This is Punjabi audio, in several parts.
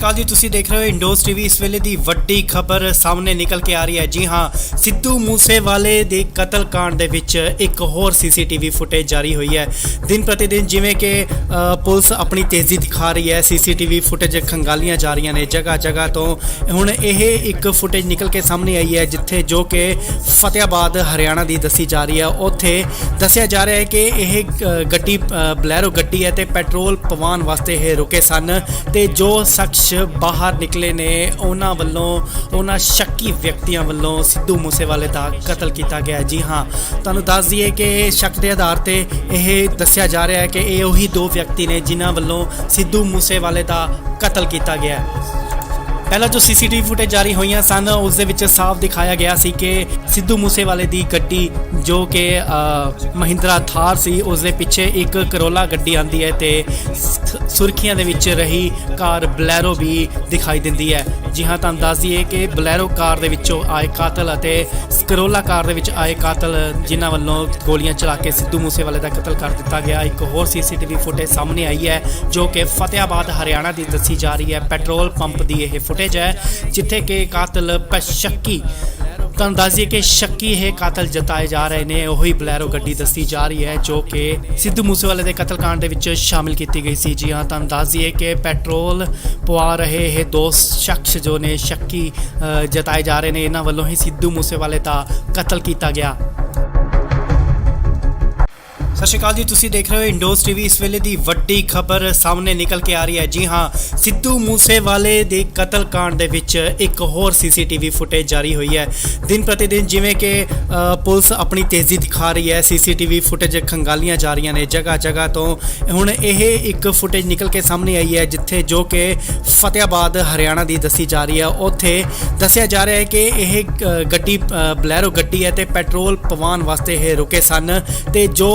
ਕਾਲ ਜੀ ਤੁਸੀਂ ਦੇਖ ਰਹੇ ਹੋ ਇੰਡੋਜ਼ ਟੀਵੀ। ਇਸ ਵੇਲੇ ਦੀ ਵੱਡੀ ਖਬਰ ਸਾਹਮਣੇ ਨਿਕਲ ਕੇ ਆ ਰਹੀ ਹੈ। ਜੀ ਹਾਂ, ਸਿੱਧੂ ਮੂਸੇਵਾਲੇ ਦੇ ਕਤਲकांड ਦੇ ਵਿੱਚ ਇੱਕ ਹੋਰ ਸੀਸੀਟੀਵੀ ਫੁਟੇਜ ਜਾਰੀ ਹੋਈ ਹੈ। ਦਿਨ ਪ੍ਰਤੀ ਦਿਨ ਜਿਵੇਂ ਕਿ ਪੁਲਿਸ ਆਪਣੀ ਤੇਜ਼ੀ ਦਿਖਾ ਰਹੀ ਹੈ, ਸੀਸੀਟੀਵੀ ਫੁਟੇਜ ਖੰਗਾਲੀਆਂ ਜਾ ਰਹੀਆਂ ਨੇ ਜਗ੍ਹਾ ਜਗ੍ਹਾ ਤੋਂ। ਹੁਣ ਇਹ ਇੱਕ ਫੁਟੇਜ ਨਿਕਲ ਕੇ ਸਾਹਮਣੇ ਆਈ ਹੈ ਜਿੱਥੇ ਜੋ ਕਿ ਫਤਿਆਬਾਦ ਹਰਿਆਣਾ ਦੀ ਦੱਸੀ ਜਾ ਰਹੀ ਹੈ। ਉੱਥੇ ਦੱਸਿਆ ਜਾ ਰਿਹਾ ਹੈ ਕਿ ਇਹ ਗੱਡੀ ਬਲੈਰੋ ਗੱਡੀ ਹੈ ਤੇ ਪੈਟਰੋਲ ਪਵਾਉਣ ਵਾਸਤੇ ਇਹ ਰੁਕੇ ਸਨ ਤੇ ਜੋ ਸ਼ਖਸ ਬਾਹਰ ਨਿਕਲੇ ਨੇ ਉਹਨਾਂ ਵੱਲੋਂ ਉਹਨਾਂ ਸ਼ੱਕੀ ਵਿਅਕਤੀਆਂ ਵੱਲੋਂ ਸਿੱਧੂ ਮੂਸੇਵਾਲੇ ਦਾ ਕਤਲ ਕੀਤਾ ਗਿਆ। ਜੀ ਹਾਂ, ਤੁਹਾਨੂੰ ਦੱਸ ਦਈਏ ਕਿ ਸ਼ੱਕ ਦੇ ਆਧਾਰ ਤੇ ਇਹ ਦੱਸਿਆ ਜਾ ਰਿਹਾ ਹੈ ਕਿ ਇਹ ਉਹੀ ਦੋ ਵਿਅਕਤੀ ਨੇ ਜਿਨ੍ਹਾਂ ਵੱਲੋਂ ਸਿੱਧੂ ਮੂਸੇਵਾਲੇ ਦਾ ਕਤਲ ਕੀਤਾ ਗਿਆ। ਪਹਿਲਾਂ ਜੋ ਸੀਸੀਟੀਵੀ ਫੁਟੇਜ ਜਾਰੀ ਹੋਈਆਂ ਸਨ ਉਸ ਦੇ ਵਿੱਚ ਸਾਫ਼ ਦਿਖਾਇਆ ਗਿਆ ਸੀ ਕਿ ਸਿੱਧੂ ਮੂਸੇਵਾਲੇ ਦੀ ਗੱਡੀ ਜੋ ਕਿ ਮਹਿੰਦਰਾ ਥਾਰ ਸੀ, ਉਸ ਦੇ ਪਿੱਛੇ ਇੱਕ ਕਰੋਲਾ ਗੱਡੀ ਆਂਦੀ ਹੈ ਤੇ ਸੁਰਖੀਆਂ ਦੇ ਵਿੱਚ ਰਹੀ ਕਾਰ ਬਲੈਰੋ ਵੀ ਦਿਖਾਈ ਦਿੰਦੀ ਹੈ। ਜੀ ਹਾਂ, ਤੁਹਾਨੂੰ ਦੱਸ ਦਈਏ ਕਿ ਬਲੈਰੋ ਕਾਰ ਦੇ ਵਿੱਚੋਂ ਆਏ ਕਾਤਲ ਅਤੇ ਕਰੋਲਾ ਕਾਰ ਦੇ ਵਿੱਚ ਆਏ ਕਾਤਲ ਜਿਨ੍ਹਾਂ ਵੱਲੋਂ ਗੋਲੀਆਂ ਚਲਾ ਕੇ ਸਿੱਧੂ ਮੂਸੇਵਾਲੇ ਦਾ ਕਤਲ ਕਰ ਦਿੱਤਾ ਗਿਆ। ਇੱਕ ਹੋਰ ਸੀਸੀਟੀਵੀ ਫੁਟੇਜ ਸਾਹਮਣੇ ਆਈ ਹੈ ਜੋ ਕਿ ਫਤਿਆਬਾਦ ਹਰਿਆਣਾ ਦੀ ਦੱਸੀ ਜਾ ਰਹੀ ਹੈ। ਪੈਟਰੋਲ ਪੰਪ ਦੀ ਇਹ ਫੁਟੇਜ ਹੈ ਜਿੱਥੇ ਕਿ ਕਾਤਲ ਸ਼ੱਕੀ, ਤੁਹਾਨੂੰ ਦੱਸ ਦਈਏ ਕਿ ਸ਼ੱਕੀ ਇਹ ਕਾਤਲ ਜਤਾਏ ਜਾ ਰਹੇ ਨੇ ਉਹੀ ਬਲੈਰੋ ਗੱਡੀ ਦੱਸੀ ਜਾ ਰਹੀ ਹੈ ਜੋ ਕਿ ਸਿੱਧੂ ਮੂਸੇਵਾਲੇ ਦੇ ਕਤਲकांड ਦੇ ਵਿੱਚ ਸ਼ਾਮਿਲ ਕੀਤੀ ਗਈ ਸੀ। ਜੀ ਹਾਂ, ਤੁਹਾਨੂੰ ਦੱਸ ਦਈਏ ਕਿ ਪੈਟਰੋਲ ਪਵਾ ਰਹੇ ਇਹ ਦੋ ਸ਼ਖਸ ਜੋ ਨੇ ਸ਼ੱਕੀ ਜਤਾਏ ਜਾ ਰਹੇ ਨੇ, ਇਹਨਾਂ ਵੱਲੋਂ ਹੀ ਸਿੱਧੂ ਮੂਸੇਵਾਲੇ ਦਾ ਕਤਲ ਕੀਤਾ ਗਿਆ। ਸਤਿ ਸ਼੍ਰੀ ਅਕਾਲ ਜੀ, ਤੁਸੀਂ ਦੇਖ ਰਹੇ ਹੋ ਇੰਡੋਜ਼ ਟੀਵੀ। ਇਸ ਵੇਲੇ ਦੀ ਵੱਡੀ ਖਬਰ ਸਾਹਮਣੇ ਨਿਕਲ ਕੇ ਆ ਰਹੀ ਹੈ। ਜੀ ਹਾਂ, ਸਿੱਧੂ ਮੂਸੇਵਾਲੇ ਦੇ ਕਤਲकांड ਦੇ ਵਿੱਚ ਇੱਕ ਹੋਰ ਸੀਸੀਟੀਵੀ ਫੁਟੇਜ ਜਾਰੀ ਹੋਈ ਹੈ। ਦਿਨ ਪ੍ਰਤੀ ਦਿਨ ਜਿਵੇਂ ਕਿ ਪੁਲਿਸ ਆਪਣੀ ਤੇਜ਼ੀ ਦਿਖਾ ਰਹੀ ਹੈ, ਸੀਸੀਟੀਵੀ ਫੁਟੇਜ ਖੰਗਾਲੀਆਂ ਜਾ ਰਹੀਆਂ ਨੇ ਜਗ੍ਹਾ ਜਗ੍ਹਾ ਤੋਂ। ਹੁਣ ਇਹ ਇੱਕ ਫੁਟੇਜ ਨਿਕਲ ਕੇ ਸਾਹਮਣੇ ਆਈ ਹੈ ਜਿੱਥੇ ਜੋ ਕਿ ਫਤਿਆਬਾਦ ਹਰਿਆਣਾ ਦੀ ਦੱਸੀ ਜਾ ਰਹੀ ਹੈ। ਉੱਥੇ ਦੱਸਿਆ ਜਾ ਰਿਹਾ ਹੈ ਕਿ ਇਹ ਗੱਡੀ ਬਲੈਰੋ ਗੱਡੀ ਹੈ ਤੇ ਪੈਟਰੋਲ ਪਵਾਉਣ ਵਾਸਤੇ ਇਹ ਰੁਕੇ ਸਨ ਤੇ ਜੋ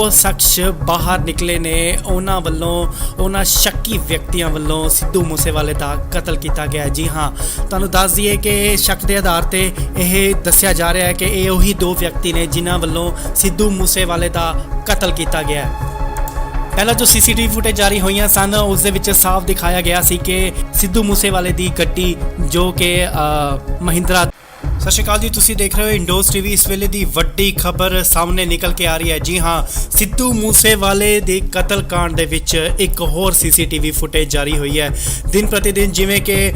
ਬਾਹਰ ਨਿਕਲੇ ਨੇ ਉਹਨਾਂ ਵੱਲੋਂ ਉਹਨਾਂ ਸ਼ੱਕੀ ਵਿਅਕਤੀਆਂ ਵੱਲੋਂ ਸਿੱਧੂ ਮੂਸੇਵਾਲੇ ਦਾ ਕਤਲ ਕੀਤਾ ਗਿਆ। ਜੀ ਹਾਂ, ਤੁਹਾਨੂੰ ਦੱਸ ਦਈਏ ਕਿ ਸ਼ੱਕ ਦੇ ਆਧਾਰ ਤੇ ਇਹ ਦੱਸਿਆ ਜਾ ਰਿਹਾ ਹੈ ਕਿ ਇਹ ਉਹੀ ਦੋ ਵਿਅਕਤੀ ਨੇ ਜਿਨ੍ਹਾਂ ਵੱਲੋਂ ਸਿੱਧੂ ਮੂਸੇਵਾਲੇ ਦਾ ਕਤਲ ਕੀਤਾ ਗਿਆ। ਪਹਿਲਾਂ ਜੋ ਸੀਸੀਟੀਵੀ ਫੁਟੇਜ ਜਾਰੀ ਹੋਈਆਂ ਸਨ ਉਸ ਦੇ ਵਿੱਚ ਸਾਫ਼ ਦਿਖਾਇਆ ਗਿਆ ਸੀ ਕਿ ਸਿੱਧੂ ਮੂਸੇਵਾਲੇ ਦੀ ਗੱਡੀ ਜੋ ਕਿ ਮਹਿੰਦਰਾ। ਸਤਿ ਸ਼੍ਰੀ ਅਕਾਲ ਜੀ, ਤੁਸੀਂ ਦੇਖ ਰਹੇ ਹੋ ਇੰਡੋਜ਼ ਟੀਵੀ। ਇਸ ਵੇਲੇ ਦੀ ਵੱਡੀ ਖਬਰ ਸਾਹਮਣੇ ਨਿਕਲ ਕੇ ਆ ਰਹੀ ਹੈ। ਜੀ ਹਾਂ, ਸਿੱਧੂ ਮੂਸੇਵਾਲੇ ਦੇ ਕਤਲकांड ਦੇ ਵਿੱਚ ਇੱਕ ਹੋਰ ਸੀਸੀਟੀਵੀ ਫੁਟੇਜ ਜਾਰੀ ਹੋਈ ਹੈ। ਦਿਨ ਪ੍ਰਤੀ ਦਿਨ ਜਿਵੇਂ ਕਿ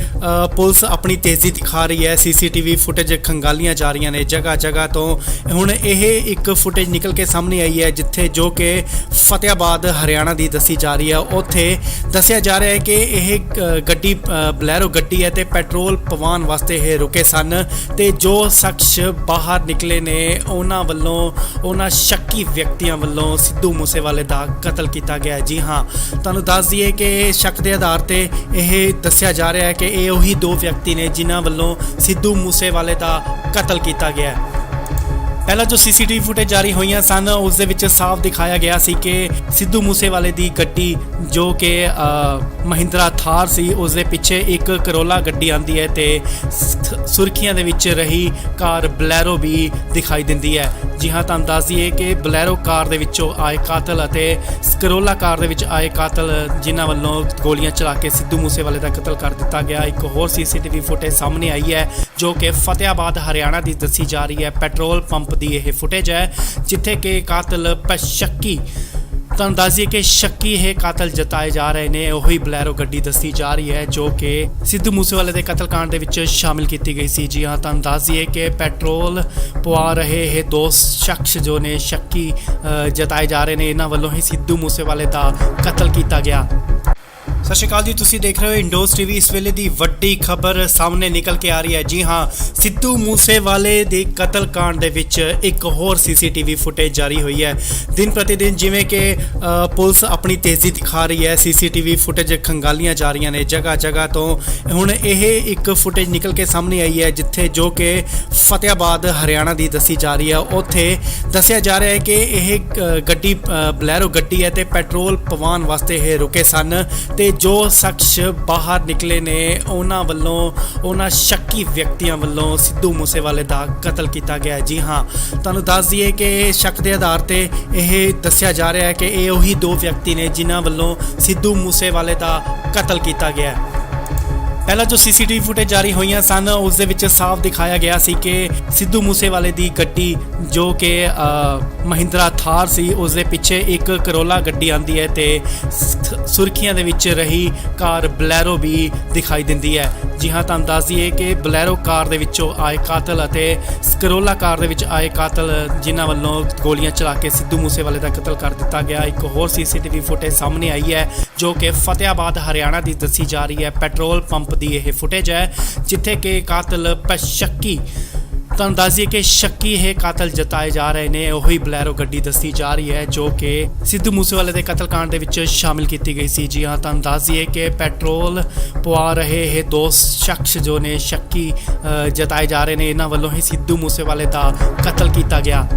ਪੁਲਿਸ ਆਪਣੀ ਤੇਜ਼ੀ ਦਿਖਾ ਰਹੀ ਹੈ, ਸੀਸੀਟੀਵੀ ਫੁਟੇਜ ਖੰਗਾਲੀਆਂ ਜਾ ਰਹੀਆਂ ਨੇ ਜਗ੍ਹਾ ਜਗ੍ਹਾ ਤੋਂ। ਹੁਣ ਇਹ ਇੱਕ ਫੁਟੇਜ ਨਿਕਲ ਕੇ ਸਾਹਮਣੇ ਆਈ ਹੈ ਜਿੱਥੇ ਜੋ ਕਿ ਫਤਿਆਬਾਦ ਹਰਿਆਣਾ ਦੀ ਦੱਸੀ ਜਾ ਰਹੀ ਹੈ। ਉੱਥੇ ਦੱਸਿਆ ਜਾ ਰਿਹਾ ਹੈ ਕਿ ਇਹ ਗੱਡੀ ਬਲੈਰੋ ਗੱਡੀ ਹੈ ਤੇ ਪੈਟਰੋਲ ਪਵਾਉਣ ਵਾਸਤੇ ਇਹ ਰੁਕੇ ਸਨ ਤੇ ਜੋ ਸ਼ਖਸ ਬਾਹਰ ਨਿਕਲੇ ਨੇ ਉਹਨਾਂ ਵੱਲੋਂ ਉਹਨਾਂ ਸ਼ੱਕੀ ਵਿਅਕਤੀਆਂ ਵੱਲੋਂ ਸਿੱਧੂ ਮੂਸੇਵਾਲੇ ਦਾ ਕਤਲ ਕੀਤਾ ਗਿਆ। ਜੀ ਹਾਂ, ਤੁਹਾਨੂੰ ਦੱਸ ਦਈਏ ਕਿ ਸ਼ੱਕ ਦੇ ਆਧਾਰ ਤੇ ਇਹ ਦੱਸਿਆ ਜਾ ਰਿਹਾ ਹੈ ਕਿ ਇਹ ਉਹੀ ਦੋ ਵਿਅਕਤੀ ਨੇ ਜਿਨ੍ਹਾਂ ਵੱਲੋਂ ਸਿੱਧੂ ਮੂਸੇਵਾਲੇ ਦਾ ਕਤਲ ਕੀਤਾ ਗਿਆ। ਪਹਿਲਾਂ ਜੋ ਸੀਸੀਟੀਵੀ ਫੁਟੇਜ ਜਾਰੀ ਹੋਈਆਂ ਸਨ ਉਸ ਦੇ ਵਿੱਚ ਸਾਫ਼ ਦਿਖਾਇਆ ਗਿਆ ਸੀ ਕਿ ਸਿੱਧੂ ਮੂਸੇਵਾਲੇ ਦੀ ਗੱਡੀ ਜੋ ਕਿ ਮਹਿੰਦਰਾ ਥਾਰ ਸੀ, ਉਸ ਦੇ ਪਿੱਛੇ ਇੱਕ ਕਰੋਲਾ ਗੱਡੀ ਆਂਦੀ ਹੈ ਤੇ ਸੁਰਖੀਆਂ ਦੇ ਵਿੱਚ ਰਹੀ ਕਾਰ ਬਲੈਰੋ ਵੀ ਦਿਖਾਈ ਦਿੰਦੀ ਹੈ। ਜੀ ਹਾਂ, ਤੁਹਾਨੂੰ ਦੱਸ ਦਈਏ ਕਿ ਬਲੈਰੋ ਕਾਰ ਦੇ ਵਿੱਚੋਂ ਆਏ ਕਾਤਲ ਅਤੇ ਕਰੋਲਾ ਕਾਰ ਦੇ ਵਿੱਚ ਆਏ ਕਾਤਲ ਜਿਨ੍ਹਾਂ ਵੱਲੋਂ ਗੋਲੀਆਂ ਚਲਾ ਕੇ ਸਿੱਧੂ ਮੂਸੇਵਾਲੇ ਦਾ ਕਤਲ ਕਰ ਦਿੱਤਾ ਗਿਆ। ਇੱਕ ਹੋਰ ਸੀਸੀਟੀਵੀ ਫੁਟੇਜ ਸਾਹਮਣੇ ਆਈ ਹੈ ਜੋ ਕਿ ਫਤਿਆਬਾਦ ਹਰਿਆਣਾ ਦੀ ਦੱਸੀ ਜਾ ਰਹੀ ਹੈ। ਪੈਟਰੋਲ ਪੰਪ ਦੀ ਇਹ ਫੁਟੇਜ ਹੈ ਜਿੱਥੇ ਕਿ ਕਾਤਲ ਸ਼ੱਕੀ, ਤੁਹਾਨੂੰ ਦੱਸ ਦਈਏ ਕਿ ਸ਼ੱਕੀ ਇਹ ਕਾਤਲ ਜਤਾਏ ਜਾ ਰਹੇ ਨੇ ਉਹੀ ਬਲੈਰੋ ਗੱਡੀ ਦੱਸੀ ਜਾ ਰਹੀ ਹੈ ਜੋ ਕਿ ਸਿੱਧੂ ਮੂਸੇਵਾਲੇ ਦੇ ਕਤਲकांड ਦੇ ਵਿੱਚ ਸ਼ਾਮਿਲ ਕੀਤੀ ਗਈ ਸੀ। ਜੀ ਹਾਂ, ਤੁਹਾਨੂੰ ਦੱਸ ਦਈਏ ਕਿ ਪੈਟਰੋਲ ਪਵਾ ਰਹੇ ਇਹ ਦੋ ਸ਼ਖਸ ਜੋ ਨੇ ਸ਼ੱਕੀ ਜਤਾਏ ਜਾ ਰਹੇ ਨੇ, ਇਹਨਾਂ ਵੱਲੋਂ ਹੀ ਸਿੱਧੂ ਮੂਸੇਵਾਲੇ ਦਾ ਕਤਲ ਕੀਤਾ ਗਿਆ। ਸਤਿ ਸ਼੍ਰੀ ਅਕਾਲ ਜੀ, ਤੁਸੀਂ ਦੇਖ ਰਹੇ ਹੋ ਇੰਡੋਜ਼ ਟੀਵੀ। ਇਸ ਵੇਲੇ ਦੀ ਵੱਡੀ ਖਬਰ ਸਾਹਮਣੇ ਨਿਕਲ ਕੇ ਆ ਰਹੀ ਹੈ। ਜੀ ਹਾਂ, ਸਿੱਧੂ ਮੂਸੇਵਾਲੇ ਦੇ ਕਤਲकांड ਦੇ ਵਿੱਚ ਇੱਕ ਹੋਰ ਸੀਸੀਟੀਵੀ ਫੁਟੇਜ ਜਾਰੀ ਹੋਈ ਹੈ। ਦਿਨ ਪ੍ਰਤੀ ਦਿਨ ਜਿਵੇਂ ਕਿ ਪੁਲਿਸ ਆਪਣੀ ਤੇਜ਼ੀ ਦਿਖਾ ਰਹੀ ਹੈ, ਸੀਸੀਟੀਵੀ ਫੁਟੇਜ ਖੰਗਾਲੀਆਂ ਜਾ ਰਹੀਆਂ ਨੇ ਜਗ੍ਹਾ ਜਗ੍ਹਾ ਤੋਂ। ਹੁਣ ਇਹ ਇੱਕ ਫੁਟੇਜ ਨਿਕਲ ਕੇ ਸਾਹਮਣੇ ਆਈ ਹੈ ਜਿੱਥੇ ਜੋ ਕਿ ਫਤਿਆਬਾਦ ਹਰਿਆਣਾ ਦੀ ਦੱਸੀ ਜਾ ਰਹੀ ਹੈ। ਉੱਥੇ ਦੱਸਿਆ ਜਾ ਰਿਹਾ ਹੈ ਕਿ ਇਹ ਗੱਡੀ ਬਲੈਰੋ ਗੱਡੀ ਹੈ ਤੇ ਪੈਟਰੋਲ ਪਵਾਉਣ ਵਾਸਤੇ ਇਹ ਰੁਕੇ ਸਨ ਤੇ ਜੋ ਸ਼ਖਸ ਬਾਹਰ ਨਿਕਲੇ ਨੇ ਉਹਨਾਂ ਵੱਲੋਂ ਉਹਨਾਂ ਸ਼ੱਕੀ ਵਿਅਕਤੀਆਂ ਵੱਲੋਂ ਸਿੱਧੂ ਮੂਸੇਵਾਲੇ ਦਾ ਕਤਲ ਕੀਤਾ ਗਿਆ। ਜੀ ਹਾਂ, ਤੁਹਾਨੂੰ ਦੱਸ ਦਈਏ ਕਿ ਸ਼ੱਕ ਦੇ ਆਧਾਰ ਤੇ ਇਹ ਦੱਸਿਆ ਜਾ ਰਿਹਾ ਹੈ ਕਿ ਇਹ ਉਹੀ ਦੋ ਵਿਅਕਤੀ ਨੇ ਜਿਨ੍ਹਾਂ ਵੱਲੋਂ ਸਿੱਧੂ ਮੂਸੇਵਾਲੇ ਦਾ ਕਤਲ ਕੀਤਾ ਗਿਆ। ਪਹਿਲਾਂ ਜੋ ਸੀਸੀਟੀਵੀ ਫੁਟੇਜ ਜਾਰੀ ਹੋਈਆਂ ਸਨ ਉਸ ਦੇ ਵਿੱਚ ਸਾਫ਼ ਦਿਖਾਇਆ ਗਿਆ ਸੀ ਕਿ ਸਿੱਧੂ ਮੂਸੇਵਾਲੇ ਦੀ ਗੱਡੀ ਜੋ ਕਿ ਮਹਿੰਦਰਾ ਥਾਰ ਸੀ ਉਸ ਦੇ ਪਿੱਛੇ ਇੱਕ ਕਰੋਲਾ ਗੱਡੀ ਆਂਦੀ ਹੈ ਤੇ ਸੁਰਖੀਆਂ ਦੇ ਵਿੱਚ ਰਹੀ ਕਾਰ ਬਲੈਰੋ ਵੀ ਦਿਖਾਈ ਦਿੰਦੀ ਹੈ। ਜੀ ਹਾਂ, ਤੁਹਾਨੂੰ ਦੱਸ ਦਈਏ ਕਿ ਬਲੈਰੋ ਕਾਰ ਦੇ ਵਿੱਚੋਂ ਆਏ ਕਾਤਲ ਅਤੇ ਕਰੋਲਾ ਕਾਰ ਦੇ ਵਿੱਚ ਆਏ ਕਾਤਲ ਜਿਨ੍ਹਾਂ ਵੱਲੋਂ ਗੋਲੀਆਂ ਚਲਾ ਕੇ ਸਿੱਧੂ ਮੂਸੇਵਾਲੇ ਦਾ ਕਤਲ ਕਰ ਦਿੱਤਾ ਗਿਆ। ਇੱਕ ਹੋਰ ਸੀਸੀਟੀਵੀ ਫੁਟੇਜ ਸਾਹਮਣੇ ਆਈ ਹੈ ਜੋ ਕਿ ਫਤਿਆਬਾਦ ਹਰਿਆਣਾ ਦੀ ਦੱਸੀ ਜਾ ਰਹੀ ਹੈ। ਪੈਟਰੋਲ ਪੰਪ ਦੀ ਇਹ ਫੁਟੇਜ ਹੈ ਜਿੱਥੇ ਕਿ ਕਾਤਲ ਸ਼ੱਕੀ ਤੁਹਾਨੂੰ ਦੱਸ ਦਈਏ ਕਿ ਸ਼ੱਕੀ ਇਹ ਕਾਤਲ ਜਤਾਏ ਜਾ ਰਹੇ ਨੇ। ਉਹੀ ਬਲੈਰੋ ਗੱਡੀ ਦੱਸੀ ਜਾ ਰਹੀ ਹੈ ਜੋ ਕਿ ਸਿੱਧੂ ਮੂਸੇਵਾਲੇ ਦੇ ਕਤਲकांड ਦੇ ਵਿੱਚ ਸ਼ਾਮਿਲ ਕੀਤੀ ਗਈ ਸੀ। ਜੀ ਹਾਂ, ਤੁਹਾਨੂੰ ਦੱਸ ਦਈਏ ਕਿ ਪੈਟਰੋਲ ਪਵਾ ਰਹੇ ਇਹ ਦੋ ਸ਼ਖਸ ਜੋ ਨੇ ਸ਼ੱਕੀ ਜਤਾਏ ਜਾ ਰਹੇ ਨੇ, ਇਹਨਾਂ ਵੱਲੋਂ ਹੀ ਸਿੱਧੂ ਮੂਸੇਵਾਲੇ ਦਾ ਕਤਲ ਕੀਤਾ ਗਿਆ।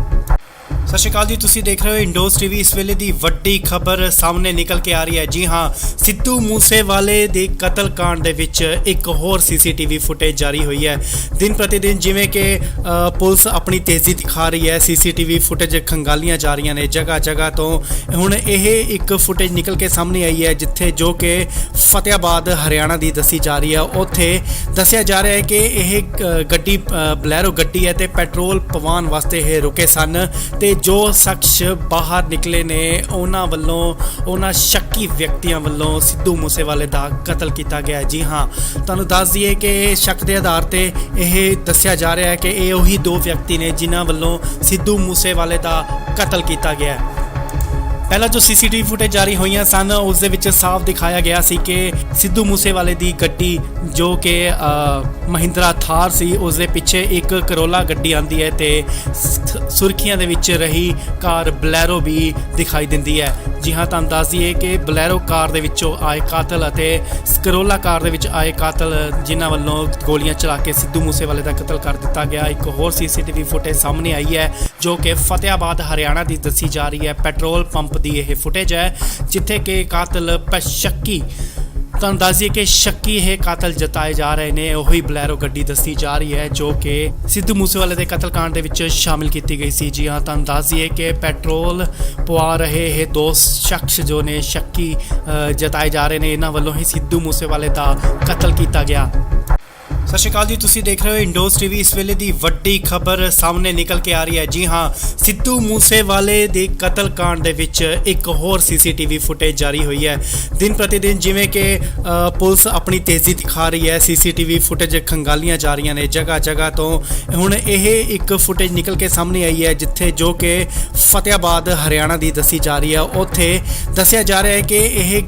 ਸਤਿ ਸ਼੍ਰੀ ਅਕਾਲ ਜੀ, ਤੁਸੀਂ ਦੇਖ ਰਹੇ ਹੋ ਇੰਡੋਜ਼ ਟੀਵੀ। ਇਸ ਵੇਲੇ ਦੀ ਵੱਡੀ ਖਬਰ ਸਾਹਮਣੇ ਨਿਕਲ ਕੇ ਆ ਰਹੀ ਹੈ। ਜੀ ਹਾਂ, ਸਿੱਧੂ ਮੂਸੇਵਾਲੇ ਦੇ ਕਤਲकांड ਦੇ ਵਿੱਚ ਇੱਕ ਹੋਰ ਸੀਸੀਟੀਵੀ ਫੁਟੇਜ ਜਾਰੀ ਹੋਈ ਹੈ। ਦਿਨ ਪ੍ਰਤੀ ਦਿਨ ਜਿਵੇਂ ਕਿ ਪੁਲਿਸ ਆਪਣੀ ਤੇਜ਼ੀ ਦਿਖਾ ਰਹੀ ਹੈ, ਸੀਸੀਟੀਵੀ ਫੁਟੇਜ ਖੰਗਾਲੀਆਂ ਜਾ ਰਹੀਆਂ ਨੇ ਜਗ੍ਹਾ ਜਗ੍ਹਾ ਤੋਂ। ਹੁਣ ਇਹ ਇੱਕ ਫੁਟੇਜ ਨਿਕਲ ਕੇ ਸਾਹਮਣੇ ਆਈ ਹੈ ਜਿੱਥੇ ਜੋ ਕਿ ਫਤਿਆਬਾਦ ਹਰਿਆਣਾ ਦੀ ਦੱਸੀ ਜਾ ਰਹੀ ਹੈ। ਉੱਥੇ ਦੱਸਿਆ ਜਾ ਰਿਹਾ ਹੈ ਕਿ ਇਹ ਗੱਡੀ ਬਲੈਰੋ ਗੱਡੀ ਹੈ ਤੇ ਪੈਟਰੋਲ ਪਵਾਉਣ ਵਾਸਤੇ ਇਹ ਰੁਕੇ ਸਨ ਤੇ ਜੋ ਸ਼ਖਸ ਬਾਹਰ ਨਿਕਲੇ ਨੇ ਉਹਨਾਂ ਵੱਲੋਂ ਉਹਨਾਂ ਸ਼ੱਕੀ ਵਿਅਕਤੀਆਂ ਵੱਲੋਂ ਸਿੱਧੂ ਮੂਸੇਵਾਲੇ ਦਾ ਕਤਲ ਕੀਤਾ ਗਿਆ। ਜੀ ਹਾਂ, ਤੁਹਾਨੂੰ ਦੱਸ ਦਈਏ ਕਿ ਸ਼ੱਕ ਦੇ ਆਧਾਰ ਤੇ ਇਹ ਦੱਸਿਆ ਜਾ ਰਿਹਾ ਹੈ ਕਿ ਇਹ ਉਹੀ ਦੋ ਵਿਅਕਤੀ ਨੇ ਜਿਨ੍ਹਾਂ ਵੱਲੋਂ ਸਿੱਧੂ ਮੂਸੇਵਾਲੇ ਦਾ ਕਤਲ ਕੀਤਾ ਗਿਆ। ਪਹਿਲਾਂ ਜੋ ਸੀਸੀਟੀਵੀ ਫੁਟੇਜ ਜਾਰੀ ਹੋਈਆਂ ਸਨ ਉਸ ਦੇ ਵਿੱਚ ਸਾਫ਼ ਦਿਖਾਇਆ ਗਿਆ ਸੀ ਕਿ ਸਿੱਧੂ ਮੂਸੇਵਾਲੇ ਦੀ ਗੱਡੀ ਜੋ ਕਿ ਮਹਿੰਦਰਾ ਥਾਰ ਸੀ ਉਸ ਦੇ ਪਿੱਛੇ ਇੱਕ ਕਰੋਲਾ ਗੱਡੀ ਆਂਦੀ ਹੈ ਤੇ ਸੁਰਖੀਆਂ ਦੇ ਵਿੱਚ ਰਹੀ ਕਾਰ ਬਲੈਰੋ ਵੀ ਦਿਖਾਈ ਦਿੰਦੀ ਹੈ। ਜੀ ਹਾਂ, ਤੁਹਾਨੂੰ ਦੱਸ ਦਈਏ ਕਿ ਬਲੈਰੋ ਕਾਰ ਦੇ ਵਿੱਚੋਂ ਆਏ ਕਾਤਲ ਅਤੇ ਕਰੋਲਾ ਕਾਰ ਦੇ ਵਿੱਚ ਆਏ ਕਾਤਲ ਜਿਨ੍ਹਾਂ ਵੱਲੋਂ ਗੋਲੀਆਂ ਚਲਾ ਕੇ ਸਿੱਧੂ ਮੂਸੇਵਾਲੇ ਦਾ ਕਤਲ ਕਰ ਦਿੱਤਾ ਗਿਆ। ਇੱਕ ਹੋਰ ਸੀਸੀਟੀਵੀ ਫੁਟੇਜ ਸਾਹਮਣੇ ਆਈ ਹੈ ਜੋ ਕਿ ਫਤਿਆਬਾਦ ਹਰਿਆਣਾ ਦੀ ਦੱਸੀ ਜਾ ਰਹੀ ਹੈ। ਪੈਟਰੋਲ ਪੰਪ ਦੀ ਇਹ ਫੁਟੇਜ ਹੈ ਜਿੱਥੇ ਕਿ ਕਾਤਲ ਸ਼ੱਕੀ ਤੁਹਾਨੂੰ ਦੱਸ ਦਈਏ ਕਿ ਸ਼ੱਕੀ ਇਹ ਕਾਤਲ ਜਤਾਏ ਜਾ ਰਹੇ ਨੇ। ਉਹੀ ਬਲੈਰੋ ਗੱਡੀ ਦੱਸੀ ਜਾ ਰਹੀ ਹੈ ਜੋ ਕਿ ਸਿੱਧੂ ਮੂਸੇਵਾਲੇ ਦੇ ਕਤਲकांड ਦੇ ਵਿੱਚ ਸ਼ਾਮਿਲ ਕੀਤੀ ਗਈ ਸੀ। ਜੀ ਹਾਂ, ਤੁਹਾਨੂੰ ਦੱਸ ਦਈਏ ਕਿ ਪੈਟਰੋਲ ਪਵਾ ਰਹੇ ਇਹ ਦੋ ਸ਼ਖਸ ਜੋ ਨੇ ਸ਼ੱਕੀ ਜਤਾਏ ਜਾ ਰਹੇ ਨੇ, ਇਹਨਾਂ ਵੱਲੋਂ ਹੀ ਸਿੱਧੂ ਮੂਸੇਵਾਲੇ ਦਾ ਕਤਲ ਕੀਤਾ ਗਿਆ। ਸਤਿ ਸ਼੍ਰੀ ਅਕਾਲ ਜੀ, ਤੁਸੀਂ ਦੇਖ ਰਹੇ ਹੋ ਇੰਡੋਜ਼ ਟੀਵੀ। ਇਸ ਵੇਲੇ ਦੀ ਵੱਡੀ ਖਬਰ ਸਾਹਮਣੇ ਨਿਕਲ ਕੇ ਆ ਰਹੀ ਹੈ। ਜੀ ਹਾਂ, ਸਿੱਧੂ ਮੂਸੇਵਾਲੇ ਦੇ ਕਤਲकांड ਦੇ ਵਿੱਚ ਇੱਕ ਹੋਰ ਸੀਸੀਟੀਵੀ ਫੁਟੇਜ ਜਾਰੀ ਹੋਈ ਹੈ। ਦਿਨ ਪ੍ਰਤੀ ਦਿਨ ਜਿਵੇਂ ਕਿ ਪੁਲਿਸ ਆਪਣੀ ਤੇਜ਼ੀ ਦਿਖਾ ਰਹੀ ਹੈ, ਸੀਸੀਟੀਵੀ ਫੁਟੇਜ ਖੰਗਾਲੀਆਂ ਜਾ ਰਹੀਆਂ ਨੇ ਜਗ੍ਹਾ ਜਗ੍ਹਾ ਤੋਂ। ਹੁਣ ਇਹ ਇੱਕ ਫੁਟੇਜ ਨਿਕਲ ਕੇ ਸਾਹਮਣੇ ਆਈ ਹੈ ਜਿੱਥੇ ਜੋ ਕਿ ਫਤਿਆਬਾਦ ਹਰਿਆਣਾ ਦੀ ਦੱਸੀ ਜਾ ਰਹੀ ਹੈ। ਉੱਥੇ ਦੱਸਿਆ ਜਾ ਰਿਹਾ ਹੈ ਕਿ ਇਹ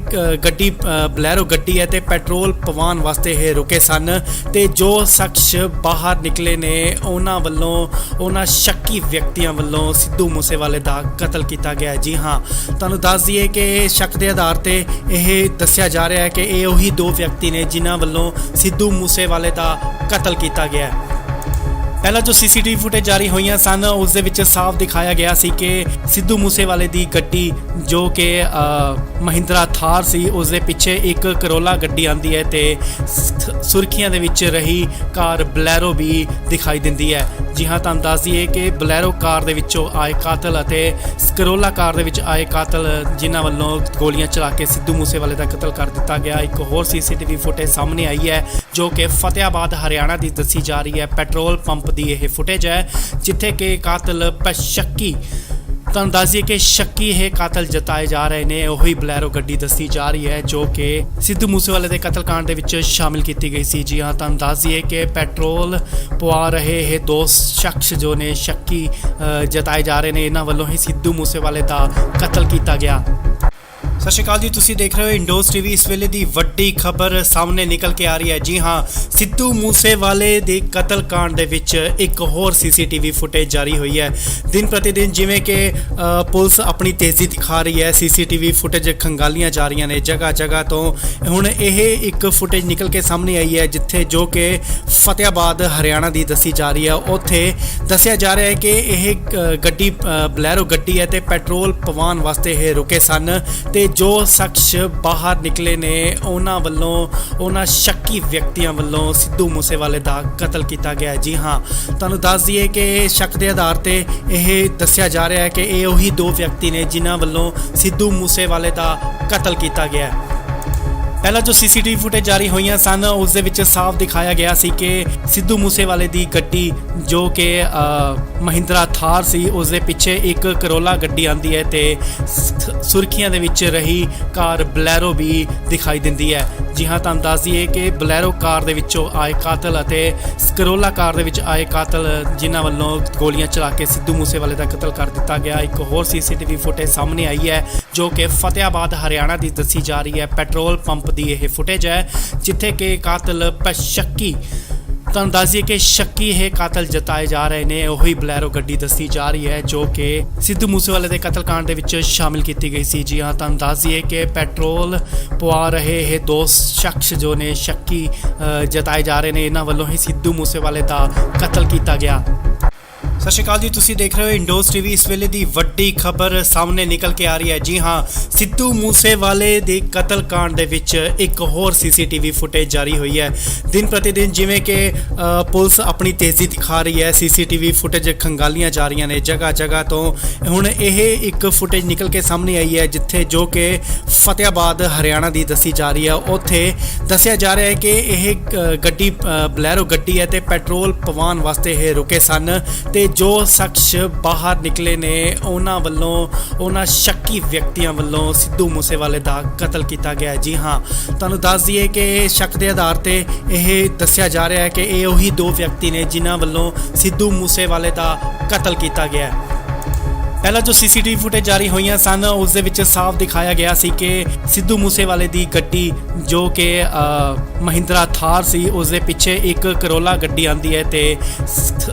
ਗੱਡੀ ਬਲੈਰੋ ਗੱਡੀ ਹੈ ਤੇ ਪੈਟਰੋਲ ਪਵਾਉਣ ਵਾਸਤੇ ਇਹ ਰੁਕੇ ਸਨ ਤੇ ਜੋ ਸ਼ਖਸ ਬਾਹਰ ਨਿਕਲੇ ਨੇ ਉਹਨਾਂ ਵੱਲੋਂ ਉਹਨਾਂ ਸ਼ੱਕੀ ਵਿਅਕਤੀਆਂ ਵੱਲੋਂ ਸਿੱਧੂ ਮੂਸੇਵਾਲੇ ਦਾ ਕਤਲ ਕੀਤਾ ਗਿਆ। ਜੀ ਹਾਂ, ਤੁਹਾਨੂੰ ਦੱਸ ਦਈਏ ਕਿ ਸ਼ੱਕ ਦੇ ਆਧਾਰ ਤੇ ਇਹ ਦੱਸਿਆ ਜਾ ਰਿਹਾ ਹੈ ਕਿ ਇਹ ਉਹੀ ਦੋ ਵਿਅਕਤੀ ਨੇ ਜਿਨ੍ਹਾਂ ਵੱਲੋਂ ਸਿੱਧੂ ਮੂਸੇਵਾਲੇ ਦਾ ਕਤਲ ਕੀਤਾ ਗਿਆ। ਪਹਿਲਾਂ ਜੋ ਸੀਸੀਟੀਵੀ ਫੁਟੇਜ ਜਾਰੀ ਹੋਈਆਂ ਸਨ ਉਸ ਦੇ ਵਿੱਚ ਸਾਫ਼ ਦਿਖਾਇਆ ਗਿਆ ਸੀ ਕਿ ਸਿੱਧੂ ਮੂਸੇਵਾਲੇ ਦੀ ਗੱਡੀ ਜੋ ਕਿ ਮਹਿੰਦਰਾ ਥਾਰ ਸੀ ਉਸ ਦੇ ਪਿੱਛੇ ਇੱਕ ਕਰੋਲਾ ਗੱਡੀ ਆਂਦੀ ਹੈ ਤੇ ਸੁਰਖੀਆਂ ਦੇ ਵਿੱਚ ਰਹੀ ਕਾਰ ਬਲੈਰੋ ਵੀ ਦਿਖਾਈ ਦਿੰਦੀ ਹੈ। ਜੀ ਹਾਂ, ਤੁਹਾਨੂੰ ਦੱਸ ਦਈਏ ਕਿ ਬਲੈਰੋ ਕਾਰ ਦੇ ਵਿੱਚੋਂ ਆਏ ਕਾਤਲ ਅਤੇ ਕਰੋਲਾ ਕਾਰ ਦੇ ਵਿੱਚ ਆਏ ਕਾਤਲ ਜਿਨ੍ਹਾਂ ਵੱਲੋਂ ਗੋਲੀਆਂ ਚਲਾ ਕੇ ਸਿੱਧੂ ਮੂਸੇਵਾਲੇ ਦਾ ਕਤਲ ਕਰ ਦਿੱਤਾ ਗਿਆ। ਇੱਕ ਹੋਰ ਸੀਸੀਟੀਵੀ ਫੁਟੇਜ ਸਾਹਮਣੇ ਆਈ ਹੈ ਜੋ ਕਿ ਫਤਿਆਬਾਦ ਹਰਿਆਣਾ ਦੀ ਦੱਸੀ ਜਾ ਰਹੀ ਹੈ। ਪੈਟਰੋਲ ਪੰਪ ਦੀ ਇਹ ਫੁਟੇਜ ਹੈ ਜਿੱਥੇ ਕਿ ਕਾਤਲ ਸ਼ੱਕੀ ਤੁਹਾਨੂੰ ਦੱਸ ਦਈਏ ਕਿ ਸ਼ੱਕੀ ਇਹ ਕਾਤਲ ਜਤਾਏ ਜਾ ਰਹੇ ਨੇ। ਉਹੀ ਬਲੈਰੋ ਗੱਡੀ ਦੱਸੀ ਜਾ ਰਹੀ ਹੈ ਜੋ ਕਿ ਸਿੱਧੂ ਮੂਸੇਵਾਲੇ ਦੇ ਕਤਲकांड ਦੇ ਵਿੱਚ ਸ਼ਾਮਿਲ ਕੀਤੀ ਗਈ ਸੀ। ਜੀ ਹਾਂ, ਤੁਹਾਨੂੰ ਦੱਸ ਦਈਏ ਕਿ ਪੈਟਰੋਲ ਪਵਾ ਰਹੇ ਇਹ ਦੋ ਸ਼ਖਸ ਜੋ ਨੇ ਸ਼ੱਕੀ ਜਤਾਏ ਜਾ ਰਹੇ ਨੇ, ਇਹਨਾਂ ਵੱਲੋਂ ਹੀ ਸਿੱਧੂ ਮੂਸੇਵਾਲੇ ਦਾ ਕਤਲ ਕੀਤਾ ਗਿਆ। ਸਤਿ ਸ਼੍ਰੀ ਅਕਾਲ ਜੀ, ਤੁਸੀਂ ਦੇਖ ਰਹੇ ਹੋ ਇੰਡੋਜ਼ ਟੀਵੀ। ਇਸ ਵੇਲੇ ਦੀ ਵੱਡੀ ਖਬਰ ਸਾਹਮਣੇ ਨਿਕਲ ਕੇ ਆ ਰਹੀ ਹੈ। ਜੀ ਹਾਂ, ਸਿੱਧੂ ਮੂਸੇਵਾਲੇ ਦੇ ਕਤਲकांड ਦੇ ਵਿੱਚ ਇੱਕ ਹੋਰ ਸੀਸੀਟੀਵੀ ਫੁਟੇਜ ਜਾਰੀ ਹੋਈ ਹੈ। ਦਿਨ ਪ੍ਰਤੀ ਦਿਨ ਜਿਵੇਂ ਕਿ ਪੁਲਿਸ ਆਪਣੀ ਤੇਜ਼ੀ ਦਿਖਾ ਰਹੀ ਹੈ, ਸੀਸੀਟੀਵੀ ਫੁਟੇਜ ਖੰਗਾਲੀਆਂ ਜਾ ਰਹੀਆਂ ਨੇ ਜਗ੍ਹਾ ਜਗ੍ਹਾ ਤੋਂ। ਹੁਣ ਇਹ ਇੱਕ ਫੁਟੇਜ ਨਿਕਲ ਕੇ ਸਾਹਮਣੇ ਆਈ ਹੈ ਜਿੱਥੇ ਜੋ ਕਿ ਫਤਿਆਬਾਦ ਹਰਿਆਣਾ ਦੀ ਦੱਸੀ ਜਾ ਰਹੀ ਹੈ। ਉੱਥੇ ਦੱਸਿਆ ਜਾ ਰਿਹਾ ਹੈ ਕਿ ਇਹ ਗੱਡੀ ਬਲੈਰੋ ਗੱਡੀ ਹੈ ਤੇ ਪੈਟਰੋਲ ਪਵਾਉਣ ਵਾਸਤੇ ਇਹ ਰੁਕੇ ਸਨ ਤੇ ਜੋ ਸ਼ਖਸ ਬਾਹਰ ਨਿਕਲੇ ਨੇ ਉਹਨਾਂ ਵੱਲੋਂ ਉਹਨਾਂ ਸ਼ੱਕੀ ਵਿਅਕਤੀਆਂ ਵੱਲੋਂ ਸਿੱਧੂ ਮੂਸੇਵਾਲੇ ਦਾ ਕਤਲ ਕੀਤਾ ਗਿਆ। ਜੀ ਹਾਂ, ਤੁਹਾਨੂੰ ਦੱਸ ਦਈਏ ਕਿ ਸ਼ੱਕ ਦੇ ਆਧਾਰ ਤੇ ਇਹ ਦੱਸਿਆ ਜਾ ਰਿਹਾ ਹੈ ਕਿ ਇਹ ਉਹੀ ਦੋ ਵਿਅਕਤੀ ਨੇ ਜਿਨ੍ਹਾਂ ਵੱਲੋਂ ਸਿੱਧੂ ਮੂਸੇਵਾਲੇ ਦਾ ਕਤਲ ਕੀਤਾ ਗਿਆ। ਪਹਿਲਾਂ ਜੋ ਸੀਸੀਟੀਵੀ ਫੁਟੇਜ ਜਾਰੀ ਹੋਈਆਂ ਸਨ ਉਸ ਦੇ ਵਿੱਚ ਸਾਫ਼ ਦਿਖਾਇਆ ਗਿਆ ਸੀ ਕਿ ਸਿੱਧੂ ਮੂਸੇਵਾਲੇ ਦੀ ਗੱਡੀ ਜੋ ਕਿ ਮਹਿੰਦਰਾ ਥਾਰ ਸੀ ਉਸ ਦੇ ਪਿੱਛੇ ਇੱਕ ਕਰੋਲਾ ਗੱਡੀ ਆਂਦੀ ਹੈ ਤੇ ਸੁਰਖੀਆਂ ਦੇ ਵਿੱਚ ਰਹੀ ਕਾਰ ਬਲੈਰੋ ਵੀ ਦਿਖਾਈ ਦਿੰਦੀ ਹੈ। ਜੀ ਹਾਂ, ਤੁਹਾਨੂੰ ਦੱਸ ਦਈਏ ਕਿ ਬਲੈਰੋ ਕਾਰ ਦੇ ਵਿੱਚੋਂ ਆਏ ਕਾਤਲ ਅਤੇ ਕਰੋਲਾ ਕਾਰ ਦੇ ਵਿੱਚ ਆਏ ਕਾਤਲ ਜਿਨ੍ਹਾਂ ਵੱਲੋਂ ਗੋਲੀਆਂ ਚਲਾ ਕੇ ਸਿੱਧੂ ਮੂਸੇਵਾਲੇ ਦਾ ਕਤਲ ਕਰ ਦਿੱਤਾ ਗਿਆ। ਇੱਕ ਹੋਰ ਸੀਸੀਟੀਵੀ ਫੁਟੇਜ ਸਾਹਮਣੇ ਆਈ ਹੈ ਜੋ ਕਿ ਫਤਿਆਬਾਦ ਹਰਿਆਣਾ ਦੀ ਦੱਸੀ ਜਾ ਰਹੀ ਹੈ। ਪੈਟਰੋਲ ਪੰਪ ਦੀ ਇਹ ਫੁਟੇਜ ਹੈ ਜਿੱਥੇ ਕਿ ਕਾਤਲ ਸ਼ੱਕੀ, ਤੁਹਾਨੂੰ ਦੱਸ ਦਈਏ ਕਿ ਸ਼ੱਕੀ ਇਹ ਕਾਤਲ ਜਤਾਏ ਜਾ ਰਹੇ ਨੇ। ਉਹੀ ਬਲੈਰੋ ਗੱਡੀ ਦੱਸੀ ਜਾ ਰਹੀ ਹੈ ਜੋ ਕਿ ਸਿੱਧੂ ਮੂਸੇਵਾਲੇ ਦੇ ਕਤਲकांड ਦੇ ਵਿੱਚ ਸ਼ਾਮਿਲ ਕੀਤੀ ਗਈ ਸੀ। ਜੀ ਹਾਂ, ਤੁਹਾਨੂੰ ਦੱਸ ਦਈਏ ਕਿ ਪੈਟਰੋਲ ਪਵਾ ਰਹੇ ਇਹ ਦੋ ਸ਼ਖਸ ਜੋ ਨੇ ਸ਼ੱਕੀ ਜਤਾਏ ਜਾ ਰਹੇ ਨੇ, ਇਹਨਾਂ ਵੱਲੋਂ ਹੀ ਸਿੱਧੂ ਮੂਸੇਵਾਲੇ ਦਾ ਕਤਲ ਕੀਤਾ ਗਿਆ। ਸਤਿ ਸ਼੍ਰੀ ਅਕਾਲ ਜੀ, ਤੁਸੀਂ ਦੇਖ ਰਹੇ ਹੋ ਇੰਡੋਜ਼ ਟੀਵੀ। ਇਸ ਵੇਲੇ ਦੀ ਵੱਡੀ ਖਬਰ ਸਾਹਮਣੇ ਨਿਕਲ ਕੇ ਆ ਰਹੀ ਹੈ। ਜੀ ਹਾਂ, ਸਿੱਧੂ ਮੂਸੇਵਾਲੇ ਦੇ ਕਤਲकांड ਦੇ ਵਿੱਚ ਇੱਕ ਹੋਰ ਸੀਸੀਟੀਵੀ ਫੁਟੇਜ ਜਾਰੀ ਹੋਈ ਹੈ। ਦਿਨ ਪ੍ਰਤੀ ਦਿਨ ਜਿਵੇਂ ਕਿ ਪੁਲਿਸ ਆਪਣੀ ਤੇਜ਼ੀ ਦਿਖਾ ਰਹੀ ਹੈ, ਸੀਸੀਟੀਵੀ ਫੁਟੇਜ ਖੰਗਾਲੀਆਂ ਜਾ ਰਹੀਆਂ ਨੇ ਜਗ੍ਹਾ ਜਗ੍ਹਾ ਤੋਂ। ਹੁਣ ਇਹ ਇੱਕ ਫੁਟੇਜ ਨਿਕਲ ਕੇ ਸਾਹਮਣੇ ਆਈ ਹੈ ਜਿੱਥੇ ਜੋ ਕਿ ਫਤਿਆਬਾਦ ਹਰਿਆਣਾ ਦੀ ਦੱਸੀ ਜਾ ਰਹੀ ਹੈ। ਉੱਥੇ ਦੱਸਿਆ ਜਾ ਰਿਹਾ ਹੈ ਕਿ ਇਹ ਗੱਡੀ ਬਲੈਰੋ ਗੱਡੀ ਹੈ ਤੇ ਪੈਟਰੋਲ ਪਵਾਉਣ ਵਾਸਤੇ ਇਹ ਰੁਕੇ ਸਨ ਤੇ ਜੋ ਸ਼ਖਸ ਬਾਹਰ ਨਿਕਲੇ ਨੇ ਉਹਨਾਂ ਵੱਲੋਂ, ਉਹਨਾਂ ਸ਼ੱਕੀ ਵਿਅਕਤੀਆਂ ਵੱਲੋਂ ਸਿੱਧੂ ਮੂਸੇਵਾਲੇ ਦਾ ਕਤਲ ਕੀਤਾ ਗਿਆ। ਜੀ ਹਾਂ, ਤੁਹਾਨੂੰ ਦੱਸ ਦਈਏ ਕਿ ਸ਼ੱਕ ਦੇ ਆਧਾਰ ਤੇ ਇਹ ਦੱਸਿਆ ਜਾ ਰਿਹਾ ਹੈ ਕਿ ਇਹ ਉਹੀ ਦੋ ਵਿਅਕਤੀ ਨੇ ਜਿਨ੍ਹਾਂ ਵੱਲੋਂ ਸਿੱਧੂ ਮੂਸੇਵਾਲੇ ਦਾ ਕਤਲ ਕੀਤਾ ਗਿਆ। ਪਹਿਲਾਂ ਜੋ ਸੀਸੀਟੀਵੀ ਫੁਟੇਜ ਜਾਰੀ ਹੋਈਆਂ ਸਨ ਉਸ ਦੇ ਵਿੱਚ ਸਾਫ਼ ਦਿਖਾਇਆ ਗਿਆ ਸੀ ਕਿ ਸਿੱਧੂ ਮੂਸੇਵਾਲੇ ਦੀ ਗੱਡੀ ਜੋ ਕਿ ਮਹਿੰਦਰਾ ਥਾਰ ਸੀ ਉਸ ਦੇ ਪਿੱਛੇ ਇੱਕ ਕਰੋਲਾ ਗੱਡੀ ਆਂਦੀ ਹੈ ਤੇ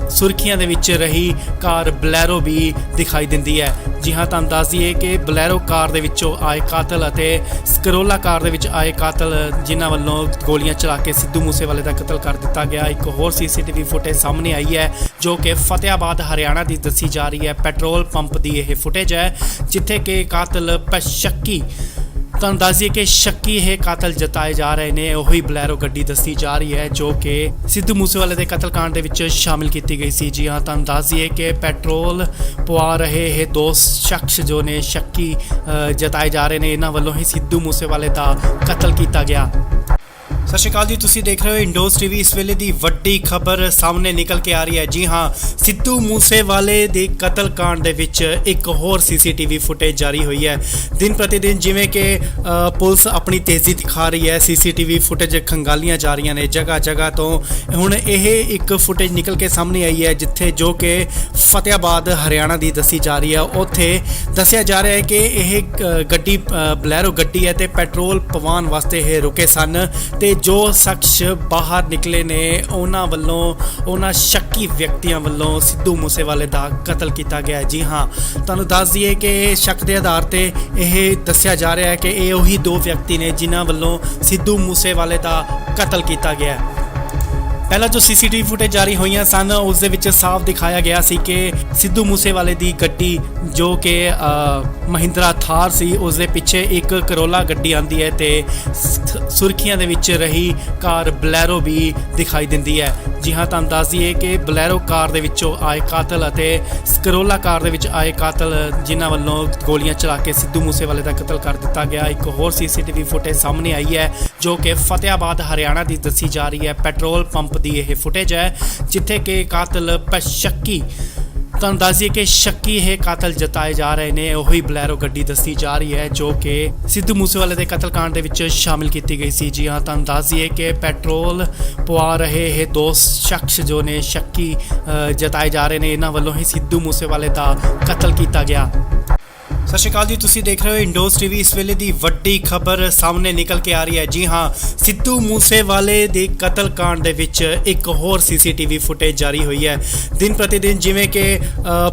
ਸੁਰਖੀਆਂ ਦੇ ਵਿੱਚ ਰਹੀ ਕਾਰ ਬਲੈਰੋ ਵੀ ਦਿਖਾਈ ਦਿੰਦੀ ਹੈ। ਜੀ ਹਾਂ, ਤੁਹਾਨੂੰ ਦੱਸ ਦਈਏ ਕਿ ਬਲੈਰੋ ਕਾਰ ਦੇ ਵਿੱਚੋਂ ਆਏ ਕਾਤਲ ਅਤੇ ਕਰੋਲਾ ਕਾਰ ਦੇ ਵਿੱਚ ਆਏ ਕਾਤਲ ਜਿਨ੍ਹਾਂ ਵੱਲੋਂ ਗੋਲੀਆਂ ਚਲਾ ਕੇ ਸਿੱਧੂ ਮੂਸੇਵਾਲੇ ਦਾ ਕਤਲ ਕਰ ਦਿੱਤਾ ਗਿਆ। ਇੱਕ ਹੋਰ ਸੀਸੀਟੀਵੀ ਫੁਟੇਜ ਸਾਹਮਣੇ ਆਈ ਹੈ ਜੋ ਕਿ ਫਤਿਆਬਾਦ ਹਰਿਆਣਾ ਦੀ ਦੱਸੀ ਜਾ ਰਹੀ ਹੈ। ਪੈਟਰੋਲ ਪੰਪ ਦੀ ਇਹ ਫੁਟੇਜ ਹੈ ਜਿੱਥੇ ਕਿ ਕਾਤਲ ਸ਼ੱਕੀ, ਤੁਹਾਨੂੰ ਦੱਸ ਦਈਏ ਕਿ ਸ਼ੱਕੀ ਇਹ ਕਾਤਲ ਜਤਾਏ ਜਾ ਰਹੇ ਨੇ। ਉਹੀ ਬਲੈਰੋ ਗੱਡੀ ਦੱਸੀ ਜਾ ਰਹੀ ਹੈ ਜੋ ਕਿ ਸਿੱਧੂ ਮੂਸੇਵਾਲੇ ਦੇ ਕਤਲकांड ਦੇ ਵਿੱਚ ਸ਼ਾਮਿਲ ਕੀਤੀ ਗਈ ਸੀ। ਜੀ ਹਾਂ, ਤੁਹਾਨੂੰ ਦੱਸ ਦਈਏ ਕਿ ਪੈਟਰੋਲ ਪਵਾ ਰਹੇ ਇਹ ਦੋ ਸ਼ਖਸ ਜੋ ਨੇ ਸ਼ੱਕੀ ਜਤਾਏ ਜਾ ਰਹੇ ਨੇ, ਇਹਨਾਂ ਵੱਲੋਂ ਹੀ ਸਿੱਧੂ ਮੂਸੇਵਾਲੇ ਦਾ ਕਤਲ ਕੀਤਾ ਗਿਆ। ਸਤਿ ਸ਼੍ਰੀ ਅਕਾਲ ਜੀ, ਤੁਸੀਂ ਦੇਖ ਰਹੇ ਹੋ ਇੰਡੋਜ਼ ਟੀਵੀ। ਇਸ ਵੇਲੇ ਦੀ ਵੱਡੀ ਖਬਰ ਸਾਹਮਣੇ ਨਿਕਲ ਕੇ ਆ ਰਹੀ ਹੈ। ਜੀ ਹਾਂ, ਸਿੱਧੂ ਮੂਸੇਵਾਲੇ ਦੇ ਕਤਲकांड ਦੇ ਵਿੱਚ ਇੱਕ ਹੋਰ ਸੀਸੀਟੀਵੀ ਫੁਟੇਜ ਜਾਰੀ ਹੋਈ ਹੈ। ਦਿਨ ਪ੍ਰਤੀ ਦਿਨ ਜਿਵੇਂ ਕਿ ਪੁਲਿਸ ਆਪਣੀ ਤੇਜ਼ੀ ਦਿਖਾ ਰਹੀ ਹੈ, ਸੀਸੀਟੀਵੀ ਫੁਟੇਜ ਖੰਗਾਲੀਆਂ ਜਾ ਰਹੀਆਂ ਨੇ ਜਗ੍ਹਾ ਜਗ੍ਹਾ ਤੋਂ। ਹੁਣ ਇਹ ਇੱਕ ਫੁਟੇਜ ਨਿਕਲ ਕੇ ਸਾਹਮਣੇ ਆਈ ਹੈ ਜਿੱਥੇ ਜੋ ਕਿ ਫਤਿਆਬਾਦ ਹਰਿਆਣਾ ਦੀ ਦੱਸੀ ਜਾ ਰਹੀ ਹੈ। ਉੱਥੇ ਦੱਸਿਆ ਜਾ ਰਿਹਾ ਹੈ ਕਿ ਇਹ ਗੱਡੀ ਬਲੈਰੋ ਗੱਡੀ ਹੈ ਤੇ ਪੈਟਰੋਲ ਪਵਾਉਣ ਵਾਸਤੇ ਇਹ ਰੁਕੇ ਸਨ ਤੇ ਜੋ ਸ਼ਖਸ ਬਾਹਰ ਨਿਕਲੇ ਨੇ ਉਹਨਾਂ ਵੱਲੋਂ, ਉਹਨਾਂ ਸ਼ੱਕੀ ਵਿਅਕਤੀਆਂ ਵੱਲੋਂ ਸਿੱਧੂ ਮੂਸੇਵਾਲੇ ਦਾ ਕਤਲ ਕੀਤਾ ਗਿਆ। ਜੀ ਹਾਂ, ਤੁਹਾਨੂੰ ਦੱਸ ਦਈਏ ਕਿ ਸ਼ੱਕ ਦੇ ਆਧਾਰ ਤੇ ਇਹ ਦੱਸਿਆ ਜਾ ਰਿਹਾ ਹੈ ਕਿ ਇਹ ਉਹੀ ਦੋ ਵਿਅਕਤੀ ਨੇ ਜਿਨ੍ਹਾਂ ਵੱਲੋਂ ਸਿੱਧੂ ਮੂਸੇਵਾਲੇ ਦਾ ਕਤਲ ਕੀਤਾ ਗਿਆ। ਪਹਿਲਾਂ ਜੋ ਸੀਸੀਟੀਵੀ ਫੁਟੇਜ ਜਾਰੀ ਹੋਈਆਂ ਸਨ ਉਸ ਦੇ ਵਿੱਚ ਸਾਫ਼ ਦਿਖਾਇਆ ਗਿਆ ਸੀ ਕਿ ਸਿੱਧੂ ਮੂਸੇਵਾਲੇ ਦੀ ਗੱਡੀ ਜੋ ਕਿ ਮਹਿੰਦਰਾ ਥਾਰ ਸੀ ਉਸ ਦੇ ਪਿੱਛੇ ਇੱਕ ਕਰੋਲਾ ਗੱਡੀ ਆਂਦੀ ਹੈ ਤੇ ਸੁਰਖੀਆਂ ਦੇ ਵਿੱਚ ਰਹੀ ਕਾਰ ਬਲੈਰੋ ਵੀ ਦਿਖਾਈ ਦਿੰਦੀ ਹੈ। ਜੀ ਹਾਂ, ਤੁਹਾਨੂੰ ਦੱਸ ਦਈਏ ਕਿ ਬਲੈਰੋ ਕਾਰ ਦੇ ਵਿੱਚੋਂ ਆਏ ਕਾਤਲ ਅਤੇ ਕਰੋਲਾ ਕਾਰ ਦੇ ਵਿੱਚ ਆਏ ਕਾਤਲ ਜਿਨ੍ਹਾਂ ਵੱਲੋਂ ਗੋਲੀਆਂ ਚਲਾ ਕੇ ਸਿੱਧੂ ਮੂਸੇਵਾਲੇ ਦਾ ਕਤਲ ਕਰ ਦਿੱਤਾ ਗਿਆ। ਇੱਕ ਹੋਰ ਸੀਸੀਟੀਵੀ ਫੁਟੇਜ ਸਾਹਮਣੇ ਆਈ ਹੈ ਜੋ ਕਿ ਫਤਿਆਬਾਦ ਹਰਿਆਣਾ ਦੀ ਦੱਸੀ ਜਾ ਰਹੀ ਹੈ। ਪੈਟਰੋਲ ਪੰਪ ਦੀ ਇਹ ਫੁਟੇਜ ਹੈ ਜਿੱਥੇ ਕਿ ਕਾਤਲ ਸ਼ੱਕੀ, ਤੁਹਾਨੂੰ ਦੱਸ ਦਈਏ ਕਿ ਸ਼ੱਕੀ ਇਹ ਕਾਤਲ ਜਤਾਏ ਜਾ ਰਹੇ ਨੇ। ਉਹੀ ਬਲੈਰੋ ਗੱਡੀ ਦੱਸੀ ਜਾ ਰਹੀ ਹੈ ਜੋ ਕਿ ਸਿੱਧੂ ਮੂਸੇਵਾਲੇ ਦੇ ਕਤਲकांड ਦੇ ਵਿੱਚ ਸ਼ਾਮਿਲ ਕੀਤੀ ਗਈ ਸੀ। ਜੀ ਹਾਂ, ਤੁਹਾਨੂੰ ਦੱਸ ਦਈਏ ਕਿ ਪੈਟਰੋਲ ਪਵਾ ਰਹੇ ਇਹ ਦੋ ਸ਼ਖਸ ਜੋ ਨੇ ਸ਼ੱਕੀ ਜਤਾਏ ਜਾ ਰਹੇ ਨੇ, ਇਹਨਾਂ ਵੱਲੋਂ ਹੀ ਸਿੱਧੂ ਮੂਸੇਵਾਲੇ ਦਾ ਕਤਲ ਕੀਤਾ ਗਿਆ। ਸਤਿ ਸ਼੍ਰੀ ਅਕਾਲ ਜੀ, ਤੁਸੀਂ ਦੇਖ ਰਹੇ ਹੋ ਇੰਡੋਜ਼ ਟੀਵੀ। ਇਸ ਵੇਲੇ ਦੀ ਵੱਡੀ ਖਬਰ ਸਾਹਮਣੇ ਨਿਕਲ ਕੇ ਆ ਰਹੀ ਹੈ। ਜੀ ਹਾਂ, ਸਿੱਧੂ ਮੂਸੇਵਾਲੇ ਦੇ ਕਤਲकांड ਦੇ ਵਿੱਚ ਇੱਕ ਹੋਰ ਸੀਸੀਟੀਵੀ ਫੁਟੇਜ ਜਾਰੀ ਹੋਈ ਹੈ। ਦਿਨ ਪ੍ਰਤੀ ਦਿਨ ਜਿਵੇਂ ਕਿ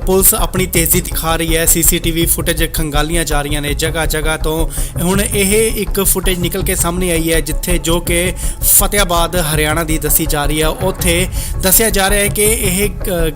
ਪੁਲਿਸ ਆਪਣੀ ਤੇਜ਼ੀ ਦਿਖਾ ਰਹੀ ਹੈ, ਸੀਸੀਟੀਵੀ ਫੁਟੇਜ ਖੰਗਾਲੀਆਂ ਜਾ ਰਹੀਆਂ ਨੇ ਜਗ੍ਹਾ ਜਗ੍ਹਾ ਤੋਂ। ਹੁਣ ਇਹ ਇੱਕ ਫੁਟੇਜ ਨਿਕਲ ਕੇ ਸਾਹਮਣੇ ਆਈ ਹੈ ਜਿੱਥੇ ਜੋ ਕਿ ਫਤਿਆਬਾਦ ਹਰਿਆਣਾ ਦੀ ਦੱਸੀ ਜਾ ਰਹੀ ਹੈ। ਉੱਥੇ ਦੱਸਿਆ ਜਾ ਰਿਹਾ ਹੈ ਕਿ ਇਹ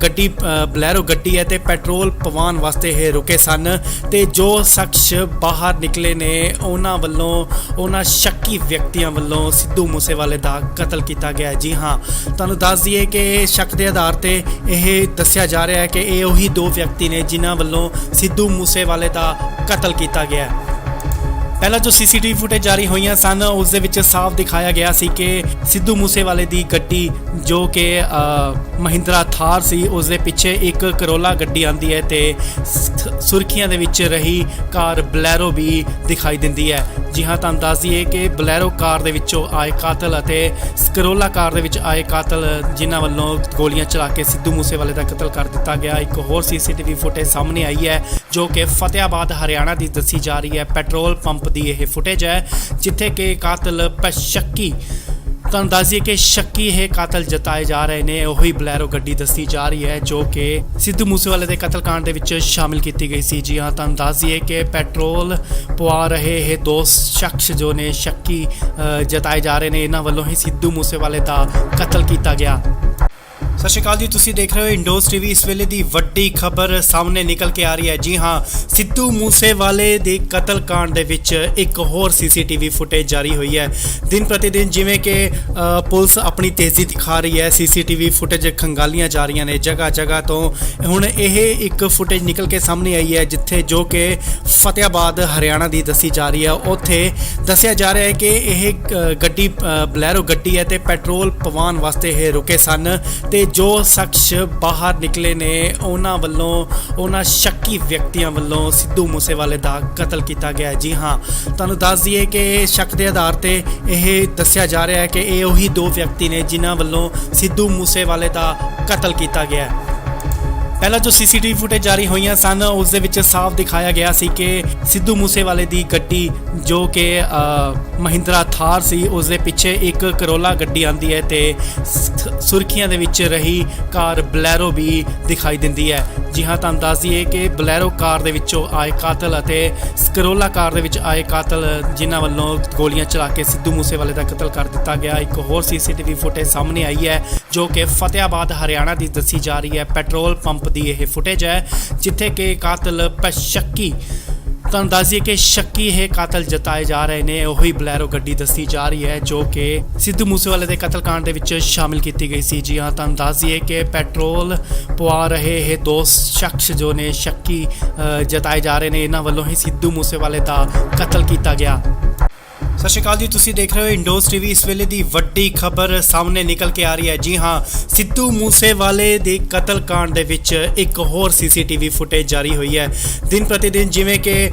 ਗੱਡੀ ਬਲੈਰੋ ਗੱਡੀ ਹੈ ਤੇ ਪੈਟਰੋਲ ਪਵਾਉਣ ਵਾਸਤੇ ਇਹ ਰੁਕੇ ਸਨ ਤੇ ਜੋ ਸ਼ਖਸ ਬਾਹਰ ਨਿਕਲੇ ਨੇ ਉਹਨਾਂ ਵੱਲੋਂ, ਉਹਨਾਂ ਸ਼ੱਕੀ ਵਿਅਕਤੀਆਂ ਵੱਲੋਂ ਸਿੱਧੂ ਮੂਸੇਵਾਲੇ ਦਾ ਕਤਲ ਕੀਤਾ ਗਿਆ। ਜੀ ਹਾਂ, ਤੁਹਾਨੂੰ ਦੱਸ ਦਈਏ ਕਿ ਸ਼ੱਕ ਦੇ ਆਧਾਰ ਤੇ ਇਹ ਦੱਸਿਆ ਜਾ ਰਿਹਾ ਹੈ ਕਿ ਇਹ ਉਹੀ ਦੋ ਵਿਅਕਤੀ ਨੇ ਜਿਨ੍ਹਾਂ ਵੱਲੋਂ ਸਿੱਧੂ ਮੂਸੇਵਾਲੇ ਦਾ ਕਤਲ ਕੀਤਾ ਗਿਆ। ਪਹਿਲਾਂ ਜੋ ਸੀਸੀਟੀਵੀ ਫੁਟੇਜ ਜਾਰੀ ਹੋਈਆਂ ਸਨ ਉਸ ਦੇ ਵਿੱਚ ਸਾਫ਼ ਦਿਖਾਇਆ ਗਿਆ ਸੀ ਕਿ ਸਿੱਧੂ ਮੂਸੇਵਾਲੇ ਦੀ ਗੱਡੀ ਜੋ ਕਿ ਮਹਿੰਦਰਾ ਥਾਰ ਸੀ ਉਸ ਦੇ ਪਿੱਛੇ ਇੱਕ ਕਰੋਲਾ ਗੱਡੀ ਆਂਦੀ ਹੈ ਤੇ ਸੁਰਖੀਆਂ ਦੇ ਵਿੱਚ ਰਹੀ ਕਾਰ ਬਲੈਰੋ ਵੀ ਦਿਖਾਈ ਦਿੰਦੀ ਹੈ। ਜੀ ਹਾਂ, ਤੁਹਾਨੂੰ ਦੱਸ ਦਈਏ ਕਿ ਬਲੈਰੋ ਕਾਰ ਦੇ ਵਿੱਚੋਂ ਆਏ ਕਾਤਲ ਅਤੇ ਕਰੋਲਾ ਕਾਰ ਦੇ ਵਿੱਚ ਆਏ ਕਾਤਲ ਜਿਨ੍ਹਾਂ ਵੱਲੋਂ ਗੋਲੀਆਂ ਚਲਾ ਕੇ ਸਿੱਧੂ ਮੂਸੇਵਾਲੇ ਦਾ ਕਤਲ ਕਰ ਦਿੱਤਾ ਗਿਆ। ਇੱਕ ਹੋਰ ਸੀਸੀਟੀਵੀ ਫੁਟੇਜ ਸਾਹਮਣੇ ਆਈ ਹੈ ਜੋ ਕਿ ਫਤਿਆਬਾਦ ਹਰਿਆਣਾ ਦੀ ਦੱਸੀ ਜਾ ਰਹੀ ਹੈ। ਪੈਟਰੋਲ ਪੰਪ ਦੀ ਇਹ ਫੁਟੇਜ ਹੈ ਜਿੱਥੇ ਕਿ ਕਾਤਲ ਸ਼ੱਕੀ ਤੁਹਾਨੂੰ ਦੱਸ ਦਈਏ ਕਿ ਸ਼ੱਕੀ ਇਹ ਕਾਤਲ ਜਤਾਏ ਜਾ ਰਹੇ ਨੇ। ਉਹੀ ਬਲੈਰੋ ਗੱਡੀ ਦੱਸੀ ਜਾ ਰਹੀ ਹੈ ਜੋ ਕਿ ਸਿੱਧੂ ਮੂਸੇਵਾਲੇ ਦੇ ਕਤਲकांड ਦੇ ਵਿੱਚ ਸ਼ਾਮਿਲ ਕੀਤੀ ਗਈ ਸੀ। ਜੀ ਹਾਂ, ਤੁਹਾਨੂੰ ਦੱਸ ਦਈਏ ਕਿ ਪੈਟਰੋਲ ਪਵਾ ਰਹੇ ਇਹ ਦੋ ਸ਼ਖਸ ਜੋ ਨੇ ਸ਼ੱਕੀ ਜਤਾਏ ਜਾ ਰਹੇ ਨੇ, ਇਹਨਾਂ ਵੱਲੋਂ ਹੀ ਸਿੱਧੂ ਮੂਸੇਵਾਲੇ ਦਾ ਕਤਲ ਕੀਤਾ ਗਿਆ। ਸਤਿ ਸ਼੍ਰੀ ਅਕਾਲ ਜੀ, ਤੁਸੀਂ ਦੇਖ ਰਹੇ ਹੋ ਇੰਡੋਜ਼ ਟੀਵੀ। ਇਸ ਵੇਲੇ ਦੀ ਵੱਡੀ ਖਬਰ ਸਾਹਮਣੇ ਨਿਕਲ ਕੇ ਆ ਰਹੀ ਹੈ। ਜੀ ਹਾਂ, ਸਿੱਧੂ ਮੂਸੇਵਾਲੇ ਦੇ ਕਤਲकांड ਦੇ ਵਿੱਚ ਇੱਕ ਹੋਰ ਸੀਸੀਟੀਵੀ ਫੁਟੇਜ ਜਾਰੀ ਹੋਈ ਹੈ। ਦਿਨ ਪ੍ਰਤੀ ਦਿਨ ਜਿਵੇਂ ਕਿ ਪੁਲਿਸ ਆਪਣੀ ਤੇਜ਼ੀ ਦਿਖਾ ਰਹੀ ਹੈ, ਸੀਸੀਟੀਵੀ ਫੁਟੇਜ ਖੰਗਾਲੀਆਂ ਜਾ ਰਹੀਆਂ ਨੇ ਜਗ੍ਹਾ ਜਗ੍ਹਾ ਤੋਂ। ਹੁਣ ਇਹ ਇੱਕ ਫੁਟੇਜ ਨਿਕਲ ਕੇ ਸਾਹਮਣੇ ਆਈ ਹੈ ਜਿੱਥੇ ਜੋ ਕਿ ਫਤਿਆਬਾਦ ਹਰਿਆਣਾ ਦੀ ਦੱਸੀ ਜਾ ਰਹੀ ਹੈ। ਉੱਥੇ ਦੱਸਿਆ ਜਾ ਰਿਹਾ ਹੈ ਕਿ ਇਹ ਗੱਡੀ ਬਲੈਰੋ ਗੱਡੀ ਹੈ ਤੇ ਪੈਟਰੋਲ ਪਵਾਉਣ ਵਾਸਤੇ ਇਹ ਰੁਕੇ ਸਨ ਤੇ ਜੋ ਸ਼ਖਸ ਬਾਹਰ ਨਿਕਲੇ ਨੇ ਉਹਨਾਂ ਵੱਲੋਂ ਉਹਨਾਂ ਸ਼ੱਕੀ ਵਿਅਕਤੀਆਂ ਵੱਲੋਂ ਸਿੱਧੂ ਮੂਸੇਵਾਲੇ ਦਾ ਕਤਲ ਕੀਤਾ ਗਿਆ। ਜੀ ਹਾਂ, ਤੁਹਾਨੂੰ ਦੱਸ ਦਈਏ ਕਿ ਸ਼ੱਕ ਦੇ ਆਧਾਰ ਤੇ ਇਹ ਦੱਸਿਆ ਜਾ ਰਿਹਾ ਹੈ ਕਿ ਇਹ ਉਹੀ ਦੋ ਵਿਅਕਤੀ ਨੇ ਜਿਨ੍ਹਾਂ ਵੱਲੋਂ ਸਿੱਧੂ ਮੂਸੇਵਾਲੇ ਦਾ ਕਤਲ ਕੀਤਾ ਗਿਆ। ਪਹਿਲਾਂ ਜੋ ਸੀਸੀਟੀਵੀ ਫੁਟੇਜ ਜਾਰੀ ਹੋਈਆਂ ਸਨ ਉਸ ਦੇ ਵਿੱਚ ਸਾਫ਼ ਦਿਖਾਇਆ ਗਿਆ ਸੀ ਕਿ ਸਿੱਧੂ ਮੂਸੇਵਾਲੇ ਦੀ ਗੱਡੀ ਜੋ ਕਿ ਮਹਿੰਦਰਾ ਥਾਰ ਸੀ ਉਸ ਦੇ ਪਿੱਛੇ ਇੱਕ ਕਰੋਲਾ ਗੱਡੀ ਆਂਦੀ ਹੈ ਤੇ ਸੁਰਖੀਆਂ ਦੇ ਵਿੱਚ ਰਹੀ ਕਾਰ ਬਲੈਰੋ ਵੀ ਦਿਖਾਈ ਦਿੰਦੀ ਹੈ। ਜੀ ਹਾਂ, ਤੁਹਾਨੂੰ ਦੱਸ ਦਈਏ ਕਿ ਬਲੈਰੋ ਕਾਰ ਦੇ ਵਿੱਚੋਂ ਆਏ ਕਾਤਲ ਅਤੇ ਕਰੋਲਾ ਕਾਰ ਦੇ ਵਿੱਚ ਆਏ ਕਾਤਲ ਜਿਨ੍ਹਾਂ ਵੱਲੋਂ ਗੋਲੀਆਂ ਚਲਾ ਕੇ ਸਿੱਧੂ ਮੂਸੇਵਾਲੇ ਦਾ ਕਤਲ ਕਰ ਦਿੱਤਾ ਗਿਆ। ਇੱਕ ਹੋਰ ਸੀਸੀਟੀਵੀ ਫੁਟੇਜ ਸਾਹਮਣੇ ਆਈ ਹੈ ਜੋ ਕਿ ਫਤਿਆਬਾਦ ਹਰਿਆਣਾ ਦੀ ਦੱਸੀ ਜਾ ਰਹੀ ਹੈ। ਪੈਟਰੋਲ ਪੰਪ ਦੀ ਇਹ ਫੁਟੇਜ ਹੈ ਜਿੱਥੇ ਕਿ ਕਾਤਲ ਸ਼ੱਕੀ ਤੁਹਾਨੂੰ ਦੱਸ ਦਈਏ ਕਿ ਸ਼ੱਕੀ ਇਹ ਕਾਤਲ ਜਤਾਏ ਜਾ ਰਹੇ ਨੇ। ਉਹੀ ਬਲੈਰੋ ਗੱਡੀ ਦੱਸੀ ਜਾ ਰਹੀ ਹੈ ਜੋ ਕਿ ਸਿੱਧੂ ਮੂਸੇਵਾਲੇ ਦੇ ਕਤਲकांड ਦੇ ਵਿੱਚ ਸ਼ਾਮਿਲ ਕੀਤੀ ਗਈ ਸੀ। ਜੀ ਹਾਂ, ਤੁਹਾਨੂੰ ਦੱਸ ਦਈਏ ਕਿ ਪੈਟਰੋਲ ਪਵਾ ਰਹੇ ਇਹ ਦੋ ਸ਼ਖਸ ਜੋ ਨੇ ਸ਼ੱਕੀ ਜਤਾਏ ਜਾ ਰਹੇ ਨੇ, ਇਹਨਾਂ ਵੱਲੋਂ ਹੀ ਸਿੱਧੂ ਮੂਸੇਵਾਲੇ ਦਾ ਕਤਲ ਕੀਤਾ ਗਿਆ। ਸਤਿ ਸ਼੍ਰੀ ਅਕਾਲ ਜੀ, ਤੁਸੀਂ ਦੇਖ ਰਹੇ ਹੋ ਇੰਡੋਜ਼ ਟੀਵੀ। ਇਸ ਵੇਲੇ ਦੀ ਵੱਡੀ ਖਬਰ ਸਾਹਮਣੇ ਨਿਕਲ ਕੇ ਆ ਰਹੀ ਹੈ। ਜੀ ਹਾਂ, ਸਿੱਧੂ ਮੂਸੇਵਾਲੇ ਦੇ ਕਤਲकांड ਦੇ ਵਿੱਚ ਇੱਕ ਹੋਰ ਸੀਸੀਟੀਵੀ ਫੁਟੇਜ ਜਾਰੀ ਹੋਈ ਹੈ। ਦਿਨ ਪ੍ਰਤੀ ਦਿਨ ਜਿਵੇਂ ਕਿ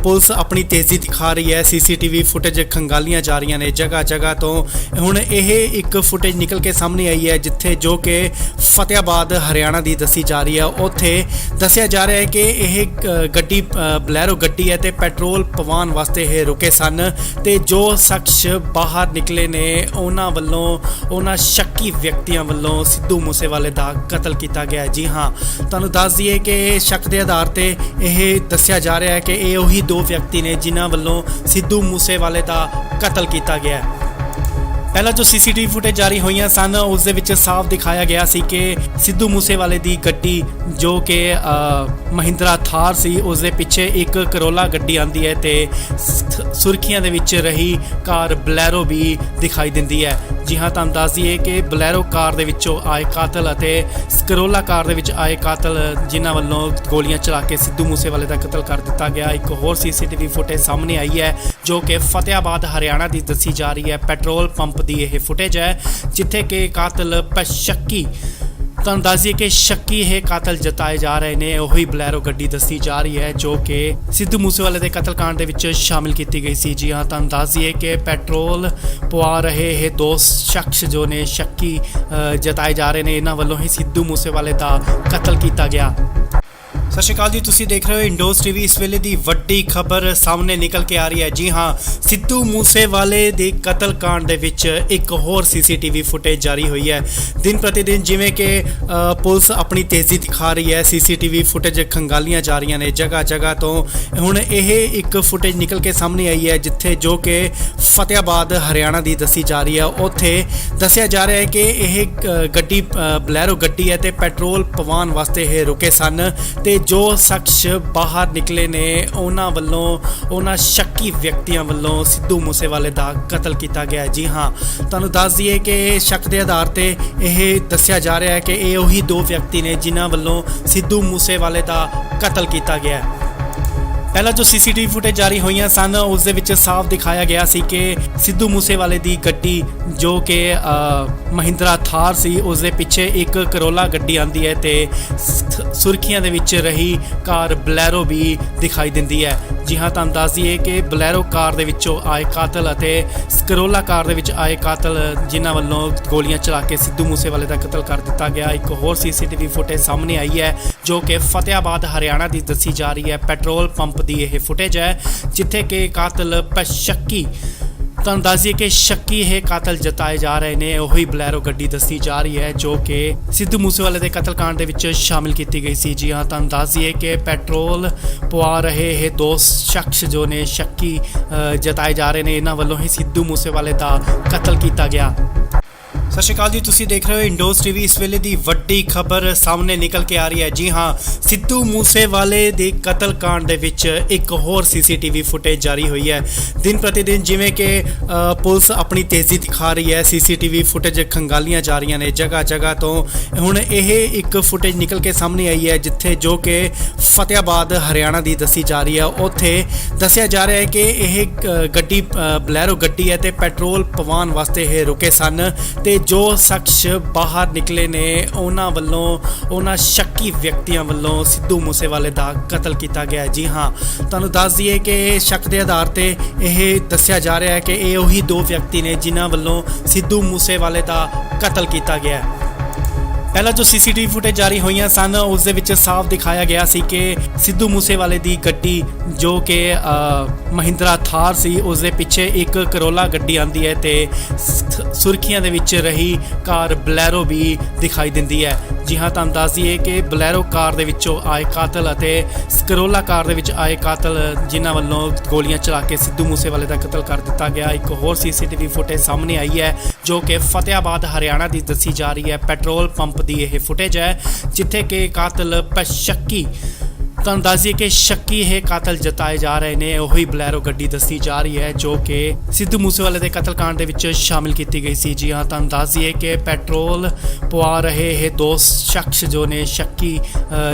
ਪੁਲਿਸ ਆਪਣੀ ਤੇਜ਼ੀ ਦਿਖਾ ਰਹੀ ਹੈ, ਸੀਸੀਟੀਵੀ ਫੁਟੇਜ ਖੰਗਾਲੀਆਂ ਜਾ ਰਹੀਆਂ ਨੇ ਜਗ੍ਹਾ ਜਗ੍ਹਾ ਤੋਂ। ਹੁਣ ਇਹ ਇੱਕ ਫੁਟੇਜ ਨਿਕਲ ਕੇ ਸਾਹਮਣੇ ਆਈ ਹੈ ਜਿੱਥੇ ਜੋ ਕਿ ਫਤਿਆਬਾਦ ਹਰਿਆਣਾ ਦੀ ਦੱਸੀ ਜਾ ਰਹੀ ਹੈ। ਉੱਥੇ ਦੱਸਿਆ ਜਾ ਰਿਹਾ ਹੈ ਕਿ ਇਹ ਗੱਡੀ ਬਲੈਰੋ ਗੱਡੀ ਹੈ ਤੇ ਪੈਟਰੋਲ ਪਵਾਉਣ ਵਾਸਤੇ ਇਹ ਰੁਕੇ ਸਨ ਤੇ ਜੋ ਸ਼ਖਸ ਬਾਹਰ ਨਿਕਲੇ ਨੇ ਉਹਨਾਂ ਵੱਲੋਂ ਉਹਨਾਂ ਸ਼ੱਕੀ ਵਿਅਕਤੀਆਂ ਵੱਲੋਂ ਸਿੱਧੂ ਮੂਸੇਵਾਲੇ ਦਾ ਕਤਲ ਕੀਤਾ ਗਿਆ। ਜੀ ਹਾਂ, ਤੁਹਾਨੂੰ ਦੱਸ ਦਈਏ ਕਿ ਸ਼ੱਕ ਦੇ ਆਧਾਰ ਤੇ ਇਹ ਦੱਸਿਆ ਜਾ ਰਿਹਾ ਹੈ ਕਿ ਇਹ ਉਹੀ ਦੋ ਵਿਅਕਤੀ ਨੇ ਜਿਨ੍ਹਾਂ ਵੱਲੋਂ ਸਿੱਧੂ ਮੂਸੇਵਾਲੇ ਦਾ ਕਤਲ ਕੀਤਾ ਗਿਆ। ਪਹਿਲਾਂ ਜੋ ਸੀਸੀਟੀਵੀ ਫੁਟੇਜ ਜਾਰੀ ਹੋਈਆਂ ਸਨ ਉਸ ਦੇ ਵਿੱਚ ਸਾਫ਼ ਦਿਖਾਇਆ ਗਿਆ ਸੀ ਕਿ ਸਿੱਧੂ ਮੂਸੇਵਾਲੇ ਦੀ ਗੱਡੀ ਜੋ ਕਿ ਮਹਿੰਦਰਾ ਥਾਰ ਸੀ ਉਸ ਦੇ ਪਿੱਛੇ ਇੱਕ ਕਰੋਲਾ ਗੱਡੀ ਆਂਦੀ ਹੈ ਤੇ ਸੁਰਖੀਆਂ ਦੇ ਵਿੱਚ ਰਹੀ ਕਾਰ ਬਲੈਰੋ ਵੀ ਦਿਖਾਈ ਦਿੰਦੀ ਹੈ। ਜੀ ਹਾਂ, ਤੁਹਾਨੂੰ ਦੱਸ ਦਈਏ ਕਿ ਬਲੈਰੋ ਕਾਰ ਦੇ ਵਿੱਚੋਂ ਆਏ ਕਾਤਲ ਅਤੇ ਕਰੋਲਾ ਕਾਰ ਦੇ ਵਿੱਚ ਆਏ ਕਾਤਲ ਜਿਨ੍ਹਾਂ ਵੱਲੋਂ ਗੋਲੀਆਂ ਚਲਾ ਕੇ ਸਿੱਧੂ ਮੂਸੇਵਾਲੇ ਦਾ ਕਤਲ ਕਰ ਦਿੱਤਾ ਗਿਆ। ਇੱਕ ਹੋਰ ਸੀਸੀਟੀਵੀ ਫੁਟੇਜ ਸਾਹਮਣੇ ਆਈ ਹੈ ਜੋ ਕਿ ਫਤਿਆਬਾਦ ਹਰਿਆਣਾ ਦੀ ਦੱਸੀ ਜਾ ਰਹੀ ਹੈ। ਪੈਟਰੋਲ ਪੰਪ ਦੀ ਇਹ ਫੁਟੇਜ ਹੈ ਜਿੱਥੇ ਕਿ ਕਾਤਲ ਸ਼ੱਕੀ ਤੁਹਾਨੂੰ ਦੱਸ ਦਈਏ ਕਿ ਸ਼ੱਕੀ ਇਹ ਕਾਤਲ ਜਤਾਏ ਜਾ ਰਹੇ ਨੇ। ਉਹੀ ਬਲੈਰੋ ਗੱਡੀ ਦੱਸੀ ਜਾ ਰਹੀ ਹੈ ਜੋ ਕਿ ਸਿੱਧੂ ਮੂਸੇਵਾਲੇ ਦੇ ਕਤਲकांड ਦੇ ਵਿੱਚ ਸ਼ਾਮਿਲ ਕੀਤੀ ਗਈ ਸੀ। ਜੀ ਹਾਂ, ਤੁਹਾਨੂੰ ਦੱਸ ਦਈਏ ਕਿ ਪੈਟਰੋਲ ਪਵਾ ਰਹੇ ਇਹ ਦੋ ਸ਼ਖਸ ਜੋ ਨੇ ਸ਼ੱਕੀ ਜਤਾਏ ਜਾ ਰਹੇ ਨੇ, ਇਹਨਾਂ ਵੱਲੋਂ ਹੀ ਸਿੱਧੂ ਮੂਸੇਵਾਲੇ ਦਾ ਕਤਲ ਕੀਤਾ ਗਿਆ। ਸਤਿ ਸ਼੍ਰੀ ਅਕਾਲ ਜੀ, ਤੁਸੀਂ ਦੇਖ ਰਹੇ ਹੋ ਇੰਡੋਜ਼ ਟੀਵੀ। ਇਸ ਵੇਲੇ ਦੀ ਵੱਡੀ ਖਬਰ ਸਾਹਮਣੇ ਨਿਕਲ ਕੇ ਆ ਰਹੀ ਹੈ। ਜੀ ਹਾਂ, ਸਿੱਧੂ ਮੂਸੇਵਾਲੇ ਦੇ ਕਤਲकांड ਦੇ ਵਿੱਚ ਇੱਕ ਹੋਰ ਸੀਸੀਟੀਵੀ ਫੁਟੇਜ ਜਾਰੀ ਹੋਈ ਹੈ। ਦਿਨ ਪ੍ਰਤੀ ਦਿਨ ਜਿਵੇਂ ਕਿ ਪੁਲਿਸ ਆਪਣੀ ਤੇਜ਼ੀ ਦਿਖਾ ਰਹੀ ਹੈ, ਸੀਸੀਟੀਵੀ ਫੁਟੇਜ ਖੰਗਾਲੀਆਂ ਜਾ ਰਹੀਆਂ ਨੇ ਜਗ੍ਹਾ ਜਗ੍ਹਾ ਤੋਂ। ਹੁਣ ਇਹ ਇੱਕ ਫੁਟੇਜ ਨਿਕਲ ਕੇ ਸਾਹਮਣੇ ਆਈ ਹੈ ਜਿੱਥੇ ਜੋ ਕਿ ਫਤਿਆਬਾਦ ਹਰਿਆਣਾ ਦੀ ਦੱਸੀ ਜਾ ਰਹੀ ਹੈ। ਉੱਥੇ ਦੱਸਿਆ ਜਾ ਰਿਹਾ ਹੈ ਕਿ ਇਹ ਗੱਡੀ ਬਲੈਰੋ ਗੱਡੀ ਹੈ ਤੇ ਪੈਟਰੋਲ ਪਵਾਉਣ ਵਾਸਤੇ ਇਹ ਰੁਕੇ ਸਨ ਤੇ ਜੋ ਸ਼ਖਸ ਬਾਹਰ ਨਿਕਲੇ ਨੇ ਉਹਨਾਂ ਵੱਲੋਂ ਉਹਨਾਂ ਸ਼ੱਕੀ ਵਿਅਕਤੀਆਂ ਵੱਲੋਂ ਸਿੱਧੂ ਮੂਸੇਵਾਲੇ ਦਾ ਕਤਲ ਕੀਤਾ ਗਿਆ। ਜੀ ਹਾਂ, ਤੁਹਾਨੂੰ ਦੱਸ ਦਈਏ ਕਿ ਸ਼ੱਕ ਦੇ ਆਧਾਰ ਤੇ ਇਹ ਦੱਸਿਆ ਜਾ ਰਿਹਾ ਹੈ ਕਿ ਇਹ ਉਹੀ ਦੋ ਵਿਅਕਤੀ ਨੇ ਜਿਨ੍ਹਾਂ ਵੱਲੋਂ ਸਿੱਧੂ ਮੂਸੇਵਾਲੇ ਦਾ ਕਤਲ ਕੀਤਾ ਗਿਆ। ਪਹਿਲਾਂ ਜੋ ਸੀਸੀਟੀਵੀ ਫੁਟੇਜ ਜਾਰੀ ਹੋਈਆਂ ਸਨ ਉਸ ਦੇ ਵਿੱਚ ਸਾਫ਼ ਦਿਖਾਇਆ ਗਿਆ ਸੀ ਕਿ ਸਿੱਧੂ ਮੂਸੇਵਾਲੇ ਦੀ ਗੱਡੀ ਜੋ ਕਿ ਮਹਿੰਦਰਾ ਥਾਰ ਸੀ ਉਸ ਦੇ ਪਿੱਛੇ ਇੱਕ ਕਰੋਲਾ ਗੱਡੀ ਆਂਦੀ ਹੈ ਤੇ ਸੁਰਖੀਆਂ ਦੇ ਵਿੱਚ ਰਹੀ ਕਾਰ ਬਲੈਰੋ ਵੀ ਦਿਖਾਈ ਦਿੰਦੀ ਹੈ। ਜੀ ਹਾਂ, ਤੁਹਾਨੂੰ ਦੱਸ ਦਈਏ ਕਿ ਬਲੈਰੋ ਕਾਰ ਦੇ ਵਿੱਚੋਂ ਆਏ ਕਾਤਲ ਅਤੇ ਕਰੋਲਾ ਕਾਰ ਦੇ ਵਿੱਚ ਆਏ ਕਾਤਲ ਜਿਨ੍ਹਾਂ ਵੱਲੋਂ ਗੋਲੀਆਂ ਚਲਾ ਕੇ ਸਿੱਧੂ ਮੂਸੇਵਾਲੇ ਦਾ ਕਤਲ ਕਰ ਦਿੱਤਾ ਗਿਆ। ਇੱਕ ਹੋਰ ਸੀਸੀਟੀਵੀ ਫੁਟੇਜ ਸਾਹਮਣੇ ਆਈ ਹੈ ਜੋ ਕਿ ਫਤਿਆਬਾਦ ਹਰਿਆਣਾ ਦੀ ਦੱਸੀ ਜਾ ਰਹੀ ਹੈ। ਪੈਟਰੋਲ ਪੰਪ ਦੀ ਇਹ ਫੁਟੇਜ ਹੈ ਜਿੱਥੇ ਕਿ ਕਾਤਲ ਸ਼ੱਕੀ, ਤੁਹਾਨੂੰ ਦੱਸ ਦਈਏ ਕਿ ਸ਼ੱਕੀ ਇਹ ਕਾਤਲ ਜਤਾਏ ਜਾ ਰਹੇ ਨੇ। ਉਹੀ ਬਲੈਰੋ ਗੱਡੀ ਦੱਸੀ ਜਾ ਰਹੀ ਹੈ ਜੋ ਕਿ ਸਿੱਧੂ ਮੂਸੇਵਾਲੇ ਦੇ ਕਤਲकांड ਦੇ ਵਿੱਚ ਸ਼ਾਮਿਲ ਕੀਤੀ ਗਈ ਸੀ। ਜੀ ਹਾਂ, ਤੁਹਾਨੂੰ ਦੱਸ ਦਈਏ ਕਿ ਪੈਟਰੋਲ ਪਵਾ ਰਹੇ ਇਹ ਦੋ ਸ਼ਖਸ ਜੋ ਨੇ ਸ਼ੱਕੀ ਜਤਾਏ ਜਾ ਰਹੇ ਨੇ, ਇਹਨਾਂ ਵੱਲੋਂ ਹੀ ਸਿੱਧੂ ਮੂਸੇਵਾਲੇ ਦਾ ਕਤਲ ਕੀਤਾ ਗਿਆ। ਸਤਿ ਸ਼੍ਰੀ ਅਕਾਲ ਜੀ, ਤੁਸੀਂ ਦੇਖ ਰਹੇ ਹੋ ਇੰਡੋਜ਼ ਟੀਵੀ। ਇਸ ਵੇਲੇ ਦੀ ਵੱਡੀ ਖਬਰ ਸਾਹਮਣੇ ਨਿਕਲ ਕੇ ਆ ਰਹੀ ਹੈ। ਜੀ ਹਾਂ, ਸਿੱਧੂ ਮੂਸੇਵਾਲੇ ਦੇ ਕਤਲकांड ਦੇ ਵਿੱਚ ਇੱਕ ਹੋਰ ਸੀਸੀਟੀਵੀ ਫੁਟੇਜ ਜਾਰੀ ਹੋਈ ਹੈ। ਦਿਨ ਪ੍ਰਤੀ ਦਿਨ ਜਿਵੇਂ ਕਿ ਪੁਲਿਸ ਆਪਣੀ ਤੇਜ਼ੀ ਦਿਖਾ ਰਹੀ ਹੈ, ਸੀਸੀਟੀਵੀ ਫੁਟੇਜ ਖੰਗਾਲੀਆਂ ਜਾ ਰਹੀਆਂ ਨੇ ਜਗ੍ਹਾ ਜਗ੍ਹਾ ਤੋਂ। ਹੁਣ ਇਹ ਇੱਕ ਫੁਟੇਜ ਨਿਕਲ ਕੇ ਸਾਹਮਣੇ ਆਈ ਹੈ ਜਿੱਥੇ ਜੋ ਕਿ ਫਤਿਆਬਾਦ ਹਰਿਆਣਾ ਦੀ ਦੱਸੀ ਜਾ ਰਹੀ ਹੈ। ਉੱਥੇ ਦੱਸਿਆ ਜਾ ਰਿਹਾ ਹੈ ਕਿ ਇਹ ਗੱਡੀ ਬਲੈਰੋ ਗੱਡੀ ਹੈ ਤੇ ਪੈਟਰੋਲ ਪਵਾਉਣ ਵਾਸਤੇ ਇਹ ਰੁਕੇ ਸਨ ਤੇ ਜੋ ਸ਼ਖਸ ਬਾਹਰ ਨਿਕਲੇ ਨੇ ਉਹਨਾਂ ਵੱਲੋਂ, ਉਹਨਾਂ ਸ਼ੱਕੀ ਵਿਅਕਤੀਆਂ ਵੱਲੋਂ ਸਿੱਧੂ ਮੂਸੇਵਾਲੇ ਦਾ ਕਤਲ ਕੀਤਾ ਗਿਆ। ਜੀ ਹਾਂ, ਤੁਹਾਨੂੰ ਦੱਸ ਦਈਏ ਕਿ ਸ਼ੱਕ ਦੇ ਆਧਾਰ ਤੇ ਇਹ ਦੱਸਿਆ ਜਾ ਰਿਹਾ ਹੈ ਕਿ ਇਹ ਉਹੀ ਦੋ ਵਿਅਕਤੀ ਨੇ ਜਿਨ੍ਹਾਂ ਵੱਲੋਂ ਸਿੱਧੂ ਮੂਸੇਵਾਲੇ ਦਾ ਕਤਲ ਕੀਤਾ ਗਿਆ। ਪਹਿਲਾਂ ਜੋ ਸੀਸੀਟੀਵੀ ਫੁਟੇਜ ਜਾਰੀ ਹੋਈਆਂ ਸਨ ਉਸ ਦੇ ਵਿੱਚ ਸਾਫ਼ ਦਿਖਾਇਆ ਗਿਆ ਸੀ ਕਿ ਸਿੱਧੂ ਮੂਸੇਵਾਲੇ ਦੀ ਗੱਡੀ ਜੋ ਕਿ ਮਹਿੰਦਰਾ ਥਾਰ ਸੀ ਉਸ ਦੇ ਪਿੱਛੇ ਇੱਕ ਕਰੋਲਾ ਗੱਡੀ ਆਂਦੀ ਹੈ ਤੇ ਸੁਰਖੀਆਂ ਦੇ ਵਿੱਚ ਰਹੀ ਕਾਰ ਬਲੈਰੋ ਵੀ ਦਿਖਾਈ ਦਿੰਦੀ ਹੈ। ਜੀ ਹਾਂ, ਤੁਹਾਨੂੰ ਦੱਸ ਦਈਏ ਕਿ ਬਲੈਰੋ ਕਾਰ ਦੇ ਵਿੱਚੋਂ ਆਏ ਕਾਤਲ ਅਤੇ ਕਰੋਲਾ ਕਾਰ ਦੇ ਵਿੱਚ ਆਏ ਕਾਤਲ ਜਿਨ੍ਹਾਂ ਵੱਲੋਂ ਗੋਲੀਆਂ ਚਲਾ ਕੇ ਸਿੱਧੂ ਮੂਸੇਵਾਲੇ ਦਾ ਕਤਲ ਕਰ ਦਿੱਤਾ ਗਿਆ। ਇੱਕ ਹੋਰ ਸੀਸੀਟੀਵੀ ਫੁਟੇਜ ਸਾਹਮਣੇ ਆਈ ਹੈ ਜੋ ਕਿ ਫਤਿਆਬਾਦ ਹਰਿਆਣਾ ਦੀ ਦੱਸੀ ਜਾ ਰਹੀ ਹੈ। ਪੈਟਰੋਲ ਪੰਪ ਦੀ ਇਹ ਫੁਟੇਜ ਹੈ ਜਿੱਥੇ ਕਿ ਕਾਤਲ ਸ਼ੱਕੀ, ਤੁਹਾਨੂੰ ਦੱਸ ਦਈਏ ਕਿ ਸ਼ੱਕੀ ਇਹ ਕਾਤਲ ਜਤਾਏ ਜਾ ਰਹੇ ਨੇ। ਉਹੀ ਬਲੈਰੋ ਗੱਡੀ ਦੱਸੀ ਜਾ ਰਹੀ ਹੈ ਜੋ ਕਿ ਸਿੱਧੂ ਮੂਸੇਵਾਲੇ ਦੇ ਕਤਲकांड ਦੇ ਵਿੱਚ ਸ਼ਾਮਿਲ ਕੀਤੀ ਗਈ ਸੀ। ਜੀ ਹਾਂ, ਤੁਹਾਨੂੰ ਦੱਸ ਦਈਏ ਕਿ ਪੈਟਰੋਲ ਪਵਾ ਰਹੇ ਇਹ ਦੋ ਸ਼ਖਸ ਜੋ ਨੇ ਸ਼ੱਕੀ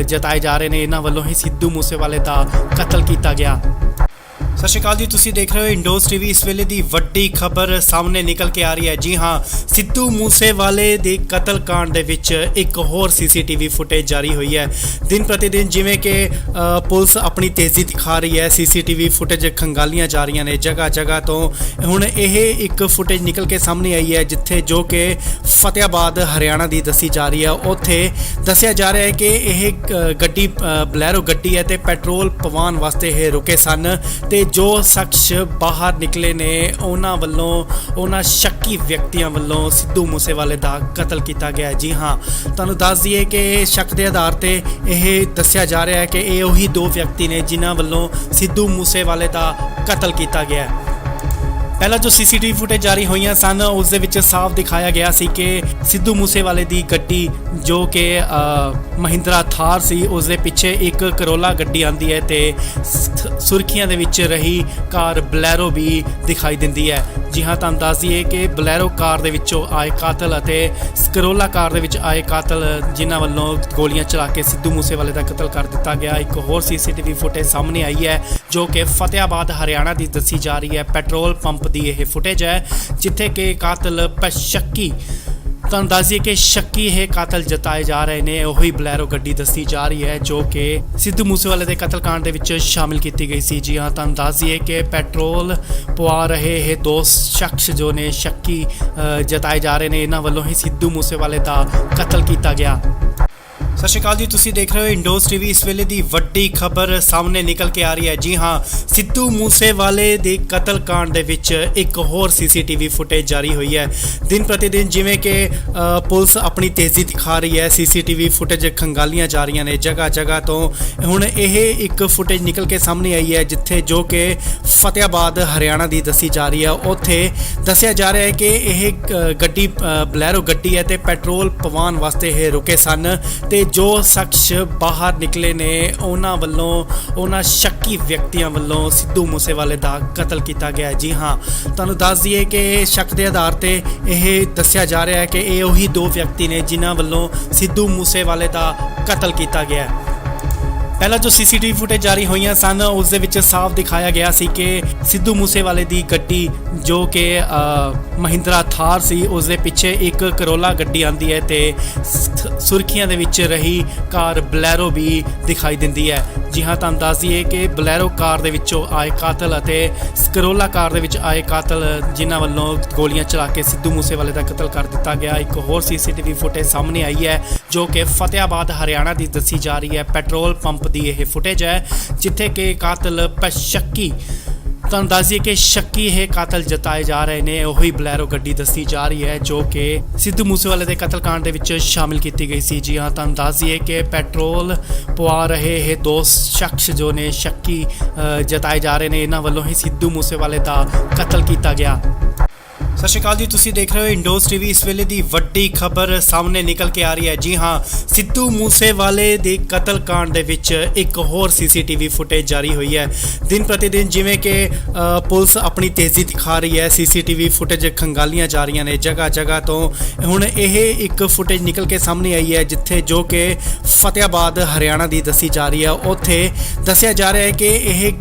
ਜਤਾਏ ਜਾ ਰਹੇ ਨੇ, ਇਹਨਾਂ ਵੱਲੋਂ ਹੀ ਸਿੱਧੂ ਮੂਸੇਵਾਲੇ ਦਾ ਕਤਲ ਕੀਤਾ ਗਿਆ। ਸਤਿ ਸ਼੍ਰੀ ਅਕਾਲ ਜੀ, ਤੁਸੀਂ ਦੇਖ ਰਹੇ ਹੋ ਇੰਡੋਜ਼ ਟੀਵੀ। ਇਸ ਵੇਲੇ ਦੀ ਵੱਡੀ ਖਬਰ ਸਾਹਮਣੇ ਨਿਕਲ ਕੇ ਆ ਰਹੀ ਹੈ। ਜੀ ਹਾਂ, ਸਿੱਧੂ ਮੂਸੇਵਾਲੇ ਦੇ ਕਤਲकांड ਦੇ ਵਿੱਚ ਇੱਕ ਹੋਰ ਸੀਸੀਟੀਵੀ ਫੁਟੇਜ ਜਾਰੀ ਹੋਈ ਹੈ। ਦਿਨ ਪ੍ਰਤੀ ਦਿਨ ਜਿਵੇਂ ਕਿ ਪੁਲਿਸ ਆਪਣੀ ਤੇਜ਼ੀ ਦਿਖਾ ਰਹੀ ਹੈ, ਸੀਸੀਟੀਵੀ ਫੁਟੇਜ ਖੰਗਾਲੀਆਂ ਜਾ ਰਹੀਆਂ ਨੇ ਜਗ੍ਹਾ ਜਗ੍ਹਾ ਤੋਂ। ਹੁਣ ਇਹ ਇੱਕ ਫੁਟੇਜ ਨਿਕਲ ਕੇ ਸਾਹਮਣੇ ਆਈ ਹੈ ਜਿੱਥੇ ਜੋ ਕਿ ਫਤਿਆਬਾਦ ਹਰਿਆਣਾ ਦੀ ਦੱਸੀ ਜਾ ਰਹੀ ਹੈ। ਉੱਥੇ ਦੱਸਿਆ ਜਾ ਰਿਹਾ ਹੈ ਕਿ ਇਹ ਗੱਡੀ ਬਲੈਰੋ ਗੱਡੀ ਹੈ ਤੇ ਪੈਟਰੋਲ ਪਵਾਉਣ ਵਾਸਤੇ ਇਹ ਰੁਕੇ ਸਨ ਤੇ ਜੋ ਸ਼ਖਸ ਬਾਹਰ ਨਿਕਲੇ ਨੇ ਉਹਨਾਂ ਵੱਲੋਂ, ਉਹਨਾਂ ਸ਼ੱਕੀ ਵਿਅਕਤੀਆਂ ਵੱਲੋਂ ਸਿੱਧੂ ਮੂਸੇਵਾਲੇ ਦਾ ਕਤਲ ਕੀਤਾ ਗਿਆ। ਜੀ ਹਾਂ, ਤੁਹਾਨੂੰ ਦੱਸ ਦਈਏ ਕਿ ਸ਼ੱਕ ਦੇ ਆਧਾਰ ਤੇ ਇਹ ਦੱਸਿਆ ਜਾ ਰਿਹਾ ਹੈ ਕਿ ਇਹ ਉਹੀ ਦੋ ਵਿਅਕਤੀ ਨੇ ਜਿਨ੍ਹਾਂ ਵੱਲੋਂ ਸਿੱਧੂ ਮੂਸੇਵਾਲੇ ਦਾ ਕਤਲ ਕੀਤਾ ਗਿਆ। ਪਹਿਲਾਂ ਜੋ ਸੀਸੀਟੀਵੀ ਫੁਟੇਜ ਜਾਰੀ ਹੋਈਆਂ ਸਨ ਉਸ ਦੇ ਵਿੱਚ ਸਾਫ਼ ਦਿਖਾਇਆ ਗਿਆ ਸੀ ਕਿ ਸਿੱਧੂ ਮੂਸੇਵਾਲੇ ਦੀ ਗੱਡੀ ਜੋ ਕਿ ਮਹਿੰਦਰਾ ਥਾਰ ਸੀ ਉਸ ਦੇ ਪਿੱਛੇ ਇੱਕ ਕਰੋਲਾ ਗੱਡੀ ਆਂਦੀ ਹੈ ਤੇ ਸੁਰਖੀਆਂ ਦੇ ਵਿੱਚ ਰਹੀ ਕਾਰ ਬਲੈਰੋ ਵੀ ਦਿਖਾਈ ਦਿੰਦੀ ਹੈ। ਜੀ ਹਾਂ, ਤੁਹਾਨੂੰ ਦੱਸ ਦਈਏ ਕਿ ਬਲੈਰੋ ਕਾਰ ਦੇ ਵਿੱਚੋਂ ਆਏ ਕਾਤਲ ਅਤੇ ਕਰੋਲਾ ਕਾਰ ਦੇ ਵਿੱਚ ਆਏ ਕਾਤਲ ਜਿਨ੍ਹਾਂ ਵੱਲੋਂ ਗੋਲੀਆਂ ਚਲਾ ਕੇ ਸਿੱਧੂ ਮੂਸੇਵਾਲੇ ਦਾ ਕਤਲ ਕਰ ਦਿੱਤਾ ਗਿਆ। ਇੱਕ ਹੋਰ ਸੀਸੀਟੀਵੀ ਫੁਟੇਜ ਸਾਹਮਣੇ ਆਈ ਹੈ ਜੋ ਕਿ ਫਤਿਆਬਾਦ ਹਰਿਆਣਾ ਦੀ ਦੱਸੀ ਜਾ ਰਹੀ ਹੈ। ਪੈਟਰੋਲ ਪੰਪ ਦੀ ਇਹ ਫੁਟੇਜ ਹੈ ਜਿੱਥੇ ਕਿ ਕਾਤਲ ਸ਼ੱਕੀ, ਤੁਹਾਨੂੰ ਦੱਸ ਦਈਏ ਕਿ ਸ਼ੱਕੀ ਇਹ ਕਾਤਲ ਜਤਾਏ ਜਾ ਰਹੇ ਨੇ। ਉਹੀ ਬਲੈਰੋ ਗੱਡੀ ਦੱਸੀ ਜਾ ਰਹੀ ਹੈ ਜੋ ਕਿ ਸਿੱਧੂ ਮੂਸੇਵਾਲੇ ਦੇ ਕਤਲकांड ਦੇ ਵਿੱਚ ਸ਼ਾਮਿਲ ਕੀਤੀ ਗਈ ਸੀ। ਜੀ ਹਾਂ, ਤੁਹਾਨੂੰ ਦੱਸ ਦਈਏ ਕਿ ਪੈਟਰੋਲ ਪਵਾ ਰਹੇ ਇਹ ਦੋ ਸ਼ਖਸ ਜੋ ਨੇ ਸ਼ੱਕੀ ਜਤਾਏ ਜਾ ਰਹੇ ਨੇ, ਇਹਨਾਂ ਵੱਲੋਂ ਹੀ ਸਿੱਧੂ ਮੂਸੇਵਾਲੇ ਦਾ ਕਤਲ ਕੀਤਾ ਗਿਆ। ਸਤਿ ਸ਼੍ਰੀ ਅਕਾਲ ਜੀ, ਤੁਸੀਂ ਦੇਖ ਰਹੇ ਹੋ ਇੰਡੋਜ਼ ਟੀਵੀ। ਇਸ ਵੇਲੇ ਦੀ ਵੱਡੀ ਖਬਰ ਸਾਹਮਣੇ ਨਿਕਲ ਕੇ ਆ ਰਹੀ ਹੈ। ਜੀ ਹਾਂ, ਸਿੱਧੂ ਮੂਸੇਵਾਲੇ ਦੇ ਕਤਲकांड ਦੇ ਵਿੱਚ ਇੱਕ ਹੋਰ ਸੀਸੀਟੀਵੀ ਫੁਟੇਜ ਜਾਰੀ ਹੋਈ ਹੈ। ਦਿਨ ਪ੍ਰਤੀ ਦਿਨ ਜਿਵੇਂ ਕਿ ਪੁਲਿਸ ਆਪਣੀ ਤੇਜ਼ੀ ਦਿਖਾ ਰਹੀ ਹੈ, ਸੀਸੀਟੀਵੀ ਫੁਟੇਜ ਖੰਗਾਲੀਆਂ ਜਾ ਰਹੀਆਂ ਨੇ ਜਗ੍ਹਾ ਜਗ੍ਹਾ ਤੋਂ। ਹੁਣ ਇਹ ਇੱਕ ਫੁਟੇਜ ਨਿਕਲ ਕੇ ਸਾਹਮਣੇ ਆਈ ਹੈ ਜਿੱਥੇ ਜੋ ਕਿ ਫਤਿਆਬਾਦ ਹਰਿਆਣਾ ਦੀ ਦੱਸੀ ਜਾ ਰਹੀ ਹੈ। ਉੱਥੇ ਦੱਸਿਆ ਜਾ ਰਿਹਾ ਹੈ ਕਿ ਇਹ ਗੱਡੀ ਬਲੈਰੋ ਗੱਡੀ ਹੈ ਤੇ ਪੈਟਰੋਲ ਪਵਾਉਣ ਵਾਸਤੇ ਇਹ ਰੁਕੇ ਸਨ ਤੇ ਜੋ ਸ਼ਖਸ ਬਾਹਰ ਨਿਕਲੇ ਨੇ ਉਹਨਾਂ ਵੱਲੋਂ, ਉਹਨਾਂ ਸ਼ੱਕੀ ਵਿਅਕਤੀਆਂ ਵੱਲੋਂ ਸਿੱਧੂ ਮੂਸੇਵਾਲੇ ਦਾ ਕਤਲ ਕੀਤਾ ਗਿਆ। ਜੀ ਹਾਂ, ਤੁਹਾਨੂੰ ਦੱਸ ਦਈਏ ਕਿ ਸ਼ੱਕ ਦੇ ਆਧਾਰ ਤੇ ਇਹ ਦੱਸਿਆ ਜਾ ਰਿਹਾ ਹੈ ਕਿ ਇਹ ਉਹੀ ਦੋ ਵਿਅਕਤੀ ਨੇ ਜਿਨ੍ਹਾਂ ਵੱਲੋਂ ਸਿੱਧੂ ਮੂਸੇਵਾਲੇ ਦਾ ਕਤਲ ਕੀਤਾ ਗਿਆ। ਪਹਿਲਾਂ ਜੋ ਸੀਸੀਟੀਵੀ ਫੁਟੇਜ ਜਾਰੀ ਹੋਈਆਂ ਸਨ ਉਸ ਦੇ ਵਿੱਚ ਸਾਫ਼ ਦਿਖਾਇਆ ਗਿਆ ਸੀ ਕਿ ਸਿੱਧੂ ਮੂਸੇਵਾਲੇ ਦੀ ਗੱਡੀ ਜੋ ਕਿ ਮਹਿੰਦਰਾ ਥਾਰ ਸੀ ਉਸ ਦੇ ਪਿੱਛੇ ਇੱਕ ਕਰੋਲਾ ਗੱਡੀ ਆਂਦੀ ਹੈ ਤੇ ਸੁਰਖੀਆਂ ਦੇ ਵਿੱਚ ਰਹੀ ਕਾਰ ਬਲੈਰੋ ਵੀ ਦਿਖਾਈ ਦਿੰਦੀ ਹੈ। ਜੀ ਹਾਂ, ਤੁਹਾਨੂੰ ਦੱਸ ਦਈਏ ਕਿ ਬਲੈਰੋ ਕਾਰ ਦੇ ਵਿੱਚੋਂ ਆਏ ਕਾਤਲ ਅਤੇ ਕਰੋਲਾ ਕਾਰ ਦੇ ਵਿੱਚ ਆਏ ਕਾਤਲ ਜਿਨ੍ਹਾਂ ਵੱਲੋਂ ਗੋਲੀਆਂ ਚਲਾ ਕੇ ਸਿੱਧੂ ਮੂਸੇਵਾਲੇ ਦਾ ਕਤਲ ਕਰ ਦਿੱਤਾ ਗਿਆ। ਇੱਕ ਹੋਰ ਸੀਸੀਟੀਵੀ ਫੁਟੇਜ ਸਾਹਮਣੇ ਆਈ ਹੈ ਜੋ ਕਿ ਫਤਿਆਬਾਦ ਹਰਿਆਣਾ ਦੀ ਦੱਸੀ ਜਾ ਰਹੀ ਹੈ। ਪੈਟਰੋਲ ਪੰਪ ਦੀ ਇਹ ਫੁਟੇਜ ਹੈ ਜਿੱਥੇ ਕਿ ਕਾਤਲ ਸ਼ੱਕੀ, ਤੁਹਾਨੂੰ ਦੱਸ ਦਈਏ ਕਿ ਸ਼ੱਕੀ ਇਹ ਕਾਤਲ ਜਤਾਏ ਜਾ ਰਹੇ ਨੇ। ਉਹੀ ਬਲੈਰੋ ਗੱਡੀ ਦੱਸੀ ਜਾ ਰਹੀ ਹੈ ਜੋ ਕਿ ਸਿੱਧੂ ਮੂਸੇਵਾਲੇ ਦੇ ਕਤਲकांड ਦੇ ਵਿੱਚ ਸ਼ਾਮਿਲ ਕੀਤੀ ਗਈ ਸੀ। ਜੀ ਹਾਂ, ਤੁਹਾਨੂੰ ਦੱਸ ਦਈਏ ਕਿ ਪੈਟਰੋਲ ਪਵਾ ਰਹੇ ਇਹ ਦੋ ਸ਼ਖਸ ਜੋ ਨੇ ਸ਼ੱਕੀ ਜਤਾਏ ਜਾ ਰਹੇ ਨੇ, ਇਹਨਾਂ ਵੱਲੋਂ ਹੀ ਸਿੱਧੂ ਮੂਸੇਵਾਲੇ ਦਾ ਕਤਲ ਕੀਤਾ ਗਿਆ। ਸਤਿ ਸ਼੍ਰੀ ਅਕਾਲ ਜੀ, ਤੁਸੀਂ ਦੇਖ ਰਹੇ ਹੋ ਇੰਡੋਜ਼ ਟੀਵੀ। ਇਸ ਵੇਲੇ ਦੀ ਵੱਡੀ ਖਬਰ ਸਾਹਮਣੇ ਨਿਕਲ ਕੇ ਆ ਰਹੀ ਹੈ। ਜੀ ਹਾਂ, ਸਿੱਧੂ ਮੂਸੇਵਾਲੇ ਦੇ ਕਤਲकांड ਦੇ ਵਿੱਚ ਇੱਕ ਹੋਰ ਸੀਸੀਟੀਵੀ ਫੁਟੇਜ ਜਾਰੀ ਹੋਈ ਹੈ। ਦਿਨ ਪ੍ਰਤੀ ਦਿਨ ਜਿਵੇਂ ਕਿ ਪੁਲਿਸ ਆਪਣੀ ਤੇਜ਼ੀ ਦਿਖਾ ਰਹੀ ਹੈ, ਸੀਸੀਟੀਵੀ ਫੁਟੇਜ ਖੰਗਾਲੀਆਂ ਜਾ ਰਹੀਆਂ ਨੇ ਜਗ੍ਹਾ ਜਗ੍ਹਾ ਤੋਂ। ਹੁਣ ਇਹ ਇੱਕ ਫੁਟੇਜ ਨਿਕਲ ਕੇ ਸਾਹਮਣੇ ਆਈ ਹੈ ਜਿੱਥੇ ਜੋ ਕਿ ਫਤਿਆਬਾਦ ਹਰਿਆਣਾ ਦੀ ਦੱਸੀ ਜਾ ਰਹੀ ਹੈ। ਉੱਥੇ ਦੱਸਿਆ ਜਾ ਰਿਹਾ ਹੈ ਕਿ ਇਹ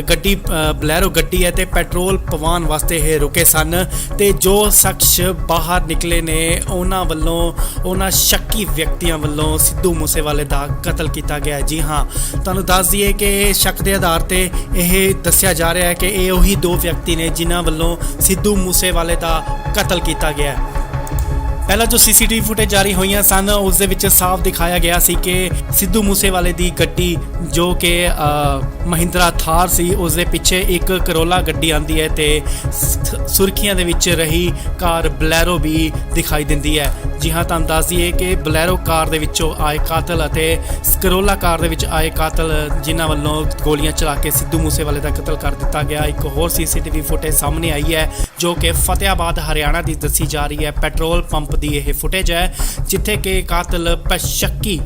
ਗੱਡੀ ਬਲੈਰੋ ਗੱਡੀ ਹੈ ਤੇ ਪੈਟਰੋਲ ਪਵਾਉਣ ਵਾਸਤੇ ਇਹ ਰੁਕੇ ਸਨ ਤੇ ਜੋ ਸ਼ਖਸ ਬਾਹਰ ਨਿਕਲੇ ਨੇ ਉਹਨਾਂ ਵੱਲੋਂ, ਉਹਨਾਂ ਸ਼ੱਕੀ ਵਿਅਕਤੀਆਂ ਵੱਲੋਂ ਸਿੱਧੂ ਮੂਸੇਵਾਲੇ ਦਾ ਕਤਲ ਕੀਤਾ ਗਿਆ। ਜੀ ਹਾਂ, ਤੁਹਾਨੂੰ ਦੱਸ ਦਈਏ ਕਿ ਸ਼ੱਕ ਦੇ ਆਧਾਰ ਤੇ ਇਹ ਦੱਸਿਆ ਜਾ ਰਿਹਾ ਹੈ ਕਿ ਇਹ ਉਹੀ ਦੋ ਵਿਅਕਤੀ ਨੇ ਜਿਨ੍ਹਾਂ ਵੱਲੋਂ ਸਿੱਧੂ ਮੂਸੇਵਾਲੇ ਦਾ ਕਤਲ ਕੀਤਾ ਗਿਆ। ਪਹਿਲਾਂ ਜੋ ਸੀਸੀਟੀਵੀ ਫੁਟੇਜ ਜਾਰੀ ਹੋਈਆਂ ਸਨ ਉਸ ਦੇ ਵਿੱਚ ਸਾਫ਼ ਦਿਖਾਇਆ ਗਿਆ ਸੀ ਕਿ ਸਿੱਧੂ ਮੂਸੇਵਾਲੇ ਦੀ ਗੱਡੀ ਜੋ ਕਿ ਮਹਿੰਦਰਾ ਥਾਰ ਸੀ ਉਸ ਦੇ ਪਿੱਛੇ ਇੱਕ ਕਰੋਲਾ ਗੱਡੀ ਆਂਦੀ ਹੈ ਤੇ ਸੁਰਖੀਆਂ ਦੇ ਵਿੱਚ ਰਹੀ ਕਾਰ ਬਲੈਰੋ ਵੀ ਦਿਖਾਈ ਦਿੰਦੀ ਹੈ। ਜੀ ਹਾਂ, ਤੁਹਾਨੂੰ ਦੱਸ ਦਈਏ ਕਿ ਬਲੈਰੋ ਕਾਰ ਦੇ ਵਿੱਚੋਂ ਆਏ ਕਾਤਲ ਅਤੇ ਕਰੋਲਾ ਕਾਰ ਦੇ ਵਿੱਚ ਆਏ ਕਾਤਲ ਜਿਨ੍ਹਾਂ ਵੱਲੋਂ ਗੋਲੀਆਂ ਚਲਾ ਕੇ ਸਿੱਧੂ ਮੂਸੇਵਾਲੇ ਦਾ ਕਤਲ ਕਰ ਦਿੱਤਾ ਗਿਆ। ਇੱਕ ਹੋਰ ਸੀਸੀਟੀਵੀ ਫੁਟੇਜ ਸਾਹਮਣੇ ਆਈ ਹੈ ਜੋ ਕਿ ਫਤਿਆਬਾਦ ਹਰਿਆਣਾ ਦੀ ਦੱਸੀ ਜਾ ਰਹੀ ਹੈ। ਪੈਟਰੋਲ ਪੰਪ ਦੀ ਇਹ ਫੁਟੇਜ ਹੈ ਜਿੱਥੇ ਕਿ ਕਾਤਲ ਸ਼ੱਕੀ,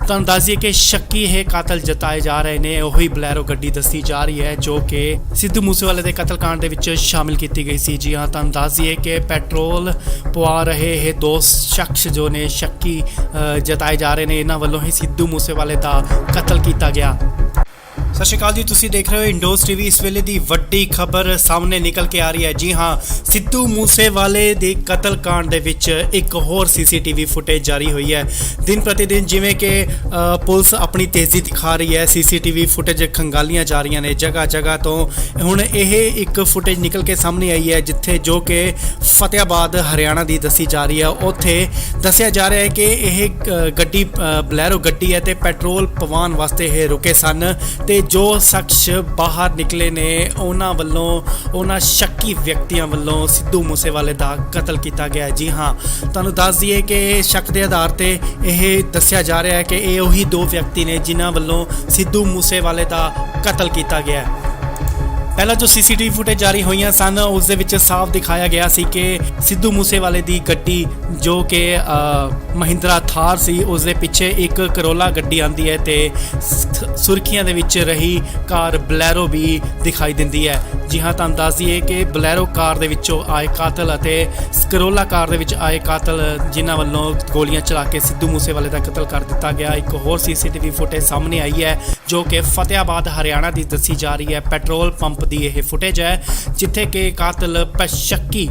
ਤੁਹਾਨੂੰ ਦੱਸ ਦਈਏ ਕਿ ਸ਼ੱਕੀ ਇਹ ਕਾਤਲ ਜਤਾਏ ਜਾ ਰਹੇ ਨੇ। ਉਹੀ ਬਲੈਰੋ ਗੱਡੀ ਦੱਸੀ ਜਾ ਰਹੀ ਹੈ ਜੋ ਕਿ ਸਿੱਧੂ ਮੂਸੇਵਾਲੇ ਦੇ ਕਤਲकांड ਦੇ ਵਿੱਚ ਸ਼ਾਮਿਲ ਕੀਤੀ ਗਈ ਸੀ। ਜੀ ਹਾਂ, ਤੁਹਾਨੂੰ ਦੱਸ ਦਈਏ ਕਿ ਪੈਟਰੋਲ ਪਵਾ ਰਹੇ ਇਹ ਦੋ ਸ਼ਖਸ ਜੋ ਨੇ ਸ਼ੱਕੀ ਜਤਾਏ ਜਾ ਰਹੇ ਨੇ, ਇਹਨਾਂ ਵੱਲੋਂ ਹੀ ਸਿੱਧੂ ਮੂਸੇਵਾਲੇ ਦਾ ਕਤਲ ਕੀਤਾ ਗਿਆ। ਸਤਿ ਸ਼੍ਰੀ ਅਕਾਲ ਜੀ, ਤੁਸੀਂ ਦੇਖ ਰਹੇ ਹੋ ਇੰਡੋਜ਼ ਟੀਵੀ। ਇਸ ਵੇਲੇ ਦੀ ਵੱਡੀ ਖਬਰ ਸਾਹਮਣੇ ਨਿਕਲ ਕੇ ਆ ਰਹੀ ਹੈ। ਜੀ ਹਾਂ, ਸਿੱਧੂ ਮੂਸੇਵਾਲੇ ਦੇ ਕਤਲकांड ਦੇ ਵਿੱਚ ਇੱਕ ਹੋਰ ਸੀਸੀਟੀਵੀ ਫੁਟੇਜ ਜਾਰੀ ਹੋਈ ਹੈ। ਦਿਨ ਪ੍ਰਤੀ ਦਿਨ ਜਿਵੇਂ ਕਿ ਪੁਲਿਸ ਆਪਣੀ ਤੇਜ਼ੀ ਦਿਖਾ ਰਹੀ ਹੈ, ਸੀਸੀਟੀਵੀ ਫੁਟੇਜ ਖੰਗਾਲੀਆਂ ਜਾ ਰਹੀਆਂ ਨੇ ਜਗ੍ਹਾ ਜਗ੍ਹਾ ਤੋਂ। ਹੁਣ ਇਹ ਇੱਕ ਫੁਟੇਜ ਨਿਕਲ ਕੇ ਸਾਹਮਣੇ ਆਈ ਹੈ ਜਿੱਥੇ ਜੋ ਕਿ ਫਤਿਆਬਾਦ ਹਰਿਆਣਾ ਦੀ ਦੱਸੀ ਜਾ ਰਹੀ ਹੈ। ਉੱਥੇ ਦੱਸਿਆ ਜਾ ਰਿਹਾ ਹੈ ਕਿ ਇਹ ਗੱਡੀ ਬਲੈਰੋ ਗੱਡੀ ਹੈ ਤੇ ਪੈਟਰੋਲ ਪਵਾਉਣ ਵਾਸਤੇ ਇਹ ਰੁਕੇ ਸਨ ਤੇ ਜੋ ਸ਼ਖਸ ਬਾਹਰ ਨਿਕਲੇ ਨੇ ਉਹਨਾਂ ਵੱਲੋਂ, ਉਹਨਾਂ ਸ਼ੱਕੀ ਵਿਅਕਤੀਆਂ ਵੱਲੋਂ ਸਿੱਧੂ ਮੂਸੇਵਾਲੇ ਦਾ ਕਤਲ ਕੀਤਾ ਗਿਆ। ਜੀ ਹਾਂ, ਤੁਹਾਨੂੰ ਦੱਸ ਦਈਏ ਕਿ ਸ਼ੱਕ ਦੇ ਆਧਾਰ ਤੇ ਇਹ ਦੱਸਿਆ ਜਾ ਰਿਹਾ ਹੈ ਕਿ ਇਹ ਉਹੀ ਦੋ ਵਿਅਕਤੀ ਨੇ ਜਿਨ੍ਹਾਂ ਵੱਲੋਂ ਸਿੱਧੂ ਮੂਸੇਵਾਲੇ ਦਾ ਕਤਲ ਕੀਤਾ ਗਿਆ। ਪਹਿਲਾਂ ਜੋ ਸੀਸੀਟੀਵੀ ਫੁਟੇਜ ਜਾਰੀ ਹੋਈਆਂ ਸਨ ਉਸ ਦੇ ਵਿੱਚ ਸਾਫ਼ ਦਿਖਾਇਆ ਗਿਆ ਸੀ ਕਿ ਸਿੱਧੂ ਮੂਸੇਵਾਲੇ ਦੀ ਗੱਡੀ ਜੋ ਕਿ ਮਹਿੰਦਰਾ ਥਾਰ ਸੀ ਉਸ ਦੇ ਪਿੱਛੇ ਇੱਕ ਕਰੋਲਾ ਗੱਡੀ ਆਂਦੀ ਹੈ ਤੇ ਸੁਰਖੀਆਂ ਦੇ ਵਿੱਚ ਰਹੀ ਕਾਰ ਬਲੈਰੋ ਵੀ ਦਿਖਾਈ ਦਿੰਦੀ ਹੈ। ਜੀ ਹਾਂ, ਤੁਹਾਨੂੰ ਦੱਸ ਦਈਏ ਕਿ ਬਲੈਰੋ ਕਾਰ ਦੇ ਵਿੱਚੋਂ ਆਏ ਕਾਤਲ ਅਤੇ ਕਰੋਲਾ ਕਾਰ ਦੇ ਵਿੱਚ ਆਏ ਕਾਤਲ ਜਿਨ੍ਹਾਂ ਵੱਲੋਂ ਗੋਲੀਆਂ ਚਲਾ ਕੇ ਸਿੱਧੂ ਮੂਸੇਵਾਲੇ ਦਾ ਕਤਲ ਕਰ ਦਿੱਤਾ ਗਿਆ। ਇੱਕ ਹੋਰ ਸੀਸੀਟੀਵੀ ਫੁਟੇਜ ਸਾਹਮਣੇ ਆਈ ਹੈ ਜੋ ਕਿ ਫਤਿਆਬਾਦ ਹਰਿਆਣਾ ਦੀ ਦੱਸੀ ਜਾ ਰਹੀ ਹੈ। ਪੈਟਰੋਲ ਪੰਪ ਦੀ ਇਹ ਫੁਟੇਜ ਹੈ ਜਿੱਥੇ ਕਿ ਕਾਤਲ ਸ਼ੱਕੀ,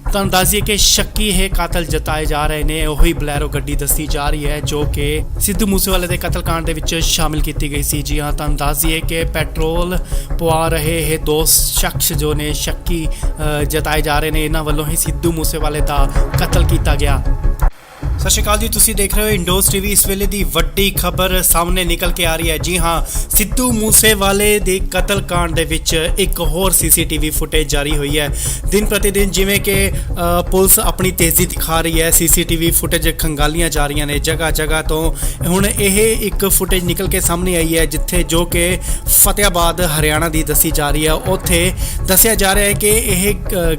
ਤੁਹਾਨੂੰ ਦੱਸ ਦਈਏ ਕਿ ਸ਼ੱਕੀ ਇਹ ਕਾਤਲ ਜਤਾਏ ਜਾ ਰਹੇ ਨੇ। ਉਹੀ ਬਲੈਰੋ ਗੱਡੀ ਦੱਸੀ ਜਾ ਰਹੀ ਹੈ ਜੋ ਕਿ ਸਿੱਧੂ ਮੂਸੇਵਾਲੇ ਦੇ ਕਤਲकांड ਦੇ ਵਿੱਚ ਸ਼ਾਮਿਲ ਕੀਤੀ ਗਈ ਸੀ। ਜੀ ਹਾਂ, ਤੁਹਾਨੂੰ ਦੱਸ ਦਈਏ ਕਿ ਪੈਟਰੋਲ ਪਵਾ ਰਹੇ ਇਹ ਦੋ ਸ਼ਖਸ ਜੋ ਨੇ ਸ਼ੱਕੀ ਜਤਾਏ ਜਾ ਰਹੇ ਨੇ, ਇਹਨਾਂ ਵੱਲੋਂ ਹੀ ਸਿੱਧੂ ਮੂਸੇਵਾਲੇ ਦਾ ਕਤਲ ਕੀਤਾ ਗਿਆ। ਸਤਿ ਸ਼੍ਰੀ ਅਕਾਲ ਜੀ, ਤੁਸੀਂ ਦੇਖ ਰਹੇ ਹੋ ਇੰਡੋਜ਼ ਟੀਵੀ। ਇਸ ਵੇਲੇ ਦੀ ਵੱਡੀ ਖਬਰ ਸਾਹਮਣੇ ਨਿਕਲ ਕੇ ਆ ਰਹੀ ਹੈ। ਜੀ ਹਾਂ, ਸਿੱਧੂ ਮੂਸੇਵਾਲੇ ਦੇ ਕਤਲकांड ਦੇ ਵਿੱਚ ਇੱਕ ਹੋਰ ਸੀਸੀਟੀਵੀ ਫੁਟੇਜ ਜਾਰੀ ਹੋਈ ਹੈ। ਦਿਨ ਪ੍ਰਤੀ ਦਿਨ ਜਿਵੇਂ ਕਿ ਪੁਲਿਸ ਆਪਣੀ ਤੇਜ਼ੀ ਦਿਖਾ ਰਹੀ ਹੈ, ਸੀਸੀਟੀਵੀ ਫੁਟੇਜ ਖੰਗਾਲੀਆਂ ਜਾ ਰਹੀਆਂ ਨੇ ਜਗ੍ਹਾ ਜਗ੍ਹਾ ਤੋਂ। ਹੁਣ ਇਹ ਇੱਕ ਫੁਟੇਜ ਨਿਕਲ ਕੇ ਸਾਹਮਣੇ ਆਈ ਹੈ ਜਿੱਥੇ ਜੋ ਕਿ ਫਤਿਆਬਾਦ ਹਰਿਆਣਾ ਦੀ ਦੱਸੀ ਜਾ ਰਹੀ ਹੈ। ਉੱਥੇ ਦੱਸਿਆ ਜਾ ਰਿਹਾ ਹੈ ਕਿ ਇਹ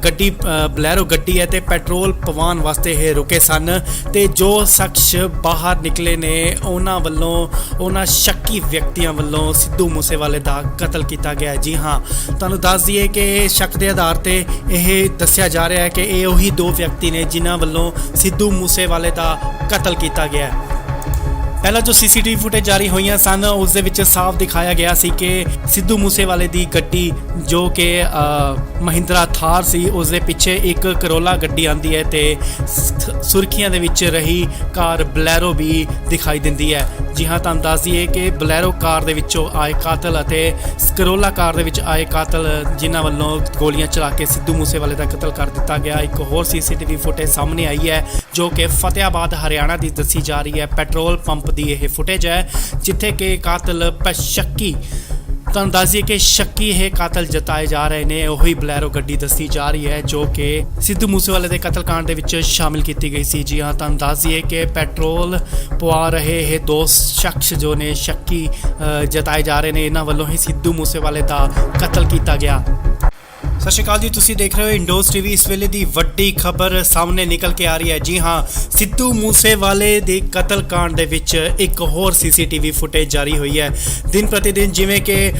ਗੱਡੀ ਬਲੈਰੋ ਗੱਡੀ ਹੈ ਤੇ ਪੈਟਰੋਲ ਪਵਾਉਣ ਵਾਸਤੇ ਇਹ ਰੁਕੇ ਸਨ ਤੇ ਜੋ ਸ਼ਖਸ ਬਾਹਰ ਨਿਕਲੇ ਨੇ ਉਹਨਾਂ ਵੱਲੋਂ, ਉਹਨਾਂ ਸ਼ੱਕੀ ਵਿਅਕਤੀਆਂ ਵੱਲੋਂ ਸਿੱਧੂ ਮੂਸੇਵਾਲੇ ਦਾ ਕਤਲ ਕੀਤਾ ਗਿਆ। ਜੀ ਹਾਂ, ਤੁਹਾਨੂੰ ਦੱਸ ਦਈਏ ਕਿ ਸ਼ੱਕ ਦੇ ਆਧਾਰ ਤੇ ਇਹ ਦੱਸਿਆ ਜਾ ਰਿਹਾ ਹੈ ਕਿ ਇਹ ਉਹੀ ਦੋ ਵਿਅਕਤੀ ਨੇ ਜਿਨ੍ਹਾਂ ਵੱਲੋਂ ਸਿੱਧੂ ਮੂਸੇਵਾਲੇ ਦਾ ਕਤਲ ਕੀਤਾ ਗਿਆ। ਪਹਿਲਾਂ ਜੋ ਸੀਸੀਟੀਵੀ ਫੁਟੇਜ ਜਾਰੀ ਹੋਈਆਂ ਸਨ ਉਸ ਦੇ ਵਿੱਚ ਸਾਫ਼ ਦਿਖਾਇਆ ਗਿਆ ਸੀ ਕਿ ਸਿੱਧੂ ਮੂਸੇਵਾਲੇ ਦੀ ਗੱਡੀ ਜੋ ਕਿ ਮਹਿੰਦਰਾ ਥਾਰ ਸੀ ਉਸ ਦੇ ਪਿੱਛੇ ਇੱਕ ਕਰੋਲਾ ਗੱਡੀ ਆਂਦੀ ਹੈ ਤੇ ਸੁਰਖੀਆਂ ਦੇ ਵਿੱਚ ਰਹੀ ਕਾਰ ਬਲੈਰੋ ਵੀ ਦਿਖਾਈ ਦਿੰਦੀ ਹੈ। ਜੀ ਹਾਂ, ਤੁਹਾਨੂੰ ਦੱਸ ਦਈਏ ਕਿ ਬਲੈਰੋ ਕਾਰ ਦੇ ਵਿੱਚੋਂ ਆਏ ਕਾਤਲ ਅਤੇ ਕਰੋਲਾ ਕਾਰ ਦੇ ਵਿੱਚ ਆਏ ਕਾਤਲ ਜਿਨ੍ਹਾਂ ਵੱਲੋਂ ਗੋਲੀਆਂ ਚਲਾ ਕੇ ਸਿੱਧੂ ਮੂਸੇਵਾਲੇ ਦਾ ਕਤਲ ਕਰ ਦਿੱਤਾ ਗਿਆ। ਇੱਕ ਹੋਰ ਸੀਸੀਟੀਵੀ ਫੁਟੇਜ ਸਾਹਮਣੇ ਆਈ ਹੈ ਜੋ ਕਿ ਫਤਿਆਬਾਦ ਹਰਿਆਣਾ ਦੀ ਦੱਸੀ ਜਾ ਰਹੀ ਹੈ। ਪੈਟਰੋਲ ਪੰਪ ਦੀ ਇਹ ਫੁਟੇਜ ਹੈ ਜਿੱਥੇ ਕਿ ਕਾਤਲ ਸ਼ੱਕੀ, ਤੁਹਾਨੂੰ ਦੱਸ ਦਈਏ ਕਿ ਸ਼ੱਕੀ ਇਹ ਕਾਤਲ ਜਤਾਏ ਜਾ ਰਹੇ ਨੇ। ਉਹੀ ਬਲੈਰੋ ਗੱਡੀ ਦੱਸੀ ਜਾ ਰਹੀ ਹੈ ਜੋ ਕਿ ਸਿੱਧੂ ਮੂਸੇਵਾਲੇ ਦੇ ਕਤਲकांड ਦੇ ਵਿੱਚ ਸ਼ਾਮਿਲ ਕੀਤੀ ਗਈ ਸੀ। ਜੀ ਹਾਂ, ਤੁਹਾਨੂੰ ਦੱਸ ਦਈਏ ਕਿ ਪੈਟਰੋਲ ਪਵਾ ਰਹੇ ਇਹ ਦੋ ਸ਼ਖਸ ਜੋ ਨੇ ਸ਼ੱਕੀ ਜਤਾਏ ਜਾ ਰਹੇ ਨੇ, ਇਹਨਾਂ ਵੱਲੋਂ ਹੀ ਸਿੱਧੂ ਮੂਸੇਵਾਲੇ ਦਾ ਕਤਲ ਕੀਤਾ ਗਿਆ। ਸਤਿ ਸ਼੍ਰੀ ਅਕਾਲ ਜੀ, ਤੁਸੀਂ ਦੇਖ ਰਹੇ ਹੋ ਇੰਡੋਜ਼ ਟੀਵੀ। ਇਸ ਵੇਲੇ ਦੀ ਵੱਡੀ ਖਬਰ ਸਾਹਮਣੇ ਨਿਕਲ ਕੇ ਆ ਰਹੀ ਹੈ। ਜੀ ਹਾਂ, ਸਿੱਧੂ ਮੂਸੇਵਾਲੇ ਦੇ ਕਤਲकांड ਦੇ ਵਿੱਚ ਇੱਕ ਹੋਰ ਸੀਸੀਟੀਵੀ ਫੁਟੇਜ ਜਾਰੀ ਹੋਈ ਹੈ। ਦਿਨ ਪ੍ਰਤੀ ਦਿਨ ਜਿਵੇਂ ਕਿ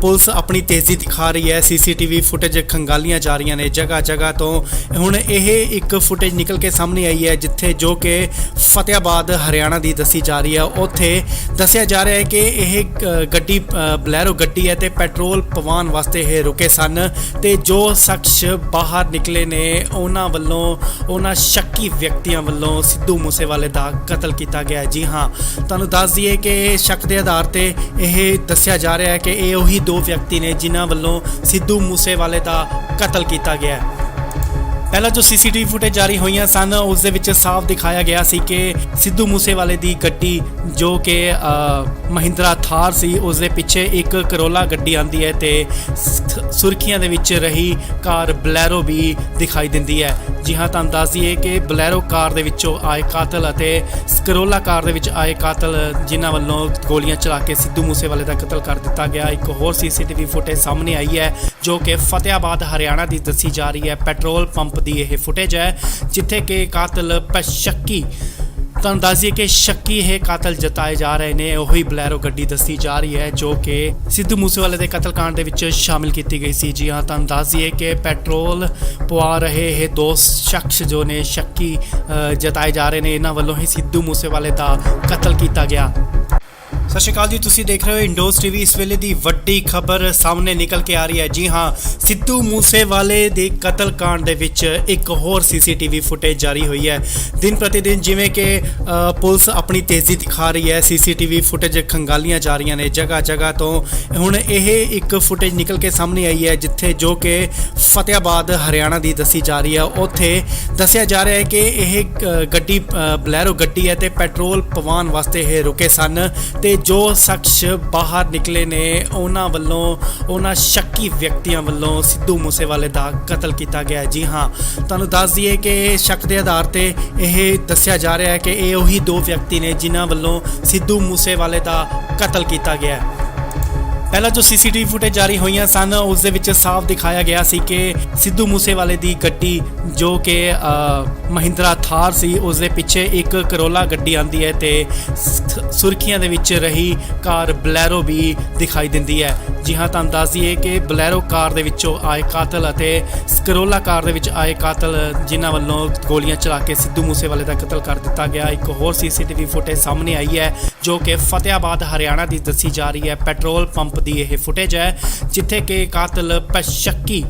ਪੁਲਿਸ ਆਪਣੀ ਤੇਜ਼ੀ ਦਿਖਾ ਰਹੀ ਹੈ, ਸੀਸੀਟੀਵੀ ਫੁਟੇਜ ਖੰਗਾਲੀਆਂ ਜਾ ਰਹੀਆਂ ਨੇ ਜਗ੍ਹਾ ਜਗ੍ਹਾ ਤੋਂ। ਹੁਣ ਇਹ ਇੱਕ ਫੁਟੇਜ ਨਿਕਲ ਕੇ ਸਾਹਮਣੇ ਆਈ ਹੈ ਜਿੱਥੇ ਜੋ ਕਿ ਫਤਿਆਬਾਦ ਹਰਿਆਣਾ ਦੀ ਦੱਸੀ ਜਾ ਰਹੀ ਹੈ। ਉੱਥੇ ਦੱਸਿਆ ਜਾ ਰਿਹਾ ਹੈ ਕਿ ਇਹ ਗੱਡੀ ਬਲੈਰੋ ਗੱਡੀ ਹੈ ਤੇ ਪੈਟਰੋਲ ਪਵਾਉਣ ਵਾਸਤੇ ਇਹ ਰੁਕੇ ਸਨ ਤੇ ਜੋ ਸ਼ਖਸ ਬਾਹਰ ਨਿਕਲੇ ਨੇ ਉਹਨਾਂ ਵੱਲੋਂ, ਉਹਨਾਂ ਸ਼ੱਕੀ ਵਿਅਕਤੀਆਂ ਵੱਲੋਂ ਸਿੱਧੂ ਮੂਸੇਵਾਲੇ ਦਾ ਕਤਲ ਕੀਤਾ ਗਿਆ। ਜੀ ਹਾਂ, ਤੁਹਾਨੂੰ ਦੱਸ ਦਈਏ ਕਿ ਸ਼ੱਕ ਦੇ ਆਧਾਰ ਤੇ ਇਹ ਦੱਸਿਆ ਜਾ ਰਿਹਾ ਹੈ ਕਿ ਇਹ ਉਹੀ ਦੋ ਵਿਅਕਤੀ ਨੇ ਜਿਨ੍ਹਾਂ ਵੱਲੋਂ ਸਿੱਧੂ ਮੂਸੇਵਾਲੇ ਦਾ ਕਤਲ ਕੀਤਾ ਗਿਆ। ਪਹਿਲਾਂ ਜੋ ਸੀਸੀਟੀਵੀ ਫੁਟੇਜ ਜਾਰੀ ਹੋਈਆਂ ਸਨ ਉਸ ਦੇ ਵਿੱਚ ਸਾਫ਼ ਦਿਖਾਇਆ ਗਿਆ ਸੀ ਕਿ ਸਿੱਧੂ ਮੂਸੇਵਾਲੇ ਦੀ ਗੱਡੀ ਜੋ ਕਿ ਮਹਿੰਦਰਾ ਥਾਰ ਸੀ ਉਸ ਦੇ ਪਿੱਛੇ ਇੱਕ ਕਰੋਲਾ ਗੱਡੀ ਆਂਦੀ ਹੈ ਤੇ ਸੁਰਖੀਆਂ ਦੇ ਵਿੱਚ ਰਹੀ ਕਾਰ ਬਲੈਰੋ ਵੀ ਦਿਖਾਈ ਦਿੰਦੀ ਹੈ। ਜੀ ਹਾਂ, ਤੁਹਾਨੂੰ ਦੱਸ ਦਈਏ ਕਿ ਬਲੈਰੋ ਕਾਰ ਦੇ ਵਿੱਚੋਂ ਆਏ ਕਾਤਲ ਅਤੇ ਕਰੋਲਾ ਕਾਰ ਦੇ ਵਿੱਚ ਆਏ ਕਾਤਲ ਜਿਨ੍ਹਾਂ ਵੱਲੋਂ ਗੋਲੀਆਂ ਚਲਾ ਕੇ ਸਿੱਧੂ ਮੂਸੇਵਾਲੇ ਦਾ ਕਤਲ ਕਰ ਦਿੱਤਾ ਗਿਆ। ਇੱਕ ਹੋਰ ਸੀਸੀਟੀਵੀ ਫੁਟੇਜ ਸਾਹਮਣੇ ਆਈ ਹੈ ਜੋ ਕਿ ਫਤਿਆਬਾਦ ਹਰਿਆਣਾ ਦੀ ਦੱਸੀ ਜਾ ਰਹੀ ਹੈ। ਪੈਟਰੋਲ ਪੰਪ ਦੀ ਇਹ ਫੁਟੇਜ ਹੈ ਜਿੱਥੇ ਕਿ ਕਾਤਲ ਸ਼ੱਕੀ, ਤੁਹਾਨੂੰ ਦੱਸ ਦਈਏ ਕਿ ਸ਼ੱਕੀ ਇਹ ਕਾਤਲ ਜਤਾਏ ਜਾ ਰਹੇ ਨੇ। ਉਹੀ ਬਲੈਰੋ ਗੱਡੀ ਦੱਸੀ ਜਾ ਰਹੀ ਹੈ ਜੋ ਕਿ ਸਿੱਧੂ ਮੂਸੇਵਾਲੇ ਦੇ ਕਤਲकांड ਦੇ ਵਿੱਚ ਸ਼ਾਮਿਲ ਕੀਤੀ ਗਈ ਸੀ। ਜੀ ਹਾਂ, ਤੁਹਾਨੂੰ ਦੱਸ ਦਈਏ ਕਿ ਪੈਟਰੋਲ ਪਵਾ ਰਹੇ ਇਹ ਦੋ ਸ਼ਖਸ ਜੋ ਨੇ ਸ਼ੱਕੀ ਜਤਾਏ ਜਾ ਰਹੇ ਨੇ, ਇਹਨਾਂ ਵੱਲੋਂ ਹੀ ਸਿੱਧੂ ਮੂਸੇਵਾਲੇ ਦਾ ਕਤਲ ਕੀਤਾ ਗਿਆ। ਸਤਿ ਸ਼੍ਰੀ ਅਕਾਲ ਜੀ, ਤੁਸੀਂ ਦੇਖ ਰਹੇ ਹੋ ਇੰਡੋਜ਼ ਟੀਵੀ। ਇਸ ਵੇਲੇ ਦੀ ਵੱਡੀ ਖਬਰ ਸਾਹਮਣੇ ਨਿਕਲ ਕੇ ਆ ਰਹੀ ਹੈ। ਜੀ ਹਾਂ, ਸਿੱਧੂ ਮੂਸੇਵਾਲੇ ਦੇ ਕਤਲकांड ਦੇ ਵਿੱਚ ਇੱਕ ਹੋਰ ਸੀਸੀਟੀਵੀ ਫੁਟੇਜ ਜਾਰੀ ਹੋਈ ਹੈ। ਦਿਨ ਪ੍ਰਤੀ ਦਿਨ ਜਿਵੇਂ ਕਿ ਪੁਲਿਸ ਆਪਣੀ ਤੇਜ਼ੀ ਦਿਖਾ ਰਹੀ ਹੈ, ਸੀਸੀਟੀਵੀ ਫੁਟੇਜ ਖੰਗਾਲੀਆਂ ਜਾ ਰਹੀਆਂ ਨੇ ਜਗ੍ਹਾ ਜਗ੍ਹਾ ਤੋਂ। ਹੁਣ ਇਹ ਇੱਕ ਫੁਟੇਜ ਨਿਕਲ ਕੇ ਸਾਹਮਣੇ ਆਈ ਹੈ ਜਿੱਥੇ ਜੋ ਕਿ ਫਤਿਆਬਾਦ ਹਰਿਆਣਾ ਦੀ ਦੱਸੀ ਜਾ ਰਹੀ ਹੈ। ਉੱਥੇ ਦੱਸਿਆ ਜਾ ਰਿਹਾ ਹੈ ਕਿ ਇਹ ਗੱਡੀ ਬਲੈਰੋ ਗੱਡੀ ਹੈ ਤੇ ਪੈਟਰੋਲ ਪਵਾਉਣ ਵਾਸਤੇ ਇਹ ਰੁਕੇ ਸਨ ਤੇ ਜੋ ਸ਼ਖਸ ਬਾਹਰ ਨਿਕਲੇ ਨੇ ਉਹਨਾਂ ਵੱਲੋਂ, ਉਹਨਾਂ ਸ਼ੱਕੀ ਵਿਅਕਤੀਆਂ ਵੱਲੋਂ ਸਿੱਧੂ ਮੂਸੇਵਾਲੇ ਦਾ ਕਤਲ ਕੀਤਾ ਗਿਆ। ਜੀ ਹਾਂ, ਤੁਹਾਨੂੰ ਦੱਸ ਦਈਏ ਕਿ ਸ਼ੱਕ ਦੇ ਆਧਾਰ ਤੇ ਇਹ ਦੱਸਿਆ ਜਾ ਰਿਹਾ ਹੈ ਕਿ ਇਹ ਉਹੀ ਦੋ ਵਿਅਕਤੀ ਨੇ ਜਿਨ੍ਹਾਂ ਵੱਲੋਂ ਸਿੱਧੂ ਮੂਸੇਵਾਲੇ ਦਾ ਕਤਲ ਕੀਤਾ ਗਿਆ। ਪਹਿਲਾਂ ਜੋ ਸੀਸੀਟੀਵੀ ਫੁਟੇਜ ਜਾਰੀ ਹੋਈਆਂ ਸਨ ਉਸ ਦੇ ਵਿੱਚ ਸਾਫ਼ ਦਿਖਾਇਆ ਗਿਆ ਸੀ ਕਿ ਸਿੱਧੂ ਮੂਸੇਵਾਲੇ ਦੀ ਗੱਡੀ ਜੋ ਕਿ ਮਹਿੰਦਰਾ ਥਾਰ ਸੀ ਉਸ ਦੇ ਪਿੱਛੇ ਇੱਕ ਕਰੋਲਾ ਗੱਡੀ ਆਂਦੀ ਹੈ ਤੇ ਸੁਰਖੀਆਂ ਦੇ ਵਿੱਚ ਰਹੀ ਕਾਰ ਬਲੈਰੋ ਵੀ ਦਿਖਾਈ ਦਿੰਦੀ ਹੈ। ਜੀ ਹਾਂ, ਤੁਹਾਨੂੰ ਦੱਸ ਦਈਏ ਕਿ ਬਲੈਰੋ ਕਾਰ ਦੇ ਵਿੱਚੋਂ ਆਏ ਕਾਤਲ ਅਤੇ ਕਰੋਲਾ ਕਾਰ ਦੇ ਵਿੱਚ ਆਏ ਕਾਤਲ ਜਿਨ੍ਹਾਂ ਵੱਲੋਂ ਗੋਲੀਆਂ ਚਲਾ ਕੇ ਸਿੱਧੂ ਮੂਸੇਵਾਲੇ ਦਾ ਕਤਲ ਕਰ ਦਿੱਤਾ ਗਿਆ। ਇੱਕ ਹੋਰ ਸੀਸੀਟੀਵੀ ਫੁਟੇਜ ਸਾਹਮਣੇ ਆਈ ਹੈ ਜੋ ਕਿ ਫਤਿਆਬਾਦ ਹਰਿਆਣਾ ਦੀ ਦੱਸੀ ਜਾ ਰਹੀ ਹੈ। ਪੈਟਰੋਲ ਪੰਪ ਦੀ ਇਹ ਫੁਟੇਜ ਹੈ ਜਿੱਥੇ ਕਿ ਕਾਤਲ ਸ਼ੱਕੀ,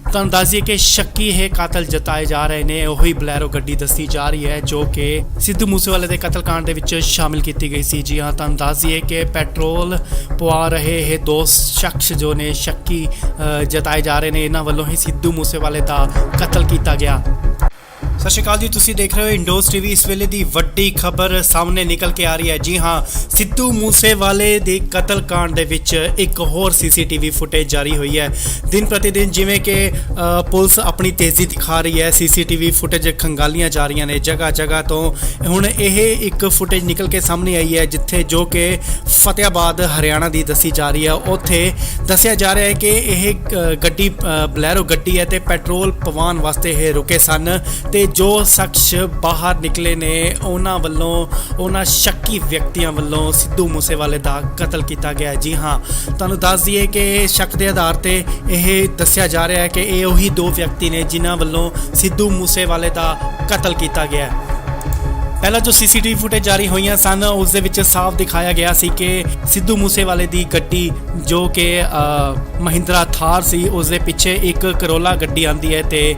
ਤੁਹਾਨੂੰ ਦੱਸ ਦਈਏ ਕਿ ਸ਼ੱਕੀ ਇਹ ਕਾਤਲ ਜਤਾਏ ਜਾ ਰਹੇ ਨੇ। ਉਹੀ ਬਲੈਰੋ ਗੱਡੀ ਦੱਸੀ ਜਾ ਰਹੀ ਹੈ ਜੋ ਕਿ ਸਿੱਧੂ ਮੂਸੇਵਾਲੇ ਦੇ ਕਤਲकांड ਦੇ ਵਿੱਚ ਸ਼ਾਮਿਲ ਕੀਤੀ ਗਈ ਸੀ। ਜੀ ਹਾਂ, ਤੁਹਾਨੂੰ ਦੱਸ ਦਈਏ ਕਿ ਪੈਟਰੋਲ ਪਵਾ ਰਹੇ ਇਹ ਦੋ ਸ਼ਖਸ ਜੋ ਨੇ ਸ਼ੱਕੀ ਜਤਾਏ ਜਾ ਰਹੇ ਨੇ, ਇਹਨਾਂ ਵੱਲੋਂ ਹੀ ਸਿੱਧੂ ਮੂਸੇਵਾਲੇ ਦਾ ਕਤਲ ਕੀਤਾ ਗਿਆ। ਸਤਿ ਸ਼੍ਰੀ ਅਕਾਲ ਜੀ, ਤੁਸੀਂ ਦੇਖ ਰਹੇ ਹੋ ਇੰਡੋਜ਼ ਟੀਵੀ। ਇਸ ਵੇਲੇ ਦੀ ਵੱਡੀ ਖਬਰ ਸਾਹਮਣੇ ਨਿਕਲ ਕੇ ਆ ਰਹੀ ਹੈ। ਜੀ ਹਾਂ, ਸਿੱਧੂ ਮੂਸੇਵਾਲੇ ਦੇ ਕਤਲकांड ਦੇ ਵਿੱਚ ਇੱਕ ਹੋਰ ਸੀਸੀਟੀਵੀ ਫੁਟੇਜ ਜਾਰੀ ਹੋਈ ਹੈ। ਦਿਨ ਪ੍ਰਤੀ ਦਿਨ ਜਿਵੇਂ ਕਿ ਪੁਲਿਸ ਆਪਣੀ ਤੇਜ਼ੀ ਦਿਖਾ ਰਹੀ ਹੈ, ਸੀਸੀਟੀਵੀ ਫੁਟੇਜ ਖੰਗਾਲੀਆਂ ਜਾ ਰਹੀਆਂ ਨੇ ਜਗ੍ਹਾ ਜਗ੍ਹਾ ਤੋਂ। ਹੁਣ ਇਹ ਇੱਕ ਫੁਟੇਜ ਨਿਕਲ ਕੇ ਸਾਹਮਣੇ ਆਈ ਹੈ ਜਿੱਥੇ ਜੋ ਕਿ ਫਤਿਆਬਾਦ ਹਰਿਆਣਾ ਦੀ ਦੱਸੀ ਜਾ ਰਹੀ ਹੈ। ਉੱਥੇ ਦੱਸਿਆ ਜਾ ਰਿਹਾ ਹੈ ਕਿ ਇਹ ਗੱਡੀ ਬਲੈਰੋ ਗੱਡੀ ਹੈ ਤੇ ਪੈਟਰੋਲ ਪਵਾਉਣ ਵਾਸਤੇ ਇਹ ਰੁਕੇ ਸਨ ਤੇ ਜੋ ਸ਼ਖਸ ਬਾਹਰ ਨਿਕਲੇ ਨੇ ਉਹਨਾਂ ਵੱਲੋਂ, ਉਹਨਾਂ ਸ਼ੱਕੀ ਵਿਅਕਤੀਆਂ ਵੱਲੋਂ ਸਿੱਧੂ ਮੂਸੇਵਾਲੇ ਦਾ ਕਤਲ ਕੀਤਾ ਗਿਆ। ਜੀ ਹਾਂ, ਤੁਹਾਨੂੰ ਦੱਸ ਦਈਏ ਕਿ ਸ਼ੱਕ ਦੇ ਆਧਾਰ ਤੇ ਇਹ ਦੱਸਿਆ ਜਾ ਰਿਹਾ ਹੈ ਕਿ ਇਹ ਉਹੀ ਦੋ ਵਿਅਕਤੀ ਨੇ ਜਿਨ੍ਹਾਂ ਵੱਲੋਂ ਸਿੱਧੂ ਮੂਸੇਵਾਲੇ ਦਾ ਕਤਲ ਕੀਤਾ ਗਿਆ। ਪਹਿਲਾਂ ਜੋ ਸੀਸੀਟੀਵੀ ਫੁਟੇਜ ਜਾਰੀ ਹੋਈਆਂ ਸਨ ਉਸ ਦੇ ਵਿੱਚ ਸਾਫ਼ ਦਿਖਾਇਆ ਗਿਆ ਸੀ ਕਿ ਸਿੱਧੂ ਮੂਸੇਵਾਲੇ ਦੀ ਗੱਡੀ ਜੋ ਕਿ ਮਹਿੰਦਰਾ ਥਾਰ ਸੀ ਉਸ ਦੇ ਪਿੱਛੇ ਇੱਕ ਕਰੋਲਾ ਗੱਡੀ ਆਂਦੀ ਹੈ ਤੇ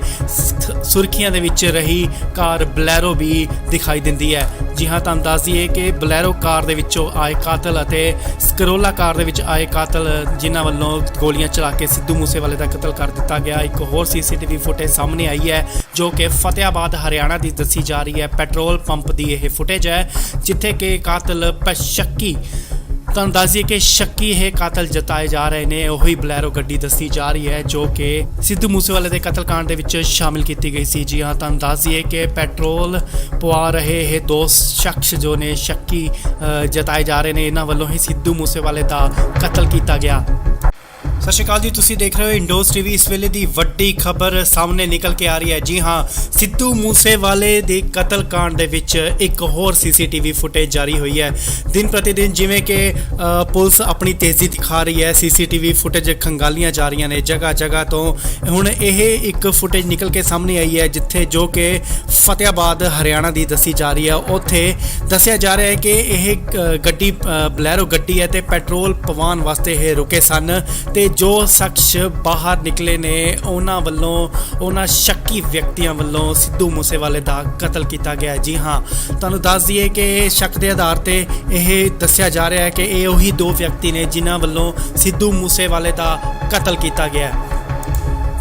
ਸੁਰਖੀਆਂ ਦੇ ਵਿੱਚ ਰਹੀ ਕਾਰ ਬਲੈਰੋ ਵੀ ਦਿਖਾਈ ਦਿੰਦੀ ਹੈ। ਜੀ ਹਾਂ, ਤੁਹਾਨੂੰ ਦੱਸ ਦਈਏ ਕਿ ਬਲੈਰੋ ਕਾਰ ਦੇ ਵਿੱਚੋਂ ਆਏ ਕਾਤਲ ਅਤੇ ਕਰੋਲਾ ਕਾਰ ਦੇ ਵਿੱਚ ਆਏ ਕਾਤਲ ਜਿਨ੍ਹਾਂ ਵੱਲੋਂ ਗੋਲੀਆਂ ਚਲਾ ਕੇ ਸਿੱਧੂ ਮੂਸੇਵਾਲੇ ਦਾ ਕਤਲ ਕਰ ਦਿੱਤਾ ਗਿਆ। ਇੱਕ ਹੋਰ ਸੀਸੀਟੀਵੀ ਫੁਟੇਜ ਸਾਹਮਣੇ ਆਈ ਹੈ ਜੋ ਕਿ ਫਤਿਆਬਾਦ ਹਰਿਆਣਾ ਦੀ ਦੱਸੀ ਜਾ ਰਹੀ ਹੈ। ਪੈਟਰੋਲ ਪੰਪ ਦੀ ਇਹ ਫੁਟੇਜ ਹੈ ਜਿੱਥੇ ਕਿ ਕਾਤਲ ਸ਼ੱਕੀ ਤੁਹਾਨੂੰ ਦੱਸ ਦਈਏ ਕਿ ਸ਼ੱਕੀ ਇਹ ਕਾਤਲ ਜਤਾਏ ਜਾ ਰਹੇ ਨੇ। ਉਹੀ ਬਲੈਰੋ ਗੱਡੀ ਦੱਸੀ ਜਾ ਰਹੀ ਹੈ ਜੋ ਕਿ ਸਿੱਧੂ ਮੂਸੇਵਾਲੇ ਦੇ ਕਤਲकांड ਦੇ ਵਿੱਚ ਸ਼ਾਮਿਲ ਕੀਤੀ ਗਈ ਸੀ। ਜੀ ਹਾਂ, ਤੁਹਾਨੂੰ ਦੱਸ ਦਈਏ ਕਿ ਪੈਟਰੋਲ ਪਵਾ ਰਹੇ ਇਹ ਦੋ ਸ਼ਖਸ ਜੋ ਨੇ ਸ਼ੱਕੀ ਜਤਾਏ ਜਾ ਰਹੇ ਨੇ, ਇਹਨਾਂ ਵੱਲੋਂ ਹੀ ਸਿੱਧੂ ਮੂਸੇਵਾਲੇ ਦਾ ਕਤਲ ਕੀਤਾ ਗਿਆ। ਸਤਿ ਸ਼੍ਰੀ ਅਕਾਲ ਜੀ, ਤੁਸੀਂ ਦੇਖ ਰਹੇ ਹੋ ਇੰਡੋਜ਼ ਟੀਵੀ। ਇਸ ਵੇਲੇ ਦੀ ਵੱਡੀ ਖਬਰ ਸਾਹਮਣੇ ਨਿਕਲ ਕੇ ਆ ਰਹੀ ਹੈ। ਜੀ ਹਾਂ, ਸਿੱਧੂ ਮੂਸੇਵਾਲੇ ਦੇ ਕਤਲकांड ਦੇ ਵਿੱਚ ਇੱਕ ਹੋਰ ਸੀਸੀਟੀਵੀ ਫੁਟੇਜ ਜਾਰੀ ਹੋਈ ਹੈ। ਦਿਨ ਪ੍ਰਤੀ ਦਿਨ ਜਿਵੇਂ ਕਿ ਪੁਲਿਸ ਆਪਣੀ ਤੇਜ਼ੀ ਦਿਖਾ ਰਹੀ ਹੈ, ਸੀਸੀਟੀਵੀ ਫੁਟੇਜ ਖੰਗਾਲੀਆਂ ਜਾ ਰਹੀਆਂ ਨੇ ਜਗ੍ਹਾ ਜਗ੍ਹਾ ਤੋਂ। ਹੁਣ ਇਹ ਇੱਕ ਫੁਟੇਜ ਨਿਕਲ ਕੇ ਸਾਹਮਣੇ ਆਈ ਹੈ ਜਿੱਥੇ ਜੋ ਕਿ ਫਤਿਆਬਾਦ ਹਰਿਆਣਾ ਦੀ ਦੱਸੀ ਜਾ ਰਹੀ ਹੈ। ਉੱਥੇ ਦੱਸਿਆ ਜਾ ਰਿਹਾ ਹੈ ਕਿ ਇਹ ਗੱਡੀ ਬਲੈਰੋ ਗੱਡੀ ਹੈ ਤੇ ਪੈਟਰੋਲ ਪਵਾਉਣ ਵਾਸਤੇ ਇਹ ਰੁਕੇ ਸਨ ਤੇ ਜੋ ਸ਼ਖਸ ਬਾਹਰ ਨਿਕਲੇ ਨੇ ਉਹਨਾਂ ਵੱਲੋਂ ਉਹਨਾਂ ਸ਼ੱਕੀ ਵਿਅਕਤੀਆਂ ਵੱਲੋਂ ਸਿੱਧੂ ਮੂਸੇਵਾਲੇ ਦਾ ਕਤਲ ਕੀਤਾ ਗਿਆ। ਜੀ ਹਾਂ, ਤੁਹਾਨੂੰ ਦੱਸ ਦਈਏ ਕਿ ਸ਼ੱਕ ਦੇ ਆਧਾਰ ਤੇ ਇਹ ਦੱਸਿਆ ਜਾ ਰਿਹਾ ਹੈ ਕਿ ਇਹ ਉਹੀ ਦੋ ਵਿਅਕਤੀ ਨੇ ਜਿਨ੍ਹਾਂ ਵੱਲੋਂ ਸਿੱਧੂ ਮੂਸੇਵਾਲੇ ਦਾ ਕਤਲ ਕੀਤਾ ਗਿਆ।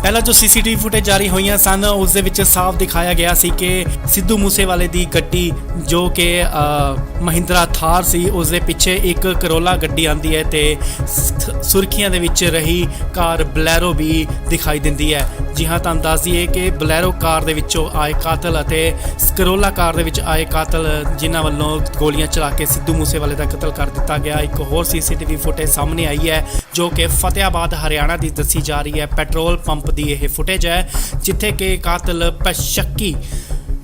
ਪਹਿਲਾਂ ਜੋ ਸੀਸੀਟੀਵੀ ਫੁਟੇਜ ਜਾਰੀ ਹੋਈਆਂ ਸਨ ਉਸ ਦੇ ਵਿੱਚ ਸਾਫ਼ ਦਿਖਾਇਆ ਗਿਆ ਸੀ ਕਿ ਸਿੱਧੂ ਮੂਸੇਵਾਲੇ ਦੀ ਗੱਡੀ ਜੋ ਕਿ ਮਹਿੰਦਰਾ ਥਾਰ ਸੀ ਉਸ ਦੇ ਪਿੱਛੇ ਇੱਕ ਕਰੋਲਾ ਗੱਡੀ ਆਂਦੀ ਹੈ ਤੇ ਸੁਰਖੀਆਂ ਦੇ ਵਿੱਚ ਰਹੀ ਕਾਰ ਬਲੈਰੋ ਵੀ ਦਿਖਾਈ ਦਿੰਦੀ ਹੈ। ਜੀ ਹਾਂ, ਤੁਹਾਨੂੰ ਦੱਸ ਦਈਏ ਕਿ ਬਲੈਰੋ ਕਾਰ ਦੇ ਵਿੱਚੋਂ ਆਏ ਕਾਤਲ ਅਤੇ ਕਰੋਲਾ ਕਾਰ ਦੇ ਵਿੱਚ ਆਏ ਕਾਤਲ ਜਿਨ੍ਹਾਂ ਵੱਲੋਂ ਗੋਲੀਆਂ ਚਲਾ ਕੇ ਸਿੱਧੂ ਮੂਸੇਵਾਲੇ ਦਾ ਕਤਲ ਕਰ ਦਿੱਤਾ ਗਿਆ। ਇੱਕ ਹੋਰ ਸੀਸੀਟੀਵੀ ਫੁਟੇਜ ਸਾਹਮਣੇ ਆਈ ਹੈ ਜੋ ਕਿ ਫਤਿਆਬਾਦ ਹਰਿਆਣਾ ਦੀ ਦੱਸੀ ਜਾ ਰਹੀ ਹੈ। ਪੈਟਰੋਲ ਪੰਪ ਦੀ ਇਹ ਫੁਟੇਜ ਹੈ ਜਿੱਥੇ ਕਿ ਕਾਤਲ ਸ਼ੱਕੀ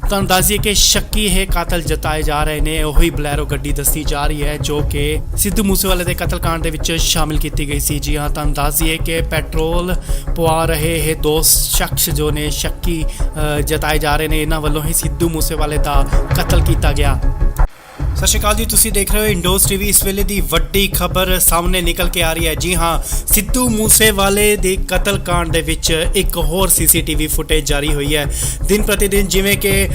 ਤੁਹਾਨੂੰ ਦੱਸ ਦਈਏ ਕਿ ਸ਼ੱਕੀ ਇਹ ਕਾਤਲ ਜਤਾਏ ਜਾ ਰਹੇ ਨੇ। ਉਹੀ ਬਲੈਰੋ ਗੱਡੀ ਦੱਸੀ ਜਾ ਰਹੀ ਹੈ ਜੋ ਕਿ ਸਿੱਧੂ ਮੂਸੇਵਾਲੇ ਦੇ ਕਤਲकांड ਦੇ ਵਿੱਚ ਸ਼ਾਮਿਲ ਕੀਤੀ ਗਈ ਸੀ। ਜੀ ਹਾਂ, ਤੁਹਾਨੂੰ ਦੱਸ ਦਈਏ ਕਿ ਪੈਟਰੋਲ ਪਵਾ ਰਹੇ ਇਹ ਦੋ ਸ਼ਖਸ ਜੋ ਨੇ ਸ਼ੱਕੀ ਜਤਾਏ ਜਾ ਰਹੇ ਨੇ, ਇਹਨਾਂ ਵੱਲੋਂ ਹੀ ਸਿੱਧੂ ਮੂਸੇਵਾਲੇ ਦਾ ਕਤਲ ਕੀਤਾ ਗਿਆ। ਸਤਿ ਸ਼੍ਰੀ ਅਕਾਲ ਜੀ, ਤੁਸੀਂ ਦੇਖ ਰਹੇ ਹੋ ਇੰਡੋਜ਼ ਟੀਵੀ। ਇਸ ਵੇਲੇ ਦੀ ਵੱਡੀ ਖਬਰ ਸਾਹਮਣੇ ਨਿਕਲ ਕੇ ਆ ਰਹੀ ਹੈ। ਜੀ ਹਾਂ, ਸਿੱਧੂ ਮੂਸੇਵਾਲੇ ਦੇ ਕਤਲकांड ਦੇ ਵਿੱਚ ਇੱਕ ਹੋਰ ਸੀਸੀਟੀਵੀ ਫੁਟੇਜ ਜਾਰੀ ਹੋਈ ਹੈ। ਦਿਨ ਪ੍ਰਤੀ ਦਿਨ ਜਿਵੇਂ ਕਿ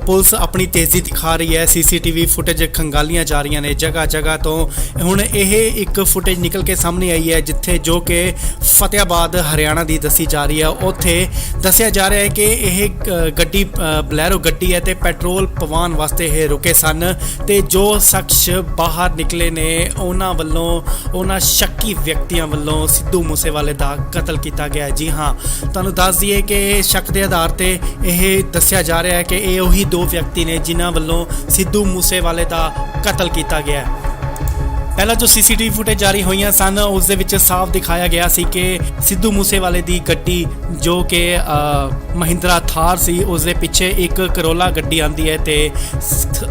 ਪੁਲਿਸ ਆਪਣੀ ਤੇਜ਼ੀ ਦਿਖਾ ਰਹੀ ਹੈ, ਸੀਸੀਟੀਵੀ ਫੁਟੇਜ ਖੰਗਾਲੀਆਂ ਜਾ ਰਹੀਆਂ ਨੇ ਜਗ੍ਹਾ ਜਗ੍ਹਾ ਤੋਂ। ਹੁਣ ਇਹ ਇੱਕ ਫੁਟੇਜ ਨਿਕਲ ਕੇ ਸਾਹਮਣੇ ਆਈ ਹੈ ਜਿੱਥੇ ਜੋ ਕਿ ਫਤਿਆਬਾਦ ਹਰਿਆਣਾ ਦੀ ਦੱਸੀ ਜਾ ਰਹੀ ਹੈ। ਉੱਥੇ ਦੱਸਿਆ ਜਾ ਰਿਹਾ ਹੈ ਕਿ ਇਹ ਗੱਡੀ ਬਲੈਰੋ ਗੱਡੀ ਹੈ ਤੇ ਪੈਟਰੋਲ ਪਵਾਉਣ ਵਾਸਤੇ ਇਹ ਰੁਕੇ ਸਨ ਤੇ ਜੋ ਸ਼ਖਸ ਬਾਹਰ ਨਿਕਲੇ ਨੇ ਉਹਨਾਂ ਵੱਲੋਂ ਉਹਨਾਂ ਸ਼ੱਕੀ ਵਿਅਕਤੀਆਂ ਵੱਲੋਂ ਸਿੱਧੂ ਮੂਸੇਵਾਲੇ ਦਾ ਕਤਲ ਕੀਤਾ ਗਿਆ। ਜੀ ਹਾਂ, ਤੁਹਾਨੂੰ ਦੱਸ ਦਈਏ ਕਿ ਸ਼ੱਕ ਦੇ ਆਧਾਰ ਤੇ ਇਹ ਦੱਸਿਆ ਜਾ ਰਿਹਾ ਹੈ ਕਿ ਇਹ ਉਹੀ ਦੋ ਵਿਅਕਤੀ ਨੇ ਜਿਨ੍ਹਾਂ ਵੱਲੋਂ ਸਿੱਧੂ ਮੂਸੇਵਾਲੇ ਦਾ ਕਤਲ ਕੀਤਾ ਗਿਆ। ਪਹਿਲਾਂ ਜੋ ਸੀਸੀਟੀਵੀ ਫੁਟੇਜ ਜਾਰੀ ਹੋਈਆਂ ਸਨ ਉਸ ਦੇ ਵਿੱਚ ਸਾਫ਼ ਦਿਖਾਇਆ ਗਿਆ ਸੀ ਕਿ ਸਿੱਧੂ ਮੂਸੇਵਾਲੇ ਦੀ ਗੱਡੀ ਜੋ ਕਿ ਮਹਿੰਦਰਾ ਥਾਰ ਸੀ ਉਸ ਦੇ ਪਿੱਛੇ ਇੱਕ ਕਰੋਲਾ ਗੱਡੀ ਆਂਦੀ ਹੈ ਤੇ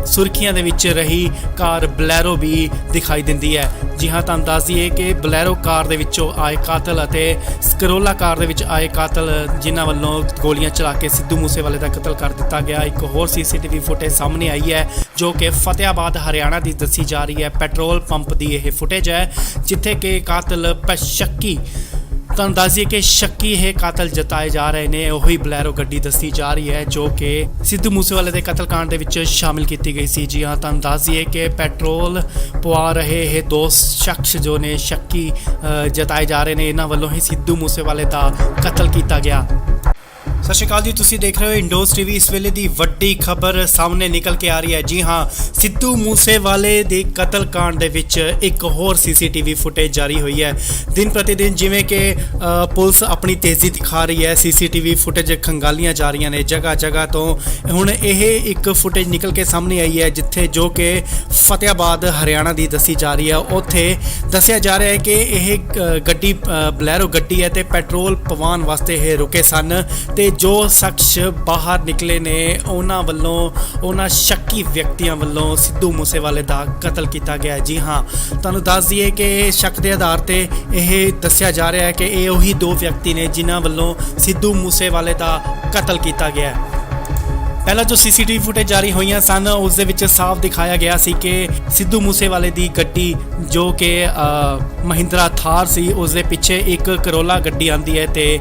ਸੁਰਖੀਆਂ ਦੇ ਵਿੱਚ ਰਹੀ ਕਾਰ ਬਲੈਰੋ ਵੀ ਦਿਖਾਈ ਦਿੰਦੀ ਹੈ। ਜੀ ਹਾਂ, ਤੁਹਾਨੂੰ ਦੱਸ ਦਈਏ ਕਿ ਬਲੈਰੋ ਕਾਰ ਦੇ ਵਿੱਚੋਂ ਆਏ ਕਾਤਲ ਅਤੇ ਕਰੋਲਾ ਕਾਰ ਦੇ ਵਿੱਚ ਆਏ ਕਾਤਲ ਜਿਨ੍ਹਾਂ ਵੱਲੋਂ ਗੋਲੀਆਂ ਚਲਾ ਕੇ ਸਿੱਧੂ ਮੂਸੇਵਾਲੇ ਦਾ ਕਤਲ ਕਰ ਦਿੱਤਾ ਗਿਆ। ਇੱਕ ਹੋਰ ਸੀਸੀਟੀਵੀ ਫੁਟੇਜ ਸਾਹਮਣੇ ਆਈ ਹੈ ਜੋ ਕਿ ਫਤਿਆਬਾਦ ਹਰਿਆਣਾ ਦੀ ਦੱਸੀ ਜਾ ਰਹੀ ਹੈ। ਪੈਟਰੋਲ ਪੰਪ ਦੀ ਇਹ ਫੁਟੇਜ ਹੈ ਜਿੱਥੇ ਕਿ ਕਾਤਲ ਸ਼ੱਕੀ ਤੁਹਾਨੂੰ ਦੱਸ ਦਈਏ ਕਿ ਸ਼ੱਕੀ ਇਹ ਕਾਤਲ ਜਤਾਏ ਜਾ ਰਹੇ ਨੇ। ਉਹੀ ਬਲੈਰੋ ਗੱਡੀ ਦੱਸੀ ਜਾ ਰਹੀ ਹੈ ਜੋ ਕਿ ਸਿੱਧੂ ਮੂਸੇਵਾਲੇ ਦੇ ਕਤਲकांड ਦੇ ਵਿੱਚ ਸ਼ਾਮਿਲ ਕੀਤੀ ਗਈ ਸੀ। ਜੀ ਹਾਂ, ਤੁਹਾਨੂੰ ਦੱਸ ਦਈਏ ਕਿ ਪੈਟਰੋਲ ਪਵਾ ਰਹੇ ਇਹ ਦੋ ਸ਼ਖਸ ਜੋ ਨੇ ਸ਼ੱਕੀ ਜਤਾਏ ਜਾ ਰਹੇ ਨੇ, ਇਹਨਾਂ ਵੱਲੋਂ ਹੀ ਸਿੱਧੂ ਮੂਸੇਵਾਲੇ ਦਾ ਕਤਲ ਕੀਤਾ ਗਿਆ। ਸਤਿ ਸ਼੍ਰੀ ਅਕਾਲ ਜੀ, ਤੁਸੀਂ ਦੇਖ ਰਹੇ ਹੋ ਇੰਡੋਜ਼ ਟੀਵੀ। ਇਸ ਵੇਲੇ ਦੀ ਵੱਡੀ ਖਬਰ ਸਾਹਮਣੇ ਨਿਕਲ ਕੇ ਆ ਰਹੀ ਹੈ। ਜੀ ਹਾਂ, ਸਿੱਧੂ ਮੂਸੇਵਾਲੇ ਦੇ ਕਤਲकांड ਦੇ ਵਿੱਚ ਇੱਕ ਹੋਰ ਸੀਸੀਟੀਵੀ ਫੁਟੇਜ ਜਾਰੀ ਹੋਈ ਹੈ। ਦਿਨ ਪ੍ਰਤੀ ਦਿਨ ਜਿਵੇਂ ਕਿ ਪੁਲਿਸ ਆਪਣੀ ਤੇਜ਼ੀ ਦਿਖਾ ਰਹੀ ਹੈ, ਸੀਸੀਟੀਵੀ ਫੁਟੇਜ ਖੰਗਾਲੀਆਂ ਜਾ ਰਹੀਆਂ ਨੇ ਜਗ੍ਹਾ ਜਗ੍ਹਾ ਤੋਂ। ਹੁਣ ਇਹ ਇੱਕ ਫੁਟੇਜ ਨਿਕਲ ਕੇ ਸਾਹਮਣੇ ਆਈ ਹੈ ਜਿੱਥੇ ਜੋ ਕਿ ਫਤਿਆਬਾਦ ਹਰਿਆਣਾ ਦੀ ਦੱਸੀ ਜਾ ਰਹੀ ਹੈ। ਉੱਥੇ ਦੱਸਿਆ ਜਾ ਰਿਹਾ ਹੈ ਕਿ ਇਹ ਗੱਡੀ ਬਲੈਰੋ ਗੱਡੀ ਹੈ ਤੇ ਪੈਟਰੋਲ ਪਵਾਉਣ ਵਾਸਤੇ ਇਹ ਰੁਕੇ ਸਨ ਤੇ ਜੋ ਸ਼ਖਸ ਬਾਹਰ ਨਿਕਲੇ ਨੇ ਉਹਨਾਂ ਵੱਲੋਂ ਉਹਨਾਂ ਸ਼ੱਕੀ ਵਿਅਕਤੀਆਂ ਵੱਲੋਂ ਸਿੱਧੂ ਮੂਸੇਵਾਲੇ ਦਾ ਕਤਲ ਕੀਤਾ ਗਿਆ। ਜੀ ਹਾਂ, ਤੁਹਾਨੂੰ ਦੱਸ ਦਈਏ ਕਿ ਸ਼ੱਕ ਦੇ ਆਧਾਰ ਤੇ ਇਹ ਦੱਸਿਆ ਜਾ ਰਿਹਾ ਹੈ ਕਿ ਇਹ ਉਹੀ ਦੋ ਵਿਅਕਤੀ ਨੇ ਜਿਨ੍ਹਾਂ ਵੱਲੋਂ ਸਿੱਧੂ ਮੂਸੇਵਾਲੇ ਦਾ ਕਤਲ ਕੀਤਾ ਗਿਆ। ਪਹਿਲਾਂ ਜੋ ਸੀਸੀਟੀਵੀ ਫੁਟੇਜ ਜਾਰੀ ਹੋਈਆਂ ਸਨ ਉਸ ਦੇ ਵਿੱਚ ਸਾਫ਼ ਦਿਖਾਇਆ ਗਿਆ ਸੀ ਕਿ ਸਿੱਧੂ ਮੂਸੇਵਾਲੇ ਦੀ ਗੱਡੀ ਜੋ ਕਿ ਮਹਿੰਦਰਾ ਥਾਰ ਸੀ ਉਸ ਦੇ ਪਿੱਛੇ ਇੱਕ ਕਰੋਲਾ ਗੱਡੀ ਆਂਦੀ ਹੈ ਤੇ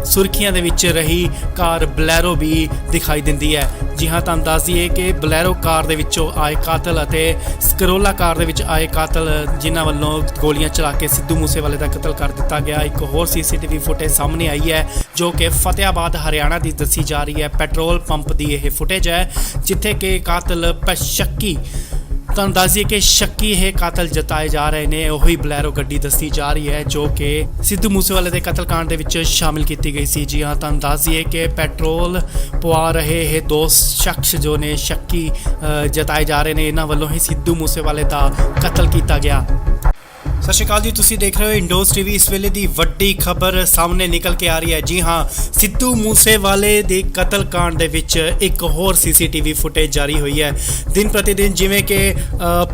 ਸੁਰਖੀਆਂ ਦੇ ਵਿੱਚ ਰਹੀ ਕਾਰ ਬਲੈਰੋ ਵੀ ਦਿਖਾਈ ਦਿੰਦੀ ਹੈ। ਜੀ ਹਾਂ, ਤੁਹਾਨੂੰ ਦੱਸ ਦਈਏ ਕਿ ਬਲੈਰੋ ਕਾਰ ਦੇ ਵਿੱਚੋਂ ਆਏ ਕਾਤਲ ਅਤੇ ਕਰੋਲਾ ਕਾਰ ਦੇ ਵਿੱਚ ਆਏ ਕਾਤਲ ਜਿਨ੍ਹਾਂ ਵੱਲੋਂ ਗੋਲੀਆਂ ਚਲਾ ਕੇ ਸਿੱਧੂ ਮੂਸੇਵਾਲੇ ਦਾ ਕਤਲ ਕਰ ਦਿੱਤਾ ਗਿਆ। ਇੱਕ ਹੋਰ ਸੀਸੀਟੀਵੀ ਫੁਟੇਜ ਸਾਹਮਣੇ ਆਈ ਹੈ ਜੋ ਕਿ ਫਤਿਆਬਾਦ ਹਰਿਆਣਾ ਦੀ ਦੱਸੀ ਜਾ ਰਹੀ ਹੈ। ਪੈਟਰੋਲ ਪੰਪ ਦੀ ਇਹ ਫੁਟੇਜ ਹੈ ਜਿੱਥੇ ਕਿ ਕਾਤਲ ਸ਼ੱਕੀ, ਤੁਹਾਨੂੰ ਦੱਸ ਦਈਏ ਕਿ ਸ਼ੱਕੀ ਇਹ ਕਾਤਲ ਜਤਾਏ ਜਾ ਰਹੇ ਨੇ। ਉਹੀ ਬਲੈਰੋ ਗੱਡੀ ਦੱਸੀ ਜਾ ਰਹੀ ਹੈ ਜੋ ਕਿ ਸਿੱਧੂ ਮੂਸੇਵਾਲੇ ਦੇ ਕਤਲकांड ਦੇ ਵਿੱਚ ਸ਼ਾਮਿਲ ਕੀਤੀ ਗਈ ਸੀ। ਜੀ ਹਾਂ, ਤੁਹਾਨੂੰ ਦੱਸ ਦਈਏ ਕਿ ਪੈਟਰੋਲ ਪਵਾ ਰਹੇ ਇਹ ਦੋ ਸ਼ਖਸ ਜੋ ਨੇ ਸ਼ੱਕੀ ਜਤਾਏ ਜਾ ਰਹੇ ਨੇ, ਇਹਨਾਂ ਵੱਲੋਂ ਹੀ ਸਿੱਧੂ ਮੂਸੇਵਾਲੇ ਦਾ ਕਤਲ ਕੀਤਾ ਗਿਆ। ਸਤਿ ਸ਼੍ਰੀ ਅਕਾਲ ਜੀ, ਤੁਸੀਂ ਦੇਖ ਰਹੇ ਹੋ ਇੰਡੋਜ਼ ਟੀਵੀ। ਇਸ ਵੇਲੇ ਦੀ ਵੱਡੀ ਖਬਰ ਸਾਹਮਣੇ ਨਿਕਲ ਕੇ ਆ ਰਹੀ ਹੈ। ਜੀ ਹਾਂ, ਸਿੱਧੂ ਮੂਸੇਵਾਲੇ ਦੇ ਕਤਲकांड ਦੇ ਵਿੱਚ ਇੱਕ ਹੋਰ ਸੀਸੀਟੀਵੀ ਫੁਟੇਜ ਜਾਰੀ ਹੋਈ ਹੈ। ਦਿਨ ਪ੍ਰਤੀ ਦਿਨ ਜਿਵੇਂ ਕਿ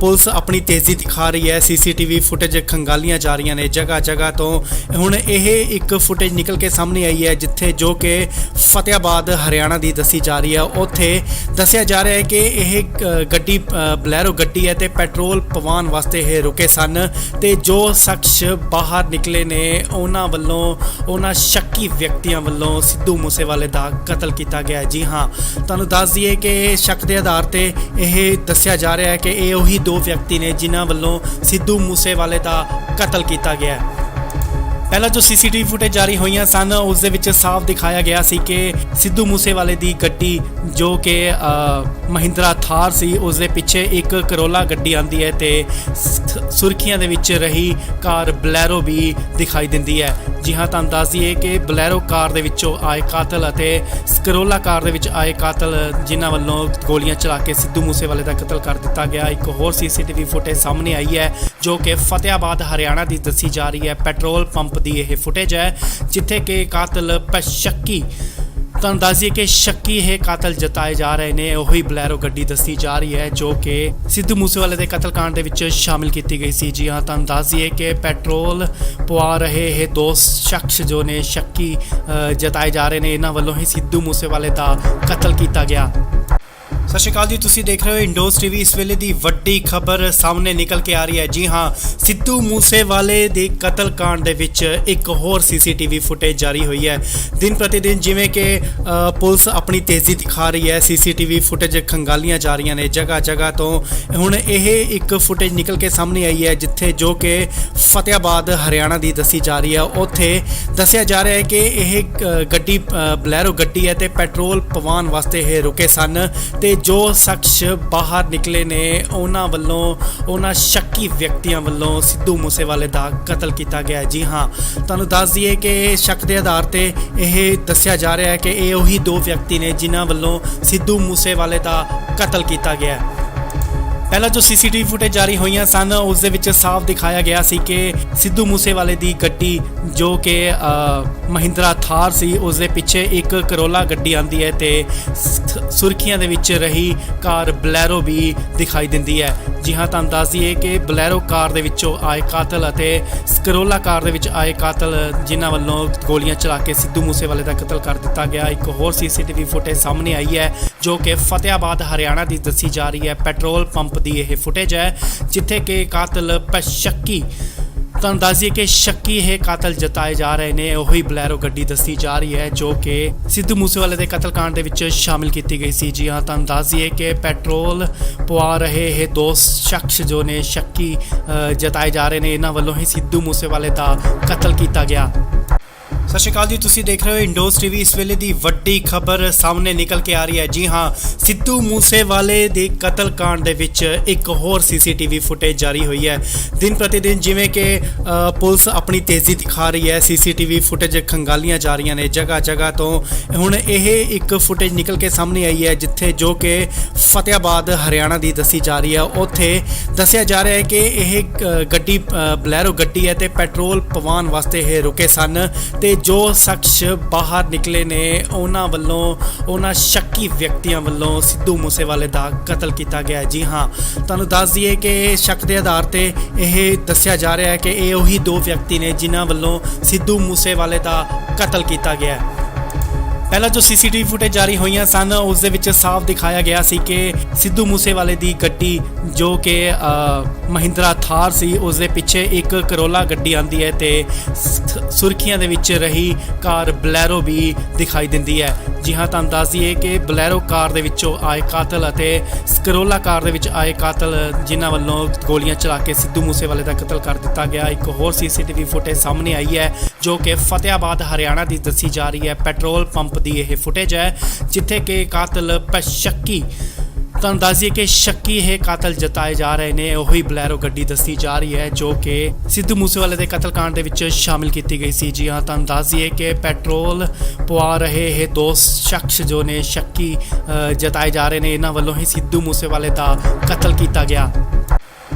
ਪੁਲਿਸ ਆਪਣੀ ਤੇਜ਼ੀ ਦਿਖਾ ਰਹੀ ਹੈ, ਸੀਸੀਟੀਵੀ ਫੁਟੇਜ ਖੰਗਾਲੀਆਂ ਜਾ ਰਹੀਆਂ ਨੇ ਜਗ੍ਹਾ ਜਗ੍ਹਾ ਤੋਂ। ਹੁਣ ਇਹ ਇੱਕ ਫੁਟੇਜ ਨਿਕਲ ਕੇ ਸਾਹਮਣੇ ਆਈ ਹੈ ਜਿੱਥੇ ਜੋ ਕਿ ਫਤਿਆਬਾਦ ਹਰਿਆਣਾ ਦੀ ਦੱਸੀ ਜਾ ਰਹੀ ਹੈ। ਉੱਥੇ ਦੱਸਿਆ ਜਾ ਰਿਹਾ ਹੈ ਕਿ ਇਹ ਗੱਡੀ ਬਲੈਰੋ ਗੱਡੀ ਹੈ ਤੇ ਪੈਟਰੋਲ ਪਵਾਉਣ ਵਾਸਤੇ ਇਹ ਰੁਕੇ ਸਨ ਤੇ ਜੋ ਸ਼ਖਸ ਬਾਹਰ ਨਿਕਲੇ ਨੇ ਉਹਨਾਂ ਵੱਲੋਂ, ਉਹਨਾਂ ਸ਼ੱਕੀ ਵਿਅਕਤੀਆਂ ਵੱਲੋਂ ਸਿੱਧੂ ਮੂਸੇਵਾਲੇ ਦਾ ਕਤਲ ਕੀਤਾ ਗਿਆ। ਜੀ ਹਾਂ, ਤੁਹਾਨੂੰ ਦੱਸ ਦਈਏ ਕਿ ਸ਼ੱਕ ਦੇ ਆਧਾਰ ਤੇ ਇਹ ਦੱਸਿਆ ਜਾ ਰਿਹਾ ਹੈ ਕਿ ਇਹ ਉਹੀ ਦੋ ਵਿਅਕਤੀ ਨੇ ਜਿਨ੍ਹਾਂ ਵੱਲੋਂ ਸਿੱਧੂ ਮੂਸੇਵਾਲੇ ਦਾ ਕਤਲ ਕੀਤਾ ਗਿਆ। ਪਹਿਲਾਂ ਜੋ ਸੀਸੀਟੀਵੀ ਫੁਟੇਜ ਜਾਰੀ ਹੋਈਆਂ ਸਨ ਉਸ ਦੇ ਵਿੱਚ ਸਾਫ਼ ਦਿਖਾਇਆ ਗਿਆ ਸੀ ਕਿ ਸਿੱਧੂ ਮੂਸੇਵਾਲੇ ਦੀ ਗੱਡੀ ਜੋ ਕਿ ਮਹਿੰਦਰਾ ਥਾਰ ਸੀ ਉਸ ਦੇ ਪਿੱਛੇ ਇੱਕ ਕਰੋਲਾ ਗੱਡੀ ਆਂਦੀ ਹੈ ਤੇ ਸੁਰਖੀਆਂ ਦੇ ਵਿੱਚ ਰਹੀ ਕਾਰ ਬਲੈਰੋ ਵੀ ਦਿਖਾਈ ਦਿੰਦੀ ਹੈ। ਜੀ ਹਾਂ, ਤੁਹਾਨੂੰ ਦੱਸ ਦਈਏ ਕਿ ਬਲੈਰੋ ਕਾਰ ਦੇ ਵਿੱਚੋਂ ਆਏ ਕਾਤਲ ਅਤੇ ਕਰੋਲਾ ਕਾਰ ਦੇ ਵਿੱਚ ਆਏ ਕਾਤਲ ਜਿਨ੍ਹਾਂ ਵੱਲੋਂ ਗੋਲੀਆਂ ਚਲਾ ਕੇ ਸਿੱਧੂ ਮੂਸੇਵਾਲੇ ਦਾ ਕਤਲ ਕਰ ਦਿੱਤਾ ਗਿਆ। ਇੱਕ ਹੋਰ ਸੀਸੀਟੀਵੀ ਫੁਟੇਜ ਸਾਹਮਣੇ ਆਈ ਹੈ ਜੋ ਕਿ ਫਤਿਆਬਾਦ ਹਰਿਆਣਾ ਦੀ ਦੱਸੀ ਜਾ ਰਹੀ ਹੈ। ਪੈਟਰੋਲ ਪੰਪ ਦੀ ਇਹ ਫੁਟੇਜ ਹੈ ਜਿੱਥੇ ਕਿ ਕਾਤਲ ਸ਼ੱਕੀ, ਤੁਹਾਨੂੰ ਦੱਸ ਦਈਏ ਕਿ ਸ਼ੱਕੀ ਇਹ ਕਾਤਲ ਜਤਾਏ ਜਾ ਰਹੇ ਨੇ। ਉਹੀ ਬਲੈਰੋ ਗੱਡੀ ਦੱਸੀ ਜਾ ਰਹੀ ਹੈ ਜੋ ਕਿ ਸਿੱਧੂ ਮੂਸੇਵਾਲੇ ਦੇ ਕਤਲकांड ਦੇ ਵਿੱਚ ਸ਼ਾਮਿਲ ਕੀਤੀ ਗਈ ਸੀ। ਜੀ ਹਾਂ, ਤੁਹਾਨੂੰ ਦੱਸ ਦਈਏ ਕਿ ਪੈਟਰੋਲ ਪਵਾ ਰਹੇ ਇਹ ਦੋ ਸ਼ਖਸ ਜੋ ਨੇ ਸ਼ੱਕੀ ਜਤਾਏ ਜਾ ਰਹੇ ਨੇ, ਇਹਨਾਂ ਵੱਲੋਂ ਹੀ ਸਿੱਧੂ ਮੂਸੇਵਾਲੇ ਦਾ ਕਤਲ ਕੀਤਾ ਗਿਆ। ਸਤਿ ਸ਼੍ਰੀ ਅਕਾਲ ਜੀ, ਤੁਸੀਂ ਦੇਖ ਰਹੇ ਹੋ ਇੰਡੋਜ਼ ਟੀਵੀ। ਇਸ ਵੇਲੇ ਦੀ ਵੱਡੀ ਖਬਰ ਸਾਹਮਣੇ ਨਿਕਲ ਕੇ ਆ ਰਹੀ ਹੈ। ਜੀ ਹਾਂ, ਸਿੱਧੂ ਮੂਸੇਵਾਲੇ ਦੇ ਕਤਲकांड ਦੇ ਵਿੱਚ ਇੱਕ ਹੋਰ ਸੀਸੀਟੀਵੀ ਫੁਟੇਜ ਜਾਰੀ ਹੋਈ ਹੈ। ਦਿਨ ਪ੍ਰਤੀ ਦਿਨ ਜਿਵੇਂ ਕਿ ਪੁਲਿਸ ਆਪਣੀ ਤੇਜ਼ੀ ਦਿਖਾ ਰਹੀ ਹੈ, ਸੀਸੀਟੀਵੀ ਫੁਟੇਜ ਖੰਗਾਲੀਆਂ ਜਾ ਰਹੀਆਂ ਨੇ ਜਗ੍ਹਾ ਜਗ੍ਹਾ ਤੋਂ। ਹੁਣ ਇਹ ਇੱਕ ਫੁਟੇਜ ਨਿਕਲ ਕੇ ਸਾਹਮਣੇ ਆਈ ਹੈ ਜਿੱਥੇ ਜੋ ਕਿ ਫਤਿਆਬਾਦ ਹਰਿਆਣਾ ਦੀ ਦੱਸੀ ਜਾ ਰਹੀ ਹੈ। ਉੱਥੇ ਦੱਸਿਆ ਜਾ ਰਿਹਾ ਹੈ ਕਿ ਇਹ ਗੱਡੀ ਬਲੈਰੋ ਗੱਡੀ ਹੈ ਤੇ ਪੈਟਰੋਲ ਪਵਾਉਣ ਵਾਸਤੇ ਇਹ ਰੁਕੇ ਸਨ ਤੇ ਜੋ ਸ਼ਖਸ ਬਾਹਰ ਨਿਕਲੇ ਨੇ ਉਹਨਾਂ ਵੱਲੋਂ, ਉਹਨਾਂ ਸ਼ੱਕੀ ਵਿਅਕਤੀਆਂ ਵੱਲੋਂ ਸਿੱਧੂ ਮੂਸੇਵਾਲੇ ਦਾ ਕਤਲ ਕੀਤਾ ਗਿਆ। ਜੀ ਹਾਂ, ਤੁਹਾਨੂੰ ਦੱਸ ਦਈਏ ਕਿ ਸ਼ੱਕ ਦੇ ਆਧਾਰ ਤੇ ਇਹ ਦੱਸਿਆ ਜਾ ਰਿਹਾ ਹੈ ਕਿ ਇਹ ਉਹੀ ਦੋ ਵਿਅਕਤੀ ਨੇ ਜਿਨ੍ਹਾਂ ਵੱਲੋਂ ਸਿੱਧੂ ਮੂਸੇਵਾਲੇ ਦਾ ਕਤਲ ਕੀਤਾ ਗਿਆ। ਪਹਿਲਾਂ ਜੋ ਸੀਸੀਟੀਵੀ ਫੁਟੇਜ ਜਾਰੀ ਹੋਈਆਂ ਸਨ ਉਸ ਦੇ ਵਿੱਚ ਸਾਫ਼ ਦਿਖਾਇਆ ਗਿਆ ਸੀ ਕਿ ਸਿੱਧੂ ਮੂਸੇਵਾਲੇ ਦੀ ਗੱਡੀ ਜੋ ਕਿ ਮਹਿੰਦਰਾ ਥਾਰ ਸੀ ਉਸ ਦੇ ਪਿੱਛੇ ਇੱਕ ਕਰੋਲਾ ਗੱਡੀ ਆਂਦੀ ਹੈ ਤੇ ਸੁਰਖੀਆਂ ਦੇ ਵਿੱਚ ਰਹੀ ਕਾਰ ਬਲੈਰੋ ਵੀ ਦਿਖਾਈ ਦਿੰਦੀ ਹੈ। ਜੀ ਹਾਂ, ਤੁਹਾਨੂੰ ਦੱਸ ਦਈਏ ਕਿ ਬਲੈਰੋ ਕਾਰ ਦੇ ਵਿੱਚੋਂ ਆਏ ਕਾਤਲ ਅਤੇ ਕਰੋਲਾ ਕਾਰ ਦੇ ਵਿੱਚ ਆਏ ਕਾਤਲ ਜਿਨ੍ਹਾਂ ਵੱਲੋਂ ਗੋਲੀਆਂ ਚਲਾ ਕੇ ਸਿੱਧੂ ਮੂਸੇਵਾਲੇ ਦਾ ਕਤਲ ਕਰ ਦਿੱਤਾ ਗਿਆ। ਇੱਕ ਹੋਰ ਸੀਸੀਟੀਵੀ ਫੁਟੇਜ ਸਾਹਮਣੇ ਆਈ ਹੈ ਜੋ ਕਿ ਫਤਿਆਬਾਦ ਹਰਿਆਣਾ ਦੀ ਦੱਸੀ ਜਾ ਰਹੀ ਹੈ। ਪੈਟਰੋਲ ਪੰਪ ਦੀ ਇਹ ਫੁਟੇਜ ਹੈ ਜਿੱਥੇ ਕਿ ਕਾਤਲ ਸ਼ੱਕੀ, ਤੁਹਾਨੂੰ ਦੱਸ ਦਈਏ ਕਿ ਸ਼ੱਕੀ ਇਹ ਕਾਤਲ ਜਤਾਏ ਜਾ ਰਹੇ ਨੇ। ਉਹੀ ਬਲੈਰੋ ਗੱਡੀ ਦੱਸੀ ਜਾ ਰਹੀ ਹੈ ਜੋ ਕਿ ਸਿੱਧੂ ਮੂਸੇਵਾਲੇ ਦੇ ਕਤਲकांड ਦੇ ਵਿੱਚ ਸ਼ਾਮਿਲ ਕੀਤੀ ਗਈ ਸੀ। ਜੀ ਹਾਂ, ਤੁਹਾਨੂੰ ਦੱਸ ਦਈਏ ਕਿ ਪੈਟਰੋਲ ਪਵਾ ਰਹੇ ਇਹ ਦੋ ਸ਼ਖਸ ਜੋ ਨੇ ਸ਼ੱਕੀ ਜਤਾਏ ਜਾ ਰਹੇ ਨੇ, ਇਹਨਾਂ ਵੱਲੋਂ ਹੀ ਸਿੱਧੂ ਮੂਸੇਵਾਲੇ ਦਾ ਕਤਲ ਕੀਤਾ ਗਿਆ। ਸਤਿ ਸ਼੍ਰੀ ਅਕਾਲ ਜੀ, ਤੁਸੀਂ ਦੇਖ ਰਹੇ ਹੋ ਇੰਡੋਜ਼ ਟੀਵੀ। ਇਸ ਵੇਲੇ ਦੀ ਵੱਡੀ ਖਬਰ ਸਾਹਮਣੇ ਨਿਕਲ ਕੇ ਆ ਰਹੀ ਹੈ। ਜੀ ਹਾਂ, ਸਿੱਧੂ ਮੂਸੇਵਾਲੇ ਦੇ ਕਤਲकांड ਦੇ ਵਿੱਚ ਇੱਕ ਹੋਰ ਸੀਸੀਟੀਵੀ ਫੁਟੇਜ ਜਾਰੀ ਹੋਈ ਹੈ। ਦਿਨ ਪ੍ਰਤੀ ਦਿਨ ਜਿਵੇਂ ਕਿ ਪੁਲਿਸ ਆਪਣੀ ਤੇਜ਼ੀ ਦਿਖਾ ਰਹੀ ਹੈ, ਸੀਸੀਟੀਵੀ ਫੁਟੇਜ ਖੰਗਾਲੀਆਂ ਜਾ ਰਹੀਆਂ ਨੇ ਜਗ੍ਹਾ ਜਗ੍ਹਾ ਤੋਂ। ਹੁਣ ਇਹ ਇੱਕ ਫੁਟੇਜ ਨਿਕਲ ਕੇ ਸਾਹਮਣੇ ਆਈ ਹੈ ਜਿੱਥੇ ਜੋ ਕਿ ਫਤਿਆਬਾਦ ਹਰਿਆਣਾ ਦੀ ਦੱਸੀ ਜਾ ਰਹੀ ਹੈ। ਉੱਥੇ ਦੱਸਿਆ ਜਾ ਰਿਹਾ ਹੈ ਕਿ ਇਹ ਗੱਡੀ ਬਲੈਰੋ ਗੱਡੀ ਹੈ ਤੇ ਪੈਟਰੋਲ ਪਵਾਉਣ ਵਾਸਤੇ ਇਹ ਰੁਕੇ ਸਨ ਤੇ ਜੋ ਸ਼ਖਸ ਬਾਹਰ ਨਿਕਲੇ ਨੇ ਉਹਨਾਂ ਵੱਲੋਂ, ਉਹਨਾਂ ਸ਼ੱਕੀ ਵਿਅਕਤੀਆਂ ਵੱਲੋਂ ਸਿੱਧੂ ਮੂਸੇਵਾਲੇ ਦਾ ਕਤਲ ਕੀਤਾ ਗਿਆ। ਜੀ ਹਾਂ, ਤੁਹਾਨੂੰ ਦੱਸ ਦਈਏ ਕਿ ਸ਼ੱਕ ਦੇ ਆਧਾਰ ਤੇ ਇਹ ਦੱਸਿਆ ਜਾ ਰਿਹਾ ਹੈ ਕਿ ਇਹ ਉਹੀ ਦੋ ਵਿਅਕਤੀ ਨੇ ਜਿਨ੍ਹਾਂ ਵੱਲੋਂ ਸਿੱਧੂ ਮੂਸੇਵਾਲੇ ਦਾ ਕਤਲ ਕੀਤਾ ਗਿਆ। ਪਹਿਲਾਂ ਜੋ ਸੀਸੀਟੀਵੀ ਫੁਟੇਜ ਜਾਰੀ ਹੋਈਆਂ ਸਨ ਉਸ ਦੇ ਵਿੱਚ ਸਾਫ਼ ਦਿਖਾਇਆ ਗਿਆ ਸੀ ਕਿ ਸਿੱਧੂ ਮੂਸੇਵਾਲੇ ਦੀ ਗੱਡੀ ਜੋ ਕਿ ਮਹਿੰਦਰਾ ਥਾਰ ਸੀ ਉਸ ਦੇ ਪਿੱਛੇ ਇੱਕ ਕਰੋਲਾ ਗੱਡੀ ਆਂਦੀ ਹੈ ਤੇ ਸੁਰਖੀਆਂ ਦੇ ਵਿੱਚ ਰਹੀ ਕਾਰ ਬਲੈਰੋ ਵੀ ਦਿਖਾਈ ਦਿੰਦੀ ਹੈ। ਜੀ ਹਾਂ, ਤੁਹਾਨੂੰ ਦੱਸ ਦਈਏ ਕਿ ਬਲੈਰੋ ਕਾਰ ਦੇ ਵਿੱਚੋਂ ਆਏ ਕਾਤਲ ਅਤੇ ਕਰੋਲਾ ਕਾਰ ਦੇ ਵਿੱਚ ਆਏ ਕਾਤਲ ਜਿਨ੍ਹਾਂ ਵੱਲੋਂ ਗੋਲੀਆਂ ਚਲਾ ਕੇ ਸਿੱਧੂ ਮੂਸੇਵਾਲੇ ਦਾ ਕਤਲ ਕਰ ਦਿੱਤਾ ਗਿਆ। ਇੱਕ ਹੋਰ ਸੀਸੀਟੀਵੀ ਫੁਟੇਜ ਸਾਹਮਣੇ ਆਈ ਹੈ ਜੋ ਕਿ ਫਤਿਆਬਾਦ ਹਰਿਆਣਾ ਦੀ ਦੱਸੀ ਜਾ ਰਹੀ ਹੈ। ਪੈਟਰੋਲ ਪੰਪ ਦੀ ਇਹ ਫੁਟੇਜ ਹੈ ਜਿੱਥੇ ਕਿ ਕਾਤਲ ਸ਼ੱਕੀ, ਤੁਹਾਨੂੰ ਦੱਸ ਦਈਏ ਕਿ ਸ਼ੱਕੀ ਇਹ ਕਾਤਲ ਜਤਾਏ ਜਾ ਰਹੇ ਨੇ। ਉਹੀ ਬਲੈਰੋ ਗੱਡੀ ਦੱਸੀ ਜਾ ਰਹੀ ਹੈ ਜੋ ਕਿ ਸਿੱਧੂ ਮੂਸੇਵਾਲੇ ਦੇ ਕਤਲकांड ਦੇ ਵਿੱਚ ਸ਼ਾਮਿਲ ਕੀਤੀ ਗਈ ਸੀ। ਜੀ ਹਾਂ, ਤੁਹਾਨੂੰ ਦੱਸ ਦਈਏ ਕਿ ਪੈਟਰੋਲ ਪਵਾ ਰਹੇ ਇਹ ਦੋ ਸ਼ਖਸ ਜੋ ਨੇ ਸ਼ੱਕੀ ਜਤਾਏ ਜਾ ਰਹੇ ਨੇ, ਇਹਨਾਂ ਵੱਲੋਂ ਹੀ ਸਿੱਧੂ ਮੂਸੇਵਾਲੇ ਦਾ ਕਤਲ ਕੀਤਾ ਗਿਆ।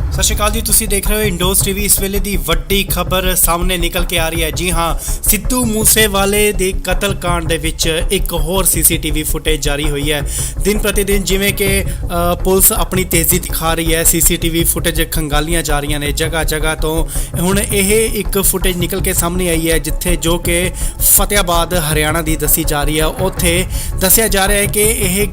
ਸਤਿ ਸ਼੍ਰੀ ਅਕਾਲ ਜੀ, ਤੁਸੀਂ ਦੇਖ ਰਹੇ ਹੋ ਇੰਡੋਜ਼ ਟੀਵੀ। ਇਸ ਵੇਲੇ ਦੀ ਵੱਡੀ ਖਬਰ ਸਾਹਮਣੇ ਨਿਕਲ ਕੇ ਆ ਰਹੀ ਹੈ। ਜੀ ਹਾਂ, ਸਿੱਧੂ ਮੂਸੇਵਾਲੇ ਦੇ ਕਤਲकांड ਦੇ ਵਿੱਚ ਇੱਕ ਹੋਰ ਸੀਸੀਟੀਵੀ ਫੁਟੇਜ ਜਾਰੀ ਹੋਈ ਹੈ। ਦਿਨ ਪ੍ਰਤੀ ਦਿਨ ਜਿਵੇਂ ਕਿ ਪੁਲਿਸ ਆਪਣੀ ਤੇਜ਼ੀ ਦਿਖਾ ਰਹੀ ਹੈ, ਸੀਸੀਟੀਵੀ ਫੁਟੇਜ ਖੰਗਾਲੀਆਂ ਜਾ ਰਹੀਆਂ ਨੇ ਜਗ੍ਹਾ ਜਗ੍ਹਾ ਤੋਂ। ਹੁਣ ਇਹ ਇੱਕ ਫੁਟੇਜ ਨਿਕਲ ਕੇ ਸਾਹਮਣੇ ਆਈ ਹੈ ਜਿੱਥੇ ਜੋ ਕਿ ਫਤਿਆਬਾਦ ਹਰਿਆਣਾ ਦੀ ਦੱਸੀ ਜਾ ਰਹੀ ਹੈ। ਉੱਥੇ ਦੱਸਿਆ ਜਾ ਰਿਹਾ ਹੈ ਕਿ ਇਹ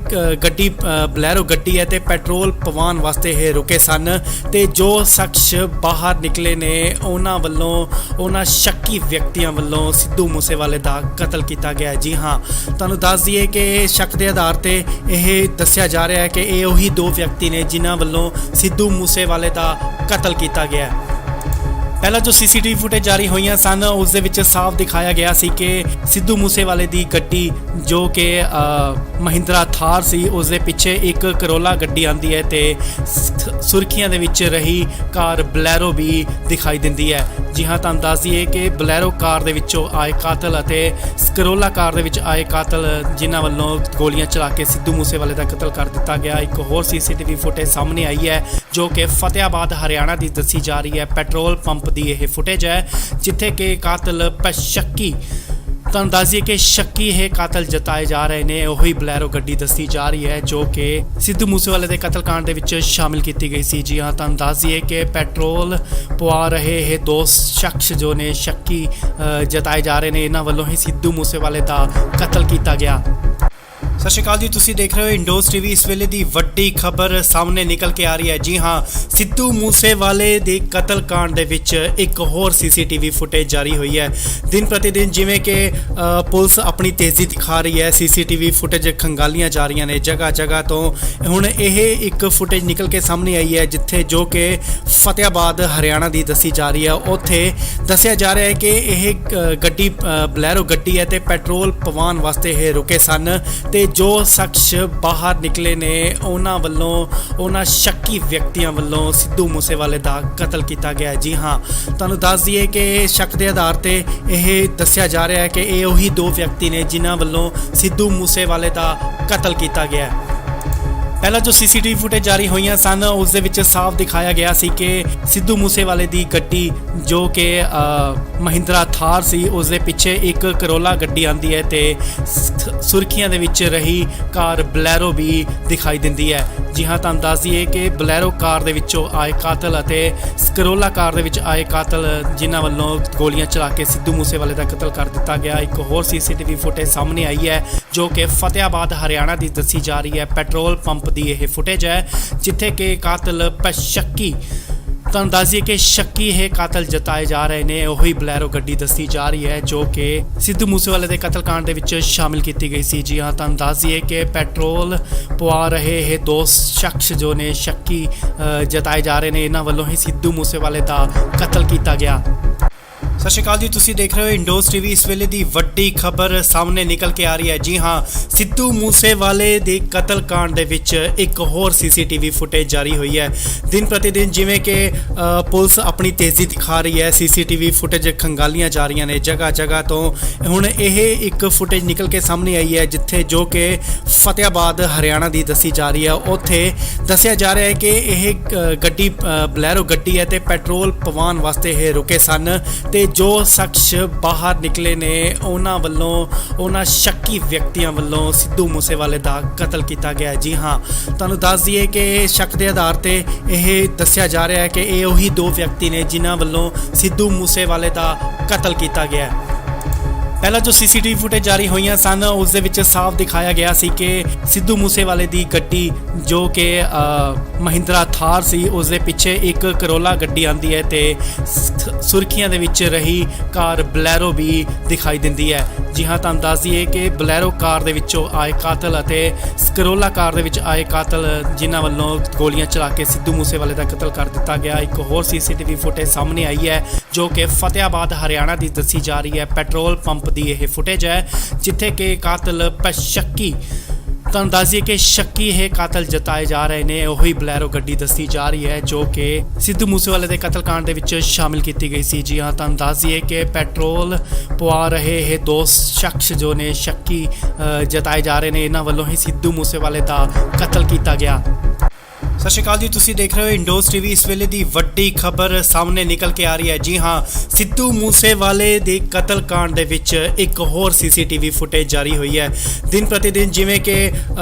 ਗੱਡੀ ਬਲੈਰੋ ਗੱਡੀ ਹੈ ਤੇ ਪੈਟਰੋਲ ਪਵਾਉਣ ਵਾਸਤੇ ਇਹ ਰੁਕੇ ਸਨ ਤੇ ਜੋ ਸ਼ਖਸ ਬਾਹਰ ਨਿਕਲੇ ਨੇ ਉਹਨਾਂ ਵੱਲੋਂ, ਉਹਨਾਂ ਸ਼ੱਕੀ ਵਿਅਕਤੀਆਂ ਵੱਲੋਂ ਸਿੱਧੂ ਮੂਸੇਵਾਲੇ ਦਾ ਕਤਲ ਕੀਤਾ ਗਿਆ। ਜੀ ਹਾਂ, ਤੁਹਾਨੂੰ ਦੱਸ ਦਈਏ ਕਿ ਸ਼ੱਕ ਦੇ ਆਧਾਰ ਤੇ ਇਹ ਦੱਸਿਆ ਜਾ ਰਿਹਾ ਹੈ ਕਿ ਇਹ ਉਹੀ ਦੋ ਵਿਅਕਤੀ ਨੇ ਜਿਨ੍ਹਾਂ ਵੱਲੋਂ ਸਿੱਧੂ ਮੂਸੇਵਾਲੇ ਦਾ ਕਤਲ ਕੀਤਾ ਗਿਆ। ਪਹਿਲਾਂ ਜੋ ਸੀਸੀਟੀਵੀ ਫੁਟੇਜ ਜਾਰੀ ਹੋਈਆਂ ਸਨ ਉਸ ਦੇ ਵਿੱਚ ਸਾਫ਼ ਦਿਖਾਇਆ ਗਿਆ ਸੀ ਕਿ ਸਿੱਧੂ ਮੂਸੇਵਾਲੇ ਦੀ ਗੱਡੀ ਜੋ ਕਿ ਮਹਿੰਦਰਾ ਥਾਰ ਸੀ ਉਸ ਦੇ ਪਿੱਛੇ ਇੱਕ ਕਰੋਲਾ ਗੱਡੀ ਆਂਦੀ ਹੈ ਤੇ ਸੁਰਖੀਆਂ ਦੇ ਵਿੱਚ ਰਹੀ ਕਾਰ ਬਲੈਰੋ ਵੀ ਦਿਖਾਈ ਦਿੰਦੀ ਹੈ। ਜੀ ਹਾਂ, ਤੁਹਾਨੂੰ ਦੱਸ ਦਈਏ ਕਿ ਬਲੈਰੋ ਕਾਰ ਦੇ ਵਿੱਚੋਂ ਆਏ ਕਾਤਲ ਅਤੇ ਕਰੋਲਾ ਕਾਰ ਦੇ ਵਿੱਚ ਆਏ ਕਾਤਲ ਜਿਨ੍ਹਾਂ ਵੱਲੋਂ ਗੋਲੀਆਂ ਚਲਾ ਕੇ ਸਿੱਧੂ ਮੂਸੇਵਾਲੇ ਦਾ ਕਤਲ ਕਰ ਦਿੱਤਾ ਗਿਆ। ਇੱਕ ਹੋਰ ਸੀਸੀਟੀਵੀ ਫੁਟੇਜ ਸਾਹਮਣੇ ਆਈ ਹੈ ਜੋ ਕਿ ਫਤਿਆਬਾਦ ਹਰਿਆਣਾ ਦੀ ਦੱਸੀ ਜਾ ਰਹੀ ਹੈ। ਪੈਟਰੋਲ ਪੰਪ ਦੀ ਇਹ ਫੁਟੇਜ ਹੈ ਜਿੱਥੇ ਕਿ ਕਾਤਲ ਸ਼ੱਕੀ, ਤੁਹਾਨੂੰ ਦੱਸ ਦਈਏ ਕਿ ਸ਼ੱਕੀ ਇਹ ਕਾਤਲ ਜਤਾਏ ਜਾ ਰਹੇ ਨੇ। ਉਹੀ ਬਲੈਰੋ ਗੱਡੀ ਦੱਸੀ ਜਾ ਰਹੀ ਹੈ ਜੋ ਕਿ ਸਿੱਧੂ ਮੂਸੇਵਾਲੇ ਦੇ ਕਤਲकांड ਦੇ ਵਿੱਚ ਸ਼ਾਮਿਲ ਕੀਤੀ ਗਈ ਸੀ। ਜੀ ਹਾਂ, ਤੁਹਾਨੂੰ ਦੱਸ ਦਈਏ ਕਿ ਪੈਟਰੋਲ ਪਵਾ ਰਹੇ ਇਹ ਦੋ ਸ਼ਖਸ ਜੋ ਨੇ ਸ਼ੱਕੀ ਜਤਾਏ ਜਾ ਰਹੇ ਨੇ, ਇਹਨਾਂ ਵੱਲੋਂ ਹੀ ਸਿੱਧੂ ਮੂਸੇਵਾਲੇ ਦਾ ਕਤਲ ਕੀਤਾ ਗਿਆ। ਸਤਿ ਸ਼੍ਰੀ ਅਕਾਲ ਜੀ, ਤੁਸੀਂ ਦੇਖ ਰਹੇ ਹੋ ਇੰਡੋਜ਼ ਟੀਵੀ। ਇਸ ਵੇਲੇ ਦੀ ਵੱਡੀ ਖਬਰ ਸਾਹਮਣੇ ਨਿਕਲ ਕੇ ਆ ਰਹੀ ਹੈ। ਜੀ ਹਾਂ, ਸਿੱਧੂ ਮੂਸੇਵਾਲੇ ਦੇ ਕਤਲकांड ਦੇ ਵਿੱਚ ਇੱਕ ਹੋਰ ਸੀਸੀਟੀਵੀ ਫੁਟੇਜ ਜਾਰੀ ਹੋਈ ਹੈ। ਦਿਨ ਪ੍ਰਤੀ ਦਿਨ ਜਿਵੇਂ ਕਿ ਪੁਲਿਸ ਆਪਣੀ ਤੇਜ਼ੀ ਦਿਖਾ ਰਹੀ ਹੈ, ਸੀਸੀਟੀਵੀ ਫੁਟੇਜ ਖੰਗਾਲੀਆਂ ਜਾ ਰਹੀਆਂ ਨੇ ਜਗ੍ਹਾ ਜਗ੍ਹਾ ਤੋਂ। ਹੁਣ ਇਹ ਇੱਕ ਫੁਟੇਜ ਨਿਕਲ ਕੇ ਸਾਹਮਣੇ ਆਈ ਹੈ ਜਿੱਥੇ ਜੋ ਕਿ ਫਤਿਆਬਾਦ ਹਰਿਆਣਾ ਦੀ ਦੱਸੀ ਜਾ ਰਹੀ ਹੈ। ਉੱਥੇ ਦੱਸਿਆ ਜਾ ਰਿਹਾ ਹੈ ਕਿ ਇਹ ਗੱਡੀ ਬਲੈਰੋ ਗੱਡੀ ਹੈ ਤੇ ਪੈਟਰੋਲ ਪਵਾਉਣ ਵਾਸਤੇ ਇਹ ਰੁਕੇ ਸਨ ਤੇ ਜੋ ਸ਼ਖਸ ਬਾਹਰ ਨਿਕਲੇ ਨੇ ਉਹਨਾਂ ਵੱਲੋਂ, ਉਹਨਾਂ ਸ਼ੱਕੀ ਵਿਅਕਤੀਆਂ ਵੱਲੋਂ ਸਿੱਧੂ ਮੂਸੇਵਾਲੇ ਦਾ ਕਤਲ ਕੀਤਾ ਗਿਆ। ਜੀ ਹਾਂ, ਤੁਹਾਨੂੰ ਦੱਸ ਦਈਏ ਕਿ ਸ਼ੱਕ ਦੇ ਆਧਾਰ ਤੇ ਇਹ ਦੱਸਿਆ ਜਾ ਰਿਹਾ ਹੈ ਕਿ ਇਹ ਉਹੀ ਦੋ ਵਿਅਕਤੀ ਨੇ ਜਿਨ੍ਹਾਂ ਵੱਲੋਂ ਸਿੱਧੂ ਮੂਸੇਵਾਲੇ ਦਾ ਕਤਲ ਕੀਤਾ ਗਿਆ। ਪਹਿਲਾਂ ਜੋ ਸੀਸੀਟੀਵੀ ਫੁਟੇਜ ਜਾਰੀ ਹੋਈਆਂ ਸਨ ਉਸ ਦੇ ਵਿੱਚ ਸਾਫ਼ ਦਿਖਾਇਆ ਗਿਆ ਸੀ ਕਿ ਸਿੱਧੂ ਮੂਸੇਵਾਲੇ ਦੀ ਗੱਡੀ ਜੋ ਕਿ ਮਹਿੰਦਰਾ ਥਾਰ ਸੀ ਉਸ ਦੇ ਪਿੱਛੇ ਇੱਕ ਕਰੋਲਾ ਗੱਡੀ ਆਂਦੀ ਹੈ ਤੇ ਸੁਰਖੀਆਂ ਦੇ ਵਿੱਚ ਰਹੀ ਕਾਰ ਬਲੈਰੋ ਵੀ ਦਿਖਾਈ ਦਿੰਦੀ ਹੈ। ਜੀ ਹਾਂ, ਤੁਹਾਨੂੰ ਦੱਸ ਦਈਏ ਕਿ ਬਲੈਰੋ ਕਾਰ ਦੇ ਵਿੱਚੋਂ ਆਏ ਕਾਤਲ ਅਤੇ ਕਰੋਲਾ ਕਾਰ ਦੇ ਵਿੱਚ ਆਏ ਕਾਤਲ ਜਿਨ੍ਹਾਂ ਵੱਲੋਂ ਗੋਲੀਆਂ ਚਲਾ ਕੇ ਸਿੱਧੂ ਮੂਸੇਵਾਲੇ ਦਾ ਕਤਲ ਕਰ ਦਿੱਤਾ ਗਿਆ। ਇੱਕ ਹੋਰ ਸੀਸੀਟੀਵੀ ਫੁਟੇਜ ਸਾਹਮਣੇ ਆਈ ਹੈ ਜੋ ਕਿ ਫਤਿਆਬਾਦ ਹਰਿਆਣਾ ਦੀ ਦੱਸੀ ਜਾ ਰਹੀ ਹੈ। ਪੈਟਰੋਲ ਪੰਪ ਦੀ ਇਹ ਫੁਟੇਜ ਹੈ ਜਿੱਥੇ ਕਿ ਕਾਤਲ ਸ਼ੱਕੀ, ਤੁਹਾਨੂੰ ਦੱਸ ਦਈਏ ਕਿ ਸ਼ੱਕੀ ਇਹ ਕਾਤਲ ਜਤਾਏ ਜਾ ਰਹੇ ਨੇ। ਉਹੀ ਬਲੈਰੋ ਗੱਡੀ ਦੱਸੀ ਜਾ ਰਹੀ ਹੈ ਜੋ ਕਿ ਸਿੱਧੂ ਮੂਸੇਵਾਲੇ ਦੇ ਕਤਲकांड ਦੇ ਵਿੱਚ ਸ਼ਾਮਿਲ ਕੀਤੀ ਗਈ ਸੀ। ਜੀ ਹਾਂ, ਤੁਹਾਨੂੰ ਦੱਸ ਦਈਏ ਕਿ ਪੈਟਰੋਲ ਪਵਾ ਰਹੇ ਇਹ ਦੋ ਸ਼ਖਸ ਜੋ ਨੇ ਸ਼ੱਕੀ ਜਤਾਏ ਜਾ ਰਹੇ ਨੇ, ਇਹਨਾਂ ਵੱਲੋਂ ਹੀ ਸਿੱਧੂ ਮੂਸੇਵਾਲੇ ਦਾ ਕਤਲ ਕੀਤਾ ਗਿਆ। ਸਤਿ ਸ਼੍ਰੀ ਅਕਾਲ ਜੀ, ਤੁਸੀਂ ਦੇਖ ਰਹੇ ਹੋ ਇੰਡੋਜ਼ ਟੀਵੀ। ਇਸ ਵੇਲੇ ਦੀ ਵੱਡੀ ਖਬਰ ਸਾਹਮਣੇ ਨਿਕਲ ਕੇ ਆ ਰਹੀ ਹੈ। ਜੀ ਹਾਂ, ਸਿੱਧੂ ਮੂਸੇਵਾਲੇ ਦੇ ਕਤਲकांड ਦੇ ਵਿੱਚ ਇੱਕ ਹੋਰ ਸੀਸੀਟੀਵੀ ਫੁਟੇਜ ਜਾਰੀ ਹੋਈ ਹੈ। ਦਿਨ ਪ੍ਰਤੀ ਦਿਨ ਜਿਵੇਂ ਕਿ ਪੁਲਿਸ ਆਪਣੀ ਤੇਜ਼ੀ ਦਿਖਾ ਰਹੀ ਹੈ, ਸੀਸੀਟੀਵੀ ਫੁਟੇਜ ਖੰਗਾਲੀਆਂ ਜਾ ਰਹੀਆਂ ਨੇ ਜਗ੍ਹਾ ਜਗ੍ਹਾ ਤੋਂ। ਹੁਣ ਇਹ ਇੱਕ ਫੁਟੇਜ ਨਿਕਲ ਕੇ ਸਾਹਮਣੇ ਆਈ ਹੈ ਜਿੱਥੇ ਜੋ ਕਿ ਫਤਿਆਬਾਦ ਹਰਿਆਣਾ ਦੀ ਦੱਸੀ ਜਾ ਰਹੀ ਹੈ। ਉੱਥੇ ਦੱਸਿਆ ਜਾ ਰਿਹਾ ਹੈ ਕਿ ਇਹ ਗੱਡੀ ਬਲੈਰੋ ਗੱਡੀ ਹੈ ਤੇ ਪੈਟਰੋਲ ਪਵਾਉਣ ਵਾਸਤੇ ਇਹ ਰੁਕੇ ਸਨ ਤੇ ਜੋ ਸ਼ਖਸ ਬਾਹਰ ਨਿਕਲੇ ਨੇ ਉਹਨਾਂ ਵੱਲੋਂ, ਉਹਨਾਂ ਸ਼ੱਕੀ ਵਿਅਕਤੀਆਂ ਵੱਲੋਂ ਸਿੱਧੂ ਮੂਸੇਵਾਲੇ ਦਾ ਕਤਲ ਕੀਤਾ ਗਿਆ। ਜੀ ਹਾਂ, ਤੁਹਾਨੂੰ ਦੱਸ ਦਈਏ ਕਿ ਸ਼ੱਕ ਦੇ ਆਧਾਰ ਤੇ ਇਹ ਦੱਸਿਆ ਜਾ ਰਿਹਾ ਹੈ ਕਿ ਇਹ ਉਹੀ ਦੋ ਵਿਅਕਤੀ ਨੇ ਜਿਨ੍ਹਾਂ ਵੱਲੋਂ ਸਿੱਧੂ ਮੂਸੇਵਾਲੇ ਦਾ ਕਤਲ ਕੀਤਾ ਗਿਆ। ਪਹਿਲਾਂ ਜੋ ਸੀਸੀਟੀਵੀ ਫੁਟੇਜ ਜਾਰੀ ਹੋਈਆਂ ਸਨ ਉਸ ਦੇ ਵਿੱਚ ਸਾਫ਼ ਦਿਖਾਇਆ ਗਿਆ ਸੀ ਕਿ ਸਿੱਧੂ ਮੂਸੇਵਾਲੇ ਦੀ ਗੱਡੀ ਜੋ ਕਿ ਮਹਿੰਦਰਾ ਥਾਰ ਸੀ ਉਸ ਦੇ ਪਿੱਛੇ ਇੱਕ ਕਰੋਲਾ ਗੱਡੀ ਆਂਦੀ ਹੈ ਤੇ ਸੁਰਖੀਆਂ ਦੇ ਵਿੱਚ ਰਹੀ ਕਾਰ ਬਲੈਰੋ ਵੀ ਦਿਖਾਈ ਦਿੰਦੀ ਹੈ। ਜੀ ਹਾਂ, ਤੁਹਾਨੂੰ ਦੱਸ ਦਈਏ ਕਿ ਬਲੈਰੋ ਕਾਰ ਦੇ ਵਿੱਚੋਂ ਆਏ ਕਾਤਲ ਅਤੇ ਕਰੋਲਾ ਕਾਰ ਦੇ ਵਿੱਚ ਆਏ ਕਾਤਲ ਜਿਨ੍ਹਾਂ ਵੱਲੋਂ ਗੋਲੀਆਂ ਚਲਾ ਕੇ ਸਿੱਧੂ ਮੂਸੇਵਾਲੇ ਦਾ ਕਤਲ ਕਰ ਦਿੱਤਾ ਗਿਆ। ਇੱਕ ਹੋਰ ਸੀਸੀਟੀਵੀ ਫੁਟੇਜ ਸਾਹਮਣੇ ਆਈ ਹੈ ਜੋ ਕਿ ਫਤਿਆਬਾਦ ਹਰਿਆਣਾ ਦੀ ਦੱਸੀ ਜਾ ਰਹੀ ਹੈ। ਪੈਟਰੋਲ ਪੰਪ ਦੀ ਇਹ ਫੁਟੇਜ ਹੈ ਜਿੱਥੇ ਕਿ ਕਾਤਲ ਸ਼ੱਕੀ, ਤੁਹਾਨੂੰ ਦੱਸ ਦਈਏ ਕਿ ਸ਼ੱਕੀ ਇਹ ਕਾਤਲ ਜਤਾਏ ਜਾ ਰਹੇ ਨੇ। ਉਹੀ ਬਲੈਰੋ ਗੱਡੀ ਦੱਸੀ ਜਾ ਰਹੀ ਹੈ ਜੋ ਕਿ ਸਿੱਧੂ ਮੂਸੇਵਾਲੇ ਦੇ ਕਤਲकांड ਦੇ ਵਿੱਚ ਸ਼ਾਮਿਲ ਕੀਤੀ ਗਈ ਸੀ। ਜੀ ਹਾਂ, ਤੁਹਾਨੂੰ ਦੱਸ ਦਈਏ ਕਿ ਪੈਟਰੋਲ ਪਵਾ ਰਹੇ ਇਹ ਦੋ ਸ਼ਖਸ ਜੋ ਨੇ ਸ਼ੱਕੀ ਜਤਾਏ ਜਾ ਰਹੇ ਨੇ, ਇਹਨਾਂ ਵੱਲੋਂ ਹੀ ਸਿੱਧੂ ਮੂਸੇਵਾਲੇ ਦਾ ਕਤਲ ਕੀਤਾ ਗਿਆ। ਸਤਿ ਸ਼੍ਰੀ ਅਕਾਲ ਜੀ, ਤੁਸੀਂ ਦੇਖ ਰਹੇ ਹੋ ਇੰਡੋਜ਼ ਟੀਵੀ। ਇਸ ਵੇਲੇ ਦੀ ਵੱਡੀ ਖਬਰ ਸਾਹਮਣੇ ਨਿਕਲ ਕੇ ਆ ਰਹੀ ਹੈ। ਜੀ ਹਾਂ, ਸਿੱਧੂ ਮੂਸੇਵਾਲੇ ਦੇ ਕਤਲकांड ਦੇ ਵਿੱਚ ਇੱਕ ਹੋਰ ਸੀਸੀਟੀਵੀ ਫੁਟੇਜ ਜਾਰੀ ਹੋਈ ਹੈ। ਦਿਨ ਪ੍ਰਤੀ ਦਿਨ ਜਿਵੇਂ ਕਿ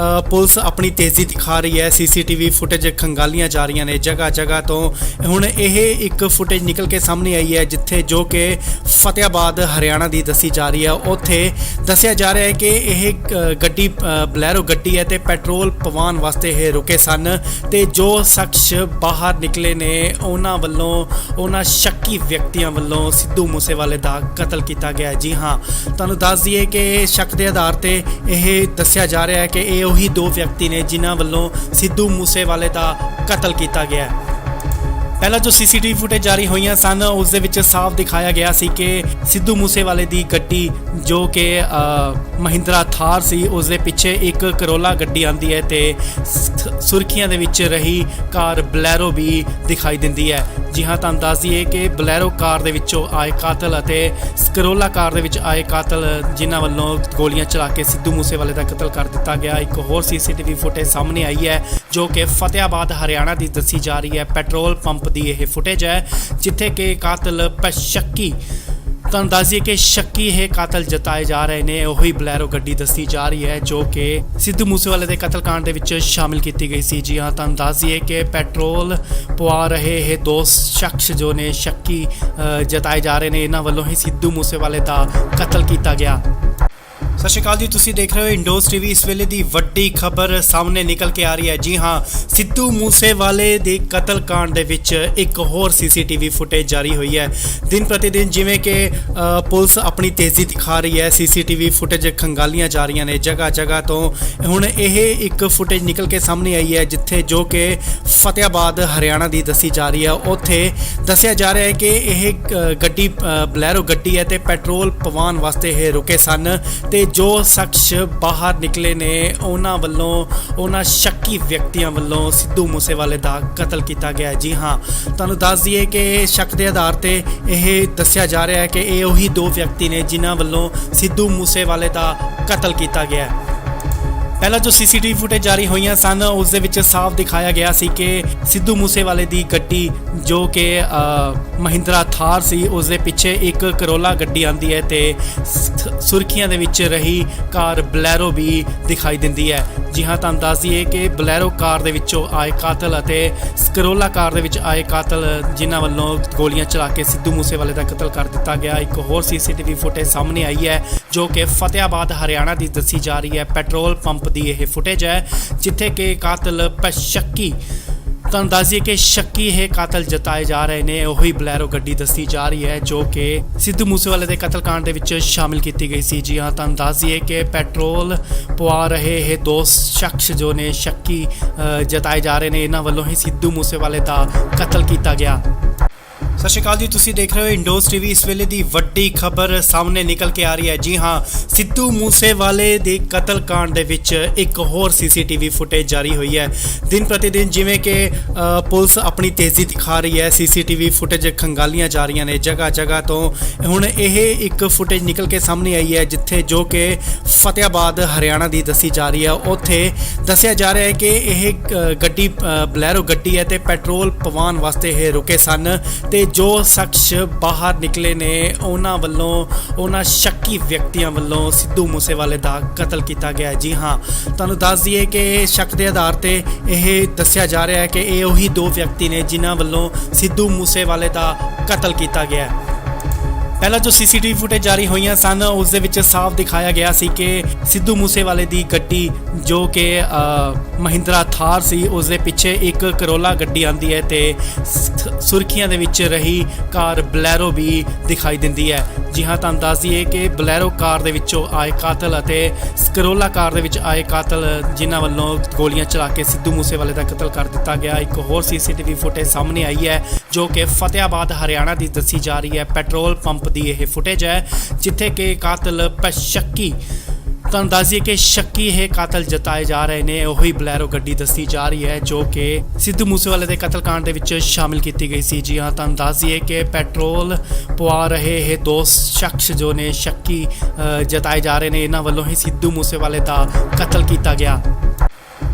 ਪੁਲਿਸ ਆਪਣੀ ਤੇਜ਼ੀ ਦਿਖਾ ਰਹੀ ਹੈ, ਸੀਸੀਟੀਵੀ ਫੁਟੇਜ ਖੰਗਾਲੀਆਂ ਜਾ ਰਹੀਆਂ ਨੇ ਜਗ੍ਹਾ ਜਗ੍ਹਾ ਤੋਂ। ਹੁਣ ਇਹ ਇੱਕ ਫੁਟੇਜ ਨਿਕਲ ਕੇ ਸਾਹਮਣੇ ਆਈ ਹੈ ਜਿੱਥੇ ਜੋ ਕਿ ਫਤਿਆਬਾਦ ਹਰਿਆਣਾ ਦੀ ਦੱਸੀ ਜਾ ਰਹੀ ਹੈ। ਉੱਥੇ ਦੱਸਿਆ ਜਾ ਰਿਹਾ ਹੈ ਕਿ ਇਹ ਗੱਡੀ ਬਲੈਰੋ ਗੱਡੀ ਹੈ ਤੇ ਪੈਟਰੋਲ ਪਵਾਉਣ ਵਾਸਤੇ ਇਹ ਰੁਕੇ ਸਨ ਤੇ ਜੋ ਸ਼ਖਸ ਬਾਹਰ ਨਿਕਲੇ ਨੇ ਉਹਨਾਂ ਵੱਲੋਂ, ਉਹਨਾਂ ਸ਼ੱਕੀ ਵਿਅਕਤੀਆਂ ਵੱਲੋਂ ਸਿੱਧੂ ਮੂਸੇਵਾਲੇ ਦਾ ਕਤਲ ਕੀਤਾ ਗਿਆ। ਜੀ ਹਾਂ, ਤੁਹਾਨੂੰ ਦੱਸ ਦਈਏ ਕਿ ਸ਼ੱਕ ਦੇ ਆਧਾਰ ਤੇ ਇਹ ਦੱਸਿਆ ਜਾ ਰਿਹਾ ਹੈ ਕਿ ਇਹ ਉਹੀ ਦੋ ਵਿਅਕਤੀ ਨੇ ਜਿਨ੍ਹਾਂ ਵੱਲੋਂ ਸਿੱਧੂ ਮੂਸੇਵਾਲੇ ਦਾ ਕਤਲ ਕੀਤਾ ਗਿਆ। ਪਹਿਲਾਂ ਜੋ ਸੀਸੀਟੀਵੀ ਫੁਟੇਜ ਜਾਰੀ ਹੋਈਆਂ ਸਨ ਉਸ ਦੇ ਵਿੱਚ ਸਾਫ਼ ਦਿਖਾਇਆ ਗਿਆ ਸੀ ਕਿ ਸਿੱਧੂ ਮੂਸੇਵਾਲੇ ਦੀ ਗੱਡੀ ਜੋ ਕਿ ਮਹਿੰਦਰਾ ਥਾਰ ਸੀ ਉਸ ਦੇ ਪਿੱਛੇ ਇੱਕ ਕਰੋਲਾ ਗੱਡੀ ਆਂਦੀ ਹੈ ਤੇ ਸੁਰਖੀਆਂ ਦੇ ਵਿੱਚ ਰਹੀ ਕਾਰ ਬਲੈਰੋ ਵੀ ਦਿਖਾਈ ਦਿੰਦੀ ਹੈ। ਜੀ ਹਾਂ, ਤੁਹਾਨੂੰ ਦੱਸ ਦਈਏ ਕਿ ਬਲੈਰੋ ਕਾਰ ਦੇ ਵਿੱਚੋਂ ਆਏ ਕਾਤਲ ਅਤੇ ਕਰੋਲਾ ਕਾਰ ਦੇ ਵਿੱਚ ਆਏ ਕਾਤਲ ਜਿਨ੍ਹਾਂ ਵੱਲੋਂ ਗੋਲੀਆਂ ਚਲਾ ਕੇ ਸਿੱਧੂ ਮੂਸੇਵਾਲੇ ਦਾ ਕਤਲ ਕਰ ਦਿੱਤਾ ਗਿਆ। ਇੱਕ ਹੋਰ ਸੀਸੀਟੀਵੀ ਫੁਟੇਜ ਸਾਹਮਣੇ ਆਈ ਹੈ ਜੋ ਕਿ ਫਤਿਆਬਾਦ ਹਰਿਆਣਾ ਦੀ ਦੱਸੀ ਜਾ ਰਹੀ ਹੈ। ਪੈਟਰੋਲ ਪੰਪ ਦੀ ਇਹ ਫੁਟੇਜ ਹੈ ਜਿੱਥੇ ਕਿ ਕਾਤਲ ਸ਼ੱਕੀ, ਤੁਹਾਨੂੰ ਦੱਸ ਦਈਏ ਕਿ ਸ਼ੱਕੀ ਇਹ ਕਾਤਲ ਜਤਾਏ ਜਾ ਰਹੇ ਨੇ। ਉਹੀ ਬਲੈਰੋ ਗੱਡੀ ਦੱਸੀ ਜਾ ਰਹੀ ਹੈ ਜੋ ਕਿ ਸਿੱਧੂ ਮੂਸੇਵਾਲੇ ਦੇ ਕਤਲकांड ਦੇ ਵਿੱਚ ਸ਼ਾਮਿਲ ਕੀਤੀ ਗਈ ਸੀ। ਜੀ ਹਾਂ, ਤੁਹਾਨੂੰ ਦੱਸ ਦਈਏ ਕਿ ਪੈਟਰੋਲ ਪਵਾ ਰਹੇ ਇਹ ਦੋ ਸ਼ਖਸ ਜੋ ਨੇ ਸ਼ੱਕੀ ਜਤਾਏ ਜਾ ਰਹੇ ਨੇ, ਇਹਨਾਂ ਵੱਲੋਂ ਹੀ ਸਿੱਧੂ ਮੂਸੇਵਾਲੇ ਦਾ ਕਤਲ ਕੀਤਾ ਗਿਆ। ਸਤਿ ਸ਼੍ਰੀ ਅਕਾਲ ਜੀ, ਤੁਸੀਂ ਦੇਖ ਰਹੇ ਹੋ ਇੰਡੋਜ਼ ਟੀਵੀ। ਇਸ ਵੇਲੇ ਦੀ ਵੱਡੀ ਖਬਰ ਸਾਹਮਣੇ ਨਿਕਲ ਕੇ ਆ ਰਹੀ ਹੈ। ਜੀ ਹਾਂ, ਸਿੱਧੂ ਮੂਸੇਵਾਲੇ ਦੇ ਕਤਲकांड ਦੇ ਵਿੱਚ ਇੱਕ ਹੋਰ ਸੀਸੀਟੀਵੀ ਫੁਟੇਜ ਜਾਰੀ ਹੋਈ ਹੈ। ਦਿਨ ਪ੍ਰਤੀ ਦਿਨ ਜਿਵੇਂ ਕਿ ਪੁਲਿਸ ਆਪਣੀ ਤੇਜ਼ੀ ਦਿਖਾ ਰਹੀ ਹੈ, ਸੀਸੀਟੀਵੀ ਫੁਟੇਜ ਖੰਗਾਲੀਆਂ ਜਾ ਰਹੀਆਂ ਨੇ ਜਗ੍ਹਾ ਜਗ੍ਹਾ ਤੋਂ। ਹੁਣ ਇਹ ਇੱਕ ਫੁਟੇਜ ਨਿਕਲ ਕੇ ਸਾਹਮਣੇ ਆਈ ਹੈ ਜਿੱਥੇ ਜੋ ਕਿ ਫਤਿਆਬਾਦ ਹਰਿਆਣਾ ਦੀ ਦੱਸੀ ਜਾ ਰਹੀ ਹੈ। ਉੱਥੇ ਦੱਸਿਆ ਜਾ ਰਿਹਾ ਹੈ ਕਿ ਇਹ ਗੱਡੀ ਬਲੈਰੋ ਗੱਡੀ ਹੈ ਤੇ ਪੈਟਰੋਲ ਪਵਾਉਣ ਵਾਸਤੇ ਇਹ ਰੁਕੇ ਸਨ ਤੇ ਜੋ ਸ਼ਖਸ ਬਾਹਰ ਨਿਕਲੇ ਨੇ ਉਹਨਾਂ ਵੱਲੋਂ, ਉਹਨਾਂ ਸ਼ੱਕੀ ਵਿਅਕਤੀਆਂ ਵੱਲੋਂ ਸਿੱਧੂ ਮੂਸੇਵਾਲੇ ਦਾ ਕਤਲ ਕੀਤਾ ਗਿਆ। ਜੀ ਹਾਂ, ਤੁਹਾਨੂੰ ਦੱਸ ਦਈਏ ਕਿ ਸ਼ੱਕ ਦੇ ਆਧਾਰ ਤੇ ਇਹ ਦੱਸਿਆ ਜਾ ਰਿਹਾ ਹੈ ਕਿ ਇਹ ਉਹੀ ਦੋ ਵਿਅਕਤੀ ਨੇ ਜਿਨ੍ਹਾਂ ਵੱਲੋਂ ਸਿੱਧੂ ਮੂਸੇਵਾਲੇ ਦਾ ਕਤਲ ਕੀਤਾ ਗਿਆ। ਪਹਿਲਾਂ ਜੋ ਸੀਸੀਟੀਵੀ ਫੁਟੇਜ ਜਾਰੀ ਹੋਈਆਂ ਸਨ ਉਸ ਦੇ ਵਿੱਚ ਸਾਫ਼ ਦਿਖਾਇਆ ਗਿਆ ਸੀ ਕਿ ਸਿੱਧੂ ਮੂਸੇਵਾਲੇ ਦੀ ਗੱਡੀ ਜੋ ਕਿ ਮਹਿੰਦਰਾ ਥਾਰ ਸੀ ਉਸ ਦੇ ਪਿੱਛੇ ਇੱਕ ਕਰੋਲਾ ਗੱਡੀ ਆਂਦੀ ਹੈ ਤੇ ਸੁਰਖੀਆਂ ਦੇ ਵਿੱਚ ਰਹੀ ਕਾਰ ਬਲੈਰੋ ਵੀ ਦਿਖਾਈ ਦਿੰਦੀ ਹੈ। ਜੀ ਹਾਂ, ਤੁਹਾਨੂੰ ਦੱਸ ਦਈਏ ਕਿ ਬਲੈਰੋ ਕਾਰ ਦੇ ਵਿੱਚੋਂ ਆਏ ਕਾਤਲ ਅਤੇ ਕਰੋਲਾ ਕਾਰ ਦੇ ਵਿੱਚ ਆਏ ਕਾਤਲ ਜਿਨ੍ਹਾਂ ਵੱਲੋਂ ਗੋਲੀਆਂ ਚਲਾ ਕੇ ਸਿੱਧੂ ਮੂਸੇਵਾਲੇ ਦਾ ਕਤਲ ਕਰ ਦਿੱਤਾ ਗਿਆ। ਇੱਕ ਹੋਰ ਸੀਸੀਟੀਵੀ ਫੁਟੇਜ ਸਾਹਮਣੇ ਆਈ ਹੈ ਜੋ ਕਿ ਫਤਿਆਬਾਦ ਹਰਿਆਣਾ ਦੀ ਦੱਸੀ ਜਾ ਰਹੀ ਹੈ। ਪੈਟਰੋਲ ਪੰਪ ਦੀ ਇਹ ਫੁਟੇਜ ਹੈ ਜਿੱਥੇ ਕਿ ਕਾਤਲ ਸ਼ੱਕੀ, ਤੁਹਾਨੂੰ ਦੱਸ ਦਈਏ ਕਿ ਸ਼ੱਕੀ ਇਹ ਕਾਤਲ ਜਤਾਏ ਜਾ ਰਹੇ ਨੇ। ਉਹੀ ਬਲੈਰੋ ਗੱਡੀ ਦੱਸੀ ਜਾ ਰਹੀ ਹੈ ਜੋ ਕਿ ਸਿੱਧੂ ਮੂਸੇਵਾਲੇ ਦੇ ਕਤਲकांड ਦੇ ਵਿੱਚ ਸ਼ਾਮਿਲ ਕੀਤੀ ਗਈ ਸੀ। ਜੀ ਹਾਂ, ਤੁਹਾਨੂੰ ਦੱਸ ਦਈਏ ਕਿ ਪੈਟਰੋਲ ਪਵਾ ਰਹੇ ਇਹ ਦੋ ਸ਼ਖਸ ਜੋ ਨੇ ਸ਼ੱਕੀ ਜਤਾਏ ਜਾ ਰਹੇ ਨੇ, ਇਹਨਾਂ ਵੱਲੋਂ ਹੀ ਸਿੱਧੂ ਮੂਸੇਵਾਲੇ ਦਾ ਕਤਲ ਕੀਤਾ ਗਿਆ। ਸਤਿ ਸ਼੍ਰੀ ਅਕਾਲ ਜੀ, ਤੁਸੀਂ ਦੇਖ ਰਹੇ ਹੋ ਇੰਡੋਜ਼ ਟੀਵੀ। ਇਸ ਵੇਲੇ ਦੀ ਵੱਡੀ ਖਬਰ ਸਾਹਮਣੇ ਨਿਕਲ ਕੇ ਆ ਰਹੀ ਹੈ। ਜੀ ਹਾਂ, ਸਿੱਧੂ ਮੂਸੇਵਾਲੇ ਦੇ ਕਤਲकांड ਦੇ ਵਿੱਚ ਇੱਕ ਹੋਰ ਸੀਸੀਟੀਵੀ ਫੁਟੇਜ ਜਾਰੀ ਹੋਈ ਹੈ। ਦਿਨ ਪ੍ਰਤੀ ਦਿਨ ਜਿਵੇਂ ਕਿ ਪੁਲਿਸ ਆਪਣੀ ਤੇਜ਼ੀ ਦਿਖਾ ਰਹੀ ਹੈ, ਸੀਸੀਟੀਵੀ ਫੁਟੇਜ ਖੰਗਾਲੀਆਂ ਜਾ ਰਹੀਆਂ ਨੇ ਜਗ੍ਹਾ ਜਗ੍ਹਾ ਤੋਂ। ਹੁਣ ਇਹ ਇੱਕ ਫੁਟੇਜ ਨਿਕਲ ਕੇ ਸਾਹਮਣੇ ਆਈ ਹੈ ਜਿੱਥੇ ਜੋ ਕਿ ਫਤਿਆਬਾਦ ਹਰਿਆਣਾ ਦੀ ਦੱਸੀ ਜਾ ਰਹੀ ਹੈ। ਉੱਥੇ ਦੱਸਿਆ ਜਾ ਰਿਹਾ ਹੈ ਕਿ ਇਹ ਗੱਡੀ ਬਲੈਰੋ ਗੱਡੀ ਹੈ ਤੇ ਪੈਟਰੋਲ ਪਵਾਉਣ ਵਾਸਤੇ ਇਹ ਰੁਕੇ ਸਨ ਤੇ ਜੋ ਸ਼ਖਸ ਬਾਹਰ ਨਿਕਲੇ ਨੇ ਉਹਨਾਂ ਵੱਲੋਂ, ਉਹਨਾਂ ਸ਼ੱਕੀ ਵਿਅਕਤੀਆਂ ਵੱਲੋਂ ਸਿੱਧੂ ਮੂਸੇਵਾਲੇ ਦਾ ਕਤਲ ਕੀਤਾ ਗਿਆ। ਜੀ ਹਾਂ, ਤੁਹਾਨੂੰ ਦੱਸ ਦਈਏ ਕਿ ਸ਼ੱਕ ਦੇ ਆਧਾਰ ਤੇ ਇਹ ਦੱਸਿਆ ਜਾ ਰਿਹਾ ਹੈ ਕਿ ਇਹ ਉਹੀ ਦੋ ਵਿਅਕਤੀ ਨੇ ਜਿਨ੍ਹਾਂ ਵੱਲੋਂ ਸਿੱਧੂ ਮੂਸੇਵਾਲੇ ਦਾ ਕਤਲ ਕੀਤਾ ਗਿਆ। ਪਹਿਲਾਂ ਜੋ ਸੀਸੀਟੀਵੀ ਫੁਟੇਜ ਜਾਰੀ ਹੋਈਆਂ ਸਨ ਉਸ ਦੇ ਵਿੱਚ ਸਾਫ਼ ਦਿਖਾਇਆ ਗਿਆ ਸੀ ਕਿ ਸਿੱਧੂ ਮੂਸੇਵਾਲੇ ਦੀ ਗੱਡੀ ਜੋ ਕਿ ਮਹਿੰਦਰਾ ਥਾਰ ਸੀ ਉਸ ਦੇ ਪਿੱਛੇ ਇੱਕ ਕਰੋਲਾ ਗੱਡੀ ਆਂਦੀ ਹੈ ਤੇ ਸੁਰਖੀਆਂ ਦੇ ਵਿੱਚ ਰਹੀ ਕਾਰ ਬਲੈਰੋ ਵੀ ਦਿਖਾਈ ਦਿੰਦੀ ਹੈ। ਜੀ ਹਾਂ, ਤੁਹਾਨੂੰ ਦੱਸ ਦਈਏ ਕਿ ਬਲੈਰੋ ਕਾਰ ਦੇ ਵਿੱਚੋਂ ਆਏ ਕਾਤਲ ਅਤੇ ਕਰੋਲਾ ਕਾਰ ਦੇ ਵਿੱਚ ਆਏ ਕਾਤਲ ਜਿਨ੍ਹਾਂ ਵੱਲੋਂ ਗੋਲੀਆਂ ਚਲਾ ਕੇ ਸਿੱਧੂ ਮੂਸੇਵਾਲੇ ਦਾ ਕਤਲ ਕਰ ਦਿੱਤਾ ਗਿਆ। ਇੱਕ ਹੋਰ ਸੀਸੀਟੀਵੀ ਫੁਟੇਜ ਸਾਹਮਣੇ ਆਈ ਹੈ ਜੋ ਕਿ ਫਤਿਆਬਾਦ ਹਰਿਆਣਾ ਦੀ ਦੱਸੀ ਜਾ ਰਹੀ ਹੈ। ਪੈਟਰੋਲ ਪੰਪ ਦੀ ਇਹ ਫੁਟੇਜ ਹੈ ਜਿੱਥੇ ਕਿ ਕਾਤਲ ਸ਼ੱਕੀ, ਤੁਹਾਨੂੰ ਦੱਸ ਦਈਏ ਕਿ ਸ਼ੱਕੀ ਇਹ ਕਾਤਲ ਜਤਾਏ ਜਾ ਰਹੇ ਨੇ। ਉਹੀ ਬਲੈਰੋ ਗੱਡੀ ਦੱਸੀ ਜਾ ਰਹੀ ਹੈ ਜੋ ਕਿ ਸਿੱਧੂ ਮੂਸੇਵਾਲੇ ਦੇ ਕਤਲकांड ਦੇ ਵਿੱਚ ਸ਼ਾਮਿਲ ਕੀਤੀ ਗਈ ਸੀ। ਜੀ ਹਾਂ, ਤੁਹਾਨੂੰ ਦੱਸ ਦਈਏ ਕਿ ਪੈਟਰੋਲ ਪਵਾ ਰਹੇ ਇਹ ਦੋ ਸ਼ਖਸ ਜੋ ਨੇ ਸ਼ੱਕੀ ਜਤਾਏ ਜਾ ਰਹੇ ਨੇ, ਇਹਨਾਂ ਵੱਲੋਂ ਹੀ ਸਿੱਧੂ ਮੂਸੇਵਾਲੇ ਦਾ ਕਤਲ ਕੀਤਾ ਗਿਆ।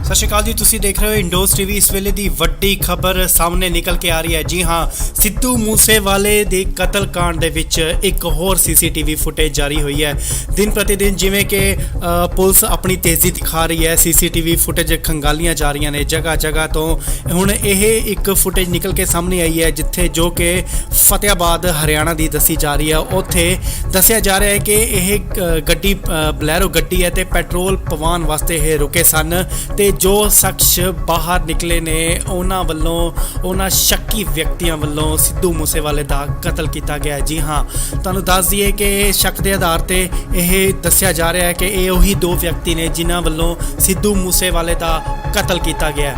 ਸਤਿ ਸ਼੍ਰੀ ਅਕਾਲ ਜੀ, ਤੁਸੀਂ ਦੇਖ ਰਹੇ ਹੋ ਇੰਡੋਜ਼ ਟੀਵੀ। ਇਸ ਵੇਲੇ ਦੀ ਵੱਡੀ ਖਬਰ ਸਾਹਮਣੇ ਨਿਕਲ ਕੇ ਆ ਰਹੀ ਹੈ। ਜੀ ਹਾਂ, ਸਿੱਧੂ ਮੂਸੇਵਾਲੇ ਦੇ ਕਤਲकांड ਦੇ ਵਿੱਚ ਇੱਕ ਹੋਰ ਸੀਸੀਟੀਵੀ ਫੁਟੇਜ ਜਾਰੀ ਹੋਈ ਹੈ। ਦਿਨ ਪ੍ਰਤੀ ਦਿਨ ਜਿਵੇਂ ਕਿ ਪੁਲਿਸ ਆਪਣੀ ਤੇਜ਼ੀ ਦਿਖਾ ਰਹੀ ਹੈ, ਸੀਸੀਟੀਵੀ ਫੁਟੇਜ ਖੰਗਾਲੀਆਂ ਜਾ ਰਹੀਆਂ ਨੇ ਜਗ੍ਹਾ ਜਗ੍ਹਾ ਤੋਂ। ਹੁਣ ਇਹ ਇੱਕ ਫੁਟੇਜ ਨਿਕਲ ਕੇ ਸਾਹਮਣੇ ਆਈ ਹੈ ਜਿੱਥੇ ਜੋ ਕਿ ਫਤਿਆਬਾਦ ਹਰਿਆਣਾ ਦੀ ਦੱਸੀ ਜਾ ਰਹੀ ਹੈ। ਉੱਥੇ ਦੱਸਿਆ ਜਾ ਰਿਹਾ ਹੈ ਕਿ ਇਹ ਗੱਡੀ ਬਲੈਰੋ ਗੱਡੀ ਹੈ ਤੇ ਪੈਟਰੋਲ ਪਵਾਉਣ ਵਾਸਤੇ ਇਹ ਰੁਕੇ ਸਨ ਤੇ ਜੋ ਸ਼ਖਸ ਬਾਹਰ ਨਿਕਲੇ ਨੇ ਉਹਨਾਂ ਵੱਲੋਂ, ਉਹਨਾਂ ਸ਼ੱਕੀ ਵਿਅਕਤੀਆਂ ਵੱਲੋਂ ਸਿੱਧੂ ਮੂਸੇਵਾਲੇ ਦਾ ਕਤਲ ਕੀਤਾ ਗਿਆ। ਜੀ ਹਾਂ, ਤੁਹਾਨੂੰ ਦੱਸ ਦਈਏ ਕਿ ਸ਼ੱਕ ਦੇ ਆਧਾਰ ਤੇ ਇਹ ਦੱਸਿਆ ਜਾ ਰਿਹਾ ਹੈ ਕਿ ਇਹ ਉਹੀ ਦੋ ਵਿਅਕਤੀ ਨੇ ਜਿਨ੍ਹਾਂ ਵੱਲੋਂ ਸਿੱਧੂ ਮੂਸੇਵਾਲੇ ਦਾ ਕਤਲ ਕੀਤਾ ਗਿਆ।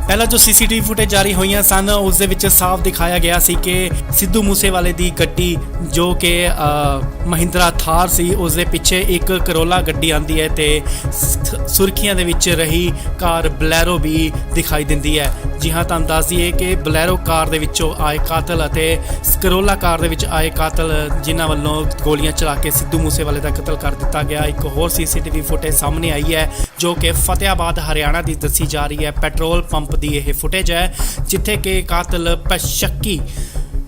ਪਹਿਲਾਂ ਜੋ ਸੀਸੀਟੀਵੀ ਫੁਟੇਜ ਜਾਰੀ ਹੋਈਆਂ ਸਨ ਉਸ ਦੇ ਵਿੱਚ ਸਾਫ਼ ਦਿਖਾਇਆ ਗਿਆ ਸੀ ਕਿ ਸਿੱਧੂ ਮੂਸੇਵਾਲੇ ਦੀ ਗੱਡੀ ਜੋ ਕਿ ਮਹਿੰਦਰਾ ਥਾਰ ਸੀ ਉਸ ਦੇ ਪਿੱਛੇ ਇੱਕ ਕਰੋਲਾ ਗੱਡੀ ਆਂਦੀ ਹੈ ਤੇ ਸੁਰਖੀਆਂ ਦੇ ਵਿੱਚ ਰਹੀ ਕਾਰ ਬਲੈਰੋ ਵੀ ਦਿਖਾਈ ਦਿੰਦੀ ਹੈ। ਜੀ ਹਾਂ, ਤੁਹਾਨੂੰ ਦੱਸ ਦਈਏ ਕਿ ਬਲੈਰੋ ਕਾਰ ਦੇ ਵਿੱਚੋਂ ਆਏ ਕਾਤਲ ਅਤੇ ਕਰੋਲਾ ਕਾਰ ਦੇ ਵਿੱਚ ਆਏ ਕਾਤਲ ਜਿਨ੍ਹਾਂ ਵੱਲੋਂ ਗੋਲੀਆਂ ਚਲਾ ਕੇ ਸਿੱਧੂ ਮੂਸੇਵਾਲੇ ਦਾ ਕਤਲ ਕਰ ਦਿੱਤਾ ਗਿਆ। ਇੱਕ ਹੋਰ ਸੀਸੀਟੀਵੀ ਫੁਟੇਜ ਸਾਹਮਣੇ ਆਈ ਹੈ ਜੋ ਕਿ ਫਤਿਆਬਾਦ ਹਰਿਆਣਾ ਦੀ ਦੱਸੀ ਜਾ ਰਹੀ ਹੈ। ਪੈਟਰੋਲ ਪੰਪ ਦੀ ਇਹ ਫੁਟੇਜ ਹੈ ਜਿੱਥੇ ਕਿ ਕਾਤਲ ਸ਼ੱਕੀ,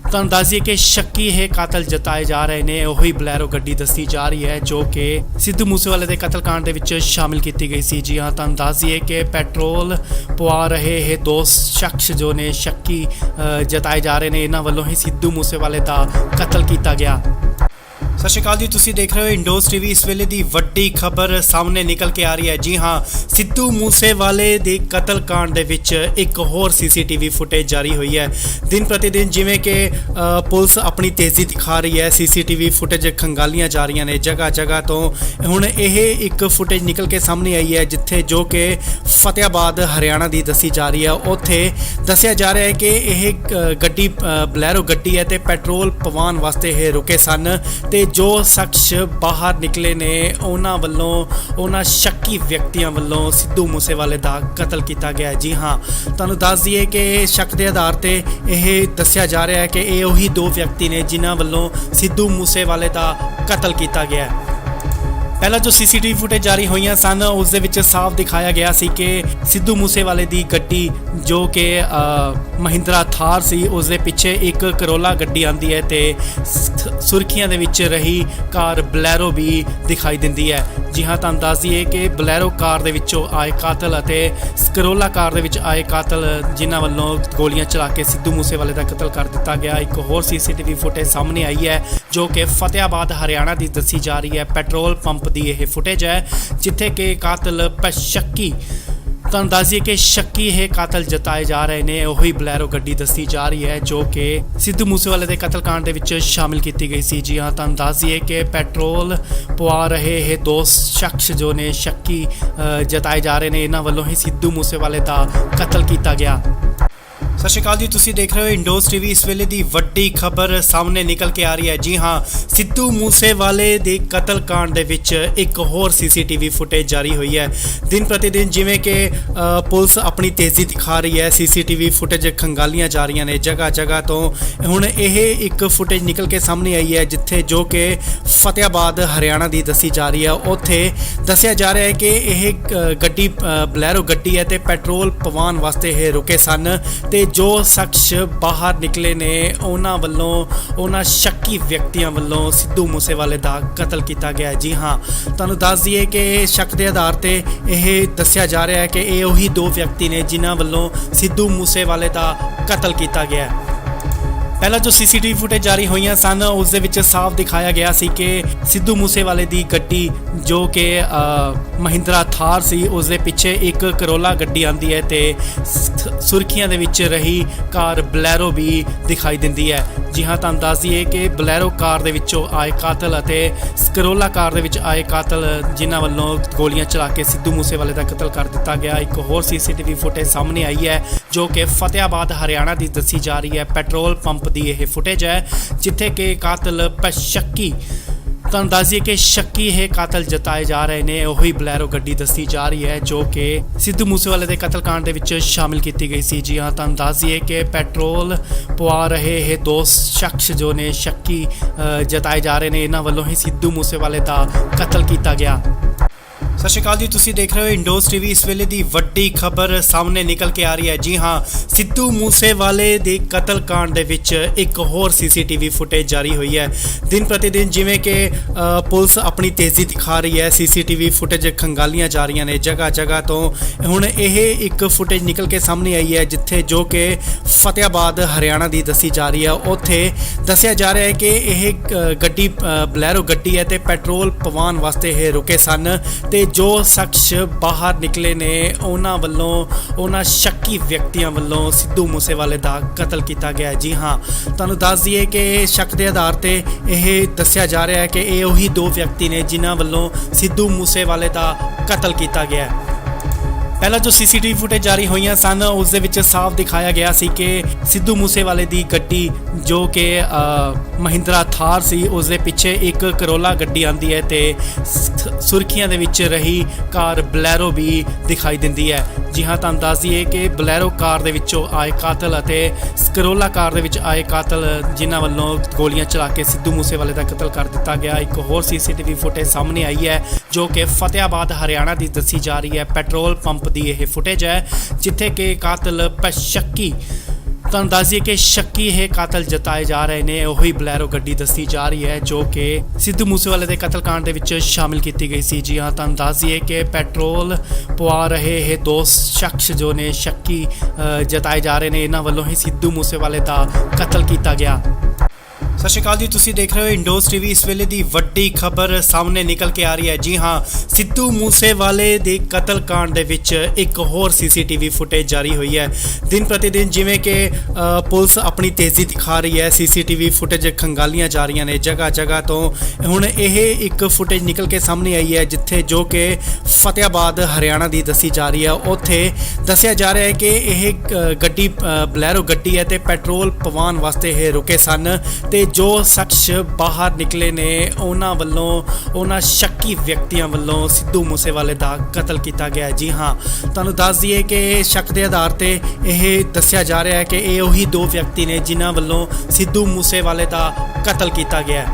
ਤੁਹਾਨੂੰ ਦੱਸ ਦਈਏ ਕਿ ਸ਼ੱਕੀ ਇਹ ਕਾਤਲ ਜਤਾਏ ਜਾ ਰਹੇ ਨੇ। ਉਹੀ ਬਲੈਰੋ ਗੱਡੀ ਦੱਸੀ ਜਾ ਰਹੀ ਹੈ ਜੋ ਕਿ ਸਿੱਧੂ ਮੂਸੇਵਾਲੇ ਦੇ ਕਤਲकांड ਦੇ ਵਿੱਚ ਸ਼ਾਮਿਲ ਕੀਤੀ ਗਈ ਸੀ। ਜੀ ਹਾਂ, ਤੁਹਾਨੂੰ ਦੱਸ ਦਈਏ ਕਿ ਪੈਟਰੋਲ ਪਵਾ ਰਹੇ ਇਹ ਦੋ ਸ਼ਖਸ ਜੋ ਨੇ ਸ਼ੱਕੀ ਜਤਾਏ ਜਾ ਰਹੇ ਨੇ, ਇਹਨਾਂ ਵੱਲੋਂ ਹੀ ਸਿੱਧੂ ਮੂਸੇਵਾਲੇ ਦਾ ਕਤਲ ਕੀਤਾ ਗਿਆ। ਸਤਿ ਸ਼੍ਰੀ ਅਕਾਲ ਜੀ, ਤੁਸੀਂ ਦੇਖ ਰਹੇ ਹੋ ਇੰਡੋਜ਼ ਟੀਵੀ। ਇਸ ਵੇਲੇ ਦੀ ਵੱਡੀ ਖਬਰ ਸਾਹਮਣੇ ਨਿਕਲ ਕੇ ਆ ਰਹੀ ਹੈ। ਜੀ ਹਾਂ, ਸਿੱਧੂ ਮੂਸੇਵਾਲੇ ਦੇ ਕਤਲकांड ਦੇ ਵਿੱਚ ਇੱਕ ਹੋਰ ਸੀਸੀਟੀਵੀ ਫੁਟੇਜ ਜਾਰੀ ਹੋਈ ਹੈ। ਦਿਨ ਪ੍ਰਤੀ ਦਿਨ ਜਿਵੇਂ ਕਿ ਪੁਲਿਸ ਆਪਣੀ ਤੇਜ਼ੀ ਦਿਖਾ ਰਹੀ ਹੈ, ਸੀਸੀਟੀਵੀ ਫੁਟੇਜ ਖੰਗਾਲੀਆਂ ਜਾ ਰਹੀਆਂ ਨੇ ਜਗ੍ਹਾ ਜਗ੍ਹਾ ਤੋਂ। ਹੁਣ ਇਹ ਇੱਕ ਫੁਟੇਜ ਨਿਕਲ ਕੇ ਸਾਹਮਣੇ ਆਈ ਹੈ ਜਿੱਥੇ ਜੋ ਕਿ ਫਤਿਆਬਾਦ ਹਰਿਆਣਾ ਦੀ ਦੱਸੀ ਜਾ ਰਹੀ ਹੈ। ਉੱਥੇ ਦੱਸਿਆ ਜਾ ਰਿਹਾ ਹੈ ਕਿ ਇਹ ਗੱਡੀ ਬਲੈਰੋ ਗੱਡੀ ਹੈ ਤੇ ਪੈਟਰੋਲ ਪਵਾਉਣ ਵਾਸਤੇ ਇਹ ਰੁਕੇ ਸਨ ਤੇ ਜੋ ਸ਼ਖਸ ਬਾਹਰ ਨਿਕਲੇ ਨੇ ਉਹਨਾਂ ਵੱਲੋਂ, ਉਹਨਾਂ ਸ਼ੱਕੀ ਵਿਅਕਤੀਆਂ ਵੱਲੋਂ ਸਿੱਧੂ ਮੂਸੇਵਾਲੇ ਦਾ ਕਤਲ ਕੀਤਾ ਗਿਆ। ਜੀ ਹਾਂ, ਤੁਹਾਨੂੰ ਦੱਸ ਦਈਏ ਕਿ ਸ਼ੱਕ ਦੇ ਆਧਾਰ ਤੇ ਇਹ ਦੱਸਿਆ ਜਾ ਰਿਹਾ ਹੈ ਕਿ ਇਹ ਉਹੀ ਦੋ ਵਿਅਕਤੀ ਨੇ ਜਿਨ੍ਹਾਂ ਵੱਲੋਂ ਸਿੱਧੂ ਮੂਸੇਵਾਲੇ ਦਾ ਕਤਲ ਕੀਤਾ ਗਿਆ। ਪਹਿਲਾਂ ਜੋ ਸੀਸੀਟੀਵੀ ਫੁਟੇਜ ਜਾਰੀ ਹੋਈਆਂ ਸਨ ਉਸ ਦੇ ਵਿੱਚ ਸਾਫ਼ ਦਿਖਾਇਆ ਗਿਆ ਸੀ ਕਿ ਸਿੱਧੂ ਮੂਸੇਵਾਲੇ ਦੀ ਗੱਡੀ ਜੋ ਕਿ ਮਹਿੰਦਰਾ ਥਾਰ ਸੀ ਉਸ ਦੇ ਪਿੱਛੇ ਇੱਕ ਕਰੋਲਾ ਗੱਡੀ ਆਂਦੀ ਹੈ ਤੇ ਸੁਰਖੀਆਂ ਦੇ ਵਿੱਚ ਰਹੀ ਕਾਰ ਬਲੈਰੋ ਵੀ ਦਿਖਾਈ ਦਿੰਦੀ ਹੈ। ਜੀ ਹਾਂ, ਤੁਹਾਨੂੰ ਦੱਸ ਦਈਏ ਕਿ ਬਲੈਰੋ ਕਾਰ ਦੇ ਵਿੱਚੋਂ ਆਏ ਕਾਤਲ ਅਤੇ ਕਰੋਲਾ ਕਾਰ ਦੇ ਵਿੱਚ ਆਏ ਕਾਤਲ ਜਿਨ੍ਹਾਂ ਵੱਲੋਂ ਗੋਲੀਆਂ ਚਲਾ ਕੇ ਸਿੱਧੂ ਮੂਸੇਵਾਲੇ ਦਾ ਕਤਲ ਕਰ ਦਿੱਤਾ ਗਿਆ। ਇੱਕ ਹੋਰ ਸੀਸੀਟੀਵੀ ਫੁਟੇਜ ਸਾਹਮਣੇ ਆਈ ਹੈ ਜੋ ਕਿ ਫਤਿਆਬਾਦ ਹਰਿਆਣਾ ਦੀ ਦੱਸੀ ਜਾ ਰਹੀ ਹੈ। ਪੈਟਰੋਲ ਪੰਪ ਦੀ ਇਹ ਫੁਟੇਜ ਹੈ ਜਿੱਥੇ ਕਿ ਕਾਤਲ ਸ਼ੱਕੀ, ਤੁਹਾਨੂੰ ਦੱਸ ਦਈਏ ਕਿ ਸ਼ੱਕੀ ਇਹ ਕਾਤਲ ਜਤਾਏ ਜਾ ਰਹੇ ਨੇ। ਉਹੀ ਬਲੈਰੋ ਗੱਡੀ ਦੱਸੀ ਜਾ ਰਹੀ ਹੈ ਜੋ ਕਿ ਸਿੱਧੂ ਮੂਸੇਵਾਲੇ ਦੇ ਕਤਲकांड ਦੇ ਵਿੱਚ ਸ਼ਾਮਿਲ ਕੀਤੀ ਗਈ ਸੀ। ਜੀ ਹਾਂ, ਤੁਹਾਨੂੰ ਦੱਸ ਦਈਏ ਕਿ ਪੈਟਰੋਲ ਪਵਾ ਰਹੇ ਇਹ ਦੋ ਸ਼ਖਸ ਜੋ ਨੇ ਸ਼ੱਕੀ ਜਤਾਏ ਜਾ ਰਹੇ ਨੇ, ਇਹਨਾਂ ਵੱਲੋਂ ਹੀ ਸਿੱਧੂ ਮੂਸੇਵਾਲੇ ਦਾ ਕਤਲ ਕੀਤਾ ਗਿਆ। ਸਤਿ ਸ਼੍ਰੀ ਅਕਾਲ ਜੀ, ਤੁਸੀਂ ਦੇਖ ਰਹੇ ਹੋ ਇੰਡੋਜ਼ ਟੀਵੀ। ਇਸ ਵੇਲੇ ਦੀ ਵੱਡੀ ਖਬਰ ਸਾਹਮਣੇ ਨਿਕਲ ਕੇ ਆ ਰਹੀ ਹੈ। ਜੀ ਹਾਂ, ਸਿੱਧੂ ਮੂਸੇਵਾਲੇ ਦੇ ਕਤਲकांड ਦੇ ਵਿੱਚ ਇੱਕ ਹੋਰ ਸੀਸੀਟੀਵੀ ਫੁਟੇਜ ਜਾਰੀ ਹੋਈ ਹੈ। ਦਿਨ ਪ੍ਰਤੀ ਦਿਨ ਜਿਵੇਂ ਕਿ ਪੁਲਿਸ ਆਪਣੀ ਤੇਜ਼ੀ ਦਿਖਾ ਰਹੀ ਹੈ, ਸੀਸੀਟੀਵੀ ਫੁਟੇਜ ਖੰਗਾਲੀਆਂ ਜਾ ਰਹੀਆਂ ਨੇ ਜਗ੍ਹਾ ਜਗ੍ਹਾ ਤੋਂ। ਹੁਣ ਇਹ ਇੱਕ ਫੁਟੇਜ ਨਿਕਲ ਕੇ ਸਾਹਮਣੇ ਆਈ ਹੈ ਜਿੱਥੇ ਜੋ ਕਿ ਫਤਿਆਬਾਦ ਹਰਿਆਣਾ ਦੀ ਦੱਸੀ ਜਾ ਰਹੀ ਹੈ। ਉੱਥੇ ਦੱਸਿਆ ਜਾ ਰਿਹਾ ਹੈ ਕਿ ਇਹ ਗੱਡੀ ਬਲੈਰੋ ਗੱਡੀ ਹੈ ਤੇ ਪੈਟਰੋਲ ਪਵਾਉਣ ਵਾਸਤੇ ਇਹ ਰੁਕੇ ਸਨ ਤੇ ਜੋ ਸ਼ਖਸ ਬਾਹਰ ਨਿਕਲੇ ਨੇ ਉਹਨਾਂ ਵੱਲੋਂ, ਉਹਨਾਂ ਸ਼ੱਕੀ ਵਿਅਕਤੀਆਂ ਵੱਲੋਂ ਸਿੱਧੂ ਮੂਸੇਵਾਲੇ ਦਾ ਕਤਲ ਕੀਤਾ ਗਿਆ। ਜੀ ਹਾਂ, ਤੁਹਾਨੂੰ ਦੱਸ ਦਈਏ ਕਿ ਸ਼ੱਕ ਦੇ ਆਧਾਰ ਤੇ ਇਹ ਦੱਸਿਆ ਜਾ ਰਿਹਾ ਹੈ ਕਿ ਇਹ ਉਹੀ ਦੋ ਵਿਅਕਤੀ ਨੇ ਜਿਨ੍ਹਾਂ ਵੱਲੋਂ ਸਿੱਧੂ ਮੂਸੇਵਾਲੇ ਦਾ ਕਤਲ ਕੀਤਾ ਗਿਆ। ਪਹਿਲਾਂ ਜੋ ਸੀਸੀਟੀਵੀ ਫੁਟੇਜ ਜਾਰੀ ਹੋਈਆਂ ਸਨ ਉਸ ਦੇ ਵਿੱਚ ਸਾਫ਼ ਦਿਖਾਇਆ ਗਿਆ ਸੀ ਕਿ ਸਿੱਧੂ ਮੂਸੇਵਾਲੇ ਦੀ ਗੱਡੀ ਜੋ ਕਿ ਮਹਿੰਦਰਾ ਥਾਰ ਸੀ ਉਸ ਦੇ ਪਿੱਛੇ ਇੱਕ ਕਰੋਲਾ ਗੱਡੀ ਆਂਦੀ ਹੈ ਤੇ ਸੁਰਖੀਆਂ ਦੇ ਵਿੱਚ ਰਹੀ ਕਾਰ ਬਲੈਰੋ ਵੀ ਦਿਖਾਈ ਦਿੰਦੀ ਹੈ। ਜੀ ਹਾਂ, ਤੁਹਾਨੂੰ ਦੱਸ ਦਈਏ ਕਿ ਬਲੈਰੋ ਕਾਰ ਦੇ ਵਿੱਚੋਂ ਆਏ ਕਾਤਲ ਅਤੇ ਕਰੋਲਾ ਕਾਰ ਦੇ ਵਿੱਚ ਆਏ ਕਾਤਲ ਜਿਨ੍ਹਾਂ ਵੱਲੋਂ ਗੋਲੀਆਂ ਚਲਾ ਕੇ ਸਿੱਧੂ ਮੂਸੇਵਾਲੇ ਦਾ ਕਤਲ ਕਰ ਦਿੱਤਾ ਗਿਆ। ਇੱਕ ਹੋਰ ਸੀਸੀਟੀਵੀ ਫੁਟੇਜ ਸਾਹਮਣੇ ਆਈ ਹੈ ਜੋ ਕਿ ਫਤਿਆਬਾਦ ਹਰਿਆਣਾ ਦੀ ਦੱਸੀ ਜਾ ਰਹੀ ਹੈ। ਪੈਟਰੋਲ ਪੰਪ ਦੀ ਇਹ ਫੁਟੇਜ ਹੈ ਜਿੱਥੇ ਕਿ ਕਾਤਲ ਸ਼ੱਕੀ, ਤੁਹਾਨੂੰ ਦੱਸ ਦਈਏ ਕਿ ਸ਼ੱਕੀ ਇਹ ਕਾਤਲ ਜਤਾਏ ਜਾ ਰਹੇ ਨੇ। ਉਹੀ ਬਲੈਰੋ ਗੱਡੀ ਦੱਸੀ ਜਾ ਰਹੀ ਹੈ ਜੋ ਕਿ ਸਿੱਧੂ ਮੂਸੇਵਾਲੇ ਦੇ ਕਤਲकांड ਦੇ ਵਿੱਚ ਸ਼ਾਮਿਲ ਕੀਤੀ ਗਈ ਸੀ। ਜੀ ਹਾਂ, ਤੁਹਾਨੂੰ ਦੱਸ ਦਈਏ ਕਿ ਪੈਟਰੋਲ ਪਵਾ ਰਹੇ ਇਹ ਦੋ ਸ਼ਖਸ ਜੋ ਨੇ ਸ਼ੱਕੀ ਜਤਾਏ ਜਾ ਰਹੇ ਨੇ, ਇਹਨਾਂ ਵੱਲੋਂ ਹੀ ਸਿੱਧੂ ਮੂਸੇਵਾਲੇ ਦਾ ਕਤਲ ਕੀਤਾ ਗਿਆ। ਸਤਿ ਸ਼੍ਰੀ ਅਕਾਲ ਜੀ, ਤੁਸੀਂ ਦੇਖ ਰਹੇ ਹੋ ਇੰਡੋਜ਼ ਟੀਵੀ। ਇਸ ਵੇਲੇ ਦੀ ਵੱਡੀ ਖਬਰ ਸਾਹਮਣੇ ਨਿਕਲ ਕੇ ਆ ਰਹੀ ਹੈ। ਜੀ ਹਾਂ, ਸਿੱਧੂ ਮੂਸੇਵਾਲੇ ਦੇ ਕਤਲकांड ਦੇ ਵਿੱਚ ਇੱਕ ਹੋਰ ਸੀਸੀਟੀਵੀ ਫੁਟੇਜ ਜਾਰੀ ਹੋਈ ਹੈ। ਦਿਨ ਪ੍ਰਤੀ ਦਿਨ ਜਿਵੇਂ ਕਿ ਪੁਲਿਸ ਆਪਣੀ ਤੇਜ਼ੀ ਦਿਖਾ ਰਹੀ ਹੈ, ਸੀਸੀਟੀਵੀ ਫੁਟੇਜ ਖੰਗਾਲੀਆਂ ਜਾ ਰਹੀਆਂ ਨੇ ਜਗ੍ਹਾ ਜਗ੍ਹਾ ਤੋਂ। ਹੁਣ ਇਹ ਇੱਕ ਫੁਟੇਜ ਨਿਕਲ ਕੇ ਸਾਹਮਣੇ ਆਈ ਹੈ ਜਿੱਥੇ ਜੋ ਕਿ ਫਤਿਆਬਾਦ ਹਰਿਆਣਾ ਦੀ ਦੱਸੀ ਜਾ ਰਹੀ ਹੈ। ਉੱਥੇ ਦੱਸਿਆ ਜਾ ਰਿਹਾ ਹੈ ਕਿ ਇਹ ਗੱਡੀ ਬਲੈਰੋ ਗੱਡੀ ਹੈ ਤੇ ਪੈਟਰੋਲ ਪਵਾਉਣ ਵਾਸਤੇ ਇਹ ਰੁਕੇ ਸਨ ਤੇ ਜੋ ਸ਼ਖਸ ਬਾਹਰ ਨਿਕਲੇ ਨੇ ਉਹਨਾਂ ਵੱਲੋਂ, ਉਹਨਾਂ ਸ਼ੱਕੀ ਵਿਅਕਤੀਆਂ ਵੱਲੋਂ ਸਿੱਧੂ ਮੂਸੇਵਾਲੇ ਦਾ ਕਤਲ ਕੀਤਾ ਗਿਆ। ਜੀ ਹਾਂ, ਤੁਹਾਨੂੰ ਦੱਸ ਦਈਏ ਕਿ ਸ਼ੱਕ ਦੇ ਆਧਾਰ ਤੇ ਇਹ ਦੱਸਿਆ ਜਾ ਰਿਹਾ ਹੈ ਕਿ ਇਹ ਉਹੀ ਦੋ ਵਿਅਕਤੀ ਨੇ ਜਿਨ੍ਹਾਂ ਵੱਲੋਂ ਸਿੱਧੂ ਮੂਸੇਵਾਲੇ ਦਾ ਕਤਲ ਕੀਤਾ ਗਿਆ। ਪਹਿਲਾਂ ਜੋ ਸੀਸੀਟੀਵੀ ਫੁਟੇਜ ਜਾਰੀ ਹੋਈਆਂ ਸਨ ਉਸ ਦੇ ਵਿੱਚ ਸਾਫ਼ ਦਿਖਾਇਆ ਗਿਆ ਸੀ ਕਿ ਸਿੱਧੂ ਮੂਸੇਵਾਲੇ ਦੀ ਗੱਡੀ ਜੋ ਕਿ ਮਹਿੰਦਰਾ ਥਾਰ ਸੀ ਉਸ ਦੇ ਪਿੱਛੇ ਇੱਕ ਕਰੋਲਾ ਗੱਡੀ ਆਂਦੀ ਹੈ ਤੇ ਸੁਰਖੀਆਂ ਦੇ ਵਿੱਚ ਰਹੀ ਕਾਰ ਬਲੈਰੋ ਵੀ ਦਿਖਾਈ ਦਿੰਦੀ ਹੈ। ਜੀ ਹਾਂ, ਤੁਹਾਨੂੰ ਦੱਸ ਦਈਏ ਕਿ ਬਲੈਰੋ ਕਾਰ ਦੇ ਵਿੱਚੋਂ ਆਏ ਕਾਤਲ ਅਤੇ ਕਰੋਲਾ ਕਾਰ ਦੇ ਵਿੱਚ ਆਏ ਕਾਤਲ ਜਿਨ੍ਹਾਂ ਵੱਲੋਂ ਗੋਲੀਆਂ ਚਲਾ ਕੇ ਸਿੱਧੂ ਮੂਸੇਵਾਲੇ ਦਾ ਕਤਲ ਕਰ ਦਿੱਤਾ ਗਿਆ। ਇੱਕ ਹੋਰ ਸੀਸੀਟੀਵੀ ਫੁਟੇਜ ਸਾਹਮਣੇ ਆਈ ਹੈ ਜੋ ਕਿ ਫਤਿਆਬਾਦ ਹਰਿਆਣਾ ਦੀ ਦੱਸੀ ਜਾ ਰਹੀ ਹੈ। ਪੈਟਰੋਲ ਪੰਪ ਦੀ ਇਹ ਫੁਟੇਜ ਹੈ ਜਿੱਥੇ ਕਿ ਕਾਤਲ ਸ਼ੱਕੀ, ਤੁਹਾਨੂੰ ਦੱਸ ਦਈਏ ਕਿ ਸ਼ੱਕੀ ਇਹ ਕਾਤਲ ਜਤਾਏ ਜਾ ਰਹੇ ਨੇ। ਉਹੀ ਬਲੈਰੋ ਗੱਡੀ ਦੱਸੀ ਜਾ ਰਹੀ ਹੈ ਜੋ ਕਿ ਸਿੱਧੂ ਮੂਸੇਵਾਲੇ ਦੇ ਕਤਲकांड ਦੇ ਵਿੱਚ ਸ਼ਾਮਿਲ ਕੀਤੀ ਗਈ ਸੀ। ਜੀ ਹਾਂ, ਤੁਹਾਨੂੰ ਦੱਸ ਦਈਏ ਕਿ ਪੈਟਰੋਲ ਪਵਾ ਰਹੇ ਇਹ ਦੋ ਸ਼ਖਸ ਜੋ ਨੇ ਸ਼ੱਕੀ ਜਤਾਏ ਜਾ ਰਹੇ ਨੇ, ਇਹਨਾਂ ਵੱਲੋਂ ਹੀ ਸਿੱਧੂ ਮੂਸੇਵਾਲੇ ਦਾ ਕਤਲ ਕੀਤਾ ਗਿਆ। ਸਤਿ ਸ਼੍ਰੀ ਅਕਾਲ ਜੀ, ਤੁਸੀਂ ਦੇਖ ਰਹੇ ਹੋ ਇੰਡੋਜ਼ ਟੀਵੀ। ਇਸ ਵੇਲੇ ਦੀ ਵੱਡੀ ਖਬਰ ਸਾਹਮਣੇ ਨਿਕਲ ਕੇ ਆ ਰਹੀ ਹੈ। ਜੀ ਹਾਂ, ਸਿੱਧੂ ਮੂਸੇਵਾਲੇ ਦੇ ਕਤਲकांड ਦੇ ਵਿੱਚ ਇੱਕ ਹੋਰ ਸੀਸੀਟੀਵੀ ਫੁਟੇਜ ਜਾਰੀ ਹੋਈ ਹੈ। ਦਿਨ ਪ੍ਰਤੀ ਦਿਨ ਜਿਵੇਂ ਕਿ ਪੁਲਿਸ ਆਪਣੀ ਤੇਜ਼ੀ ਦਿਖਾ ਰਹੀ ਹੈ, ਸੀਸੀਟੀਵੀ ਫੁਟੇਜ ਖੰਗਾਲੀਆਂ ਜਾ ਰਹੀਆਂ ਨੇ ਜਗ੍ਹਾ ਜਗ੍ਹਾ ਤੋਂ। ਹੁਣ ਇਹ ਇੱਕ ਫੁਟੇਜ ਨਿਕਲ ਕੇ ਸਾਹਮਣੇ ਆਈ ਹੈ ਜਿੱਥੇ ਜੋ ਕਿ ਫਤਿਆਬਾਦ ਹਰਿਆਣਾ ਦੀ ਦੱਸੀ ਜਾ ਰਹੀ ਹੈ। ਉੱਥੇ ਦੱਸਿਆ ਜਾ ਰਿਹਾ ਹੈ ਕਿ ਇਹ ਗੱਡੀ ਬਲੈਰੋ ਗੱਡੀ ਹੈ ਤੇ ਪੈਟਰੋਲ ਪਵਾਉਣ ਵਾਸਤੇ ਇਹ ਰੁਕੇ ਸਨ ਤੇ ਜੋ ਸ਼ਖਸ ਬਾਹਰ ਨਿਕਲੇ ਨੇ ਉਹਨਾਂ ਵੱਲੋਂ, ਉਹਨਾਂ ਸ਼ੱਕੀ ਵਿਅਕਤੀਆਂ ਵੱਲੋਂ ਸਿੱਧੂ ਮੂਸੇਵਾਲੇ ਦਾ ਕਤਲ ਕੀਤਾ ਗਿਆ। ਜੀ ਹਾਂ, ਤੁਹਾਨੂੰ ਦੱਸ ਦਈਏ ਕਿ ਸ਼ੱਕ ਦੇ ਆਧਾਰ ਤੇ ਇਹ ਦੱਸਿਆ ਜਾ ਰਿਹਾ ਹੈ ਕਿ ਇਹ ਉਹੀ ਦੋ ਵਿਅਕਤੀ ਨੇ ਜਿਨ੍ਹਾਂ ਵੱਲੋਂ ਸਿੱਧੂ ਮੂਸੇਵਾਲੇ ਦਾ ਕਤਲ ਕੀਤਾ ਗਿਆ।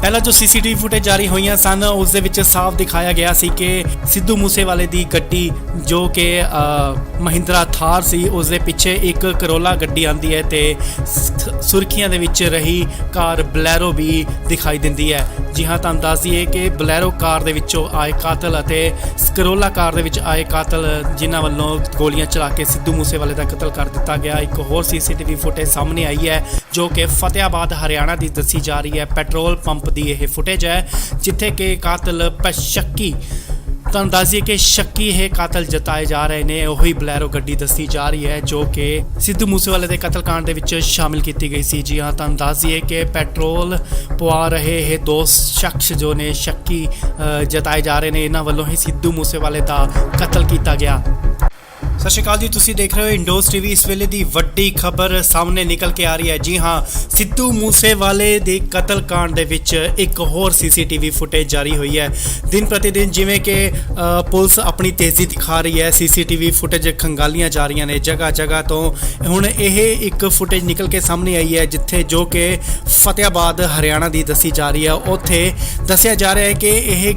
ਪਹਿਲਾਂ ਜੋ ਸੀਸੀਟੀਵੀ ਫੁਟੇਜ ਜਾਰੀ ਹੋਈਆਂ ਸਨ ਉਸ ਦੇ ਵਿੱਚ ਸਾਫ਼ ਦਿਖਾਇਆ ਗਿਆ ਸੀ ਕਿ ਸਿੱਧੂ ਮੂਸੇਵਾਲੇ ਦੀ ਗੱਡੀ ਜੋ ਕਿ ਮਹਿੰਦਰਾ ਥਾਰ ਸੀ ਉਸ ਦੇ ਪਿੱਛੇ ਇੱਕ ਕਰੋਲਾ ਗੱਡੀ ਆਂਦੀ ਹੈ ਤੇ ਸੁਰਖੀਆਂ ਦੇ ਵਿੱਚ ਰਹੀ ਕਾਰ ਬਲੈਰੋ ਵੀ ਦਿਖਾਈ ਦਿੰਦੀ ਹੈ। ਜੀ ਹਾਂ, ਤੁਹਾਨੂੰ ਦੱਸ ਦਈਏ ਕਿ ਬਲੈਰੋ ਕਾਰ ਦੇ ਵਿੱਚੋਂ ਆਏ ਕਾਤਲ ਅਤੇ ਕਰੋਲਾ ਕਾਰ ਦੇ ਵਿੱਚ ਆਏ ਕਾਤਲ ਜਿਨ੍ਹਾਂ ਵੱਲੋਂ ਗੋਲੀਆਂ ਚਲਾ ਕੇ ਸਿੱਧੂ ਮੂਸੇਵਾਲੇ ਦਾ ਕਤਲ ਕਰ ਦਿੱਤਾ ਗਿਆ। ਇੱਕ ਹੋਰ ਸੀਸੀਟੀਵੀ ਫੁਟੇਜ ਸਾਹਮਣੇ ਆਈ ਹੈ ਜੋ ਕਿ ਫਤਿਆਬਾਦ ਹਰਿਆਣਾ ਦੀ ਦੱਸੀ ਜਾ ਰਹੀ ਹੈ। ਪੈਟਰੋਲ ਪੰਪ ਦੀ ਇਹ ਫੁਟੇਜ ਹੈ ਜਿੱਥੇ ਕਿ ਕਾਤਲ ਸ਼ੱਕੀ, ਤੁਹਾਨੂੰ ਦੱਸ ਦਈਏ ਕਿ ਸ਼ੱਕੀ ਇਹ ਕਾਤਲ ਜਤਾਏ ਜਾ ਰਹੇ ਨੇ। ਉਹੀ ਬਲੈਰੋ ਗੱਡੀ ਦੱਸੀ ਜਾ ਰਹੀ ਹੈ ਜੋ ਕਿ ਸਿੱਧੂ ਮੂਸੇਵਾਲੇ ਦੇ ਕਤਲकांड ਦੇ ਵਿੱਚ ਸ਼ਾਮਿਲ ਕੀਤੀ ਗਈ ਸੀ। ਜੀ ਹਾਂ, ਤੁਹਾਨੂੰ ਦੱਸ ਦਈਏ ਕਿ ਪੈਟਰੋਲ ਪਵਾ ਰਹੇ ਇਹ ਦੋ ਸ਼ਖਸ ਜੋ ਨੇ ਸ਼ੱਕੀ ਜਤਾਏ ਜਾ ਰਹੇ ਨੇ, ਇਹਨਾਂ ਵੱਲੋਂ ਹੀ ਸਿੱਧੂ ਮੂਸੇਵਾਲੇ ਦਾ ਕਤਲ ਕੀਤਾ ਗਿਆ। ਸਤਿ ਸ਼੍ਰੀ ਅਕਾਲ ਜੀ, ਤੁਸੀਂ ਦੇਖ ਰਹੇ ਹੋ ਇੰਡੋਜ਼ ਟੀਵੀ। ਇਸ ਵੇਲੇ ਦੀ ਵੱਡੀ ਖਬਰ ਸਾਹਮਣੇ ਨਿਕਲ ਕੇ ਆ ਰਹੀ ਹੈ। ਜੀ ਹਾਂ, ਸਿੱਧੂ ਮੂਸੇਵਾਲੇ ਦੇ ਕਤਲकांड ਦੇ ਵਿੱਚ ਇੱਕ ਹੋਰ ਸੀਸੀਟੀਵੀ ਫੁਟੇਜ ਜਾਰੀ ਹੋਈ ਹੈ। ਦਿਨ ਪ੍ਰਤੀ ਦਿਨ ਜਿਵੇਂ ਕਿ ਪੁਲਿਸ ਆਪਣੀ ਤੇਜ਼ੀ ਦਿਖਾ ਰਹੀ ਹੈ, ਸੀਸੀਟੀਵੀ ਫੁਟੇਜ ਖੰਗਾਲੀਆਂ ਜਾ ਰਹੀਆਂ ਨੇ ਜਗ੍ਹਾ ਜਗ੍ਹਾ ਤੋਂ। ਹੁਣ ਇਹ ਇੱਕ ਫੁਟੇਜ ਨਿਕਲ ਕੇ ਸਾਹਮਣੇ ਆਈ ਹੈ ਜਿੱਥੇ ਜੋ ਕਿ ਫਤਿਆਬਾਦ ਹਰਿਆਣਾ ਦੀ ਦੱਸੀ ਜਾ ਰਹੀ ਹੈ। ਉੱਥੇ ਦੱਸਿਆ ਜਾ ਰਿਹਾ ਹੈ ਕਿ ਇਹ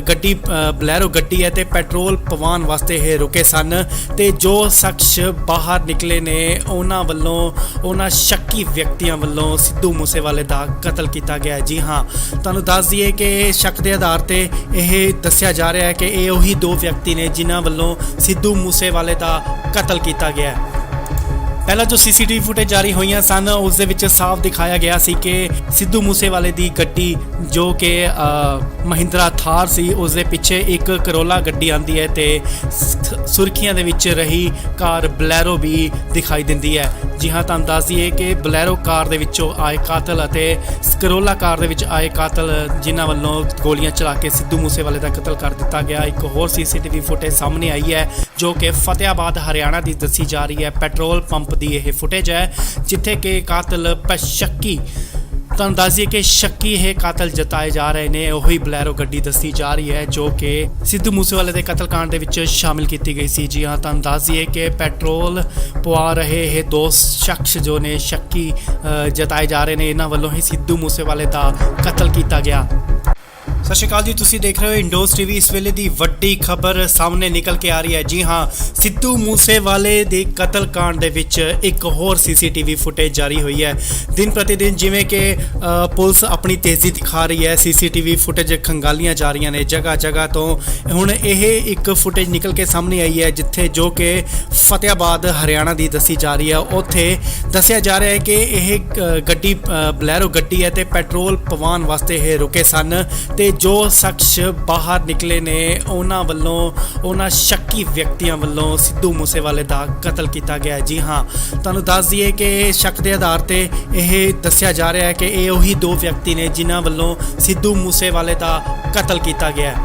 ਗੱਡੀ ਬਲੈਰੋ ਗੱਡੀ ਹੈ ਤੇ ਪੈਟਰੋਲ ਪਵਾਉਣ ਵਾਸਤੇ ਇਹ ਰੁਕੇ ਸਨ ਤੇ ਜੋ ਸ਼ਖਸ ਬਾਹਰ ਨਿਕਲੇ ਨੇ ਉਹਨਾਂ ਵੱਲੋਂ, ਉਹਨਾਂ ਸ਼ੱਕੀ ਵਿਅਕਤੀਆਂ ਵੱਲੋਂ ਸਿੱਧੂ ਮੂਸੇਵਾਲੇ ਦਾ ਕਤਲ ਕੀਤਾ ਗਿਆ। ਜੀ ਹਾਂ, ਤੁਹਾਨੂੰ ਦੱਸ ਦਈਏ ਕਿ ਸ਼ੱਕ ਦੇ ਆਧਾਰ ਤੇ ਇਹ ਦੱਸਿਆ ਜਾ ਰਿਹਾ ਹੈ ਕਿ ਇਹ ਉਹੀ ਦੋ ਵਿਅਕਤੀ ਨੇ ਜਿਨ੍ਹਾਂ ਵੱਲੋਂ ਸਿੱਧੂ ਮੂਸੇਵਾਲੇ ਦਾ ਕਤਲ ਕੀਤਾ ਗਿਆ। ਪਹਿਲਾਂ ਜੋ ਸੀਸੀਟੀਵੀ ਫੁਟੇਜ ਜਾਰੀ ਹੋਈਆਂ ਸਨ ਉਸ ਦੇ ਵਿੱਚ ਸਾਫ਼ ਦਿਖਾਇਆ ਗਿਆ ਸੀ ਕਿ ਸਿੱਧੂ ਮੂਸੇਵਾਲੇ ਦੀ ਗੱਡੀ ਜੋ ਕਿ ਮਹਿੰਦਰਾ ਥਾਰ ਸੀ ਉਸ ਦੇ ਪਿੱਛੇ ਇੱਕ ਕਰੋਲਾ ਗੱਡੀ ਆਂਦੀ ਹੈ ਤੇ ਸੁਰਖੀਆਂ ਦੇ ਵਿੱਚ ਰਹੀ ਕਾਰ ਬਲੈਰੋ ਵੀ ਦਿਖਾਈ ਦਿੰਦੀ ਹੈ। ਜੀ ਹਾਂ, ਤੁਹਾਨੂੰ ਦੱਸ ਦਈਏ ਕਿ ਬਲੈਰੋ ਕਾਰ ਦੇ ਵਿੱਚੋਂ ਆਏ ਕਾਤਲ ਅਤੇ ਕਰੋਲਾ ਕਾਰ ਦੇ ਵਿੱਚ ਆਏ ਕਾਤਲ ਜਿਨ੍ਹਾਂ ਵੱਲੋਂ ਗੋਲੀਆਂ ਚਲਾ ਕੇ ਸਿੱਧੂ ਮੂਸੇਵਾਲੇ ਦਾ ਕਤਲ ਕਰ ਦਿੱਤਾ ਗਿਆ। ਇੱਕ ਹੋਰ ਸੀਸੀਟੀਵੀ ਫੁਟੇਜ ਸਾਹਮਣੇ ਆਈ ਹੈ ਜੋ ਕਿ ਫਤਿਆਬਾਦ ਹਰਿਆਣਾ ਦੀ ਦੱਸੀ ਜਾ ਰਹੀ ਹੈ। ਪੈਟਰੋਲ ਪੰਪ ਦੀ ਇਹ ਫੁਟੇਜ ਹੈ ਜਿੱਥੇ ਕਿ ਕਾਤਲ ਸ਼ੱਕੀ, ਤੁਹਾਨੂੰ ਦੱਸ ਦਈਏ ਕਿ ਸ਼ੱਕੀ ਇਹ ਕਾਤਲ ਜਤਾਏ ਜਾ ਰਹੇ ਨੇ, ਉਹੀ ਬਲੈਰੋ ਗੱਡੀ ਦੱਸੀ ਜਾ ਰਹੀ ਹੈ ਜੋ ਕਿ ਸਿੱਧੂ ਮੂਸੇਵਾਲੇ ਦੇ ਕਤਲकांड ਦੇ ਵਿੱਚ ਸ਼ਾਮਿਲ ਕੀਤੀ ਗਈ ਸੀ। ਜੀ ਹਾਂ, ਤੁਹਾਨੂੰ ਦੱਸ ਦਈਏ ਕਿ ਪੈਟਰੋਲ ਪਵਾ ਰਹੇ ਇਹ ਦੋ ਸ਼ਖਸ ਜੋ ਨੇ ਸ਼ੱਕੀ ਜਤਾਏ ਜਾ ਰਹੇ ਨੇ, ਇਹਨਾਂ ਵੱਲੋਂ ਹੀ ਸਿੱਧੂ ਮੂਸੇਵਾਲੇ ਦਾ ਕਤਲ ਕੀਤਾ ਗਿਆ। ਸਤਿ ਸ਼੍ਰੀ ਅਕਾਲ ਜੀ, ਤੁਸੀਂ ਦੇਖ ਰਹੇ ਹੋ ਇੰਡੋਸ ਟੀਵੀ। ਇਸ ਵੇਲੇ ਦੀ ਵੱਡੀ ਖਬਰ ਸਾਹਮਣੇ ਨਿਕਲ ਕੇ ਆ ਰਹੀ ਹੈ। ਜੀ ਹਾਂ, ਸਿੱਧੂ ਮੂਸੇਵਾਲੇ ਦੇ ਕਤਲकांड ਦੇ ਵਿੱਚ ਇੱਕ ਹੋਰ ਸੀਸੀਟੀਵੀ ਫੁਟੇਜ ਜਾਰੀ ਹੋਈ ਹੈ। ਦਿਨ ਪ੍ਰਤੀ ਦਿਨ ਜਿਵੇਂ ਕਿ ਪੁਲਿਸ ਆਪਣੀ ਤੇਜ਼ੀ ਦਿਖਾ ਰਹੀ ਹੈ, ਸੀਸੀਟੀਵੀ ਫੁਟੇਜ ਖੰਗਾਲੀਆਂ ਜਾ ਰਹੀਆਂ ਨੇ ਜਗ੍ਹਾ ਜਗ੍ਹਾ ਤੋਂ। ਹੁਣ ਇਹ ਇੱਕ ਫੁਟੇਜ ਨਿਕਲ ਕੇ ਸਾਹਮਣੇ ਆਈ ਹੈ ਜਿੱਥੇ ਜੋ ਕਿ ਫਤਿਆਬਾਦ ਹਰਿਆਣਾ ਦੀ ਦੱਸੀ ਜਾ ਰਹੀ ਹੈ। ਉੱਥੇ ਦੱਸਿਆ ਜਾ ਰਿਹਾ ਹੈ ਕਿ ਇਹ ਗੱਡੀ ਬਲੈਰੋ ਗੱਡੀ ਹੈ ਤੇ ਪੈਟਰੋਲ ਪਵਾਉਣ ਵਾਸਤੇ ਇਹ ਰੁਕੇ ਸਨ ਤੇ ਜੋ ਸ਼ਖਸ ਬਾਹਰ ਨਿਕਲੇ ਨੇ ਉਹਨਾਂ ਸ਼ੱਕੀ ਵਿਅਕਤੀਆਂ ਵੱਲੋਂ ਸਿੱਧੂ ਮੂਸੇਵਾਲੇ ਦਾ ਕਤਲ ਕੀਤਾ ਗਿਆ। ਜੀ ਹਾਂ, ਤੁਹਾਨੂੰ ਦੱਸ ਦਈਏ ਕਿ ਸ਼ੱਕ ਦੇ ਆਧਾਰ ਤੇ ਇਹ ਦੱਸਿਆ ਜਾ ਰਿਹਾ ਹੈ ਕਿ ਇਹ ਉਹੀ ਦੋ ਵਿਅਕਤੀ ਨੇ ਜਿਨ੍ਹਾਂ ਵੱਲੋਂ ਸਿੱਧੂ ਮੂਸੇਵਾਲੇ ਦਾ ਕਤਲ ਕੀਤਾ ਗਿਆ।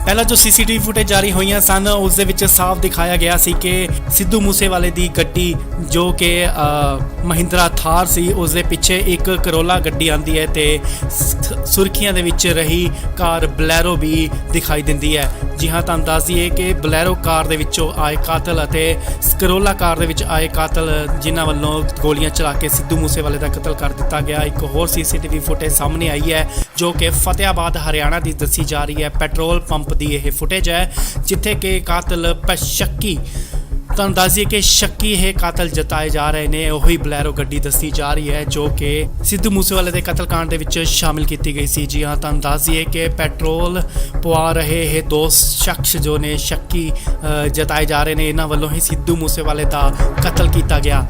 ਪਹਿਲਾਂ ਜੋ ਸੀਸੀਟੀਵੀ ਫੁਟੇਜ ਜਾਰੀ ਹੋਈਆਂ ਸਨ ਉਸ ਦੇ ਵਿੱਚ ਸਾਫ਼ ਦਿਖਾਇਆ ਗਿਆ ਸੀ ਕਿ ਸਿੱਧੂ ਮੂਸੇਵਾਲੇ ਦੀ ਗੱਡੀ ਜੋ ਕਿ ਮਹਿੰਦਰਾ ਥਾਰ ਸੀ ਉਸ ਦੇ ਪਿੱਛੇ ਇੱਕ ਕਰੋਲਾ ਗੱਡੀ ਆਂਦੀ ਹੈ ਤੇ ਸੁਰਖੀਆਂ ਦੇ ਵਿੱਚ ਰਹੀ ਕਾਰ ਬਲੈਰੋ ਵੀ ਦਿਖਾਈ ਦਿੰਦੀ ਹੈ। ਜੀ ਹਾਂ, ਤੁਹਾਨੂੰ ਦੱਸ ਦਈਏ ਕਿ ਬਲੈਰੋ ਕਾਰ ਦੇ ਵਿੱਚੋਂ ਆਏ ਕਾਤਲ ਅਤੇ ਕਰੋਲਾ ਕਾਰ ਦੇ ਵਿੱਚ ਆਏ ਕਾਤਲ ਜਿਨ੍ਹਾਂ ਵੱਲੋਂ ਗੋਲੀਆਂ ਚਲਾ ਕੇ ਸਿੱਧੂ ਮੂਸੇਵਾਲੇ ਦਾ ਕਤਲ ਕਰ ਦਿੱਤਾ ਗਿਆ। ਇੱਕ ਹੋਰ ਸੀਸੀਟੀਵੀ ਫੁਟੇਜ ਸਾਹਮਣੇ ਆਈ ਹੈ ਜੋ ਕਿ ਫਤਿਆਬਾਦ ਹਰਿਆਣਾ ਦੀ ਦੱਸੀ ਜਾ ਰਹੀ ਹੈ। ਪੈਟਰੋਲ ਪੰਪ ਦੀ ਇਹ ਫੁਟੇਜ ਹੈ ਜਿੱਥੇ ਕਿ ਕਾਤਲ ਸ਼ੱਕੀ, ਤੁਹਾਨੂੰ ਦੱਸ ਦਈਏ ਕਿ ਸ਼ੱਕੀ ਇਹ ਕਾਤਲ ਜਤਾਏ ਜਾ ਰਹੇ ਨੇ, ਉਹੀ ਬਲੈਰੋ ਗੱਡੀ ਦੱਸੀ ਜਾ ਰਹੀ ਹੈ ਜੋ ਕਿ ਸਿੱਧੂ ਮੂਸੇਵਾਲੇ ਦੇ ਕਤਲकांड ਦੇ ਵਿੱਚ ਸ਼ਾਮਿਲ ਕੀਤੀ ਗਈ ਸੀ। ਜੀ ਹਾਂ, ਤੁਹਾਨੂੰ ਦੱਸ ਦਈਏ ਕਿ ਪੈਟਰੋਲ ਪਵਾ ਰਹੇ ਇਹ ਦੋ ਸ਼ਖਸ ਜੋ ਨੇ ਸ਼ੱਕੀ ਜਤਾਏ ਜਾ ਰਹੇ ਨੇ, ਇਹਨਾਂ ਵੱਲੋਂ ਹੀ ਸਿੱਧੂ ਮੂਸੇਵਾਲੇ ਦਾ ਕਤਲ ਕੀਤਾ ਗਿਆ।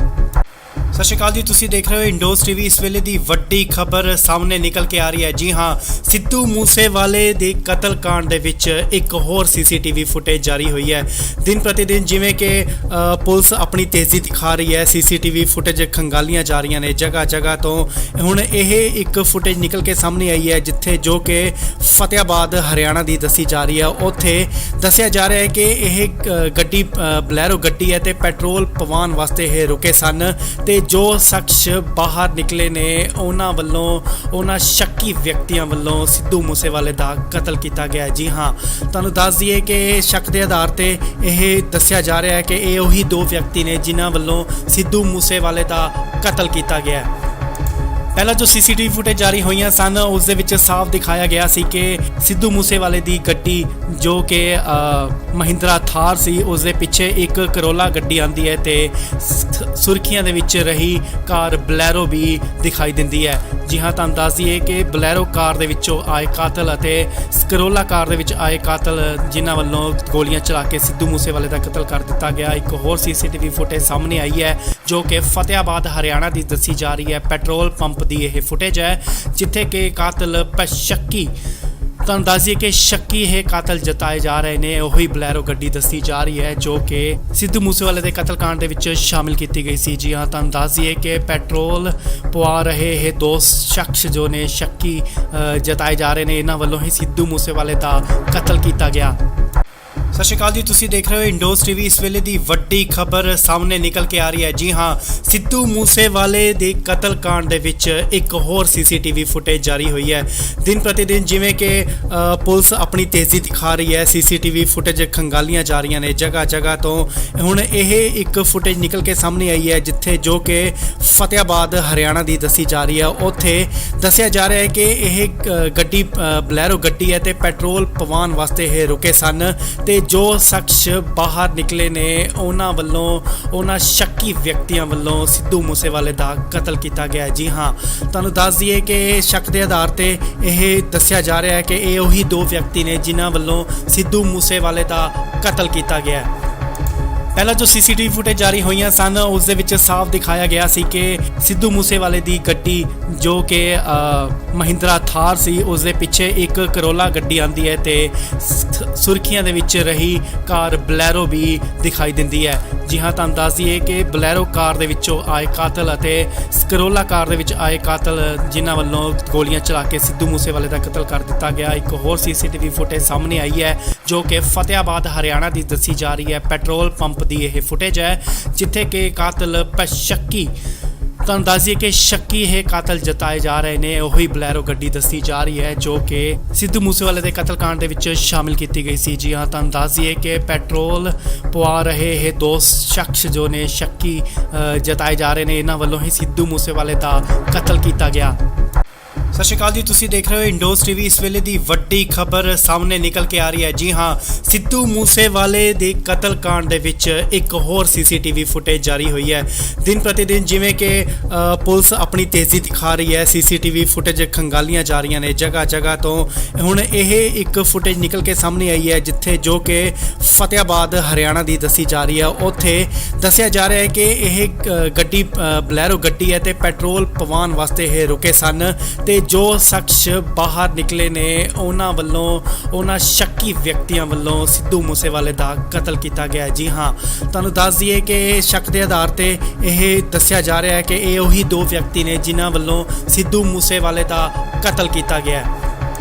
ਸਤਿ ਸ਼੍ਰੀ ਅਕਾਲ ਜੀ, ਤੁਸੀਂ ਦੇਖ ਰਹੇ ਹੋ ਇੰਡੋਸ ਟੀਵੀ। ਇਸ ਵੇਲੇ ਦੀ ਵੱਡੀ ਖਬਰ ਸਾਹਮਣੇ ਨਿਕਲ ਕੇ ਆ ਰਹੀ ਹੈ। ਜੀ ਹਾਂ, ਸਿੱਧੂ ਮੂਸੇਵਾਲੇ ਦੇ ਕਤਲकांड ਦੇ ਵਿੱਚ ਇੱਕ ਹੋਰ ਸੀਸੀਟੀਵੀ ਫੁਟੇਜ ਜਾਰੀ ਹੋਈ ਹੈ। ਦਿਨ ਪ੍ਰਤੀ ਦਿਨ ਜਿਵੇਂ ਕਿ ਪੁਲਿਸ ਆਪਣੀ ਤੇਜ਼ੀ ਦਿਖਾ ਰਹੀ ਹੈ, ਸੀਸੀਟੀਵੀ ਫੁਟੇਜ ਖੰਗਾਲੀਆਂ ਜਾ ਰਹੀਆਂ ਨੇ ਜਗ੍ਹਾ ਜਗ੍ਹਾ ਤੋਂ। ਹੁਣ ਇਹ ਇੱਕ ਫੁਟੇਜ ਨਿਕਲ ਕੇ ਸਾਹਮਣੇ ਆਈ ਹੈ ਜਿੱਥੇ ਜੋ ਕਿ ਫਤਿਆਬਾਦ ਹਰਿਆਣਾ ਦੀ ਦੱਸੀ ਜਾ ਰਹੀ ਹੈ। ਉੱਥੇ ਦੱਸਿਆ ਜਾ ਰਿਹਾ ਹੈ ਕਿ ਇਹ ਗੱਡੀ ਬਲੈਰੋ ਗੱਡੀ ਹੈ ਤੇ ਪੈਟਰੋਲ ਪਵਾਉਣ ਵਾਸਤੇ ਇਹ ਰੁਕੇ ਸਨ ਤੇ ਜੋ ਸ਼ਖਸ ਬਾਹਰ ਨਿਕਲੇ ਨੇ ਉਹਨਾਂ ਸ਼ੱਕੀ ਵਿਅਕਤੀਆਂ ਵੱਲੋਂ ਸਿੱਧੂ ਮੂਸੇਵਾਲੇ ਦਾ ਕਤਲ ਕੀਤਾ ਗਿਆ। ਜੀ ਹਾਂ, ਤੁਹਾਨੂੰ ਦੱਸ ਦਈਏ ਕਿ ਸ਼ੱਕ ਦੇ ਆਧਾਰ ਤੇ ਇਹ ਦੱਸਿਆ ਜਾ ਰਿਹਾ ਹੈ ਕਿ ਇਹ ਉਹੀ ਦੋ ਵਿਅਕਤੀ ਨੇ ਜਿਨ੍ਹਾਂ ਵੱਲੋਂ ਸਿੱਧੂ ਮੂਸੇਵਾਲੇ ਦਾ ਕਤਲ ਕੀਤਾ ਗਿਆ। ਪਹਿਲਾਂ ਜੋ ਸੀਸੀਟੀਵੀ ਫੁਟੇਜ ਜਾਰੀ ਹੋਈਆਂ ਸਨ ਉਸ ਦੇ ਵਿੱਚ ਸਾਫ਼ ਦਿਖਾਇਆ ਗਿਆ ਸੀ ਕਿ ਸਿੱਧੂ ਮੂਸੇਵਾਲੇ ਦੀ ਗੱਡੀ ਜੋ ਕਿ ਮਹਿੰਦਰਾ ਥਾਰ ਸੀ ਉਸ ਦੇ ਪਿੱਛੇ ਇੱਕ ਕਰੋਲਾ ਗੱਡੀ ਆਂਦੀ ਹੈ ਤੇ ਸੁਰਖੀਆਂ ਦੇ ਵਿੱਚ ਰਹੀ ਕਾਰ ਬਲੈਰੋ ਵੀ ਦਿਖਾਈ ਦਿੰਦੀ ਹੈ। ਜੀ ਹਾਂ, ਤੁਹਾਨੂੰ ਦੱਸ ਦਈਏ ਕਿ ਬਲੈਰੋ ਕਾਰ ਦੇ ਵਿੱਚੋਂ ਆਏ ਕਾਤਲ ਅਤੇ ਕਰੋਲਾ ਕਾਰ ਦੇ ਵਿੱਚ ਆਏ ਕਾਤਲ ਜਿਨ੍ਹਾਂ ਵੱਲੋਂ ਗੋਲੀਆਂ ਚਲਾ ਕੇ ਸਿੱਧੂ ਮੂਸੇਵਾਲੇ ਦਾ ਕਤਲ ਕਰ ਦਿੱਤਾ ਗਿਆ। ਇੱਕ ਹੋਰ ਸੀਸੀਟੀਵੀ ਫੁਟੇਜ ਸਾਹਮਣੇ ਆਈ ਹੈ ਜੋ ਕਿ ਫਤਿਆਬਾਦ ਹਰਿਆਣਾ ਦੀ ਦੱਸੀ ਜਾ ਰਹੀ ਹੈ। ਪੈਟਰੋਲ ਪੰਪ ਦੀ ਇਹ ਫੁਟੇਜ ਹੈ ਜਿੱਥੇ ਕਿ ਕਾਤਲ ਸ਼ੱਕੀ, ਤੁਹਾਨੂੰ ਦੱਸ ਦਈਏ ਕਿ ਸ਼ੱਕੀ ਇਹ ਕਾਤਲ ਜਤਾਏ ਜਾ ਰਹੇ ਨੇ, ਉਹੀ ਬਲੈਰੋ ਗੱਡੀ ਦੱਸੀ ਜਾ ਰਹੀ ਹੈ ਜੋ ਕਿ ਸਿੱਧੂ ਮੂਸੇਵਾਲੇ ਦੇ ਕਤਲकांड ਦੇ ਵਿੱਚ ਸ਼ਾਮਿਲ ਕੀਤੀ ਗਈ ਸੀ। ਜੀ ਹਾਂ, ਤੁਹਾਨੂੰ ਦੱਸ ਦਈਏ ਕਿ ਪੈਟਰੋਲ ਪਵਾ ਰਹੇ ਇਹ ਦੋ ਸ਼ਖਸ ਜੋ ਨੇ ਸ਼ੱਕੀ ਜਤਾਏ ਜਾ ਰਹੇ ਨੇ, ਇਹਨਾਂ ਵੱਲੋਂ ਹੀ ਸਿੱਧੂ ਮੂਸੇਵਾਲੇ ਦਾ ਕਤਲ ਕੀਤਾ ਗਿਆ। ਸਤਿ ਸ਼੍ਰੀ ਅਕਾਲ ਜੀ, ਤੁਸੀਂ ਦੇਖ ਰਹੇ ਹੋ ਇੰਡੋਸ ਟੀਵੀ। ਇਸ ਵੇਲੇ ਦੀ ਵੱਡੀ ਖਬਰ ਸਾਹਮਣੇ ਨਿਕਲ ਕੇ ਆ ਰਹੀ ਹੈ। ਜੀ ਹਾਂ, ਸਿੱਧੂ ਮੂਸੇਵਾਲੇ ਦੇ ਕਤਲकांड ਦੇ ਵਿੱਚ ਇੱਕ ਹੋਰ ਸੀਸੀਟੀਵੀ ਫੁਟੇਜ ਜਾਰੀ ਹੋਈ ਹੈ। ਦਿਨ ਪ੍ਰਤੀ ਦਿਨ ਜਿਵੇਂ ਕਿ ਪੁਲਿਸ ਆਪਣੀ ਤੇਜ਼ੀ ਦਿਖਾ ਰਹੀ ਹੈ, ਸੀਸੀਟੀਵੀ ਫੁਟੇਜ ਖੰਗਾਲੀਆਂ ਜਾ ਰਹੀਆਂ ਨੇ ਜਗ੍ਹਾ ਜਗ੍ਹਾ ਤੋਂ। ਹੁਣ ਇਹ ਇੱਕ ਫੁਟੇਜ ਨਿਕਲ ਕੇ ਸਾਹਮਣੇ ਆਈ ਹੈ ਜਿੱਥੇ ਜੋ ਕਿ ਫਤਿਆਬਾਦ ਹਰਿਆਣਾ ਦੀ ਦੱਸੀ ਜਾ ਰਹੀ ਹੈ। ਉੱਥੇ ਦੱਸਿਆ ਜਾ ਰਿਹਾ ਹੈ ਕਿ ਇਹ ਗੱਡੀ ਬਲੈਰੋ ਗੱਡੀ ਹੈ ਤੇ ਪੈਟਰੋਲ ਪਵਾਉਣ ਵਾਸਤੇ ਇਹ ਰੁਕੇ ਸਨ ਤੇ ਜੋ ਸ਼ਖਸ ਬਾਹਰ ਨਿਕਲੇ ਨੇ ਉਹਨਾਂ ਸ਼ੱਕੀ ਵਿਅਕਤੀਆਂ ਵੱਲੋਂ ਸਿੱਧੂ ਮੂਸੇਵਾਲੇ ਦਾ ਕਤਲ ਕੀਤਾ ਗਿਆ। ਜੀ ਹਾਂ, ਤੁਹਾਨੂੰ ਦੱਸ ਦਈਏ ਕਿ ਸ਼ੱਕ ਦੇ ਆਧਾਰ ਤੇ ਇਹ ਦੱਸਿਆ ਜਾ ਰਿਹਾ ਹੈ ਕਿ ਇਹ ਉਹੀ ਦੋ ਵਿਅਕਤੀ ਨੇ ਜਿਨ੍ਹਾਂ ਵੱਲੋਂ ਸਿੱਧੂ ਮੂਸੇਵਾਲੇ ਦਾ ਕਤਲ ਕੀਤਾ ਗਿਆ। ਪਹਿਲਾਂ ਜੋ ਸੀਸੀਟੀਵੀ ਫੁਟੇਜ ਜਾਰੀ ਹੋਈਆਂ ਸਨ ਉਸ ਦੇ ਵਿੱਚ ਸਾਫ਼ ਦਿਖਾਇਆ ਗਿਆ ਸੀ ਕਿ ਸਿੱਧੂ ਮੂਸੇਵਾਲੇ ਦੀ ਗੱਡੀ ਜੋ ਕਿ ਮਹਿੰਦਰਾ ਥਾਰ ਸੀ ਉਸ ਦੇ ਪਿੱਛੇ ਇੱਕ ਕਰੋਲਾ ਗੱਡੀ ਆਂਦੀ ਹੈ ਤੇ ਸੁਰਖੀਆਂ ਦੇ ਵਿੱਚ ਰਹੀ ਕਾਰ ਬਲੈਰੋ ਵੀ ਦਿਖਾਈ ਦਿੰਦੀ ਹੈ। ਜੀ ਹਾਂ, ਤੁਹਾਨੂੰ ਦੱਸ ਦਈਏ ਕਿ ਬਲੈਰੋ ਕਾਰ ਦੇ ਵਿੱਚੋਂ ਆਏ ਕਾਤਲ ਅਤੇ ਕਰੋਲਾ ਕਾਰ ਦੇ ਵਿੱਚ ਆਏ ਕਾਤਲ ਜਿਨ੍ਹਾਂ ਵੱਲੋਂ ਗੋਲੀਆਂ ਚਲਾ ਕੇ ਸਿੱਧੂ ਮੂਸੇਵਾਲੇ ਦਾ ਕਤਲ ਕਰ ਦਿੱਤਾ ਗਿਆ। ਇੱਕ ਹੋਰ ਸੀਸੀਟੀਵੀ ਫੁਟੇਜ ਸਾਹਮਣੇ ਆਈ ਹੈ ਜੋ ਕਿ ਫਤਿਆਬਾਦ ਹਰਿਆਣਾ ਦੀ ਦੱਸੀ ਜਾ ਰਹੀ ਹੈ। ਪੈਟਰੋਲ ਪੰਪ ਦੀ ਇਹ ਫੁਟੇਜ ਹੈ ਜਿੱਥੇ ਕਿ ਕਾਤਲ ਸ਼ੱਕੀ, ਤੁਹਾਨੂੰ ਦੱਸ ਦਈਏ ਕਿ ਸ਼ੱਕੀ ਇਹ ਕਾਤਲ ਜਤਾਏ ਜਾ ਰਹੇ ਨੇ। ਉਹੀ ਬਲੈਰੋ ਗੱਡੀ ਦੱਸੀ ਜਾ ਰਹੀ ਹੈ ਜੋ ਕਿ ਸਿੱਧੂ ਮੂਸੇਵਾਲੇ ਦੇ ਕਤਲकांड ਦੇ ਵਿੱਚ ਸ਼ਾਮਿਲ ਕੀਤੀ ਗਈ ਸੀ। ਜੀ ਹਾਂ, ਤੁਹਾਨੂੰ ਦੱਸ ਦਈਏ ਕਿ ਪੈਟਰੋਲ ਪਵਾ ਰਹੇ ਇਹ ਦੋ ਸ਼ਖਸ ਜੋ ਨੇ ਸ਼ੱਕੀ ਜਤਾਏ ਜਾ ਰਹੇ ਨੇ, ਇਹਨਾਂ ਵੱਲੋਂ ਹੀ ਸਿੱਧੂ ਮੂਸੇਵਾਲੇ ਦਾ ਕਤਲ ਕੀਤਾ ਗਿਆ। ਸਤਿ ਸ਼੍ਰੀ ਅਕਾਲ ਜੀ, ਤੁਸੀਂ ਦੇਖ ਰਹੇ ਹੋ ਇੰਡੋਜ਼ ਟੀਵੀ। ਇਸ ਵੇਲੇ ਦੀ ਵੱਡੀ ਖਬਰ ਸਾਹਮਣੇ ਨਿਕਲ ਕੇ ਆ ਰਹੀ ਹੈ। ਜੀ ਹਾਂ, ਸਿੱਧੂ ਮੂਸੇਵਾਲੇ ਦੇ ਕਤਲकांड ਦੇ ਵਿੱਚ ਇੱਕ ਹੋਰ ਸੀਸੀਟੀਵੀ ਫੁਟੇਜ ਜਾਰੀ ਹੋਈ ਹੈ। ਦਿਨ ਪ੍ਰਤੀ ਦਿਨ ਜਿਵੇਂ ਕਿ ਪੁਲਿਸ ਆਪਣੀ ਤੇਜ਼ੀ ਦਿਖਾ ਰਹੀ ਹੈ, ਸੀਸੀਟੀਵੀ ਫੁਟੇਜ ਖੰਗਾਲੀਆਂ ਜਾ ਰਹੀਆਂ ਨੇ ਜਗ੍ਹਾ ਜਗ੍ਹਾ ਤੋਂ। ਹੁਣ ਇਹ ਇੱਕ ਫੁਟੇਜ ਨਿਕਲ ਕੇ ਸਾਹਮਣੇ ਆਈ ਹੈ ਜਿੱਥੇ ਜੋ ਕਿ ਫਤਿਆਬਾਦ ਹਰਿਆਣਾ ਦੀ ਦੱਸੀ ਜਾ ਰਹੀ ਹੈ। ਉੱਥੇ ਦੱਸਿਆ ਜਾ ਰਿਹਾ ਹੈ ਕਿ ਇਹ ਗੱਡੀ ਬਲੈਰੋ ਗੱਡੀ ਹੈ ਤੇ ਪੈਟਰੋਲ ਪਵਾਉਣ ਵਾਸਤੇ ਇਹ ਰੁਕੇ ਸਨ ਤੇ ਜੋ ਸ਼ਖਸ ਬਾਹਰ ਨਿਕਲੇ ਨੇ ਉਹਨਾਂ ਸ਼ੱਕੀ ਵਿਅਕਤੀਆਂ ਵੱਲੋਂ ਸਿੱਧੂ ਮੂਸੇਵਾਲੇ ਦਾ ਕਤਲ ਕੀਤਾ ਗਿਆ। ਜੀ ਹਾਂ, ਤੁਹਾਨੂੰ ਦੱਸ ਦਈਏ ਕਿ ਸ਼ੱਕ ਦੇ ਆਧਾਰ ਤੇ ਇਹ ਦੱਸਿਆ ਜਾ ਰਿਹਾ ਹੈ ਕਿ ਇਹ ਉਹੀ ਦੋ ਵਿਅਕਤੀ ਨੇ ਜਿਨ੍ਹਾਂ ਵੱਲੋਂ ਸਿੱਧੂ ਮੂਸੇਵਾਲੇ ਦਾ ਕਤਲ ਕੀਤਾ ਗਿਆ।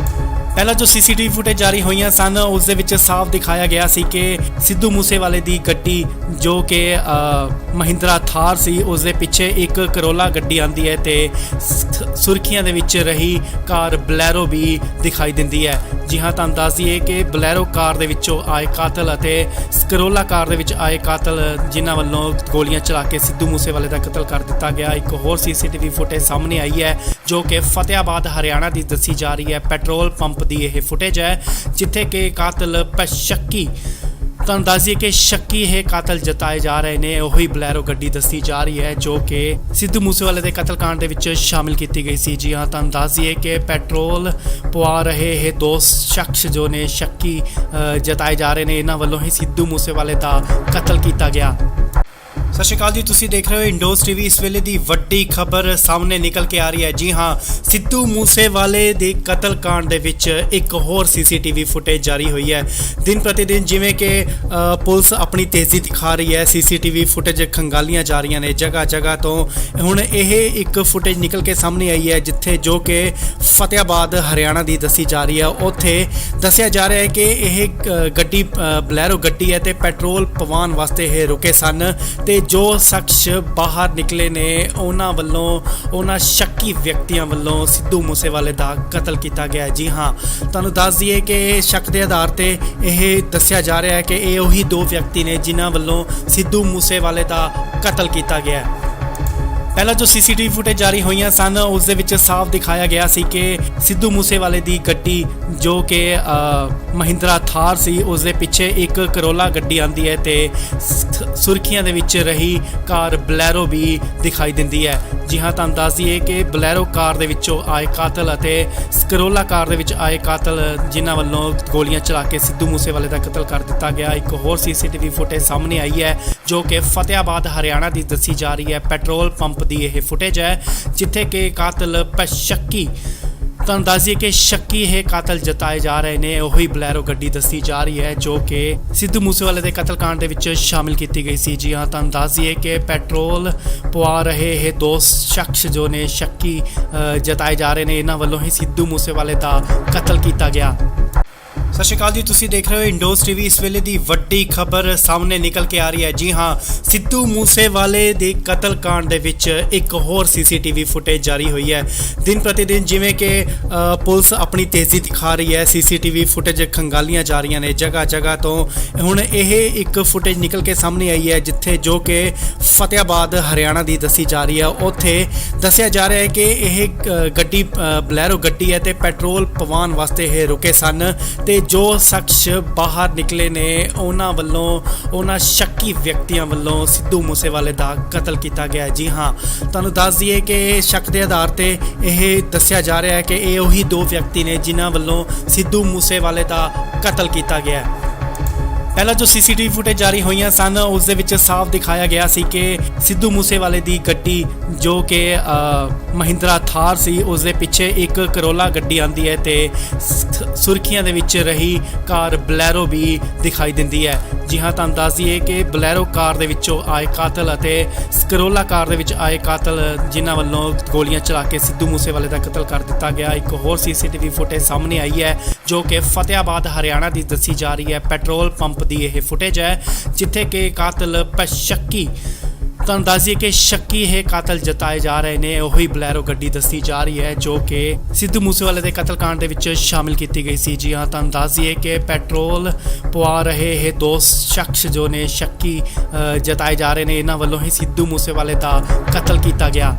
ਪਹਿਲਾਂ ਜੋ ਸੀਸੀਟੀਵੀ ਫੁਟੇਜ ਜਾਰੀ ਹੋਈਆਂ ਸਨ ਉਸ ਦੇ ਵਿੱਚ ਸਾਫ਼ ਦਿਖਾਇਆ ਗਿਆ ਸੀ ਕਿ ਸਿੱਧੂ ਮੂਸੇਵਾਲੇ ਦੀ ਗੱਡੀ ਜੋ ਕਿ ਮਹਿੰਦਰਾ ਥਾਰ ਸੀ ਉਸ ਦੇ ਪਿੱਛੇ ਇੱਕ ਕਰੋਲਾ ਗੱਡੀ ਆਂਦੀ ਹੈ ਤੇ ਸੁਰਖੀਆਂ ਦੇ ਵਿੱਚ ਰਹੀ ਕਾਰ ਬਲੈਰੋ ਵੀ ਦਿਖਾਈ ਦਿੰਦੀ ਹੈ। ਜੀ ਹਾਂ, ਤੁਹਾਨੂੰ ਦੱਸ ਦਈਏ ਕਿ ਬਲੈਰੋ ਕਾਰ ਦੇ ਵਿੱਚੋਂ ਆਏ ਕਾਤਲ ਅਤੇ ਕਰੋਲਾ ਕਾਰ ਦੇ ਵਿੱਚ ਆਏ ਕਾਤਲ ਜਿਨ੍ਹਾਂ ਵੱਲੋਂ ਗੋਲੀਆਂ ਚਲਾ ਕੇ ਸਿੱਧੂ ਮੂਸੇਵਾਲੇ ਦਾ ਕਤਲ ਕਰ ਦਿੱਤਾ ਗਿਆ। ਇੱਕ ਹੋਰ ਸੀਸੀਟੀਵੀ ਫੁਟੇਜ ਸਾਹਮਣੇ ਆਈ ਹੈ ਜੋ ਕਿ ਫਤਿਆਬਾਦ ਹਰਿਆਣਾ ਦੀ ਦੱਸੀ ਜਾ ਰਹੀ ਹੈ। ਪੈਟਰੋਲ ਪੰਪ ਦੀ ਇਹ ਫੁਟੇਜ ਹੈ ਜਿੱਥੇ ਕਿ ਕਾਤਲ ਸ਼ੱਕੀ, ਤੁਹਾਨੂੰ ਦੱਸ ਦਈਏ ਕਿ ਸ਼ੱਕੀ ਇਹ ਕਾਤਲ ਜਤਾਏ ਜਾ ਰਹੇ ਨੇ। ਉਹੀ ਬਲੈਰੋ ਗੱਡੀ ਦੱਸੀ ਜਾ ਰਹੀ ਹੈ ਜੋ ਕਿ ਸਿੱਧੂ ਮੂਸੇਵਾਲੇ ਦੇ ਕਤਲकांड ਦੇ ਵਿੱਚ ਸ਼ਾਮਿਲ ਕੀਤੀ ਗਈ ਸੀ। ਜੀ ਹਾਂ, ਤੁਹਾਨੂੰ ਦੱਸ ਦਈਏ ਕਿ ਪੈਟਰੋਲ ਪਵਾ ਰਹੇ ਇਹ ਦੋ ਸ਼ਖਸ ਜੋ ਨੇ ਸ਼ੱਕੀ ਜਤਾਏ ਜਾ ਰਹੇ ਨੇ, ਇਹਨਾਂ ਵੱਲੋਂ ਹੀ ਸਿੱਧੂ ਮੂਸੇਵਾਲੇ ਦਾ ਕਤਲ ਕੀਤਾ ਗਿਆ। ਸਤਿ ਸ਼੍ਰੀ ਅਕਾਲ ਜੀ, ਤੁਸੀਂ ਦੇਖ ਰਹੇ ਹੋ ਇੰਡੋਜ਼ ਟੀਵੀ। ਇਸ ਵੇਲੇ ਦੀ ਵੱਡੀ ਖਬਰ ਸਾਹਮਣੇ ਨਿਕਲ ਕੇ ਆ ਰਹੀ ਹੈ। ਜੀ ਹਾਂ, ਸਿੱਧੂ ਮੂਸੇਵਾਲੇ ਦੇ ਕਤਲकांड ਦੇ ਵਿੱਚ ਇੱਕ ਹੋਰ ਸੀਸੀਟੀਵੀ ਫੁਟੇਜ ਜਾਰੀ ਹੋਈ ਹੈ। ਦਿਨ ਪ੍ਰਤੀ ਦਿਨ ਜਿਵੇਂ ਕਿ ਪੁਲਿਸ ਆਪਣੀ ਤੇਜ਼ੀ ਦਿਖਾ ਰਹੀ ਹੈ, ਸੀਸੀਟੀਵੀ ਫੁਟੇਜ ਖੰਗਾਲੀਆਂ ਜਾ ਰਹੀਆਂ ਨੇ ਜਗ੍ਹਾ ਜਗ੍ਹਾ ਤੋਂ। ਹੁਣ ਇਹ ਇੱਕ ਫੁਟੇਜ ਨਿਕਲ ਕੇ ਸਾਹਮਣੇ ਆਈ ਹੈ ਜਿੱਥੇ ਜੋ ਕਿ ਫਤਿਆਬਾਦ ਹਰਿਆਣਾ ਦੀ ਦੱਸੀ ਜਾ ਰਹੀ ਹੈ। ਉੱਥੇ ਦੱਸਿਆ ਜਾ ਰਿਹਾ ਹੈ ਕਿ ਇਹ ਗੱਡੀ ਬਲੈਰੋ ਗੱਡੀ ਹੈ ਤੇ ਪੈਟਰੋਲ ਪਵਾਉਣ ਵਾਸਤੇ ਇਹ ਰੁਕੇ ਸਨ ਤੇ ਜੋ ਸ਼ਖਸ ਬਾਹਰ ਨਿਕਲੇ ਨੇ ਉਹਨਾਂ ਸ਼ੱਕੀ ਵਿਅਕਤੀਆਂ ਵੱਲੋਂ ਸਿੱਧੂ ਮੂਸੇਵਾਲੇ ਦਾ ਕਤਲ ਕੀਤਾ ਗਿਆ। ਜੀ ਹਾਂ, ਤੁਹਾਨੂੰ ਦੱਸ ਦਈਏ ਕਿ ਸ਼ੱਕ ਦੇ ਆਧਾਰ ਤੇ ਇਹ ਦੱਸਿਆ ਜਾ ਰਿਹਾ ਹੈ ਕਿ ਇਹ ਉਹੀ ਦੋ ਵਿਅਕਤੀ ਨੇ ਜਿਨ੍ਹਾਂ ਵੱਲੋਂ ਸਿੱਧੂ ਮੂਸੇਵਾਲੇ ਦਾ ਕਤਲ ਕੀਤਾ ਗਿਆ। ਪਹਿਲਾਂ ਜੋ ਸੀਸੀਟੀਵੀ ਫੁਟੇਜ ਜਾਰੀ ਹੋਈਆਂ ਸਨ ਉਸ ਦੇ ਵਿੱਚ ਸਾਫ਼ ਦਿਖਾਇਆ ਗਿਆ ਸੀ ਕਿ ਸਿੱਧੂ ਮੂਸੇਵਾਲੇ ਦੀ ਗੱਡੀ ਜੋ ਕਿ ਮਹਿੰਦਰਾ ਥਾਰ ਸੀ ਉਸ ਦੇ ਪਿੱਛੇ ਇੱਕ ਕਰੋਲਾ ਗੱਡੀ ਆਂਦੀ ਹੈ ਤੇ ਸੁਰਖੀਆਂ ਦੇ ਵਿੱਚ ਰਹੀ ਕਾਰ ਬਲੈਰੋ ਵੀ ਦਿਖਾਈ ਦਿੰਦੀ ਹੈ। ਜੀ ਹਾਂ, ਤੁਹਾਨੂੰ ਦੱਸ ਦਈਏ ਕਿ ਬਲੈਰੋ ਕਾਰ ਦੇ ਵਿੱਚੋਂ ਆਏ ਕਾਤਲ ਅਤੇ ਕਰੋਲਾ ਕਾਰ ਦੇ ਵਿੱਚ ਆਏ ਕਾਤਲ ਜਿਨ੍ਹਾਂ ਵੱਲੋਂ ਗੋਲੀਆਂ ਚਲਾ ਕੇ ਸਿੱਧੂ ਮੂਸੇਵਾਲੇ ਦਾ ਕਤਲ ਕਰ ਦਿੱਤਾ ਗਿਆ। ਇੱਕ ਹੋਰ ਸੀਸੀਟੀਵੀ ਫੁਟੇਜ ਸਾਹਮਣੇ ਆਈ ਹੈ ਜੋ ਕਿ ਫਤਿਆਬਾਦ ਹਰਿਆਣਾ ਦੀ ਦੱਸੀ ਜਾ ਰਹੀ ਹੈ। ਪੈਟਰੋਲ ਪੰਪ ਦੀ ਇਹ ਫੁਟੇਜ ਹੈ ਜਿੱਥੇ ਕਿ ਕਾਤਲ ਸ਼ੱਕੀ, ਤੁਹਾਨੂੰ ਦੱਸ ਦਈਏ ਕਿ ਸ਼ੱਕੀ ਇਹ ਕਾਤਲ ਜਤਾਏ ਜਾ ਰਹੇ ਨੇ। ਉਹੀ ਬਲੈਰੋ ਗੱਡੀ ਦੱਸੀ ਜਾ ਰਹੀ ਹੈ ਜੋ ਕਿ ਸਿੱਧੂ ਮੂਸੇਵਾਲੇ ਦੇ ਕਤਲकांड ਦੇ ਵਿੱਚ ਸ਼ਾਮਿਲ ਕੀਤੀ ਗਈ ਸੀ। ਜੀ ਹਾਂ, ਤੁਹਾਨੂੰ ਦੱਸ ਦਈਏ ਕਿ ਪੈਟਰੋਲ ਪਵਾ ਰਹੇ ਇਹ ਦੋ ਸ਼ਖਸ ਜੋ ਨੇ ਸ਼ੱਕੀ ਜਤਾਏ ਜਾ ਰਹੇ ਨੇ, ਇਹਨਾਂ ਵੱਲੋਂ ਹੀ ਸਿੱਧੂ ਮੂਸੇਵਾਲੇ ਦਾ ਕਤਲ ਕੀਤਾ ਗਿਆ। ਸਤਿ ਸ਼੍ਰੀ ਅਕਾਲ ਜੀ, ਤੁਸੀਂ ਦੇਖ ਰਹੇ ਹੋ ਇੰਡੋਜ਼ ਟੀਵੀ। ਇਸ ਵੇਲੇ ਦੀ ਵੱਡੀ ਖਬਰ ਸਾਹਮਣੇ ਨਿਕਲ ਕੇ ਆ ਰਹੀ ਹੈ। ਜੀ ਹਾਂ, ਸਿੱਧੂ ਮੂਸੇਵਾਲੇ ਦੇ ਕਤਲकांड ਦੇ ਵਿੱਚ ਇੱਕ ਹੋਰ ਸੀਸੀਟੀਵੀ ਫੁਟੇਜ ਜਾਰੀ ਹੋਈ ਹੈ। ਦਿਨ ਪ੍ਰਤੀ ਦਿਨ ਜਿਵੇਂ ਕਿ ਪੁਲਿਸ ਆਪਣੀ ਤੇਜ਼ੀ ਦਿਖਾ ਰਹੀ ਹੈ, ਸੀਸੀਟੀਵੀ ਫੁਟੇਜ ਖੰਗਾਲੀਆਂ ਜਾ ਰਹੀਆਂ ਨੇ ਜਗ੍ਹਾ ਜਗ੍ਹਾ ਤੋਂ। ਹੁਣ ਇਹ ਇੱਕ ਫੁਟੇਜ ਨਿਕਲ ਕੇ ਸਾਹਮਣੇ ਆਈ ਹੈ ਜਿੱਥੇ ਜੋ ਕਿ ਫਤਿਆਬਾਦ ਹਰਿਆਣਾ ਦੀ ਦੱਸੀ ਜਾ ਰਹੀ ਹੈ। ਉੱਥੇ ਦੱਸਿਆ ਜਾ ਰਿਹਾ ਹੈ ਕਿ ਇਹ ਗੱਡੀ ਬਲੈਰੋ ਗੱਡੀ ਹੈ ਤੇ ਪੈਟਰੋਲ ਪਵਾਉਣ ਵਾਸਤੇ ਇਹ ਰੁਕੇ ਸਨ ਤੇ ਜੋ ਸ਼ਖਸ ਬਾਹਰ ਨਿਕਲੇ ਨੇ ਉਹਨਾਂ ਸ਼ੱਕੀ ਵਿਅਕਤੀਆਂ ਵੱਲੋਂ ਸਿੱਧੂ ਮੂਸੇਵਾਲੇ ਦਾ ਕਤਲ ਕੀਤਾ ਗਿਆ। ਜੀ ਹਾਂ, ਤੁਹਾਨੂੰ ਦੱਸ ਦਈਏ ਕਿ ਸ਼ੱਕ ਦੇ ਆਧਾਰ ਤੇ ਇਹ ਦੱਸਿਆ ਜਾ ਰਿਹਾ ਹੈ ਕਿ ਇਹ ਉਹੀ ਦੋ ਵਿਅਕਤੀ ਨੇ ਜਿਨ੍ਹਾਂ ਵੱਲੋਂ ਸਿੱਧੂ ਮੂਸੇਵਾਲੇ ਦਾ ਕਤਲ ਕੀਤਾ ਗਿਆ। ਪਹਿਲਾਂ ਜੋ ਸੀਸੀਟੀਵੀ ਫੁਟੇਜ ਜਾਰੀ ਹੋਈਆਂ ਸਨ ਉਸ ਦੇ ਵਿੱਚ ਸਾਫ਼ ਦਿਖਾਇਆ ਗਿਆ ਸੀ ਕਿ ਸਿੱਧੂ ਮੂਸੇਵਾਲੇ ਦੀ ਗੱਡੀ ਜੋ ਕਿ ਮਹਿੰਦਰਾ ਥਾਰ ਸੀ ਉਸ ਦੇ ਪਿੱਛੇ ਇੱਕ ਕਰੋਲਾ ਗੱਡੀ ਆਂਦੀ ਹੈ ਤੇ ਸੁਰਖੀਆਂ ਦੇ ਵਿੱਚ ਰਹੀ ਕਾਰ ਬਲੈਰੋ ਵੀ ਦਿਖਾਈ ਦਿੰਦੀ ਹੈ। ਜੀ ਹਾਂ, ਤੁਹਾਨੂੰ ਦੱਸ ਦਈਏ ਕਿ ਬਲੈਰੋ ਕਾਰ ਦੇ ਵਿੱਚੋਂ ਆਏ ਕਾਤਲ ਅਤੇ ਕਰੋਲਾ ਕਾਰ ਦੇ ਵਿੱਚ ਆਏ ਕਾਤਲ ਜਿਨ੍ਹਾਂ ਵੱਲੋਂ ਗੋਲੀਆਂ ਚਲਾ ਕੇ ਸਿੱਧੂ ਮੂਸੇਵਾਲੇ ਦਾ ਕਤਲ ਕਰ ਦਿੱਤਾ ਗਿਆ। ਇੱਕ ਹੋਰ ਸੀਸੀਟੀਵੀ ਫੁਟੇਜ ਸਾਹਮਣੇ ਆਈ ਹੈ ਜੋ ਕਿ ਫਤਿਆਬਾਦ ਹਰਿਆਣਾ ਦੀ ਦੱਸੀ ਜਾ ਰਹੀ ਹੈ। ਪੈਟਰੋਲ ਪੰਪ ਦੀ ਇਹ ਫੁਟੇਜ ਹੈ ਜਿੱਥੇ ਕਿ ਕਾਤਲ ਸ਼ੱਕੀ, ਤੁਹਾਨੂੰ ਦੱਸ ਦਈਏ ਕਿ ਸ਼ੱਕੀ ਇਹ ਕਾਤਲ ਜਤਾਏ ਜਾ ਰਹੇ ਨੇ। ਉਹੀ ਬਲੈਰੋ ਗੱਡੀ ਦੱਸੀ ਜਾ ਰਹੀ ਹੈ ਜੋ ਕਿ ਸਿੱਧੂ ਮੂਸੇਵਾਲੇ ਦੇ ਕਤਲकांड ਦੇ ਵਿੱਚ ਸ਼ਾਮਿਲ ਕੀਤੀ ਗਈ ਸੀ। ਜੀ ਹਾਂ, ਤੁਹਾਨੂੰ ਦੱਸ ਦਈਏ ਕਿ ਪੈਟਰੋਲ ਪਵਾ ਰਹੇ ਇਹ ਦੋ ਸ਼ਖਸ ਜੋ ਨੇ ਸ਼ੱਕੀ ਜਤਾਏ ਜਾ ਰਹੇ ਨੇ, ਇਹਨਾਂ ਵੱਲੋਂ ਹੀ ਸਿੱਧੂ ਮੂਸੇਵਾਲੇ ਦਾ ਕਤਲ ਕੀਤਾ ਗਿਆ।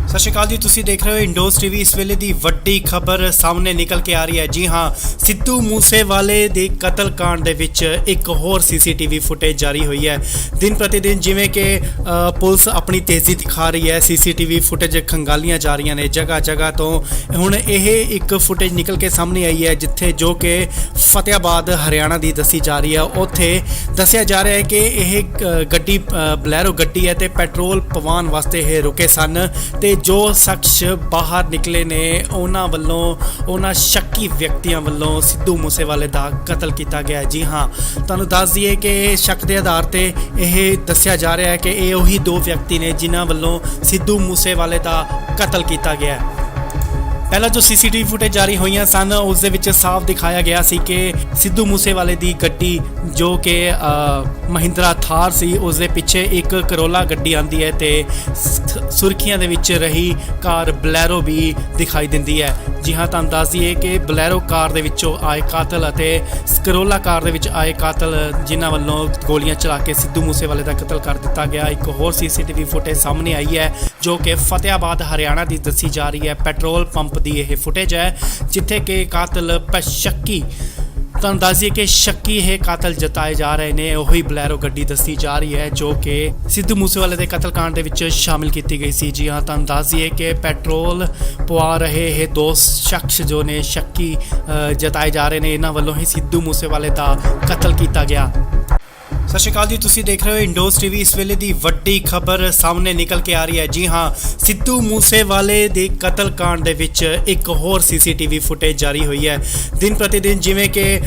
ਸਤਿ ਸ਼੍ਰੀ ਅਕਾਲ ਜੀ, ਤੁਸੀਂ ਦੇਖ ਰਹੇ ਹੋ ਇੰਡੋਸ ਟੀਵੀ। ਇਸ ਵੇਲੇ ਦੀ ਵੱਡੀ ਖਬਰ ਸਾਹਮਣੇ ਨਿਕਲ ਕੇ ਆ ਰਹੀ ਹੈ। ਜੀ ਹਾਂ, ਸਿੱਧੂ ਮੂਸੇਵਾਲੇ ਦੇ ਕਤਲकांड ਦੇ ਵਿੱਚ ਇੱਕ ਹੋਰ ਸੀਸੀਟੀਵੀ ਫੁਟੇਜ ਜਾਰੀ ਹੋਈ ਹੈ। ਦਿਨ ਪ੍ਰਤੀ ਦਿਨ ਜਿਵੇਂ ਕਿ ਪੁਲਿਸ ਆਪਣੀ ਤੇਜ਼ੀ ਦਿਖਾ ਰਹੀ ਹੈ, ਸੀਸੀਟੀਵੀ ਫੁਟੇਜ ਖੰਗਾਲੀਆਂ ਜਾ ਰਹੀਆਂ ਨੇ ਜਗ੍ਹਾ ਜਗ੍ਹਾ ਤੋਂ। ਹੁਣ ਇਹ ਇੱਕ ਫੁਟੇਜ ਨਿਕਲ ਕੇ ਸਾਹਮਣੇ ਆਈ ਹੈ ਜਿੱਥੇ ਜੋ ਕਿ ਫਤਿਆਬਾਦ ਹਰਿਆਣਾ ਦੀ ਦੱਸੀ ਜਾ ਰਹੀ ਹੈ। ਉੱਥੇ ਦੱਸਿਆ ਜਾ ਰਿਹਾ ਹੈ ਕਿ ਇਹ ਗੱਡੀ ਬਲੈਰੋ ਗੱਡੀ ਹੈ ਤੇ ਪੈਟਰੋਲ ਪਵਾਉਣ ਵਾਸਤੇ ਇਹ ਰੁਕੇ ਸਨ ਤੇ ਜੋ ਸ਼ਖਸ ਬਾਹਰ ਨਿਕਲੇ ਨੇ ਉਹਨਾਂ ਸ਼ੱਕੀ ਵਿਅਕਤੀਆਂ ਵੱਲੋਂ ਸਿੱਧੂ ਮੂਸੇਵਾਲੇ ਦਾ ਕਤਲ ਕੀਤਾ ਗਿਆ। ਜੀ ਹਾਂ, ਤੁਹਾਨੂੰ ਦੱਸ ਦਈਏ ਕਿ ਸ਼ੱਕ ਦੇ ਆਧਾਰ ਤੇ ਇਹ ਦੱਸਿਆ ਜਾ ਰਿਹਾ ਹੈ ਕਿ ਇਹ ਉਹੀ ਦੋ ਵਿਅਕਤੀ ਨੇ ਜਿਨ੍ਹਾਂ ਵੱਲੋਂ ਸਿੱਧੂ ਮੂਸੇਵਾਲੇ ਦਾ ਕਤਲ ਕੀਤਾ ਗਿਆ। ਪਹਿਲਾਂ ਜੋ ਸੀਸੀਟੀਵੀ ਫੁਟੇਜ ਜਾਰੀ ਹੋਈਆਂ ਸਨ ਉਸ ਦੇ ਵਿੱਚ ਸਾਫ਼ ਦਿਖਾਇਆ ਗਿਆ ਸੀ ਕਿ ਸਿੱਧੂ ਮੂਸੇਵਾਲੇ ਦੀ ਗੱਡੀ ਜੋ ਕਿ ਮਹਿੰਦਰਾ ਥਾਰ ਸੀ ਉਸ ਦੇ ਪਿੱਛੇ ਇੱਕ ਕਰੋਲਾ ਗੱਡੀ ਆਂਦੀ ਹੈ ਤੇ ਸੁਰਖੀਆਂ ਦੇ ਵਿੱਚ ਰਹੀ ਕਾਰ ਬਲੈਰੋ ਵੀ ਦਿਖਾਈ ਦਿੰਦੀ ਹੈ। ਜੀ ਹਾਂ, ਤੁਹਾਨੂੰ ਦੱਸ ਦਈਏ ਕਿ ਬਲੈਰੋ ਕਾਰ ਦੇ ਵਿੱਚੋਂ ਆਏ ਕਾਤਲ ਅਤੇ ਕਰੋਲਾ ਕਾਰ ਦੇ ਵਿੱਚ ਆਏ ਕਾਤਲ ਜਿਨ੍ਹਾਂ ਵੱਲੋਂ ਗੋਲੀਆਂ ਚਲਾ ਕੇ ਸਿੱਧੂ ਮੂਸੇਵਾਲੇ ਦਾ ਕਤਲ ਕਰ ਦਿੱਤਾ ਗਿਆ। ਇੱਕ ਹੋਰ ਸੀਸੀਟੀਵੀ ਫੁਟੇਜ ਸਾਹਮਣੇ ਆਈ ਹੈ ਜੋ ਕਿ ਫਤਿਆਬਾਦ ਹਰਿਆਣਾ ਦੀ ਦੱਸੀ ਜਾ ਰਹੀ ਹੈ। ਪੈਟਰੋਲ ਪੰਪ ਦੀ ਇਹ ਫੁਟੇਜ ਹੈ ਜਿੱਥੇ ਕਿ ਕਾਤਲ ਸ਼ੱਕੀ, ਤੁਹਾਨੂੰ ਦੱਸ ਦਈਏ ਕਿ ਸ਼ੱਕੀ ਇਹ ਕਾਤਲ ਜਤਾਏ ਜਾ ਰਹੇ ਨੇ। ਉਹੀ ਬਲੈਰੋ ਗੱਡੀ ਦੱਸੀ ਜਾ ਰਹੀ ਹੈ ਜੋ ਕਿ ਸਿੱਧੂ ਮੂਸੇਵਾਲੇ ਦੇ ਕਤਲकांड ਦੇ ਵਿੱਚ ਸ਼ਾਮਿਲ ਕੀਤੀ ਗਈ ਸੀ। ਜੀ ਹਾਂ, ਤੁਹਾਨੂੰ ਦੱਸ ਦਈਏ ਕਿ ਪੈਟਰੋਲ ਪਵਾ ਰਹੇ ਇਹ ਦੋ ਸ਼ਖਸ ਜੋ ਨੇ ਸ਼ੱਕੀ ਜਤਾਏ ਜਾ ਰਹੇ ਨੇ, ਇਹਨਾਂ ਵੱਲੋਂ ਹੀ ਸਿੱਧੂ ਮੂਸੇਵਾਲੇ ਦਾ ਕਤਲ ਕੀਤਾ ਗਿਆ। ਸਤਿ ਸ਼੍ਰੀ ਅਕਾਲ ਜੀ, ਤੁਸੀਂ ਦੇਖ ਰਹੇ ਹੋ ਇੰਡੋਸ ਟੀਵੀ। ਇਸ ਵੇਲੇ ਦੀ ਵੱਡੀ ਖਬਰ ਸਾਹਮਣੇ ਨਿਕਲ ਕੇ ਆ ਰਹੀ ਹੈ। ਜੀ ਹਾਂ, ਸਿੱਧੂ ਮੂਸੇਵਾਲੇ ਦੇ ਕਤਲकांड ਦੇ ਵਿੱਚ ਇੱਕ ਹੋਰ ਸੀਸੀਟੀਵੀ ਫੁਟੇਜ ਜਾਰੀ ਹੋਈ ਹੈ। ਦਿਨ ਪ੍ਰਤੀ ਦਿਨ ਜਿਵੇਂ ਕਿ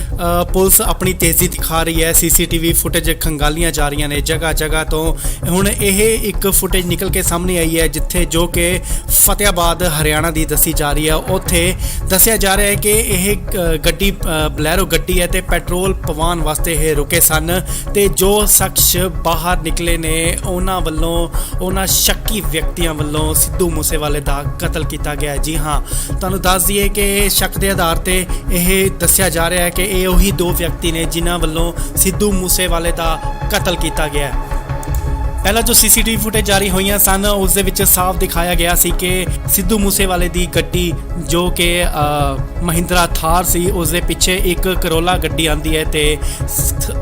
ਪੁਲਿਸ ਆਪਣੀ ਤੇਜ਼ੀ ਦਿਖਾ ਰਹੀ ਹੈ, ਸੀਸੀਟੀਵੀ ਫੁਟੇਜ ਖੰਗਾਲੀਆਂ ਜਾ ਰਹੀਆਂ ਨੇ ਜਗ੍ਹਾ ਜਗ੍ਹਾ ਤੋਂ। ਹੁਣ ਇਹ ਇੱਕ ਫੁਟੇਜ ਨਿਕਲ ਕੇ ਸਾਹਮਣੇ ਆਈ ਹੈ ਜਿੱਥੇ ਜੋ ਕਿ ਫਤਿਆਬਾਦ ਹਰਿਆਣਾ ਦੀ ਦੱਸੀ ਜਾ ਰਹੀ ਹੈ। ਉੱਥੇ ਦੱਸਿਆ ਜਾ ਰਿਹਾ ਹੈ ਕਿ ਇਹ ਗੱਡੀ ਬਲੈਰੋ ਗੱਡੀ ਹੈ ਤੇ ਪੈਟਰੋਲ ਪਵਾਉਣ ਵਾਸਤੇ ਇਹ ਰੁਕੇ ਸਨ ਤੇ ਜੋ ਸ਼ਖਸ ਬਾਹਰ ਨਿਕਲੇ ਨੇ ਉਹਨਾਂ ਸ਼ੱਕੀ ਵਿਅਕਤੀਆਂ ਵੱਲੋਂ ਸਿੱਧੂ ਮੂਸੇਵਾਲੇ ਦਾ ਕਤਲ ਕੀਤਾ ਗਿਆ। ਜੀ ਹਾਂ, ਤੁਹਾਨੂੰ ਦੱਸ ਦਈਏ ਕਿ ਸ਼ੱਕ ਦੇ ਆਧਾਰ ਤੇ ਇਹ ਦੱਸਿਆ ਜਾ ਰਿਹਾ ਹੈ ਕਿ ਇਹ ਉਹੀ ਦੋ ਵਿਅਕਤੀ ਨੇ ਜਿਨ੍ਹਾਂ ਵੱਲੋਂ ਸਿੱਧੂ ਮੂਸੇਵਾਲੇ ਦਾ ਕਤਲ ਕੀਤਾ ਗਿਆ। ਪਹਿਲਾਂ ਜੋ ਸੀਸੀਟੀਵੀ ਫੁਟੇਜ ਜਾਰੀ ਹੋਈਆਂ ਸਨ ਉਸ ਦੇ ਵਿੱਚ ਸਾਫ਼ ਦਿਖਾਇਆ ਗਿਆ ਸੀ ਕਿ ਸਿੱਧੂ ਮੂਸੇਵਾਲੇ ਦੀ ਗੱਡੀ ਜੋ ਕਿ ਮਹਿੰਦਰਾ ਥਾਰ ਸੀ ਉਸ ਦੇ ਪਿੱਛੇ ਇੱਕ ਕਰੋਲਾ ਗੱਡੀ ਆਂਦੀ ਹੈ ਤੇ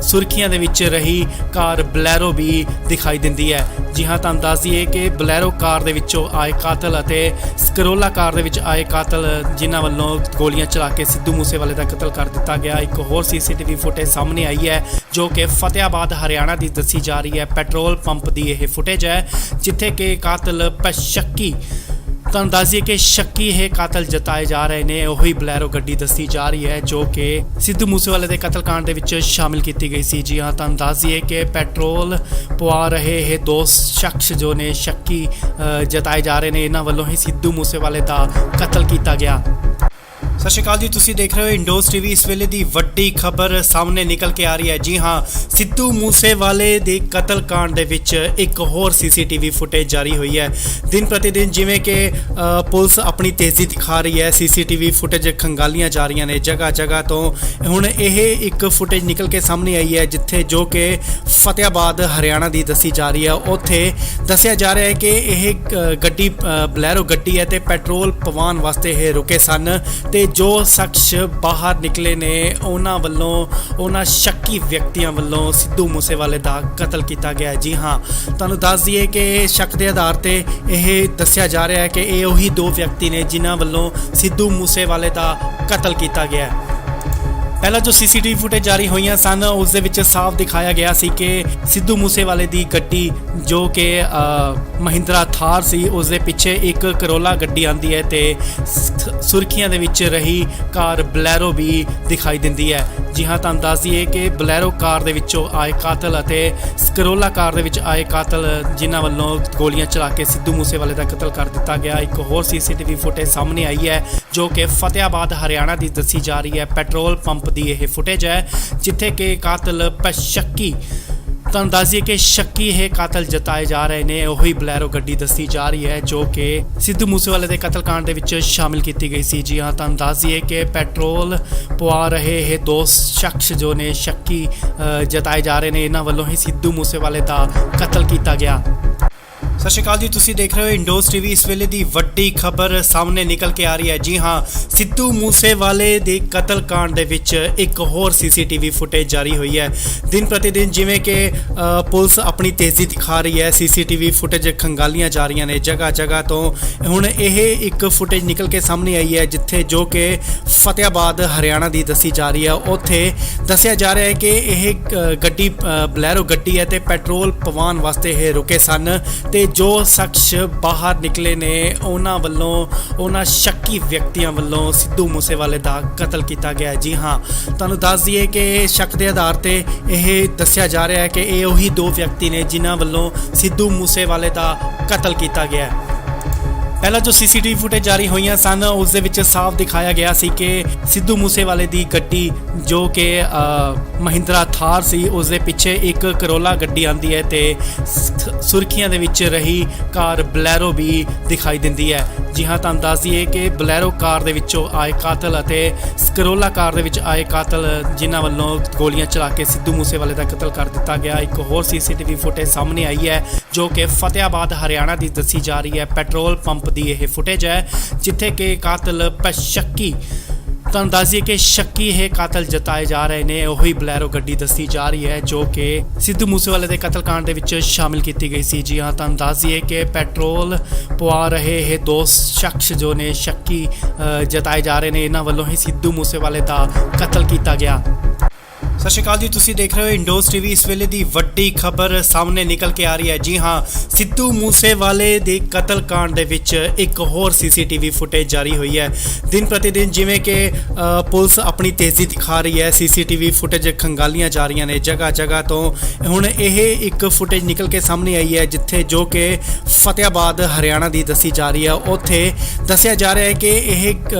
ਸੁਰਖੀਆਂ ਦੇ ਵਿੱਚ ਰਹੀ ਕਾਰ ਬਲੈਰੋ ਵੀ ਦਿਖਾਈ ਦਿੰਦੀ ਹੈ। ਜੀ ਹਾਂ, ਤੁਹਾਨੂੰ ਦੱਸ ਦਈਏ ਕਿ ਬਲੈਰੋ ਕਾਰ ਦੇ ਵਿੱਚੋਂ ਆਏ ਕਾਤਲ ਅਤੇ ਕਰੋਲਾ ਕਾਰ ਦੇ ਵਿੱਚ ਆਏ ਕਾਤਲ ਜਿਨ੍ਹਾਂ ਵੱਲੋਂ ਗੋਲੀਆਂ ਚਲਾ ਕੇ ਸਿੱਧੂ ਮੂਸੇਵਾਲੇ ਦਾ ਕਤਲ ਕਰ ਦਿੱਤਾ ਗਿਆ। ਇੱਕ ਹੋਰ ਸੀਸੀਟੀਵੀ ਫੁਟੇਜ ਸਾਹਮਣੇ ਆਈ ਹੈ ਜੋ ਕਿ ਫਤਿਆਬਾਦ ਹਰਿਆਣਾ ਦੀ ਦੱਸੀ ਜਾ ਰਹੀ ਹੈ। ਪੈਟਰੋਲ ਪੰਪ ਦੀ ਇਹ ਫੁਟੇਜ ਹੈ ਜਿੱਥੇ ਕਿ ਕਾਤਲ ਸ਼ੱਕੀ, ਤੁਹਾਨੂੰ ਦੱਸ ਦਈਏ ਕਿ ਸ਼ੱਕੀ ਇਹ ਕਾਤਲ ਜਤਾਏ ਜਾ ਰਹੇ ਨੇ। ਉਹੀ ਬਲੈਰੋ ਗੱਡੀ ਦੱਸੀ ਜਾ ਰਹੀ ਹੈ ਜੋ ਕਿ ਸਿੱਧੂ ਮੂਸੇਵਾਲੇ ਦੇ ਕਤਲकांड ਦੇ ਵਿੱਚ ਸ਼ਾਮਿਲ ਕੀਤੀ ਗਈ ਸੀ। ਜੀ ਹਾਂ, ਤੁਹਾਨੂੰ ਦੱਸ ਦਈਏ ਕਿ ਪੈਟਰੋਲ ਪਵਾ ਰਹੇ ਇਹ ਦੋ ਸ਼ਖਸ ਜੋ ਨੇ ਸ਼ੱਕੀ ਜਤਾਏ ਜਾ ਰਹੇ ਨੇ, ਇਹਨਾਂ ਵੱਲੋਂ ਹੀ ਸਿੱਧੂ ਮੂਸੇਵਾਲੇ ਦਾ ਕਤਲ ਕੀਤਾ ਗਿਆ। ਸਤਿ ਸ਼੍ਰੀ ਅਕਾਲ ਜੀ, ਤੁਸੀਂ ਦੇਖ ਰਹੇ ਹੋ ਇੰਡੋਸ ਟੀਵੀ। ਇਸ ਵੇਲੇ ਦੀ ਵੱਡੀ ਖਬਰ ਸਾਹਮਣੇ ਨਿਕਲ ਕੇ ਆ ਰਹੀ ਹੈ। ਜੀ ਹਾਂ, ਸਿੱਧੂ ਮੂਸੇਵਾਲੇ ਦੇ ਕਤਲकांड ਦੇ ਵਿੱਚ ਇੱਕ ਹੋਰ ਸੀਸੀਟੀਵੀ ਫੁਟੇਜ ਜਾਰੀ ਹੋਈ ਹੈ। ਦਿਨ ਪ੍ਰਤੀ ਦਿਨ ਜਿਵੇਂ ਕਿ ਪੁਲਿਸ ਆਪਣੀ ਤੇਜ਼ੀ ਦਿਖਾ ਰਹੀ ਹੈ, ਸੀਸੀਟੀਵੀ ਫੁਟੇਜ ਖੰਗਾਲੀਆਂ ਜਾ ਰਹੀਆਂ ਨੇ ਜਗ੍ਹਾ ਜਗ੍ਹਾ ਤੋਂ। ਹੁਣ ਇਹ ਇੱਕ ਫੁਟੇਜ ਨਿਕਲ ਕੇ ਸਾਹਮਣੇ ਆਈ ਹੈ ਜਿੱਥੇ ਜੋ ਕਿ ਫਤਿਆਬਾਦ ਹਰਿਆਣਾ ਦੀ ਦੱਸੀ ਜਾ ਰਹੀ ਹੈ। ਉੱਥੇ ਦੱਸਿਆ ਜਾ ਰਿਹਾ ਹੈ ਕਿ ਇਹ ਗੱਡੀ ਬਲੈਰੋ ਗੱਡੀ ਹੈ ਤੇ ਪੈਟਰੋਲ ਪਵਾਉਣ ਵਾਸਤੇ ਇਹ ਰੁਕੇ ਸਨ ਤੇ ਜੋ ਸ਼ਖਸ ਬਾਹਰ ਨਿਕਲੇ ਨੇ ਉਹਨਾਂ ਸ਼ੱਕੀ ਵਿਅਕਤੀਆਂ ਵੱਲੋਂ ਸਿੱਧੂ ਮੂਸੇਵਾਲੇ ਦਾ ਕਤਲ ਕੀਤਾ ਗਿਆ। ਜੀ ਹਾਂ, ਤੁਹਾਨੂੰ ਦੱਸ ਦਈਏ ਕਿ ਸ਼ੱਕ ਦੇ ਆਧਾਰ ਤੇ ਇਹ ਦੱਸਿਆ ਜਾ ਰਿਹਾ ਹੈ ਕਿ ਇਹ ਉਹੀ ਦੋ ਵਿਅਕਤੀ ਨੇ ਜਿਨ੍ਹਾਂ ਵੱਲੋਂ ਸਿੱਧੂ ਮੂਸੇਵਾਲੇ ਦਾ ਕਤਲ ਕੀਤਾ ਗਿਆ। ਪਹਿਲਾਂ ਜੋ ਸੀਸੀਟੀਵੀ ਫੁਟੇਜ ਜਾਰੀ ਹੋਈਆਂ ਸਨ ਉਸ ਦੇ ਵਿੱਚ ਸਾਫ਼ ਦਿਖਾਇਆ ਗਿਆ ਸੀ ਕਿ ਸਿੱਧੂ ਮੂਸੇਵਾਲੇ ਦੀ ਗੱਡੀ ਜੋ ਕਿ ਮਹਿੰਦਰਾ ਥਾਰ ਸੀ ਉਸ ਦੇ ਪਿੱਛੇ ਇੱਕ ਕਰੋਲਾ ਗੱਡੀ ਆਂਦੀ ਹੈ ਤੇ ਸੁਰਖੀਆਂ ਦੇ ਵਿੱਚ ਰਹੀ ਕਾਰ ਬਲੈਰੋ ਵੀ ਦਿਖਾਈ ਦਿੰਦੀ ਹੈ। ਜੀ ਹਾਂ, ਤੁਹਾਨੂੰ ਦੱਸ ਦਈਏ ਕਿ ਬਲੈਰੋ ਕਾਰ ਦੇ ਵਿੱਚੋਂ ਆਏ ਕਾਤਲ ਅਤੇ ਕਰੋਲਾ ਕਾਰ ਦੇ ਵਿੱਚ ਆਏ ਕਾਤਲ ਜਿਨ੍ਹਾਂ ਵੱਲੋਂ ਗੋਲੀਆਂ ਚਲਾ ਕੇ ਸਿੱਧੂ ਮੂਸੇਵਾਲੇ ਦਾ ਕਤਲ ਕਰ ਦਿੱਤਾ ਗਿਆ। ਇੱਕ ਹੋਰ ਸੀਸੀਟੀਵੀ ਫੁਟੇਜ ਸਾਹਮਣੇ ਆਈ ਹੈ ਜੋ ਕਿ ਫਤਿਆਬਾਦ ਹਰਿਆਣਾ ਦੀ ਦੱਸੀ ਜਾ ਰਹੀ ਹੈ। ਪੈਟਰੋਲ ਪੰਪ ਦੀ ਇਹ ਫੁਟੇਜ ਹੈ ਜਿੱਥੇ ਕਿ ਕਾਤਲ ਸ਼ੱਕੀ, ਤੁਹਾਨੂੰ ਦੱਸ ਦਈਏ ਕਿ ਸ਼ੱਕੀ ਇਹ ਕਾਤਲ ਜਤਾਏ ਜਾ ਰਹੇ ਨੇ। ਉਹੀ ਬਲੈਰੋ ਗੱਡੀ ਦੱਸੀ ਜਾ ਰਹੀ ਹੈ ਜੋ ਕਿ ਸਿੱਧੂ ਮੂਸੇਵਾਲੇ ਦੇ ਕਤਲकांड ਦੇ ਵਿੱਚ ਸ਼ਾਮਿਲ ਕੀਤੀ ਗਈ ਸੀ। ਜੀ ਹਾਂ, ਤੁਹਾਨੂੰ ਦੱਸ ਦਈਏ ਕਿ ਪੈਟਰੋਲ ਪਵਾ ਰਹੇ ਇਹ ਦੋ ਸ਼ਖਸ ਜੋ ਨੇ ਸ਼ੱਕੀ ਜਤਾਏ ਜਾ ਰਹੇ ਨੇ, ਇਹਨਾਂ ਵੱਲੋਂ ਹੀ ਸਿੱਧੂ ਮੂਸੇਵਾਲੇ ਦਾ ਕਤਲ ਕੀਤਾ ਗਿਆ। ਸਤਿ ਸ਼੍ਰੀ ਅਕਾਲ ਜੀ, ਤੁਸੀਂ ਦੇਖ ਰਹੇ ਹੋ ਇੰਡੋਸ ਟੀਵੀ। ਇਸ ਵੇਲੇ ਦੀ ਵੱਡੀ ਖਬਰ ਸਾਹਮਣੇ ਨਿਕਲ ਕੇ ਆ ਰਹੀ ਹੈ। ਜੀ ਹਾਂ, ਸਿੱਧੂ ਮੂਸੇਵਾਲੇ ਦੇ ਕਤਲकांड ਦੇ ਵਿੱਚ ਇੱਕ ਹੋਰ ਸੀਸੀਟੀਵੀ ਫੁਟੇਜ ਜਾਰੀ ਹੋਈ ਹੈ। ਦਿਨ ਪ੍ਰਤੀ ਦਿਨ ਜਿਵੇਂ ਕਿ ਪੁਲਿਸ ਆਪਣੀ ਤੇਜ਼ੀ ਦਿਖਾ ਰਹੀ ਹੈ, ਸੀਸੀਟੀਵੀ ਫੁਟੇਜ ਖੰਗਾਲੀਆਂ ਜਾ ਰਹੀਆਂ ਨੇ ਜਗ੍ਹਾ ਜਗ੍ਹਾ ਤੋਂ। ਹੁਣ ਇਹ ਇੱਕ ਫੁਟੇਜ ਨਿਕਲ ਕੇ ਸਾਹਮਣੇ ਆਈ ਹੈ ਜਿੱਥੇ ਜੋ ਕਿ ਫਤਿਆਬਾਦ ਹਰਿਆਣਾ ਦੀ ਦੱਸੀ ਜਾ ਰਹੀ ਹੈ। ਉੱਥੇ ਦੱਸਿਆ ਜਾ ਰਿਹਾ ਹੈ ਕਿ ਇਹ ਗੱਡੀ ਬਲੈਰੋ ਗੱਡੀ ਹੈ ਤੇ ਪੈਟਰੋਲ ਪਵਾਉਣ ਵਾਸਤੇ ਇਹ ਰੁਕੇ ਸਨ ਤੇ ਜੋ ਸ਼ਖਸ ਬਾਹਰ ਨਿਕਲੇ ਨੇ ਉਹਨਾਂ ਸ਼ੱਕੀ ਵਿਅਕਤੀਆਂ ਵੱਲੋਂ ਸਿੱਧੂ ਮੂਸੇਵਾਲੇ ਦਾ ਕਤਲ ਕੀਤਾ ਗਿਆ। ਜੀ ਹਾਂ, ਤੁਹਾਨੂੰ ਦੱਸ ਦਈਏ ਕਿ ਸ਼ੱਕ ਦੇ ਆਧਾਰ ਤੇ ਇਹ ਦੱਸਿਆ ਜਾ ਰਿਹਾ ਹੈ ਕਿ ਇਹ ਉਹੀ ਦੋ ਵਿਅਕਤੀ ਨੇ ਜਿਨ੍ਹਾਂ ਵੱਲੋਂ ਸਿੱਧੂ ਮੂਸੇਵਾਲੇ ਦਾ ਕਤਲ ਕੀਤਾ ਗਿਆ। ਪਹਿਲਾਂ ਜੋ ਸੀਸੀਟੀਵੀ ਫੁਟੇਜ ਜਾਰੀ ਹੋਈਆਂ ਸਨ ਉਸ ਦੇ ਵਿੱਚ ਸਾਫ਼ ਦਿਖਾਇਆ ਗਿਆ ਸੀ ਕਿ ਸਿੱਧੂ ਮੂਸੇਵਾਲੇ ਦੀ ਗੱਡੀ ਜੋ ਕਿ ਮਹਿੰਦਰਾ ਥਾਰ ਸੀ ਉਸ ਦੇ ਪਿੱਛੇ ਇੱਕ ਕਰੋਲਾ ਗੱਡੀ ਆਂਦੀ ਹੈ ਤੇ ਸੁਰਖੀਆਂ ਦੇ ਵਿੱਚ ਰਹੀ ਕਾਰ ਬਲੈਰੋ ਵੀ ਦਿਖਾਈ ਦਿੰਦੀ ਹੈ। ਜੀ ਹਾਂ, ਤੁਹਾਨੂੰ ਦੱਸ ਦਈਏ ਕਿ ਬਲੈਰੋ ਕਾਰ ਦੇ ਵਿੱਚੋਂ ਆਏ ਕਾਤਲ ਅਤੇ ਕਰੋਲਾ ਕਾਰ ਦੇ ਵਿੱਚ ਆਏ ਕਾਤਲ ਜਿਨ੍ਹਾਂ ਵੱਲੋਂ ਗੋਲੀਆਂ ਚਲਾ ਕੇ ਸਿੱਧੂ ਮੂਸੇਵਾਲੇ ਦਾ ਕਤਲ ਕਰ ਦਿੱਤਾ ਗਿਆ। ਇੱਕ ਹੋਰ ਸੀਸੀਟੀਵੀ ਫੁਟੇਜ ਸਾਹਮਣੇ ਆਈ ਹੈ ਜੋ ਕਿ ਫਤਿਆਬਾਦ ਹਰਿਆਣਾ ਦੀ ਦੱਸੀ ਜਾ ਰਹੀ ਹੈ। ਪੈਟਰੋਲ ਪੰਪ ਦੀ ਇਹ ਫੁਟੇਜ ਹੈ ਜਿੱਥੇ ਕਿ ਕਾਤਲ ਸ਼ੱਕੀ, ਤੁਹਾਨੂੰ ਦੱਸ ਦਈਏ ਕਿ ਸ਼ੱਕੀ ਇਹ ਕਾਤਲ ਜਤਾਏ ਜਾ ਰਹੇ ਨੇ। ਉਹੀ ਬਲੈਰੋ ਗੱਡੀ ਦੱਸੀ ਜਾ ਰਹੀ ਹੈ ਜੋ ਕਿ ਸਿੱਧੂ ਮੂਸੇਵਾਲੇ ਦੇ ਕਤਲकांड ਦੇ ਵਿੱਚ ਸ਼ਾਮਿਲ ਕੀਤੀ ਗਈ ਸੀ। ਜੀ ਹਾਂ, ਤੁਹਾਨੂੰ ਦੱਸ ਦਈਏ ਕਿ ਪੈਟਰੋਲ ਪਵਾ ਰਹੇ ਇਹ ਦੋ ਸ਼ਖਸ ਜੋ ਨੇ ਸ਼ੱਕੀ ਜਤਾਏ ਜਾ ਰਹੇ ਨੇ, ਇਹਨਾਂ ਵੱਲੋਂ ਹੀ ਸਿੱਧੂ ਮੂਸੇਵਾਲੇ ਦਾ ਕਤਲ ਕੀਤਾ ਗਿਆ। ਸਤਿ ਸ਼੍ਰੀ ਅਕਾਲ ਜੀ, ਤੁਸੀਂ ਦੇਖ ਰਹੇ ਹੋ ਇੰਡੋਸ ਟੀਵੀ। ਇਸ ਵੇਲੇ ਦੀ ਵੱਡੀ ਖਬਰ ਸਾਹਮਣੇ ਨਿਕਲ ਕੇ ਆ ਰਹੀ ਹੈ। ਜੀ ਹਾਂ, ਸਿੱਧੂ ਮੂਸੇਵਾਲੇ ਦੇ ਕਤਲकांड ਦੇ ਵਿੱਚ ਇੱਕ ਹੋਰ ਸੀਸੀਟੀਵੀ ਫੁਟੇਜ ਜਾਰੀ ਹੋਈ ਹੈ। ਦਿਨ ਪ੍ਰਤੀ ਦਿਨ ਜਿਵੇਂ ਕਿ ਪੁਲਿਸ ਆਪਣੀ ਤੇਜ਼ੀ ਦਿਖਾ ਰਹੀ ਹੈ, ਸੀਸੀਟੀਵੀ ਫੁਟੇਜ ਖੰਗਾਲੀਆਂ ਜਾ ਰਹੀਆਂ ਨੇ ਜਗ੍ਹਾ ਜਗ੍ਹਾ ਤੋਂ। ਹੁਣ ਇਹ ਇੱਕ ਫੁਟੇਜ ਨਿਕਲ ਕੇ ਸਾਹਮਣੇ ਆਈ ਹੈ ਜਿੱਥੇ ਜੋ ਕਿ ਫਤਿਆਬਾਦ ਹਰਿਆਣਾ ਦੀ ਦੱਸੀ ਜਾ ਰਹੀ ਹੈ। ਉੱਥੇ ਦੱਸਿਆ ਜਾ ਰਿਹਾ ਹੈ ਕਿ ਇਹ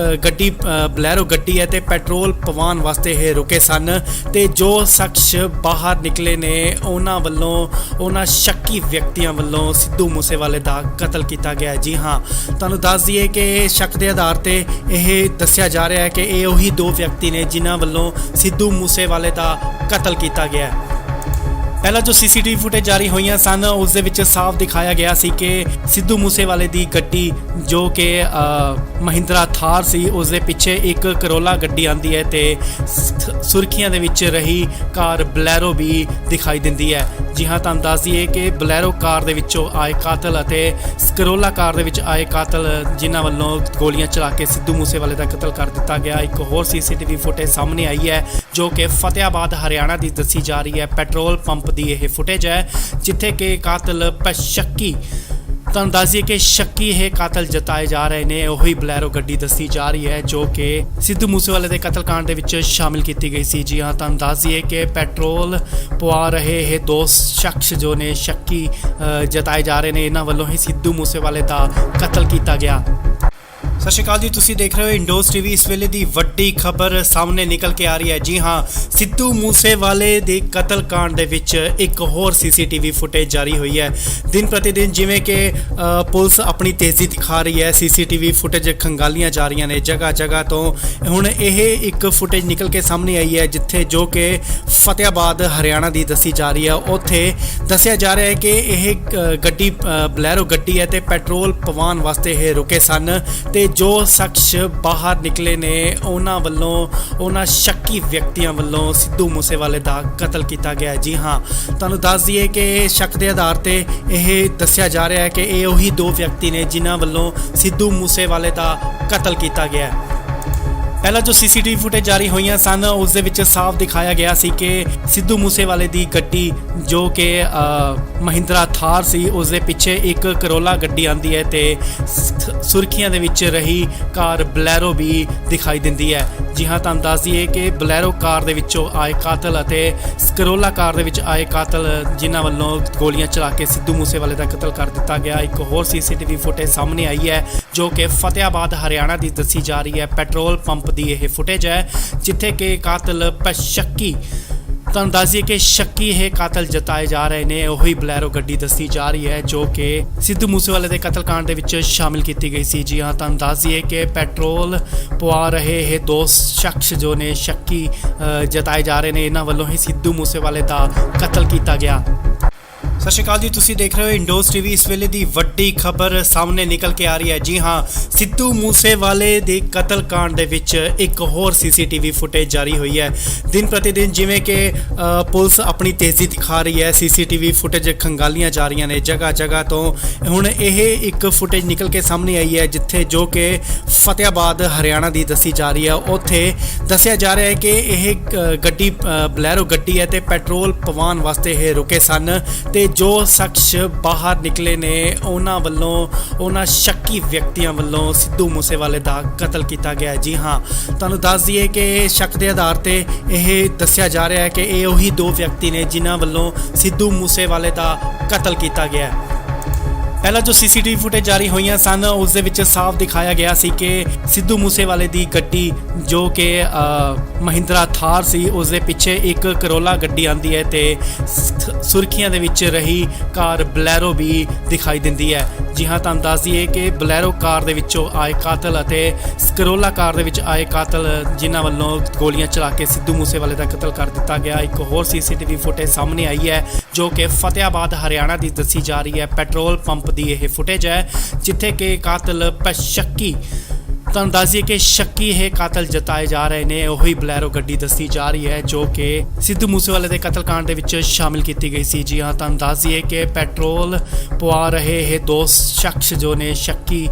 ਗੱਡੀ ਬਲੈਰੋ ਗੱਡੀ ਹੈ ਤੇ ਪੈਟਰੋਲ ਪਵਾਉਣ ਵਾਸਤੇ ਇਹ ਰੁਕੇ ਸਨ ਤੇ ਜੋ ਸ਼ਖਸ ਬਾਹਰ ਨਿਕਲੇ ਨੇ ਉਹਨਾਂ ਸ਼ੱਕੀ ਵਿਅਕਤੀਆਂ ਵੱਲੋਂ ਸਿੱਧੂ ਮੂਸੇਵਾਲੇ ਦਾ ਕਤਲ ਕੀਤਾ ਗਿਆ। ਜੀ ਹਾਂ, ਤੁਹਾਨੂੰ ਦੱਸ ਦਈਏ ਕਿ ਸ਼ੱਕ ਦੇ ਆਧਾਰ ਤੇ ਇਹ ਦੱਸਿਆ ਜਾ ਰਿਹਾ ਹੈ ਕਿ ਇਹ ਉਹੀ ਦੋ ਵਿਅਕਤੀ ਨੇ ਜਿਨ੍ਹਾਂ ਵੱਲੋਂ ਸਿੱਧੂ ਮੂਸੇਵਾਲੇ ਦਾ ਕਤਲ ਕੀਤਾ ਗਿਆ। ਪਹਿਲਾਂ ਜੋ ਸੀਸੀਟੀਵੀ ਫੁਟੇਜ ਜਾਰੀ ਹੋਈਆਂ ਸਨ ਉਸ ਦੇ ਵਿੱਚ ਸਾਫ਼ ਦਿਖਾਇਆ ਗਿਆ ਸੀ ਕਿ ਸਿੱਧੂ ਮੂਸੇਵਾਲੇ ਦੀ ਗੱਡੀ ਜੋ ਕਿ ਮਹਿੰਦਰਾ ਥਾਰ ਸੀ ਉਸ ਦੇ ਪਿੱਛੇ ਇੱਕ ਕਰੋਲਾ ਗੱਡੀ ਆਂਦੀ ਹੈ ਤੇ ਸੁਰਖੀਆਂ ਦੇ ਵਿੱਚ ਰਹੀ ਕਾਰ ਬਲੈਰੋ ਵੀ ਦਿਖਾਈ ਦਿੰਦੀ ਹੈ। ਜੀ ਹਾਂ, ਤੁਹਾਨੂੰ ਦੱਸ ਦਈਏ ਕਿ ਬਲੈਰੋ ਕਾਰ ਦੇ ਵਿੱਚੋਂ ਆਏ ਕਾਤਲ ਅਤੇ ਕਰੋਲਾ ਕਾਰ ਦੇ ਵਿੱਚ ਆਏ ਕਾਤਲ ਜਿਨ੍ਹਾਂ ਵੱਲੋਂ ਗੋਲੀਆਂ ਚਲਾ ਕੇ ਸਿੱਧੂ ਮੂਸੇਵਾਲੇ ਦਾ ਕਤਲ ਕਰ ਦਿੱਤਾ ਗਿਆ। ਇੱਕ ਹੋਰ ਸੀਸੀਟੀਵੀ ਫੁਟੇਜ ਸਾਹਮਣੇ ਆਈ ਹੈ ਜੋ ਕਿ ਫਤਿਆਬਾਦ ਹਰਿਆਣਾ ਦੀ ਦੱਸੀ ਜਾ ਰਹੀ ਹੈ। ਪੈਟਰੋਲ ਪੰਪ ਦੀ ਇਹ ਫੁਟੇਜ ਹੈ ਜਿੱਥੇ ਕਿ ਕਾਤਲ ਸ਼ੱਕੀ, ਤੁਹਾਨੂੰ ਦੱਸ ਦਈਏ ਕਿ ਸ਼ੱਕੀ ਇਹ ਕਾਤਲ ਜਤਾਏ ਜਾ ਰਹੇ ਨੇ। ਉਹੀ ਬਲੈਰੋ ਗੱਡੀ ਦੱਸੀ ਜਾ ਰਹੀ ਹੈ ਜੋ ਕਿ ਸਿੱਧੂ ਮੂਸੇਵਾਲੇ ਦੇ ਕਤਲकांड ਦੇ ਵਿੱਚ ਸ਼ਾਮਿਲ ਕੀਤੀ ਗਈ ਸੀ। ਜੀ ਹਾਂ, ਤੁਹਾਨੂੰ ਦੱਸ ਦਈਏ ਕਿ ਪੈਟਰੋਲ ਪਵਾ ਰਹੇ ਇਹ ਦੋ ਸ਼ਖਸ ਜੋ ਨੇ ਸ਼ੱਕੀ ਜਤਾਏ ਜਾ ਰਹੇ ਨੇ, ਇਹਨਾਂ ਵੱਲੋਂ ਹੀ ਸਿੱਧੂ ਮੂਸੇਵਾਲੇ ਦਾ ਕਤਲ ਕੀਤਾ ਗਿਆ। ਸਤਿ ਸ਼੍ਰੀ ਅਕਾਲ ਜੀ, ਤੁਸੀਂ ਦੇਖ ਰਹੇ ਹੋ ਇੰਡੋਸ ਟੀਵੀ। ਇਸ ਵੇਲੇ ਦੀ ਵੱਡੀ ਖਬਰ ਸਾਹਮਣੇ ਨਿਕਲ ਕੇ ਆ ਰਹੀ ਹੈ। ਜੀ ਹਾਂ, ਸਿੱਧੂ ਮੂਸੇਵਾਲੇ ਦੇ ਕਤਲकांड ਦੇ ਵਿੱਚ ਇੱਕ ਹੋਰ ਸੀਸੀਟੀਵੀ ਫੁਟੇਜ ਜਾਰੀ ਹੋਈ ਹੈ। ਦਿਨ ਪ੍ਰਤੀ ਦਿਨ ਜਿਵੇਂ ਕਿ ਪੁਲਿਸ ਆਪਣੀ ਤੇਜ਼ੀ ਦਿਖਾ ਰਹੀ ਹੈ, ਸੀਸੀਟੀਵੀ ਫੁਟੇਜ ਖੰਗਾਲੀਆਂ ਜਾ ਰਹੀਆਂ ਨੇ ਜਗ੍ਹਾ ਜਗ੍ਹਾ ਤੋਂ। ਹੁਣ ਇਹ ਇੱਕ ਫੁਟੇਜ ਨਿਕਲ ਕੇ ਸਾਹਮਣੇ ਆਈ ਹੈ ਜਿੱਥੇ ਜੋ ਕਿ ਫਤਿਆਬਾਦ ਹਰਿਆਣਾ ਦੀ ਦੱਸੀ ਜਾ ਰਹੀ ਹੈ। ਉੱਥੇ ਦੱਸਿਆ ਜਾ ਰਿਹਾ ਹੈ ਕਿ ਇਹ ਗੱਡੀ ਬਲੈਰੋ ਗੱਡੀ ਹੈ ਤੇ ਪੈਟਰੋਲ ਪਵਾਉਣ ਵਾਸਤੇ ਇਹ ਰੁਕੇ ਸਨ ਤੇ ਜੋ ਸ਼ਖਸ ਬਾਹਰ ਨਿਕਲੇ ਨੇ ਉਹਨਾਂ ਸ਼ੱਕੀ ਵਿਅਕਤੀਆਂ ਵੱਲੋਂ ਸਿੱਧੂ ਮੂਸੇਵਾਲੇ ਦਾ ਕਤਲ ਕੀਤਾ ਗਿਆ। ਜੀ ਹਾਂ, ਤੁਹਾਨੂੰ ਦੱਸ ਦਈਏ ਕਿ ਸ਼ੱਕ ਦੇ ਆਧਾਰ ਤੇ ਇਹ ਦੱਸਿਆ ਜਾ ਰਿਹਾ ਹੈ ਕਿ ਇਹ ਉਹੀ ਦੋ ਵਿਅਕਤੀ ਨੇ ਜਿਨ੍ਹਾਂ ਵੱਲੋਂ ਸਿੱਧੂ ਮੂਸੇਵਾਲੇ ਦਾ ਕਤਲ ਕੀਤਾ ਗਿਆ। ਪਹਿਲਾਂ ਜੋ ਸੀਸੀਟੀਵੀ ਫੁਟੇਜ ਜਾਰੀ ਹੋਈਆਂ ਸਨ ਉਸ ਦੇ ਵਿੱਚ ਸਾਫ਼ ਦਿਖਾਇਆ ਗਿਆ ਸੀ ਕਿ ਸਿੱਧੂ ਮੂਸੇਵਾਲੇ ਦੀ ਗੱਡੀ ਜੋ ਕਿ ਮਹਿੰਦਰਾ ਥਾਰ ਸੀ ਉਸ ਦੇ ਪਿੱਛੇ ਇੱਕ ਕਰੋਲਾ ਗੱਡੀ ਆਂਦੀ ਹੈ ਤੇ ਸੁਰਖੀਆਂ ਦੇ ਵਿੱਚ ਰਹੀ ਕਾਰ ਬਲੈਰੋ ਵੀ ਦਿਖਾਈ ਦਿੰਦੀ ਹੈ। ਜੀ ਹਾਂ, ਤੁਹਾਨੂੰ ਦੱਸ ਦਈਏ ਕਿ ਬਲੈਰੋ ਕਾਰ ਦੇ ਵਿੱਚੋਂ ਆਏ ਕਾਤਲ ਅਤੇ ਕਰੋਲਾ ਕਾਰ ਦੇ ਵਿੱਚ ਆਏ ਕਾਤਲ ਜਿਨ੍ਹਾਂ ਵੱਲੋਂ ਗੋਲੀਆਂ ਚਲਾ ਕੇ ਸਿੱਧੂ ਮੂਸੇਵਾਲੇ ਦਾ ਕਤਲ ਕਰ ਦਿੱਤਾ ਗਿਆ। ਇੱਕ ਹੋਰ ਸੀਸੀਟੀਵੀ ਫੁਟੇਜ ਸਾਹਮਣੇ ਆਈ ਹੈ ਜੋ ਕਿ ਫਤਿਆਬਾਦ ਹਰਿਆਣਾ ਦੀ ਦੱਸੀ ਜਾ ਰਹੀ ਹੈ। ਪੈਟਰੋਲ ਪੰਪ ਦੀ ਇਹ ਫੁਟੇਜ ਹੈ ਜਿੱਥੇ ਕਿ ਕਾਤਲ ਸ਼ੱਕੀ, ਤੁਹਾਨੂੰ ਦੱਸ ਦਈਏ ਕਿ ਸ਼ੱਕੀ ਇਹ ਕਾਤਲ ਜਤਾਏ ਜਾ ਰਹੇ ਨੇ, ਉਹੀ ਬਲੈਰੋ ਗੱਡੀ ਦੱਸੀ ਜਾ ਰਹੀ ਹੈ ਜੋ ਕਿ ਸਿੱਧੂ ਮੂਸੇਵਾਲੇ ਦੇ ਕਤਲकांड ਦੇ ਵਿੱਚ ਸ਼ਾਮਿਲ ਕੀਤੀ ਗਈ ਸੀ। ਜੀ ਹਾਂ, ਤੁਹਾਨੂੰ ਦੱਸ ਦਈਏ ਕਿ ਪੈਟਰੋਲ ਪਵਾ ਰਹੇ ਇਹ ਦੋ ਸ਼ਖਸ ਜੋ ਨੇ ਸ਼ੱਕੀ ਜਤਾਏ ਜਾ ਰਹੇ ਨੇ, ਇਹਨਾਂ ਵੱਲੋਂ ਹੀ ਸਿੱਧੂ ਮੂਸੇਵਾਲੇ ਦਾ ਕਤਲ ਕੀਤਾ ਗਿਆ। ਸਤਿ ਸ਼੍ਰੀ ਅਕਾਲ ਜੀ, ਤੁਸੀਂ ਦੇਖ ਰਹੇ ਹੋ ਇੰਡੋਸ ਟੀਵੀ। ਇਸ ਵੇਲੇ ਦੀ ਵੱਡੀ ਖਬਰ ਸਾਹਮਣੇ ਨਿਕਲ ਕੇ ਆ ਰਹੀ ਹੈ। ਜੀ ਹਾਂ, ਸਿੱਧੂ ਮੂਸੇਵਾਲੇ ਦੇ ਕਤਲकांड ਦੇ ਵਿੱਚ ਇੱਕ ਹੋਰ ਸੀਸੀਟੀਵੀ ਫੁਟੇਜ ਜਾਰੀ ਹੋਈ ਹੈ। ਦਿਨ ਪ੍ਰਤੀ ਦਿਨ ਜਿਵੇਂ ਕਿ ਪੁਲਿਸ ਆਪਣੀ ਤੇਜ਼ੀ ਦਿਖਾ ਰਹੀ ਹੈ, ਸੀਸੀਟੀਵੀ ਫੁਟੇਜ ਖੰਗਾਲੀਆਂ ਜਾ ਰਹੀਆਂ ਨੇ ਜਗ੍ਹਾ ਜਗ੍ਹਾ ਤੋਂ। ਹੁਣ ਇਹ ਇੱਕ ਫੁਟੇਜ ਨਿਕਲ ਕੇ ਸਾਹਮਣੇ ਆਈ ਹੈ ਜਿੱਥੇ ਜੋ ਕਿ ਫਤਿਆਬਾਦ ਹਰਿਆਣਾ ਦੀ ਦੱਸੀ ਜਾ ਰਹੀ ਹੈ। ਉੱਥੇ ਦੱਸਿਆ ਜਾ ਰਿਹਾ ਹੈ ਕਿ ਇਹ ਗੱਡੀ ਬਲੈਰੋ ਗੱਡੀ ਹੈ ਤੇ ਪੈਟਰੋਲ ਪਵਾਉਣ ਵਾਸਤੇ ਇਹ ਰੁਕੇ ਸਨ ਤੇ ਜੋ ਸ਼ਖਸ ਬਾਹਰ ਨਿਕਲੇ ਨੇ ਉਹਨਾਂ ਸ਼ੱਕੀ ਵਿਅਕਤੀਆਂ ਵੱਲੋਂ ਸਿੱਧੂ ਮੂਸੇਵਾਲੇ ਦਾ ਕਤਲ ਕੀਤਾ ਗਿਆ। ਜੀ ਹਾਂ, ਤੁਹਾਨੂੰ ਦੱਸ ਦਈਏ ਕਿ ਸ਼ੱਕ ਦੇ ਆਧਾਰ ਤੇ ਇਹ ਦੱਸਿਆ ਜਾ ਰਿਹਾ ਹੈ ਕਿ ਇਹ ਉਹੀ ਦੋ ਵਿਅਕਤੀ ਨੇ ਜਿਨ੍ਹਾਂ ਵੱਲੋਂ ਸਿੱਧੂ ਮੂਸੇਵਾਲੇ ਦਾ ਕਤਲ ਕੀਤਾ ਗਿਆ। ਪਹਿਲਾਂ ਜੋ ਸੀਸੀਟੀਵੀ ਫੁਟੇਜ ਜਾਰੀ ਹੋਈਆਂ ਸਨ ਉਸ ਦੇ ਵਿੱਚ ਸਾਫ਼ ਦਿਖਾਇਆ ਗਿਆ ਸੀ ਕਿ ਸਿੱਧੂ ਮੂਸੇਵਾਲੇ ਦੀ ਗੱਡੀ ਜੋ ਕਿ ਮਹਿੰਦਰਾ ਥਾਰ ਸੀ ਉਸ ਦੇ ਪਿੱਛੇ ਇੱਕ ਕਰੋਲਾ ਗੱਡੀ ਆਂਦੀ ਹੈ ਤੇ ਸੁਰਖੀਆਂ ਦੇ ਵਿੱਚ ਰਹੀ ਕਾਰ ਬਲੈਰੋ ਵੀ ਦਿਖਾਈ ਦਿੰਦੀ ਹੈ। ਜੀ ਹਾਂ, ਤੁਹਾਨੂੰ ਦੱਸ ਦਈਏ ਕਿ ਬਲੈਰੋ ਕਾਰ ਦੇ ਵਿੱਚੋਂ ਆਏ ਕਾਤਲ ਅਤੇ ਕਰੋਲਾ ਕਾਰ ਦੇ ਵਿੱਚ ਆਏ ਕਾਤਲ ਜਿਨ੍ਹਾਂ ਵੱਲੋਂ ਗੋਲੀਆਂ ਚਲਾ ਕੇ ਸਿੱਧੂ ਮੂਸੇਵਾਲੇ ਦਾ ਕਤਲ ਕਰ ਦਿੱਤਾ ਗਿਆ। ਇੱਕ ਹੋਰ ਸੀਸੀਟੀਵੀ ਫੁਟੇਜ ਸਾਹਮਣੇ ਆਈ ਹੈ ਜੋ ਕਿ ਫਤਿਆਬਾਦ ਹਰਿਆਣਾ ਦੀ ਦੱਸੀ ਜਾ ਰਹੀ ਹੈ। ਪੈਟਰੋਲ ਪੰਪ ਦੀ ਇਹ ਫੁਟੇਜ ਹੈ ਜਿੱਥੇ ਕਿ ਕਾਤਲ ਸ਼ੱਕੀ, ਤੁਹਾਨੂੰ ਦੱਸ ਦਈਏ ਕਿ ਸ਼ੱਕੀ ਇਹ ਕਾਤਲ ਜਤਾਏ ਜਾ ਰਹੇ ਨੇ, ਉਹੀ ਬਲੈਰੋ ਗੱਡੀ ਦੱਸੀ ਜਾ ਰਹੀ ਹੈ ਜੋ ਕਿ ਸਿੱਧੂ ਮੂਸੇਵਾਲੇ ਦੇ ਕਤਲकांड ਦੇ ਵਿੱਚ ਸ਼ਾਮਿਲ ਕੀਤੀ ਗਈ ਸੀ। ਜੀ ਹਾਂ, ਤੁਹਾਨੂੰ ਦੱਸ ਦਈਏ ਕਿ ਪੈਟਰੋਲ ਪਵਾ ਰਹੇ ਇਹ ਦੋ ਸ਼ਖਸ ਜੋ ਨੇ ਸ਼ੱਕੀ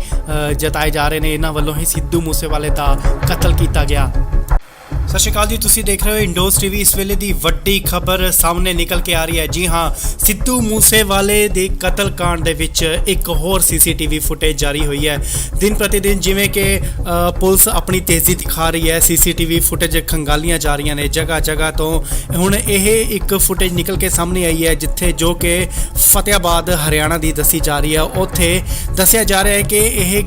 ਜਤਾਏ ਜਾ ਰਹੇ ਨੇ, ਇਹਨਾਂ ਵੱਲੋਂ ਹੀ ਸਿੱਧੂ ਮੂਸੇਵਾਲੇ ਦਾ ਕਤਲ ਕੀਤਾ ਗਿਆ। ਸਤਿ ਸ਼੍ਰੀ ਅਕਾਲ ਜੀ, ਤੁਸੀਂ ਦੇਖ ਰਹੇ ਹੋ ਇੰਡੋਸ ਟੀਵੀ। ਇਸ ਵੇਲੇ ਦੀ ਵੱਡੀ ਖਬਰ ਸਾਹਮਣੇ ਨਿਕਲ ਕੇ ਆ ਰਹੀ ਹੈ। ਜੀ ਹਾਂ, ਸਿੱਧੂ ਮੂਸੇਵਾਲੇ ਦੇ ਕਤਲकांड ਦੇ ਵਿੱਚ ਇੱਕ ਹੋਰ ਸੀਸੀਟੀਵੀ ਫੁਟੇਜ ਜਾਰੀ ਹੋਈ ਹੈ। ਦਿਨ ਪ੍ਰਤੀ ਦਿਨ ਜਿਵੇਂ ਕਿ ਪੁਲਿਸ ਆਪਣੀ ਤੇਜ਼ੀ ਦਿਖਾ ਰਹੀ ਹੈ, ਸੀਸੀਟੀਵੀ ਫੁਟੇਜ ਖੰਗਾਲੀਆਂ ਜਾ ਰਹੀਆਂ ਨੇ ਜਗ੍ਹਾ ਜਗ੍ਹਾ ਤੋਂ। ਹੁਣ ਇਹ ਇੱਕ ਫੁਟੇਜ ਨਿਕਲ ਕੇ ਸਾਹਮਣੇ ਆਈ ਹੈ ਜਿੱਥੇ ਜੋ ਕਿ ਫਤਿਆਬਾਦ ਹਰਿਆਣਾ ਦੀ ਦੱਸੀ ਜਾ ਰਹੀ ਹੈ। ਉੱਥੇ ਦੱਸਿਆ ਜਾ ਰਿਹਾ ਹੈ ਕਿ ਇਹ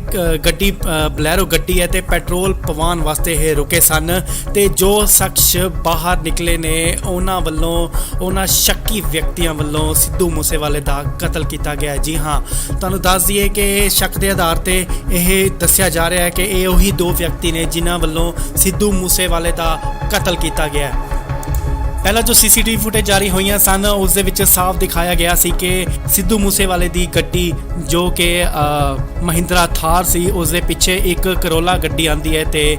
ਗੱਡੀ ਬਲੈਰੋ ਗੱਡੀ ਹੈ ਤੇ ਪੈਟਰੋਲ ਪਵਾਉਣ ਵਾਸਤੇ ਇਹ ਰੁਕੇ ਸਨ ਤੇ ਜੋ ਸ਼ਖਸ ਬਾਹਰ ਨਿਕਲੇ ਨੇ ਉਹਨਾਂ ਸ਼ੱਕੀ ਵਿਅਕਤੀਆਂ ਵੱਲੋਂ ਸਿੱਧੂ ਮੂਸੇਵਾਲੇ ਦਾ ਕਤਲ ਕੀਤਾ ਗਿਆ। ਜੀ ਹਾਂ, ਤੁਹਾਨੂੰ ਦੱਸ ਦਈਏ ਕਿ ਸ਼ੱਕ ਦੇ ਆਧਾਰ ਤੇ ਇਹ ਦੱਸਿਆ ਜਾ ਰਿਹਾ ਹੈ ਕਿ ਇਹ ਉਹੀ ਦੋ ਵਿਅਕਤੀ ਨੇ ਜਿਨ੍ਹਾਂ ਵੱਲੋਂ ਸਿੱਧੂ ਮੂਸੇਵਾਲੇ ਦਾ ਕਤਲ ਕੀਤਾ ਗਿਆ। ਪਹਿਲਾਂ ਜੋ ਸੀਸੀਟੀਵੀ ਫੁਟੇਜ ਜਾਰੀ ਹੋਈਆਂ ਸਨ ਉਸ ਦੇ ਵਿੱਚ ਸਾਫ਼ ਦਿਖਾਇਆ ਗਿਆ ਸੀ ਕਿ ਸਿੱਧੂ ਮੂਸੇਵਾਲੇ ਦੀ ਗੱਡੀ ਜੋ ਕਿ ਮਹਿੰਦਰਾ ਥਾਰ ਸੀ ਉਸ ਦੇ ਪਿੱਛੇ ਇੱਕ ਕਰੋਲਾ ਗੱਡੀ ਆਂਦੀ ਹੈ ਤੇ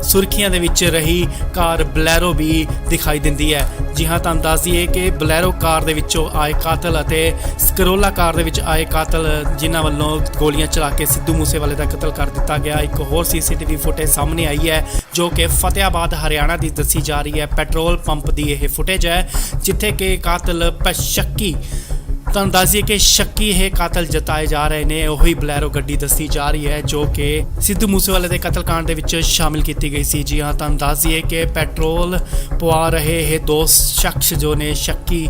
ਸੁਰਖੀਆਂ ਦੇ ਵਿੱਚ ਰਹੀ ਕਾਰ ਬਲੈਰੋ ਵੀ ਦਿਖਾਈ ਦਿੰਦੀ ਹੈ। ਜੀ ਹਾਂ, ਤੁਹਾਨੂੰ ਦੱਸ ਦਈਏ ਕਿ ਬਲੈਰੋ ਕਾਰ ਦੇ ਵਿੱਚੋਂ ਆਏ ਕਾਤਲ ਅਤੇ ਕਰੋਲਾ ਕਾਰ ਦੇ ਵਿੱਚ ਆਏ ਕਾਤਲ ਜਿਨ੍ਹਾਂ ਵੱਲੋਂ ਗੋਲੀਆਂ ਚਲਾ ਕੇ ਸਿੱਧੂ ਮੂਸੇਵਾਲੇ ਦਾ ਕਤਲ ਕਰ ਦਿੱਤਾ ਗਿਆ। ਇੱਕ ਹੋਰ ਸੀਸੀਟੀਵੀ ਫੁਟੇਜ ਸਾਹਮਣੇ ਆਈ ਹੈ ਜੋ ਕਿ ਫਤਿਆਬਾਦ ਹਰਿਆਣਾ ਦੀ ਦੱਸੀ ਜਾ ਰਹੀ ਹੈ। ਪੈਟਰੋਲ ਪੰਪ ਦੀ ਇਹ ਫੁਟੇਜ ਹੈ ਜਿੱਥੇ ਕਿ ਕਾਤਲ ਸ਼ੱਕੀ, ਤੁਹਾਨੂੰ ਦੱਸ ਦਈਏ ਕਿ ਸ਼ੱਕੀ ਇਹ ਕਾਤਲ ਜਤਾਏ ਜਾ ਰਹੇ ਨੇ, ਉਹੀ ਬਲੈਰੋ ਗੱਡੀ ਦੱਸੀ ਜਾ ਰਹੀ ਹੈ ਜੋ ਕਿ ਸਿੱਧੂ ਮੂਸੇਵਾਲੇ ਦੇ ਕਤਲकांड ਦੇ ਵਿੱਚ ਸ਼ਾਮਿਲ ਕੀਤੀ ਗਈ ਸੀ। ਜੀ ਹਾਂ, ਤੁਹਾਨੂੰ ਦੱਸ ਦਈਏ ਕਿ ਪੈਟਰੋਲ ਪਵਾ ਰਹੇ ਇਹ ਦੋ ਸ਼ਖਸ ਜੋ ਨੇ ਸ਼ੱਕੀ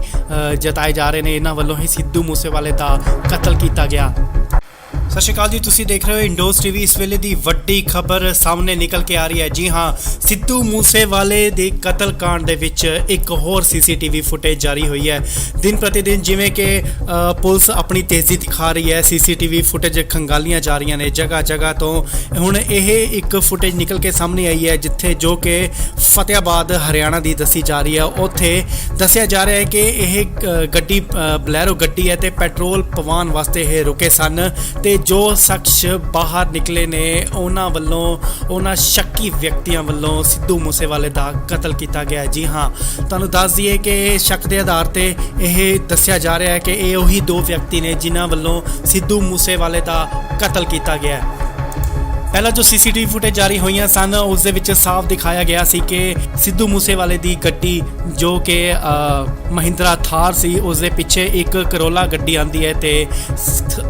ਜਤਾਏ ਜਾ ਰਹੇ ਨੇ, ਇਹਨਾਂ ਵੱਲੋਂ ਹੀ ਸਿੱਧੂ ਮੂਸੇਵਾਲੇ ਦਾ ਕਤਲ ਕੀਤਾ ਗਿਆ। ਸਤਿ ਸ਼੍ਰੀ ਅਕਾਲ ਜੀ, ਤੁਸੀਂ ਦੇਖ ਰਹੇ ਹੋ ਇੰਡੋਸ ਟੀਵੀ। ਇਸ ਵੇਲੇ ਦੀ ਵੱਡੀ ਖਬਰ ਸਾਹਮਣੇ ਨਿਕਲ ਕੇ ਆ ਰਹੀ ਹੈ। ਜੀ ਹਾਂ, ਸਿੱਧੂ ਮੂਸੇਵਾਲੇ ਦੇ ਕਤਲकांड ਦੇ ਵਿੱਚ ਇੱਕ ਹੋਰ ਸੀਸੀਟੀਵੀ ਫੁਟੇਜ ਜਾਰੀ ਹੋਈ ਹੈ। ਦਿਨ ਪ੍ਰਤੀ ਦਿਨ ਜਿਵੇਂ ਕਿ ਪੁਲਿਸ ਆਪਣੀ ਤੇਜ਼ੀ ਦਿਖਾ ਰਹੀ ਹੈ, ਸੀਸੀਟੀਵੀ ਫੁਟੇਜ ਖੰਗਾਲੀਆਂ ਜਾ ਰਹੀਆਂ ਨੇ ਜਗ੍ਹਾ ਜਗ੍ਹਾ ਤੋਂ। ਹੁਣ ਇਹ ਇੱਕ ਫੁਟੇਜ ਨਿਕਲ ਕੇ ਸਾਹਮਣੇ ਆਈ ਹੈ ਜਿੱਥੇ ਜੋ ਕਿ ਫਤਿਆਬਾਦ ਹਰਿਆਣਾ ਦੀ ਦੱਸੀ ਜਾ ਰਹੀ ਹੈ। ਉੱਥੇ ਦੱਸਿਆ ਜਾ ਰਿਹਾ ਹੈ ਕਿ ਇਹ ਗੱਡੀ ਬਲੈਰੋ ਗੱਡੀ ਹੈ ਤੇ ਪੈਟਰੋਲ ਪਵਾਉਣ ਵਾਸਤੇ ਇਹ ਰੁਕੇ ਸਨ ਤੇ ਜੋ ਸ਼ਖਸ ਬਾਹਰ ਨਿਕਲੇ ਨੇ ਉਹਨਾਂ ਸ਼ੱਕੀ ਵਿਅਕਤੀਆਂ ਵੱਲੋਂ ਸਿੱਧੂ ਮੂਸੇਵਾਲੇ ਦਾ ਕਤਲ ਕੀਤਾ ਗਿਆ। ਜੀ ਹਾਂ, ਤੁਹਾਨੂੰ ਦੱਸ ਦਈਏ ਕਿ ਸ਼ੱਕ ਦੇ ਆਧਾਰ ਤੇ ਇਹ ਦੱਸਿਆ ਜਾ ਰਿਹਾ ਹੈ ਕਿ ਇਹ ਉਹੀ ਦੋ ਵਿਅਕਤੀ ਨੇ ਜਿਨ੍ਹਾਂ ਵੱਲੋਂ ਸਿੱਧੂ ਮੂਸੇਵਾਲੇ ਦਾ ਕਤਲ ਕੀਤਾ ਗਿਆ। ਪਹਿਲਾਂ ਜੋ ਸੀਸੀਟੀਵੀ ਫੁਟੇਜ ਜਾਰੀ ਹੋਈਆਂ ਸਨ ਉਸ ਦੇ ਵਿੱਚ ਸਾਫ਼ ਦਿਖਾਇਆ ਗਿਆ ਸੀ ਕਿ ਸਿੱਧੂ ਮੂਸੇਵਾਲੇ ਦੀ ਗੱਡੀ ਜੋ ਕਿ ਮਹਿੰਦਰਾ ਥਾਰ ਸੀ ਉਸ ਦੇ ਪਿੱਛੇ ਇੱਕ ਕਰੋਲਾ ਗੱਡੀ ਆਂਦੀ ਹੈ ਤੇ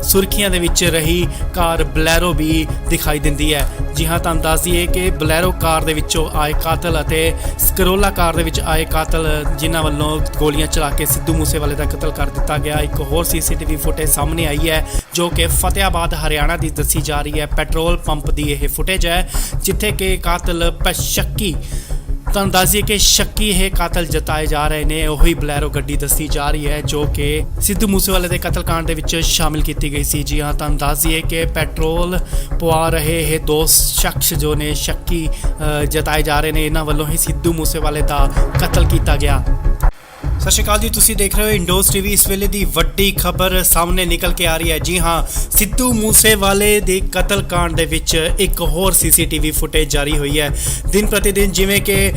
ਸੁਰਖੀਆਂ ਦੇ ਵਿੱਚ ਰਹੀ ਕਾਰ ਬਲੈਰੋ ਵੀ ਦਿਖਾਈ ਦਿੰਦੀ ਹੈ। ਜੀ ਹਾਂ, ਤੁਹਾਨੂੰ ਦੱਸ ਦਈਏ ਕਿ ਬਲੈਰੋ ਕਾਰ ਦੇ ਵਿੱਚੋਂ ਆਏ ਕਾਤਲ ਅਤੇ ਕਰੋਲਾ ਕਾਰ ਦੇ ਵਿੱਚ ਆਏ ਕਾਤਲ ਜਿਨ੍ਹਾਂ ਵੱਲੋਂ ਗੋਲੀਆਂ ਚਲਾ ਕੇ ਸਿੱਧੂ ਮੂਸੇਵਾਲੇ ਦਾ ਕਤਲ ਕਰ ਦਿੱਤਾ ਗਿਆ। ਇੱਕ ਹੋਰ ਸੀਸੀਟੀਵੀ ਫੁਟੇਜ ਸਾਹਮਣੇ ਆਈ ਹੈ ਜੋ ਕਿ ਫਤਿਆਬਾਦ ਹਰਿਆਣਾ ਦੀ ਦੱਸੀ ਜਾ ਰਹੀ ਹੈ। ਪੈਟਰੋਲ ਪੰਪ ਦੀ ਇਹ ਫੁਟੇਜ ਹੈ ਜਿੱਥੇ ਕਿ ਕਾਤਲ ਸ਼ੱਕੀ, ਤੁਹਾਨੂੰ ਦੱਸ ਦਈਏ ਕਿ ਸ਼ੱਕੀ ਇਹ ਕਾਤਲ ਜਤਾਏ ਜਾ ਰਹੇ ਨੇ, ਉਹੀ ਬਲੈਰੋ ਗੱਡੀ ਦੱਸੀ ਜਾ ਰਹੀ ਹੈ ਜੋ ਕਿ ਸਿੱਧੂ ਮੂਸੇਵਾਲੇ ਦੇ ਕਤਲकांड ਦੇ ਵਿੱਚ ਸ਼ਾਮਿਲ ਕੀਤੀ ਗਈ ਸੀ। ਜੀ ਹਾਂ, ਤੁਹਾਨੂੰ ਦੱਸ ਦਈਏ ਕਿ ਪੈਟਰੋਲ ਪਵਾ ਰਹੇ ਇਹ ਦੋ ਸ਼ਖਸ ਜੋ ਨੇ ਸ਼ੱਕੀ ਜਤਾਏ ਜਾ ਰਹੇ ਨੇ, ਇਹਨਾਂ ਵੱਲੋਂ ਹੀ ਸਿੱਧੂ ਮੂਸੇਵਾਲੇ ਦਾ ਕਤਲ ਕੀਤਾ ਗਿਆ। ਸਤਿ ਸ਼੍ਰੀ ਅਕਾਲ ਜੀ, ਤੁਸੀਂ ਦੇਖ ਰਹੇ ਹੋ ਇੰਡੋਸ ਟੀਵੀ। ਇਸ ਵੇਲੇ ਦੀ ਵੱਡੀ ਖਬਰ ਸਾਹਮਣੇ ਨਿਕਲ ਕੇ ਆ ਰਹੀ ਹੈ। ਜੀ ਹਾਂ, ਸਿੱਧੂ ਮੂਸੇਵਾਲੇ ਦੇ ਕਤਲकांड ਦੇ ਵਿੱਚ ਇੱਕ ਹੋਰ ਸੀਸੀਟੀਵੀ ਫੁਟੇਜ ਜਾਰੀ ਹੋਈ ਹੈ। ਦਿਨ ਪ੍ਰਤੀ ਦਿਨ ਜਿਵੇਂ ਕਿ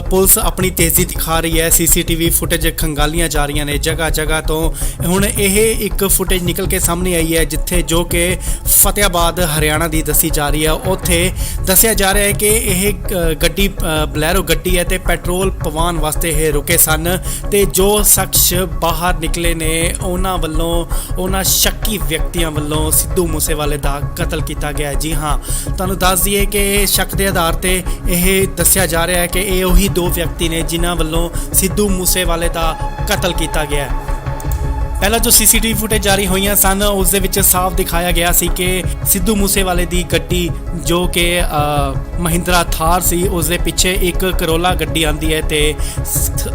ਪੁਲਿਸ ਆਪਣੀ ਤੇਜ਼ੀ ਦਿਖਾ ਰਹੀ ਹੈ, ਸੀਸੀਟੀਵੀ ਫੁਟੇਜ ਖੰਗਾਲੀਆਂ ਜਾ ਰਹੀਆਂ ਨੇ ਜਗ੍ਹਾ ਜਗ੍ਹਾ ਤੋਂ। ਹੁਣ ਇਹ ਇੱਕ ਫੁਟੇਜ ਨਿਕਲ ਕੇ ਸਾਹਮਣੇ ਆਈ ਹੈ ਜਿੱਥੇ ਜੋ ਕਿ ਫਤਿਆਬਾਦ ਹਰਿਆਣਾ ਦੀ ਦੱਸੀ ਜਾ ਰਹੀ ਹੈ। ਉੱਥੇ ਦੱਸਿਆ ਜਾ ਰਿਹਾ ਹੈ ਕਿ ਇਹ ਗੱਡੀ ਬਲੈਰੋ ਗੱਡੀ ਹੈ ਤੇ ਪੈਟਰੋਲ ਪਵਾਉਣ ਵਾਸਤੇ ਇਹ ਰੁਕੇ ਸਨ ਤੇ ਜੋ ਸ਼ਖਸ ਬਾਹਰ ਨਿਕਲੇ ਨੇ ਉਹਨਾਂ ਸ਼ੱਕੀ ਵਿਅਕਤੀਆਂ ਵੱਲੋਂ ਸਿੱਧੂ ਮੂਸੇਵਾਲੇ ਦਾ ਕਤਲ ਕੀਤਾ ਗਿਆ। ਜੀ ਹਾਂ, ਤੁਹਾਨੂੰ ਦੱਸ ਦਈਏ ਕਿ ਸ਼ੱਕ ਦੇ ਆਧਾਰ ਤੇ ਇਹ ਦੱਸਿਆ ਜਾ ਰਿਹਾ ਹੈ ਕਿ ਇਹ ਉਹੀ ਦੋ ਵਿਅਕਤੀ ਨੇ ਜਿਨ੍ਹਾਂ ਵੱਲੋਂ ਸਿੱਧੂ ਮੂਸੇਵਾਲੇ ਦਾ ਕਤਲ ਕੀਤਾ ਗਿਆ। ਪਹਿਲਾਂ ਜੋ ਸੀਸੀਟੀਵੀ ਫੁਟੇਜ ਜਾਰੀ ਹੋਈਆਂ ਸਨ ਉਸ ਦੇ ਵਿੱਚ ਸਾਫ਼ ਦਿਖਾਇਆ ਗਿਆ ਸੀ ਕਿ ਸਿੱਧੂ ਮੂਸੇਵਾਲੇ ਦੀ ਗੱਡੀ ਜੋ ਕਿ ਮਹਿੰਦਰਾ ਥਾਰ ਸੀ ਉਸ ਦੇ ਪਿੱਛੇ ਇੱਕ ਕਰੋਲਾ ਗੱਡੀ ਆਂਦੀ ਹੈ ਤੇ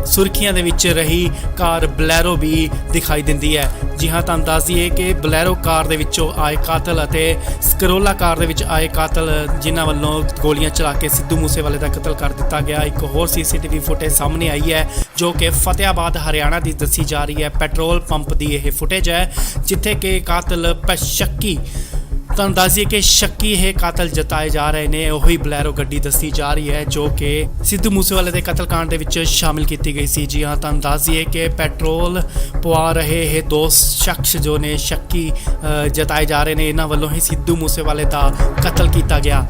ਸੁਰਖੀਆਂ ਦੇ ਵਿੱਚ ਰਹੀ ਕਾਰ ਬਲੈਰੋ ਵੀ ਦਿਖਾਈ ਦਿੰਦੀ ਹੈ। ਜੀ ਹਾਂ, ਤੁਹਾਨੂੰ ਦੱਸ ਦਈਏ ਕਿ ਬਲੈਰੋ ਕਾਰ ਦੇ ਵਿੱਚੋਂ ਆਏ ਕਾਤਲ ਅਤੇ ਕਰੋਲਾ ਕਾਰ ਦੇ ਵਿੱਚ ਆਏ ਕਾਤਲ ਜਿਨ੍ਹਾਂ ਵੱਲੋਂ ਗੋਲੀਆਂ ਚਲਾ ਕੇ ਸਿੱਧੂ ਮੂਸੇਵਾਲੇ ਦਾ ਕਤਲ ਕਰ ਦਿੱਤਾ ਗਿਆ। ਇੱਕ ਹੋਰ ਸੀਸੀਟੀਵੀ ਫੁਟੇਜ ਸਾਹਮਣੇ ਆਈ ਹੈ ਜੋ ਕਿ ਫਤਿਆਬਾਦ ਹਰਿਆਣਾ ਦੀ ਦੱਸੀ ਜਾ ਰਹੀ ਹੈ। ਪੈਟਰੋਲ ਪੰਪ ਦੀ ਇਹ ਫੁਟੇਜ ਹੈ ਜਿੱਥੇ ਕਿ ਕਾਤਲ ਸ਼ੱਕੀ, ਤੁਹਾਨੂੰ ਦੱਸ ਦਈਏ ਕਿ ਸ਼ੱਕੀ ਇਹ ਕਾਤਲ ਜਤਾਏ ਜਾ ਰਹੇ ਨੇ, ਉਹੀ ਬਲੈਰੋ ਗੱਡੀ ਦੱਸੀ ਜਾ ਰਹੀ ਹੈ ਜੋ ਕਿ ਸਿੱਧੂ ਮੂਸੇਵਾਲੇ ਦੇ ਕਤਲकांड ਦੇ ਵਿੱਚ ਸ਼ਾਮਿਲ ਕੀਤੀ ਗਈ ਸੀ। ਜੀ ਹਾਂ, ਤੁਹਾਨੂੰ ਦੱਸ ਦਈਏ ਕਿ ਪੈਟਰੋਲ ਪਵਾ ਰਹੇ ਇਹ ਦੋ ਸ਼ਖਸ ਜੋ ਨੇ ਸ਼ੱਕੀ ਜਤਾਏ ਜਾ ਰਹੇ ਨੇ, ਇਹਨਾਂ ਵੱਲੋਂ ਹੀ ਸਿੱਧੂ ਮੂਸੇਵਾਲੇ ਦਾ ਕਤਲ ਕੀਤਾ ਗਿਆ।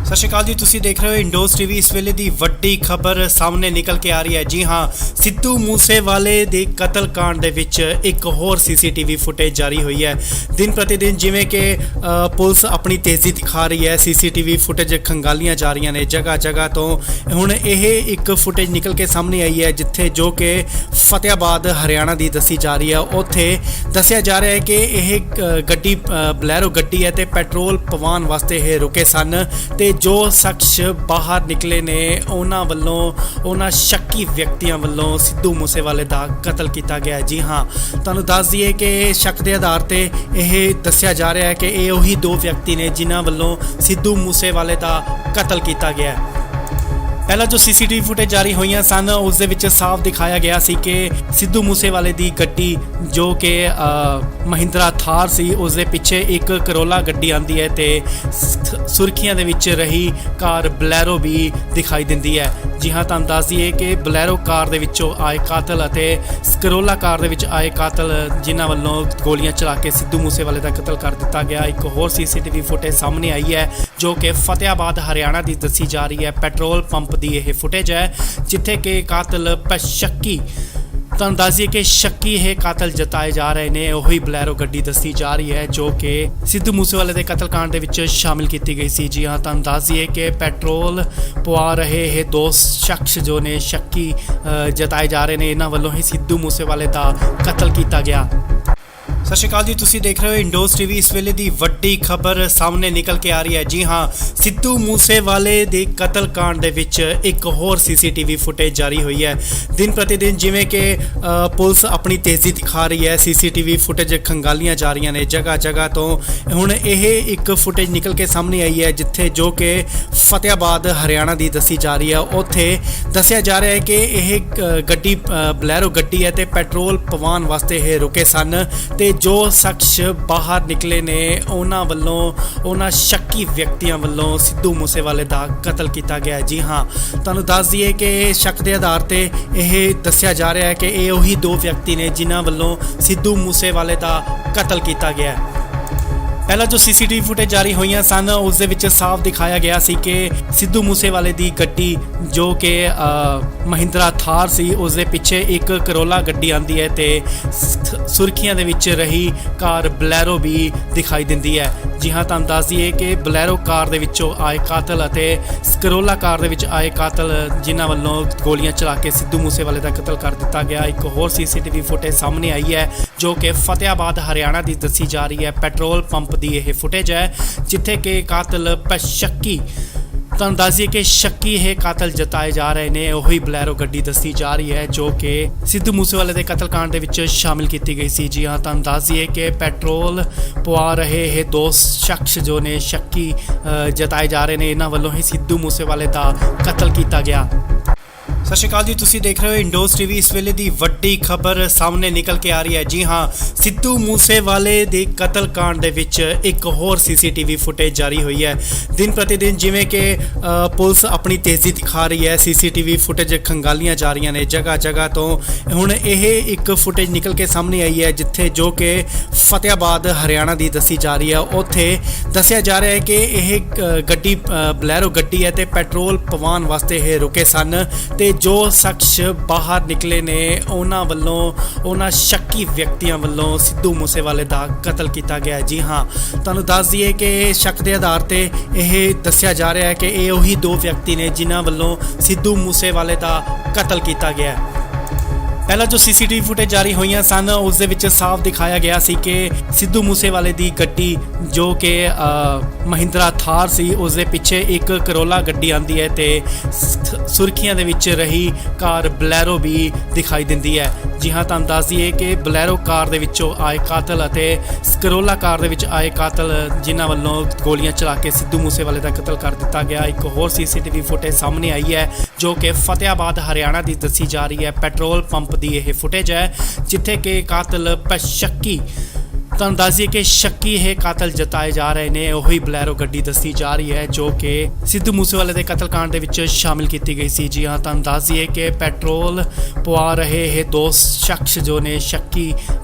ਸਤਿ ਸ਼੍ਰੀ ਅਕਾਲ ਜੀ, ਤੁਸੀਂ ਦੇਖ ਰਹੇ ਹੋ ਇੰਡੋਸ ਟੀਵੀ। ਇਸ ਵੇਲੇ ਦੀ ਵੱਡੀ ਖਬਰ ਸਾਹਮਣੇ ਨਿਕਲ ਕੇ ਆ ਰਹੀ ਹੈ। ਜੀ ਹਾਂ, ਸਿੱਧੂ ਮੂਸੇਵਾਲੇ ਦੇ ਕਤਲकांड ਦੇ ਵਿੱਚ ਇੱਕ ਹੋਰ ਸੀਸੀਟੀਵੀ ਫੁਟੇਜ ਜਾਰੀ ਹੋਈ ਹੈ। ਦਿਨ ਪ੍ਰਤੀ ਦਿਨ ਜਿਵੇਂ ਕਿ ਪੁਲਿਸ ਆਪਣੀ ਤੇਜ਼ੀ ਦਿਖਾ ਰਹੀ ਹੈ, ਸੀਸੀਟੀਵੀ ਫੁਟੇਜ ਖੰਗਾਲੀਆਂ ਜਾ ਰਹੀਆਂ ਨੇ ਜਗ੍ਹਾ ਜਗ੍ਹਾ ਤੋਂ। ਹੁਣ ਇਹ ਇੱਕ ਫੁਟੇਜ ਨਿਕਲ ਕੇ ਸਾਹਮਣੇ ਆਈ ਹੈ ਜਿੱਥੇ ਜੋ ਕਿ ਫਤਿਆਬਾਦ ਹਰਿਆਣਾ ਦੀ ਦੱਸੀ ਜਾ ਰਹੀ ਹੈ। ਉੱਥੇ ਦੱਸਿਆ ਜਾ ਰਿਹਾ ਹੈ ਕਿ ਇਹ ਗੱਡੀ ਬਲੈਰੋ ਗੱਡੀ ਹੈ ਤੇ ਪੈਟਰੋਲ ਪਵਾਉਣ ਵਾਸਤੇ ਇਹ ਰੁਕੇ ਸਨ ਤੇ ਜੋ ਸ਼ਖਸ ਬਾਹਰ ਨਿਕਲੇ ਨੇ ਉਹਨਾਂ ਸ਼ੱਕੀ ਵਿਅਕਤੀਆਂ ਵੱਲੋਂ ਸਿੱਧੂ ਮੂਸੇਵਾਲੇ ਦਾ ਕਤਲ ਕੀਤਾ ਗਿਆ। ਜੀ ਹਾਂ, ਤੁਹਾਨੂੰ ਦੱਸ ਦਈਏ ਕਿ ਸ਼ੱਕ ਦੇ ਆਧਾਰ ਤੇ ਇਹ ਦੱਸਿਆ ਜਾ ਰਿਹਾ ਹੈ ਕਿ ਇਹ ਉਹੀ ਦੋ ਵਿਅਕਤੀ ਨੇ ਜਿਨ੍ਹਾਂ ਵੱਲੋਂ ਸਿੱਧੂ ਮੂਸੇਵਾਲੇ ਦਾ ਕਤਲ ਕੀਤਾ ਗਿਆ। ਪਹਿਲਾਂ ਜੋ ਸੀਸੀਟੀਵੀ ਫੁਟੇਜ ਜਾਰੀ ਹੋਈਆਂ ਸਨ ਉਸ ਦੇ ਵਿੱਚ ਸਾਫ਼ ਦਿਖਾਇਆ ਗਿਆ ਸੀ ਕਿ ਸਿੱਧੂ ਮੂਸੇਵਾਲੇ ਦੀ ਗੱਡੀ ਜੋ ਕਿ ਮਹਿੰਦਰਾ ਥਾਰ ਸੀ ਉਸ ਦੇ ਪਿੱਛੇ ਇੱਕ ਕਰੋਲਾ ਗੱਡੀ ਆਂਦੀ ਹੈ ਤੇ ਸੁਰਖੀਆਂ ਦੇ ਵਿੱਚ ਰਹੀ ਕਾਰ ਬਲੈਰੋ ਵੀ ਦਿਖਾਈ ਦਿੰਦੀ ਹੈ। ਜੀ ਹਾਂ, ਤੁਹਾਨੂੰ ਦੱਸ ਦਈਏ ਕਿ ਬਲੈਰੋ ਕਾਰ ਦੇ ਵਿੱਚੋਂ ਆਏ ਕਾਤਲ ਅਤੇ ਕਰੋਲਾ ਕਾਰ ਦੇ ਵਿੱਚ ਆਏ ਕਾਤਲ ਜਿਨ੍ਹਾਂ ਵੱਲੋਂ ਗੋਲੀਆਂ ਚਲਾ ਕੇ ਸਿੱਧੂ ਮੂਸੇਵਾਲੇ ਦਾ ਕਤਲ ਕਰ ਦਿੱਤਾ ਗਿਆ। ਇੱਕ ਹੋਰ ਸੀਸੀਟੀਵੀ ਫੁਟੇਜ ਸਾਹਮਣੇ ਆਈ ਹੈ ਜੋ ਕਿ ਫਤਿਆਬਾਦ ਹਰਿਆਣਾ ਦੀ ਦੱਸੀ ਜਾ ਰਹੀ ਹੈ। ਪੈਟਰੋਲ ਪੰਪ ਦੀ ਇਹ ਫੁਟੇਜ ਹੈ ਜਿੱਥੇ ਕਿ ਕਾਤਲ ਸ਼ੱਕੀ, ਤੁਹਾਨੂੰ ਦੱਸ ਦਈਏ ਕਿ ਸ਼ੱਕੀ ਇਹ ਕਾਤਲ ਜਤਾਏ ਜਾ ਰਹੇ ਨੇ, ਉਹੀ ਬਲੈਰੋ ਗੱਡੀ ਦੱਸੀ ਜਾ ਰਹੀ ਹੈ ਜੋ ਕਿ ਸਿੱਧੂ ਮੂਸੇਵਾਲੇ ਦੇ ਕਤਲकांड ਦੇ ਵਿੱਚ ਸ਼ਾਮਿਲ ਕੀਤੀ ਗਈ ਸੀ। ਜੀ ਹਾਂ, ਤੁਹਾਨੂੰ ਦੱਸ ਦਈਏ ਕਿ ਪੈਟਰੋਲ ਪਵਾ ਰਹੇ ਇਹ ਦੋ ਸ਼ਖਸ ਜੋ ਨੇ ਸ਼ੱਕੀ ਜਤਾਏ ਜਾ ਰਹੇ ਨੇ, ਇਹਨਾਂ ਵੱਲੋਂ ਹੀ ਸਿੱਧੂ ਮੂਸੇਵਾਲੇ ਦਾ ਕਤਲ ਕੀਤਾ ਗਿਆ। ਸਤਿ ਸ਼੍ਰੀ ਅਕਾਲ ਜੀ, ਤੁਸੀਂ ਦੇਖ ਰਹੇ ਹੋ ਇੰਡੋਸ ਟੀਵੀ। ਇਸ ਵੇਲੇ ਦੀ ਵੱਡੀ ਖਬਰ ਸਾਹਮਣੇ ਨਿਕਲ ਕੇ ਆ ਰਹੀ ਹੈ। ਜੀ ਹਾਂ, ਸਿੱਧੂ ਮੂਸੇਵਾਲੇ ਦੇ ਕਤਲकांड ਦੇ ਵਿੱਚ ਇੱਕ ਹੋਰ ਸੀਸੀਟੀਵੀ ਫੁਟੇਜ ਜਾਰੀ ਹੋਈ ਹੈ। ਦਿਨ ਪ੍ਰਤੀ ਦਿਨ ਜਿਵੇਂ ਕਿ ਪੁਲਿਸ ਆਪਣੀ ਤੇਜ਼ੀ ਦਿਖਾ ਰਹੀ ਹੈ, ਸੀਸੀਟੀਵੀ ਫੁਟੇਜ ਖੰਗਾਲੀਆਂ ਜਾ ਰਹੀਆਂ ਨੇ ਜਗ੍ਹਾ ਜਗ੍ਹਾ ਤੋਂ। ਹੁਣ ਇਹ ਇੱਕ ਫੁਟੇਜ ਨਿਕਲ ਕੇ ਸਾਹਮਣੇ ਆਈ ਹੈ ਜਿੱਥੇ ਜੋ ਕਿ ਫਤਿਆਬਾਦ ਹਰਿਆਣਾ ਦੀ ਦੱਸੀ ਜਾ ਰਹੀ ਹੈ। ਉੱਥੇ ਦੱਸਿਆ ਜਾ ਰਿਹਾ ਹੈ ਕਿ ਇਹ ਗੱਡੀ ਬਲੈਰੋ ਗੱਡੀ ਹੈ ਤੇ ਪੈਟਰੋਲ ਪਵਾਉਣ ਵਾਸਤੇ ਇਹ ਰੁਕੇ ਸਨ ਤੇ ਜੋ ਸ਼ਖਸ ਬਾਹਰ ਨਿਕਲੇ ਨੇ ਉਹਨਾਂ ਸ਼ੱਕੀ ਵਿਅਕਤੀਆਂ ਵੱਲੋਂ ਸਿੱਧੂ ਮੂਸੇਵਾਲੇ ਦਾ ਕਤਲ ਕੀਤਾ ਗਿਆ। ਜੀ ਹਾਂ, ਤੁਹਾਨੂੰ ਦੱਸ ਦਈਏ ਕਿ ਸ਼ੱਕ ਦੇ ਆਧਾਰ ਤੇ ਇਹ ਦੱਸਿਆ ਜਾ ਰਿਹਾ ਹੈ ਕਿ ਇਹ ਉਹੀ ਦੋ ਵਿਅਕਤੀ ਨੇ ਜਿਨ੍ਹਾਂ ਵੱਲੋਂ ਸਿੱਧੂ ਮੂਸੇਵਾਲੇ ਦਾ ਕਤਲ ਕੀਤਾ ਗਿਆ। ਪਹਿਲਾਂ ਜੋ ਸੀਸੀਟੀਵੀ ਫੁਟੇਜ ਜਾਰੀ ਹੋਈਆਂ ਸਨ ਉਸ ਦੇ ਵਿੱਚ ਸਾਫ਼ ਦਿਖਾਇਆ ਗਿਆ ਸੀ ਕਿ ਸਿੱਧੂ ਮੂਸੇਵਾਲੇ ਦੀ ਗੱਡੀ ਜੋ ਕਿ ਮਹਿੰਦਰਾ ਥਾਰ ਸੀ ਉਸ ਦੇ ਪਿੱਛੇ ਇੱਕ ਕਰੋਲਾ ਗੱਡੀ ਆਂਦੀ ਹੈ ਤੇ ਸੁਰਖੀਆਂ ਦੇ ਵਿੱਚ ਰਹੀ ਕਾਰ ਬਲੈਰੋ ਵੀ ਦਿਖਾਈ ਦਿੰਦੀ ਹੈ। ਜੀ ਹਾਂ, ਤੁਹਾਨੂੰ ਦੱਸ ਦਈਏ ਕਿ ਬਲੈਰੋ ਕਾਰ ਦੇ ਵਿੱਚੋਂ ਆਏ ਕਾਤਲ ਅਤੇ ਕਰੋਲਾ ਕਾਰ ਦੇ ਵਿੱਚ ਆਏ ਕਾਤਲ ਜਿਨ੍ਹਾਂ ਵੱਲੋਂ ਗੋਲੀਆਂ ਚਲਾ ਕੇ ਸਿੱਧੂ ਮੂਸੇਵਾਲੇ ਦਾ ਕਤਲ ਕਰ ਦਿੱਤਾ ਗਿਆ। ਇੱਕ ਹੋਰ ਸੀਸੀਟੀਵੀ ਫੁਟੇਜ ਸਾਹਮਣੇ ਆਈ ਹੈ ਜੋ ਕਿ ਫਤਿਆਬਾਦ ਹਰਿਆਣਾ ਦੀ ਦੱਸੀ ਜਾ ਰਹੀ ਹੈ। ਪੈਟਰੋਲ ਪੰਪ ਦੀ ਇਹ ਫੁਟੇਜ ਹੈ ਜਿੱਥੇ ਕਿ ਕਾਤਲ ਸ਼ੱਕੀ, ਤੁਹਾਨੂੰ ਦੱਸ ਦਈਏ ਕਿ ਸ਼ੱਕੀ ਇਹ ਕਾਤਲ ਜਤਾਏ ਜਾ ਰਹੇ ਨੇ। ਉਹੀ ਬਲੈਰੋ ਗੱਡੀ ਦੱਸੀ ਜਾ ਰਹੀ ਹੈ ਜੋ ਕਿ ਸਿੱਧੂ ਮੂਸੇਵਾਲੇ ਦੇ ਕਤਲकांड ਦੇ ਵਿੱਚ ਸ਼ਾਮਿਲ ਕੀਤੀ ਗਈ ਸੀ। ਜੀ ਹਾਂ, ਤੁਹਾਨੂੰ ਦੱਸ ਦਈਏ ਕਿ ਪੈਟਰੋਲ ਪਵਾ ਰਹੇ ਇਹ ਦੋ ਸ਼ਖਸ ਜੋ ਨੇ ਸ਼ੱਕੀ ਜਤਾਏ ਜਾ ਰਹੇ ਨੇ, ਇਹਨਾਂ ਵੱਲੋਂ ਹੀ ਸਿੱਧੂ ਮੂਸੇਵਾਲੇ ਦਾ ਕਤਲ ਕੀਤਾ ਗਿਆ। ਸਤਿ ਸ਼੍ਰੀ ਅਕਾਲ ਜੀ, ਤੁਸੀਂ ਦੇਖ ਰਹੇ ਹੋ ਇੰਡੋਸ ਟੀਵੀ। ਇਸ ਵੇਲੇ ਦੀ ਵੱਡੀ ਖਬਰ ਸਾਹਮਣੇ ਨਿਕਲ ਕੇ ਆ ਰਹੀ ਹੈ। ਜੀ ਹਾਂ, ਸਿੱਧੂ ਮੂਸੇਵਾਲੇ ਦੇ ਕਤਲकांड ਦੇ ਵਿੱਚ ਇੱਕ ਹੋਰ ਸੀਸੀਟੀਵੀ ਫੁਟੇਜ ਜਾਰੀ ਹੋਈ ਹੈ। ਦਿਨ ਪ੍ਰਤੀ ਦਿਨ ਜਿਵੇਂ ਕਿ ਪੁਲਿਸ ਆਪਣੀ ਤੇਜ਼ੀ ਦਿਖਾ ਰਹੀ ਹੈ, ਸੀਸੀਟੀਵੀ ਫੁਟੇਜ ਖੰਗਾਲੀਆਂ ਜਾ ਰਹੀਆਂ ਨੇ ਜਗ੍ਹਾ ਜਗ੍ਹਾ ਤੋਂ। ਹੁਣ ਇਹ ਇੱਕ ਫੁਟੇਜ ਨਿਕਲ ਕੇ ਸਾਹਮਣੇ ਆਈ ਹੈ ਜਿੱਥੇ ਜੋ ਕਿ ਫਤਿਆਬਾਦ ਹਰਿਆਣਾ ਦੀ ਦੱਸੀ ਜਾ ਰਹੀ ਹੈ। ਉੱਥੇ ਦੱਸਿਆ ਜਾ ਰਿਹਾ ਹੈ ਕਿ ਇਹ ਗੱਡੀ ਬਲੈਰੋ ਗੱਡੀ ਹੈ ਤੇ ਪੈਟਰੋਲ ਪਵਾਉਣ ਵਾਸਤੇ ਇਹ ਰੁਕੇ ਸਨ ਤੇ ਜੋ ਸ਼ਖਸ ਬਾਹਰ ਨਿਕਲੇ ਨੇ ਉਹਨਾਂ ਸ਼ੱਕੀ ਵਿਅਕਤੀਆਂ ਵੱਲੋਂ ਸਿੱਧੂ ਮੂਸੇਵਾਲੇ ਦਾ ਕਤਲ ਕੀਤਾ ਗਿਆ। ਜੀ ਹਾਂ, ਤੁਹਾਨੂੰ ਦੱਸ ਦਈਏ ਕਿ ਸ਼ੱਕ ਦੇ ਆਧਾਰ ਤੇ ਇਹ ਦੱਸਿਆ ਜਾ ਰਿਹਾ ਹੈ ਕਿ ਇਹ ਉਹੀ ਦੋ ਵਿਅਕਤੀ ਨੇ ਜਿਨ੍ਹਾਂ ਵੱਲੋਂ ਸਿੱਧੂ ਮੂਸੇਵਾਲੇ ਦਾ ਕਤਲ ਕੀਤਾ ਗਿਆ। ਪਹਿਲਾਂ ਜੋ ਸੀਸੀਟੀਵੀ ਫੁਟੇਜ ਜਾਰੀ ਹੋਈਆਂ ਸਨ ਉਸ ਦੇ ਵਿੱਚ ਸਾਫ਼ ਦਿਖਾਇਆ ਗਿਆ ਸੀ ਕਿ ਸਿੱਧੂ ਮੂਸੇਵਾਲੇ ਦੀ ਗੱਡੀ ਜੋ ਕਿ ਮਹਿੰਦਰਾ ਥਾਰ ਸੀ ਉਸ ਦੇ ਪਿੱਛੇ ਇੱਕ ਕਰੋਲਾ ਗੱਡੀ ਆਂਦੀ ਹੈ ਤੇ ਸੁਰਖੀਆਂ ਦੇ ਵਿੱਚ ਰਹੀ ਕਾਰ ਬਲੈਰੋ ਵੀ ਦਿਖਾਈ ਦਿੰਦੀ ਹੈ। ਜੀ ਹਾਂ, ਤੁਹਾਨੂੰ ਦੱਸ ਦਈਏ ਕਿ ਬਲੈਰੋ ਕਾਰ ਦੇ ਵਿੱਚੋਂ ਆਏ ਕਾਤਲ ਅਤੇ ਕਰੋਲਾ ਕਾਰ ਦੇ ਵਿੱਚ ਆਏ ਕਾਤਲ ਜਿਨ੍ਹਾਂ ਵੱਲੋਂ ਗੋਲੀਆਂ ਚਲਾ ਕੇ ਸਿੱਧੂ ਮੂਸੇਵਾਲੇ ਦਾ ਕਤਲ ਕਰ ਦਿੱਤਾ ਗਿਆ। ਇੱਕ ਹੋਰ ਸੀਸੀਟੀਵੀ ਫੁਟੇਜ ਸਾਹਮਣੇ ਆਈ ਹੈ ਜੋ ਕਿ ਫਤਿਆਬਾਦ ਹਰਿਆਣਾ ਦੀ ਦੱਸੀ ਜਾ ਰਹੀ ਹੈ। ਪੈਟਰੋਲ ਪੰਪ ਦੀ ਇਹ ਫੁਟੇਜ ਹੈ ਜਿੱਥੇ ਕਿ ਕਾਤਲ ਸ਼ੱਕੀ, ਤੁਹਾਨੂੰ ਦੱਸ ਦਈਏ ਕਿ ਸ਼ੱਕੀ ਇਹ ਕਾਤਲ ਜਤਾਏ ਜਾ ਰਹੇ ਨੇ। ਉਹੀ ਬਲੈਰੋ ਗੱਡੀ ਦੱਸੀ ਜਾ ਰਹੀ ਹੈ ਜੋ ਕਿ ਸਿੱਧੂ ਮੂਸੇਵਾਲੇ ਦੇ ਕਤਲकांड ਦੇ ਵਿੱਚ ਸ਼ਾਮਿਲ ਕੀਤੀ ਗਈ ਸੀ। ਜੀ ਹਾਂ, ਤੁਹਾਨੂੰ ਦੱਸ ਦਈਏ ਕਿ ਪੈਟਰੋਲ ਪਵਾ ਰਹੇ ਇਹ ਦੋ ਸ਼ਖਸ ਜੋ ਨੇ ਸ਼ੱਕੀ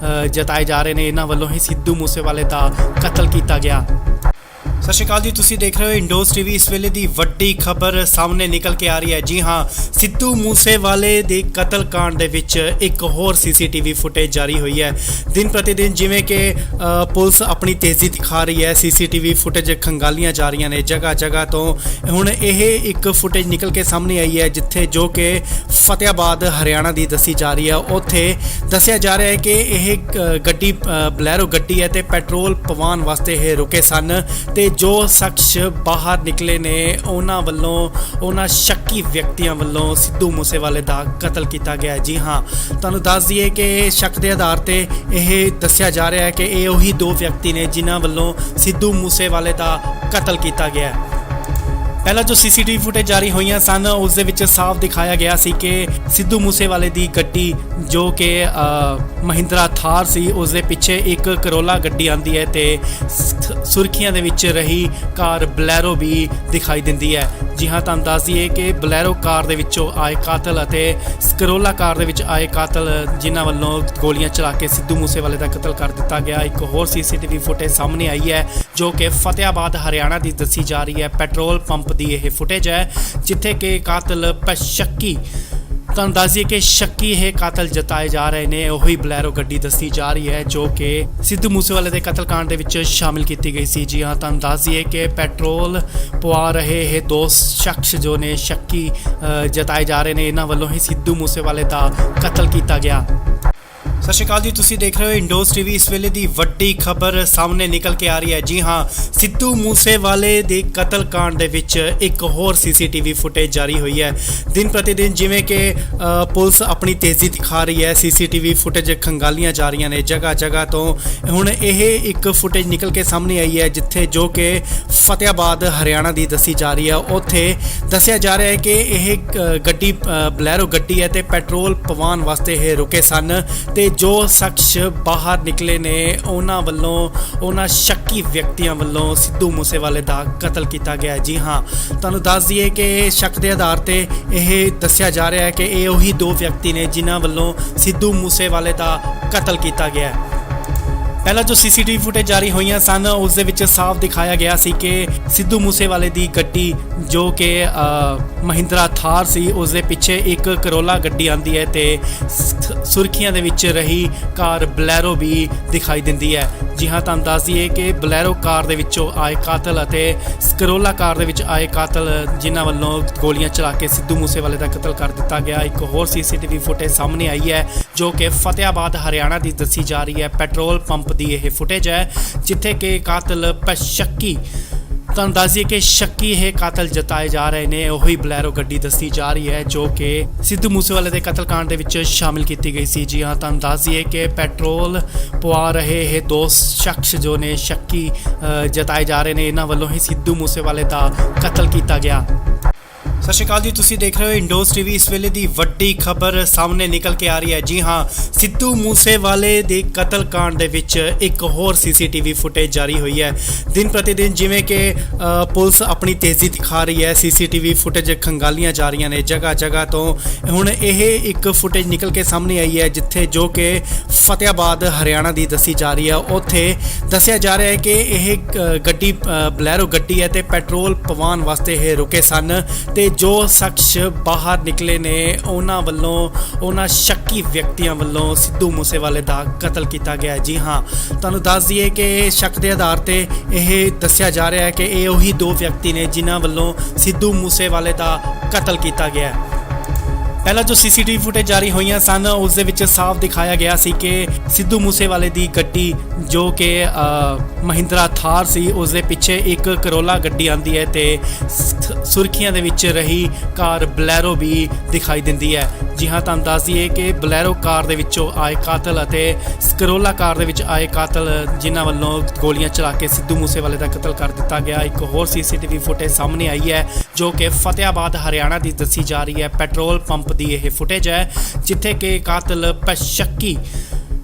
ਜਤਾਏ ਜਾ ਰਹੇ ਨੇ, ਇਹਨਾਂ ਵੱਲੋਂ ਹੀ ਸਿੱਧੂ ਮੂਸੇਵਾਲੇ ਦਾ ਕਤਲ ਕੀਤਾ ਗਿਆ। ਸਤਿ ਸ਼੍ਰੀ ਅਕਾਲ ਜੀ, ਤੁਸੀਂ ਦੇਖ ਰਹੇ ਹੋ ਇੰਡੋਸ ਟੀਵੀ। ਇਸ ਵੇਲੇ ਦੀ ਵੱਡੀ ਖਬਰ ਸਾਹਮਣੇ ਨਿਕਲ ਕੇ ਆ ਰਹੀ ਹੈ। ਜੀ ਹਾਂ, ਸਿੱਧੂ ਮੂਸੇਵਾਲੇ ਦੇ ਕਤਲकांड ਦੇ ਵਿੱਚ ਇੱਕ ਹੋਰ ਸੀਸੀਟੀਵੀ ਫੁਟੇਜ ਜਾਰੀ ਹੋਈ ਹੈ। ਦਿਨ ਪ੍ਰਤੀ ਦਿਨ ਜਿਵੇਂ ਕਿ ਪੁਲਿਸ ਆਪਣੀ ਤੇਜ਼ੀ ਦਿਖਾ ਰਹੀ ਹੈ, ਸੀਸੀਟੀਵੀ ਫੁਟੇਜ ਖੰਗਾਲੀਆਂ ਜਾ ਰਹੀਆਂ ਨੇ ਜਗ੍ਹਾ ਜਗ੍ਹਾ ਤੋਂ। ਹੁਣ ਇਹ ਇੱਕ ਫੁਟੇਜ ਨਿਕਲ ਕੇ ਸਾਹਮਣੇ ਆਈ ਹੈ ਜਿੱਥੇ ਜੋ ਕਿ ਫਤਿਆਬਾਦ ਹਰਿਆਣਾ ਦੀ ਦੱਸੀ ਜਾ ਰਹੀ ਹੈ। ਉੱਥੇ ਦੱਸਿਆ ਜਾ ਰਿਹਾ ਹੈ ਕਿ ਇਹ ਗੱਡੀ ਬਲੈਰੋ ਗੱਡੀ ਹੈ ਤੇ ਪੈਟਰੋਲ ਪਵਾਉਣ ਵਾਸਤੇ ਇਹ ਰੁਕੇ ਸਨ ਤੇ ਜੋ ਸ਼ਖਸ ਬਾਹਰ ਨਿਕਲੇ ਨੇ ਉਹਨਾਂ ਸ਼ੱਕੀ ਵਿਅਕਤੀਆਂ ਵੱਲੋਂ ਸਿੱਧੂ ਮੂਸੇਵਾਲੇ ਦਾ ਕਤਲ ਕੀਤਾ ਗਿਆ। ਜੀ ਹਾਂ, ਤੁਹਾਨੂੰ ਦੱਸ ਦਈਏ ਕਿ ਸ਼ੱਕ ਦੇ ਆਧਾਰ ਤੇ ਇਹ ਦੱਸਿਆ ਜਾ ਰਿਹਾ ਹੈ ਕਿ ਇਹ ਉਹੀ ਦੋ ਵਿਅਕਤੀ ਨੇ ਜਿਨ੍ਹਾਂ ਵੱਲੋਂ ਸਿੱਧੂ ਮੂਸੇਵਾਲੇ ਦਾ ਕਤਲ ਕੀਤਾ ਗਿਆ। ਪਹਿਲਾਂ ਜੋ ਸੀਸੀਟੀਵੀ ਫੁਟੇਜ ਜਾਰੀ ਹੋਈਆਂ ਸਨ ਉਸ ਦੇ ਵਿੱਚ ਸਾਫ਼ ਦਿਖਾਇਆ ਗਿਆ ਸੀ ਕਿ ਸਿੱਧੂ ਮੂਸੇਵਾਲੇ ਦੀ ਗੱਡੀ ਜੋ ਕਿ ਮਹਿੰਦਰਾ ਥਾਰ ਸੀ ਉਸ ਦੇ ਪਿੱਛੇ ਇੱਕ ਕਰੋਲਾ ਗੱਡੀ ਆਂਦੀ ਹੈ ਤੇ ਸੁਰਖੀਆਂ ਦੇ ਵਿੱਚ ਰਹੀ ਕਾਰ ਬਲੈਰੋ ਵੀ ਦਿਖਾਈ ਦਿੰਦੀ ਹੈ। ਜੀ ਹਾਂ, ਤੁਹਾਨੂੰ ਦੱਸ ਦਈਏ ਕਿ ਬਲੈਰੋ ਕਾਰ ਦੇ ਵਿੱਚੋਂ ਆਏ ਕਾਤਲ ਅਤੇ ਕਰੋਲਾ ਕਾਰ ਦੇ ਵਿੱਚ ਆਏ ਕਾਤਲ ਜਿਨ੍ਹਾਂ ਵੱਲੋਂ ਗੋਲੀਆਂ ਚਲਾ ਕੇ ਸਿੱਧੂ ਮੂਸੇਵਾਲੇ ਦਾ ਕਤਲ ਕਰ ਦਿੱਤਾ ਗਿਆ। ਇੱਕ ਹੋਰ ਸੀਸੀਟੀਵੀ ਫੁਟੇਜ ਸਾਹਮਣੇ ਆਈ ਹੈ ਜੋ ਕਿ ਫਤਿਆਬਾਦ ਹਰਿਆਣਾ ਦੀ ਦੱਸੀ ਜਾ ਰਹੀ ਹੈ। ਪੈਟਰੋਲ ਪੰਪ ਦੀ ਇਹ ਫੁਟੇਜ ਹੈ ਜਿੱਥੇ ਕਿ ਕਾਤਲ ਸ਼ੱਕੀ, ਤੁਹਾਨੂੰ ਦੱਸ ਦਈਏ ਕਿ ਸ਼ੱਕੀ ਇਹ ਕਾਤਲ ਜਤਾਏ ਜਾ ਰਹੇ ਨੇ। ਉਹੀ ਬਲੈਰੋ ਗੱਡੀ ਦੱਸੀ ਜਾ ਰਹੀ ਹੈ ਜੋ ਕਿ ਸਿੱਧੂ ਮੂਸੇਵਾਲੇ ਦੇ ਕਤਲकांड ਦੇ ਵਿੱਚ ਸ਼ਾਮਿਲ ਕੀਤੀ ਗਈ ਸੀ। ਜੀ ਹਾਂ, ਤੁਹਾਨੂੰ ਦੱਸ ਦਈਏ ਕਿ ਪੈਟਰੋਲ ਪਵਾ ਰਹੇ ਇਹ ਦੋ ਸ਼ਖਸ ਜੋ ਨੇ ਸ਼ੱਕੀ ਜਤਾਏ ਜਾ ਰਹੇ ਨੇ, ਇਹਨਾਂ ਵੱਲੋਂ ਹੀ ਸਿੱਧੂ ਮੂਸੇਵਾਲੇ ਦਾ ਕਤਲ ਕੀਤਾ ਗਿਆ। ਸਤਿ ਸ਼੍ਰੀ ਅਕਾਲ ਜੀ, ਤੁਸੀਂ ਦੇਖ ਰਹੇ ਹੋ ਇੰਡੋਸ ਟੀਵੀ। ਇਸ ਵੇਲੇ ਦੀ ਵੱਡੀ ਖਬਰ ਸਾਹਮਣੇ ਨਿਕਲ ਕੇ ਆ ਰਹੀ ਹੈ। ਜੀ ਹਾਂ, ਸਿੱਧੂ ਮੂਸੇਵਾਲੇ ਦੇ ਕਤਲकांड ਦੇ ਵਿੱਚ ਇੱਕ ਹੋਰ ਸੀਸੀਟੀਵੀ ਫੁਟੇਜ ਜਾਰੀ ਹੋਈ ਹੈ। ਦਿਨ ਪ੍ਰਤੀ ਦਿਨ ਜਿਵੇਂ ਕਿ ਪੁਲਿਸ ਆਪਣੀ ਤੇਜ਼ੀ ਦਿਖਾ ਰਹੀ ਹੈ, ਸੀਸੀਟੀਵੀ ਫੁਟੇਜ ਖੰਗਾਲੀਆਂ ਜਾ ਰਹੀਆਂ ਨੇ ਜਗ੍ਹਾ ਜਗ੍ਹਾ ਤੋਂ। ਹੁਣ ਇਹ ਇੱਕ ਫੁਟੇਜ ਨਿਕਲ ਕੇ ਸਾਹਮਣੇ ਆਈ ਹੈ ਜਿੱਥੇ ਜੋ ਕਿ ਫਤਿਆਬਾਦ ਹਰਿਆਣਾ ਦੀ ਦੱਸੀ ਜਾ ਰਹੀ ਹੈ। ਉੱਥੇ ਦੱਸਿਆ ਜਾ ਰਿਹਾ ਹੈ ਕਿ ਇਹ ਗੱਡੀ ਬਲੈਰੋ ਗੱਡੀ ਹੈ ਤੇ ਪੈਟਰੋਲ ਪਵਾਉਣ ਵਾਸਤੇ ਇਹ ਰੁਕੇ ਸਨ ਤੇ ਜੋ ਸ਼ਖਸ ਬਾਹਰ ਨਿਕਲੇ ਨੇ ਉਹਨਾਂ ਸ਼ੱਕੀ ਵਿਅਕਤੀਆਂ ਵੱਲੋਂ ਸਿੱਧੂ ਮੂਸੇਵਾਲੇ ਦਾ ਕਤਲ ਕੀਤਾ ਗਿਆ। ਜੀ ਹਾਂ, ਤੁਹਾਨੂੰ ਦੱਸ ਦਈਏ ਕਿ ਸ਼ੱਕ ਦੇ ਆਧਾਰ ਤੇ ਇਹ ਦੱਸਿਆ ਜਾ ਰਿਹਾ ਹੈ ਕਿ ਇਹ ਉਹੀ ਦੋ ਵਿਅਕਤੀ ਨੇ ਜਿਨ੍ਹਾਂ ਵੱਲੋਂ ਸਿੱਧੂ ਮੂਸੇਵਾਲੇ ਦਾ ਕਤਲ ਕੀਤਾ ਗਿਆ। ਪਹਿਲਾਂ ਜੋ ਸੀਸੀਟੀਵੀ ਫੁਟੇਜ ਜਾਰੀ ਹੋਈਆਂ ਸਨ ਉਸ ਦੇ ਵਿੱਚ ਸਾਫ਼ ਦਿਖਾਇਆ ਗਿਆ ਸੀ ਕਿ ਸਿੱਧੂ ਮੂਸੇਵਾਲੇ ਦੀ ਗੱਡੀ ਜੋ ਕਿ ਮਹਿੰਦਰਾ ਥਾਰ ਸੀ ਉਸ ਦੇ ਪਿੱਛੇ ਇੱਕ ਕਰੋਲਾ ਗੱਡੀ ਆਂਦੀ ਹੈ ਤੇ ਸੁਰਖੀਆਂ ਦੇ ਵਿੱਚ ਰਹੀ ਕਾਰ ਬਲੈਰੋ ਵੀ ਦਿਖਾਈ ਦਿੰਦੀ ਹੈ। ਜੀ ਹਾਂ, ਤੁਹਾਨੂੰ ਦੱਸ ਦਈਏ ਕਿ ਬਲੈਰੋ ਕਾਰ ਦੇ ਵਿੱਚੋਂ ਆਏ ਕਾਤਲ ਅਤੇ ਕਰੋਲਾ ਕਾਰ ਦੇ ਵਿੱਚ ਆਏ ਕਾਤਲ ਜਿਨ੍ਹਾਂ ਵੱਲੋਂ ਗੋਲੀਆਂ ਚਲਾ ਕੇ ਸਿੱਧੂ ਮੂਸੇਵਾਲੇ ਦਾ ਕਤਲ ਕਰ ਦਿੱਤਾ ਗਿਆ। ਇੱਕ ਹੋਰ ਸੀਸੀਟੀਵੀ ਫੁਟੇਜ ਸਾਹਮਣੇ ਆਈ ਹੈ ਜੋ ਕਿ ਫਤਿਆਬਾਦ ਹਰਿਆਣਾ ਦੀ ਦੱਸੀ ਜਾ ਰਹੀ ਹੈ। ਪੈਟਰੋਲ ਪੰਪ ਦੀ ਇਹ ਫੁਟੇਜ ਹੈ ਜਿੱਥੇ ਕਿ ਕਾਤਲ ਸ਼ੱਕੀ, ਤੁਹਾਨੂੰ ਦੱਸ ਦਈਏ ਕਿ ਸ਼ੱਕੀ ਇਹ ਕਾਤਲ ਜਤਾਏ ਜਾ ਰਹੇ ਨੇ। ਉਹੀ ਬਲੈਰੋ ਗੱਡੀ ਦੱਸੀ ਜਾ ਰਹੀ ਹੈ ਜੋ ਕਿ ਸਿੱਧੂ ਮੂਸੇਵਾਲੇ ਦੇ ਕਤਲकांड ਦੇ ਵਿੱਚ ਸ਼ਾਮਿਲ ਕੀਤੀ ਗਈ ਸੀ। ਜੀ ਹਾਂ, ਤੁਹਾਨੂੰ ਦੱਸ ਦਈਏ ਕਿ ਪੈਟਰੋਲ ਪਵਾ ਰਹੇ ਇਹ ਦੋ ਸ਼ਖਸ ਜੋ ਨੇ ਸ਼ੱਕੀ ਜਤਾਏ ਜਾ ਰਹੇ ਨੇ, ਇਹਨਾਂ ਵੱਲੋਂ ਹੀ ਸਿੱਧੂ ਮੂਸੇਵਾਲੇ ਦਾ ਕਤਲ ਕੀਤਾ ਗਿਆ। ਸਤਿ ਸ਼੍ਰੀ ਅਕਾਲ ਜੀ, ਤੁਸੀਂ ਦੇਖ ਰਹੇ ਹੋ ਇੰਡੋਸ ਟੀਵੀ। ਇਸ ਵੇਲੇ ਦੀ ਵੱਡੀ ਖਬਰ ਸਾਹਮਣੇ ਨਿਕਲ ਕੇ ਆ ਰਹੀ ਹੈ। ਜੀ ਹਾਂ, ਸਿੱਧੂ ਮੂਸੇਵਾਲੇ ਦੇ ਕਤਲकांड ਦੇ ਵਿੱਚ ਇੱਕ ਹੋਰ ਸੀਸੀਟੀਵੀ ਫੁਟੇਜ ਜਾਰੀ ਹੋਈ ਹੈ। ਦਿਨ ਪ੍ਰਤੀ ਦਿਨ ਜਿਵੇਂ ਕਿ ਪੁਲਿਸ ਆਪਣੀ ਤੇਜ਼ੀ ਦਿਖਾ ਰਹੀ ਹੈ, ਸੀਸੀਟੀਵੀ ਫੁਟੇਜ ਖੰਗਾਲੀਆਂ ਜਾ ਰਹੀਆਂ ਨੇ ਜਗ੍ਹਾ ਜਗ੍ਹਾ ਤੋਂ। ਹੁਣ ਇਹ ਇੱਕ ਫੁਟੇਜ ਨਿਕਲ ਕੇ ਸਾਹਮਣੇ ਆਈ ਹੈ ਜਿੱਥੇ ਜੋ ਕਿ ਫਤਿਆਬਾਦ ਹਰਿਆਣਾ ਦੀ ਦੱਸੀ ਜਾ ਰਹੀ ਹੈ। ਉੱਥੇ ਦੱਸਿਆ ਜਾ ਰਿਹਾ ਹੈ ਕਿ ਇਹ ਗੱਡੀ ਬਲੈਰੋ ਗੱਡੀ ਹੈ ਤੇ ਪੈਟਰੋਲ ਪਵਾਉਣ ਵਾਸਤੇ ਇਹ ਰੁਕੇ ਸਨ ਤੇ ਜੋ ਸ਼ਖਸ ਬਾਹਰ ਨਿਕਲੇ ਨੇ ਉਹਨਾਂ ਸ਼ੱਕੀ ਵਿਅਕਤੀਆਂ ਵੱਲੋਂ ਸਿੱਧੂ ਮੂਸੇਵਾਲੇ ਦਾ ਕਤਲ ਕੀਤਾ ਗਿਆ। ਜੀ ਹਾਂ, ਤੁਹਾਨੂੰ ਦੱਸ ਦਈਏ ਕਿ ਸ਼ੱਕ ਦੇ ਆਧਾਰ ਤੇ ਇਹ ਦੱਸਿਆ ਜਾ ਰਿਹਾ ਹੈ ਕਿ ਇਹ ਉਹੀ ਦੋ ਵਿਅਕਤੀ ਨੇ ਜਿਨ੍ਹਾਂ ਵੱਲੋਂ ਸਿੱਧੂ ਮੂਸੇਵਾਲੇ ਦਾ ਕਤਲ ਕੀਤਾ ਗਿਆ। ਪਹਿਲਾਂ ਜੋ ਸੀਸੀਟੀਵੀ ਫੁਟੇਜ ਜਾਰੀ ਹੋਈਆਂ ਸਨ ਉਸ ਦੇ ਵਿੱਚ ਸਾਫ਼ ਦਿਖਾਇਆ ਗਿਆ ਸੀ ਕਿ ਸਿੱਧੂ ਮੂਸੇਵਾਲੇ ਦੀ ਗੱਡੀ ਜੋ ਕਿ ਮਹਿੰਦਰਾ ਥਾਰ ਸੀ ਉਸ ਦੇ ਪਿੱਛੇ ਇੱਕ ਕਰੋਲਾ ਗੱਡੀ ਆਂਦੀ ਹੈ ਤੇ ਸੁਰਖੀਆਂ ਦੇ ਵਿੱਚ ਰਹੀ ਕਾਰ ਬਲੈਰੋ ਵੀ ਦਿਖਾਈ ਦਿੰਦੀ ਹੈ। ਜੀ ਹਾਂ, ਤੁਹਾਨੂੰ ਦੱਸ ਦਈਏ ਕਿ ਬਲੈਰੋ ਕਾਰ ਦੇ ਵਿੱਚੋਂ ਆਏ ਕਾਤਲ ਅਤੇ ਕਰੋਲਾ ਕਾਰ ਦੇ ਵਿੱਚ ਆਏ ਕਾਤਲ ਜਿਨ੍ਹਾਂ ਵੱਲੋਂ ਗੋਲੀਆਂ ਚਲਾ ਕੇ ਸਿੱਧੂ ਮੂਸੇਵਾਲੇ ਦਾ ਕਤਲ ਕਰ ਦਿੱਤਾ ਗਿਆ। ਇੱਕ ਹੋਰ ਸੀਸੀਟੀਵੀ ਫੁਟੇਜ ਸਾਹਮਣੇ ਆਈ ਹੈ ਜੋ ਕਿ ਫਤਿਆਬਾਦ ਹਰਿਆਣਾ ਦੀ ਦੱਸੀ ਜਾ ਰਹੀ ਹੈ। ਪੈਟਰੋਲ ਪੰਪ ਦੀ ਇਹ ਫੁਟੇਜ ਹੈ ਜਿੱਥੇ ਕਿ ਕਾਤਲ ਸ਼ੱਕੀ,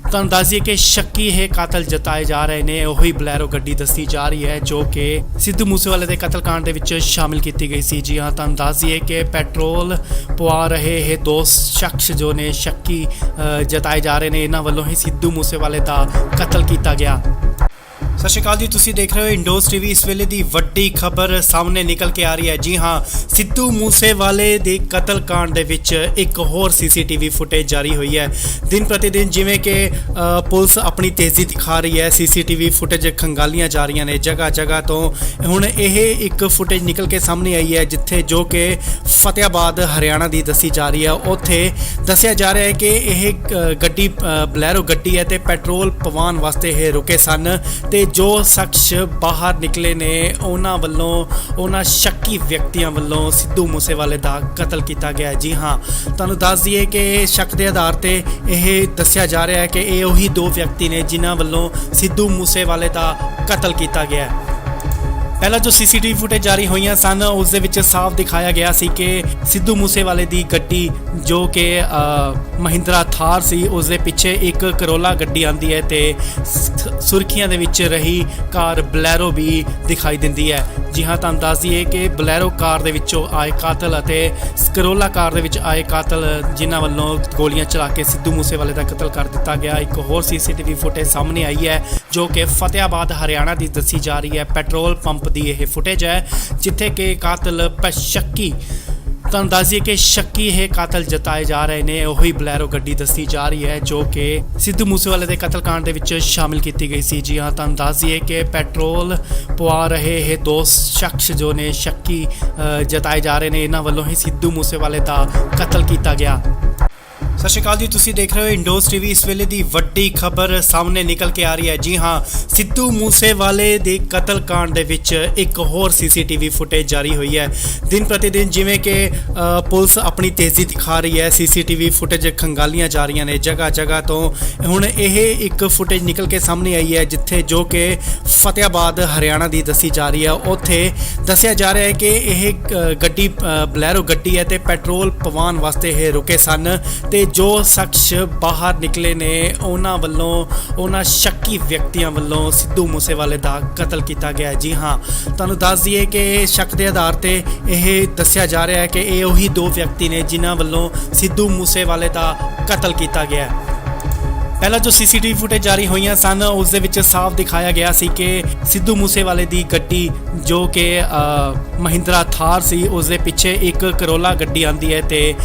ਤੁਹਾਨੂੰ ਦੱਸ ਦਈਏ ਕਿ ਸ਼ੱਕੀ ਇਹ ਕਾਤਲ ਜਤਾਏ ਜਾ ਰਹੇ ਨੇ। ਉਹੀ ਬਲੈਰੋ ਗੱਡੀ ਦੱਸੀ ਜਾ ਰਹੀ ਹੈ ਜੋ ਕਿ ਸਿੱਧੂ ਮੂਸੇਵਾਲੇ ਦੇ ਕਤਲकांड ਦੇ ਵਿੱਚ ਸ਼ਾਮਿਲ ਕੀਤੀ ਗਈ ਸੀ। ਜੀ ਹਾਂ, ਤੁਹਾਨੂੰ ਦੱਸ ਦਈਏ ਕਿ ਪੈਟਰੋਲ ਪਵਾ ਰਹੇ ਇਹ ਦੋ ਸ਼ਖਸ ਜੋ ਨੇ ਸ਼ੱਕੀ ਜਤਾਏ ਜਾ ਰਹੇ ਨੇ, ਇਹਨਾਂ ਵੱਲੋਂ ਹੀ ਸਿੱਧੂ ਮੂਸੇਵਾਲੇ ਦਾ ਕਤਲ ਕੀਤਾ ਗਿਆ। ਸਤਿ ਸ਼੍ਰੀ ਅਕਾਲ ਜੀ, ਤੁਸੀਂ ਦੇਖ ਰਹੇ ਹੋ ਇੰਡੋਸ ਟੀਵੀ। ਇਸ ਵੇਲੇ ਦੀ ਵੱਡੀ ਖਬਰ ਸਾਹਮਣੇ ਨਿਕਲ ਕੇ ਆ ਰਹੀ ਹੈ। ਜੀ ਹਾਂ, ਸਿੱਧੂ ਮੂਸੇਵਾਲੇ ਦੇ ਕਤਲकांड ਦੇ ਵਿੱਚ ਇੱਕ ਹੋਰ ਸੀਸੀਟੀਵੀ ਫੁਟੇਜ ਜਾਰੀ ਹੋਈ ਹੈ। ਦਿਨ ਪ੍ਰਤੀ ਦਿਨ ਜਿਵੇਂ ਕਿ ਪੁਲਿਸ ਆਪਣੀ ਤੇਜ਼ੀ ਦਿਖਾ ਰਹੀ ਹੈ, ਸੀਸੀਟੀਵੀ ਫੁਟੇਜ ਖੰਗਾਲੀਆਂ ਜਾ ਰਹੀਆਂ ਨੇ ਜਗ੍ਹਾ ਜਗ੍ਹਾ ਤੋਂ। ਹੁਣ ਇਹ ਇੱਕ ਫੁਟੇਜ ਨਿਕਲ ਕੇ ਸਾਹਮਣੇ ਆਈ ਹੈ ਜਿੱਥੇ ਜੋ ਕਿ ਫਤਿਆਬਾਦ ਹਰਿਆਣਾ ਦੀ ਦੱਸੀ ਜਾ ਰਹੀ ਹੈ। ਉੱਥੇ ਦੱਸਿਆ ਜਾ ਰਿਹਾ ਹੈ ਕਿ ਇਹ ਗੱਡੀ ਬਲੈਰੋ ਗੱਡੀ ਹੈ ਤੇ ਪੈਟਰੋਲ ਪਵਾਉਣ ਵਾਸਤੇ ਇਹ ਰੁਕੇ ਸਨ ਤੇ ਜੋ ਸ਼ਖਸ ਬਾਹਰ ਨਿਕਲੇ ਨੇ ਉਹਨਾਂ ਸ਼ੱਕੀ ਵਿਅਕਤੀਆਂ ਵੱਲੋਂ ਸਿੱਧੂ ਮੂਸੇਵਾਲੇ ਦਾ ਕਤਲ ਕੀਤਾ ਗਿਆ। ਜੀ ਹਾਂ, ਤੁਹਾਨੂੰ ਦੱਸ ਦਈਏ ਕਿ ਸ਼ੱਕ ਦੇ ਆਧਾਰ ਤੇ ਇਹ ਦੱਸਿਆ ਜਾ ਰਿਹਾ ਹੈ ਕਿ ਇਹ ਉਹੀ ਦੋ ਵਿਅਕਤੀ ਨੇ ਜਿਨ੍ਹਾਂ ਵੱਲੋਂ ਸਿੱਧੂ ਮੂਸੇਵਾਲੇ ਦਾ ਕਤਲ ਕੀਤਾ ਗਿਆ। ਪਹਿਲਾਂ ਜੋ ਸੀਸੀਟੀਵੀ ਫੁਟੇਜ ਜਾਰੀ ਹੋਈਆਂ ਸਨ ਉਸ ਦੇ ਵਿੱਚ ਸਾਫ਼ ਦਿਖਾਇਆ ਗਿਆ ਸੀ ਕਿ ਸਿੱਧੂ ਮੂਸੇਵਾਲੇ ਦੀ ਗੱਡੀ ਜੋ ਕਿ ਮਹਿੰਦਰਾ ਥਾਰ ਸੀ ਉਸ ਦੇ ਪਿੱਛੇ ਇੱਕ ਕਰੋਲਾ ਗੱਡੀ ਆਂਦੀ ਹੈ ਤੇ ਸੁਰਖੀਆਂ ਦੇ ਵਿੱਚ ਰਹੀ ਕਾਰ ਬਲੈਰੋ ਵੀ ਦਿਖਾਈ ਦਿੰਦੀ ਹੈ। ਜੀ ਹਾਂ, ਤੁਹਾਨੂੰ ਦੱਸ ਦਈਏ ਕਿ ਬਲੈਰੋ ਕਾਰ ਦੇ ਵਿੱਚੋਂ ਆਏ ਕਾਤਲ ਅਤੇ ਕਰੋਲਾ ਕਾਰ ਦੇ ਵਿੱਚ ਆਏ ਕਾਤਲ ਜਿਨ੍ਹਾਂ ਵੱਲੋਂ ਗੋਲੀਆਂ ਚਲਾ ਕੇ ਸਿੱਧੂ ਮੂਸੇਵਾਲੇ ਦਾ ਕਤਲ ਕਰ ਦਿੱਤਾ ਗਿਆ। ਇੱਕ ਹੋਰ ਸੀਸੀਟੀਵੀ ਫੁਟੇਜ ਸਾਹਮਣੇ ਆਈ ਹੈ ਜੋ ਕਿ ਫਤਿਆਬਾਦ ਹਰਿਆਣਾ ਦੀ ਦੱਸੀ ਜਾ ਰਹੀ ਹੈ। ਪੈਟਰੋਲ ਪੰਪ ਦੀ ਇਹ ਫੁਟੇਜ ਹੈ ਜਿੱਥੇ ਕਿ ਕਾਤਲ ਸ਼ੱਕੀ, ਤੁਹਾਨੂੰ ਦੱਸ ਦਈਏ ਕਿ ਸ਼ੱਕੀ ਇਹ ਕਾਤਲ ਜਤਾਏ ਜਾ ਰਹੇ ਨੇ। ਉਹੀ ਬਲੈਰੋ ਗੱਡੀ ਦੱਸੀ ਜਾ ਰਹੀ ਹੈ ਜੋ ਕਿ ਸਿੱਧੂ ਮੂਸੇਵਾਲੇ ਦੇ ਕਤਲकांड ਦੇ ਵਿੱਚ ਸ਼ਾਮਿਲ ਕੀਤੀ ਗਈ ਸੀ। ਜੀ ਹਾਂ, ਤੁਹਾਨੂੰ ਦੱਸ ਦਈਏ ਕਿ ਪੈਟਰੋਲ ਪਵਾ ਰਹੇ ਇਹ ਦੋ ਸ਼ਖਸ ਜੋ ਨੇ ਸ਼ੱਕੀ ਜਤਾਏ ਜਾ ਰਹੇ ਨੇ, ਇਹਨਾਂ ਵੱਲੋਂ ਹੀ ਸਿੱਧੂ ਮੂਸੇਵਾਲੇ ਦਾ ਕਤਲ ਕੀਤਾ ਗਿਆ। ਸਤਿ ਸ਼੍ਰੀ ਅਕਾਲ ਜੀ, ਤੁਸੀਂ ਦੇਖ ਰਹੇ ਹੋ ਇੰਡੋਸ ਟੀਵੀ। ਇਸ ਵੇਲੇ ਦੀ ਵੱਡੀ ਖਬਰ ਸਾਹਮਣੇ ਨਿਕਲ ਕੇ ਆ ਰਹੀ ਹੈ। ਜੀ ਹਾਂ, ਸਿੱਧੂ ਮੂਸੇਵਾਲੇ ਦੇ ਕਤਲकांड ਦੇ ਵਿੱਚ ਇੱਕ ਹੋਰ ਸੀਸੀਟੀਵੀ ਫੁਟੇਜ ਜਾਰੀ ਹੋਈ ਹੈ। ਦਿਨ ਪ੍ਰਤੀ ਦਿਨ ਜਿਵੇਂ ਕਿ ਪੁਲਿਸ ਆਪਣੀ ਤੇਜ਼ੀ ਦਿਖਾ ਰਹੀ ਹੈ, ਸੀਸੀਟੀਵੀ ਫੁਟੇਜ ਖੰਗਾਲੀਆਂ ਜਾ ਰਹੀਆਂ ਨੇ ਜਗ੍ਹਾ ਜਗ੍ਹਾ ਤੋਂ। ਹੁਣ ਇਹ ਇੱਕ ਫੁਟੇਜ ਨਿਕਲ ਕੇ ਸਾਹਮਣੇ ਆਈ ਹੈ ਜਿੱਥੇ ਜੋ ਕਿ ਫਤਿਆਬਾਦ ਹਰਿਆਣਾ ਦੀ ਦੱਸੀ ਜਾ ਰਹੀ ਹੈ। ਉੱਥੇ ਦੱਸਿਆ ਜਾ ਰਿਹਾ ਹੈ ਕਿ ਇਹ ਗੱਡੀ ਬਲੈਰੋ ਗੱਡੀ ਹੈ ਤੇ ਪੈਟਰੋਲ ਪਵਾਉਣ ਵਾਸਤੇ ਇਹ ਰੁਕੇ ਸਨ ਤੇ ਜੋ ਸ਼ਖਸ ਬਾਹਰ ਨਿਕਲੇ ਨੇ ਉਹਨਾਂ ਸ਼ੱਕੀ ਵਿਅਕਤੀਆਂ ਵੱਲੋਂ ਸਿੱਧੂ ਮੂਸੇਵਾਲੇ ਦਾ ਕਤਲ ਕੀਤਾ ਗਿਆ। ਜੀ ਹਾਂ, ਤੁਹਾਨੂੰ ਦੱਸ ਦਈਏ ਕਿ ਸ਼ੱਕ ਦੇ ਆਧਾਰ ਤੇ ਇਹ ਦੱਸਿਆ ਜਾ ਰਿਹਾ ਹੈ ਕਿ ਇਹ ਉਹੀ ਦੋ ਵਿਅਕਤੀ ਨੇ ਜਿਨ੍ਹਾਂ ਵੱਲੋਂ ਸਿੱਧੂ ਮੂਸੇਵਾਲੇ ਦਾ ਕਤਲ ਕੀਤਾ ਗਿਆ। ਪਹਿਲਾਂ ਜੋ ਸੀਸੀਟੀਵੀ ਫੁਟੇਜ ਜਾਰੀ ਹੋਈਆਂ ਸਨ ਉਸ ਦੇ ਵਿੱਚ ਸਾਫ਼ ਦਿਖਾਇਆ ਗਿਆ ਸੀ ਕਿ ਸਿੱਧੂ ਮੂਸੇਵਾਲੇ ਦੀ ਗੱਡੀ ਜੋ ਕਿ ਮਹਿੰਦਰਾ ਥਾਰ ਸੀ ਉਸ ਦੇ ਪਿੱਛੇ ਇੱਕ ਕਰੋਲਾ ਗੱਡੀ ਆਂਦੀ ਹੈ ਤੇ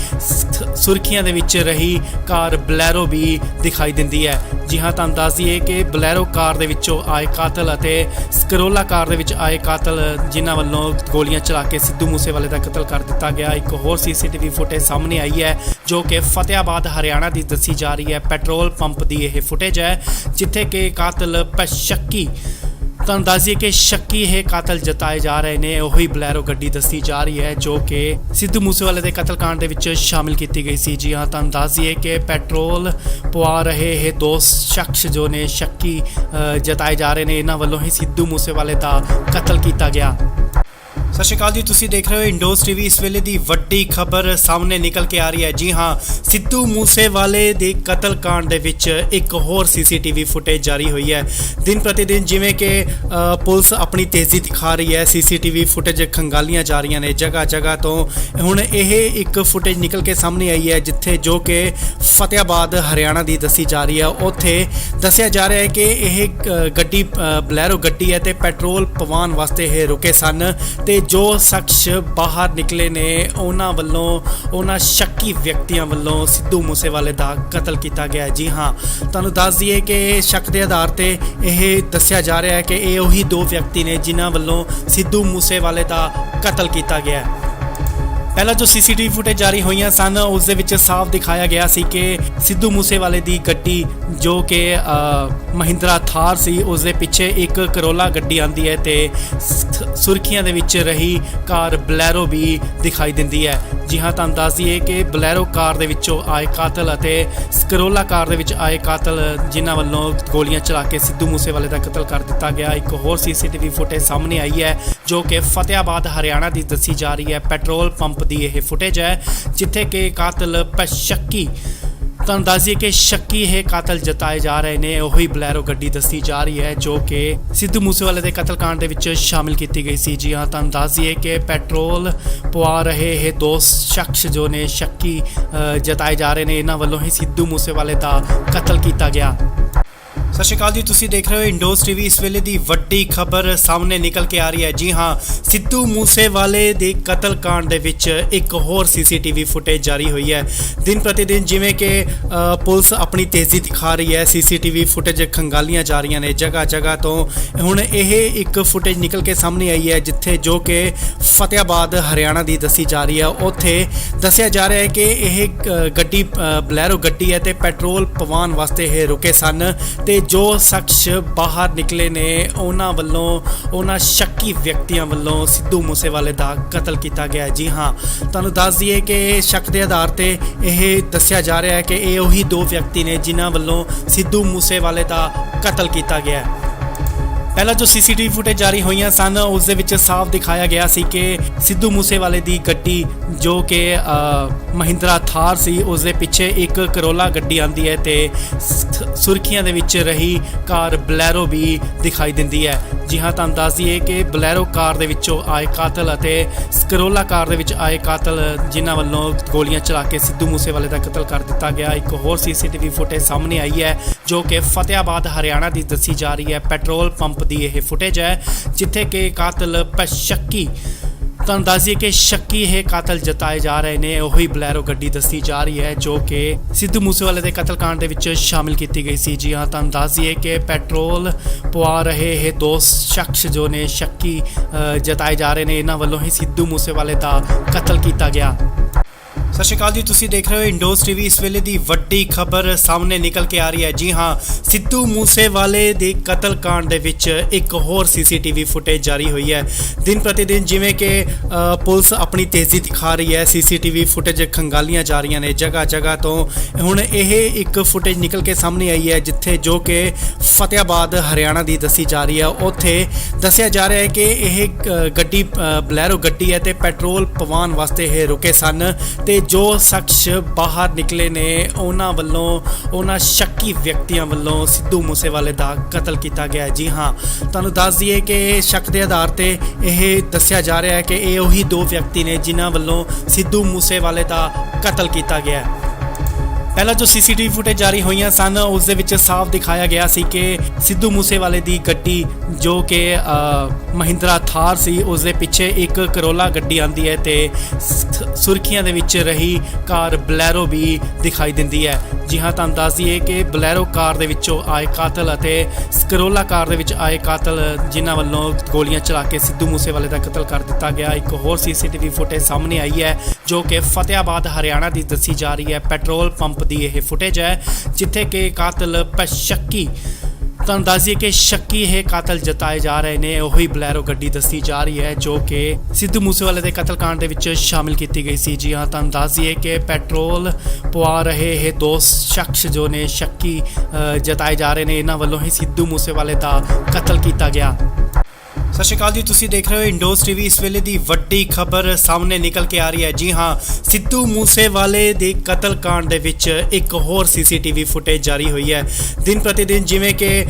ਸੁਰਖੀਆਂ ਦੇ ਵਿੱਚ ਰਹੀ ਕਾਰ ਬਲੈਰੋ ਵੀ ਦਿਖਾਈ ਦਿੰਦੀ ਹੈ। ਜੀ ਹਾਂ, ਤੁਹਾਨੂੰ ਦੱਸ ਦਈਏ ਕਿ ਬਲੈਰੋ ਕਾਰ ਦੇ ਵਿੱਚੋਂ ਆਏ ਕਾਤਲ ਅਤੇ ਕਰੋਲਾ ਕਾਰ ਦੇ ਵਿੱਚ ਆਏ ਕਾਤਲ ਜਿਨ੍ਹਾਂ ਵੱਲੋਂ ਗੋਲੀਆਂ ਚਲਾ ਕੇ ਸਿੱਧੂ ਮੂਸੇਵਾਲੇ ਦਾ ਕਤਲ ਕਰ ਦਿੱਤਾ ਗਿਆ। ਇੱਕ ਹੋਰ ਸੀਸੀਟੀਵੀ ਫੁਟੇਜ ਸਾਹਮਣੇ ਆਈ ਹੈ ਜੋ ਕਿ ਫਤਿਆਬਾਦ ਹਰਿਆਣਾ ਦੀ ਦੱਸੀ ਜਾ ਰਹੀ ਹੈ। ਪੈਟਰੋਲ ਪੰਪ ਦੀ ਇਹ ਫੁਟੇਜ ਹੈ ਜਿੱਥੇ ਕਿ ਕਾਤਲ ਸ਼ੱਕੀ, ਤੁਹਾਨੂੰ ਦੱਸ ਦਈਏ ਕਿ ਸ਼ੱਕੀ ਇਹ ਕਾਤਲ ਜਤਾਏ ਜਾ ਰਹੇ ਨੇ। ਉਹੀ ਬਲੈਰੋ ਗੱਡੀ ਦੱਸੀ ਜਾ ਰਹੀ ਹੈ ਜੋ ਕਿ ਸਿੱਧੂ ਮੂਸੇਵਾਲੇ ਦੇ ਕਤਲकांड ਦੇ ਵਿੱਚ ਸ਼ਾਮਿਲ ਕੀਤੀ ਗਈ ਸੀ। ਜੀ ਹਾਂ, ਤੁਹਾਨੂੰ ਦੱਸ ਦਈਏ ਕਿ ਪੈਟਰੋਲ ਪਵਾ ਰਹੇ ਇਹ ਦੋ ਸ਼ਖਸ ਜੋ ਨੇ ਸ਼ੱਕੀ ਜਤਾਏ ਜਾ ਰਹੇ ਨੇ, ਇਹਨਾਂ ਵੱਲੋਂ ਹੀ ਸਿੱਧੂ ਮੂਸੇਵਾਲੇ ਦਾ ਕਤਲ ਕੀਤਾ ਗਿਆ। ਸਤਿ ਸ਼੍ਰੀ ਅਕਾਲ ਜੀ, ਤੁਸੀਂ ਦੇਖ ਰਹੇ ਹੋ ਇੰਡੋਸ ਟੀਵੀ। ਇਸ ਵੇਲੇ ਦੀ ਵੱਡੀ ਖਬਰ ਸਾਹਮਣੇ ਨਿਕਲ ਕੇ ਆ ਰਹੀ ਹੈ। ਜੀ ਹਾਂ, ਸਿੱਧੂ ਮੂਸੇਵਾਲੇ ਦੇ ਕਤਲकांड ਦੇ ਵਿੱਚ ਇੱਕ ਹੋਰ ਸੀਸੀਟੀਵੀ ਫੁਟੇਜ ਜਾਰੀ ਹੋਈ ਹੈ। ਦਿਨ ਪ੍ਰਤੀ ਦਿਨ ਜਿਵੇਂ ਕਿ ਪੁਲਿਸ ਆਪਣੀ ਤੇਜ਼ੀ ਦਿਖਾ ਰਹੀ ਹੈ, ਸੀਸੀਟੀਵੀ ਫੁਟੇਜ ਖੰਗਾਲੀਆਂ ਜਾ ਰਹੀਆਂ ਨੇ ਜਗ੍ਹਾ ਜਗ੍ਹਾ ਤੋਂ। ਹੁਣ ਇਹ ਇੱਕ ਫੁਟੇਜ ਨਿਕਲ ਕੇ ਸਾਹਮਣੇ ਆਈ ਹੈ ਜਿੱਥੇ ਜੋ ਕਿ ਫਤਿਆਬਾਦ ਹਰਿਆਣਾ ਦੀ ਦੱਸੀ ਜਾ ਰਹੀ ਹੈ। ਉੱਥੇ ਦੱਸਿਆ ਜਾ ਰਿਹਾ ਹੈ ਕਿ ਇਹ ਗੱਡੀ ਬਲੈਰੋ ਗੱਡੀ ਹੈ ਤੇ ਪੈਟਰੋਲ ਪਵਾਉਣ ਵਾਸਤੇ ਇਹ ਰੁਕੇ ਸਨ ਤੇ ਜੋ ਸ਼ਖਸ ਬਾਹਰ ਨਿਕਲੇ ਨੇ ਉਹਨਾਂ ਸ਼ੱਕੀ ਵਿਅਕਤੀਆਂ ਵੱਲੋਂ ਸਿੱਧੂ ਮੂਸੇਵਾਲੇ ਦਾ ਕਤਲ ਕੀਤਾ ਗਿਆ। ਜੀ ਹਾਂ, ਤੁਹਾਨੂੰ ਦੱਸ ਦਈਏ ਕਿ ਸ਼ੱਕ ਦੇ ਆਧਾਰ ਤੇ ਇਹ ਦੱਸਿਆ ਜਾ ਰਿਹਾ ਹੈ ਕਿ ਇਹ ਉਹੀ ਦੋ ਵਿਅਕਤੀ ਨੇ ਜਿਨ੍ਹਾਂ ਵੱਲੋਂ ਸਿੱਧੂ ਮੂਸੇਵਾਲੇ ਦਾ ਕਤਲ ਕੀਤਾ ਗਿਆ। ਪਹਿਲਾਂ ਜੋ ਸੀਸੀਟੀਵੀ ਫੁਟੇਜ ਜਾਰੀ ਹੋਈਆਂ ਸਨ ਉਸ ਦੇ ਵਿੱਚ ਸਾਫ਼ ਦਿਖਾਇਆ ਗਿਆ ਸੀ ਕਿ ਸਿੱਧੂ ਮੂਸੇਵਾਲੇ ਦੀ ਗੱਡੀ ਜੋ ਕਿ ਮਹਿੰਦਰਾ ਥਾਰ ਸੀ ਉਸ ਦੇ ਪਿੱਛੇ ਇੱਕ ਕਰੋਲਾ ਗੱਡੀ ਆਂਦੀ ਹੈ ਤੇ ਸੁਰਖੀਆਂ ਦੇ ਵਿੱਚ ਰਹੀ ਕਾਰ ਬਲੈਰੋ ਵੀ ਦਿਖਾਈ ਦਿੰਦੀ ਹੈ। ਜੀ ਹਾਂ, ਤੁਹਾਨੂੰ ਦੱਸ ਦਈਏ ਕਿ ਬਲੈਰੋ ਕਾਰ ਦੇ ਵਿੱਚੋਂ ਆਏ ਕਾਤਲ ਅਤੇ ਕਰੋਲਾ ਕਾਰ ਦੇ ਵਿੱਚ ਆਏ ਕਾਤਲ ਜਿਨ੍ਹਾਂ ਵੱਲੋਂ ਗੋਲੀਆਂ ਚਲਾ ਕੇ ਸਿੱਧੂ ਮੂਸੇਵਾਲੇ ਦਾ ਕਤਲ ਕਰ ਦਿੱਤਾ ਗਿਆ। ਇੱਕ ਹੋਰ ਸੀਸੀਟੀਵੀ ਫੁਟੇਜ ਸਾਹਮਣੇ ਆਈ ਹੈ ਜੋ ਕਿ ਫਤਿਆਬਾਦ ਹਰਿਆਣਾ ਦੀ ਦੱਸੀ ਜਾ ਰਹੀ ਹੈ। ਪੈਟਰੋਲ ਪੰਪ ਦੀ ਇਹ ਫੁਟੇਜ ਹੈ ਜਿੱਥੇ ਕਿ ਕਾਤਲ ਸ਼ੱਕੀ, ਤੁਹਾਨੂੰ ਦੱਸ ਦਈਏ ਕਿ ਸ਼ੱਕੀ ਇਹ ਕਾਤਲ ਜਤਾਏ ਜਾ ਰਹੇ ਨੇ। ਉਹੀ ਬਲੈਰੋ ਗੱਡੀ ਦੱਸੀ ਜਾ ਰਹੀ ਹੈ ਜੋ ਕਿ ਸਿੱਧੂ ਮੂਸੇਵਾਲੇ ਦੇ ਕਤਲकांड ਦੇ ਵਿੱਚ ਸ਼ਾਮਿਲ ਕੀਤੀ ਗਈ ਸੀ। ਜੀ ਹਾਂ, ਤੁਹਾਨੂੰ ਦੱਸ ਦਈਏ ਕਿ ਪੈਟਰੋਲ ਪਵਾ ਰਹੇ ਇਹ ਦੋ ਸ਼ਖਸ ਜੋ ਨੇ ਸ਼ੱਕੀ ਜਤਾਏ ਜਾ ਰਹੇ ਨੇ, ਇਹਨਾਂ ਵੱਲੋਂ ਹੀ ਸਿੱਧੂ ਮੂਸੇਵਾਲੇ ਦਾ ਕਤਲ ਕੀਤਾ ਗਿਆ। ਸਤਿ ਸ਼੍ਰੀ ਅਕਾਲ ਜੀ, ਤੁਸੀਂ ਦੇਖ ਰਹੇ ਹੋ ਇੰਡੋਸ ਟੀਵੀ। ਇਸ ਵੇਲੇ ਦੀ ਵੱਡੀ ਖਬਰ ਸਾਹਮਣੇ ਨਿਕਲ ਕੇ ਆ ਰਹੀ ਹੈ। ਜੀ ਹਾਂ, ਸਿੱਧੂ ਮੂਸੇਵਾਲੇ ਦੇ ਕਤਲकांड ਦੇ ਵਿੱਚ ਇੱਕ ਹੋਰ ਸੀਸੀਟੀਵੀ ਫੁਟੇਜ ਜਾਰੀ ਹੋਈ ਹੈ। ਦਿਨ ਪ੍ਰਤੀ ਦਿਨ ਜਿਵੇਂ ਕਿ ਪੁਲਿਸ ਆਪਣੀ ਤੇਜ਼ੀ ਦਿਖਾ ਰਹੀ ਹੈ, ਸੀਸੀਟੀਵੀ ਫੁਟੇਜ ਖੰਗਾਲੀਆਂ ਜਾ ਰਹੀਆਂ ਨੇ ਜਗ੍ਹਾ ਜਗ੍ਹਾ ਤੋਂ। ਹੁਣ ਇਹ ਇੱਕ ਫੁਟੇਜ ਨਿਕਲ ਕੇ ਸਾਹਮਣੇ ਆਈ ਹੈ ਜਿੱਥੇ ਜੋ ਕਿ ਫਤਿਆਬਾਦ ਹਰਿਆਣਾ ਦੀ ਦੱਸੀ ਜਾ ਰਹੀ ਹੈ। ਉੱਥੇ ਦੱਸਿਆ ਜਾ ਰਿਹਾ ਹੈ ਕਿ ਇਹ ਗੱਡੀ ਬਲੈਰੋ ਗੱਡੀ ਹੈ ਤੇ ਪੈਟਰੋਲ ਪਵਾਉਣ ਵਾਸਤੇ ਇਹ ਰੁਕੇ ਸਨ ਤੇ ਜੋ ਸ਼ਖਸ ਬਾਹਰ ਨਿਕਲੇ ਨੇ ਉਹਨਾਂ ਸ਼ੱਕੀ ਵਿਅਕਤੀਆਂ ਵੱਲੋਂ ਸਿੱਧੂ ਮੂਸੇਵਾਲੇ ਦਾ ਕਤਲ ਕੀਤਾ ਗਿਆ। ਜੀ ਹਾਂ, ਤੁਹਾਨੂੰ ਦੱਸ ਦਈਏ ਕਿ ਸ਼ੱਕ ਦੇ ਆਧਾਰ ਤੇ ਇਹ ਦੱਸਿਆ ਜਾ ਰਿਹਾ ਹੈ ਕਿ ਇਹ ਉਹੀ ਦੋ ਵਿਅਕਤੀ ਨੇ ਜਿਨ੍ਹਾਂ ਵੱਲੋਂ ਸਿੱਧੂ ਮੂਸੇਵਾਲੇ ਦਾ ਕਤਲ ਕੀਤਾ ਗਿਆ। ਪਹਿਲਾਂ ਜੋ ਸੀਸੀਟੀਵੀ ਫੁਟੇਜ ਜਾਰੀ ਹੋਈਆਂ ਸਨ ਉਸ ਦੇ ਵਿੱਚ ਸਾਫ਼ ਦਿਖਾਇਆ ਗਿਆ ਸੀ ਕਿ ਸਿੱਧੂ ਮੂਸੇਵਾਲੇ ਦੀ ਗੱਡੀ ਜੋ ਕਿ ਮਹਿੰਦਰਾ ਥਾਰ ਸੀ ਉਸ ਦੇ ਪਿੱਛੇ ਇੱਕ ਕਰੋਲਾ ਗੱਡੀ ਆਂਦੀ ਹੈ ਤੇ ਸੁਰਖੀਆਂ ਦੇ ਵਿੱਚ ਰਹੀ ਕਾਰ ਬਲੈਰੋ ਵੀ ਦਿਖਾਈ ਦਿੰਦੀ ਹੈ। ਜੀ ਹਾਂ, ਤੁਹਾਨੂੰ ਦੱਸ ਦਈਏ ਕਿ ਬਲੈਰੋ ਕਾਰ ਦੇ ਵਿੱਚੋਂ ਆਏ ਕਾਤਲ ਅਤੇ ਕਰੋਲਾ ਕਾਰ ਦੇ ਵਿੱਚ ਆਏ ਕਾਤਲ ਜਿਨ੍ਹਾਂ ਵੱਲੋਂ ਗੋਲੀਆਂ ਚਲਾ ਕੇ ਸਿੱਧੂ ਮੂਸੇਵਾਲੇ ਦਾ ਕਤਲ ਕਰ ਦਿੱਤਾ ਗਿਆ। ਇੱਕ ਹੋਰ ਸੀਸੀਟੀਵੀ ਫੁਟੇਜ ਸਾਹਮਣੇ ਆਈ ਹੈ ਜੋ ਕਿ ਫਤਿਆਬਾਦ ਹਰਿਆਣਾ ਦੀ ਦੱਸੀ ਜਾ ਰਹੀ ਹੈ। ਪੈਟਰੋਲ ਪੰਪ ਦੀ ਇਹ ਫੁਟੇਜ ਹੈ ਜਿੱਥੇ ਕਿ ਕਾਤਲ ਸ਼ੱਕੀ, ਤੁਹਾਨੂੰ ਦੱਸ ਦਈਏ ਕਿ ਸ਼ੱਕੀ ਇਹ ਕਾਤਲ ਜਤਾਏ ਜਾ ਰਹੇ ਨੇ। ਉਹੀ ਬਲੈਰੋ ਗੱਡੀ ਦੱਸੀ ਜਾ ਰਹੀ ਹੈ ਜੋ ਕਿ ਸਿੱਧੂ ਮੂਸੇਵਾਲੇ ਦੇ ਕਤਲकांड ਦੇ ਵਿੱਚ ਸ਼ਾਮਿਲ ਕੀਤੀ ਗਈ ਸੀ। ਜੀ ਹਾਂ, ਤੁਹਾਨੂੰ ਦੱਸ ਦਈਏ ਕਿ ਪੈਟਰੋਲ ਪਵਾ ਰਹੇ ਇਹ ਦੋ ਸ਼ਖਸ ਜੋ ਨੇ ਸ਼ੱਕੀ ਜਤਾਏ ਜਾ ਰਹੇ ਨੇ, ਇਹਨਾਂ ਵੱਲੋਂ ਹੀ ਸਿੱਧੂ ਮੂਸੇਵਾਲੇ ਦਾ ਕਤਲ ਕੀਤਾ ਗਿਆ। ਸਤਿ ਸ਼੍ਰੀ ਅਕਾਲ ਜੀ, ਤੁਸੀਂ ਦੇਖ ਰਹੇ ਹੋ ਇੰਡੋਸ ਟੀਵੀ। ਇਸ ਵੇਲੇ ਦੀ ਵੱਡੀ ਖਬਰ ਸਾਹਮਣੇ ਨਿਕਲ ਕੇ ਆ ਰਹੀ ਹੈ। ਜੀ ਹਾਂ, ਸਿੱਧੂ ਮੂਸੇਵਾਲੇ ਦੇ ਕਤਲकांड ਦੇ ਵਿੱਚ ਇੱਕ ਹੋਰ ਸੀਸੀਟੀਵੀ ਫੁਟੇਜ ਜਾਰੀ ਹੋਈ ਹੈ। ਦਿਨ ਪ੍ਰਤੀ ਦਿਨ ਜਿਵੇਂ ਕਿ ਪੁਲਿਸ ਆਪਣੀ ਤੇਜ਼ੀ ਦਿਖਾ ਰਹੀ ਹੈ, ਸੀਸੀਟੀਵੀ ਫੁਟੇਜ ਖੰਗਾਲੀਆਂ ਜਾ ਰਹੀਆਂ ਨੇ ਜਗ੍ਹਾ ਜਗ੍ਹਾ ਤੋਂ। ਹੁਣ ਇਹ ਇੱਕ ਫੁਟੇਜ ਨਿਕਲ ਕੇ ਸਾਹਮਣੇ ਆਈ ਹੈ ਜਿੱਥੇ ਜੋ ਕਿ ਫਤਿਆਬਾਦ ਹਰਿਆਣਾ ਦੀ ਦੱਸੀ ਜਾ ਰਹੀ ਹੈ। ਉੱਥੇ ਦੱਸਿਆ ਜਾ ਰਿਹਾ ਹੈ ਕਿ ਇਹ ਗੱਡੀ ਬਲੈਰੋ ਗੱਡੀ ਹੈ ਤੇ ਪੈਟਰੋਲ ਪਵਾਉਣ ਵਾਸਤੇ ਇਹ ਰੁਕੇ ਸਨ ਤੇ ਜੋ ਸ਼ਖਸ ਬਾਹਰ ਨਿਕਲੇ ਨੇ ਉਹਨਾਂ ਸ਼ੱਕੀ ਵਿਅਕਤੀਆਂ ਵੱਲੋਂ ਸਿੱਧੂ ਮੂਸੇਵਾਲੇ ਦਾ ਕਤਲ ਕੀਤਾ ਗਿਆ। ਜੀ ਹਾਂ, ਤੁਹਾਨੂੰ ਦੱਸ ਦਈਏ ਕਿ ਸ਼ੱਕ ਦੇ ਆਧਾਰ ਤੇ ਇਹ ਦੱਸਿਆ ਜਾ ਰਿਹਾ ਹੈ ਕਿ ਇਹ ਉਹੀ ਦੋ ਵਿਅਕਤੀ ਨੇ ਜਿਨ੍ਹਾਂ ਵੱਲੋਂ ਸਿੱਧੂ ਮੂਸੇਵਾਲੇ ਦਾ ਕਤਲ ਕੀਤਾ ਗਿਆ। ਪਹਿਲਾਂ ਜੋ ਸੀਸੀਟੀਵੀ ਫੁਟੇਜ ਜਾਰੀ ਹੋਈਆਂ ਸਨ ਉਸ ਦੇ ਵਿੱਚ ਸਾਫ਼ ਦਿਖਾਇਆ ਗਿਆ ਸੀ ਕਿ ਸਿੱਧੂ ਮੂਸੇਵਾਲੇ ਦੀ ਗੱਡੀ ਜੋ ਕਿ ਮਹਿੰਦਰਾ ਥਾਰ ਸੀ ਉਸ ਦੇ ਪਿੱਛੇ ਇੱਕ ਕਰੋਲਾ ਗੱਡੀ ਆਂਦੀ ਹੈ ਤੇ ਸੁਰਖੀਆਂ ਦੇ ਵਿੱਚ ਰਹੀ ਕਾਰ ਬਲੈਰੋ ਵੀ ਦਿਖਾਈ ਦਿੰਦੀ ਹੈ। ਜੀ ਹਾਂ, ਤੁਹਾਨੂੰ ਦੱਸ ਦਈਏ ਕਿ ਬਲੈਰੋ ਕਾਰ ਦੇ ਵਿੱਚੋਂ ਆਏ ਕਾਤਲ ਅਤੇ ਕਰੋਲਾ ਕਾਰ ਦੇ ਵਿੱਚ ਆਏ ਕਾਤਲ ਜਿਨ੍ਹਾਂ ਵੱਲੋਂ ਗੋਲੀਆਂ ਚਲਾ ਕੇ ਸਿੱਧੂ ਮੂਸੇਵਾਲੇ ਦਾ ਕਤਲ ਕਰ ਦਿੱਤਾ ਗਿਆ। ਇੱਕ ਹੋਰ ਸੀਸੀਟੀਵੀ ਫੁਟੇਜ ਸਾਹਮਣੇ ਆਈ ਹੈ ਜੋ ਕਿ ਫਤਿਆਬਾਦ ਹਰਿਆਣਾ ਦੀ ਦੱਸੀ ਜਾ ਰਹੀ ਹੈ। ਪੈਟਰੋਲ ਪੰਪ ਦੀ ਇਹ ਫੁਟੇਜ ਹੈ ਜਿੱਥੇ ਕਿ ਕਾਤਲ ਸ਼ੱਕੀ, ਤੁਹਾਨੂੰ ਦੱਸ ਦਈਏ ਕਿ ਸ਼ੱਕੀ ਇਹ ਕਾਤਲ ਜਤਾਏ ਜਾ ਰਹੇ ਨੇ। ਉਹੀ ਬਲੈਰੋ ਗੱਡੀ ਦੱਸੀ ਜਾ ਰਹੀ ਹੈ ਜੋ ਕਿ ਸਿੱਧੂ ਮੂਸੇਵਾਲੇ ਦੇ ਕਤਲकांड ਦੇ ਵਿੱਚ ਸ਼ਾਮਿਲ ਕੀਤੀ ਗਈ ਸੀ। ਜੀ ਹਾਂ, ਤੁਹਾਨੂੰ ਦੱਸ ਦਈਏ ਕਿ ਪੈਟਰੋਲ ਪਵਾ ਰਹੇ ਇਹ ਦੋ ਸ਼ਖਸ ਜੋ ਨੇ ਸ਼ੱਕੀ ਜਤਾਏ ਜਾ ਰਹੇ ਨੇ, ਇਹਨਾਂ ਵੱਲੋਂ ਹੀ ਸਿੱਧੂ ਮੂਸੇਵਾਲੇ ਦਾ ਕਤਲ ਕੀਤਾ ਗਿਆ। ਸਤਿ ਸ਼੍ਰੀ ਅਕਾਲ ਜੀ, ਤੁਸੀਂ ਦੇਖ ਰਹੇ ਹੋ ਇੰਡੋਸ ਟੀਵੀ। ਇਸ ਵੇਲੇ ਦੀ ਵੱਡੀ ਖਬਰ ਸਾਹਮਣੇ ਨਿਕਲ ਕੇ ਆ ਰਹੀ ਹੈ। ਜੀ ਹਾਂ, ਸਿੱਧੂ ਮੂਸੇਵਾਲੇ ਦੇ ਕਤਲकांड ਦੇ ਵਿੱਚ ਇੱਕ ਹੋਰ ਸੀਸੀਟੀਵੀ ਫੁਟੇਜ ਜਾਰੀ ਹੋਈ ਹੈ। ਦਿਨ ਪ੍ਰਤੀ ਦਿਨ ਜਿਵੇਂ ਕਿ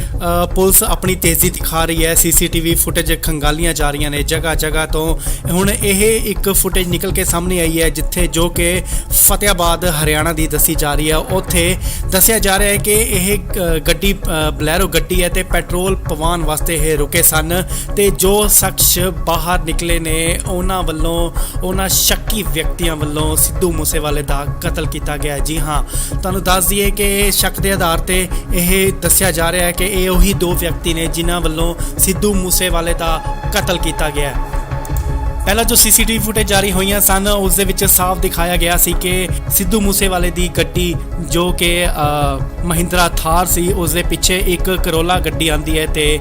ਪੁਲਿਸ ਆਪਣੀ ਤੇਜ਼ੀ ਦਿਖਾ ਰਹੀ ਹੈ, ਸੀਸੀਟੀਵੀ ਫੁਟੇਜ ਖੰਗਾਲੀਆਂ ਜਾ ਰਹੀਆਂ ਨੇ ਜਗ੍ਹਾ ਜਗ੍ਹਾ ਤੋਂ। ਹੁਣ ਇਹ ਇੱਕ ਫੁਟੇਜ ਨਿਕਲ ਕੇ ਸਾਹਮਣੇ ਆਈ ਹੈ ਜਿੱਥੇ ਜੋ ਕਿ ਫਤਿਆਬਾਦ ਹਰਿਆਣਾ ਦੀ ਦੱਸੀ ਜਾ ਰਹੀ ਹੈ। ਉੱਥੇ ਦੱਸਿਆ ਜਾ ਰਿਹਾ ਹੈ ਕਿ ਇਹ ਗੱਡੀ ਬਲੈਰੋ ਗੱਡੀ ਹੈ ਤੇ ਪੈਟਰੋਲ ਪਵਾਉਣ ਵਾਸਤੇ ਇਹ ਰੁਕੇ ਸਨ ਤੇ ਜੋ ਸ਼ਖਸ ਬਾਹਰ ਨਿਕਲੇ ਨੇ ਉਹਨਾਂ ਸ਼ੱਕੀ ਵਿਅਕਤੀਆਂ ਵੱਲੋਂ ਸਿੱਧੂ ਮੂਸੇਵਾਲੇ ਦਾ ਕਤਲ ਕੀਤਾ ਗਿਆ। ਜੀ ਹਾਂ, ਤੁਹਾਨੂੰ ਦੱਸ ਦਈਏ ਕਿ ਸ਼ੱਕ ਦੇ ਆਧਾਰ ਤੇ ਇਹ ਦੱਸਿਆ ਜਾ ਰਿਹਾ ਹੈ ਕਿ ਇਹ ਉਹੀ ਦੋ ਵਿਅਕਤੀ ਨੇ ਜਿਨ੍ਹਾਂ ਵੱਲੋਂ ਸਿੱਧੂ ਮੂਸੇਵਾਲੇ ਦਾ ਕਤਲ ਕੀਤਾ ਗਿਆ। ਪਹਿਲਾਂ ਜੋ ਸੀਸੀਟੀਵੀ ਫੁਟੇਜ ਜਾਰੀ ਹੋਈਆਂ ਸਨ ਉਸ ਦੇ ਵਿੱਚ ਸਾਫ਼ ਦਿਖਾਇਆ ਗਿਆ ਸੀ ਕਿ ਸਿੱਧੂ ਮੂਸੇਵਾਲੇ ਦੀ ਗੱਡੀ ਜੋ ਕਿ ਮਹਿੰਦਰਾ ਥਾਰ ਸੀ ਉਸ ਦੇ ਪਿੱਛੇ ਇੱਕ ਕਰੋਲਾ ਗੱਡੀ ਆਂਦੀ ਹੈ ਤੇ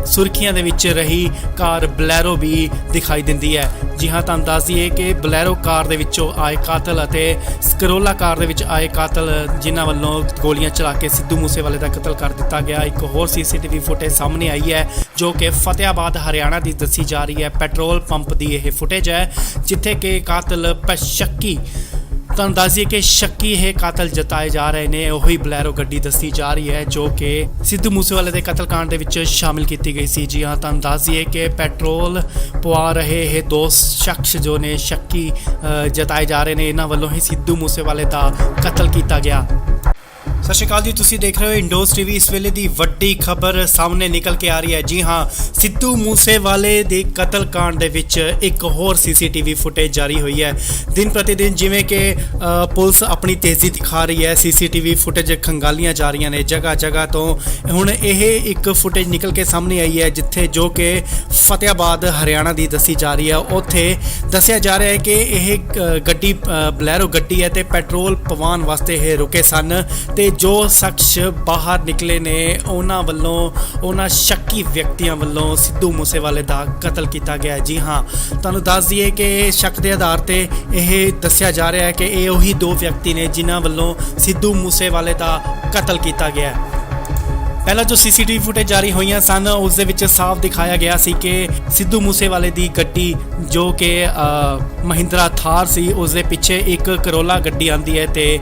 ਸੁਰਖੀਆਂ ਦੇ ਵਿੱਚ ਰਹੀ ਕਾਰ ਬਲੈਰੋ ਵੀ ਦਿਖਾਈ ਦਿੰਦੀ ਹੈ। ਜੀ ਹਾਂ, ਤੁਹਾਨੂੰ ਦੱਸ ਦਈਏ ਕਿ ਬਲੈਰੋ ਕਾਰ ਦੇ ਵਿੱਚੋਂ ਆਏ ਕਾਤਲ ਅਤੇ ਕਰੋਲਾ ਕਾਰ ਦੇ ਵਿੱਚ ਆਏ ਕਾਤਲ ਜਿਨ੍ਹਾਂ ਵੱਲੋਂ ਗੋਲੀਆਂ ਚਲਾ ਕੇ ਸਿੱਧੂ ਮੂਸੇਵਾਲੇ ਦਾ ਕਤਲ ਕਰ ਦਿੱਤਾ ਗਿਆ। ਇੱਕ ਹੋਰ ਸੀਸੀਟੀਵੀ ਫੁਟੇਜ ਸਾਹਮਣੇ ਆਈ ਹੈ ਜੋ ਕਿ ਫਤਿਆਬਾਦ ਹਰਿਆਣਾ ਦੀ ਦੱਸੀ ਜਾ ਰਹੀ ਹੈ। ਪੈਟਰੋਲ ਪੰਪ ਦੀ ਇਹ ਫੁਟੇਜ ਹੈ ਜਿੱਥੇ ਕਿ ਕਾਤਲ ਸ਼ੱਕੀ, ਤੁਹਾਨੂੰ ਦੱਸ ਦਈਏ ਕਿ ਸ਼ੱਕੀ ਇਹ ਕਾਤਲ ਜਤਾਏ ਜਾ ਰਹੇ ਨੇ। ਉਹੀ ਬਲੈਰੋ ਗੱਡੀ ਦੱਸੀ ਜਾ ਰਹੀ ਹੈ ਜੋ ਕਿ ਸਿੱਧੂ ਮੂਸੇਵਾਲੇ ਦੇ ਕਤਲकांड ਦੇ ਵਿੱਚ ਸ਼ਾਮਿਲ ਕੀਤੀ ਗਈ ਸੀ। ਜੀ ਹਾਂ, ਤੁਹਾਨੂੰ ਦੱਸ ਦਈਏ ਕਿ ਪੈਟਰੋਲ ਪਵਾ ਰਹੇ ਇਹ ਦੋ ਸ਼ਖਸ ਜੋ ਨੇ ਸ਼ੱਕੀ ਜਤਾਏ ਜਾ ਰਹੇ ਨੇ, ਇਹਨਾਂ ਵੱਲੋਂ ਹੀ ਸਿੱਧੂ ਮੂਸੇਵਾਲੇ ਦਾ ਕਤਲ ਕੀਤਾ ਗਿਆ। ਸਤਿ ਸ਼੍ਰੀ ਅਕਾਲ ਜੀ, ਤੁਸੀਂ ਦੇਖ ਰਹੇ ਹੋ ਇੰਡੋਸ ਟੀਵੀ। ਇਸ ਵੇਲੇ ਦੀ ਵੱਡੀ ਖਬਰ ਸਾਹਮਣੇ ਨਿਕਲ ਕੇ ਆ ਰਹੀ ਹੈ। ਜੀ ਹਾਂ, ਸਿੱਧੂ ਮੂਸੇਵਾਲੇ ਦੇ ਕਤਲकांड ਦੇ ਵਿੱਚ ਇੱਕ ਹੋਰ ਸੀਸੀਟੀਵੀ ਫੁਟੇਜ ਜਾਰੀ ਹੋਈ ਹੈ। ਦਿਨ ਪ੍ਰਤੀ ਦਿਨ ਜਿਵੇਂ ਕਿ ਪੁਲਿਸ ਆਪਣੀ ਤੇਜ਼ੀ ਦਿਖਾ ਰਹੀ ਹੈ, ਸੀਸੀਟੀਵੀ ਫੁਟੇਜ ਖੰਗਾਲੀਆਂ ਜਾ ਰਹੀਆਂ ਨੇ ਜਗ੍ਹਾ ਜਗ੍ਹਾ ਤੋਂ। ਹੁਣ ਇਹ ਇੱਕ ਫੁਟੇਜ ਨਿਕਲ ਕੇ ਸਾਹਮਣੇ ਆਈ ਹੈ ਜਿੱਥੇ ਜੋ ਕਿ ਫਤਿਆਬਾਦ ਹਰਿਆਣਾ ਦੀ ਦੱਸੀ ਜਾ ਰਹੀ ਹੈ। ਉੱਥੇ ਦੱਸਿਆ ਜਾ ਰਿਹਾ ਹੈ ਕਿ ਇਹ ਗੱਡੀ ਬਲੈਰੋ ਗੱਡੀ ਹੈ ਤੇ ਪੈਟਰੋਲ ਪਵਾਉਣ ਵਾਸਤੇ ਇਹ ਰੁਕੇ ਸਨ ਤੇ ਜੋ ਸ਼ਖਸ ਬਾਹਰ ਨਿਕਲੇ ਨੇ ਉਹਨਾਂ ਸ਼ੱਕੀ ਵਿਅਕਤੀਆਂ ਵੱਲੋਂ ਸਿੱਧੂ ਮੂਸੇਵਾਲੇ ਦਾ ਕਤਲ ਕੀਤਾ ਗਿਆ। ਜੀ ਹਾਂ, ਤੁਹਾਨੂੰ ਦੱਸ ਦਈਏ ਕਿ ਸ਼ੱਕ ਦੇ ਆਧਾਰ ਤੇ ਇਹ ਦੱਸਿਆ ਜਾ ਰਿਹਾ ਹੈ ਕਿ ਇਹ ਉਹੀ ਦੋ ਵਿਅਕਤੀ ਨੇ ਜਿਨ੍ਹਾਂ ਵੱਲੋਂ ਸਿੱਧੂ ਮੂਸੇਵਾਲੇ ਦਾ ਕਤਲ ਕੀਤਾ ਗਿਆ। ਪਹਿਲਾਂ ਜੋ ਸੀਸੀਟੀਵੀ ਫੁਟੇਜ ਜਾਰੀ ਹੋਈਆਂ ਸਨ ਉਸ ਦੇ ਵਿੱਚ ਸਾਫ਼ ਦਿਖਾਇਆ ਗਿਆ ਸੀ ਕਿ ਸਿੱਧੂ ਮੂਸੇਵਾਲੇ ਦੀ ਗੱਡੀ ਜੋ ਕਿ ਮਹਿੰਦਰਾ ਥਾਰ ਸੀ ਉਸ ਦੇ ਪਿੱਛੇ ਇੱਕ ਕਰੋਲਾ ਗੱਡੀ ਆਂਦੀ ਹੈ ਤੇ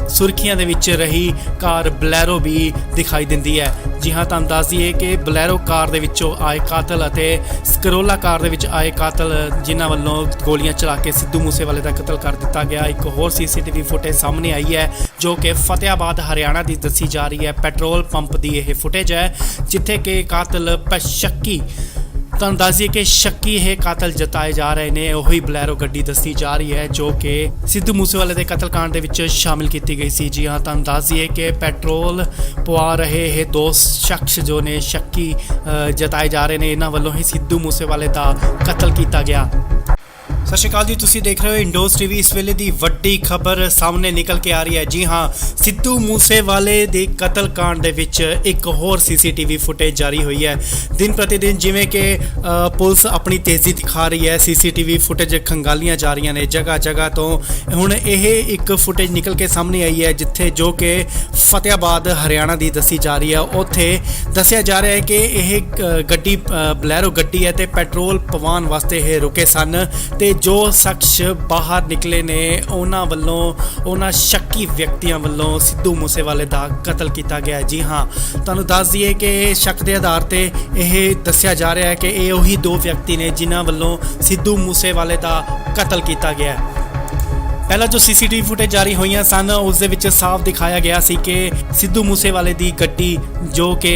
ਸੁਰਖੀਆਂ ਦੇ ਵਿੱਚ ਰਹੀ ਕਾਰ ਬਲੈਰੋ ਵੀ ਦਿਖਾਈ ਦਿੰਦੀ ਹੈ। ਜੀ ਹਾਂ, ਤੁਹਾਨੂੰ ਦੱਸ ਦਈਏ ਕਿ ਬਲੈਰੋ ਕਾਰ ਦੇ ਵਿੱਚੋਂ ਆਏ ਕਾਤਲ ਅਤੇ ਕਰੋਲਾ ਕਾਰ ਦੇ ਵਿੱਚ ਆਏ ਕਾਤਲ ਜਿਨ੍ਹਾਂ ਵੱਲੋਂ ਗੋਲੀਆਂ ਚਲਾ ਕੇ ਸਿੱਧੂ ਮੂਸੇਵਾਲੇ ਦਾ ਕਤਲ ਕਰ ਦਿੱਤਾ ਗਿਆ। ਇੱਕ ਹੋਰ ਸੀਸੀਟੀਵੀ ਫੁਟੇਜ ਸਾਹਮਣੇ ਆਈ ਹੈ ਜੋ ਕਿ ਫਤਿਆਬਾਦ ਹਰਿਆਣਾ ਦੀ ਦੱਸੀ ਜਾ ਰਹੀ ਹੈ। ਪੈਟਰੋਲ ਪੰਪ ਦੀ ਇਹ ਫੁਟੇਜ ਹੈ ਜਿੱਥੇ ਕਿ ਕਾਤਲ ਸ਼ੱਕੀ, ਤੁਹਾਨੂੰ ਦੱਸ ਦਈਏ ਕਿ ਸ਼ੱਕੀ ਇਹ ਕਾਤਲ ਜਤਾਏ ਜਾ ਰਹੇ ਨੇ। ਉਹੀ ਬਲੈਰੋ ਗੱਡੀ ਦੱਸੀ ਜਾ ਰਹੀ ਹੈ ਜੋ ਕਿ ਸਿੱਧੂ ਮੂਸੇਵਾਲੇ ਦੇ ਕਤਲकांड ਦੇ ਵਿੱਚ ਸ਼ਾਮਿਲ ਕੀਤੀ ਗਈ ਸੀ। ਜੀ ਹਾਂ, ਤੁਹਾਨੂੰ ਦੱਸ ਦਈਏ ਕਿ ਪੈਟਰੋਲ ਪਵਾ ਰਹੇ ਇਹ ਦੋ ਸ਼ਖਸ ਜੋ ਨੇ ਸ਼ੱਕੀ ਜਤਾਏ ਜਾ ਰਹੇ ਨੇ, ਇਹਨਾਂ ਵੱਲੋਂ ਹੀ ਸਿੱਧੂ ਮੂਸੇਵਾਲੇ ਦਾ ਕਤਲ ਕੀਤਾ ਗਿਆ। ਸਤਿ ਸ਼੍ਰੀ ਅਕਾਲ ਜੀ, ਤੁਸੀਂ ਦੇਖ ਰਹੇ ਹੋ ਇੰਡੋਸ ਟੀਵੀ। ਇਸ ਵੇਲੇ ਦੀ ਵੱਡੀ ਖਬਰ ਸਾਹਮਣੇ ਨਿਕਲ ਕੇ ਆ ਰਹੀ ਹੈ। ਜੀ ਹਾਂ, ਸਿੱਧੂ ਮੂਸੇਵਾਲੇ ਦੇ ਕਤਲकांड ਦੇ ਵਿੱਚ ਇੱਕ ਹੋਰ ਸੀਸੀਟੀਵੀ ਫੁਟੇਜ ਜਾਰੀ ਹੋਈ ਹੈ। ਦਿਨ ਪ੍ਰਤੀ ਦਿਨ ਜਿਵੇਂ ਕਿ ਪੁਲਿਸ ਆਪਣੀ ਤੇਜ਼ੀ ਦਿਖਾ ਰਹੀ ਹੈ, ਸੀਸੀਟੀਵੀ ਫੁਟੇਜ ਖੰਗਾਲੀਆਂ ਜਾ ਰਹੀਆਂ ਨੇ ਜਗ੍ਹਾ ਜਗ੍ਹਾ ਤੋਂ। ਹੁਣ ਇਹ ਇੱਕ ਫੁਟੇਜ ਨਿਕਲ ਕੇ ਸਾਹਮਣੇ ਆਈ ਹੈ ਜਿੱਥੇ ਜੋ ਕਿ ਫਤਿਆਬਾਦ ਹਰਿਆਣਾ ਦੀ ਦੱਸੀ ਜਾ ਰਹੀ ਹੈ। ਉੱਥੇ ਦੱਸਿਆ ਜਾ ਰਿਹਾ ਹੈ ਕਿ ਇਹ ਗੱਡੀ ਬਲੈਰੋ ਗੱਡੀ ਹੈ ਤੇ ਪੈਟਰੋਲ ਪਵਾਉਣ ਵਾਸਤੇ ਇਹ ਰੁਕੇ ਸਨ ਤੇ ਜੋ ਸ਼ਖਸ ਬਾਹਰ ਨਿਕਲੇ ਨੇ ਉਹਨਾਂ ਸ਼ੱਕੀ ਵਿਅਕਤੀਆਂ ਵੱਲੋਂ ਸਿੱਧੂ ਮੂਸੇਵਾਲੇ ਦਾ ਕਤਲ ਕੀਤਾ ਗਿਆ। ਜੀ ਹਾਂ, ਤੁਹਾਨੂੰ ਦੱਸ ਦਈਏ ਕਿ ਸ਼ੱਕ ਦੇ ਆਧਾਰ ਤੇ ਇਹ ਦੱਸਿਆ ਜਾ ਰਿਹਾ ਹੈ ਕਿ ਇਹ ਉਹੀ ਦੋ ਵਿਅਕਤੀ ਨੇ ਜਿਨ੍ਹਾਂ ਵੱਲੋਂ ਸਿੱਧੂ ਮੂਸੇਵਾਲੇ ਦਾ ਕਤਲ ਕੀਤਾ ਗਿਆ। ਪਹਿਲਾਂ ਜੋ ਸੀਸੀਟੀਵੀ ਫੁਟੇਜ ਜਾਰੀ ਹੋਈਆਂ ਸਨ ਉਸ ਦੇ ਵਿੱਚ ਸਾਫ਼ ਦਿਖਾਇਆ ਗਿਆ ਸੀ ਕਿ ਸਿੱਧੂ ਮੂਸੇਵਾਲੇ ਦੀ ਗੱਡੀ ਜੋ ਕਿ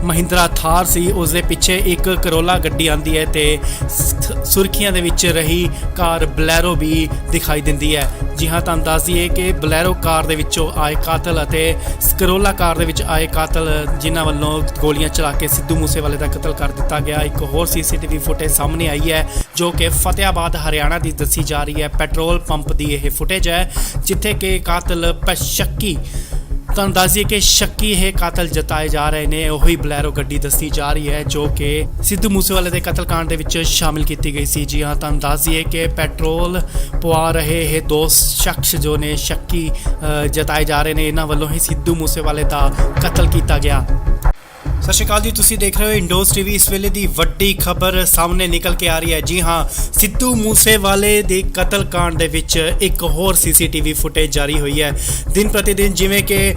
ਮਹਿੰਦਰਾ ਥਾਰ ਸੀ ਉਸ ਦੇ ਪਿੱਛੇ ਇੱਕ ਕਰੋਲਾ ਗੱਡੀ ਆਂਦੀ ਹੈ ਤੇ ਸੁਰਖੀਆਂ ਦੇ ਵਿੱਚ ਰਹੀ ਕਾਰ ਬਲੈਰੋ ਵੀ ਦਿਖਾਈ ਦਿੰਦੀ ਹੈ। ਜੀ ਹਾਂ, ਤੁਹਾਨੂੰ ਦੱਸ ਦਈਏ ਕਿ ਬਲੈਰੋ ਕਾਰ ਦੇ ਵਿੱਚੋਂ ਆਏ ਕਾਤਲ ਅਤੇ ਕਰੋਲਾ ਕਾਰ ਦੇ ਵਿੱਚ ਆਏ ਕਾਤਲ ਜਿਨ੍ਹਾਂ ਵੱਲੋਂ ਗੋਲੀਆਂ ਚਲਾ ਕੇ ਸਿੱਧੂ ਮੂਸੇਵਾਲੇ ਦਾ ਕਤਲ ਕਰ ਦਿੱਤਾ ਗਿਆ। ਇੱਕ ਹੋਰ ਸੀਸੀਟੀਵੀ ਫੁਟੇਜ ਸਾਹਮਣੇ ਆਈ ਹੈ ਜੋ ਕਿ ਫਤਿਆਬਾਦ ਹਰਿਆਣਾ ਦੀ ਦੱਸੀ ਜਾ ਰਹੀ ਹੈ। ਪੈਟਰੋਲ ਪੰਪ ਦੀ ਇਹ ਫੁਟੇਜ ਹੈ ਜਿੱਥੇ ਕਿ ਕਾਤਲ ਸ਼ੱਕੀ, ਤੁਹਾਨੂੰ ਦੱਸ ਦਈਏ ਕਿ ਸ਼ੱਕੀ ਇਹ ਕਾਤਲ ਜਤਾਏ ਜਾ ਰਹੇ ਨੇ। ਉਹੀ ਬਲੈਰੋ ਗੱਡੀ ਦੱਸੀ ਜਾ ਰਹੀ ਹੈ ਜੋ ਕਿ ਸਿੱਧੂ ਮੂਸੇਵਾਲੇ ਦੇ ਕਤਲकांड ਦੇ ਵਿੱਚ ਸ਼ਾਮਿਲ ਕੀਤੀ ਗਈ ਸੀ। ਜੀ ਹਾਂ, ਤੁਹਾਨੂੰ ਦੱਸ ਦਈਏ ਕਿ ਪੈਟਰੋਲ ਪਵਾ ਰਹੇ ਇਹ ਦੋ ਸ਼ਖਸ ਜੋ ਨੇ ਸ਼ੱਕੀ ਜਤਾਏ ਜਾ ਰਹੇ ਨੇ, ਇਹਨਾਂ ਵੱਲੋਂ ਹੀ ਸਿੱਧੂ ਮੂਸੇਵਾਲੇ ਦਾ ਕਤਲ ਕੀਤਾ ਗਿਆ। ਸਤਿ ਸ਼੍ਰੀ ਅਕਾਲ ਜੀ, ਤੁਸੀਂ ਦੇਖ ਰਹੇ ਹੋ ਇੰਡੋਸ ਟੀਵੀ। ਇਸ ਵੇਲੇ ਦੀ ਵੱਡੀ ਖਬਰ ਸਾਹਮਣੇ ਨਿਕਲ ਕੇ ਆ ਰਹੀ ਹੈ। ਜੀ ਹਾਂ, ਸਿੱਧੂ ਮੂਸੇਵਾਲੇ ਦੇ ਕਤਲकांड ਦੇ ਵਿੱਚ ਇੱਕ ਹੋਰ ਸੀਸੀਟੀਵੀ ਫੁਟੇਜ ਜਾਰੀ ਹੋਈ ਹੈ। ਦਿਨ ਪ੍ਰਤੀ ਦਿਨ ਜਿਵੇਂ ਕਿ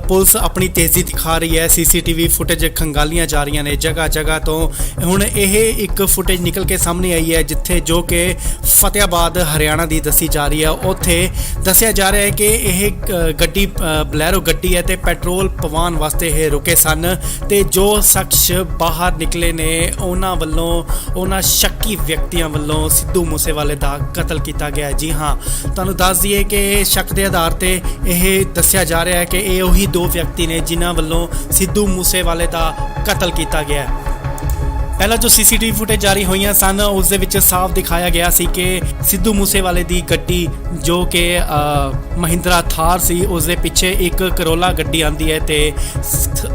ਪੁਲਿਸ ਆਪਣੀ ਤੇਜ਼ੀ ਦਿਖਾ ਰਹੀ ਹੈ, ਸੀਸੀਟੀਵੀ ਫੁਟੇਜ ਖੰਗਾਲੀਆਂ ਜਾ ਰਹੀਆਂ ਨੇ ਜਗ੍ਹਾ ਜਗ੍ਹਾ ਤੋਂ। ਹੁਣ ਇਹ ਇੱਕ ਫੁਟੇਜ ਨਿਕਲ ਕੇ ਸਾਹਮਣੇ ਆਈ ਹੈ ਜਿੱਥੇ ਜੋ ਕਿ ਫਤਿਆਬਾਦ ਹਰਿਆਣਾ ਦੀ ਦੱਸੀ ਜਾ ਰਹੀ ਹੈ। ਉੱਥੇ ਦੱਸਿਆ ਜਾ ਰਿਹਾ ਹੈ ਕਿ ਇਹ ਗੱਡੀ ਬਲੈਰੋ ਗੱਡੀ ਹੈ ਤੇ ਪੈਟਰੋਲ ਪਵਾਉਣ ਵਾਸਤੇ ਇਹ ਰੁਕੇ ਸਨ ਤੇ ਜੋ ਸ਼ਖਸ ਬਾਹਰ ਨਿਕਲੇ ਨੇ ਉਹਨਾਂ ਸ਼ੱਕੀ ਵਿਅਕਤੀਆਂ ਵੱਲੋਂ ਸਿੱਧੂ ਮੂਸੇਵਾਲੇ ਦਾ ਕਤਲ ਕੀਤਾ ਗਿਆ। ਜੀ ਹਾਂ, ਤੁਹਾਨੂੰ ਦੱਸ ਦਈਏ ਕਿ ਸ਼ੱਕ ਦੇ ਆਧਾਰ ਤੇ ਇਹ ਦੱਸਿਆ ਜਾ ਰਿਹਾ ਹੈ ਕਿ ਇਹ ਉਹੀ ਦੋ ਵਿਅਕਤੀ ਨੇ ਜਿਨ੍ਹਾਂ ਵੱਲੋਂ ਸਿੱਧੂ ਮੂਸੇਵਾਲੇ ਦਾ ਕਤਲ ਕੀਤਾ ਗਿਆ। ਪਹਿਲਾਂ ਜੋ ਸੀਸੀਟੀਵੀ ਫੁਟੇਜ ਜਾਰੀ ਹੋਈਆਂ ਸਨ ਉਸ ਦੇ ਵਿੱਚ ਸਾਫ਼ ਦਿਖਾਇਆ ਗਿਆ ਸੀ ਕਿ ਸਿੱਧੂ ਮੂਸੇਵਾਲੇ ਦੀ ਗੱਡੀ ਜੋ ਕਿ ਮਹਿੰਦਰਾ ਥਾਰ ਸੀ ਉਸ ਦੇ ਪਿੱਛੇ ਇੱਕ ਕਰੋਲਾ ਗੱਡੀ ਆਂਦੀ ਹੈ ਤੇ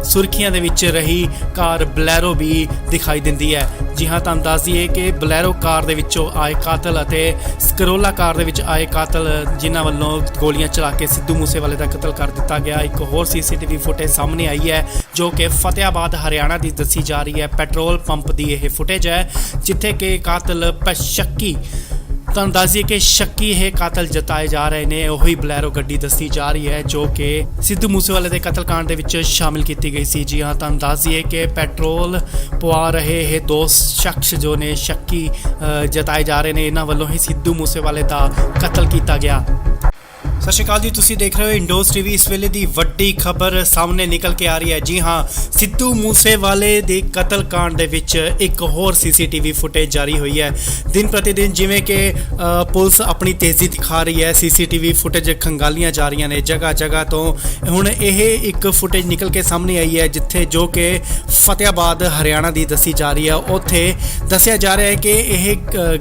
ਸੁਰਖੀਆਂ ਦੇ ਵਿੱਚ ਰਹੀ ਕਾਰ ਬਲੈਰੋ ਵੀ ਦਿਖਾਈ ਦਿੰਦੀ ਹੈ। ਜੀ ਹਾਂ, ਤੁਹਾਨੂੰ ਦੱਸ ਦਈਏ ਕਿ ਬਲੈਰੋ ਕਾਰ ਦੇ ਵਿੱਚੋਂ ਆਏ ਕਾਤਲ ਅਤੇ ਕਰੋਲਾ ਕਾਰ ਦੇ ਵਿੱਚ ਆਏ ਕਾਤਲ ਜਿਨ੍ਹਾਂ ਵੱਲੋਂ ਗੋਲੀਆਂ ਚਲਾ ਕੇ ਸਿੱਧੂ ਮੂਸੇਵਾਲੇ ਦਾ ਕਤਲ ਕਰ ਦਿੱਤਾ ਗਿਆ। ਇੱਕ ਹੋਰ ਸੀਸੀਟੀਵੀ ਫੁਟੇਜ ਸਾਹਮਣੇ ਆਈ ਹੈ ਜੋ ਕਿ ਫਤਿਆਬਾਦ ਹਰਿਆਣਾ ਦੀ ਦੱਸੀ ਜਾ ਰਹੀ ਹੈ। ਪੈਟਰੋਲ ਪੰਪ ਦੀ ਇਹ ਫੁਟੇਜ ਹੈ ਜਿੱਥੇ ਕਿ ਕਾਤਲ ਸ਼ੱਕੀ, ਤੁਹਾਨੂੰ ਦੱਸ ਦਈਏ ਕਿ ਸ਼ੱਕੀ ਇਹ ਕਾਤਲ ਜਤਾਏ ਜਾ ਰਹੇ ਨੇ। ਉਹੀ ਬਲੈਰੋ ਗੱਡੀ ਦੱਸੀ ਜਾ ਰਹੀ ਹੈ ਜੋ ਕਿ ਸਿੱਧੂ ਮੂਸੇਵਾਲੇ ਦੇ ਕਤਲकांड ਦੇ ਵਿੱਚ ਸ਼ਾਮਿਲ ਕੀਤੀ ਗਈ ਸੀ। ਜੀ ਹਾਂ, ਤੁਹਾਨੂੰ ਦੱਸ ਦਈਏ ਕਿ ਪੈਟਰੋਲ ਪਵਾ ਰਹੇ ਇਹ ਦੋ ਸ਼ਖਸ ਜੋ ਨੇ ਸ਼ੱਕੀ ਜਤਾਏ ਜਾ ਰਹੇ ਨੇ, ਇਹਨਾਂ ਵੱਲੋਂ ਹੀ ਸਿੱਧੂ ਮੂਸੇਵਾਲੇ ਦਾ ਕਤਲ ਕੀਤਾ ਗਿਆ। ਸਤਿ ਸ਼੍ਰੀ ਅਕਾਲ ਜੀ, ਤੁਸੀਂ ਦੇਖ ਰਹੇ ਹੋ ਇੰਡੋਸ ਟੀਵੀ। ਇਸ ਵੇਲੇ ਦੀ ਵੱਡੀ ਖਬਰ ਸਾਹਮਣੇ ਨਿਕਲ ਕੇ ਆ ਰਹੀ ਹੈ। ਜੀ ਹਾਂ, ਸਿੱਧੂ ਮੂਸੇਵਾਲੇ ਦੇ ਕਤਲकांड ਦੇ ਵਿੱਚ ਇੱਕ ਹੋਰ ਸੀਸੀਟੀਵੀ ਫੁਟੇਜ ਜਾਰੀ ਹੋਈ ਹੈ। ਦਿਨ ਪ੍ਰਤੀ ਦਿਨ ਜਿਵੇਂ ਕਿ ਪੁਲਿਸ ਆਪਣੀ ਤੇਜ਼ੀ ਦਿਖਾ ਰਹੀ ਹੈ, ਸੀਸੀਟੀਵੀ ਫੁਟੇਜ ਖੰਗਾਲੀਆਂ ਜਾ ਰਹੀਆਂ ਨੇ ਜਗ੍ਹਾ ਜਗ੍ਹਾ ਤੋਂ। ਹੁਣ ਇਹ ਇੱਕ ਫੁਟੇਜ ਨਿਕਲ ਕੇ ਸਾਹਮਣੇ ਆਈ ਹੈ ਜਿੱਥੇ ਜੋ ਕਿ ਫਤਿਆਬਾਦ ਹਰਿਆਣਾ ਦੀ ਦੱਸੀ ਜਾ ਰਹੀ ਹੈ। ਉੱਥੇ ਦੱਸਿਆ ਜਾ ਰਿਹਾ ਹੈ ਕਿ ਇਹ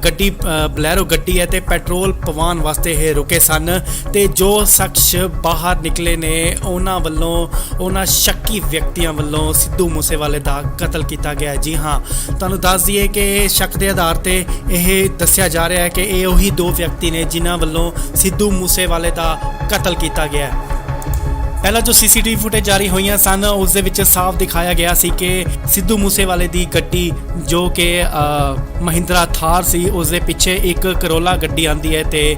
ਗੱਡੀ ਬਲੈਰੋ ਗੱਡੀ ਹੈ ਤੇ ਪੈਟਰੋਲ ਪਵਾਉਣ ਵਾਸਤੇ ਇਹ ਰੁਕੇ ਸਨ ਤੇ ਜੋ ਸ਼ਖਸ ਬਾਹਰ ਨਿਕਲੇ ਨੇ ਉਹਨਾਂ ਸ਼ੱਕੀ ਵਿਅਕਤੀਆਂ ਵੱਲੋਂ ਸਿੱਧੂ ਮੂਸੇਵਾਲੇ ਦਾ ਕਤਲ ਕੀਤਾ ਗਿਆ। ਜੀ ਹਾਂ, ਤੁਹਾਨੂੰ ਦੱਸ ਦਈਏ ਕਿ ਸ਼ੱਕ ਦੇ ਆਧਾਰ ਤੇ ਇਹ ਦੱਸਿਆ ਜਾ ਰਿਹਾ ਹੈ ਕਿ ਇਹ ਉਹੀ ਦੋ ਵਿਅਕਤੀ ਨੇ ਜਿਨ੍ਹਾਂ ਵੱਲੋਂ ਸਿੱਧੂ ਮੂਸੇਵਾਲੇ ਦਾ ਕਤਲ ਕੀਤਾ ਗਿਆ। ਪਹਿਲਾਂ ਜੋ ਸੀਸੀਟੀਵੀ ਫੁਟੇਜ ਜਾਰੀ ਹੋਈਆਂ ਸਨ ਉਸ ਦੇ ਵਿੱਚ ਸਾਫ਼ ਦਿਖਾਇਆ ਗਿਆ ਸੀ ਕਿ ਸਿੱਧੂ ਮੂਸੇਵਾਲੇ ਦੀ ਗੱਡੀ ਜੋ ਕਿ ਮਹਿੰਦਰਾ ਥਾਰ ਸੀ ਉਸ ਦੇ ਪਿੱਛੇ ਇੱਕ ਕਰੋਲਾ ਗੱਡੀ ਆਂਦੀ ਹੈ ਤੇ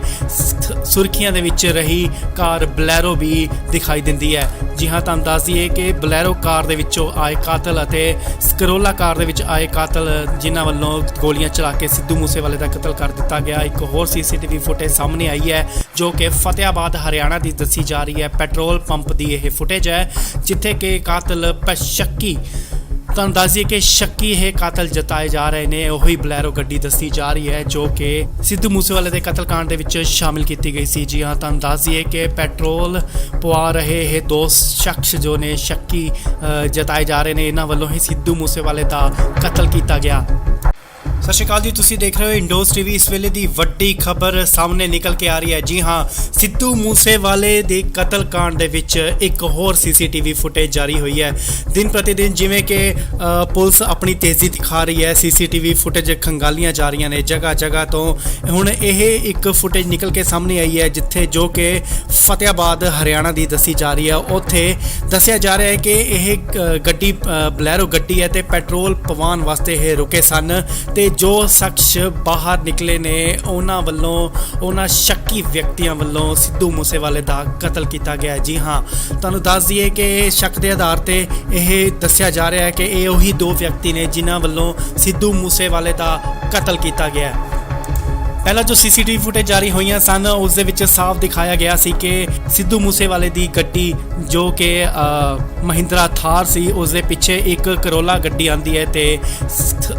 ਸੁਰਖੀਆਂ ਦੇ ਵਿੱਚ ਰਹੀ ਕਾਰ ਬਲੈਰੋ ਵੀ ਦਿਖਾਈ ਦਿੰਦੀ ਹੈ। ਜੀ ਹਾਂ, ਤੁਹਾਨੂੰ ਦੱਸ ਦਈਏ ਕਿ ਬਲੈਰੋ ਕਾਰ ਦੇ ਵਿੱਚੋਂ ਆਏ ਕਾਤਲ ਅਤੇ ਕਰੋਲਾ ਕਾਰ ਦੇ ਵਿੱਚ ਆਏ ਕਾਤਲ ਜਿਨ੍ਹਾਂ ਵੱਲੋਂ ਗੋਲੀਆਂ ਚਲਾ ਕੇ ਸਿੱਧੂ ਮੂਸੇਵਾਲੇ ਦਾ ਕਤਲ ਕਰ ਦਿੱਤਾ ਗਿਆ। ਇੱਕ ਹੋਰ ਸੀਸੀਟੀਵੀ ਫੁਟੇਜ ਸਾਹਮਣੇ ਆਈ ਹੈ ਜੋ ਕਿ ਫਤਿਆਬਾਦ ਹਰਿਆਣਾ ਦੀ ਦੱਸੀ ਜਾ ਰਹੀ ਹੈ। ਪੈਟਰੋਲ ਪੰਪ ਦੀ ਇਹ ਫੁਟੇਜ ਹੈ ਜਿੱਥੇ ਕਿ ਕਾਤਲ ਸ਼ੱਕੀ, ਤੁਹਾਨੂੰ ਦੱਸ ਦਈਏ ਕਿ ਸ਼ੱਕੀ ਇਹ ਕਾਤਲ ਜਤਾਏ ਜਾ ਰਹੇ ਨੇ। ਉਹੀ ਬਲੈਰੋ ਗੱਡੀ ਦੱਸੀ ਜਾ ਰਹੀ ਹੈ ਜੋ ਕਿ ਸਿੱਧੂ ਮੂਸੇਵਾਲੇ ਦੇ ਕਤਲकांड ਦੇ ਵਿੱਚ ਸ਼ਾਮਿਲ ਕੀਤੀ ਗਈ ਸੀ। ਜੀ ਹਾਂ, ਤੁਹਾਨੂੰ ਦੱਸ ਦਈਏ ਕਿ ਪੈਟਰੋਲ ਪਵਾ ਰਹੇ ਇਹ ਦੋ ਸ਼ਖਸ ਜੋ ਨੇ ਸ਼ੱਕੀ ਜਤਾਏ ਜਾ ਰਹੇ ਨੇ, ਇਹਨਾਂ ਵੱਲੋਂ ਹੀ ਸਿੱਧੂ ਮੂਸੇਵਾਲੇ ਦਾ ਕਤਲ ਕੀਤਾ ਗਿਆ। ਸਤਿ ਸ਼੍ਰੀ ਅਕਾਲ ਜੀ, ਤੁਸੀਂ ਦੇਖ ਰਹੇ ਹੋ ਇੰਡੋਸ ਟੀਵੀ। ਇਸ ਵੇਲੇ ਦੀ ਵੱਡੀ ਖਬਰ ਸਾਹਮਣੇ ਨਿਕਲ ਕੇ ਆ ਰਹੀ ਹੈ। ਜੀ ਹਾਂ, ਸਿੱਧੂ ਮੂਸੇਵਾਲੇ ਦੇ ਕਤਲकांड ਦੇ ਵਿੱਚ ਇੱਕ ਹੋਰ ਸੀਸੀਟੀਵੀ ਫੁਟੇਜ ਜਾਰੀ ਹੋਈ ਹੈ। ਦਿਨ ਪ੍ਰਤੀ ਦਿਨ ਜਿਵੇਂ ਕਿ ਪੁਲਿਸ ਆਪਣੀ ਤੇਜ਼ੀ ਦਿਖਾ ਰਹੀ ਹੈ, ਸੀਸੀਟੀਵੀ ਫੁਟੇਜ ਖੰਗਾਲੀਆਂ ਜਾ ਰਹੀਆਂ ਨੇ ਜਗ੍ਹਾ ਜਗ੍ਹਾ ਤੋਂ। ਹੁਣ ਇਹ ਇੱਕ ਫੁਟੇਜ ਨਿਕਲ ਕੇ ਸਾਹਮਣੇ ਆਈ ਹੈ ਜਿੱਥੇ ਜੋ ਕਿ ਫਤਿਆਬਾਦ ਹਰਿਆਣਾ ਦੀ ਦੱਸੀ ਜਾ ਰਹੀ ਹੈ। ਉੱਥੇ ਦੱਸਿਆ ਜਾ ਰਿਹਾ ਹੈ ਕਿ ਇਹ ਗੱਡੀ ਬਲੈਰੋ ਗੱਡੀ ਹੈ ਤੇ ਪੈਟਰੋਲ ਪਵਾਉਣ ਵਾਸਤੇ ਇਹ ਰੁਕੇ ਸਨ ਤੇ ਜੋ ਸ਼ਖਸ ਬਾਹਰ ਨਿਕਲੇ ਨੇ ਉਹਨਾਂ ਸ਼ੱਕੀ ਵਿਅਕਤੀਆਂ ਵੱਲੋਂ ਸਿੱਧੂ ਮੂਸੇਵਾਲੇ ਦਾ ਕਤਲ ਕੀਤਾ ਗਿਆ। ਜੀ ਹਾਂ, ਤੁਹਾਨੂੰ ਦੱਸ ਦਈਏ ਕਿ ਸ਼ੱਕ ਦੇ ਆਧਾਰ ਤੇ ਇਹ ਦੱਸਿਆ ਜਾ ਰਿਹਾ ਹੈ ਕਿ ਇਹ ਉਹੀ ਦੋ ਵਿਅਕਤੀ ਨੇ ਜਿਨ੍ਹਾਂ ਵੱਲੋਂ ਸਿੱਧੂ ਮੂਸੇਵਾਲੇ ਦਾ ਕਤਲ ਕੀਤਾ ਗਿਆ। ਪਹਿਲਾਂ ਜੋ ਸੀਸੀਟੀਵੀ ਫੁਟੇਜ ਜਾਰੀ ਹੋਈਆਂ ਸਨ ਉਸ ਦੇ ਵਿੱਚ ਸਾਫ਼ ਦਿਖਾਇਆ ਗਿਆ ਸੀ ਕਿ ਸਿੱਧੂ ਮੂਸੇਵਾਲੇ ਦੀ ਗੱਡੀ ਜੋ ਕਿ ਮਹਿੰਦਰਾ ਥਾਰ ਸੀ ਉਸ ਦੇ ਪਿੱਛੇ ਇੱਕ ਕਰੋਲਾ ਗੱਡੀ ਆਂਦੀ ਹੈ ਤੇ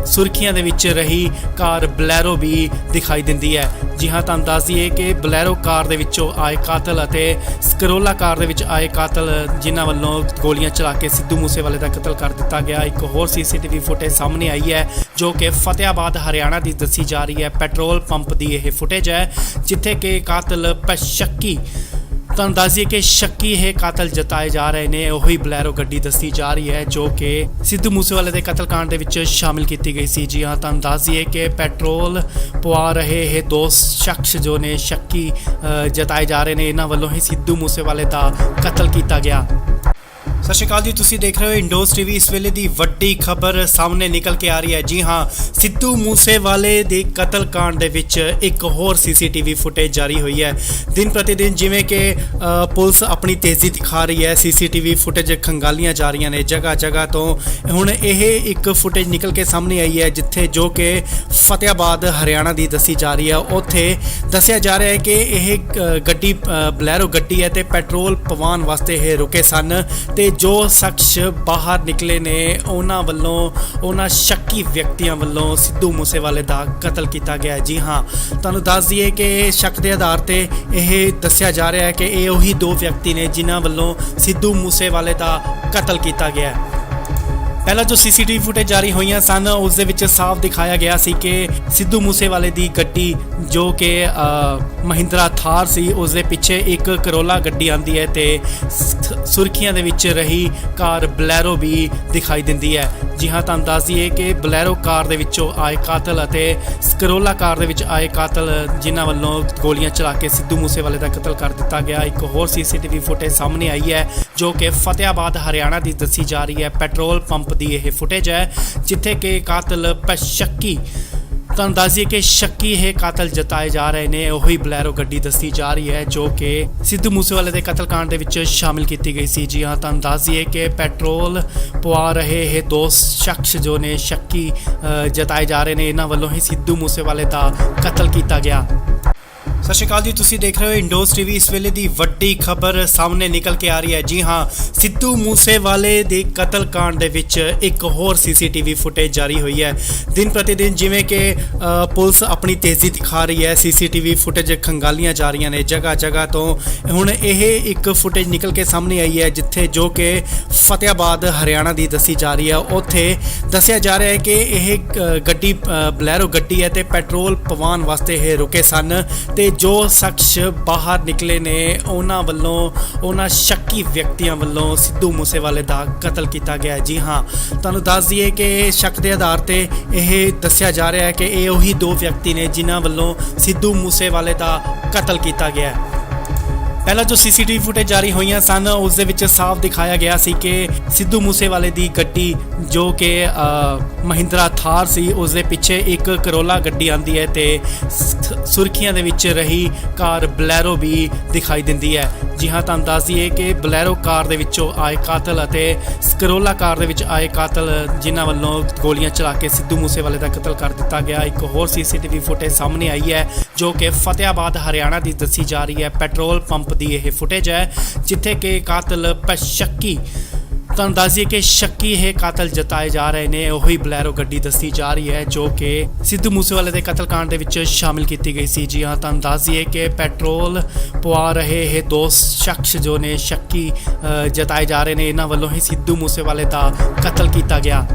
ਸੁਰਖੀਆਂ ਦੇ ਵਿੱਚ ਰਹੀ ਕਾਰ ਬਲੈਰੋ ਵੀ ਦਿਖਾਈ ਦਿੰਦੀ ਹੈ। ਜੀ ਹਾਂ, ਤੁਹਾਨੂੰ ਦੱਸ ਦਈਏ ਕਿ ਬਲੈਰੋ ਕਾਰ ਦੇ ਵਿੱਚੋਂ ਆਏ ਕਾਤਲ ਅਤੇ ਕਰੋਲਾ ਕਾਰ ਦੇ ਵਿੱਚ ਆਏ ਕਾਤਲ ਜਿਨ੍ਹਾਂ ਵੱਲੋਂ ਗੋਲੀਆਂ ਚਲਾ ਕੇ ਸਿੱਧੂ ਮੂਸੇਵਾਲੇ ਦਾ ਕਤਲ ਕਰ ਦਿੱਤਾ ਗਿਆ। ਇੱਕ ਹੋਰ ਸੀਸੀਟੀਵੀ ਫੁਟੇਜ ਸਾਹਮਣੇ ਆਈ ਹੈ ਜੋ ਕਿ ਫਤਿਆਬਾਦ ਹਰਿਆਣਾ ਦੀ ਦੱਸੀ ਜਾ ਰਹੀ ਹੈ। ਪੈਟਰੋਲ ਪੰਪ ਦੀ ਇਹ ਫੁਟੇਜ ਹੈ ਜਿੱਥੇ ਕਿ ਕਾਤਲ ਸ਼ੱਕੀ, ਤੁਹਾਨੂੰ ਦੱਸ ਦਈਏ ਕਿ ਸ਼ੱਕੀ ਇਹ ਕਾਤਲ ਜਤਾਏ ਜਾ ਰਹੇ ਨੇ। ਉਹੀ ਬਲੈਰੋ ਗੱਡੀ ਦੱਸੀ ਜਾ ਰਹੀ ਹੈ ਜੋ ਕਿ ਸਿੱਧੂ ਮੂਸੇਵਾਲੇ ਦੇ ਕਤਲकांड ਦੇ ਵਿੱਚ ਸ਼ਾਮਿਲ ਕੀਤੀ ਗਈ ਸੀ। ਜੀ ਹਾਂ, ਤੁਹਾਨੂੰ ਦੱਸ ਦਈਏ ਕਿ ਪੈਟਰੋਲ ਪਵਾ ਰਹੇ ਇਹ ਦੋ ਸ਼ਖਸ ਜੋ ਨੇ ਸ਼ੱਕੀ ਜਤਾਏ ਜਾ ਰਹੇ ਨੇ, ਇਹਨਾਂ ਵੱਲੋਂ ਹੀ ਸਿੱਧੂ ਮੂਸੇਵਾਲੇ ਦਾ ਕਤਲ ਕੀਤਾ ਗਿਆ। ਸਤਿ ਸ਼੍ਰੀ ਅਕਾਲ ਜੀ, ਤੁਸੀਂ ਦੇਖ ਰਹੇ ਹੋ ਇੰਡੋਸ ਟੀਵੀ। ਇਸ ਵੇਲੇ ਦੀ ਵੱਡੀ ਖਬਰ ਸਾਹਮਣੇ ਨਿਕਲ ਕੇ ਆ ਰਹੀ ਹੈ। ਜੀ ਹਾਂ, ਸਿੱਧੂ ਮੂਸੇਵਾਲੇ ਦੇ ਕਤਲकांड ਦੇ ਵਿੱਚ ਇੱਕ ਹੋਰ ਸੀਸੀਟੀਵੀ ਫੁਟੇਜ ਜਾਰੀ ਹੋਈ ਹੈ। ਦਿਨ ਪ੍ਰਤੀ ਦਿਨ ਜਿਵੇਂ ਕਿ ਪੁਲਿਸ ਆਪਣੀ ਤੇਜ਼ੀ ਦਿਖਾ ਰਹੀ ਹੈ, ਸੀਸੀਟੀਵੀ ਫੁਟੇਜ ਖੰਗਾਲੀਆਂ ਜਾ ਰਹੀਆਂ ਨੇ ਜਗ੍ਹਾ ਜਗ੍ਹਾ ਤੋਂ। ਹੁਣ ਇਹ ਇੱਕ ਫੁਟੇਜ ਨਿਕਲ ਕੇ ਸਾਹਮਣੇ ਆਈ ਹੈ ਜਿੱਥੇ ਜੋ ਕਿ ਫਤਿਆਬਾਦ ਹਰਿਆਣਾ ਦੀ ਦੱਸੀ ਜਾ ਰਹੀ ਹੈ। ਉੱਥੇ ਦੱਸਿਆ ਜਾ ਰਿਹਾ ਹੈ ਕਿ ਇਹ ਗੱਡੀ ਬਲੈਰੋ ਗੱਡੀ ਹੈ ਤੇ ਪੈਟਰੋਲ ਪਵਾਉਣ ਵਾਸਤੇ ਇਹ ਰੁਕੇ ਸਨ ਤੇ ਜੋ ਸ਼ਖਸ ਬਾਹਰ ਨਿਕਲੇ ਨੇ ਉਹਨਾਂ ਸ਼ੱਕੀ ਵਿਅਕਤੀਆਂ ਵੱਲੋਂ ਸਿੱਧੂ ਮੂਸੇਵਾਲੇ ਦਾ ਕਤਲ ਕੀਤਾ ਗਿਆ। ਜੀ ਹਾਂ, ਤੁਹਾਨੂੰ ਦੱਸ ਦਈਏ ਕਿ ਸ਼ੱਕ ਦੇ ਆਧਾਰ ਤੇ ਇਹ ਦੱਸਿਆ ਜਾ ਰਿਹਾ ਹੈ ਕਿ ਇਹ ਉਹੀ ਦੋ ਵਿਅਕਤੀ ਨੇ ਜਿਨ੍ਹਾਂ ਵੱਲੋਂ ਸਿੱਧੂ ਮੂਸੇਵਾਲੇ ਦਾ ਕਤਲ ਕੀਤਾ ਗਿਆ। ਪਹਿਲਾਂ ਜੋ ਸੀਸੀਟੀਵੀ ਫੁਟੇਜ ਜਾਰੀ ਹੋਈਆਂ ਸਨ ਉਸ ਦੇ ਵਿੱਚ ਸਾਫ਼ ਦਿਖਾਇਆ ਗਿਆ ਸੀ ਕਿ ਸਿੱਧੂ ਮੂਸੇਵਾਲੇ ਦੀ ਗੱਡੀ ਜੋ ਕਿ ਮਹਿੰਦਰਾ ਥਾਰ ਸੀ ਉਸ ਦੇ ਪਿੱਛੇ ਇੱਕ ਕਰੋਲਾ ਗੱਡੀ ਆਂਦੀ ਹੈ ਤੇ ਸੁਰਖੀਆਂ ਦੇ ਵਿੱਚ ਰਹੀ ਕਾਰ ਬਲੈਰੋ ਵੀ ਦਿਖਾਈ ਦਿੰਦੀ ਹੈ। ਜੀ ਹਾਂ, ਤੁਹਾਨੂੰ ਦੱਸ ਦਈਏ ਕਿ ਬਲੈਰੋ ਕਾਰ ਦੇ ਵਿੱਚੋਂ ਆਏ ਕਾਤਲ ਅਤੇ ਕਰੋਲਾ ਕਾਰ ਦੇ ਵਿੱਚ ਆਏ ਕਾਤਲ ਜਿਨ੍ਹਾਂ ਵੱਲੋਂ ਗੋਲੀਆਂ ਚਲਾ ਕੇ ਸਿੱਧੂ ਮੂਸੇਵਾਲੇ ਦਾ ਕਤਲ ਕਰ ਦਿੱਤਾ ਗਿਆ। ਇੱਕ ਹੋਰ ਸੀਸੀਟੀਵੀ ਫੁਟੇਜ ਸਾਹਮਣੇ ਆਈ ਹੈ ਜੋ ਕਿ ਫਤਿਆਬਾਦ ਹਰਿਆਣਾ ਦੀ ਦੱਸੀ ਜਾ ਰਹੀ ਹੈ। ਪੈਟਰੋਲ ਪੰਪ ਦੀ ਇਹ ਫੁਟੇਜ ਹੈ ਜਿੱਥੇ ਕਿ ਕਾਤਲ ਸ਼ੱਕੀ, ਤੁਹਾਨੂੰ ਦੱਸ ਦਈਏ ਕਿ ਸ਼ੱਕੀ ਇਹ ਕਾਤਲ ਜਤਾਏ ਜਾ ਰਹੇ ਨੇ। ਉਹੀ ਬਲੈਰੋ ਗੱਡੀ ਦੱਸੀ ਜਾ ਰਹੀ ਹੈ ਜੋ ਕਿ ਸਿੱਧੂ ਮੂਸੇਵਾਲੇ ਦੇ ਕਤਲकांड ਦੇ ਵਿੱਚ ਸ਼ਾਮਿਲ ਕੀਤੀ ਗਈ ਸੀ। ਜੀ ਹਾਂ, ਤੁਹਾਨੂੰ ਦੱਸ ਦਈਏ ਕਿ ਪੈਟਰੋਲ ਪਵਾ ਰਹੇ ਇਹ ਦੋ ਸ਼ਖਸ ਜੋ ਨੇ ਸ਼ੱਕੀ ਜਤਾਏ ਜਾ ਰਹੇ ਨੇ, ਇਹਨਾਂ ਵੱਲੋਂ ਹੀ ਸਿੱਧੂ ਮੂਸੇਵਾਲੇ ਦਾ ਕਤਲ ਕੀਤਾ ਗਿਆ। ਸਤਿ ਸ਼੍ਰੀ ਅਕਾਲ ਜੀ, ਤੁਸੀਂ ਦੇਖ ਰਹੇ ਹੋ ਇੰਡੋਸ ਟੀਵੀ। ਇਸ ਵੇਲੇ ਦੀ ਵੱਡੀ ਖਬਰ ਸਾਹਮਣੇ ਨਿਕਲ ਕੇ ਆ ਰਹੀ ਹੈ। ਜੀ ਹਾਂ, ਸਿੱਧੂ ਮੂਸੇਵਾਲੇ ਦੇ ਕਤਲकांड ਦੇ ਵਿੱਚ ਇੱਕ ਹੋਰ ਸੀਸੀਟੀਵੀ ਫੁਟੇਜ ਜਾਰੀ ਹੋਈ ਹੈ। ਦਿਨ ਪ੍ਰਤੀ ਦਿਨ ਜਿਵੇਂ ਕਿ ਪੁਲਿਸ ਆਪਣੀ ਤੇਜ਼ੀ ਦਿਖਾ ਰਹੀ ਹੈ, ਸੀਸੀਟੀਵੀ ਫੁਟੇਜ ਖੰਗਾਲੀਆਂ ਜਾ ਰਹੀਆਂ ਨੇ ਜਗ੍ਹਾ ਜਗ੍ਹਾ ਤੋਂ। ਹੁਣ ਇਹ ਇੱਕ ਫੁਟੇਜ ਨਿਕਲ ਕੇ ਸਾਹਮਣੇ ਆਈ ਹੈ ਜਿੱਥੇ ਜੋ ਕਿ ਫਤਿਆਬਾਦ ਹਰਿਆਣਾ ਦੀ ਦੱਸੀ ਜਾ ਰਹੀ ਹੈ। ਉੱਥੇ ਦੱਸਿਆ ਜਾ ਰਿਹਾ ਹੈ ਕਿ ਇਹ ਗੱਡੀ ਬਲੈਰੋ ਗੱਡੀ ਹੈ ਤੇ ਪੈਟਰੋਲ ਪਵਾਉਣ ਵਾਸਤੇ ਇਹ ਰੁਕੇ ਸਨ ਤੇ ਜੋ ਸ਼ਖਸ ਬਾਹਰ ਨਿਕਲੇ ਨੇ ਉਹਨਾਂ ਸ਼ੱਕੀ ਵਿਅਕਤੀਆਂ ਵੱਲੋਂ ਸਿੱਧੂ ਮੂਸੇਵਾਲੇ ਦਾ ਕਤਲ ਕੀਤਾ ਗਿਆ। ਜੀ ਹਾਂ, ਤੁਹਾਨੂੰ ਦੱਸ ਦਈਏ ਕਿ ਸ਼ੱਕ ਦੇ ਆਧਾਰ ਤੇ ਇਹ ਦੱਸਿਆ ਜਾ ਰਿਹਾ ਹੈ ਕਿ ਇਹ ਉਹੀ ਦੋ ਵਿਅਕਤੀ ਨੇ ਜਿਨ੍ਹਾਂ ਵੱਲੋਂ ਸਿੱਧੂ ਮੂਸੇਵਾਲੇ ਦਾ ਕਤਲ ਕੀਤਾ ਗਿਆ। ਪਹਿਲਾਂ ਜੋ ਸੀਸੀਟੀਵੀ ਫੁਟੇਜ ਜਾਰੀ ਹੋਈਆਂ ਸਨ ਉਸ ਦੇ ਵਿੱਚ ਸਾਫ਼ ਦਿਖਾਇਆ ਗਿਆ ਸੀ ਕਿ ਸਿੱਧੂ ਮੂਸੇਵਾਲੇ ਦੀ ਗੱਡੀ ਜੋ ਕਿ ਮਹਿੰਦਰਾ ਥਾਰ ਸੀ ਉਸ ਦੇ ਪਿੱਛੇ ਇੱਕ ਕਰੋਲਾ ਗੱਡੀ ਆਂਦੀ ਹੈ ਤੇ ਸੁਰਖੀਆਂ ਦੇ ਵਿੱਚ ਰਹੀ ਕਾਰ ਬਲੈਰੋ ਵੀ ਦਿਖਾਈ ਦਿੰਦੀ ਹੈ। ਜੀ ਹਾਂ, ਤੁਹਾਨੂੰ ਦੱਸ ਦਈਏ ਕਿ ਬਲੈਰੋ ਕਾਰ ਦੇ ਵਿੱਚੋਂ ਆਏ ਕਾਤਲ ਅਤੇ ਕਰੋਲਾ ਕਾਰ ਦੇ ਵਿੱਚ ਆਏ ਕਾਤਲ ਜਿਨ੍ਹਾਂ ਵੱਲੋਂ ਗੋਲੀਆਂ ਚਲਾ ਕੇ ਸਿੱਧੂ ਮੂਸੇਵਾਲੇ ਦਾ ਕਤਲ ਕਰ ਦਿੱਤਾ ਗਿਆ। ਇੱਕ ਹੋਰ ਸੀਸੀਟੀਵੀ ਫੁਟੇਜ ਸਾਹਮਣੇ ਆਈ ਹੈ ਜੋ ਕਿ ਫਤਿਆਬਾਦ ਹਰਿਆਣਾ ਦੀ ਦੱਸੀ ਜਾ ਰਹੀ ਹੈ। ਪੈਟਰੋਲ ਪੰਪ ਦੀ ਇਹ ਫੁਟੇਜ ਹੈ ਜਿੱਥੇ ਕਿ ਕਾਤਲ ਸ਼ੱਕੀ, ਤੁਹਾਨੂੰ ਦੱਸ ਦਈਏ ਕਿ ਸ਼ੱਕੀ ਇਹ ਕਾਤਲ ਜਤਾਏ ਜਾ ਰਹੇ ਨੇ। ਉਹੀ ਬਲੈਰੋ ਗੱਡੀ ਦੱਸੀ ਜਾ ਰਹੀ ਹੈ ਜੋ ਕਿ ਸਿੱਧੂ ਮੂਸੇਵਾਲੇ ਦੇ ਕਤਲकांड ਦੇ ਵਿੱਚ ਸ਼ਾਮਿਲ ਕੀਤੀ ਗਈ ਸੀ। ਜੀ ਹਾਂ, ਤੁਹਾਨੂੰ ਦੱਸ ਦਈਏ ਕਿ ਪੈਟਰੋਲ ਪਵਾ ਰਹੇ ਇਹ ਦੋ ਸ਼ਖਸ ਜੋ ਨੇ ਸ਼ੱਕੀ ਜਤਾਏ ਜਾ ਰਹੇ ਨੇ, ਇਹਨਾਂ ਵੱਲੋਂ ਹੀ ਸਿੱਧੂ ਮੂਸੇਵਾਲੇ ਦਾ ਕਤਲ ਕੀਤਾ ਗਿਆ।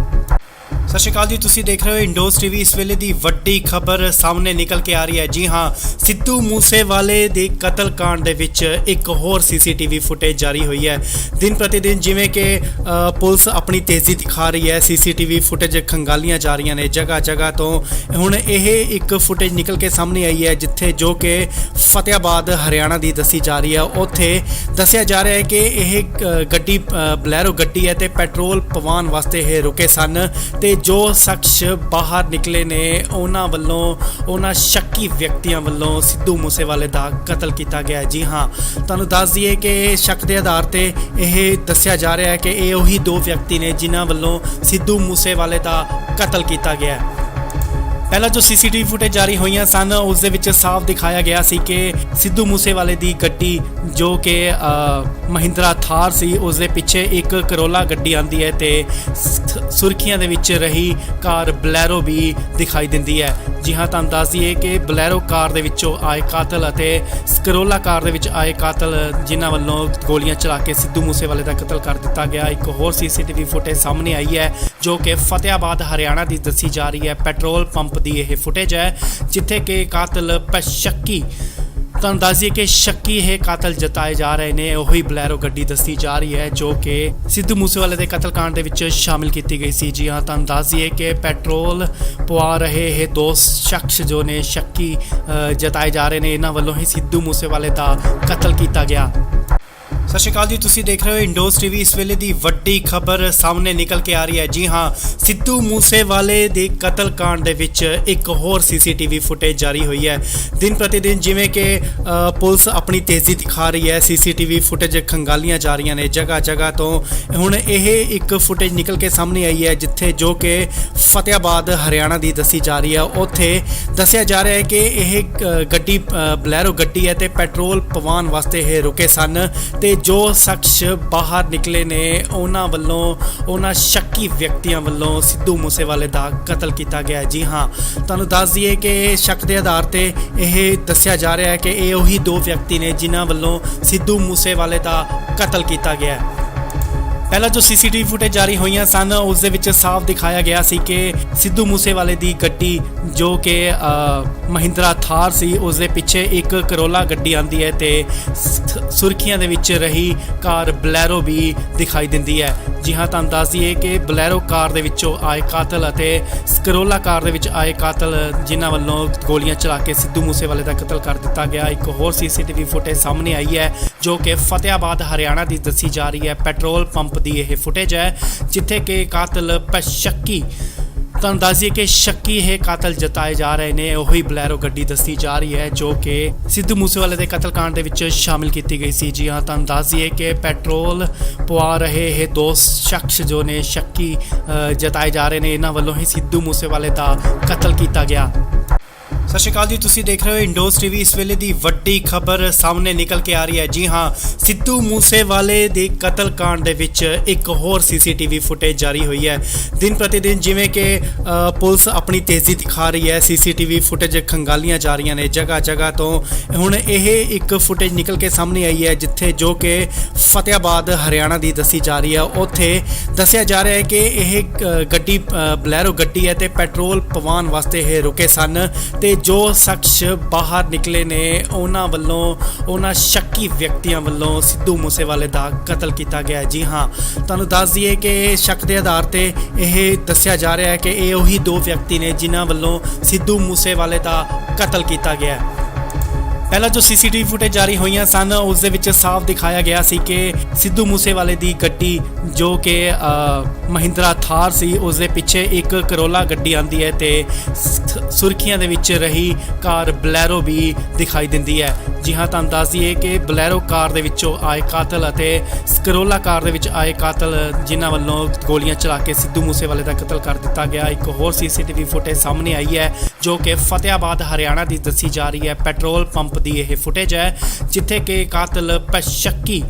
ਸਤਿ ਸ਼੍ਰੀ ਅਕਾਲ ਜੀ, ਤੁਸੀਂ ਦੇਖ ਰਹੇ ਹੋ ਇੰਡੋਸ ਟੀਵੀ। ਇਸ ਵੇਲੇ ਦੀ ਵੱਡੀ ਖਬਰ ਸਾਹਮਣੇ ਨਿਕਲ ਕੇ ਆ ਰਹੀ ਹੈ। ਜੀ ਹਾਂ, ਸਿੱਧੂ ਮੂਸੇਵਾਲੇ ਦੇ ਕਤਲकांड ਦੇ ਵਿੱਚ ਇੱਕ ਹੋਰ ਸੀਸੀਟੀਵੀ ਫੁਟੇਜ ਜਾਰੀ ਹੋਈ ਹੈ। ਦਿਨ ਪ੍ਰਤੀ ਦਿਨ ਜਿਵੇਂ ਕਿ ਪੁਲਿਸ ਆਪਣੀ ਤੇਜ਼ੀ ਦਿਖਾ ਰਹੀ ਹੈ, ਸੀਸੀਟੀਵੀ ਫੁਟੇਜ ਖੰਗਾਲੀਆਂ ਜਾ ਰਹੀਆਂ ਨੇ ਜਗ੍ਹਾ ਜਗ੍ਹਾ ਤੋਂ। ਹੁਣ ਇਹ ਇੱਕ ਫੁਟੇਜ ਨਿਕਲ ਕੇ ਸਾਹਮਣੇ ਆਈ ਹੈ ਜਿੱਥੇ ਜੋ ਕਿ ਫਤਿਆਬਾਦ ਹਰਿਆਣਾ ਦੀ ਦੱਸੀ ਜਾ ਰਹੀ ਹੈ। ਉੱਥੇ ਦੱਸਿਆ ਜਾ ਰਿਹਾ ਹੈ ਕਿ ਇਹ ਗੱਡੀ ਬਲੈਰੋ ਗੱਡੀ ਹੈ ਤੇ ਪੈਟਰੋਲ ਪਵਾਉਣ ਵਾਸਤੇ ਇਹ ਰੁਕੇ ਸਨ ਤੇ ਜੋ ਸ਼ਖਸ ਬਾਹਰ ਨਿਕਲੇ ਨੇ ਉਹਨਾਂ ਸ਼ੱਕੀ ਵਿਅਕਤੀਆਂ ਵੱਲੋਂ ਸਿੱਧੂ ਮੂਸੇਵਾਲੇ ਦਾ ਕਤਲ ਕੀਤਾ ਗਿਆ। ਜੀ ਹਾਂ, ਤੁਹਾਨੂੰ ਦੱਸ ਦਈਏ ਕਿ ਸ਼ੱਕ ਦੇ ਆਧਾਰ ਤੇ ਇਹ ਦੱਸਿਆ ਜਾ ਰਿਹਾ ਹੈ ਕਿ ਇਹ ਉਹੀ ਦੋ ਵਿਅਕਤੀ ਨੇ ਜਿਨ੍ਹਾਂ ਵੱਲੋਂ ਸਿੱਧੂ ਮੂਸੇਵਾਲੇ ਦਾ ਕਤਲ ਕੀਤਾ ਗਿਆ। ਪਹਿਲਾਂ ਜੋ ਸੀਸੀਟੀਵੀ ਫੁਟੇਜ ਜਾਰੀ ਹੋਈਆਂ ਸਨ ਉਸ ਦੇ ਵਿੱਚ ਸਾਫ਼ ਦਿਖਾਇਆ ਗਿਆ ਸੀ ਕਿ ਸਿੱਧੂ ਮੂਸੇਵਾਲੇ ਦੀ ਗੱਡੀ ਜੋ ਕਿ ਮਹਿੰਦਰਾ ਥਾਰ ਸੀ ਉਸ ਦੇ ਪਿੱਛੇ ਇੱਕ ਕਰੋਲਾ ਗੱਡੀ ਆਂਦੀ ਹੈ ਤੇ ਸੁਰਖੀਆਂ ਦੇ ਵਿੱਚ ਰਹੀ ਕਾਰ ਬਲੈਰੋ ਵੀ ਦਿਖਾਈ ਦਿੰਦੀ ਹੈ। ਜੀ ਹਾਂ, ਤੁਹਾਨੂੰ ਦੱਸ ਦਈਏ ਕਿ ਬਲੈਰੋ ਕਾਰ ਦੇ ਵਿੱਚੋਂ ਆਏ ਕਾਤਲ ਅਤੇ ਕਰੋਲਾ ਕਾਰ ਦੇ ਵਿੱਚ ਆਏ ਕਾਤਲ ਜਿਨ੍ਹਾਂ ਵੱਲੋਂ ਗੋਲੀਆਂ ਚਲਾ ਕੇ ਸਿੱਧੂ ਮੂਸੇਵਾਲੇ ਦਾ ਕਤਲ ਕਰ ਦਿੱਤਾ ਗਿਆ। ਇੱਕ ਹੋਰ ਸੀਸੀਟੀਵੀ ਫੁਟੇਜ ਸਾਹਮਣੇ ਆਈ ਹੈ ਜੋ ਕਿ ਫਤਿਆਬਾਦ ਹਰਿਆਣਾ ਦੀ ਦੱਸੀ ਜਾ ਰਹੀ ਹੈ। ਪੈਟਰੋਲ ਪੰਪ ਦੀ ਇਹ ਫੁਟੇਜ ਹੈ ਜਿੱਥੇ ਕਿ ਕਾਤਲ ਸ਼ੱਕੀ, ਤੁਹਾਨੂੰ ਦੱਸ ਦਈਏ ਕਿ ਸ਼ੱਕੀ ਇਹ ਕਾਤਲ ਜਤਾਏ ਜਾ ਰਹੇ ਨੇ। ਉਹੀ ਬਲੈਰੋ ਗੱਡੀ ਦੱਸੀ ਜਾ ਰਹੀ ਹੈ ਜੋ ਕਿ ਸਿੱਧੂ ਮੂਸੇਵਾਲੇ ਦੇ ਕਤਲकांड ਦੇ ਵਿੱਚ ਸ਼ਾਮਿਲ ਕੀਤੀ ਗਈ ਸੀ। ਜੀ ਹਾਂ, ਤੁਹਾਨੂੰ ਦੱਸ ਦਈਏ ਕਿ ਪੈਟਰੋਲ ਪਵਾ ਰਹੇ ਇਹ ਦੋ ਸ਼ਖਸ ਜੋ ਨੇ ਸ਼ੱਕੀ ਜਤਾਏ ਜਾ ਰਹੇ ਨੇ, ਇਹਨਾਂ ਵੱਲੋਂ ਹੀ ਸਿੱਧੂ ਮੂਸੇਵਾਲੇ ਦਾ ਕਤਲ ਕੀਤਾ ਗਿਆ। ਸਤਿ ਸ਼੍ਰੀ ਅਕਾਲ ਜੀ, ਤੁਸੀਂ ਦੇਖ ਰਹੇ ਹੋ ਇੰਡੋਸ ਟੀਵੀ। ਇਸ ਵੇਲੇ ਦੀ ਵੱਡੀ ਖਬਰ ਸਾਹਮਣੇ ਨਿਕਲ ਕੇ ਆ ਰਹੀ ਹੈ। ਜੀ ਹਾਂ, ਸਿੱਧੂ ਮੂਸੇਵਾਲੇ ਦੇ ਕਤਲकांड ਦੇ ਵਿੱਚ ਇੱਕ ਹੋਰ ਸੀਸੀਟੀਵੀ ਫੁਟੇਜ ਜਾਰੀ ਹੋਈ ਹੈ। ਦਿਨ ਪ੍ਰਤੀ ਦਿਨ ਜਿਵੇਂ ਕਿ ਪੁਲਿਸ ਆਪਣੀ ਤੇਜ਼ੀ ਦਿਖਾ ਰਹੀ ਹੈ, ਸੀਸੀਟੀਵੀ ਫੁਟੇਜ ਖੰਗਾਲੀਆਂ ਜਾ ਰਹੀਆਂ ਨੇ ਜਗ੍ਹਾ ਜਗ੍ਹਾ ਤੋਂ। ਹੁਣ ਇਹ ਇੱਕ ਫੁਟੇਜ ਨਿਕਲ ਕੇ ਸਾਹਮਣੇ ਆਈ ਹੈ ਜਿੱਥੇ ਜੋ ਕਿ ਫਤਿਆਬਾਦ ਹਰਿਆਣਾ ਦੀ ਦੱਸੀ ਜਾ ਰਹੀ ਹੈ। ਉੱਥੇ ਦੱਸਿਆ ਜਾ ਰਿਹਾ ਹੈ ਕਿ ਇਹ ਗੱਡੀ ਬਲੈਰੋ ਗੱਡੀ ਹੈ ਤੇ ਪੈਟਰੋਲ ਪਵਾਉਣ ਵਾਸਤੇ ਇਹ ਰੁਕੇ ਸਨ ਤੇ ਜੋ ਸ਼ਖਸ ਬਾਹਰ ਨਿਕਲੇ ਨੇ ਉਹਨਾਂ ਸ਼ੱਕੀ ਵਿਅਕਤੀਆਂ ਵੱਲੋਂ ਸਿੱਧੂ ਮੂਸੇਵਾਲੇ ਦਾ ਕਤਲ ਕੀਤਾ ਗਿਆ। ਜੀ ਹਾਂ, ਤੁਹਾਨੂੰ ਦੱਸ ਦਈਏ ਕਿ ਸ਼ੱਕ ਦੇ ਆਧਾਰ ਤੇ ਇਹ ਦੱਸਿਆ ਜਾ ਰਿਹਾ ਹੈ ਕਿ ਇਹ ਉਹੀ ਦੋ ਵਿਅਕਤੀ ਨੇ ਜਿਨ੍ਹਾਂ ਵੱਲੋਂ ਸਿੱਧੂ ਮੂਸੇਵਾਲੇ ਦਾ ਕਤਲ ਕੀਤਾ ਗਿਆ। ਪਹਿਲਾਂ ਜੋ ਸੀਸੀਟੀਵੀ ਫੁਟੇਜ ਜਾਰੀ ਹੋਈਆਂ ਸਨ ਉਸ ਦੇ ਵਿੱਚ ਸਾਫ਼ ਦਿਖਾਇਆ ਗਿਆ ਸੀ ਕਿ ਸਿੱਧੂ ਮੂਸੇਵਾਲੇ ਦੀ ਗੱਡੀ ਜੋ ਕਿ ਮਹਿੰਦਰਾ ਥਾਰ ਸੀ ਉਸ ਦੇ ਪਿੱਛੇ ਇੱਕ ਕਰੋਲਾ ਗੱਡੀ ਆਂਦੀ ਹੈ ਤੇ ਸੁਰਖੀਆਂ ਦੇ ਵਿੱਚ ਰਹੀ ਕਾਰ ਬਲੈਰੋ ਵੀ ਦਿਖਾਈ ਦਿੰਦੀ ਹੈ। ਜੀ ਹਾਂ, ਤੁਹਾਨੂੰ ਦੱਸ ਦਈਏ ਕਿ ਬਲੈਰੋ ਕਾਰ ਦੇ ਵਿੱਚੋਂ ਆਏ ਕਾਤਲ ਅਤੇ ਕਰੋਲਾ ਕਾਰ ਦੇ ਵਿੱਚ ਆਏ ਕਾਤਲ ਜਿਨ੍ਹਾਂ ਵੱਲੋਂ ਗੋਲੀਆਂ ਚਲਾ ਕੇ ਸਿੱਧੂ ਮੂਸੇਵਾਲੇ ਦਾ ਕਤਲ ਕਰ ਦਿੱਤਾ ਗਿਆ। ਇੱਕ ਹੋਰ ਸੀਸੀਟੀਵੀ ਫੁਟੇਜ ਸਾਹਮਣੇ ਆਈ ਹੈ ਜੋ ਕਿ ਫਤਿਆਬਾਦ ਹਰਿਆਣਾ ਦੀ ਦੱਸੀ ਜਾ ਰਹੀ ਹੈ। ਪੈਟਰੋਲ ਪੰਪ ਦੀ ਇਹ ਫੁਟੇਜ ਹੈ ਜਿੱਥੇ ਕਿ ਕਾਤਲ ਸ਼ੱਕੀ, ਤੁਹਾਨੂੰ ਦੱਸ ਦਈਏ ਕਿ ਸ਼ੱਕੀ ਇਹ ਕਾਤਲ ਜਤਾਏ ਜਾ ਰਹੇ ਨੇ। ਉਹੀ ਬਲੈਰੋ ਗੱਡੀ ਦੱਸੀ ਜਾ ਰਹੀ ਹੈ ਜੋ ਕਿ ਸਿੱਧੂ ਮੂਸੇਵਾਲੇ ਦੇ ਕਤਲकांड ਦੇ ਵਿੱਚ ਸ਼ਾਮਿਲ ਕੀਤੀ ਗਈ ਸੀ। ਜੀ ਹਾਂ, ਤੁਹਾਨੂੰ ਦੱਸ ਦਈਏ ਕਿ ਪੈਟਰੋਲ ਪਵਾ ਰਹੇ ਇਹ ਦੋ ਸ਼ਖਸ ਜੋ ਨੇ ਸ਼ੱਕੀ ਜਤਾਏ ਜਾ ਰਹੇ ਨੇ, ਇਹਨਾਂ ਵੱਲੋਂ ਹੀ ਸਿੱਧੂ ਮੂਸੇਵਾਲੇ ਦਾ ਕਤਲ ਕੀਤਾ ਗਿਆ। ਸਤਿ ਸ਼੍ਰੀ ਅਕਾਲ ਜੀ, ਤੁਸੀਂ ਦੇਖ ਰਹੇ ਹੋ ਇੰਡੋਸ ਟੀਵੀ। ਇਸ ਵੇਲੇ ਦੀ ਵੱਡੀ ਖਬਰ ਸਾਹਮਣੇ ਨਿਕਲ ਕੇ ਆ ਰਹੀ ਹੈ। ਜੀ ਹਾਂ, ਸਿੱਧੂ ਮੂਸੇਵਾਲੇ ਦੇ ਕਤਲकांड ਦੇ ਵਿੱਚ ਇੱਕ ਹੋਰ ਸੀਸੀਟੀਵੀ ਫੁਟੇਜ ਜਾਰੀ ਹੋਈ ਹੈ। ਦਿਨ ਪ੍ਰਤੀ ਦਿਨ ਜਿਵੇਂ ਕਿ ਪੁਲਿਸ ਆਪਣੀ ਤੇਜ਼ੀ ਦਿਖਾ ਰਹੀ ਹੈ, ਸੀਸੀਟੀਵੀ ਫੁਟੇਜ ਖੰਗਾਲੀਆਂ ਜਾ ਰਹੀਆਂ ਨੇ ਜਗ੍ਹਾ ਜਗ੍ਹਾ ਤੋਂ। ਹੁਣ ਇਹ ਇੱਕ ਫੁਟੇਜ ਨਿਕਲ ਕੇ ਸਾਹਮਣੇ ਆਈ ਹੈ ਜਿੱਥੇ ਜੋ ਕਿ ਫਤਿਆਬਾਦ ਹਰਿਆਣਾ ਦੀ ਦੱਸੀ ਜਾ ਰਹੀ ਹੈ। ਉੱਥੇ ਦੱਸਿਆ ਜਾ ਰਿਹਾ ਹੈ ਕਿ ਇਹ ਗੱਡੀ ਬਲੈਰੋ ਗੱਡੀ ਹੈ ਤੇ ਪੈਟਰੋਲ ਪਵਾਉਣ ਵਾਸਤੇ ਇਹ ਰੁਕੇ ਸਨ ਤੇ ਜੋ ਸ਼ਖਸ ਬਾਹਰ ਨਿਕਲੇ ਨੇ ਉਹਨਾਂ ਸ਼ੱਕੀ ਵਿਅਕਤੀਆਂ ਵੱਲੋਂ ਸਿੱਧੂ ਮੂਸੇਵਾਲੇ ਦਾ ਕਤਲ ਕੀਤਾ ਗਿਆ। ਜੀ ਹਾਂ, ਤੁਹਾਨੂੰ ਦੱਸ ਦਈਏ ਕਿ ਸ਼ੱਕ ਦੇ ਆਧਾਰ ਤੇ ਇਹ ਦੱਸਿਆ ਜਾ ਰਿਹਾ ਹੈ ਕਿ ਇਹ ਉਹੀ ਦੋ ਵਿਅਕਤੀ ਨੇ ਜਿਨ੍ਹਾਂ ਵੱਲੋਂ ਸਿੱਧੂ ਮੂਸੇਵਾਲੇ ਦਾ ਕਤਲ ਕੀਤਾ ਗਿਆ। ਪਹਿਲਾਂ ਜੋ ਸੀਸੀਟੀਵੀ ਫੁਟੇਜ ਜਾਰੀ ਹੋਈਆਂ ਸਨ ਉਸ ਦੇ ਵਿੱਚ ਸਾਫ਼ ਦਿਖਾਇਆ ਗਿਆ ਸੀ ਕਿ ਸਿੱਧੂ ਮੂਸੇਵਾਲੇ ਦੀ ਗੱਡੀ ਜੋ ਕਿ ਮਹਿੰਦਰਾ ਥਾਰ ਸੀ ਉਸ ਦੇ ਪਿੱਛੇ ਇੱਕ ਕਰੋਲਾ ਗੱਡੀ ਆਂਦੀ ਹੈ ਤੇ ਸੁਰਖੀਆਂ ਦੇ ਵਿੱਚ ਰਹੀ ਕਾਰ ਬਲੈਰੋ ਵੀ ਦਿਖਾਈ ਦਿੰਦੀ ਹੈ। ਜੀ ਹਾਂ, ਤੁਹਾਨੂੰ ਦੱਸ ਦਈਏ ਕਿ ਬਲੈਰੋ ਕਾਰ ਦੇ ਵਿੱਚੋਂ ਆਏ ਕਾਤਲ ਅਤੇ ਕਰੋਲਾ ਕਾਰ ਦੇ ਵਿੱਚ ਆਏ ਕਾਤਲ ਜਿਨ੍ਹਾਂ ਵੱਲੋਂ ਗੋਲੀਆਂ ਚਲਾ ਕੇ ਸਿੱਧੂ ਮੂਸੇਵਾਲੇ ਦਾ ਕਤਲ ਕਰ ਦਿੱਤਾ ਗਿਆ। ਇੱਕ ਹੋਰ ਸੀਸੀਟੀਵੀ ਫੁਟੇਜ ਸਾਹਮਣੇ ਆਈ ਹੈ ਜੋ ਕਿ ਫਤਿਆਬਾਦ ਹਰਿਆਣਾ ਦੀ ਦੱਸੀ ਜਾ ਰਹੀ ਹੈ। ਪੈਟਰੋਲ ਪੰਪ ਦੀ ਇਹ ਫੁਟੇਜ ਹੈ ਜਿੱਥੇ ਕਿ ਕਾਤਲ ਸ਼ੱਕੀ,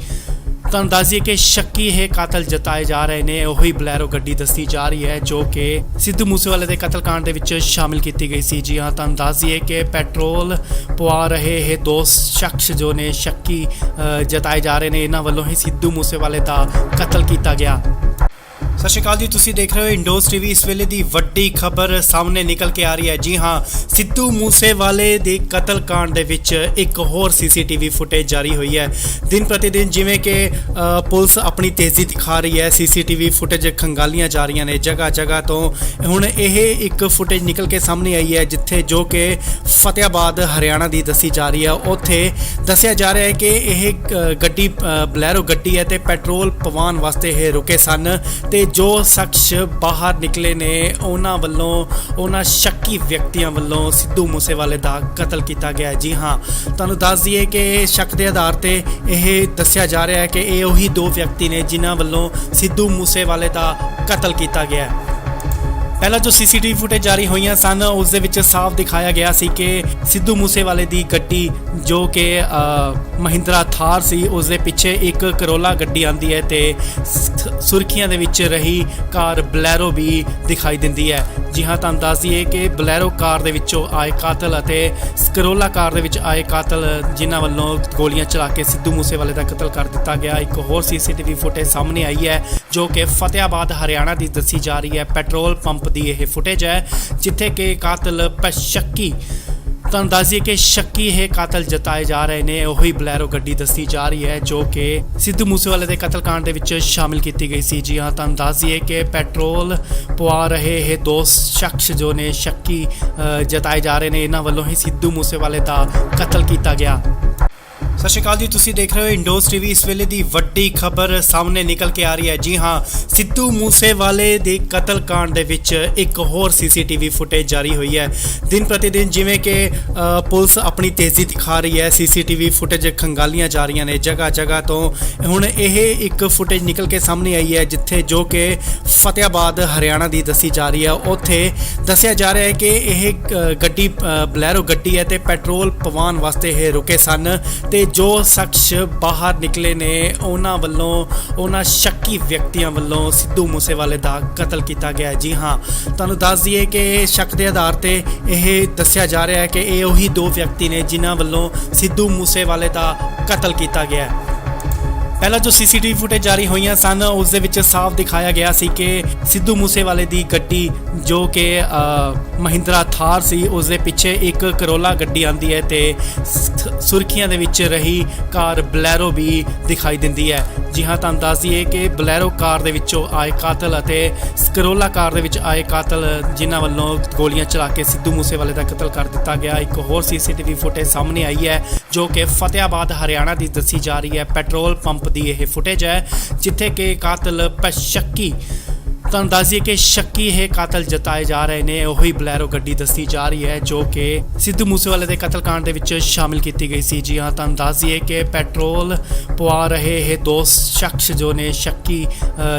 ਤੁਹਾਨੂੰ ਦੱਸ ਦਈਏ ਕਿ ਸ਼ੱਕੀ ਇਹ ਕਾਤਲ ਜਤਾਏ ਜਾ ਰਹੇ ਨੇ। ਉਹੀ ਬਲੈਰੋ ਗੱਡੀ ਦੱਸੀ ਜਾ ਰਹੀ ਹੈ ਜੋ ਕਿ ਸਿੱਧੂ ਮੂਸੇਵਾਲੇ ਦੇ ਕਤਲकांड ਦੇ ਵਿੱਚ ਸ਼ਾਮਿਲ ਕੀਤੀ ਗਈ ਸੀ। ਜੀ ਹਾਂ, ਤੁਹਾਨੂੰ ਦੱਸ ਦਈਏ ਕਿ ਪੈਟਰੋਲ ਪਵਾ ਰਹੇ ਇਹ ਦੋ ਸ਼ਖਸ ਜੋ ਨੇ ਸ਼ੱਕੀ ਜਤਾਏ ਜਾ ਰਹੇ ਨੇ, ਇਹਨਾਂ ਵੱਲੋਂ ਹੀ ਸਿੱਧੂ ਮੂਸੇਵਾਲੇ ਦਾ ਕਤਲ ਕੀਤਾ ਗਿਆ। ਸਤਿ ਸ਼੍ਰੀ ਅਕਾਲ ਜੀ, ਤੁਸੀਂ ਦੇਖ ਰਹੇ ਹੋ ਇੰਡੋਸ ਟੀਵੀ। ਇਸ ਵੇਲੇ ਦੀ ਵੱਡੀ ਖਬਰ ਸਾਹਮਣੇ ਨਿਕਲ ਕੇ ਆ ਰਹੀ ਹੈ। ਜੀ ਹਾਂ, ਸਿੱਧੂ ਮੂਸੇਵਾਲੇ ਦੇ ਕਤਲकांड ਦੇ ਵਿੱਚ ਇੱਕ ਹੋਰ ਸੀਸੀਟੀਵੀ ਫੁਟੇਜ ਜਾਰੀ ਹੋਈ ਹੈ। ਦਿਨ ਪ੍ਰਤੀ ਦਿਨ ਜਿਵੇਂ ਕਿ ਪੁਲਿਸ ਆਪਣੀ ਤੇਜ਼ੀ ਦਿਖਾ ਰਹੀ ਹੈ, ਸੀਸੀਟੀਵੀ ਫੁਟੇਜ ਖੰਗਾਲੀਆਂ ਜਾ ਰਹੀਆਂ ਨੇ ਜਗ੍ਹਾ ਜਗ੍ਹਾ ਤੋਂ। ਹੁਣ ਇਹ ਇੱਕ ਫੁਟੇਜ ਨਿਕਲ ਕੇ ਸਾਹਮਣੇ ਆਈ ਹੈ ਜਿੱਥੇ ਜੋ ਕਿ ਫਤਿਆਬਾਦ ਹਰਿਆਣਾ ਦੀ ਦੱਸੀ ਜਾ ਰਹੀ ਹੈ। ਉੱਥੇ ਦੱਸਿਆ ਜਾ ਰਿਹਾ ਹੈ ਕਿ ਇਹ ਗੱਡੀ ਬਲੈਰੋ ਗੱਡੀ ਹੈ ਤੇ ਪੈਟਰੋਲ ਪਵਾਉਣ ਵਾਸਤੇ ਇਹ ਰੁਕੇ ਸਨ ਤੇ ਜੋ ਸ਼ਖਸ ਬਾਹਰ ਨਿਕਲੇ ਨੇ ਉਹਨਾਂ ਸ਼ੱਕੀ ਵਿਅਕਤੀਆਂ ਵੱਲੋਂ ਸਿੱਧੂ ਮੂਸੇਵਾਲੇ ਦਾ ਕਤਲ ਕੀਤਾ ਗਿਆ। ਜੀ ਹਾਂ, ਤੁਹਾਨੂੰ ਦੱਸ ਦਈਏ ਕਿ ਸ਼ੱਕ ਦੇ ਆਧਾਰ ਤੇ ਇਹ ਦੱਸਿਆ ਜਾ ਰਿਹਾ ਹੈ ਕਿ ਇਹ ਉਹੀ ਦੋ ਵਿਅਕਤੀ ਨੇ ਜਿਨ੍ਹਾਂ ਵੱਲੋਂ ਸਿੱਧੂ ਮੂਸੇਵਾਲੇ ਦਾ ਕਤਲ ਕੀਤਾ ਗਿਆ। ਪਹਿਲਾਂ ਜੋ ਸੀਸੀਟੀਵੀ ਫੁਟੇਜ ਜਾਰੀ ਹੋਈਆਂ ਸਨ ਉਸ ਦੇ ਵਿੱਚ ਸਾਫ਼ ਦਿਖਾਇਆ ਗਿਆ ਸੀ ਕਿ ਸਿੱਧੂ ਮੂਸੇਵਾਲੇ ਦੀ ਗੱਡੀ ਜੋ ਕਿ ਮਹਿੰਦਰਾ ਥਾਰ ਸੀ ਉਸ ਦੇ ਪਿੱਛੇ ਇੱਕ ਕਰੋਲਾ ਗੱਡੀ ਆਂਦੀ ਹੈ ਤੇ ਸੁਰਖੀਆਂ ਦੇ ਵਿੱਚ ਰਹੀ ਕਾਰ ਬਲੈਰੋ ਵੀ ਦਿਖਾਈ ਦਿੰਦੀ ਹੈ। ਜੀ ਹਾਂ, ਤੁਹਾਨੂੰ ਦੱਸ ਦਈਏ ਕਿ ਬਲੈਰੋ ਕਾਰ ਦੇ ਵਿੱਚੋਂ ਆਏ ਕਾਤਲ ਅਤੇ ਕਰੋਲਾ ਕਾਰ ਦੇ ਵਿੱਚ ਆਏ ਕਾਤਲ ਜਿਨ੍ਹਾਂ ਵੱਲੋਂ ਗੋਲੀਆਂ ਚਲਾ ਕੇ ਸਿੱਧੂ ਮੂਸੇਵਾਲੇ ਦਾ ਕਤਲ ਕਰ ਦਿੱਤਾ ਗਿਆ। ਇੱਕ ਹੋਰ ਸੀਸੀਟੀਵੀ ਫੁਟੇਜ ਸਾਹਮਣੇ ਆਈ ਹੈ ਜੋ ਕਿ ਫਤਿਆਬਾਦ ਹਰਿਆਣਾ ਦੀ ਦੱਸੀ ਜਾ ਰਹੀ ਹੈ। ਪੈਟਰੋਲ ਪੰਪ ਦੀ ਇਹ ਫੁਟੇਜ ਹੈ ਜਿੱਥੇ ਕਿ ਕਾਤਲ ਸ਼ੱਕੀ, ਤੁਹਾਨੂੰ ਦੱਸ ਦਈਏ ਕਿ ਸ਼ੱਕੀ ਇਹ ਕਾਤਲ ਜਤਾਏ ਜਾ ਰਹੇ ਨੇ। ਉਹੀ ਬਲੈਰੋ ਗੱਡੀ ਦੱਸੀ ਜਾ ਰਹੀ ਹੈ ਜੋ ਕਿ ਸਿੱਧੂ ਮੂਸੇਵਾਲੇ ਦੇ ਕਤਲकांड ਦੇ ਵਿੱਚ ਸ਼ਾਮਿਲ ਕੀਤੀ ਗਈ ਸੀ। ਜੀ ਹਾਂ, ਤੁਹਾਨੂੰ ਦੱਸ ਦਈਏ ਕਿ ਪੈਟਰੋਲ ਪਵਾ ਰਹੇ ਇਹ ਦੋ ਸ਼ਖਸ ਜੋ ਨੇ ਸ਼ੱਕੀ ਜਤਾਏ ਜਾ ਰਹੇ ਨੇ, ਇਹਨਾਂ ਵੱਲੋਂ ਹੀ ਸਿੱਧੂ ਮੂਸੇਵਾਲੇ ਦਾ ਕਤਲ ਕੀਤਾ ਗਿਆ। ਸਤਿ ਸ਼੍ਰੀ ਅਕਾਲ ਜੀ, ਤੁਸੀਂ ਦੇਖ ਰਹੇ ਹੋ ਇੰਡੋਸ ਟੀਵੀ। ਇਸ ਵੇਲੇ ਦੀ ਵੱਡੀ ਖਬਰ ਸਾਹਮਣੇ ਨਿਕਲ ਕੇ ਆ ਰਹੀ ਹੈ। ਜੀ ਹਾਂ, ਸਿੱਧੂ ਮੂਸੇਵਾਲੇ ਦੇ ਕਤਲकांड ਦੇ ਵਿੱਚ ਇੱਕ ਹੋਰ ਸੀਸੀਟੀਵੀ ਫੁਟੇਜ ਜਾਰੀ ਹੋਈ ਹੈ। ਦਿਨ ਪ੍ਰਤੀ ਦਿਨ ਜਿਵੇਂ ਕਿ ਪੁਲਿਸ ਆਪਣੀ ਤੇਜ਼ੀ ਦਿਖਾ ਰਹੀ ਹੈ, ਸੀਸੀਟੀਵੀ ਫੁਟੇਜ ਖੰਗਾਲੀਆਂ ਜਾ ਰਹੀਆਂ ਨੇ ਜਗ੍ਹਾ ਜਗ੍ਹਾ ਤੋਂ। ਹੁਣ ਇਹ ਇੱਕ ਫੁਟੇਜ ਨਿਕਲ ਕੇ ਸਾਹਮਣੇ ਆਈ ਹੈ ਜਿੱਥੇ ਜੋ ਕਿ ਫਤਿਆਬਾਦ ਹਰਿਆਣਾ ਦੀ ਦੱਸੀ ਜਾ ਰਹੀ ਹੈ। ਉੱਥੇ ਦੱਸਿਆ ਜਾ ਰਿਹਾ ਹੈ ਕਿ ਇਹ ਗੱਡੀ ਬਲੈਰੋ ਗੱਡੀ ਹੈ ਤੇ ਪੈਟਰੋਲ ਪਵਾਉਣ ਵਾਸਤੇ ਇਹ ਰੁਕੇ ਸਨ ਤੇ ਜੋ ਸ਼ਖਸ ਬਾਹਰ ਨਿਕਲੇ ਨੇ ਉਹਨਾਂ ਸ਼ੱਕੀ ਵਿਅਕਤੀਆਂ ਵੱਲੋਂ ਸਿੱਧੂ ਮੂਸੇਵਾਲੇ ਦਾ ਕਤਲ ਕੀਤਾ ਗਿਆ। ਜੀ ਹਾਂ, ਤੁਹਾਨੂੰ ਦੱਸ ਦਈਏ ਕਿ ਸ਼ੱਕ ਦੇ ਆਧਾਰ ਤੇ ਇਹ ਦੱਸਿਆ ਜਾ ਰਿਹਾ ਹੈ ਕਿ ਇਹ ਉਹੀ ਦੋ ਵਿਅਕਤੀ ਨੇ ਜਿਨ੍ਹਾਂ ਵੱਲੋਂ ਸਿੱਧੂ ਮੂਸੇਵਾਲੇ ਦਾ ਕਤਲ ਕੀਤਾ ਗਿਆ। ਪਹਿਲਾਂ ਜੋ ਸੀਸੀਟੀਵੀ ਫੁਟੇਜ ਜਾਰੀ ਹੋਈਆਂ ਸਨ ਉਸ ਦੇ ਵਿੱਚ ਸਾਫ਼ ਦਿਖਾਇਆ ਗਿਆ ਸੀ ਕਿ ਸਿੱਧੂ ਮੂਸੇਵਾਲੇ ਦੀ ਗੱਡੀ ਜੋ ਕਿ ਮਹਿੰਦਰਾ ਥਾਰ ਸੀ ਉਸ ਦੇ ਪਿੱਛੇ ਇੱਕ ਕਰੋਲਾ ਗੱਡੀ ਆਂਦੀ ਹੈ ਤੇ ਸੁਰਖੀਆਂ ਦੇ ਵਿੱਚ ਰਹੀ ਕਾਰ ਬਲੈਰੋ ਵੀ ਦਿਖਾਈ ਦਿੰਦੀ ਹੈ। ਜੀ ਹਾਂ, ਤੁਹਾਨੂੰ ਦੱਸ ਦਈਏ ਕਿ ਬਲੈਰੋ ਕਾਰ ਦੇ ਵਿੱਚੋਂ ਆਏ ਕਾਤਲ ਅਤੇ ਕਰੋਲਾ ਕਾਰ ਦੇ ਵਿੱਚ ਆਏ ਕਾਤਲ ਜਿਨ੍ਹਾਂ ਵੱਲੋਂ ਗੋਲੀਆਂ ਚਲਾ ਕੇ ਸਿੱਧੂ ਮੂਸੇਵਾਲੇ ਦਾ ਕਤਲ ਕਰ ਦਿੱਤਾ ਗਿਆ। ਇੱਕ ਹੋਰ ਸੀਸੀਟੀਵੀ ਫੁਟੇਜ ਸਾਹਮਣੇ ਆਈ ਹੈ ਜੋ ਕਿ ਫਤਿਆਬਾਦ ਹਰਿਆਣਾ ਦੀ ਦੱਸੀ ਜਾ ਰਹੀ ਹੈ। ਪੈਟਰੋਲ ਪੰਪ ਦੀ ਇਹ ਫੁਟੇਜ ਹੈ ਜਿੱਥੇ ਕਿ ਕਾਤਲ ਸ਼ੱਕੀ, ਤੁਹਾਨੂੰ ਦੱਸ ਦਈਏ ਕਿ ਸ਼ੱਕੀ ਇਹ ਕਾਤਲ ਜਤਾਏ ਜਾ ਰਹੇ ਨੇ। ਉਹੀ ਬਲੈਰੋ ਗੱਡੀ ਦੱਸੀ ਜਾ ਰਹੀ ਹੈ ਜੋ ਕਿ ਸਿੱਧੂ ਮੂਸੇਵਾਲੇ ਦੇ ਕਤਲकांड ਦੇ ਵਿੱਚ ਸ਼ਾਮਿਲ ਕੀਤੀ ਗਈ ਸੀ। ਜੀ ਹਾਂ, ਤੁਹਾਨੂੰ ਦੱਸ ਦਈਏ ਕਿ ਪੈਟਰੋਲ ਪਵਾ ਰਹੇ ਇਹ ਦੋ ਸ਼ਖਸ ਜੋ ਨੇ ਸ਼ੱਕੀ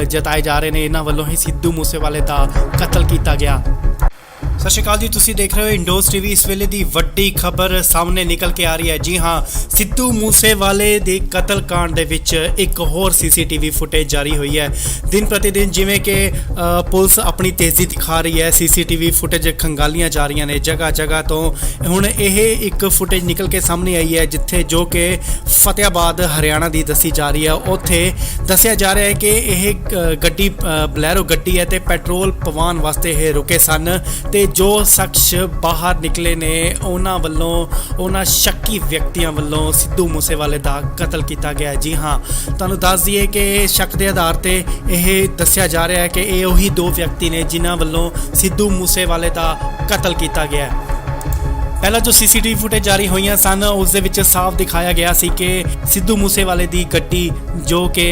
ਜਤਾਏ ਜਾ ਰਹੇ ਨੇ, ਇਹਨਾਂ ਵੱਲੋਂ ਹੀ ਸਿੱਧੂ ਮੂਸੇਵਾਲੇ ਦਾ ਕਤਲ ਕੀਤਾ ਗਿਆ। ਸਤਿ ਸ਼੍ਰੀ ਅਕਾਲ ਜੀ, ਤੁਸੀਂ ਦੇਖ ਰਹੇ ਹੋ ਇੰਡੋਸ ਟੀਵੀ। ਇਸ ਵੇਲੇ ਦੀ ਵੱਡੀ ਖਬਰ ਸਾਹਮਣੇ ਨਿਕਲ ਕੇ ਆ ਰਹੀ ਹੈ। ਜੀ ਹਾਂ, ਸਿੱਧੂ ਮੂਸੇਵਾਲੇ ਦੇ ਕਤਲकांड ਦੇ ਵਿੱਚ ਇੱਕ ਹੋਰ ਸੀਸੀਟੀਵੀ ਫੁਟੇਜ ਜਾਰੀ ਹੋਈ ਹੈ। ਦਿਨ ਪ੍ਰਤੀ ਦਿਨ ਜਿਵੇਂ ਕਿ ਪੁਲਿਸ ਆਪਣੀ ਤੇਜ਼ੀ ਦਿਖਾ ਰਹੀ ਹੈ, ਸੀਸੀਟੀਵੀ ਫੁਟੇਜ ਖੰਗਾਲੀਆਂ ਜਾ ਰਹੀਆਂ ਨੇ ਜਗ੍ਹਾ ਜਗ੍ਹਾ ਤੋਂ। ਹੁਣ ਇਹ ਇੱਕ ਫੁਟੇਜ ਨਿਕਲ ਕੇ ਸਾਹਮਣੇ ਆਈ ਹੈ ਜਿੱਥੇ ਜੋ ਕਿ ਫਤਿਆਬਾਦ ਹਰਿਆਣਾ ਦੀ ਦੱਸੀ ਜਾ ਰਹੀ ਹੈ। ਉੱਥੇ ਦੱਸਿਆ ਜਾ ਰਿਹਾ ਹੈ ਕਿ ਇਹ ਗੱਡੀ ਬਲੈਰੋ ਗੱਡੀ ਹੈ ਤੇ ਪੈਟਰੋਲ ਪਵਾਉਣ ਵਾਸਤੇ ਇਹ ਰੁਕੇ ਸਨ ਤੇ ਜੋ ਸ਼ਖਸ ਬਾਹਰ ਨਿਕਲੇ ਨੇ ਉਹਨਾਂ ਸ਼ੱਕੀ ਵਿਅਕਤੀਆਂ ਵੱਲੋਂ ਸਿੱਧੂ ਮੂਸੇਵਾਲੇ ਦਾ ਕਤਲ ਕੀਤਾ ਗਿਆ। ਜੀ ਹਾਂ, ਤੁਹਾਨੂੰ ਦੱਸ ਦਈਏ ਕਿ ਸ਼ੱਕ ਦੇ ਆਧਾਰ ਤੇ ਇਹ ਦੱਸਿਆ ਜਾ ਰਿਹਾ ਹੈ ਕਿ ਇਹ ਉਹੀ ਦੋ ਵਿਅਕਤੀ ਨੇ ਜਿਨ੍ਹਾਂ ਵੱਲੋਂ ਸਿੱਧੂ ਮੂਸੇਵਾਲੇ ਦਾ ਕਤਲ ਕੀਤਾ ਗਿਆ। ਪਹਿਲਾਂ ਜੋ ਸੀਸੀਟੀਵੀ ਫੁਟੇਜ ਜਾਰੀ ਹੋਈਆਂ ਸਨ ਉਸ ਦੇ ਵਿੱਚ ਸਾਫ਼ ਦਿਖਾਇਆ ਗਿਆ ਸੀ ਕਿ ਸਿੱਧੂ ਮੂਸੇਵਾਲੇ ਦੀ ਗੱਡੀ ਜੋ ਕਿ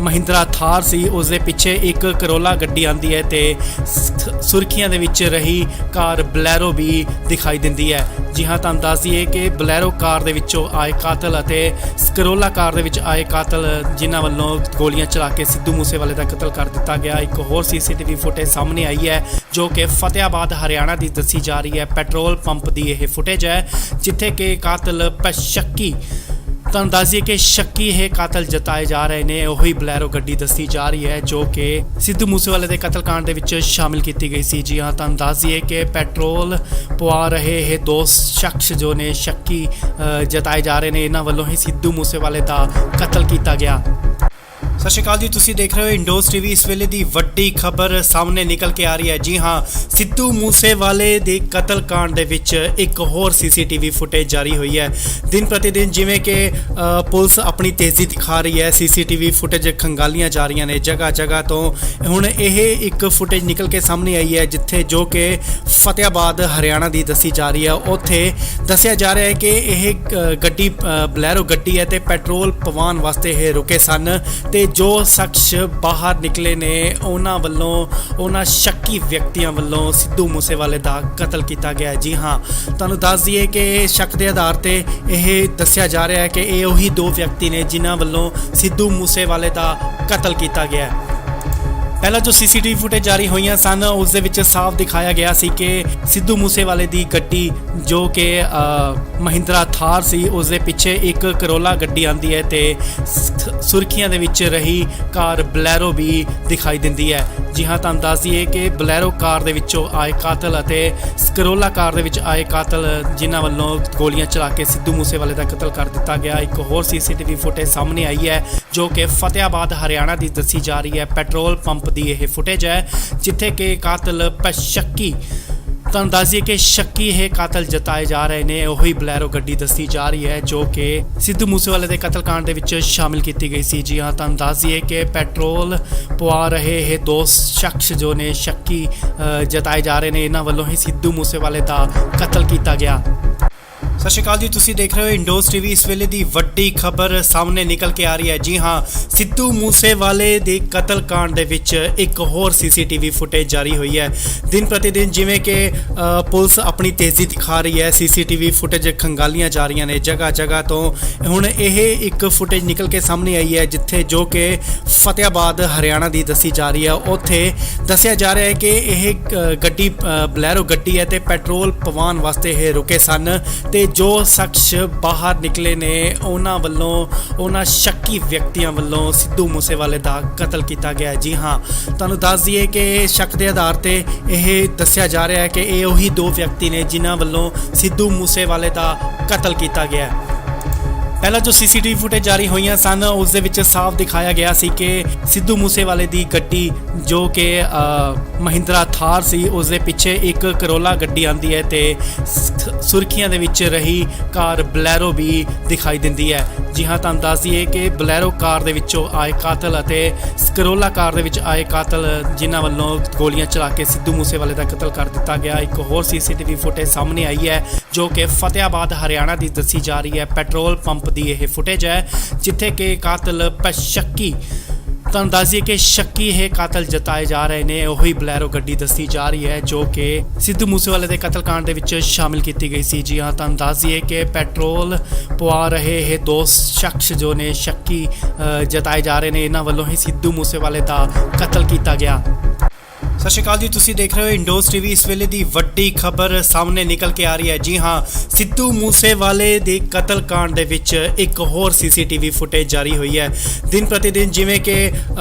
ਮਹਿੰਦਰਾ ਥਾਰ ਸੀ ਉਸ ਦੇ ਪਿੱਛੇ ਇੱਕ ਕਰੋਲਾ ਗੱਡੀ ਆਂਦੀ ਹੈ ਤੇ ਸੁਰਖੀਆਂ ਦੇ ਵਿੱਚ ਰਹੀ ਕਾਰ ਬਲੈਰੋ ਵੀ ਦਿਖਾਈ ਦਿੰਦੀ ਹੈ। ਜੀ ਹਾਂ, ਤੁਹਾਨੂੰ ਦੱਸ ਦਈਏ ਕਿ ਬਲੈਰੋ ਕਾਰ ਦੇ ਵਿੱਚੋਂ ਆਏ ਕਾਤਲ ਅਤੇ ਕਰੋਲਾ ਕਾਰ ਦੇ ਵਿੱਚ ਆਏ ਕਾਤਲ ਜਿਨ੍ਹਾਂ ਵੱਲੋਂ ਗੋਲੀਆਂ ਚਲਾ ਕੇ ਸਿੱਧੂ ਮੂਸੇਵਾਲੇ ਦਾ ਕਤਲ ਕਰ ਦਿੱਤਾ ਗਿਆ। ਇੱਕ ਹੋਰ ਸੀਸੀਟੀਵੀ ਫੁਟੇਜ ਸਾਹਮਣੇ ਆਈ ਹੈ ਜੋ ਕਿ ਫਤਿਆਬਾਦ ਹਰਿਆਣਾ ਦੀ ਦੱਸੀ ਜਾ ਰਹੀ ਹੈ। ਪੈਟਰੋਲ ਪੰਪ ਦੀ ਇਹ ਫੁਟੇਜ ਹੈ ਜਿੱਥੇ ਕਿ ਕਾਤਲ ਸ਼ੱਕੀ, ਤੁਹਾਨੂੰ ਦੱਸ ਦਈਏ ਕਿ ਸ਼ੱਕੀ ਇਹ ਕਾਤਲ ਜਤਾਏ ਜਾ ਰਹੇ ਨੇ। ਉਹੀ ਬਲੈਰੋ ਗੱਡੀ ਦੱਸੀ ਜਾ ਰਹੀ ਹੈ ਜੋ ਕਿ ਸਿੱਧੂ ਮੂਸੇਵਾਲੇ ਦੇ ਕਤਲकांड ਦੇ ਵਿੱਚ ਸ਼ਾਮਿਲ ਕੀਤੀ ਗਈ ਸੀ। ਜੀ ਹਾਂ, ਤੁਹਾਨੂੰ ਦੱਸ ਦਈਏ ਕਿ ਪੈਟਰੋਲ ਪਵਾ ਰਹੇ ਇਹ ਦੋ ਸ਼ਖਸ ਜੋ ਨੇ ਸ਼ੱਕੀ ਜਤਾਏ ਜਾ ਰਹੇ ਨੇ, ਇਹਨਾਂ ਵੱਲੋਂ ਹੀ ਸਿੱਧੂ ਮੂਸੇਵਾਲੇ ਦਾ ਕਤਲ ਕੀਤਾ ਗਿਆ। ਸਤਿ ਸ਼੍ਰੀ ਅਕਾਲ ਜੀ, ਤੁਸੀਂ ਦੇਖ ਰਹੇ ਹੋ ਇੰਡੋਸ ਟੀਵੀ। ਇਸ ਵੇਲੇ ਦੀ ਵੱਡੀ ਖਬਰ ਸਾਹਮਣੇ ਨਿਕਲ ਕੇ ਆ ਰਹੀ ਹੈ। ਜੀ ਹਾਂ, ਸਿੱਧੂ ਮੂਸੇਵਾਲੇ ਦੇ ਕਤਲकांड ਦੇ ਵਿੱਚ ਇੱਕ ਹੋਰ ਸੀਸੀਟੀਵੀ ਫੁਟੇਜ ਜਾਰੀ ਹੋਈ ਹੈ। ਦਿਨ ਪ੍ਰਤੀ ਦਿਨ ਜਿਵੇਂ ਕਿ ਪੁਲਿਸ ਆਪਣੀ ਤੇਜ਼ੀ ਦਿਖਾ ਰਹੀ ਹੈ, ਸੀਸੀਟੀਵੀ ਫੁਟੇਜ ਖੰਗਾਲੀਆਂ ਜਾ ਰਹੀਆਂ ਨੇ ਜਗ੍ਹਾ ਜਗ੍ਹਾ ਤੋਂ। ਹੁਣ ਇਹ ਇੱਕ ਫੁਟੇਜ ਨਿਕਲ ਕੇ ਸਾਹਮਣੇ ਆਈ ਹੈ ਜਿੱਥੇ ਜੋ ਕਿ ਫਤਿਆਬਾਦ ਹਰਿਆਣਾ ਦੀ ਦੱਸੀ ਜਾ ਰਹੀ ਹੈ। ਉੱਥੇ ਦੱਸਿਆ ਜਾ ਰਿਹਾ ਹੈ ਕਿ ਇਹ ਗੱਡੀ ਬਲੈਰੋ ਗੱਡੀ ਹੈ ਤੇ ਪੈਟਰੋਲ ਪਵਾਉਣ ਵਾਸਤੇ ਇਹ ਰੁਕੇ ਸਨ ਤੇ ਜੋ ਸ਼ਖਸ ਬਾਹਰ ਨਿਕਲੇ ਨੇ ਉਹਨਾਂ ਸ਼ੱਕੀ ਵਿਅਕਤੀਆਂ ਵੱਲੋਂ ਸਿੱਧੂ ਮੂਸੇਵਾਲੇ ਦਾ ਕਤਲ ਕੀਤਾ ਗਿਆ। ਜੀ ਹਾਂ, ਤੁਹਾਨੂੰ ਦੱਸ ਦਈਏ ਕਿ ਸ਼ੱਕ ਦੇ ਆਧਾਰ ਤੇ ਇਹ ਦੱਸਿਆ ਜਾ ਰਿਹਾ ਹੈ ਕਿ ਇਹ ਉਹੀ ਦੋ ਵਿਅਕਤੀ ਨੇ ਜਿਨ੍ਹਾਂ ਵੱਲੋਂ ਸਿੱਧੂ ਮੂਸੇਵਾਲੇ ਦਾ ਕਤਲ ਕੀਤਾ ਗਿਆ। ਪਹਿਲਾਂ ਜੋ ਸੀਸੀਟੀਵੀ ਫੁਟੇਜ ਜਾਰੀ ਹੋਈਆਂ ਸਨ ਉਸ ਦੇ ਵਿੱਚ ਸਾਫ਼ ਦਿਖਾਇਆ ਗਿਆ ਸੀ ਕਿ ਸਿੱਧੂ ਮੂਸੇਵਾਲੇ ਦੀ ਗੱਡੀ ਜੋ ਕਿ ਮਹਿੰਦਰਾ ਥਾਰ ਸੀ ਉਸ ਦੇ ਪਿੱਛੇ ਇੱਕ ਕਰੋਲਾ ਗੱਡੀ ਆਂਦੀ ਹੈ ਤੇ ਸੁਰਖੀਆਂ ਦੇ ਵਿੱਚ ਰਹੀ ਕਾਰ ਬਲੈਰੋ ਵੀ ਦਿਖਾਈ ਦਿੰਦੀ ਹੈ। ਜੀ ਹਾਂ, ਤੁਹਾਨੂੰ ਦੱਸ ਦਈਏ ਕਿ ਬਲੈਰੋ ਕਾਰ ਦੇ ਵਿੱਚੋਂ ਆਏ ਕਾਤਲ ਅਤੇ ਕਰੋਲਾ ਕਾਰ ਦੇ ਵਿੱਚ ਆਏ ਕਾਤਲ ਜਿਨ੍ਹਾਂ ਵੱਲੋਂ ਗੋਲੀਆਂ ਚਲਾ ਕੇ ਸਿੱਧੂ ਮੂਸੇਵਾਲੇ ਦਾ ਕਤਲ ਕਰ ਦਿੱਤਾ ਗਿਆ। ਇੱਕ ਹੋਰ ਸੀਸੀਟੀਵੀ ਫੁਟੇਜ ਸਾਹਮਣੇ ਆਈ ਹੈ ਜੋ ਕਿ ਫਤਿਆਬਾਦ ਹਰਿਆਣਾ ਦੀ ਦੱਸੀ ਜਾ ਰਹੀ ਹੈ। ਪੈਟਰੋਲ ਪੰਪ ਦੀ ਇਹ ਫੁਟੇਜ ਹੈ ਜਿੱਥੇ ਕਿ ਕਾਤਲ ਸ਼ੱਕੀ, ਤੁਹਾਨੂੰ ਦੱਸ ਦਈਏ ਕਿ ਸ਼ੱਕੀ ਇਹ ਕਾਤਲ ਜਤਾਏ ਜਾ ਰਹੇ ਨੇ। ਉਹੀ ਬਲੈਰੋ ਗੱਡੀ ਦੱਸੀ ਜਾ ਰਹੀ ਹੈ ਜੋ ਕਿ ਸਿੱਧੂ ਮੂਸੇਵਾਲੇ ਦੇ ਕਤਲकांड ਦੇ ਵਿੱਚ ਸ਼ਾਮਿਲ ਕੀਤੀ ਗਈ ਸੀ। ਜੀ ਹਾਂ, ਤੁਹਾਨੂੰ ਦੱਸ ਦਈਏ ਕਿ ਪੈਟਰੋਲ ਪਵਾ ਰਹੇ ਇਹ ਦੋ ਸ਼ਖਸ ਜੋ ਨੇ ਸ਼ੱਕੀ ਜਤਾਏ ਜਾ ਰਹੇ ਨੇ, ਇਹਨਾਂ ਵੱਲੋਂ ਹੀ ਸਿੱਧੂ ਮੂਸੇਵਾਲੇ ਦਾ ਕਤਲ ਕੀਤਾ ਗਿਆ। ਸਤਿ ਸ਼੍ਰੀ ਅਕਾਲ ਜੀ, ਤੁਸੀਂ ਦੇਖ ਰਹੇ ਹੋ ਇੰਡੋਸ ਟੀਵੀ। ਇਸ ਵੇਲੇ ਦੀ ਵੱਡੀ ਖਬਰ ਸਾਹਮਣੇ ਨਿਕਲ ਕੇ ਆ ਰਹੀ ਹੈ। ਜੀ ਹਾਂ, ਸਿੱਧੂ ਮੂਸੇਵਾਲੇ ਦੇ ਕਤਲकांड ਦੇ ਵਿੱਚ ਇੱਕ ਹੋਰ ਸੀਸੀਟੀਵੀ ਫੁਟੇਜ ਜਾਰੀ ਹੋਈ ਹੈ। ਦਿਨ ਪ੍ਰਤੀ ਦਿਨ ਜਿਵੇਂ ਕਿ ਪੁਲਿਸ ਆਪਣੀ ਤੇਜ਼ੀ ਦਿਖਾ ਰਹੀ ਹੈ, ਸੀਸੀਟੀਵੀ ਫੁਟੇਜ ਖੰਗਾਲੀਆਂ ਜਾ ਰਹੀਆਂ ਨੇ ਜਗ੍ਹਾ ਜਗ੍ਹਾ ਤੋਂ। ਹੁਣ ਇਹ ਇੱਕ ਫੁਟੇਜ ਨਿਕਲ ਕੇ ਸਾਹਮਣੇ ਆਈ ਹੈ ਜਿੱਥੇ ਜੋ ਕਿ ਫਤਿਆਬਾਦ ਹਰਿਆਣਾ ਦੀ ਦੱਸੀ ਜਾ ਰਹੀ ਹੈ। ਉੱਥੇ ਦੱਸਿਆ ਜਾ ਰਿਹਾ ਹੈ ਕਿ ਇਹ ਗੱਡੀ ਬਲੈਰੋ ਗੱਡੀ ਹੈ ਤੇ ਪੈਟਰੋਲ ਪਵਾਉਣ ਵਾਸਤੇ ਇਹ ਰੁਕੇ ਸਨ ਤੇ ਜੋ ਸ਼ਖਸ ਬਾਹਰ ਨਿਕਲੇ ਨੇ ਉਹਨਾਂ ਸ਼ੱਕੀ ਵਿਅਕਤੀਆਂ ਵੱਲੋਂ ਸਿੱਧੂ ਮੂਸੇਵਾਲੇ ਦਾ ਕਤਲ ਕੀਤਾ ਗਿਆ। ਜੀ ਹਾਂ, ਤੁਹਾਨੂੰ ਦੱਸ ਦਈਏ ਕਿ ਸ਼ੱਕ ਦੇ ਆਧਾਰ ਤੇ ਇਹ ਦੱਸਿਆ ਜਾ ਰਿਹਾ ਹੈ ਕਿ ਇਹ ਉਹੀ ਦੋ ਵਿਅਕਤੀ ਨੇ ਜਿਨ੍ਹਾਂ ਵੱਲੋਂ ਸਿੱਧੂ ਮੂਸੇਵਾਲੇ ਦਾ ਕਤਲ ਕੀਤਾ ਗਿਆ। ਪਹਿਲਾਂ ਜੋ ਸੀਸੀਟੀਵੀ ਫੁਟੇਜ ਜਾਰੀ ਹੋਈਆਂ ਸਨ ਉਸ ਦੇ ਵਿੱਚ ਸਾਫ਼ ਦਿਖਾਇਆ ਗਿਆ ਸੀ ਕਿ ਸਿੱਧੂ ਮੂਸੇਵਾਲੇ ਦੀ ਗੱਡੀ ਜੋ ਕਿ ਮਹਿੰਦਰਾ ਥਾਰ ਸੀ ਉਸ ਦੇ ਪਿੱਛੇ ਇੱਕ ਕਰੋਲਾ ਗੱਡੀ ਆਂਦੀ ਹੈ ਤੇ ਸੁਰਖੀਆਂ ਦੇ ਵਿੱਚ ਰਹੀ ਕਾਰ ਬਲੈਰੋ ਵੀ ਦਿਖਾਈ ਦਿੰਦੀ ਹੈ। ਜੀ ਹਾਂ, ਤੁਹਾਨੂੰ ਦੱਸ ਦਈਏ ਕਿ ਬਲੈਰੋ ਕਾਰ ਦੇ ਵਿੱਚੋਂ ਆਏ ਕਾਤਲ ਅਤੇ ਕਰੋਲਾ ਕਾਰ ਦੇ ਵਿੱਚ ਆਏ ਕਾਤਲ ਜਿਨ੍ਹਾਂ ਵੱਲੋਂ ਗੋਲੀਆਂ ਚਲਾ ਕੇ ਸਿੱਧੂ ਮੂਸੇਵਾਲੇ ਦਾ ਕਤਲ ਕਰ ਦਿੱਤਾ ਗਿਆ। ਇੱਕ ਹੋਰ ਸੀਸੀਟੀਵੀ ਫੁਟੇਜ ਸਾਹਮਣੇ ਆਈ ਹੈ ਜੋ ਕਿ ਫਤਿਆਬਾਦ ਹਰਿਆਣਾ ਦੀ ਦੱਸੀ ਜਾ ਰਹੀ ਹੈ। ਪੈਟਰੋਲ ਪੰਪ ਦੀ ਇਹ ਫੁਟੇਜ ਹੈ ਜਿੱਥੇ ਕਿ ਕਾਤਲ ਸ਼ੱਕੀ, ਤੁਹਾਨੂੰ ਦੱਸ ਦਈਏ ਕਿ ਸ਼ੱਕੀ ਇਹ ਕਾਤਲ ਜਤਾਏ ਜਾ ਰਹੇ ਨੇ। ਉਹੀ ਬਲੈਰੋ ਗੱਡੀ ਦੱਸੀ ਜਾ ਰਹੀ ਹੈ ਜੋ ਕਿ ਸਿੱਧੂ ਮੂਸੇਵਾਲੇ ਦੇ ਕਤਲकांड ਦੇ ਵਿੱਚ ਸ਼ਾਮਿਲ ਕੀਤੀ ਗਈ ਸੀ। ਜੀ ਹਾਂ, ਤੁਹਾਨੂੰ ਦੱਸ ਦਈਏ ਕਿ ਪੈਟਰੋਲ ਪਵਾ ਰਹੇ ਇਹ ਦੋ ਸ਼ਖਸ ਜੋ ਨੇ ਸ਼ੱਕੀ ਜਤਾਏ ਜਾ ਰਹੇ ਨੇ, ਇਹਨਾਂ ਵੱਲੋਂ ਹੀ ਸਿੱਧੂ ਮੂਸੇਵਾਲੇ ਦਾ ਕਤਲ ਕੀਤਾ ਗਿਆ। ਸਤਿ ਸ਼੍ਰੀ ਅਕਾਲ ਜੀ, ਤੁਸੀਂ ਦੇਖ ਰਹੇ ਹੋ ਇੰਡੋਸ ਟੀਵੀ। ਇਸ ਵੇਲੇ ਦੀ ਵੱਡੀ ਖਬਰ ਸਾਹਮਣੇ ਨਿਕਲ ਕੇ ਆ ਰਹੀ ਹੈ। ਜੀ ਹਾਂ, ਸਿੱਧੂ ਮੂਸੇਵਾਲੇ ਦੇ ਕਤਲकांड ਦੇ ਵਿੱਚ ਇੱਕ ਹੋਰ ਸੀਸੀਟੀਵੀ ਫੁਟੇਜ ਜਾਰੀ ਹੋਈ ਹੈ। ਦਿਨ ਪ੍ਰਤੀ ਦਿਨ ਜਿਵੇਂ ਕਿ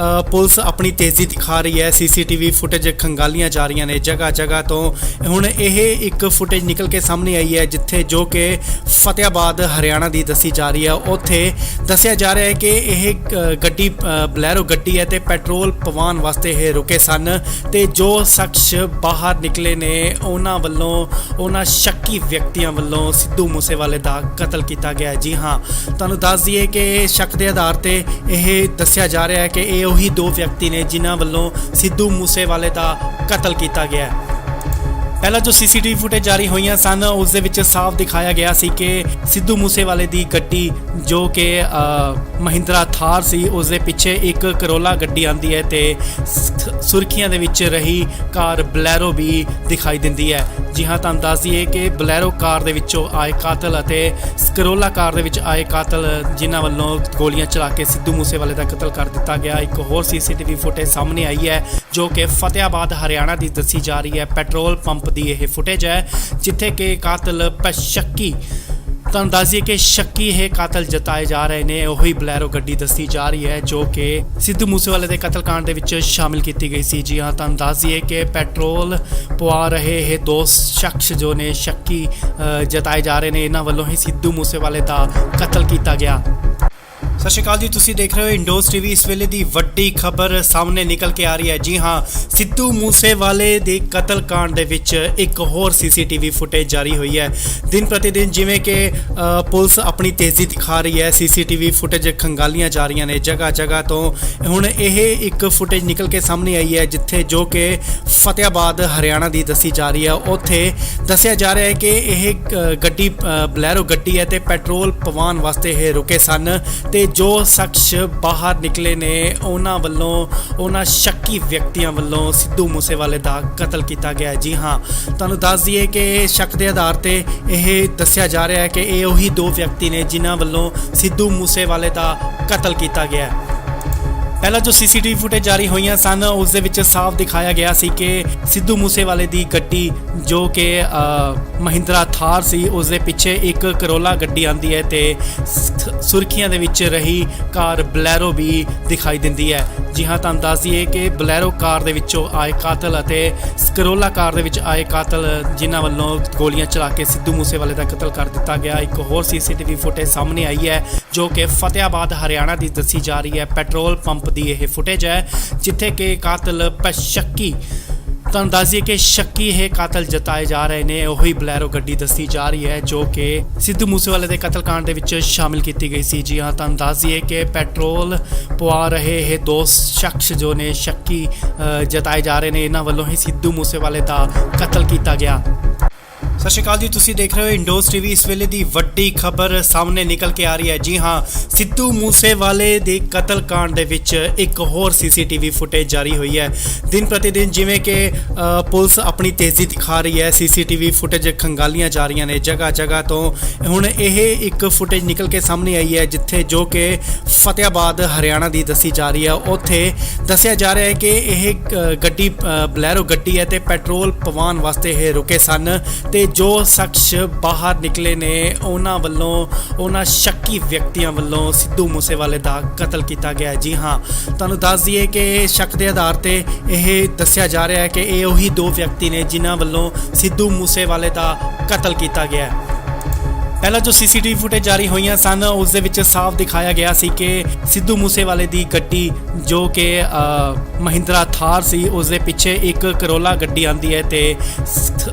ਪੁਲਿਸ ਆਪਣੀ ਤੇਜ਼ੀ ਦਿਖਾ ਰਹੀ ਹੈ, ਸੀਸੀਟੀਵੀ ਫੁਟੇਜ ਖੰਗਾਲੀਆਂ ਜਾ ਰਹੀਆਂ ਨੇ ਜਗ੍ਹਾ ਜਗ੍ਹਾ ਤੋਂ। ਹੁਣ ਇਹ ਇੱਕ ਫੁਟੇਜ ਨਿਕਲ ਕੇ ਸਾਹਮਣੇ ਆਈ ਹੈ ਜਿੱਥੇ ਜੋ ਕਿ ਫਤਿਆਬਾਦ ਹਰਿਆਣਾ ਦੀ ਦੱਸੀ ਜਾ ਰਹੀ ਹੈ। ਉੱਥੇ ਦੱਸਿਆ ਜਾ ਰਿਹਾ ਹੈ ਕਿ ਇਹ ਗੱਡੀ ਬਲੈਰੋ ਗੱਡੀ ਹੈ ਤੇ ਪੈਟਰੋਲ ਪਵਾਉਣ ਵਾਸਤੇ ਇਹ ਰੁਕੇ ਸਨ ਤੇ ਜੋ ਸ਼ਖਸ ਬਾਹਰ ਨਿਕਲੇ ਨੇ ਉਹਨਾਂ ਸ਼ੱਕੀ ਵਿਅਕਤੀਆਂ ਵੱਲੋਂ ਸਿੱਧੂ ਮੂਸੇਵਾਲੇ ਦਾ ਕਤਲ ਕੀਤਾ ਗਿਆ। ਜੀ ਹਾਂ, ਤੁਹਾਨੂੰ ਦੱਸ ਦਈਏ ਕਿ ਸ਼ੱਕ ਦੇ ਆਧਾਰ ਤੇ ਇਹ ਦੱਸਿਆ ਜਾ ਰਿਹਾ ਹੈ ਕਿ ਇਹ ਉਹੀ ਦੋ ਵਿਅਕਤੀ ਨੇ ਜਿਨ੍ਹਾਂ ਵੱਲੋਂ ਸਿੱਧੂ ਮੂਸੇਵਾਲੇ ਦਾ ਕਤਲ ਕੀਤਾ ਗਿਆ। ਪਹਿਲਾਂ ਜੋ ਸੀਸੀਟੀਵੀ ਫੁਟੇਜ ਜਾਰੀ ਹੋਈਆਂ ਸਨ ਉਸ ਦੇ ਵਿੱਚ ਸਾਫ਼ ਦਿਖਾਇਆ ਗਿਆ ਸੀ ਕਿ ਸਿੱਧੂ ਮੂਸੇਵਾਲੇ ਦੀ ਗੱਡੀ ਜੋ ਕਿ ਮਹਿੰਦਰਾ ਥਾਰ ਸੀ ਉਸ ਦੇ ਪਿੱਛੇ ਇੱਕ ਕਰੋਲਾ ਗੱਡੀ ਆਂਦੀ ਹੈ ਤੇ ਸੁਰਖੀਆਂ ਦੇ ਵਿੱਚ ਰਹੀ ਕਾਰ ਬਲੈਰੋ ਵੀ ਦਿਖਾਈ ਦਿੰਦੀ ਹੈ। ਜੀ ਹਾਂ, ਤੁਹਾਨੂੰ ਦੱਸ ਦਈਏ ਕਿ ਬਲੈਰੋ ਕਾਰ ਦੇ ਵਿੱਚੋਂ ਆਏ ਕਾਤਲ ਅਤੇ ਕਰੋਲਾ ਕਾਰ ਦੇ ਵਿੱਚ ਆਏ ਕਾਤਲ ਜਿਨ੍ਹਾਂ ਵੱਲੋਂ ਗੋਲੀਆਂ ਚਲਾ ਕੇ ਸਿੱਧੂ ਮੂਸੇਵਾਲੇ ਦਾ ਕਤਲ ਕਰ ਦਿੱਤਾ ਗਿਆ। ਇੱਕ ਹੋਰ ਸੀਸੀਟੀਵੀ ਫੁਟੇਜ ਸਾਹਮਣੇ ਆਈ ਹੈ ਜੋ ਕਿ ਫਤਿਆਬਾਦ ਹਰਿਆਣਾ ਦੀ ਦੱਸੀ ਜਾ ਰਹੀ ਹੈ। ਪੈਟਰੋਲ ਪੰਪ ਦੀ ਇਹ ਫੁਟੇਜ ਹੈ ਜਿੱਥੇ ਕਿ ਕਾਤਲ ਸ਼ੱਕੀ, ਤੁਹਾਨੂੰ ਦੱਸ ਦਈਏ ਕਿ ਸ਼ੱਕੀ ਇਹ ਕਾਤਲ ਜਤਾਏ ਜਾ ਰਹੇ ਨੇ। ਉਹੀ ਬਲੈਰੋ ਗੱਡੀ ਦੱਸੀ ਜਾ ਰਹੀ ਹੈ ਜੋ ਕਿ ਸਿੱਧੂ ਮੂਸੇਵਾਲੇ ਦੇ ਕਤਲकांड ਦੇ ਵਿੱਚ ਸ਼ਾਮਿਲ ਕੀਤੀ ਗਈ ਸੀ। ਜੀ ਹਾਂ, ਤੁਹਾਨੂੰ ਦੱਸ ਦਈਏ ਕਿ ਪੈਟਰੋਲ ਪਵਾ ਰਹੇ ਇਹ ਦੋ ਸ਼ਖਸ ਜੋ ਨੇ ਸ਼ੱਕੀ ਜਤਾਏ ਜਾ ਰਹੇ ਨੇ, ਇਹਨਾਂ ਵੱਲੋਂ ਹੀ ਸਿੱਧੂ ਮੂਸੇਵਾਲੇ ਦਾ ਕਤਲ ਕੀਤਾ ਗਿਆ। ਸਤਿ ਸ਼੍ਰੀ ਅਕਾਲ ਜੀ, ਤੁਸੀਂ ਦੇਖ ਰਹੇ ਹੋ ਇੰਡੋਸ ਟੀਵੀ। ਇਸ ਵੇਲੇ ਦੀ ਵੱਡੀ ਖਬਰ ਸਾਹਮਣੇ ਨਿਕਲ ਕੇ ਆ ਰਹੀ ਹੈ। ਜੀ ਹਾਂ, ਸਿੱਧੂ ਮੂਸੇਵਾਲੇ ਦੇ ਕਤਲकांड ਦੇ ਵਿੱਚ ਇੱਕ ਹੋਰ ਸੀਸੀਟੀਵੀ ਫੁਟੇਜ ਜਾਰੀ ਹੋਈ ਹੈ। ਦਿਨ ਪ੍ਰਤੀ ਦਿਨ ਜਿਵੇਂ ਕਿ ਪੁਲਿਸ ਆਪਣੀ ਤੇਜ਼ੀ ਦਿਖਾ ਰਹੀ ਹੈ, ਸੀਸੀਟੀਵੀ ਫੁਟੇਜ ਖੰਗਾਲੀਆਂ ਜਾ ਰਹੀਆਂ ਨੇ ਜਗ੍ਹਾ ਜਗ੍ਹਾ ਤੋਂ। ਹੁਣ ਇਹ ਇੱਕ ਫੁਟੇਜ ਨਿਕਲ ਕੇ ਸਾਹਮਣੇ ਆਈ ਹੈ ਜਿੱਥੇ ਜੋ ਕਿ ਫਤਿਆਬਾਦ ਹਰਿਆਣਾ ਦੀ ਦੱਸੀ ਜਾ ਰਹੀ ਹੈ। ਉੱਥੇ ਦੱਸਿਆ ਜਾ ਰਿਹਾ ਹੈ ਕਿ ਇਹ ਗੱਡੀ ਬਲੈਰੋ ਗੱਡੀ ਹੈ ਤੇ ਪੈਟਰੋਲ ਪਵਾਉਣ ਵਾਸਤੇ ਇਹ ਰੁਕੇ ਸਨ ਤੇ ਜੋ ਸ਼ਖਸ ਬਾਹਰ ਨਿਕਲੇ ਨੇ ਉਹਨਾਂ ਸ਼ੱਕੀ ਵਿਅਕਤੀਆਂ ਵੱਲੋਂ ਸਿੱਧੂ ਮੂਸੇਵਾਲੇ ਦਾ ਕਤਲ ਕੀਤਾ ਗਿਆ। ਜੀ ਹਾਂ, ਤੁਹਾਨੂੰ ਦੱਸ ਦਈਏ ਕਿ ਸ਼ੱਕ ਦੇ ਆਧਾਰ ਤੇ ਇਹ ਦੱਸਿਆ ਜਾ ਰਿਹਾ ਹੈ ਕਿ ਇਹ ਉਹੀ ਦੋ ਵਿਅਕਤੀ ਨੇ ਜਿਨ੍ਹਾਂ ਵੱਲੋਂ ਸਿੱਧੂ ਮੂਸੇਵਾਲੇ ਦਾ ਕਤਲ ਕੀਤਾ ਗਿਆ। ਪਹਿਲਾਂ ਜੋ ਸੀਸੀਟੀਵੀ ਫੁਟੇਜ ਜਾਰੀ ਹੋਈਆਂ ਸਨ ਉਸ ਦੇ ਵਿੱਚ ਸਾਫ਼ ਦਿਖਾਇਆ ਗਿਆ ਸੀ ਕਿ ਸਿੱਧੂ ਮੂਸੇਵਾਲੇ ਦੀ ਗੱਡੀ ਜੋ ਕਿ ਮਹਿੰਦਰਾ ਥਾਰ ਸੀ ਉਸ ਦੇ ਪਿੱਛੇ ਇੱਕ ਕਰੋਲਾ ਗੱਡੀ ਆਂਦੀ ਹੈ ਤੇ ਸੁਰਖੀਆਂ ਦੇ ਵਿੱਚ ਰਹੀ ਕਾਰ ਬਲੈਰੋ ਵੀ ਦਿਖਾਈ ਦਿੰਦੀ ਹੈ। ਜੀ ਹਾਂ, ਤੁਹਾਨੂੰ ਦੱਸ ਦਈਏ ਕਿ ਬਲੈਰੋ ਕਾਰ ਦੇ ਵਿੱਚੋਂ ਆਏ ਕਾਤਲ ਅਤੇ ਕਰੋਲਾ ਕਾਰ ਦੇ ਵਿੱਚ ਆਏ ਕਾਤਲ ਜਿਨ੍ਹਾਂ ਵੱਲੋਂ ਗੋਲੀਆਂ ਚਲਾ ਕੇ ਸਿੱਧੂ ਮੂਸੇਵਾਲੇ ਦਾ ਕਤਲ ਕਰ ਦਿੱਤਾ ਗਿਆ। ਇੱਕ ਹੋਰ ਸੀਸੀਟੀਵੀ ਫੁਟੇਜ ਸਾਹਮਣੇ ਆਈ ਹੈ ਜੋ ਕਿ ਫਤਿਆਬਾਦ ਹਰਿਆਣਾ ਦੀ ਦੱਸੀ ਜਾ ਰਹੀ ਹੈ। ਪੈਟਰੋਲ ਪੰਪ ਦੀ ਇਹ ਫੁਟੇਜ ਹੈ ਜਿੱਥੇ ਕਿ ਕਾਤਲ ਸ਼ੱਕੀ, ਤੁਹਾਨੂੰ ਦੱਸ ਦਈਏ ਕਿ ਸ਼ੱਕੀ ਇਹ ਕਾਤਲ ਜਤਾਏ ਜਾ ਰਹੇ ਨੇ। ਉਹੀ ਬਲੈਰੋ ਗੱਡੀ ਦੱਸੀ ਜਾ ਰਹੀ ਹੈ ਜੋ ਕਿ ਸਿੱਧੂ ਮੂਸੇਵਾਲੇ ਦੇ ਕਤਲकांड ਦੇ ਵਿੱਚ ਸ਼ਾਮਿਲ ਕੀਤੀ ਗਈ ਸੀ। ਜੀ ਹਾਂ, ਤੁਹਾਨੂੰ ਦੱਸ ਦਈਏ ਕਿ ਪੈਟਰੋਲ ਪਵਾ ਰਹੇ ਇਹ ਦੋ ਸ਼ਖਸ ਜੋ ਨੇ ਸ਼ੱਕੀ ਜਤਾਏ ਜਾ ਰਹੇ ਨੇ, ਇਹਨਾਂ ਵੱਲੋਂ ਹੀ ਸਿੱਧੂ ਮੂਸੇਵਾਲੇ ਦਾ ਕਤਲ ਕੀਤਾ ਗਿਆ। ਸਤਿ ਸ਼੍ਰੀ ਅਕਾਲ ਜੀ, ਤੁਸੀਂ ਦੇਖ ਰਹੇ ਹੋ ਇੰਡੋਸ ਟੀਵੀ। ਇਸ ਵੇਲੇ ਦੀ ਵੱਡੀ ਖਬਰ ਸਾਹਮਣੇ ਨਿਕਲ ਕੇ ਆ ਰਹੀ ਹੈ। ਜੀ ਹਾਂ, ਸਿੱਧੂ ਮੂਸੇਵਾਲੇ ਦੇ ਕਤਲकांड ਦੇ ਵਿੱਚ ਇੱਕ ਹੋਰ ਸੀਸੀਟੀਵੀ ਫੁਟੇਜ ਜਾਰੀ ਹੋਈ ਹੈ। ਦਿਨ ਪ੍ਰਤੀ ਦਿਨ ਜਿਵੇਂ ਕਿ ਪੁਲਿਸ ਆਪਣੀ ਤੇਜ਼ੀ ਦਿਖਾ ਰਹੀ ਹੈ, ਸੀਸੀਟੀਵੀ ਫੁਟੇਜ ਖੰਗਾਲੀਆਂ ਜਾ ਰਹੀਆਂ ਨੇ ਜਗ੍ਹਾ ਜਗ੍ਹਾ ਤੋਂ। ਹੁਣ ਇਹ ਇੱਕ ਫੁਟੇਜ ਨਿਕਲ ਕੇ ਸਾਹਮਣੇ ਆਈ ਹੈ ਜਿੱਥੇ ਜੋ ਕਿ ਫਤਿਆਬਾਦ ਹਰਿਆਣਾ ਦੀ ਦੱਸੀ ਜਾ ਰਹੀ ਹੈ। ਉੱਥੇ ਦੱਸਿਆ ਜਾ ਰਿਹਾ ਹੈ ਕਿ ਇਹ ਗੱਡੀ ਬਲੈਰੋ ਗੱਡੀ ਹੈ ਤੇ ਪੈਟਰੋਲ ਪਵਾਉਣ ਵਾਸਤੇ ਇਹ ਰੁਕੇ ਸਨ ਤੇ ਜੋ ਸ਼ਖਸ ਬਾਹਰ ਨਿਕਲੇ ਨੇ ਉਹਨਾਂ ਸ਼ੱਕੀ ਵਿਅਕਤੀਆਂ ਵੱਲੋਂ ਸਿੱਧੂ ਮੂਸੇਵਾਲੇ ਦਾ ਕਤਲ ਕੀਤਾ ਗਿਆ। ਜੀ ਹਾਂ, ਤੁਹਾਨੂੰ ਦੱਸ ਦਈਏ ਕਿ ਸ਼ੱਕ ਦੇ ਆਧਾਰ ਤੇ ਇਹ ਦੱਸਿਆ ਜਾ ਰਿਹਾ ਹੈ ਕਿ ਇਹ ਉਹੀ ਦੋ ਵਿਅਕਤੀ ਨੇ ਜਿਨ੍ਹਾਂ ਵੱਲੋਂ ਸਿੱਧੂ ਮੂਸੇਵਾਲੇ ਦਾ ਕਤਲ ਕੀਤਾ ਗਿਆ। ਪਹਿਲਾਂ ਜੋ ਸੀਸੀਟੀਵੀ ਫੁਟੇਜ ਜਾਰੀ ਹੋਈਆਂ ਸਨ ਉਸ ਦੇ ਵਿੱਚ ਸਾਫ਼ ਦਿਖਾਇਆ ਗਿਆ ਸੀ ਕਿ ਸਿੱਧੂ ਮੂਸੇਵਾਲੇ ਦੀ ਗੱਡੀ ਜੋ ਕਿ ਮਹਿੰਦਰਾ ਥਾਰ ਸੀ ਉਸ ਦੇ ਪਿੱਛੇ ਇੱਕ ਕਰੋਲਾ ਗੱਡੀ ਆਂਦੀ ਹੈ ਤੇ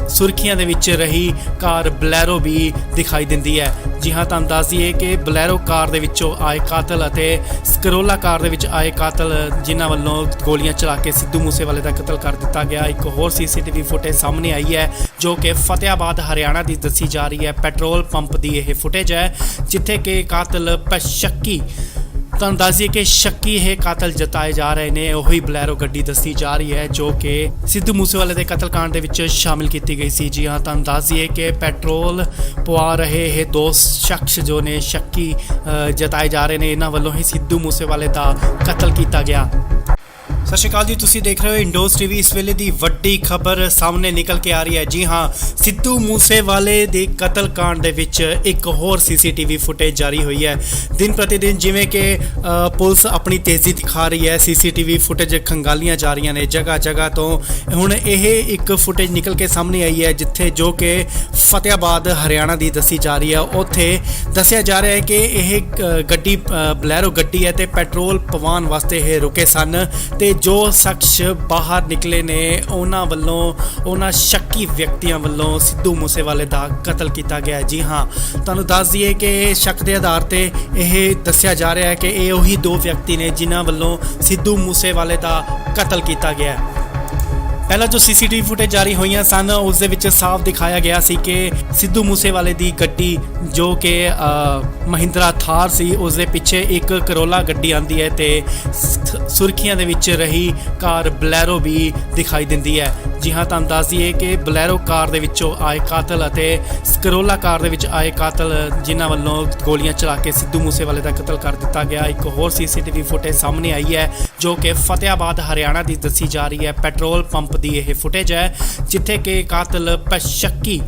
ਸੁਰਖੀਆਂ ਦੇ ਵਿੱਚ ਰਹੀ ਕਾਰ ਬਲੈਰੋ ਵੀ ਦਿਖਾਈ ਦਿੰਦੀ ਹੈ। ਜੀ ਹਾਂ, ਤੁਹਾਨੂੰ ਦੱਸ ਦਈਏ ਕਿ ਬਲੈਰੋ ਕਾਰ ਦੇ ਵਿੱਚੋਂ ਆਏ ਕਾਤਲ ਅਤੇ ਕਰੋਲਾ ਕਾਰ ਦੇ ਵਿੱਚ ਆਏ ਕਾਤਲ ਜਿਨ੍ਹਾਂ ਵੱਲੋਂ ਗੋਲੀਆਂ ਚਲਾ ਕੇ ਸਿੱਧੂ ਮੂਸੇਵਾਲੇ ਦਾ ਕਤਲ ਕਰ ਦਿੱਤਾ ਗਿਆ। ਇੱਕ ਹੋਰ ਸੀਸੀਟੀਵੀ ਫੁਟੇਜ ਸਾਹਮਣੇ ਆਈ ਹੈ ਜੋ ਕਿ ਫਤਿਆਬਾਦ ਹਰਿਆਣਾ ਦੀ ਦੱਸੀ ਜਾ ਰਹੀ ਹੈ। ਪੈਟਰੋਲ ਪੰਪ ਦੀ ਇਹ ਫੁਟੇਜ ਹੈ ਜਿੱਥੇ ਕਿ ਕਾਤਲ ਸ਼ੱਕੀ, ਤੁਹਾਨੂੰ ਦੱਸ ਦਈਏ ਕਿ ਸ਼ੱਕੀ ਇਹ ਕਾਤਲ ਜਤਾਏ ਜਾ ਰਹੇ ਨੇ। ਉਹੀ ਬਲੈਰੋ ਗੱਡੀ ਦੱਸੀ ਜਾ ਰਹੀ ਹੈ ਜੋ ਕਿ ਸਿੱਧੂ ਮੂਸੇਵਾਲੇ ਦੇ ਕਤਲकांड ਦੇ ਵਿੱਚ ਸ਼ਾਮਿਲ ਕੀਤੀ ਗਈ ਸੀ। ਜੀ ਹਾਂ, ਤੁਹਾਨੂੰ ਦੱਸ ਦਈਏ ਕਿ ਪੈਟਰੋਲ ਪਵਾ ਰਹੇ ਇਹ ਦੋ ਸ਼ਖਸ ਜੋ ਨੇ ਸ਼ੱਕੀ ਜਤਾਏ ਜਾ ਰਹੇ ਨੇ, ਇਹਨਾਂ ਵੱਲੋਂ ਹੀ ਸਿੱਧੂ ਮੂਸੇਵਾਲੇ ਦਾ ਕਤਲ ਕੀਤਾ ਗਿਆ। ਸਤਿ ਸ਼੍ਰੀ ਅਕਾਲ ਜੀ, ਤੁਸੀਂ ਦੇਖ ਰਹੇ ਹੋ ਇੰਡੋਸ ਟੀਵੀ। ਇਸ ਵੇਲੇ ਦੀ ਵੱਡੀ ਖਬਰ ਸਾਹਮਣੇ ਨਿਕਲ ਕੇ ਆ ਰਹੀ ਹੈ। ਜੀ ਹਾਂ, ਸਿੱਧੂ ਮੂਸੇਵਾਲੇ ਦੇ ਕਤਲकांड ਦੇ ਵਿੱਚ ਇੱਕ ਹੋਰ ਸੀਸੀਟੀਵੀ ਫੁਟੇਜ ਜਾਰੀ ਹੋਈ ਹੈ। ਦਿਨ ਪ੍ਰਤੀ ਦਿਨ ਜਿਵੇਂ ਕਿ ਪੁਲਿਸ ਆਪਣੀ ਤੇਜ਼ੀ ਦਿਖਾ ਰਹੀ ਹੈ, ਸੀਸੀਟੀਵੀ ਫੁਟੇਜ ਖੰਗਾਲੀਆਂ ਜਾ ਰਹੀਆਂ ਨੇ ਜਗ੍ਹਾ ਜਗ੍ਹਾ ਤੋਂ। ਹੁਣ ਇਹ ਇੱਕ ਫੁਟੇਜ ਨਿਕਲ ਕੇ ਸਾਹਮਣੇ ਆਈ ਹੈ ਜਿੱਥੇ ਜੋ ਕਿ ਫਤਿਆਬਾਦ ਹਰਿਆਣਾ ਦੀ ਦੱਸੀ ਜਾ ਰਹੀ ਹੈ। ਉੱਥੇ ਦੱਸਿਆ ਜਾ ਰਿਹਾ ਹੈ ਕਿ ਇਹ ਗੱਡੀ ਬਲੈਰੋ ਗੱਡੀ ਹੈ ਤੇ ਪੈਟਰੋਲ ਪਵਾਉਣ ਵਾਸਤੇ ਇਹ ਰੁਕੇ ਸਨ ਤੇ ਜੋ ਸ਼ਖਸ ਬਾਹਰ ਨਿਕਲੇ ਨੇ ਉਹਨਾਂ ਸ਼ੱਕੀ ਵਿਅਕਤੀਆਂ ਵੱਲੋਂ ਸਿੱਧੂ ਮੂਸੇਵਾਲੇ ਦਾ ਕਤਲ ਕੀਤਾ ਗਿਆ। ਜੀ ਹਾਂ, ਤੁਹਾਨੂੰ ਦੱਸ ਦਈਏ ਕਿ ਸ਼ੱਕ ਦੇ ਆਧਾਰ ਤੇ ਇਹ ਦੱਸਿਆ ਜਾ ਰਿਹਾ ਹੈ ਕਿ ਇਹ ਉਹੀ ਦੋ ਵਿਅਕਤੀ ਨੇ ਜਿਨ੍ਹਾਂ ਵੱਲੋਂ ਸਿੱਧੂ ਮੂਸੇਵਾਲੇ ਦਾ ਕਤਲ ਕੀਤਾ ਗਿਆ। ਪਹਿਲਾਂ ਜੋ ਸੀਸੀਟੀਵੀ ਫੁਟੇਜ ਜਾਰੀ ਹੋਈਆਂ ਸਨ ਉਸ ਦੇ ਵਿੱਚ ਸਾਫ਼ ਦਿਖਾਇਆ ਗਿਆ ਸੀ ਕਿ ਸਿੱਧੂ ਮੂਸੇਵਾਲੇ ਦੀ ਗੱਡੀ ਜੋ ਕਿ ਮਹਿੰਦਰਾ ਥਾਰ ਸੀ ਉਸ ਦੇ ਪਿੱਛੇ ਇੱਕ ਕਰੋਲਾ ਗੱਡੀ ਆਂਦੀ ਹੈ ਤੇ ਸੁਰਖੀਆਂ ਦੇ ਵਿੱਚ ਰਹੀ ਕਾਰ ਬਲੈਰੋ ਵੀ ਦਿਖਾਈ ਦਿੰਦੀ ਹੈ। ਜੀ ਹਾਂ, ਤੁਹਾਨੂੰ ਦੱਸ ਦਈਏ ਕਿ ਬਲੈਰੋ ਕਾਰ ਦੇ ਵਿੱਚੋਂ ਆਏ ਕਾਤਲ ਅਤੇ ਕਰੋਲਾ ਕਾਰ ਦੇ ਵਿੱਚ ਆਏ ਕਾਤਲ ਜਿਨ੍ਹਾਂ ਵੱਲੋਂ ਗੋਲੀਆਂ ਚਲਾ ਕੇ ਸਿੱਧੂ ਮੂਸੇਵਾਲੇ ਦਾ ਕਤਲ ਕਰ ਦਿੱਤਾ ਗਿਆ। ਇੱਕ ਹੋਰ ਸੀਸੀਟੀਵੀ ਫੁਟੇਜ ਸਾਹਮਣੇ ਆਈ ਹੈ ਜੋ ਕਿ ਫਤਿਆਬਾਦ ਹਰਿਆਣਾ ਦੀ ਦੱਸੀ ਜਾ ਰਹੀ ਹੈ। ਪੈਟਰੋਲ ਪੰਪ ਦੀ ਇਹ ਫੁਟੇਜ ਹੈ ਜਿੱਥੇ ਕਿ ਕਾਤਲ ਸ਼ੱਕੀ,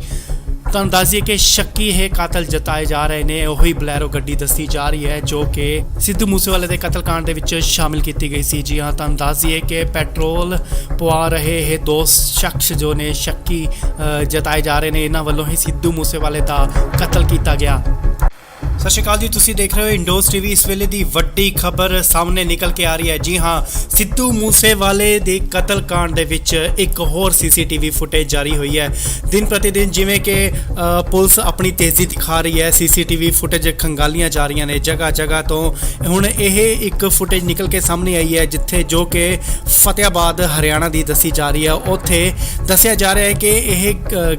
ਤੁਹਾਨੂੰ ਦੱਸ ਦਈਏ ਕਿ ਸ਼ੱਕੀ ਇਹ ਕਾਤਲ ਜਤਾਏ ਜਾ ਰਹੇ ਨੇ। ਉਹੀ ਬਲੈਰੋ ਗੱਡੀ ਦੱਸੀ ਜਾ ਰਹੀ ਹੈ ਜੋ ਕਿ ਸਿੱਧੂ ਮੂਸੇਵਾਲੇ ਦੇ ਕਤਲकांड ਦੇ ਵਿੱਚ ਸ਼ਾਮਿਲ ਕੀਤੀ ਗਈ ਸੀ। ਜੀ ਹਾਂ, ਤੁਹਾਨੂੰ ਦੱਸ ਦਈਏ ਕਿ ਪੈਟਰੋਲ ਪਵਾ ਰਹੇ ਇਹ ਦੋ ਸ਼ਖਸ ਜੋ ਨੇ ਸ਼ੱਕੀ ਜਤਾਏ ਜਾ ਰਹੇ ਨੇ, ਇਹਨਾਂ ਵੱਲੋਂ ਹੀ ਸਿੱਧੂ ਮੂਸੇਵਾਲੇ ਦਾ ਕਤਲ ਕੀਤਾ ਗਿਆ। ਸਤਿ ਸ਼੍ਰੀ ਅਕਾਲ ਜੀ, ਤੁਸੀਂ ਦੇਖ ਰਹੇ ਹੋ ਇੰਡੋਸ ਟੀਵੀ। ਇਸ ਵੇਲੇ ਦੀ ਵੱਡੀ ਖਬਰ ਸਾਹਮਣੇ ਨਿਕਲ ਕੇ ਆ ਰਹੀ ਹੈ। ਜੀ ਹਾਂ, ਸਿੱਧੂ ਮੂਸੇਵਾਲੇ ਦੇ ਕਤਲकांड ਦੇ ਵਿੱਚ ਇੱਕ ਹੋਰ ਸੀਸੀਟੀਵੀ ਫੁਟੇਜ ਜਾਰੀ ਹੋਈ ਹੈ। ਦਿਨ ਪ੍ਰਤੀ ਦਿਨ ਜਿਵੇਂ ਕਿ ਪੁਲਿਸ ਆਪਣੀ ਤੇਜ਼ੀ ਦਿਖਾ ਰਹੀ ਹੈ, ਸੀਸੀਟੀਵੀ ਫੁਟੇਜ ਖੰਗਾਲੀਆਂ ਜਾ ਰਹੀਆਂ ਨੇ ਜਗ੍ਹਾ ਜਗ੍ਹਾ ਤੋਂ। ਹੁਣ ਇਹ ਇੱਕ ਫੁਟੇਜ ਨਿਕਲ ਕੇ ਸਾਹਮਣੇ ਆਈ ਹੈ ਜਿੱਥੇ ਜੋ ਕਿ ਫਤਿਆਬਾਦ ਹਰਿਆਣਾ ਦੀ ਦੱਸੀ ਜਾ ਰਹੀ ਹੈ। ਉੱਥੇ ਦੱਸਿਆ ਜਾ ਰਿਹਾ ਹੈ ਕਿ ਇਹ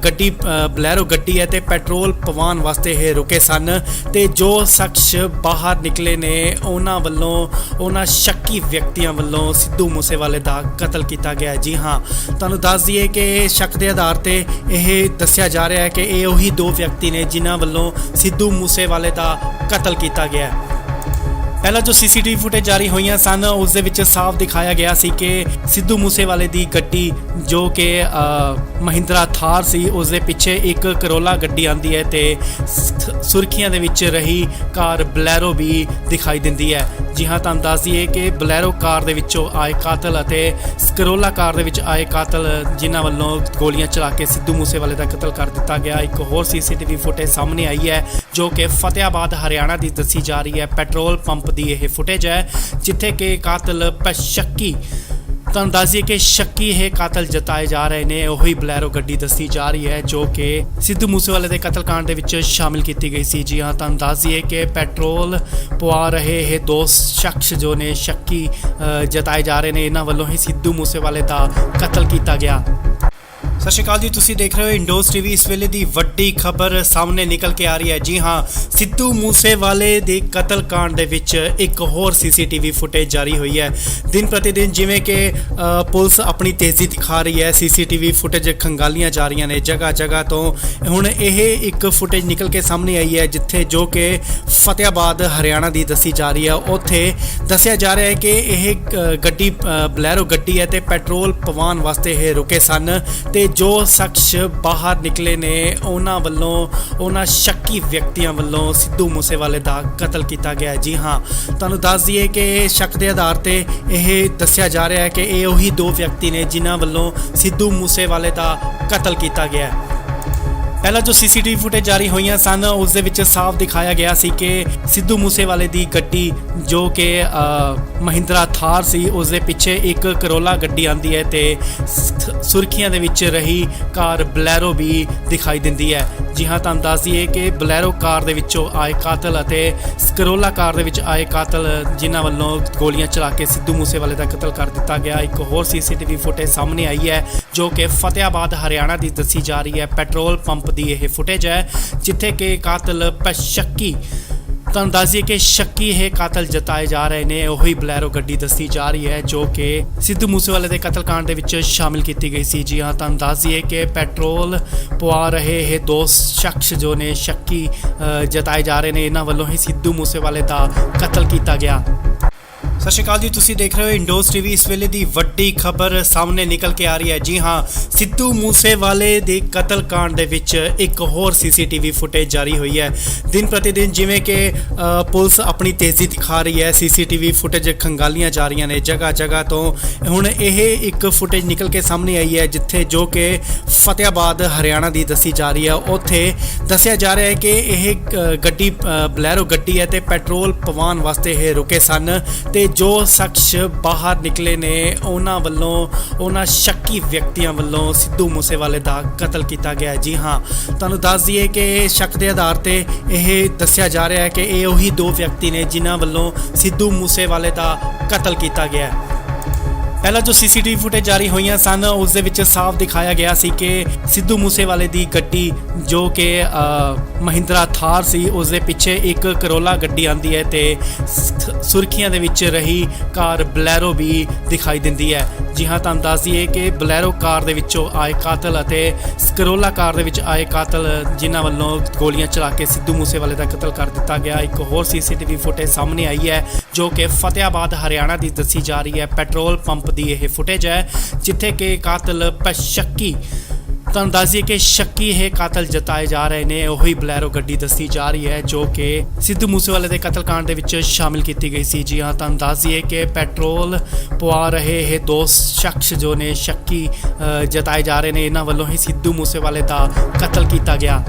ਗੱਡੀ ਬਲੈਰੋ ਗੱਡੀ ਹੈ ਤੇ ਪੈਟਰੋਲ ਪਵਾਉਣ ਵਾਸਤੇ ਇਹ ਰੁਕੇ ਸਨ ਤੇ ਜੋ ਸ਼ਖਸ ਬਾਹਰ ਨਿਕਲੇ ਨੇ ਉਹਨਾਂ ਸ਼ੱਕੀ ਵਿਅਕਤੀਆਂ ਵੱਲੋਂ ਸਿੱਧੂ ਮੂਸੇਵਾਲੇ ਦਾ ਕਤਲ ਕੀਤਾ ਗਿਆ। ਜੀ ਹਾਂ, ਤੁਹਾਨੂੰ ਦੱਸ ਦਈਏ ਕਿ ਸ਼ੱਕ ਦੇ ਆਧਾਰ ਤੇ ਇਹ ਦੱਸਿਆ ਜਾ ਰਿਹਾ ਹੈ ਕਿ ਇਹ ਉਹੀ ਦੋ ਵਿਅਕਤੀ ਨੇ ਜਿਨ੍ਹਾਂ ਵੱਲੋਂ ਸਿੱਧੂ ਮੂਸੇਵਾਲੇ ਦਾ ਕਤਲ ਕੀਤਾ ਗਿਆ। ਪਹਿਲਾਂ ਜੋ ਸੀਸੀਟੀਵੀ ਫੁਟੇਜ ਜਾਰੀ ਹੋਈਆਂ ਸਨ ਉਸ ਦੇ ਵਿੱਚ ਸਾਫ਼ ਦਿਖਾਇਆ ਗਿਆ ਸੀ ਕਿ ਸਿੱਧੂ ਮੂਸੇਵਾਲੇ ਦੀ ਗੱਡੀ ਜੋ ਕਿ ਮਹਿੰਦਰਾ ਥਾਰ ਸੀ ਉਸ ਦੇ ਪਿੱਛੇ ਇੱਕ ਕਰੋਲਾ ਗੱਡੀ ਆਂਦੀ ਹੈ ਤੇ ਸੁਰਖੀਆਂ ਦੇ ਵਿੱਚ ਰਹੀ ਕਾਰ ਬਲੈਰੋ ਵੀ ਦਿਖਾਈ ਦਿੰਦੀ ਹੈ। ਜੀ ਹਾਂ, ਤੁਹਾਨੂੰ ਦੱਸ ਦਈਏ ਕਿ ਬਲੈਰੋ ਕਾਰ ਦੇ ਵਿੱਚੋਂ ਆਏ ਕਾਤਲ ਅਤੇ ਕਰੋਲਾ ਕਾਰ ਦੇ ਵਿੱਚ ਆਏ ਕਾਤਲ ਜਿਨ੍ਹਾਂ ਵੱਲੋਂ ਗੋਲੀਆਂ ਚਲਾ ਕੇ ਸਿੱਧੂ ਮੂਸੇਵਾਲੇ ਦਾ ਕਤਲ ਕਰ ਦਿੱਤਾ ਗਿਆ। ਇੱਕ ਹੋਰ ਸੀਸੀਟੀਵੀ ਫੁਟੇਜ ਸਾਹਮਣੇ ਆਈ ਹੈ ਜੋ ਕਿ ਫਤਿਆਬਾਦ ਹਰਿਆਣਾ ਦੀ ਦੱਸੀ ਜਾ ਰਹੀ ਹੈ। ਪੈਟਰੋਲ ਪੰਪ ਦੀ ਇਹ ਫੁਟੇਜ ਹੈ ਜਿੱਥੇ ਕਿ ਕਾਤਲ ਸ਼ੱਕੀ, ਤੁਹਾਨੂੰ ਦੱਸ ਦਈਏ ਕਿ ਸ਼ੱਕੀ ਇਹ ਕਾਤਲ ਜਤਾਏ ਜਾ ਰਹੇ ਨੇ। ਉਹੀ ਬਲੈਰੋ ਗੱਡੀ ਦੱਸੀ ਜਾ ਰਹੀ ਹੈ ਜੋ ਕਿ ਸਿੱਧੂ ਮੂਸੇਵਾਲੇ ਦੇ ਕਤਲकांड ਦੇ ਵਿੱਚ ਸ਼ਾਮਿਲ ਕੀਤੀ ਗਈ ਸੀ। ਜੀ ਹਾਂ, ਤੁਹਾਨੂੰ ਦੱਸ ਦਈਏ ਕਿ ਪੈਟਰੋਲ ਪਵਾ ਰਹੇ ਇਹ ਦੋ ਸ਼ਖਸ ਜੋ ਨੇ ਸ਼ੱਕੀ ਜਤਾਏ ਜਾ ਰਹੇ ਨੇ, ਇਹਨਾਂ ਵੱਲੋਂ ਹੀ ਸਿੱਧੂ ਮੂਸੇਵਾਲੇ ਦਾ ਕਤਲ ਕੀਤਾ ਗਿਆ। ਸਤਿ ਸ਼੍ਰੀ ਅਕਾਲ ਜੀ, ਤੁਸੀਂ ਦੇਖ ਰਹੇ ਹੋ ਇੰਡੋਸ ਟੀਵੀ। ਇਸ ਵੇਲੇ ਦੀ ਵੱਡੀ ਖਬਰ ਸਾਹਮਣੇ ਨਿਕਲ ਕੇ ਆ ਰਹੀ ਹੈ। ਜੀ ਹਾਂ, ਸਿੱਧੂ ਮੂਸੇਵਾਲੇ ਦੇ ਕਤਲकांड ਦੇ ਵਿੱਚ ਇੱਕ ਹੋਰ ਸੀਸੀਟੀਵੀ ਫੁਟੇਜ ਜਾਰੀ ਹੋਈ ਹੈ। ਦਿਨ ਪ੍ਰਤੀ ਦਿਨ ਜਿਵੇਂ ਕਿ ਪੁਲਿਸ ਆਪਣੀ ਤੇਜ਼ੀ ਦਿਖਾ ਰਹੀ ਹੈ, ਸੀਸੀਟੀਵੀ ਫੁਟੇਜ ਖੰਗਾਲੀਆਂ ਜਾ ਰਹੀਆਂ ਨੇ ਜਗ੍ਹਾ ਜਗ੍ਹਾ ਤੋਂ। ਹੁਣ ਇਹ ਇੱਕ ਫੁਟੇਜ ਨਿਕਲ ਕੇ ਸਾਹਮਣੇ ਆਈ ਹੈ ਜਿੱਥੇ ਜੋ ਕਿ ਫਤਿਆਬਾਦ ਹਰਿਆਣਾ ਦੀ ਦੱਸੀ ਜਾ ਰਹੀ ਹੈ। ਉੱਥੇ ਦੱਸਿਆ ਜਾ ਰਿਹਾ ਹੈ ਕਿ ਇਹ ਗੱਡੀ ਬਲੈਰੋ ਗੱਡੀ ਹੈ ਤੇ ਪੈਟਰੋਲ ਪਵਾਉਣ ਵਾਸਤੇ ਇਹ ਰੁਕੇ ਸਨ ਤੇ ਜੋ ਸ਼ਖਸ ਬਾਹਰ ਨਿਕਲੇ ਨੇ ਉਹਨਾਂ ਸ਼ੱਕੀ ਵਿਅਕਤੀਆਂ ਵੱਲੋਂ ਸਿੱਧੂ ਮੂਸੇਵਾਲੇ ਦਾ ਕਤਲ ਕੀਤਾ ਗਿਆ। ਜੀ ਹਾਂ, ਤੁਹਾਨੂੰ ਦੱਸ ਦਈਏ ਕਿ ਸ਼ੱਕ ਦੇ ਆਧਾਰ ਤੇ ਇਹ ਦੱਸਿਆ ਜਾ ਰਿਹਾ ਹੈ ਕਿ ਇਹ ਉਹੀ ਦੋ ਵਿਅਕਤੀ ਨੇ ਜਿਨ੍ਹਾਂ ਵੱਲੋਂ ਸਿੱਧੂ ਮੂਸੇਵਾਲੇ ਦਾ ਕਤਲ ਕੀਤਾ ਗਿਆ। ਪਹਿਲਾਂ ਜੋ ਸੀਸੀਟੀਵੀ ਫੁਟੇਜ ਜਾਰੀ ਹੋਈਆਂ ਸਨ ਉਸ ਦੇ ਵਿੱਚ ਸਾਫ਼ ਦਿਖਾਇਆ ਗਿਆ ਸੀ ਕਿ ਸਿੱਧੂ ਮੂਸੇਵਾਲੇ ਦੀ ਗੱਡੀ ਜੋ ਕਿ ਮਹਿੰਦਰਾ ਥਾਰ ਸੀ ਉਸ ਦੇ ਪਿੱਛੇ ਇੱਕ ਕਰੋਲਾ ਗੱਡੀ ਆਂਦੀ ਹੈ ਤੇ ਸੁਰਖੀਆਂ ਦੇ ਵਿੱਚ ਰਹੀ ਕਾਰ ਬਲੈਰੋ ਵੀ ਦਿਖਾਈ ਦਿੰਦੀ ਹੈ। ਜੀ ਹਾਂ, ਤੁਹਾਨੂੰ ਦੱਸ ਦਈਏ ਕਿ ਬਲੈਰੋ ਕਾਰ ਦੇ ਵਿੱਚੋਂ ਆਏ ਕਾਤਲ ਅਤੇ ਕਰੋਲਾ ਕਾਰ ਦੇ ਵਿੱਚ ਆਏ ਕਾਤਲ ਜਿਨ੍ਹਾਂ ਵੱਲੋਂ ਗੋਲੀਆਂ ਚਲਾ ਕੇ ਸਿੱਧੂ ਮੂਸੇਵਾਲੇ ਦਾ ਕਤਲ ਕਰ ਦਿੱਤਾ ਗਿਆ। ਇੱਕ ਹੋਰ ਸੀਸੀਟੀਵੀ ਫੁਟੇਜ ਸਾਹਮਣੇ ਆਈ ਹੈ ਜੋ ਕਿ ਫਤਿਆਬਾਦ ਹਰਿਆਣਾ ਦੀ ਦੱਸੀ ਜਾ ਰਹੀ ਹੈ। ਪੈਟਰੋਲ ਪੰਪ ਦੀ ਇਹ ਫੁਟੇਜ ਹੈ ਜਿੱਥੇ ਕਿ ਕਾਤਲ ਸ਼ੱਕੀ, ਤੁਹਾਨੂੰ ਦੱਸ ਦਈਏ ਕਿ ਸ਼ੱਕੀ ਇਹ ਕਾਤਲ ਜਤਾਏ ਜਾ ਰਹੇ ਨੇ। ਉਹੀ ਬਲੈਰੋ ਗੱਡੀ ਦੱਸੀ ਜਾ ਰਹੀ ਹੈ ਜੋ ਕਿ ਸਿੱਧੂ ਮੂਸੇਵਾਲੇ ਦੇ ਕਤਲकांड ਦੇ ਵਿੱਚ ਸ਼ਾਮਿਲ ਕੀਤੀ ਗਈ ਸੀ। ਜੀ ਹਾਂ, ਤੁਹਾਨੂੰ ਦੱਸ ਦਈਏ ਕਿ ਪੈਟਰੋਲ ਪਵਾ ਰਹੇ ਇਹ ਦੋ ਸ਼ਖਸ ਜੋ ਨੇ ਸ਼ੱਕੀ ਜਤਾਏ ਜਾ ਰਹੇ ਨੇ, ਇਹਨਾਂ ਵੱਲੋਂ ਹੀ ਸਿੱਧੂ ਮੂਸੇਵਾਲੇ ਦਾ ਕਤਲ ਕੀਤਾ ਗਿਆ। ਸਤਿ ਸ਼੍ਰੀ ਅਕਾਲ ਜੀ, ਤੁਸੀਂ ਦੇਖ ਰਹੇ ਹੋ ਇੰਡੋਸ ਟੀਵੀ। ਇਸ ਵੇਲੇ ਦੀ ਵੱਡੀ ਖਬਰ ਸਾਹਮਣੇ ਨਿਕਲ ਕੇ ਆ ਰਹੀ ਹੈ। ਜੀ ਹਾਂ, ਸਿੱਧੂ ਮੂਸੇਵਾਲੇ ਦੇ ਕਤਲकांड ਦੇ ਵਿੱਚ ਇੱਕ ਹੋਰ ਸੀਸੀਟੀਵੀ ਫੁਟੇਜ ਜਾਰੀ ਹੋਈ ਹੈ। ਦਿਨ ਪ੍ਰਤੀ ਦਿਨ ਜਿਵੇਂ ਕਿ ਪੁਲਿਸ ਆਪਣੀ ਤੇਜ਼ੀ ਦਿਖਾ ਰਹੀ ਹੈ, ਸੀਸੀਟੀਵੀ ਫੁਟੇਜ ਖੰਗਾਲੀਆਂ ਜਾ ਰਹੀਆਂ ਨੇ ਜਗ੍ਹਾ ਜਗ੍ਹਾ ਤੋਂ। ਹੁਣ ਇਹ ਇੱਕ ਫੁਟੇਜ ਨਿਕਲ ਕੇ ਸਾਹਮਣੇ ਆਈ ਹੈ ਜਿੱਥੇ ਜੋ ਕਿ ਫਤਿਆਬਾਦ ਹਰਿਆਣਾ ਦੀ ਦੱਸੀ ਜਾ ਰਹੀ ਹੈ। ਉੱਥੇ ਦੱਸਿਆ ਜਾ ਰਿਹਾ ਹੈ ਕਿ ਇਹ ਗੱਡੀ ਬਲੈਰੋ ਗੱਡੀ ਹੈ ਤੇ ਪੈਟਰੋਲ ਪਵਾਉਣ ਵਾਸਤੇ ਇਹ ਰੁਕੇ ਸਨ ਤੇ ਜੋ ਸ਼ਖਸ ਬਾਹਰ ਨਿਕਲੇ ਨੇ ਉਹਨਾਂ ਸ਼ੱਕੀ ਵਿਅਕਤੀਆਂ ਵੱਲੋਂ ਸਿੱਧੂ ਮੂਸੇਵਾਲੇ ਦਾ ਕਤਲ ਕੀਤਾ ਗਿਆ। ਜੀ ਹਾਂ, ਤੁਹਾਨੂੰ ਦੱਸ ਦਈਏ ਕਿ ਸ਼ੱਕ ਦੇ ਆਧਾਰ ਤੇ ਇਹ ਦੱਸਿਆ ਜਾ ਰਿਹਾ ਹੈ ਕਿ ਇਹ ਉਹੀ ਦੋ ਵਿਅਕਤੀ ਨੇ ਜਿਨ੍ਹਾਂ ਵੱਲੋਂ ਸਿੱਧੂ ਮੂਸੇਵਾਲੇ ਦਾ ਕਤਲ ਕੀਤਾ ਗਿਆ। ਪਹਿਲਾਂ ਜੋ ਸੀਸੀਟੀਵੀ ਫੁਟੇਜ ਜਾਰੀ ਹੋਈਆਂ ਸਨ ਉਸ ਦੇ ਵਿੱਚ ਸਾਫ਼ ਦਿਖਾਇਆ ਗਿਆ ਸੀ ਕਿ ਸਿੱਧੂ ਮੂਸੇਵਾਲੇ ਦੀ ਗੱਡੀ ਜੋ ਕਿ ਮਹਿੰਦਰਾ ਥਾਰ ਸੀ ਉਸ ਦੇ ਪਿੱਛੇ ਇੱਕ ਕਰੋਲਾ ਗੱਡੀ ਆਂਦੀ ਹੈ ਤੇ ਸੁਰਖੀਆਂ ਦੇ ਵਿੱਚ ਰਹੀ ਕਾਰ ਬਲੈਰੋ ਵੀ ਦਿਖਾਈ ਦਿੰਦੀ ਹੈ। ਜੀ ਹਾਂ, ਤੁਹਾਨੂੰ ਦੱਸ ਦਈਏ ਕਿ ਬਲੈਰੋ ਕਾਰ ਦੇ ਵਿੱਚੋਂ ਆਏ ਕਾਤਲ ਅਤੇ ਕਰੋਲਾ ਕਾਰ ਦੇ ਵਿੱਚ ਆਏ ਕਾਤਲ ਜਿਨ੍ਹਾਂ ਵੱਲੋਂ ਗੋਲੀਆਂ ਚਲਾ ਕੇ ਸਿੱਧੂ ਮੂਸੇਵਾਲੇ ਦਾ ਕਤਲ ਕਰ ਦਿੱਤਾ ਗਿਆ। ਇੱਕ ਹੋਰ ਸੀਸੀਟੀਵੀ ਫੁਟੇਜ ਸਾਹਮਣੇ ਆਈ ਹੈ ਜੋ ਕਿ ਫਤਿਆਬਾਦ ਹਰਿਆਣਾ ਦੀ ਦੱਸੀ ਜਾ ਰਹੀ ਹੈ। ਪੈਟਰੋਲ ਪੰਪ ਦੀ ਇਹ ਫੁਟੇਜ ਹੈ ਜਿੱਥੇ ਕਿ ਕਾਤਲ ਸ਼ੱਕੀ, ਤੁਹਾਨੂੰ ਦੱਸ ਦਈਏ ਕਿ ਸ਼ੱਕੀ ਇਹ ਕਾਤਲ ਜਤਾਏ ਜਾ ਰਹੇ ਨੇ। ਉਹੀ ਬਲੈਰੋ ਗੱਡੀ ਦੱਸੀ ਜਾ ਰਹੀ ਹੈ ਜੋ ਕਿ ਸਿੱਧੂ ਮੂਸੇਵਾਲੇ ਦੇ ਕਤਲकांड ਦੇ ਵਿੱਚ ਸ਼ਾਮਿਲ ਕੀਤੀ ਗਈ ਸੀ। ਜੀ ਹਾਂ, ਤੁਹਾਨੂੰ ਦੱਸ ਦਈਏ ਕਿ ਪੈਟਰੋਲ ਪਵਾ ਰਹੇ ਇਹ ਦੋ ਸ਼ਖਸ ਜੋ ਨੇ ਸ਼ੱਕੀ ਜਤਾਏ ਜਾ ਰਹੇ ਨੇ, ਇਹਨਾਂ ਵੱਲੋਂ ਹੀ ਸਿੱਧੂ ਮੂਸੇਵਾਲੇ ਦਾ ਕਤਲ ਕੀਤਾ ਗਿਆ।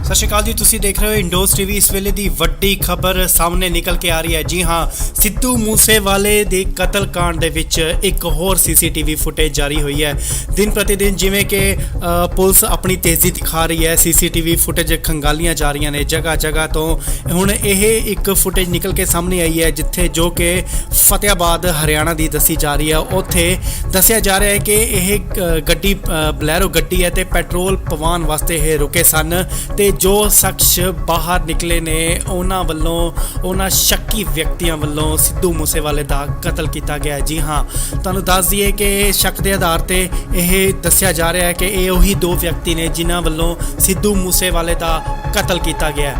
ਸਤਿ ਸ਼੍ਰੀ ਅਕਾਲ ਜੀ, ਤੁਸੀਂ ਦੇਖ ਰਹੇ ਹੋ ਇੰਡੋਸ ਟੀਵੀ। ਇਸ ਵੇਲੇ ਦੀ ਵੱਡੀ ਖਬਰ ਸਾਹਮਣੇ ਨਿਕਲ ਕੇ ਆ ਰਹੀ ਹੈ। ਜੀ ਹਾਂ, ਸਿੱਧੂ ਮੂਸੇਵਾਲੇ ਦੇ ਕਤਲकांड ਦੇ ਵਿੱਚ ਇੱਕ ਹੋਰ ਸੀਸੀਟੀਵੀ ਫੁਟੇਜ ਜਾਰੀ ਹੋਈ ਹੈ। ਦਿਨ ਪ੍ਰਤੀ ਦਿਨ ਜਿਵੇਂ ਕਿ ਪੁਲਿਸ ਆਪਣੀ ਤੇਜ਼ੀ ਦਿਖਾ ਰਹੀ ਹੈ, ਸੀਸੀਟੀਵੀ ਫੁਟੇਜ ਖੰਗਾਲੀਆਂ ਜਾ ਰਹੀਆਂ ਨੇ ਜਗ੍ਹਾ ਜਗ੍ਹਾ ਤੋਂ। ਹੁਣ ਇਹ ਇੱਕ ਫੁਟੇਜ ਨਿਕਲ ਕੇ ਸਾਹਮਣੇ ਆਈ ਹੈ ਜਿੱਥੇ ਜੋ ਕਿ ਫਤਿਆਬਾਦ ਹਰਿਆਣਾ ਦੀ ਦੱਸੀ ਜਾ ਰਹੀ ਹੈ। ਉੱਥੇ ਦੱਸਿਆ ਜਾ ਰਿਹਾ ਹੈ ਕਿ ਇਹ ਗੱਡੀ ਬਲੈਰੋ ਗੱਡੀ ਹੈ ਤੇ ਪੈਟਰੋਲ ਪਵਾਉਣ ਵਾਸਤੇ ਇਹ ਰੁਕੇ ਸਨ ਤੇ ਜੋ ਸ਼ਖਸ ਬਾਹਰ ਨਿਕਲੇ ਨੇ ਉਹਨਾਂ ਸ਼ੱਕੀ ਵਿਅਕਤੀਆਂ ਵੱਲੋਂ ਸਿੱਧੂ ਮੂਸੇਵਾਲੇ ਦਾ ਕਤਲ ਕੀਤਾ ਗਿਆ। ਜੀ ਹਾਂ, ਤੁਹਾਨੂੰ ਦੱਸ ਦਈਏ ਕਿ ਸ਼ੱਕ ਦੇ ਆਧਾਰ ਤੇ ਇਹ ਦੱਸਿਆ ਜਾ ਰਿਹਾ ਹੈ ਕਿ ਇਹ ਉਹੀ ਦੋ ਵਿਅਕਤੀ ਨੇ ਜਿਨ੍ਹਾਂ ਵੱਲੋਂ ਸਿੱਧੂ ਮੂਸੇਵਾਲੇ ਦਾ ਕਤਲ ਕੀਤਾ ਗਿਆ।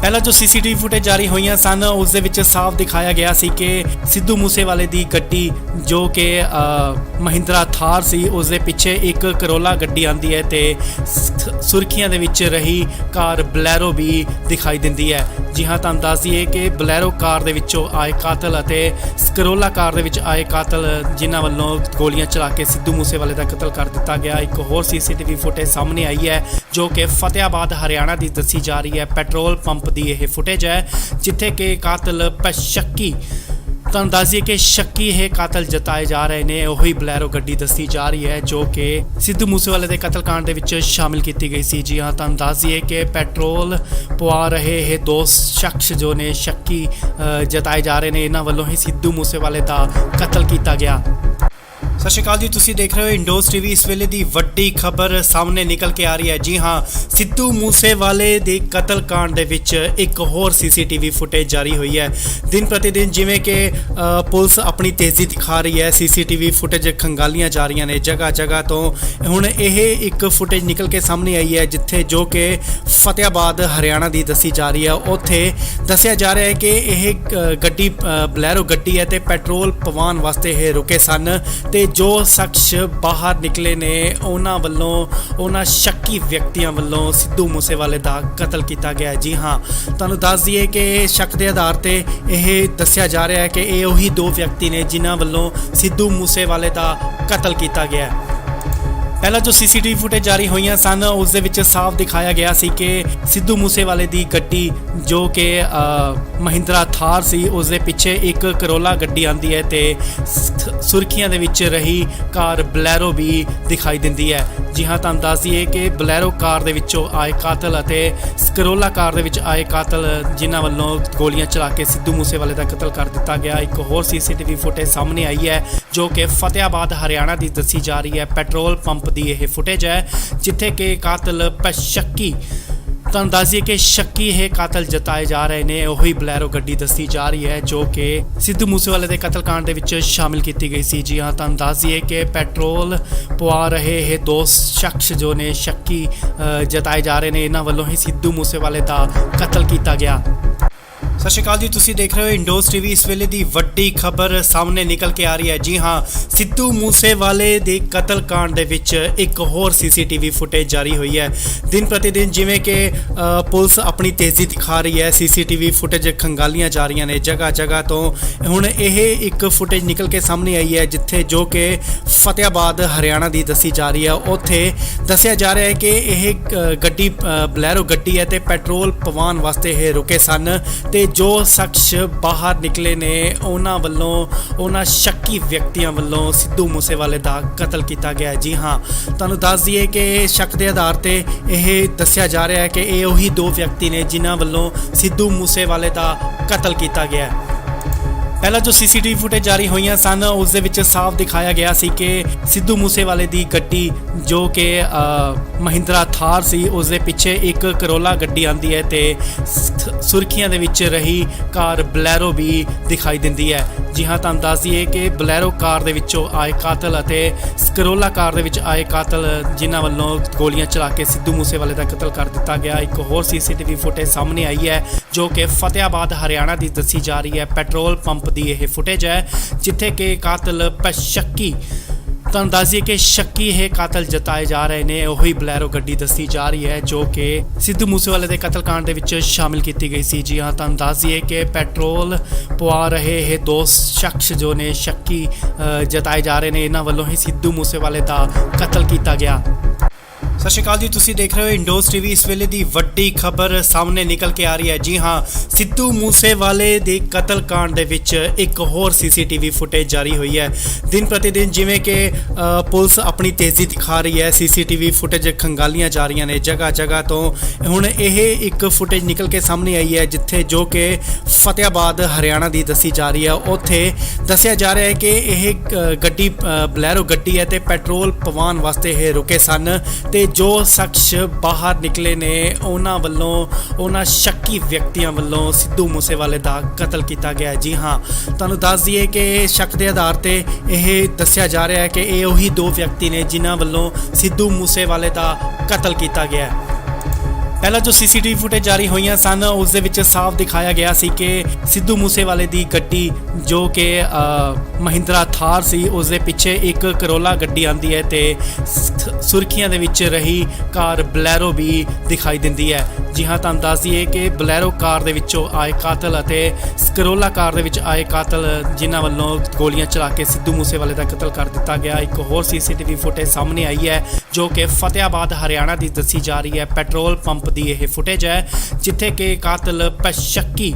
ਪਹਿਲਾਂ ਜੋ ਸੀਸੀਟੀਵੀ ਫੁਟੇਜ ਜਾਰੀ ਹੋਈਆਂ ਸਨ ਉਸ ਦੇ ਵਿੱਚ ਸਾਫ਼ ਦਿਖਾਇਆ ਗਿਆ ਸੀ ਕਿ ਸਿੱਧੂ ਮੂਸੇਵਾਲੇ ਦੀ ਗੱਡੀ ਜੋ ਕਿ ਮਹਿੰਦਰਾ ਥਾਰ ਸੀ ਉਸ ਦੇ ਪਿੱਛੇ ਇੱਕ ਕਰੋਲਾ ਗੱਡੀ ਆਂਦੀ ਹੈ ਤੇ ਸੁਰਖੀਆਂ ਦੇ ਵਿੱਚ ਰਹੀ ਕਾਰ ਬਲੈਰੋ ਵੀ ਦਿਖਾਈ ਦਿੰਦੀ ਹੈ। ਜੀ ਹਾਂ, ਤੁਹਾਨੂੰ ਦੱਸ ਦਈਏ ਕਿ ਬਲੈਰੋ ਕਾਰ ਦੇ ਵਿੱਚੋਂ ਆਏ ਕਾਤਲ ਅਤੇ ਕਰੋਲਾ ਕਾਰ ਦੇ ਵਿੱਚ ਆਏ ਕਾਤਲ ਜਿਨ੍ਹਾਂ ਵੱਲੋਂ ਗੋਲੀਆਂ ਚਲਾ ਕੇ ਸਿੱਧੂ ਮੂਸੇਵਾਲੇ ਦਾ ਕਤਲ ਕਰ ਦਿੱਤਾ ਗਿਆ। ਇੱਕ ਹੋਰ ਸੀਸੀਟੀਵੀ ਫੁਟੇਜ ਸਾਹਮਣੇ ਆਈ ਹੈ ਜੋ ਕਿ ਫਤਿਆਬਾਦ ਹਰਿਆਣਾ ਦੀ ਦੱਸੀ ਜਾ ਰਹੀ ਹੈ। ਪੈਟਰੋਲ ਪੰਪ ਦੀ ਇਹ ਫੁਟੇਜ ਹੈ ਜਿੱਥੇ ਕਿ ਕਾਤਲ ਸ਼ੱਕੀ, ਤੁਹਾਨੂੰ ਦੱਸ ਦਈਏ ਕਿ ਸ਼ੱਕੀ ਇਹ ਕਾਤਲ ਜਤਾਏ ਜਾ ਰਹੇ ਨੇ। ਉਹੀ ਬਲੈਰੋ ਗੱਡੀ ਦੱਸੀ ਜਾ ਰਹੀ ਹੈ ਜੋ ਕਿ ਸਿੱਧੂ ਮੂਸੇਵਾਲੇ ਦੇ ਕਤਲकांड ਦੇ ਵਿੱਚ ਸ਼ਾਮਿਲ ਕੀਤੀ ਗਈ ਸੀ। ਜੀ ਹਾਂ, ਤੁਹਾਨੂੰ ਦੱਸ ਦਈਏ ਕਿ ਪੈਟਰੋਲ ਪਵਾ ਰਹੇ ਇਹ ਦੋ ਸ਼ਖਸ ਜੋ ਨੇ ਸ਼ੱਕੀ ਜਤਾਏ ਜਾ ਰਹੇ ਨੇ, ਇਹਨਾਂ ਵੱਲੋਂ ਹੀ ਸਿੱਧੂ ਮੂਸੇਵਾਲੇ ਦਾ ਕਤਲ ਕੀਤਾ ਗਿਆ। ਸਤਿ ਸ਼੍ਰੀ ਅਕਾਲ ਜੀ, ਤੁਸੀਂ ਦੇਖ ਰਹੇ ਹੋ ਇੰਡੋਸ ਟੀਵੀ। ਇਸ ਵੇਲੇ ਦੀ ਵੱਡੀ ਖਬਰ ਸਾਹਮਣੇ ਨਿਕਲ ਕੇ ਆ ਰਹੀ ਹੈ। ਜੀ ਹਾਂ, ਸਿੱਧੂ ਮੂਸੇਵਾਲੇ ਦੇ ਕਤਲकांड ਦੇ ਵਿੱਚ ਇੱਕ ਹੋਰ ਸੀਸੀਟੀਵੀ ਫੁਟੇਜ ਜਾਰੀ ਹੋਈ ਹੈ। ਦਿਨ ਪ੍ਰਤੀ ਦਿਨ ਜਿਵੇਂ ਕਿ ਪੁਲਿਸ ਆਪਣੀ ਤੇਜ਼ੀ ਦਿਖਾ ਰਹੀ ਹੈ, ਸੀਸੀਟੀਵੀ ਫੁਟੇਜ ਖੰਗਾਲੀਆਂ ਜਾ ਰਹੀਆਂ ਨੇ ਜਗ੍ਹਾ ਜਗ੍ਹਾ ਤੋਂ। ਹੁਣ ਇਹ ਇੱਕ ਫੁਟੇਜ ਨਿਕਲ ਕੇ ਸਾਹਮਣੇ ਆਈ ਹੈ ਜਿੱਥੇ ਜੋ ਕਿ ਫਤਿਆਬਾਦ ਹਰਿਆਣਾ ਦੀ ਦੱਸੀ ਜਾ ਰਹੀ ਹੈ। ਉੱਥੇ ਦੱਸਿਆ ਜਾ ਰਿਹਾ ਹੈ ਕਿ ਇਹ ਗੱਡੀ ਬਲੈਰੋ ਗੱਡੀ ਹੈ ਤੇ ਪੈਟਰੋਲ ਪਵਾਉਣ ਵਾਸਤੇ ਇਹ ਰੁਕੇ ਸਨ ਤੇ ਜੋ ਸ਼ਖਸ ਬਾਹਰ ਨਿਕਲੇ ਨੇ ਉਹਨਾਂ ਸ਼ੱਕੀ ਵਿਅਕਤੀਆਂ ਵੱਲੋਂ ਸਿੱਧੂ ਮੂਸੇਵਾਲੇ ਦਾ ਕਤਲ ਕੀਤਾ ਗਿਆ। ਜੀ ਹਾਂ, ਤੁਹਾਨੂੰ ਦੱਸ ਦਈਏ ਕਿ ਸ਼ੱਕ ਦੇ ਆਧਾਰ ਤੇ ਇਹ ਦੱਸਿਆ ਜਾ ਰਿਹਾ ਹੈ ਕਿ ਇਹ ਉਹੀ ਦੋ ਵਿਅਕਤੀ ਨੇ ਜਿਨ੍ਹਾਂ ਵੱਲੋਂ ਸਿੱਧੂ ਮੂਸੇਵਾਲੇ ਦਾ ਕਤਲ ਕੀਤਾ ਗਿਆ। ਪਹਿਲਾਂ ਜੋ ਸੀਸੀਟੀਵੀ ਫੁਟੇਜ ਜਾਰੀ ਹੋਈਆਂ ਸਨ ਉਸ ਦੇ ਵਿੱਚ ਸਾਫ਼ ਦਿਖਾਇਆ ਗਿਆ ਸੀ ਕਿ ਸਿੱਧੂ ਮੂਸੇਵਾਲੇ ਦੀ ਗੱਡੀ ਜੋ ਕਿ ਮਹਿੰਦਰਾ ਥਾਰ ਸੀ ਉਸ ਦੇ ਪਿੱਛੇ ਇੱਕ ਕਰੋਲਾ ਗੱਡੀ ਆਂਦੀ ਹੈ ਤੇ ਸੁਰਖੀਆਂ ਦੇ ਵਿੱਚ ਰਹੀ ਕਾਰ ਬਲੈਰੋ ਵੀ ਦਿਖਾਈ ਦਿੰਦੀ ਹੈ। ਜੀ ਹਾਂ, ਤੁਹਾਨੂੰ ਦੱਸ ਦਈਏ ਕਿ ਬਲੈਰੋ ਕਾਰ ਦੇ ਵਿੱਚੋਂ ਆਏ ਕਾਤਲ ਅਤੇ ਕਰੋਲਾ ਕਾਰ ਦੇ ਵਿੱਚ ਆਏ ਕਾਤਲ ਜਿਨ੍ਹਾਂ ਵੱਲੋਂ ਗੋਲੀਆਂ ਚਲਾ ਕੇ ਸਿੱਧੂ ਮੂਸੇਵਾਲੇ ਦਾ ਕਤਲ ਕਰ ਦਿੱਤਾ ਗਿਆ। ਇੱਕ ਹੋਰ ਸੀਸੀਟੀਵੀ ਫੁਟੇਜ ਸਾਹਮਣੇ ਆਈ ਹੈ ਜੋ ਕਿ ਫਤਿਆਬਾਦ ਹਰਿਆਣਾ ਦੀ ਦੱਸੀ ਜਾ ਰਹੀ ਹੈ। ਪੈਟਰੋਲ ਪੰਪ ਦੀ ਇਹ ਫੁਟੇਜ ਹੈ ਜਿੱਥੇ ਕਿ ਕਾਤਲ ਸ਼ੱਕੀ, ਤੁਹਾਨੂੰ ਦੱਸ ਦਈਏ ਕਿ ਸ਼ੱਕੀ ਇਹ ਕਾਤਲ ਜਤਾਏ ਜਾ ਰਹੇ ਨੇ। ਉਹੀ ਬਲੈਰੋ ਗੱਡੀ ਦੱਸੀ ਜਾ ਰਹੀ ਹੈ ਜੋ ਕਿ ਸਿੱਧੂ ਮੂਸੇਵਾਲੇ ਦੇ ਕਤਲकांड ਦੇ ਵਿੱਚ ਸ਼ਾਮਿਲ ਕੀਤੀ ਗਈ ਸੀ। ਜੀ ਹਾਂ, ਤੁਹਾਨੂੰ ਦੱਸ ਦਈਏ ਕਿ ਪੈਟਰੋਲ ਪਵਾ ਰਹੇ ਇਹ ਦੋ ਸ਼ਖਸ ਜੋ ਨੇ ਸ਼ੱਕੀ ਜਤਾਏ ਜਾ ਰਹੇ ਨੇ, ਇਹਨਾਂ ਵੱਲੋਂ ਹੀ ਸਿੱਧੂ ਮੂਸੇਵਾਲੇ ਦਾ ਕਤਲ ਕੀਤਾ ਗਿਆ। ਸਤਿ ਸ਼੍ਰੀ ਅਕਾਲ ਜੀ, ਤੁਸੀਂ ਦੇਖ ਰਹੇ ਹੋ ਇੰਡੋਸ ਟੀਵੀ। ਇਸ ਵੇਲੇ ਦੀ ਵੱਡੀ ਖਬਰ ਸਾਹਮਣੇ ਨਿਕਲ ਕੇ ਆ ਰਹੀ ਹੈ। ਜੀ ਹਾਂ, ਸਿੱਧੂ ਮੂਸੇਵਾਲੇ ਦੇ ਕਤਲकांड ਦੇ ਵਿੱਚ ਇੱਕ ਹੋਰ ਸੀਸੀਟੀਵੀ ਫੁਟੇਜ ਜਾਰੀ ਹੋਈ ਹੈ। ਦਿਨ ਪ੍ਰਤੀ ਦਿਨ ਜਿਵੇਂ ਕਿ ਪੁਲਿਸ ਆਪਣੀ ਤੇਜ਼ੀ ਦਿਖਾ ਰਹੀ ਹੈ, ਸੀਸੀਟੀਵੀ ਫੁਟੇਜ ਖੰਗਾਲੀਆਂ ਜਾ ਰਹੀਆਂ ਨੇ ਜਗ੍ਹਾ ਜਗ੍ਹਾ ਤੋਂ। ਹੁਣ ਇਹ ਇੱਕ ਫੁਟੇਜ ਨਿਕਲ ਕੇ ਸਾਹਮਣੇ ਆਈ ਹੈ ਜਿੱਥੇ ਜੋ ਕਿ ਫਤਿਆਬਾਦ ਹਰਿਆਣਾ ਦੀ ਦੱਸੀ ਜਾ ਰਹੀ ਹੈ। ਉੱਥੇ ਦੱਸਿਆ ਜਾ ਰਿਹਾ ਹੈ ਕਿ ਇਹ ਗੱਡੀ ਬਲੈਰੋ ਗੱਡੀ ਹੈ ਤੇ ਪੈਟਰੋਲ ਪਵਾਉਣ ਵਾਸਤੇ ਇਹ ਰੁਕੇ ਸਨ ਤੇ ਜੋ ਸ਼ਖਸ ਬਾਹਰ ਨਿਕਲੇ ਨੇ ਉਹਨਾਂ ਸ਼ੱਕੀ ਵਿਅਕਤੀਆਂ ਵੱਲੋਂ ਸਿੱਧੂ ਮੂਸੇਵਾਲੇ ਦਾ ਕਤਲ ਕੀਤਾ ਗਿਆ। ਜੀ ਹਾਂ, ਤੁਹਾਨੂੰ ਦੱਸ ਦਈਏ ਕਿ ਸ਼ੱਕ ਦੇ ਆਧਾਰ ਤੇ ਇਹ ਦੱਸਿਆ ਜਾ ਰਿਹਾ ਹੈ ਕਿ ਇਹ ਉਹੀ ਦੋ ਵਿਅਕਤੀ ਨੇ ਜਿਨ੍ਹਾਂ ਵੱਲੋਂ ਸਿੱਧੂ ਮੂਸੇਵਾਲੇ ਦਾ ਕਤਲ ਕੀਤਾ ਗਿਆ। ਪਹਿਲਾਂ ਜੋ ਸੀਸੀਟੀਵੀ ਫੁਟੇਜ ਜਾਰੀ ਹੋਈਆਂ ਸਨ ਉਸ ਦੇ ਵਿੱਚ ਸਾਫ਼ ਦਿਖਾਇਆ ਗਿਆ ਸੀ ਕਿ ਸਿੱਧੂ ਮੂਸੇਵਾਲੇ ਦੀ ਗੱਡੀ ਜੋ ਕਿ ਮਹਿੰਦਰਾ ਥਾਰ ਸੀ ਉਸ ਦੇ ਪਿੱਛੇ ਇੱਕ ਕਰੋਲਾ ਗੱਡੀ ਆਂਦੀ ਹੈ ਤੇ ਸੁਰਖੀਆਂ ਦੇ ਵਿੱਚ ਰਹੀ ਕਾਰ ਬਲੈਰੋ ਵੀ ਦਿਖਾਈ ਦਿੰਦੀ ਹੈ। ਜੀ ਹਾਂ, ਤੁਹਾਨੂੰ ਦੱਸ ਦਈਏ ਕਿ ਬਲੈਰੋ ਕਾਰ ਦੇ ਵਿੱਚੋਂ ਆਏ ਕਾਤਲ ਅਤੇ ਕਰੋਲਾ ਕਾਰ ਦੇ ਵਿੱਚ ਆਏ ਕਾਤਲ ਜਿਨ੍ਹਾਂ ਵੱਲੋਂ ਗੋਲੀਆਂ ਚਲਾ ਕੇ ਸਿੱਧੂ ਮੂਸੇਵਾਲੇ ਦਾ ਕਤਲ ਕਰ ਦਿੱਤਾ ਗਿਆ। ਇੱਕ ਹੋਰ ਸੀਸੀਟੀਵੀ ਫੁਟੇਜ ਸਾਹਮਣੇ ਆਈ ਹੈ ਜੋ ਕਿ ਫਤਿਆਬਾਦ ਹਰਿਆਣਾ ਦੀ ਦੱਸੀ ਜਾ ਰਹੀ ਹੈ। ਪੈਟਰੋਲ ਪੰਪ ਦੀ ਇਹ ਫੁਟੇਜ ਹੈ ਜਿੱਥੇ ਕਿ ਕਾਤਲ ਸ਼ੱਕੀ, ਤੁਹਾਨੂੰ ਦੱਸ ਦਈਏ ਕਿ ਸ਼ੱਕੀ ਇਹ ਕਾਤਲ ਜਤਾਏ ਜਾ ਰਹੇ ਨੇ। ਉਹੀ ਬਲੈਰੋ ਗੱਡੀ ਦੱਸੀ ਜਾ ਰਹੀ ਹੈ ਜੋ ਕਿ ਸਿੱਧੂ ਮੂਸੇਵਾਲੇ ਦੇ ਕਤਲकांड ਦੇ ਵਿੱਚ ਸ਼ਾਮਿਲ ਕੀਤੀ ਗਈ ਸੀ। ਜੀ ਹਾਂ, ਤੁਹਾਨੂੰ ਦੱਸ ਦਈਏ ਕਿ ਪੈਟਰੋਲ ਪਵਾ ਰਹੇ ਇਹ ਦੋ ਸ਼ਖਸ ਜੋ ਨੇ ਸ਼ੱਕੀ ਜਤਾਏ ਜਾ ਰਹੇ ਨੇ, ਇਹਨਾਂ ਵੱਲੋਂ ਹੀ ਸਿੱਧੂ ਮੂਸੇਵਾਲੇ ਦਾ ਕਤਲ ਕੀਤਾ ਗਿਆ। ਸਤਿ ਸ਼੍ਰੀ ਅਕਾਲ ਜੀ, ਤੁਸੀਂ ਦੇਖ ਰਹੇ ਹੋ ਇੰਡੋਸ ਟੀਵੀ। ਇਸ ਵੇਲੇ ਦੀ ਵੱਡੀ ਖਬਰ ਸਾਹਮਣੇ ਨਿਕਲ ਕੇ ਆ ਰਹੀ ਹੈ। ਜੀ ਹਾਂ, ਸਿੱਧੂ ਮੂਸੇਵਾਲੇ ਦੇ ਕਤਲकांड ਦੇ ਵਿੱਚ ਇੱਕ ਹੋਰ ਸੀਸੀਟੀਵੀ ਫੁਟੇਜ ਜਾਰੀ ਹੋਈ ਹੈ। ਦਿਨ ਪ੍ਰਤੀ ਦਿਨ ਜਿਵੇਂ ਕਿ ਪੁਲਿਸ ਆਪਣੀ ਤੇਜ਼ੀ ਦਿਖਾ ਰਹੀ ਹੈ, ਸੀਸੀਟੀਵੀ ਫੁਟੇਜ ਖੰਗਾਲੀਆਂ ਜਾ ਰਹੀਆਂ ਨੇ ਜਗ੍ਹਾ ਜਗ੍ਹਾ ਤੋਂ। ਹੁਣ ਇਹ ਇੱਕ ਫੁਟੇਜ ਨਿਕਲ ਕੇ ਸਾਹਮਣੇ ਆਈ ਹੈ ਜਿੱਥੇ ਜੋ ਕਿ ਫਤਿਆਬਾਦ ਹਰਿਆਣਾ ਦੀ ਦੱਸੀ ਜਾ ਰਹੀ ਹੈ। ਉੱਥੇ ਦੱਸਿਆ ਜਾ ਰਿਹਾ ਹੈ ਕਿ ਇਹ ਗੱਡੀ ਬਲੈਰੋ ਗੱਡੀ ਹੈ ਤੇ ਪੈਟਰੋਲ ਪਵਾਉਣ ਵਾਸਤੇ ਇਹ ਰੁਕੇ ਸਨ ਤੇ ਜੋ ਸ਼ਖਸ ਬਾਹਰ ਨਿਕਲੇ ਨੇ ਉਹਨਾਂ ਸ਼ੱਕੀ ਵਿਅਕਤੀਆਂ ਵੱਲੋਂ ਸਿੱਧੂ ਮੂਸੇਵਾਲੇ ਦਾ ਕਤਲ ਕੀਤਾ ਗਿਆ। ਜੀ ਹਾਂ, ਤੁਹਾਨੂੰ ਦੱਸ ਦਈਏ ਕਿ ਸ਼ੱਕ ਦੇ ਆਧਾਰ ਤੇ ਇਹ ਦੱਸਿਆ ਜਾ ਰਿਹਾ ਹੈ ਕਿ ਇਹ ਉਹੀ ਦੋ ਵਿਅਕਤੀ ਨੇ ਜਿਨ੍ਹਾਂ ਵੱਲੋਂ ਸਿੱਧੂ ਮੂਸੇਵਾਲੇ ਦਾ ਕਤਲ ਕੀਤਾ ਗਿਆ। ਪਹਿਲਾਂ ਜੋ ਸੀਸੀਟੀਵੀ ਫੁਟੇਜ ਜਾਰੀ ਹੋਈਆਂ ਸਨ ਉਸ ਦੇ ਵਿੱਚ ਸਾਫ਼ ਦਿਖਾਇਆ ਗਿਆ ਸੀ ਕਿ ਸਿੱਧੂ ਮੂਸੇਵਾਲੇ ਦੀ ਗੱਡੀ ਜੋ ਕਿ ਮਹਿੰਦਰਾ ਥਾਰ ਸੀ ਉਸ ਦੇ ਪਿੱਛੇ ਇੱਕ ਕਰੋਲਾ ਗੱਡੀ ਆਂਦੀ ਹੈ ਤੇ ਸੁਰਖੀਆਂ ਦੇ ਵਿੱਚ ਰਹੀ ਕਾਰ ਬਲੈਰੋ ਵੀ ਦਿਖਾਈ ਦਿੰਦੀ ਹੈ। ਜੀ ਹਾਂ, ਤੁਹਾਨੂੰ ਦੱਸ ਦਈਏ ਕਿ ਬਲੈਰੋ ਕਾਰ ਦੇ ਵਿੱਚੋਂ ਆਏ ਕਾਤਲ ਅਤੇ ਕਰੋਲਾ ਕਾਰ ਦੇ ਵਿੱਚ ਆਏ ਕਾਤਲ ਜਿਨ੍ਹਾਂ ਵੱਲੋਂ ਗੋਲੀਆਂ ਚਲਾ ਕੇ ਸਿੱਧੂ ਮੂਸੇਵਾਲੇ ਦਾ ਕਤਲ ਕਰ ਦਿੱਤਾ ਗਿਆ। ਇੱਕ ਹੋਰ ਸੀਸੀਟੀਵੀ ਫੁਟੇਜ ਸਾਹਮਣੇ ਆਈ ਹੈ ਜੋ ਕਿ ਫਤਿਆਬਾਦ ਹਰਿਆਣਾ ਦੀ ਦੱਸੀ ਜਾ ਰਹੀ ਹੈ। ਪੈਟਰੋਲ ਪੰਪ ਦੀ ਇਹ ਫੁਟੇਜ ਹੈ ਜਿੱਥੇ ਕਿ ਕਾਤਲ ਸ਼ੱਕੀ,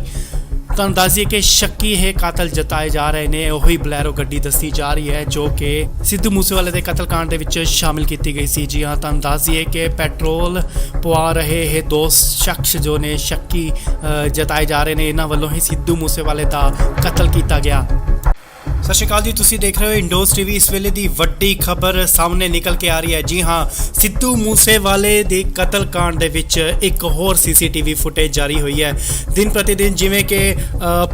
ਤੁਹਾਨੂੰ ਦੱਸ ਦਈਏ ਕਿ ਸ਼ੱਕੀ ਇਹ ਕਾਤਲ ਜਤਾਏ ਜਾ ਰਹੇ ਨੇ। ਉਹੀ ਬਲੈਰੋ ਗੱਡੀ ਦੱਸੀ ਜਾ ਰਹੀ ਹੈ ਜੋ ਕਿ ਸਿੱਧੂ ਮੂਸੇਵਾਲੇ ਦੇ ਕਤਲकांड ਦੇ ਵਿੱਚ ਸ਼ਾਮਿਲ ਕੀਤੀ ਗਈ ਸੀ। ਜੀ ਹਾਂ, ਤੁਹਾਨੂੰ ਦੱਸ ਦਈਏ ਕਿ ਪੈਟਰੋਲ ਪਵਾ ਰਹੇ ਇਹ ਦੋ ਸ਼ਖਸ ਜੋ ਨੇ ਸ਼ੱਕੀ ਜਤਾਏ ਜਾ ਰਹੇ ਨੇ, ਇਹਨਾਂ ਵੱਲੋਂ ਹੀ ਸਿੱਧੂ ਮੂਸੇਵਾਲੇ ਦਾ ਕਤਲ ਕੀਤਾ ਗਿਆ। ਸਤਿ ਸ਼੍ਰੀ ਅਕਾਲ ਜੀ, ਤੁਸੀਂ ਦੇਖ ਰਹੇ ਹੋ ਇੰਡੋਸ ਟੀਵੀ। ਇਸ ਵੇਲੇ ਦੀ ਵੱਡੀ ਖਬਰ ਸਾਹਮਣੇ ਨਿਕਲ ਕੇ ਆ ਰਹੀ ਹੈ। ਜੀ ਹਾਂ, ਸਿੱਧੂ ਮੂਸੇਵਾਲੇ ਦੇ ਕਤਲकांड ਦੇ ਵਿੱਚ ਇੱਕ ਹੋਰ ਸੀਸੀਟੀਵੀ ਫੁਟੇਜ ਜਾਰੀ ਹੋਈ ਹੈ। ਦਿਨ ਪ੍ਰਤੀ ਦਿਨ ਜਿਵੇਂ ਕਿ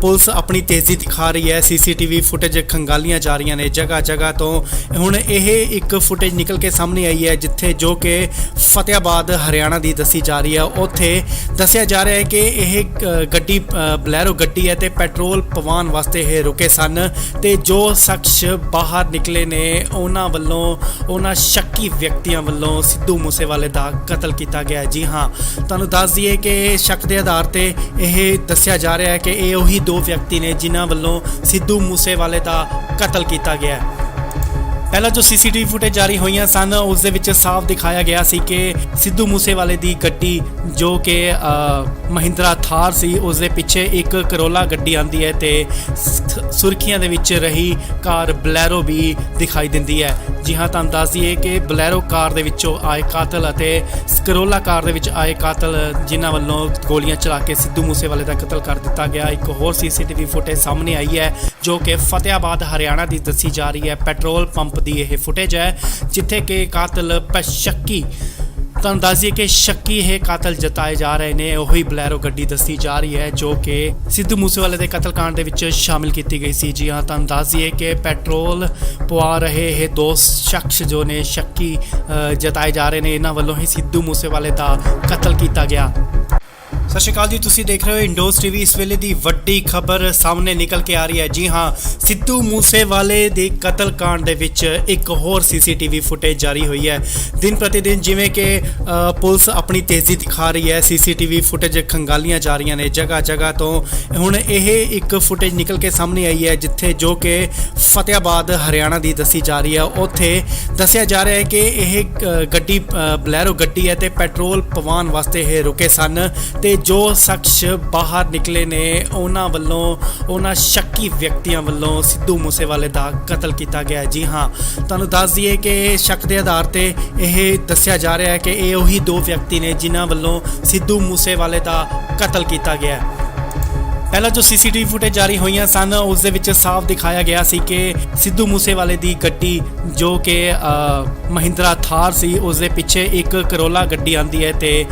ਪੁਲਿਸ ਆਪਣੀ ਤੇਜ਼ੀ ਦਿਖਾ ਰਹੀ ਹੈ, ਸੀਸੀਟੀਵੀ ਫੁਟੇਜ ਖੰਗਾਲੀਆਂ ਜਾ ਰਹੀਆਂ ਨੇ ਜਗ੍ਹਾ ਜਗ੍ਹਾ ਤੋਂ। ਹੁਣ ਇਹ ਇੱਕ ਫੁਟੇਜ ਨਿਕਲ ਕੇ ਸਾਹਮਣੇ ਆਈ ਹੈ ਜਿੱਥੇ ਜੋ ਕਿ ਫਤਿਆਬਾਦ ਹਰਿਆਣਾ ਦੀ ਦੱਸੀ ਜਾ ਰਹੀ ਹੈ। ਉੱਥੇ ਦੱਸਿਆ ਜਾ ਰਿਹਾ ਹੈ ਕਿ ਇਹ ਗੱਡੀ ਬਲੈਰੋ ਗੱਡੀ ਹੈ ਤੇ ਪੈਟਰੋਲ ਪਵਾਉਣ ਵਾਸਤੇ ਇਹ ਰੁਕੇ ਸਨ ਤੇ ਜੋ ਸ਼ਖਸ ਬਾਹਰ ਨਿਕਲੇ ਨੇ ਉਹਨਾਂ ਸ਼ੱਕੀ ਵਿਅਕਤੀਆਂ ਵੱਲੋਂ ਸਿੱਧੂ ਮੂਸੇਵਾਲੇ ਦਾ ਕਤਲ ਕੀਤਾ ਗਿਆ। ਜੀ ਹਾਂ, ਤੁਹਾਨੂੰ ਦੱਸ ਦਈਏ ਕਿ ਸ਼ੱਕ ਦੇ ਆਧਾਰ ਤੇ ਇਹ ਦੱਸਿਆ ਜਾ ਰਿਹਾ ਹੈ ਕਿ ਇਹ ਉਹੀ ਦੋ ਵਿਅਕਤੀ ਨੇ ਜਿਨ੍ਹਾਂ ਵੱਲੋਂ ਸਿੱਧੂ ਮੂਸੇਵਾਲੇ ਦਾ ਕਤਲ ਕੀਤਾ ਗਿਆ। ਪਹਿਲਾਂ ਜੋ ਸੀਸੀਟੀਵੀ ਫੁਟੇਜ ਜਾਰੀ ਹੋਈਆਂ ਸਨ ਉਸ ਦੇ ਵਿੱਚ ਸਾਫ਼ ਦਿਖਾਇਆ ਗਿਆ ਸੀ ਕਿ ਸਿੱਧੂ ਮੂਸੇਵਾਲੇ ਦੀ ਗੱਡੀ ਜੋ ਕਿ ਮਹਿੰਦਰਾ ਥਾਰ ਸੀ ਉਸ ਦੇ ਪਿੱਛੇ ਇੱਕ ਕਰੋਲਾ ਗੱਡੀ ਆਂਦੀ ਹੈ ਤੇ ਸੁਰਖੀਆਂ ਦੇ ਵਿੱਚ ਰਹੀ ਕਾਰ ਬਲੈਰੋ ਵੀ ਦਿਖਾਈ ਦਿੰਦੀ ਹੈ। ਜੀ ਹਾਂ, ਤੁਹਾਨੂੰ ਦੱਸ ਦਈਏ ਕਿ ਬਲੈਰੋ ਕਾਰ ਦੇ ਵਿੱਚੋਂ ਆਏ ਕਾਤਲ ਅਤੇ ਕਰੋਲਾ ਕਾਰ ਦੇ ਵਿੱਚ ਆਏ ਕਾਤਲ ਜਿਨ੍ਹਾਂ ਵੱਲੋਂ ਗੋਲੀਆਂ ਚਲਾ ਕੇ ਸਿੱਧੂ ਮੂਸੇਵਾਲੇ ਦਾ ਕਤਲ ਕਰ ਦਿੱਤਾ ਗਿਆ। ਇੱਕ ਹੋਰ ਸੀਸੀਟੀਵੀ ਫੁਟੇਜ ਸਾਹਮਣੇ ਆਈ ਹੈ ਜੋ ਕਿ ਫਤਿਆਬਾਦ ਹਰਿਆਣਾ ਦੀ ਦੱਸੀ ਜਾ ਰਹੀ ਹੈ। ਪੈਟਰੋਲ ਪੰਪ ਦੀ ਇਹ ਫੁਟੇਜ ਹੈ ਜਿੱਥੇ ਕਿ ਕਾਤਲ ਸ਼ੱਕੀ, ਤੁਹਾਨੂੰ ਦੱਸ ਦਈਏ ਕਿ ਸ਼ੱਕੀ ਇਹ ਕਾਤਲ ਜਤਾਏ ਜਾ ਰਹੇ ਨੇ। ਉਹੀ ਬਲੈਰੋ ਗੱਡੀ ਦੱਸੀ ਜਾ ਰਹੀ ਹੈ ਜੋ ਕਿ ਸਿੱਧੂ ਮੂਸੇਵਾਲੇ ਦੇ ਕਤਲकांड ਦੇ ਵਿੱਚ ਸ਼ਾਮਿਲ ਕੀਤੀ ਗਈ ਸੀ। ਜੀ ਹਾਂ, ਤੁਹਾਨੂੰ ਦੱਸ ਦਈਏ ਕਿ ਪੈਟਰੋਲ ਪਵਾ ਰਹੇ ਇਹ ਦੋ ਸ਼ਖਸ ਜੋ ਨੇ ਸ਼ੱਕੀ ਜਤਾਏ ਜਾ ਰਹੇ ਨੇ, ਇਹਨਾਂ ਵੱਲੋਂ ਹੀ ਸਿੱਧੂ ਮੂਸੇਵਾਲੇ ਦਾ ਕਤਲ ਕੀਤਾ ਗਿਆ। ਸਤਿ ਸ਼੍ਰੀ ਅਕਾਲ ਜੀ, ਤੁਸੀਂ ਦੇਖ ਰਹੇ ਹੋ ਇੰਡੋਸ ਟੀਵੀ। ਇਸ ਵੇਲੇ ਦੀ ਵੱਡੀ ਖਬਰ ਸਾਹਮਣੇ ਨਿਕਲ ਕੇ ਆ ਰਹੀ ਹੈ। ਜੀ ਹਾਂ, ਸਿੱਧੂ ਮੂਸੇਵਾਲੇ ਦੇ ਕਤਲकांड ਦੇ ਵਿੱਚ ਇੱਕ ਹੋਰ ਸੀਸੀਟੀਵੀ ਫੁਟੇਜ ਜਾਰੀ ਹੋਈ ਹੈ। ਦਿਨ ਪ੍ਰਤੀ ਦਿਨ ਜਿਵੇਂ ਕਿ ਪੁਲਿਸ ਆਪਣੀ ਤੇਜ਼ੀ ਦਿਖਾ ਰਹੀ ਹੈ, ਸੀਸੀਟੀਵੀ ਫੁਟੇਜ ਖੰਗਾਲੀਆਂ ਜਾ ਰਹੀਆਂ ਨੇ ਜਗ੍ਹਾ ਜਗ੍ਹਾ ਤੋਂ। ਹੁਣ ਇਹ ਇੱਕ ਫੁਟੇਜ ਨਿਕਲ ਕੇ ਸਾਹਮਣੇ ਆਈ ਹੈ ਜਿੱਥੇ ਜੋ ਕਿ ਫਤਿਆਬਾਦ ਹਰਿਆਣਾ ਦੀ ਦੱਸੀ ਜਾ ਰਹੀ ਹੈ। ਉੱਥੇ ਦੱਸਿਆ ਜਾ ਰਿਹਾ ਹੈ ਕਿ ਇਹ ਗੱਡੀ ਬਲੈਰੋ ਗੱਡੀ ਹੈ ਤੇ ਪੈਟਰੋਲ ਪਵਾਉਣ ਵਾਸਤੇ ਇਹ ਰੁਕੇ ਸਨ ਤੇ ਜੋ ਸ਼ਖਸ ਬਾਹਰ ਨਿਕਲੇ ਨੇ ਉਹਨਾਂ ਸ਼ੱਕੀ ਵਿਅਕਤੀਆਂ ਵੱਲੋਂ ਸਿੱਧੂ ਮੂਸੇਵਾਲੇ ਦਾ ਕਤਲ ਕੀਤਾ ਗਿਆ। ਜੀ ਹਾਂ, ਤੁਹਾਨੂੰ ਦੱਸ ਦਈਏ ਕਿ ਸ਼ੱਕ ਦੇ ਆਧਾਰ ਤੇ ਇਹ ਦੱਸਿਆ ਜਾ ਰਿਹਾ ਹੈ ਕਿ ਇਹ ਉਹੀ ਦੋ ਵਿਅਕਤੀ ਨੇ ਜਿਨ੍ਹਾਂ ਵੱਲੋਂ ਸਿੱਧੂ ਮੂਸੇਵਾਲੇ ਦਾ ਕਤਲ ਕੀਤਾ ਗਿਆ। ਪਹਿਲਾਂ ਜੋ ਸੀਸੀਟੀਵੀ ਫੁਟੇਜ ਜਾਰੀ ਹੋਈਆਂ ਸਨ ਉਸ ਦੇ ਵਿੱਚ ਸਾਫ਼ ਦਿਖਾਇਆ ਗਿਆ ਸੀ ਕਿ ਸਿੱਧੂ ਮੂਸੇਵਾਲੇ ਦੀ ਗੱਡੀ ਜੋ ਕਿ ਮਹਿੰਦਰਾ ਥਾਰ ਸੀ ਉਸ ਦੇ ਪਿੱਛੇ ਇੱਕ ਕਰੋਲਾ ਗੱਡੀ ਆਂਦੀ ਹੈ ਤੇ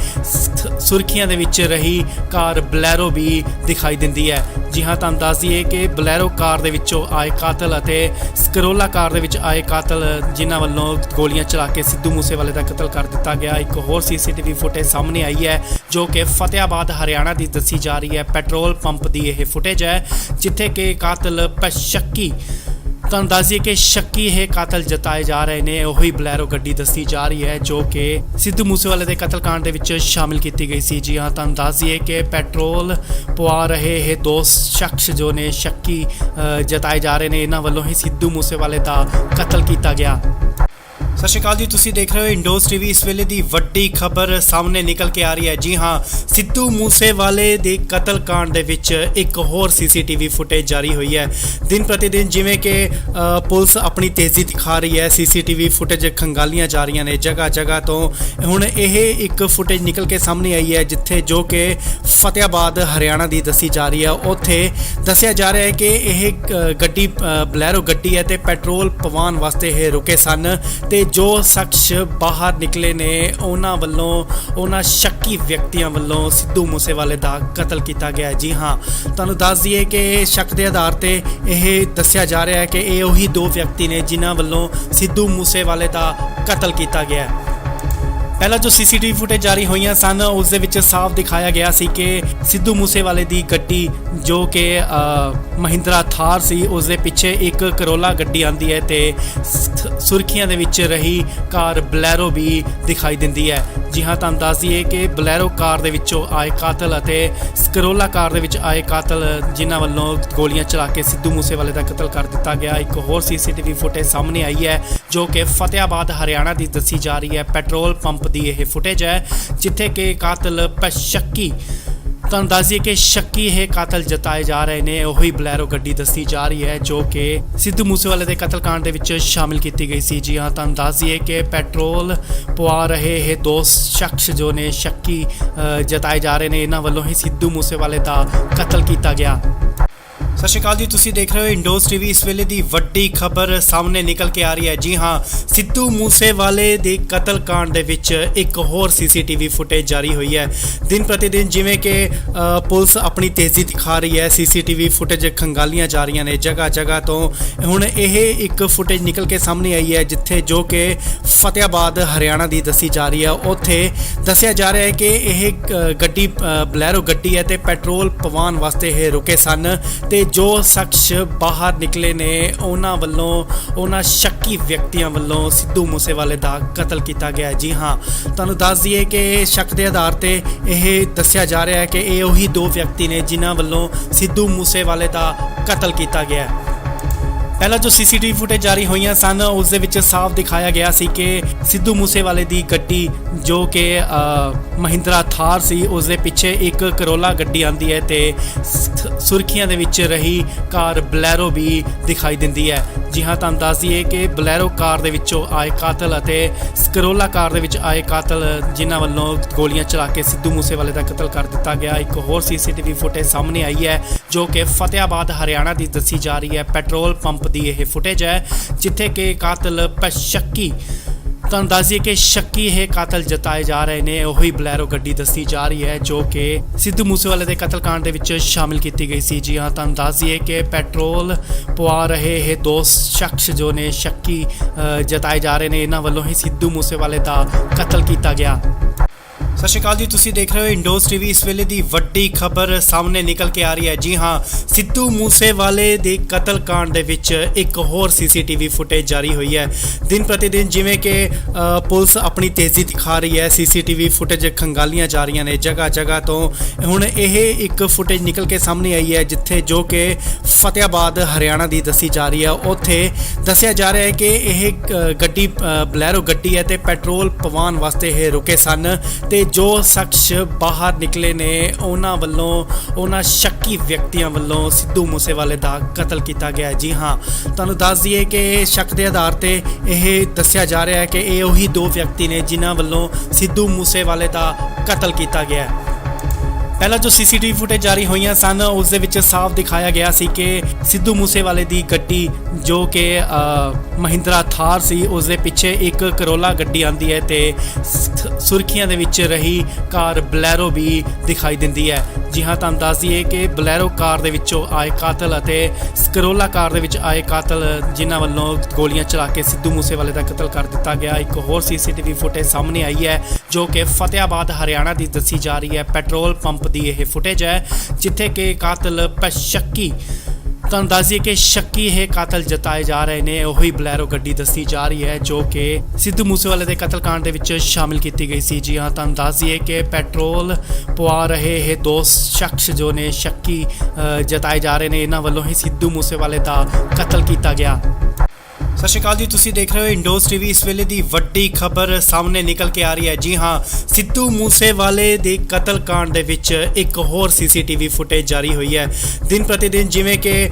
ਸੁਰਖੀਆਂ ਦੇ ਵਿੱਚ ਰਹੀ ਕਾਰ ਬਲੈਰੋ ਵੀ ਦਿਖਾਈ ਦਿੰਦੀ ਹੈ। ਜੀ ਹਾਂ, ਤੁਹਾਨੂੰ ਦੱਸ ਦਈਏ ਕਿ ਬਲੈਰੋ ਕਾਰ ਦੇ ਵਿੱਚੋਂ ਆਏ ਕਾਤਲ ਅਤੇ ਕਰੋਲਾ ਕਾਰ ਦੇ ਵਿੱਚ ਆਏ ਕਾਤਲ ਜਿਨ੍ਹਾਂ ਵੱਲੋਂ ਗੋਲੀਆਂ ਚਲਾ ਕੇ ਸਿੱਧੂ ਮੂਸੇਵਾਲੇ ਦਾ ਕਤਲ ਕਰ ਦਿੱਤਾ ਗਿਆ। ਇੱਕ ਹੋਰ ਸੀਸੀਟੀਵੀ ਫੁਟੇਜ ਸਾਹਮਣੇ ਆਈ ਹੈ ਜੋ ਕਿ ਫਤਿਆਬਾਦ ਹਰਿਆਣਾ ਦੀ ਦੱਸੀ ਜਾ ਰਹੀ ਹੈ। ਪੈਟਰੋਲ ਪੰਪ ਦੀ ਇਹ ਫੁਟੇਜ ਹੈ ਜਿੱਥੇ ਕਿ ਕਾਤਲ ਸ਼ੱਕੀ, ਤੁਹਾਨੂੰ ਦੱਸ ਦਈਏ ਕਿ ਸ਼ੱਕੀ ਇਹ ਕਾਤਲ ਜਤਾਏ ਜਾ ਰਹੇ ਨੇ। ਉਹੀ ਬਲੈਰੋ ਗੱਡੀ ਦੱਸੀ ਜਾ ਰਹੀ ਹੈ ਜੋ ਕਿ ਸਿੱਧੂ ਮੂਸੇਵਾਲੇ ਦੇ ਕਤਲकांड ਦੇ ਵਿੱਚ ਸ਼ਾਮਿਲ ਕੀਤੀ ਗਈ ਸੀ। ਜੀ ਹਾਂ, ਤੁਹਾਨੂੰ ਦੱਸ ਦਈਏ ਕਿ ਪੈਟਰੋਲ ਪਵਾ ਰਹੇ ਇਹ ਦੋ ਸ਼ਖਸ ਜੋ ਨੇ ਸ਼ੱਕੀ ਜਤਾਏ ਜਾ ਰਹੇ ਨੇ, ਇਹਨਾਂ ਵੱਲੋਂ ਹੀ ਸਿੱਧੂ ਮੂਸੇਵਾਲੇ ਦਾ ਕਤਲ ਕੀਤਾ ਗਿਆ। ਸਤਿ ਸ਼੍ਰੀ ਅਕਾਲ ਜੀ, ਤੁਸੀਂ ਦੇਖ ਰਹੇ ਹੋ ਇੰਡੋਸ ਟੀਵੀ। ਇਸ ਵੇਲੇ ਦੀ ਵੱਡੀ ਖਬਰ ਸਾਹਮਣੇ ਨਿਕਲ ਕੇ ਆ ਰਹੀ ਹੈ। ਜੀ ਹਾਂ, ਸਿੱਧੂ ਮੂਸੇਵਾਲੇ ਦੇ ਕਤਲकांड ਦੇ ਵਿੱਚ ਇੱਕ ਹੋਰ ਸੀਸੀਟੀਵੀ ਫੁਟੇਜ ਜਾਰੀ ਹੋਈ ਹੈ। ਦਿਨ ਪ੍ਰਤੀ ਦਿਨ ਜਿਵੇਂ ਕਿ ਪੁਲਿਸ ਆਪਣੀ ਤੇਜ਼ੀ ਦਿਖਾ ਰਹੀ ਹੈ, ਸੀਸੀਟੀਵੀ ਫੁਟੇਜ ਖੰਗਾਲੀਆਂ ਜਾ ਰਹੀਆਂ ਨੇ ਜਗ੍ਹਾ ਜਗ੍ਹਾ ਤੋਂ। ਹੁਣ ਇਹ ਇੱਕ ਫੁਟੇਜ ਨਿਕਲ ਕੇ ਸਾਹਮਣੇ ਆਈ ਹੈ ਜਿੱਥੇ ਜੋ ਕਿ ਫਤਿਆਬਾਦ ਹਰਿਆਣਾ ਦੀ ਦੱਸੀ ਜਾ ਰਹੀ ਹੈ। ਉੱਥੇ ਦੱਸਿਆ ਜਾ ਰਿਹਾ ਹੈ ਕਿ ਇਹ ਗੱਡੀ ਬਲੈਰੋ ਗੱਡੀ ਹੈ ਤੇ ਪੈਟਰੋਲ ਪਵਾਉਣ ਵਾਸਤੇ ਇਹ ਰੁਕੇ ਸਨ ਤੇ ਜੋ ਸ਼ਖਸ ਬਾਹਰ ਨਿਕਲੇ ਨੇ ਉਹਨਾਂ ਸ਼ੱਕੀ ਵਿਅਕਤੀਆਂ ਵੱਲੋਂ ਸਿੱਧੂ ਮੂਸੇਵਾਲੇ ਦਾ ਕਤਲ ਕੀਤਾ ਗਿਆ। ਜੀ ਹਾਂ, ਤੁਹਾਨੂੰ ਦੱਸ ਦਈਏ ਕਿ ਸ਼ੱਕ ਦੇ ਆਧਾਰ ਤੇ ਇਹ ਦੱਸਿਆ ਜਾ ਰਿਹਾ ਹੈ ਕਿ ਇਹ ਉਹੀ ਦੋ ਵਿਅਕਤੀ ਨੇ ਜਿਨ੍ਹਾਂ ਵੱਲੋਂ ਸਿੱਧੂ ਮੂਸੇਵਾਲੇ ਦਾ ਕਤਲ ਕੀਤਾ ਗਿਆ। ਪਹਿਲਾਂ ਜੋ ਸੀਸੀਟੀਵੀ ਫੁਟੇਜ ਜਾਰੀ ਹੋਈਆਂ ਸਨ ਉਸ ਦੇ ਵਿੱਚ ਸਾਫ਼ ਦਿਖਾਇਆ ਗਿਆ ਸੀ ਕਿ ਸਿੱਧੂ ਮੂਸੇਵਾਲੇ ਦੀ ਗੱਡੀ ਜੋ ਕਿ ਮਹਿੰਦਰਾ ਥਾਰ ਸੀ ਉਸ ਦੇ ਪਿੱਛੇ ਇੱਕ ਕਰੋਲਾ ਗੱਡੀ ਆਂਦੀ ਹੈ ਤੇ ਸੁਰਖੀਆਂ ਦੇ ਵਿੱਚ ਰਹੀ ਕਾਰ ਬਲੈਰੋ ਵੀ ਦਿਖਾਈ ਦਿੰਦੀ ਹੈ। ਜੀ ਹਾਂ, ਤੁਹਾਨੂੰ ਦੱਸ ਦਈਏ ਕਿ ਬਲੈਰੋ ਕਾਰ ਦੇ ਵਿੱਚੋਂ ਆਏ ਕਾਤਲ ਅਤੇ ਕਰੋਲਾ ਕਾਰ ਦੇ ਵਿੱਚ ਆਏ ਕਾਤਲ ਜਿਨ੍ਹਾਂ ਵੱਲੋਂ ਗੋਲੀਆਂ ਚਲਾ ਕੇ ਸਿੱਧੂ ਮੂਸੇਵਾਲੇ ਦਾ ਕਤਲ ਕਰ ਦਿੱਤਾ ਗਿਆ। ਇੱਕ ਹੋਰ ਸੀਸੀਟੀਵੀ ਫੁਟੇਜ ਸਾਹਮਣੇ ਆਈ ਹੈ ਜੋ ਕਿ ਫਤਿਆਬਾਦ ਹਰਿਆਣਾ ਦੀ ਦੱਸੀ ਜਾ ਰਹੀ ਹੈ। ਪੈਟਰੋਲ ਪੰਪ ਦੀ ਇਹ ਫੁਟੇਜ ਹੈ ਜਿੱਥੇ ਕਿ ਕਾਤਲ ਸ਼ੱਕੀ, ਤੁਹਾਨੂੰ ਦੱਸ ਦਈਏ ਕਿ ਸ਼ੱਕੀ ਇਹ ਕਾਤਲ ਜਤਾਏ ਜਾ ਰਹੇ ਨੇ। ਉਹੀ ਬਲੈਰੋ ਗੱਡੀ ਦੱਸੀ ਜਾ ਰਹੀ ਹੈ ਜੋ ਕਿ ਸਿੱਧੂ ਮੂਸੇਵਾਲੇ ਦੇ ਕਤਲकांड ਦੇ ਵਿੱਚ ਸ਼ਾਮਿਲ ਕੀਤੀ ਗਈ ਸੀ। ਜੀ ਹਾਂ, ਤੁਹਾਨੂੰ ਦੱਸ ਦਈਏ ਕਿ ਪੈਟਰੋਲ ਪਵਾ ਰਹੇ ਇਹ ਦੋ ਸ਼ਖਸ ਜੋ ਨੇ ਸ਼ੱਕੀ ਜਤਾਏ ਜਾ ਰਹੇ ਨੇ, ਇਹਨਾਂ ਵੱਲੋਂ ਹੀ ਸਿੱਧੂ ਮੂਸੇਵਾਲੇ ਦਾ ਕਤਲ ਕੀਤਾ ਗਿਆ। ਸਤਿ ਸ਼੍ਰੀ ਅਕਾਲ ਜੀ, ਤੁਸੀਂ ਦੇਖ ਰਹੇ ਹੋ ਇੰਡੋਸ ਟੀਵੀ। ਇਸ ਵੇਲੇ ਦੀ ਵੱਡੀ ਖਬਰ ਸਾਹਮਣੇ ਨਿਕਲ ਕੇ ਆ ਰਹੀ ਹੈ। ਜੀ ਹਾਂ, ਸਿੱਧੂ ਮੂਸੇਵਾਲੇ ਦੇ ਕਤਲकांड ਦੇ ਵਿੱਚ ਇੱਕ ਹੋਰ ਸੀਸੀਟੀਵੀ ਫੁਟੇਜ ਜਾਰੀ ਹੋਈ ਹੈ। ਦਿਨ ਪ੍ਰਤੀ ਦਿਨ ਜਿਵੇਂ ਕਿ ਪੁਲਿਸ ਆਪਣੀ ਤੇਜ਼ੀ ਦਿਖਾ ਰਹੀ ਹੈ, ਸੀਸੀਟੀਵੀ ਫੁਟੇਜ ਖੰਗਾਲੀਆਂ ਜਾ ਰਹੀਆਂ ਨੇ ਜਗ੍ਹਾ ਜਗ੍ਹਾ ਤੋਂ। ਹੁਣ ਇਹ ਇੱਕ ਫੁਟੇਜ ਨਿਕਲ ਕੇ ਸਾਹਮਣੇ ਆਈ ਹੈ ਜਿੱਥੇ ਜੋ ਕਿ ਫਤਿਆਬਾਦ ਹਰਿਆਣਾ ਦੀ ਦੱਸੀ ਜਾ ਰਹੀ ਹੈ। ਉੱਥੇ ਦੱਸਿਆ ਜਾ ਰਿਹਾ ਹੈ ਕਿ ਇਹ ਗੱਡੀ ਬਲੈਰੋ ਗੱਡੀ ਹੈ ਤੇ ਪੈਟਰੋਲ ਪਵਾਉਣ ਵਾਸਤੇ ਇਹ ਰੁਕੇ ਸਨ ਤੇ ਜੋ ਸ਼ਖਸ ਬਾਹਰ ਨਿਕਲੇ ਨੇ ਉਹਨਾਂ ਸ਼ੱਕੀ ਵਿਅਕਤੀਆਂ ਵੱਲੋਂ ਸਿੱਧੂ ਮੂਸੇਵਾਲੇ ਦਾ ਕਤਲ ਕੀਤਾ ਗਿਆ। ਜੀ ਹਾਂ, ਤੁਹਾਨੂੰ ਦੱਸ ਦਈਏ ਕਿ ਸ਼ੱਕ ਦੇ ਆਧਾਰ ਤੇ ਇਹ ਦੱਸਿਆ ਜਾ ਰਿਹਾ ਹੈ ਕਿ ਇਹ ਉਹੀ ਦੋ ਵਿਅਕਤੀ ਨੇ ਜਿਨ੍ਹਾਂ ਵੱਲੋਂ ਸਿੱਧੂ ਮੂਸੇਵਾਲੇ ਦਾ ਕਤਲ ਕੀਤਾ ਗਿਆ। ਪਹਿਲਾਂ ਜੋ ਸੀਸੀਟੀਵੀ ਫੁਟੇਜ ਜਾਰੀ ਹੋਈਆਂ ਸਨ ਉਸ ਦੇ ਵਿੱਚ ਸਾਫ਼ ਦਿਖਾਇਆ ਗਿਆ ਸੀ ਕਿ ਸਿੱਧੂ ਮੂਸੇਵਾਲੇ ਦੀ ਗੱਡੀ ਜੋ ਕਿ ਮਹਿੰਦਰਾ ਥਾਰ ਸੀ ਉਸ ਦੇ ਪਿੱਛੇ ਇੱਕ ਕਰੋਲਾ ਗੱਡੀ ਆਂਦੀ ਹੈ ਤੇ ਸੁਰਖੀਆਂ ਦੇ ਵਿੱਚ ਰਹੀ ਕਾਰ ਬਲੈਰੋ ਵੀ ਦਿਖਾਈ ਦਿੰਦੀ ਹੈ। ਜੀ ਹਾਂ, ਤੁਹਾਨੂੰ ਦੱਸ ਦਈਏ ਕਿ ਬਲੈਰੋ ਕਾਰ ਦੇ ਵਿੱਚੋਂ ਆਏ ਕਾਤਲ ਅਤੇ ਕਰੋਲਾ ਕਾਰ ਦੇ ਵਿੱਚ ਆਏ ਕਾਤਲ ਜਿਨ੍ਹਾਂ ਵੱਲੋਂ ਗੋਲੀਆਂ ਚਲਾ ਕੇ ਸਿੱਧੂ ਮੂਸੇਵਾਲੇ ਦਾ ਕਤਲ ਕਰ ਦਿੱਤਾ ਗਿਆ। ਇੱਕ ਹੋਰ ਸੀਸੀਟੀਵੀ ਫੁਟੇਜ ਸਾਹਮਣੇ ਆਈ ਹੈ ਜੋ ਕਿ ਫਤਿਆਬਾਦ ਹਰਿਆਣਾ ਦੀ ਦੱਸੀ ਜਾ ਰਹੀ ਹੈ। ਪੈਟਰੋਲ ਪੰਪ ਦੀ ਇਹ ਫੁਟੇਜ ਹੈ ਜਿੱਥੇ ਕਿ ਕਾਤਲ ਸ਼ੱਕੀ, ਤੁਹਾਨੂੰ ਦੱਸ ਦਈਏ ਕਿ ਸ਼ੱਕੀ ਇਹ ਕਾਤਲ ਜਤਾਏ ਜਾ ਰਹੇ ਨੇ। ਉਹੀ ਬਲੈਰੋ ਗੱਡੀ ਦੱਸੀ ਜਾ ਰਹੀ ਹੈ ਜੋ ਕਿ ਸਿੱਧੂ ਮੂਸੇਵਾਲੇ ਦੇ ਕਤਲकांड ਦੇ ਵਿੱਚ ਸ਼ਾਮਿਲ ਕੀਤੀ ਗਈ ਸੀ। ਜੀ ਹਾਂ, ਤੁਹਾਨੂੰ ਦੱਸ ਦਈਏ ਕਿ ਪੈਟਰੋਲ ਪਵਾ ਰਹੇ ਇਹ ਦੋ ਸ਼ਖਸ ਜੋ ਨੇ ਸ਼ੱਕੀ ਜਤਾਏ ਜਾ ਰਹੇ ਨੇ, ਇਹਨਾਂ ਵੱਲੋਂ ਹੀ ਸਿੱਧੂ ਮੂਸੇਵਾਲੇ ਦਾ ਕਤਲ ਕੀਤਾ ਗਿਆ। ਸਤਿ ਸ਼੍ਰੀ ਅਕਾਲ ਜੀ, ਤੁਸੀਂ ਦੇਖ ਰਹੇ ਹੋ ਇੰਡੋਸ ਟੀਵੀ। ਇਸ ਵੇਲੇ ਦੀ ਵੱਡੀ ਖਬਰ ਸਾਹਮਣੇ ਨਿਕਲ ਕੇ ਆ ਰਹੀ ਹੈ। ਜੀ ਹਾਂ, ਸਿੱਧੂ ਮੂਸੇਵਾਲੇ ਦੇ ਕਤਲकांड ਦੇ ਵਿੱਚ ਇੱਕ ਹੋਰ ਸੀਸੀਟੀਵੀ ਫੁਟੇਜ ਜਾਰੀ ਹੋਈ ਹੈ। ਦਿਨ ਪ੍ਰਤੀ ਦਿਨ ਜਿਵੇਂ ਕਿ ਪੁਲਿਸ ਆਪਣੀ ਤੇਜ਼ੀ ਦਿਖਾ ਰਹੀ ਹੈ, ਸੀਸੀਟੀਵੀ ਫੁਟੇਜ ਖੰਗਾਲੀਆਂ ਜਾ ਰਹੀਆਂ ਨੇ ਜਗ੍ਹਾ ਜਗ੍ਹਾ ਤੋਂ। ਹੁਣ ਇਹ ਇੱਕ ਫੁਟੇਜ ਨਿਕਲ ਕੇ ਸਾਹਮਣੇ ਆਈ ਹੈ ਜਿੱਥੇ ਜੋ ਕਿ ਫਤਿਆਬਾਦ ਹਰਿਆਣਾ ਦੀ ਦੱਸੀ ਜਾ ਰਹੀ ਹੈ। ਉੱਥੇ ਦੱਸਿਆ ਜਾ ਰਿਹਾ ਹੈ ਕਿ ਇਹ ਗੱਡੀ ਬਲੈਰੋ ਗੱਡੀ ਹੈ ਤੇ ਪੈਟਰੋਲ ਪਵਾਉਣ ਵਾਸਤੇ ਇਹ ਰੁਕੇ ਸਨ ਤੇ ਜੋ ਸ਼ਖਸ ਬਾਹਰ ਨਿਕਲੇ ਨੇ ਉਹਨਾਂ ਸ਼ੱਕੀ ਵਿਅਕਤੀਆਂ ਵੱਲੋਂ ਸਿੱਧੂ ਮੂਸੇਵਾਲੇ ਦਾ ਕਤਲ ਕੀਤਾ ਗਿਆ। ਜੀ ਹਾਂ, ਤੁਹਾਨੂੰ ਦੱਸ ਦਈਏ ਕਿ ਸ਼ੱਕ ਦੇ ਆਧਾਰ ਤੇ ਇਹ ਦੱਸਿਆ ਜਾ ਰਿਹਾ ਹੈ ਕਿ ਇਹ ਉਹੀ ਦੋ ਵਿਅਕਤੀ ਨੇ ਜਿਨ੍ਹਾਂ ਵੱਲੋਂ ਸਿੱਧੂ ਮੂਸੇਵਾਲੇ ਦਾ ਕਤਲ ਕੀਤਾ ਗਿਆ। ਪਹਿਲਾਂ ਜੋ ਸੀਸੀਟੀਵੀ ਫੁਟੇਜ ਜਾਰੀ ਹੋਈਆਂ ਸਨ ਉਸ ਦੇ ਵਿੱਚ ਸਾਫ਼ ਦਿਖਾਇਆ ਗਿਆ ਸੀ ਕਿ ਸਿੱਧੂ ਮੂਸੇਵਾਲੇ ਦੀ ਗੱਡੀ ਜੋ ਕਿ ਮਹਿੰਦਰਾ ਥਾਰ ਸੀ ਉਸ ਦੇ ਪਿੱਛੇ ਇੱਕ ਕਰੋਲਾ ਗੱਡੀ ਆਂਦੀ ਹੈ ਤੇ ਸੁਰਖੀਆਂ ਦੇ ਵਿੱਚ ਰਹੀ ਕਾਰ ਬਲੈਰੋ ਵੀ ਦਿਖਾਈ ਦਿੰਦੀ ਹੈ। ਜੀ ਹਾਂ, ਤੁਹਾਨੂੰ ਦੱਸ ਦਈਏ ਕਿ ਬਲੈਰੋ ਕਾਰ ਦੇ ਵਿੱਚੋਂ ਆਏ ਕਾਤਲ ਅਤੇ ਕਰੋਲਾ ਕਾਰ ਦੇ ਵਿੱਚ ਆਏ ਕਾਤਲ ਜਿਨ੍ਹਾਂ ਵੱਲੋਂ ਗੋਲੀਆਂ ਚਲਾ ਕੇ ਸਿੱਧੂ ਮੂਸੇਵਾਲੇ ਦਾ ਕਤਲ ਕਰ ਦਿੱਤਾ ਗਿਆ। ਇੱਕ ਹੋਰ ਸੀਸੀਟੀਵੀ ਫੁਟੇਜ ਸਾਹਮਣੇ ਆਈ ਹੈ ਜੋ ਕਿ ਫਤਿਆਬਾਦ ਹਰਿਆਣਾ ਦੀ ਦੱਸੀ ਜਾ ਰਹੀ ਹੈ। ਪੈਟਰੋਲ ਪੰਪ ਦੀ ਇਹ ਫੁਟੇਜ ਹੈ ਜਿੱਥੇ ਕਿ ਕਾਤਲ ਸ਼ੱਕੀ, ਤੁਹਾਨੂੰ ਦੱਸ ਦਈਏ ਕਿ ਸ਼ੱਕੀ ਇਹ ਕਾਤਲ ਜਤਾਏ ਜਾ ਰਹੇ ਨੇ। ਉਹੀ ਬਲੈਰੋ ਗੱਡੀ ਦੱਸੀ ਜਾ ਰਹੀ ਹੈ ਜੋ ਕਿ ਸਿੱਧੂ ਮੂਸੇਵਾਲੇ ਦੇ ਕਤਲकांड ਦੇ ਵਿੱਚ ਸ਼ਾਮਿਲ ਕੀਤੀ ਗਈ ਸੀ। ਜੀ ਹਾਂ, ਤੁਹਾਨੂੰ ਦੱਸ ਦਈਏ ਕਿ ਪੈਟਰੋਲ ਪਵਾ ਰਹੇ ਇਹ ਦੋ ਸ਼ਖਸ ਜੋ ਨੇ ਸ਼ੱਕੀ ਜਤਾਏ ਜਾ ਰਹੇ ਨੇ, ਇਹਨਾਂ ਵੱਲੋਂ ਹੀ ਸਿੱਧੂ ਮੂਸੇਵਾਲੇ ਦਾ ਕਤਲ ਕੀਤਾ ਗਿਆ। ਸਤਿ ਸ਼੍ਰੀ ਅਕਾਲ ਜੀ, ਤੁਸੀਂ ਦੇਖ ਰਹੇ ਹੋ ਇੰਡੋਸ ਟੀਵੀ। ਇਸ ਵੇਲੇ ਦੀ ਵੱਡੀ ਖਬਰ ਸਾਹਮਣੇ ਨਿਕਲ ਕੇ ਆ ਰਹੀ ਹੈ। ਜੀ ਹਾਂ, ਸਿੱਧੂ ਮੂਸੇਵਾਲੇ ਦੇ ਕਤਲकांड ਦੇ ਵਿੱਚ ਇੱਕ ਹੋਰ ਸੀਸੀਟੀਵੀ ਫੁਟੇਜ ਜਾਰੀ ਹੋਈ ਹੈ। ਦਿਨ ਪ੍ਰਤੀ ਦਿਨ ਜਿਵੇਂ ਕਿ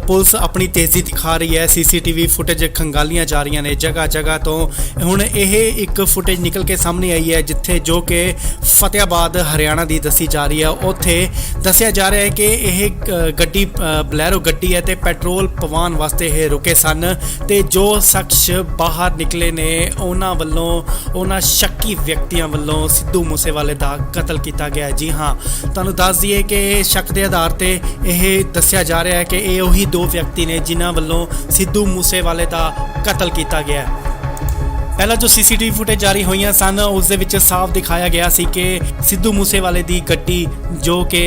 ਪੁਲਿਸ ਆਪਣੀ ਤੇਜ਼ੀ ਦਿਖਾ ਰਹੀ ਹੈ, ਸੀਸੀਟੀਵੀ ਫੁਟੇਜ ਖੰਗਾਲੀਆਂ ਜਾ ਰਹੀਆਂ ਨੇ ਜਗ੍ਹਾ ਜਗ੍ਹਾ ਤੋਂ। ਹੁਣ ਇਹ ਇੱਕ ਫੁਟੇਜ ਨਿਕਲ ਕੇ ਸਾਹਮਣੇ ਆਈ ਹੈ ਜਿੱਥੇ ਜੋ ਕਿ ਫਤਿਆਬਾਦ ਹਰਿਆਣਾ ਦੀ ਦੱਸੀ ਜਾ ਰਹੀ ਹੈ। ਉੱਥੇ ਦੱਸਿਆ ਜਾ ਰਿਹਾ ਹੈ ਕਿ ਇਹ ਗੱਡੀ ਬਲੈਰੋ ਗੱਡੀ ਹੈ ਤੇ ਪੈਟਰੋਲ ਪਵਾਉਣ ਵਾਸਤੇ ਇਹ ਰੁਕੇ ਸਨ ਤੇ ਜੋ ਸ਼ਖਸ ਬਾਹਰ ਨਿਕਲੇ ਨੇ ਉਹਨਾਂ ਸ਼ੱਕੀ ਵਿਅਕਤੀਆਂ ਵੱਲੋਂ ਸਿੱਧੂ ਮੂਸੇਵਾਲੇ ਦਾ ਕਤਲ ਕੀਤਾ ਗਿਆ। ਜੀ ਹਾਂ, ਤੁਹਾਨੂੰ ਦੱਸ ਦਈਏ ਕਿ ਸ਼ੱਕ ਦੇ ਆਧਾਰ ਤੇ ਇਹ ਦੱਸਿਆ ਜਾ ਰਿਹਾ ਹੈ ਕਿ ਇਹ ਉਹੀ ਦੋ ਵਿਅਕਤੀ ਨੇ ਜਿਨ੍ਹਾਂ ਵੱਲੋਂ ਸਿੱਧੂ ਮੂਸੇਵਾਲੇ ਦਾ ਕਤਲ ਕੀਤਾ ਗਿਆ। ਪਹਿਲਾਂ ਜੋ ਸੀਸੀਟੀਵੀ ਫੁਟੇਜ ਜਾਰੀ ਹੋਈਆਂ ਸਨ ਉਸ ਦੇ ਵਿੱਚ ਸਾਫ਼ ਦਿਖਾਇਆ ਗਿਆ ਸੀ ਕਿ ਸਿੱਧੂ ਮੂਸੇਵਾਲੇ ਦੀ ਗੱਡੀ ਜੋ ਕਿ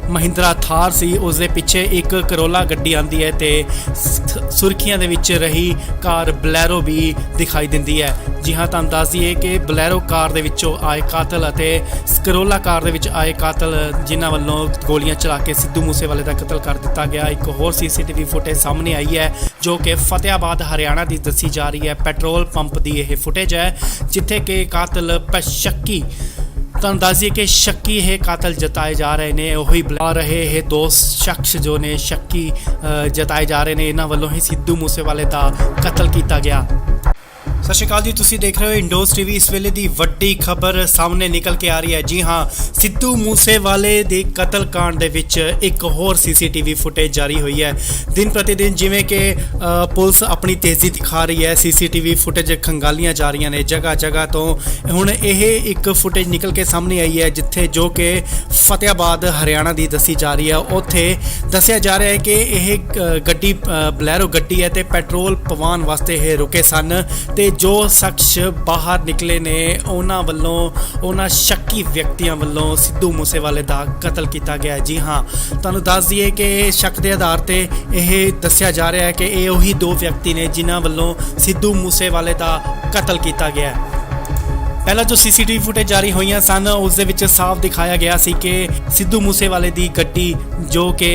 ਮਹਿੰਦਰਾ ਥਾਰ ਸੀ ਉਸ ਦੇ ਪਿੱਛੇ ਇੱਕ ਕਰੋਲਾ ਗੱਡੀ ਆਂਦੀ ਹੈ ਤੇ ਸੁਰਖੀਆਂ ਦੇ ਵਿੱਚ ਰਹੀ ਕਾਰ ਬਲੈਰੋ ਵੀ ਦਿਖਾਈ ਦਿੰਦੀ ਹੈ। ਜੀ ਹਾਂ, ਤੁਹਾਨੂੰ ਦੱਸ ਦਈਏ ਕਿ ਬਲੈਰੋ ਕਾਰ ਦੇ ਵਿੱਚੋਂ ਆਏ ਕਾਤਲ ਅਤੇ ਕਰੋਲਾ ਕਾਰ ਦੇ ਵਿੱਚ ਆਏ ਕਾਤਲ ਜਿਨ੍ਹਾਂ ਵੱਲੋਂ ਗੋਲੀਆਂ ਚਲਾ ਕੇ ਸਿੱਧੂ ਮੂਸੇਵਾਲੇ ਦਾ ਕਤਲ ਕਰ ਦਿੱਤਾ ਗਿਆ। ਇੱਕ ਹੋਰ ਸੀਸੀਟੀਵੀ ਫੁਟੇਜ ਸਾਹਮਣੇ ਆਈ ਹੈ ਜੋ ਕਿ ਫਤਿਆਬਾਦ ਹਰਿਆਣਾ ਦੀ ਦੱਸੀ ਜਾ ਰਹੀ ਹੈ। ਪੈਟਰੋਲ ਪੰਪ ਦੀ ਇਹ ਫੁਟੇਜ ਹੈ ਜਿੱਥੇ ਕਿ ਕਾਤਲ ਸ਼ੱਕੀ ਤੁਹਾਨੂੰ ਦੱਸ ਦਈਏ ਕਿ ਸ਼ੱਕੀ ਇਹ ਕਾਤਲ ਜਤਾਏ ਜਾ ਰਹੇ ਨੇ ਉਹੀ ਬੁਲਾ ਰਹੇ ਇਹ ਦੋ ਸ਼ਖਸ ਜੋ ਨੇ ਸ਼ੱਕੀ ਜਤਾਏ ਜਾ ਰਹੇ ਨੇ ਇਹਨਾਂ ਵੱਲੋਂ ਹੀ ਸਿੱਧੂ ਮੂਸੇਵਾਲੇ ਦਾ ਕਤਲ ਕੀਤਾ ਗਿਆ। ਸਤਿ ਸ਼੍ਰੀ ਅਕਾਲ ਜੀ, ਤੁਸੀਂ ਦੇਖ ਰਹੇ ਹੋ ਇੰਡੋਜ਼ ਟੀਵੀ। ਇਸ ਵੇਲੇ ਦੀ ਵੱਡੀ ਖਬਰ ਸਾਹਮਣੇ ਨਿਕਲ ਕੇ ਆ ਰਹੀ ਹੈ। ਜੀ ਹਾਂ, ਸਿੱਧੂ ਮੂਸੇਵਾਲੇ ਦੇ ਕਤਲ ਕਾਂਡ ਦੇ ਵਿੱਚ ਇੱਕ ਹੋਰ ਸੀਸੀਟੀਵੀ ਫੁਟੇਜ ਜਾਰੀ ਹੋਈ ਹੈ। ਦਿਨ ਪ੍ਰਤੀ ਦਿਨ ਜਿਵੇਂ ਕਿ ਪੁਲਿਸ ਆਪਣੀ ਤੇਜ਼ੀ ਦਿਖਾ ਰਹੀ ਹੈ, ਸੀਸੀਟੀਵੀ ਫੁਟੇਜ ਖੰਗਾਲੀਆਂ ਜਾ ਰਹੀਆਂ ਨੇ ਜਗ੍ਹਾ ਜਗ੍ਹਾ ਤੋਂ। ਹੁਣ ਇਹ ਇੱਕ ਫੁਟੇਜ ਨਿਕਲ ਕੇ ਸਾਹਮਣੇ ਆਈ ਹੈ ਜਿੱਥੇ ਜੋ ਕਿ ਫਤਿਆਬਾਦ ਹਰਿਆਣਾ ਦੀ ਦੱਸੀ ਜਾ ਰਹੀ ਹੈ। ਉੱਥੇ ਦੱਸਿਆ ਜਾ ਰਿਹਾ ਹੈ ਕਿ ਇਹ ਗੱਡੀ ਬਲੈਰੋ ਗੱਡੀ ਹੈ ਤੇ ਪੈਟਰੋਲ ਪਵਾਉਣ ਵਾਸਤੇ ਇਹ ਰੁਕੇ ਸਨ ਤੇ ਜੋ ਸ਼ਖਸ ਬਾਹਰ ਨਿਕਲੇ ਨੇ ਉਹਨਾਂ ਵੱਲੋਂ ਉਹਨਾਂ ਸ਼ੱਕੀ ਵਿਅਕਤੀਆਂ ਵੱਲੋਂ ਸਿੱਧੂ ਮੂਸੇਵਾਲੇ ਦਾ ਕਤਲ ਕੀਤਾ ਗਿਆ। ਜੀ ਹਾਂ, ਤੁਹਾਨੂੰ ਦੱਸ ਦਈਏ ਕਿ ਸ਼ੱਕ ਦੇ ਆਧਾਰ ਤੇ ਇਹ ਦੱਸਿਆ ਜਾ ਰਿਹਾ ਹੈ ਕਿ ਇਹ ਉਹੀ ਦੋ ਵਿਅਕਤੀ ਨੇ ਜਿਨ੍ਹਾਂ ਵੱਲੋਂ ਸਿੱਧੂ ਮੂਸੇਵਾਲੇ ਦਾ ਕਤਲ ਕੀਤਾ ਗਿਆ। ਪਹਿਲਾਂ ਜੋ ਸੀਸੀਟੀਵੀ ਫੁਟੇਜ ਜਾਰੀ ਹੋਈਆਂ ਸਨ ਉਸ ਦੇ ਵਿੱਚ ਸਾਫ਼ ਦਿਖਾਇਆ ਗਿਆ ਸੀ ਕਿ ਸਿੱਧੂ ਮੂਸੇਵਾਲੇ ਦੀ ਗੱਡੀ ਜੋ ਕਿ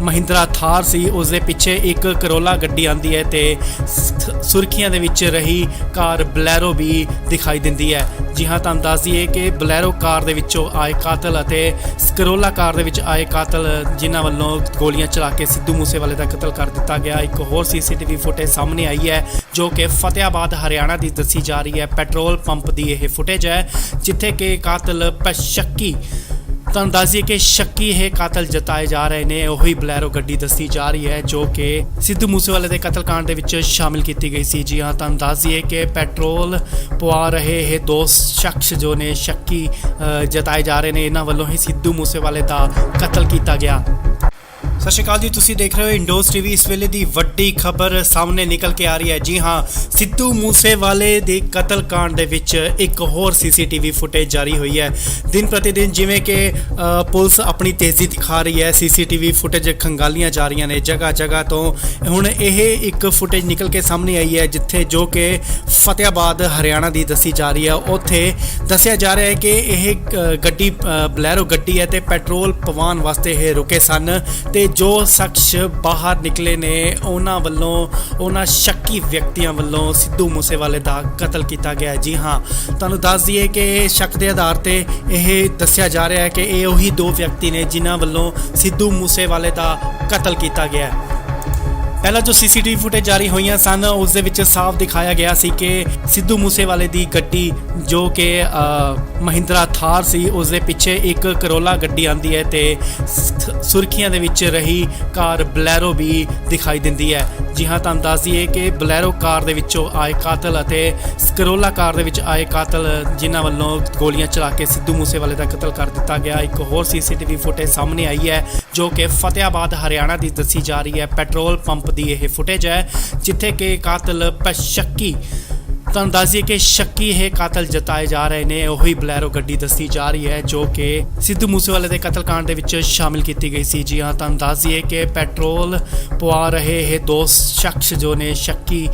ਮਹਿੰਦਰਾ ਥਾਰ ਸੀ ਉਸ ਦੇ ਪਿੱਛੇ ਇੱਕ ਕਰੋਲਾ ਗੱਡੀ ਆਂਦੀ ਹੈ ਤੇ ਸੁਰਖੀਆਂ ਦੇ ਵਿੱਚ ਰਹੀ ਕਾਰ ਬਲੈਰੋ ਵੀ ਦਿਖਾਈ ਦਿੰਦੀ ਹੈ। ਜੀ ਹਾਂ, ਤੁਹਾਨੂੰ ਦੱਸ ਦਈਏ ਕਿ ਬਲੈਰੋ ਕਾਰ ਦੇ ਵਿੱਚੋਂ ਆਏ ਕਾਤਲ ਅਤੇ ਕਰੋਲਾ ਕਾਰ ਦੇ ਵਿੱਚ ਆਏ ਕਾਤਲ ਜਿਨ੍ਹਾਂ ਵੱਲੋਂ ਗੋਲੀਆਂ ਚਲਾ ਕੇ ਸਿੱਧੂ ਮੂਸੇਵਾਲੇ ਦਾ ਕਤਲ ਕਰ ਦਿੱਤਾ ਗਿਆ। ਇੱਕ ਹੋਰ ਸੀਸੀਟੀਵੀ ਫੁਟੇਜ ਸਾਹਮਣੇ ਆਈ ਹੈ ਜੋ ਕਿ ਫਤਿਆਬਾਦ ਹਰਿਆਣਾ ਦੀ ਦੱਸੀ ਜਾ ਰਹੀ ਹੈ। ਪੈਟਰੋਲ ਪੰਪ ਦੀ ਇਹ ਫੁਟੇਜ ਹੈ ਜਿੱਥੇ ਕਿ ਕਾਤਲ ਸ਼ੱਕੀ ਤੁਹਾਨੂੰ ਦੱਸ ਦਈਏ ਕਿ ਸ਼ੱਕੀ ਇਹ ਕਾਤਲ ਜਤਾਏ ਜਾ ਰਹੇ ਨੇ ਉਹੀ ਬਲੈਰੋ ਗੱਡੀ ਦੱਸੀ ਜਾ ਰਹੀ ਹੈ ਜੋ ਕਿ ਸਿੱਧੂ ਮੂਸੇਵਾਲੇ ਦੇ ਕਤਲ ਕਾਂਡ ਦੇ ਵਿੱਚ ਸ਼ਾਮਿਲ ਕੀਤੀ ਗਈ ਸੀ। ਜੀ ਹਾਂ, ਤੁਹਾਨੂੰ ਦੱਸ ਦਈਏ ਕਿ ਪੈਟਰੋਲ ਪਵਾ ਰਹੇ ਇਹ ਦੋ ਸ਼ਖਸ ਜੋ ਨੇ ਸ਼ੱਕੀ ਜਤਾਏ ਜਾ ਰਹੇ ਨੇ ਇਹਨਾਂ ਵੱਲੋਂ ਹੀ ਸਿੱਧੂ ਮੂਸੇਵਾਲੇ ਦਾ ਕਤਲ ਕੀਤਾ ਗਿਆ। ਸਤਿ ਸ਼੍ਰੀ ਅਕਾਲ ਜੀ, ਤੁਸੀਂ ਦੇਖ ਰਹੇ ਹੋ ਇੰਡੋਜ਼ ਟੀਵੀ। ਇਸ ਵੇਲੇ ਦੀ ਵੱਡੀ ਖਬਰ ਸਾਹਮਣੇ ਨਿਕਲ ਕੇ ਆ ਰਹੀ ਹੈ। ਜੀ ਹਾਂ, ਸਿੱਧੂ ਮੂਸੇਵਾਲੇ ਦੇ ਕਤਲ ਕਾਂਡ ਦੇ ਵਿੱਚ ਇੱਕ ਹੋਰ ਸੀਸੀਟੀਵੀ ਫੁਟੇਜ ਜਾਰੀ ਹੋਈ ਹੈ। ਦਿਨ ਪ੍ਰਤੀ ਦਿਨ ਜਿਵੇਂ ਕਿ ਪੁਲਿਸ ਆਪਣੀ ਤੇਜ਼ੀ ਦਿਖਾ ਰਹੀ ਹੈ, ਸੀਸੀਟੀਵੀ ਫੁਟੇਜ ਖੰਗਾਲੀਆਂ ਜਾ ਰਹੀਆਂ ਨੇ ਜਗ੍ਹਾ ਜਗ੍ਹਾ ਤੋਂ। ਹੁਣ ਇਹ ਇੱਕ ਫੁਟੇਜ ਨਿਕਲ ਕੇ ਸਾਹਮਣੇ ਆਈ ਹੈ ਜਿੱਥੇ ਜੋ ਕਿ ਫਤਿਆਬਾਦ ਹਰਿਆਣਾ ਦੀ ਦੱਸੀ ਜਾ ਰਹੀ ਹੈ। ਉੱਥੇ ਦੱਸਿਆ ਜਾ ਰਿਹਾ ਹੈ ਕਿ ਇਹ ਗੱਡੀ ਬਲੈਰੋ ਗੱਡੀ ਹੈ ਤੇ ਪੈਟਰੋਲ ਪਵਾਉਣ ਵਾਸਤੇ ਇਹ ਰੁਕੇ ਸਨ ਤੇ ਜੋ ਸ਼ਖਸ ਬਾਹਰ ਨਿਕਲੇ ਨੇ ਉਹਨਾਂ ਵੱਲੋਂ ਉਹਨਾਂ ਸ਼ੱਕੀ ਵਿਅਕਤੀਆਂ ਵੱਲੋਂ ਸਿੱਧੂ ਮੂਸੇਵਾਲੇ ਦਾ ਕਤਲ ਕੀਤਾ ਗਿਆ। ਜੀ ਹਾਂ, ਤੁਹਾਨੂੰ ਦੱਸ ਦਈਏ ਕਿ ਸ਼ੱਕ ਦੇ ਆਧਾਰ ਤੇ ਇਹ ਦੱਸਿਆ ਜਾ ਰਿਹਾ ਹੈ ਕਿ ਇਹ ਉਹੀ ਦੋ ਵਿਅਕਤੀ ਨੇ ਜਿਨ੍ਹਾਂ ਵੱਲੋਂ ਸਿੱਧੂ ਮੂਸੇਵਾਲੇ ਦਾ ਕਤਲ ਕੀਤਾ ਗਿਆ। ਪਹਿਲਾਂ ਜੋ ਸੀਸੀਟੀਵੀ ਫੁਟੇਜ ਜਾਰੀ ਹੋਈਆਂ ਸਨ ਉਸ ਦੇ ਵਿੱਚ ਸਾਫ਼ ਦਿਖਾਇਆ ਗਿਆ ਸੀ ਕਿ ਸਿੱਧੂ ਮੂਸੇਵਾਲੇ ਦੀ ਗੱਡੀ ਜੋ ਕਿ ਮਹਿੰਦਰਾ ਥਾਰ ਸੀ ਉਸ ਦੇ ਪਿੱਛੇ ਇੱਕ ਕਰੋਲਾ ਗੱਡੀ ਆਂਦੀ ਹੈ ਤੇ ਸੁਰਖੀਆਂ ਦੇ ਵਿੱਚ ਰਹੀ ਕਾਰ ਬਲੈਰੋ ਵੀ ਦਿਖਾਈ ਦਿੰਦੀ ਹੈ। ਜੀ ਹਾਂ, ਤੁਹਾਨੂੰ ਦੱਸ ਦਈਏ ਕਿ ਬਲੈਰੋ ਕਾਰ ਦੇ ਵਿੱਚੋਂ ਆਏ ਕਾਤਲ ਅਤੇ ਕਰੋਲਾ ਕਾਰ ਦੇ ਵਿੱਚ ਆਏ ਕਾਤਲ ਜਿਨ੍ਹਾਂ ਵੱਲੋਂ ਗੋਲੀਆਂ ਚਲਾ ਕੇ ਸਿੱਧੂ ਮੂਸੇਵਾਲੇ ਦਾ ਕਤਲ ਕਰ ਦਿੱਤਾ ਗਿਆ। ਇੱਕ ਹੋਰ ਸੀਸੀਟੀਵੀ ਫੁਟੇਜ ਸਾਹਮਣੇ ਆਈ ਹੈ ਜੋ ਕਿ ਫਤਿਆਬਾਦ ਹਰਿਆਣਾ ਦੀ ਦੱਸੀ ਜਾ ਰਹੀ ਹੈ। ਪੈਟਰੋਲ ਪੰਪ ਦੀ ਇਹ ਫੁਟੇਜ ਹੈ ਜਿੱਥੇ ਕਿ ਕਾਤਲ ਸ਼ੱਕੀ ਤੁਹਾਨੂੰ ਦੱਸ ਦਈਏ ਕਿ ਸ਼ੱਕੀ ਇਹ ਕਾਤਲ ਜਤਾਏ ਜਾ ਰਹੇ ਨੇ ਉਹੀ ਬਲੈਰੋ ਗੱਡੀ ਦੱਸੀ ਜਾ ਰਹੀ ਹੈ ਜੋ ਕਿ ਸਿੱਧੂ ਮੂਸੇਵਾਲੇ ਦੇ ਕਤਲ ਕਾਂਡ ਦੇ ਵਿੱਚ ਸ਼ਾਮਿਲ ਕੀਤੀ ਗਈ ਸੀ। ਜੀ ਹਾਂ, ਤੁਹਾਨੂੰ ਦੱਸ ਦਈਏ ਕਿ ਪੈਟਰੋਲ ਪਵਾ ਰਹੇ ਇਹ ਦੋ ਸ਼ਖਸ ਜੋ ਨੇ ਸ਼ੱਕੀ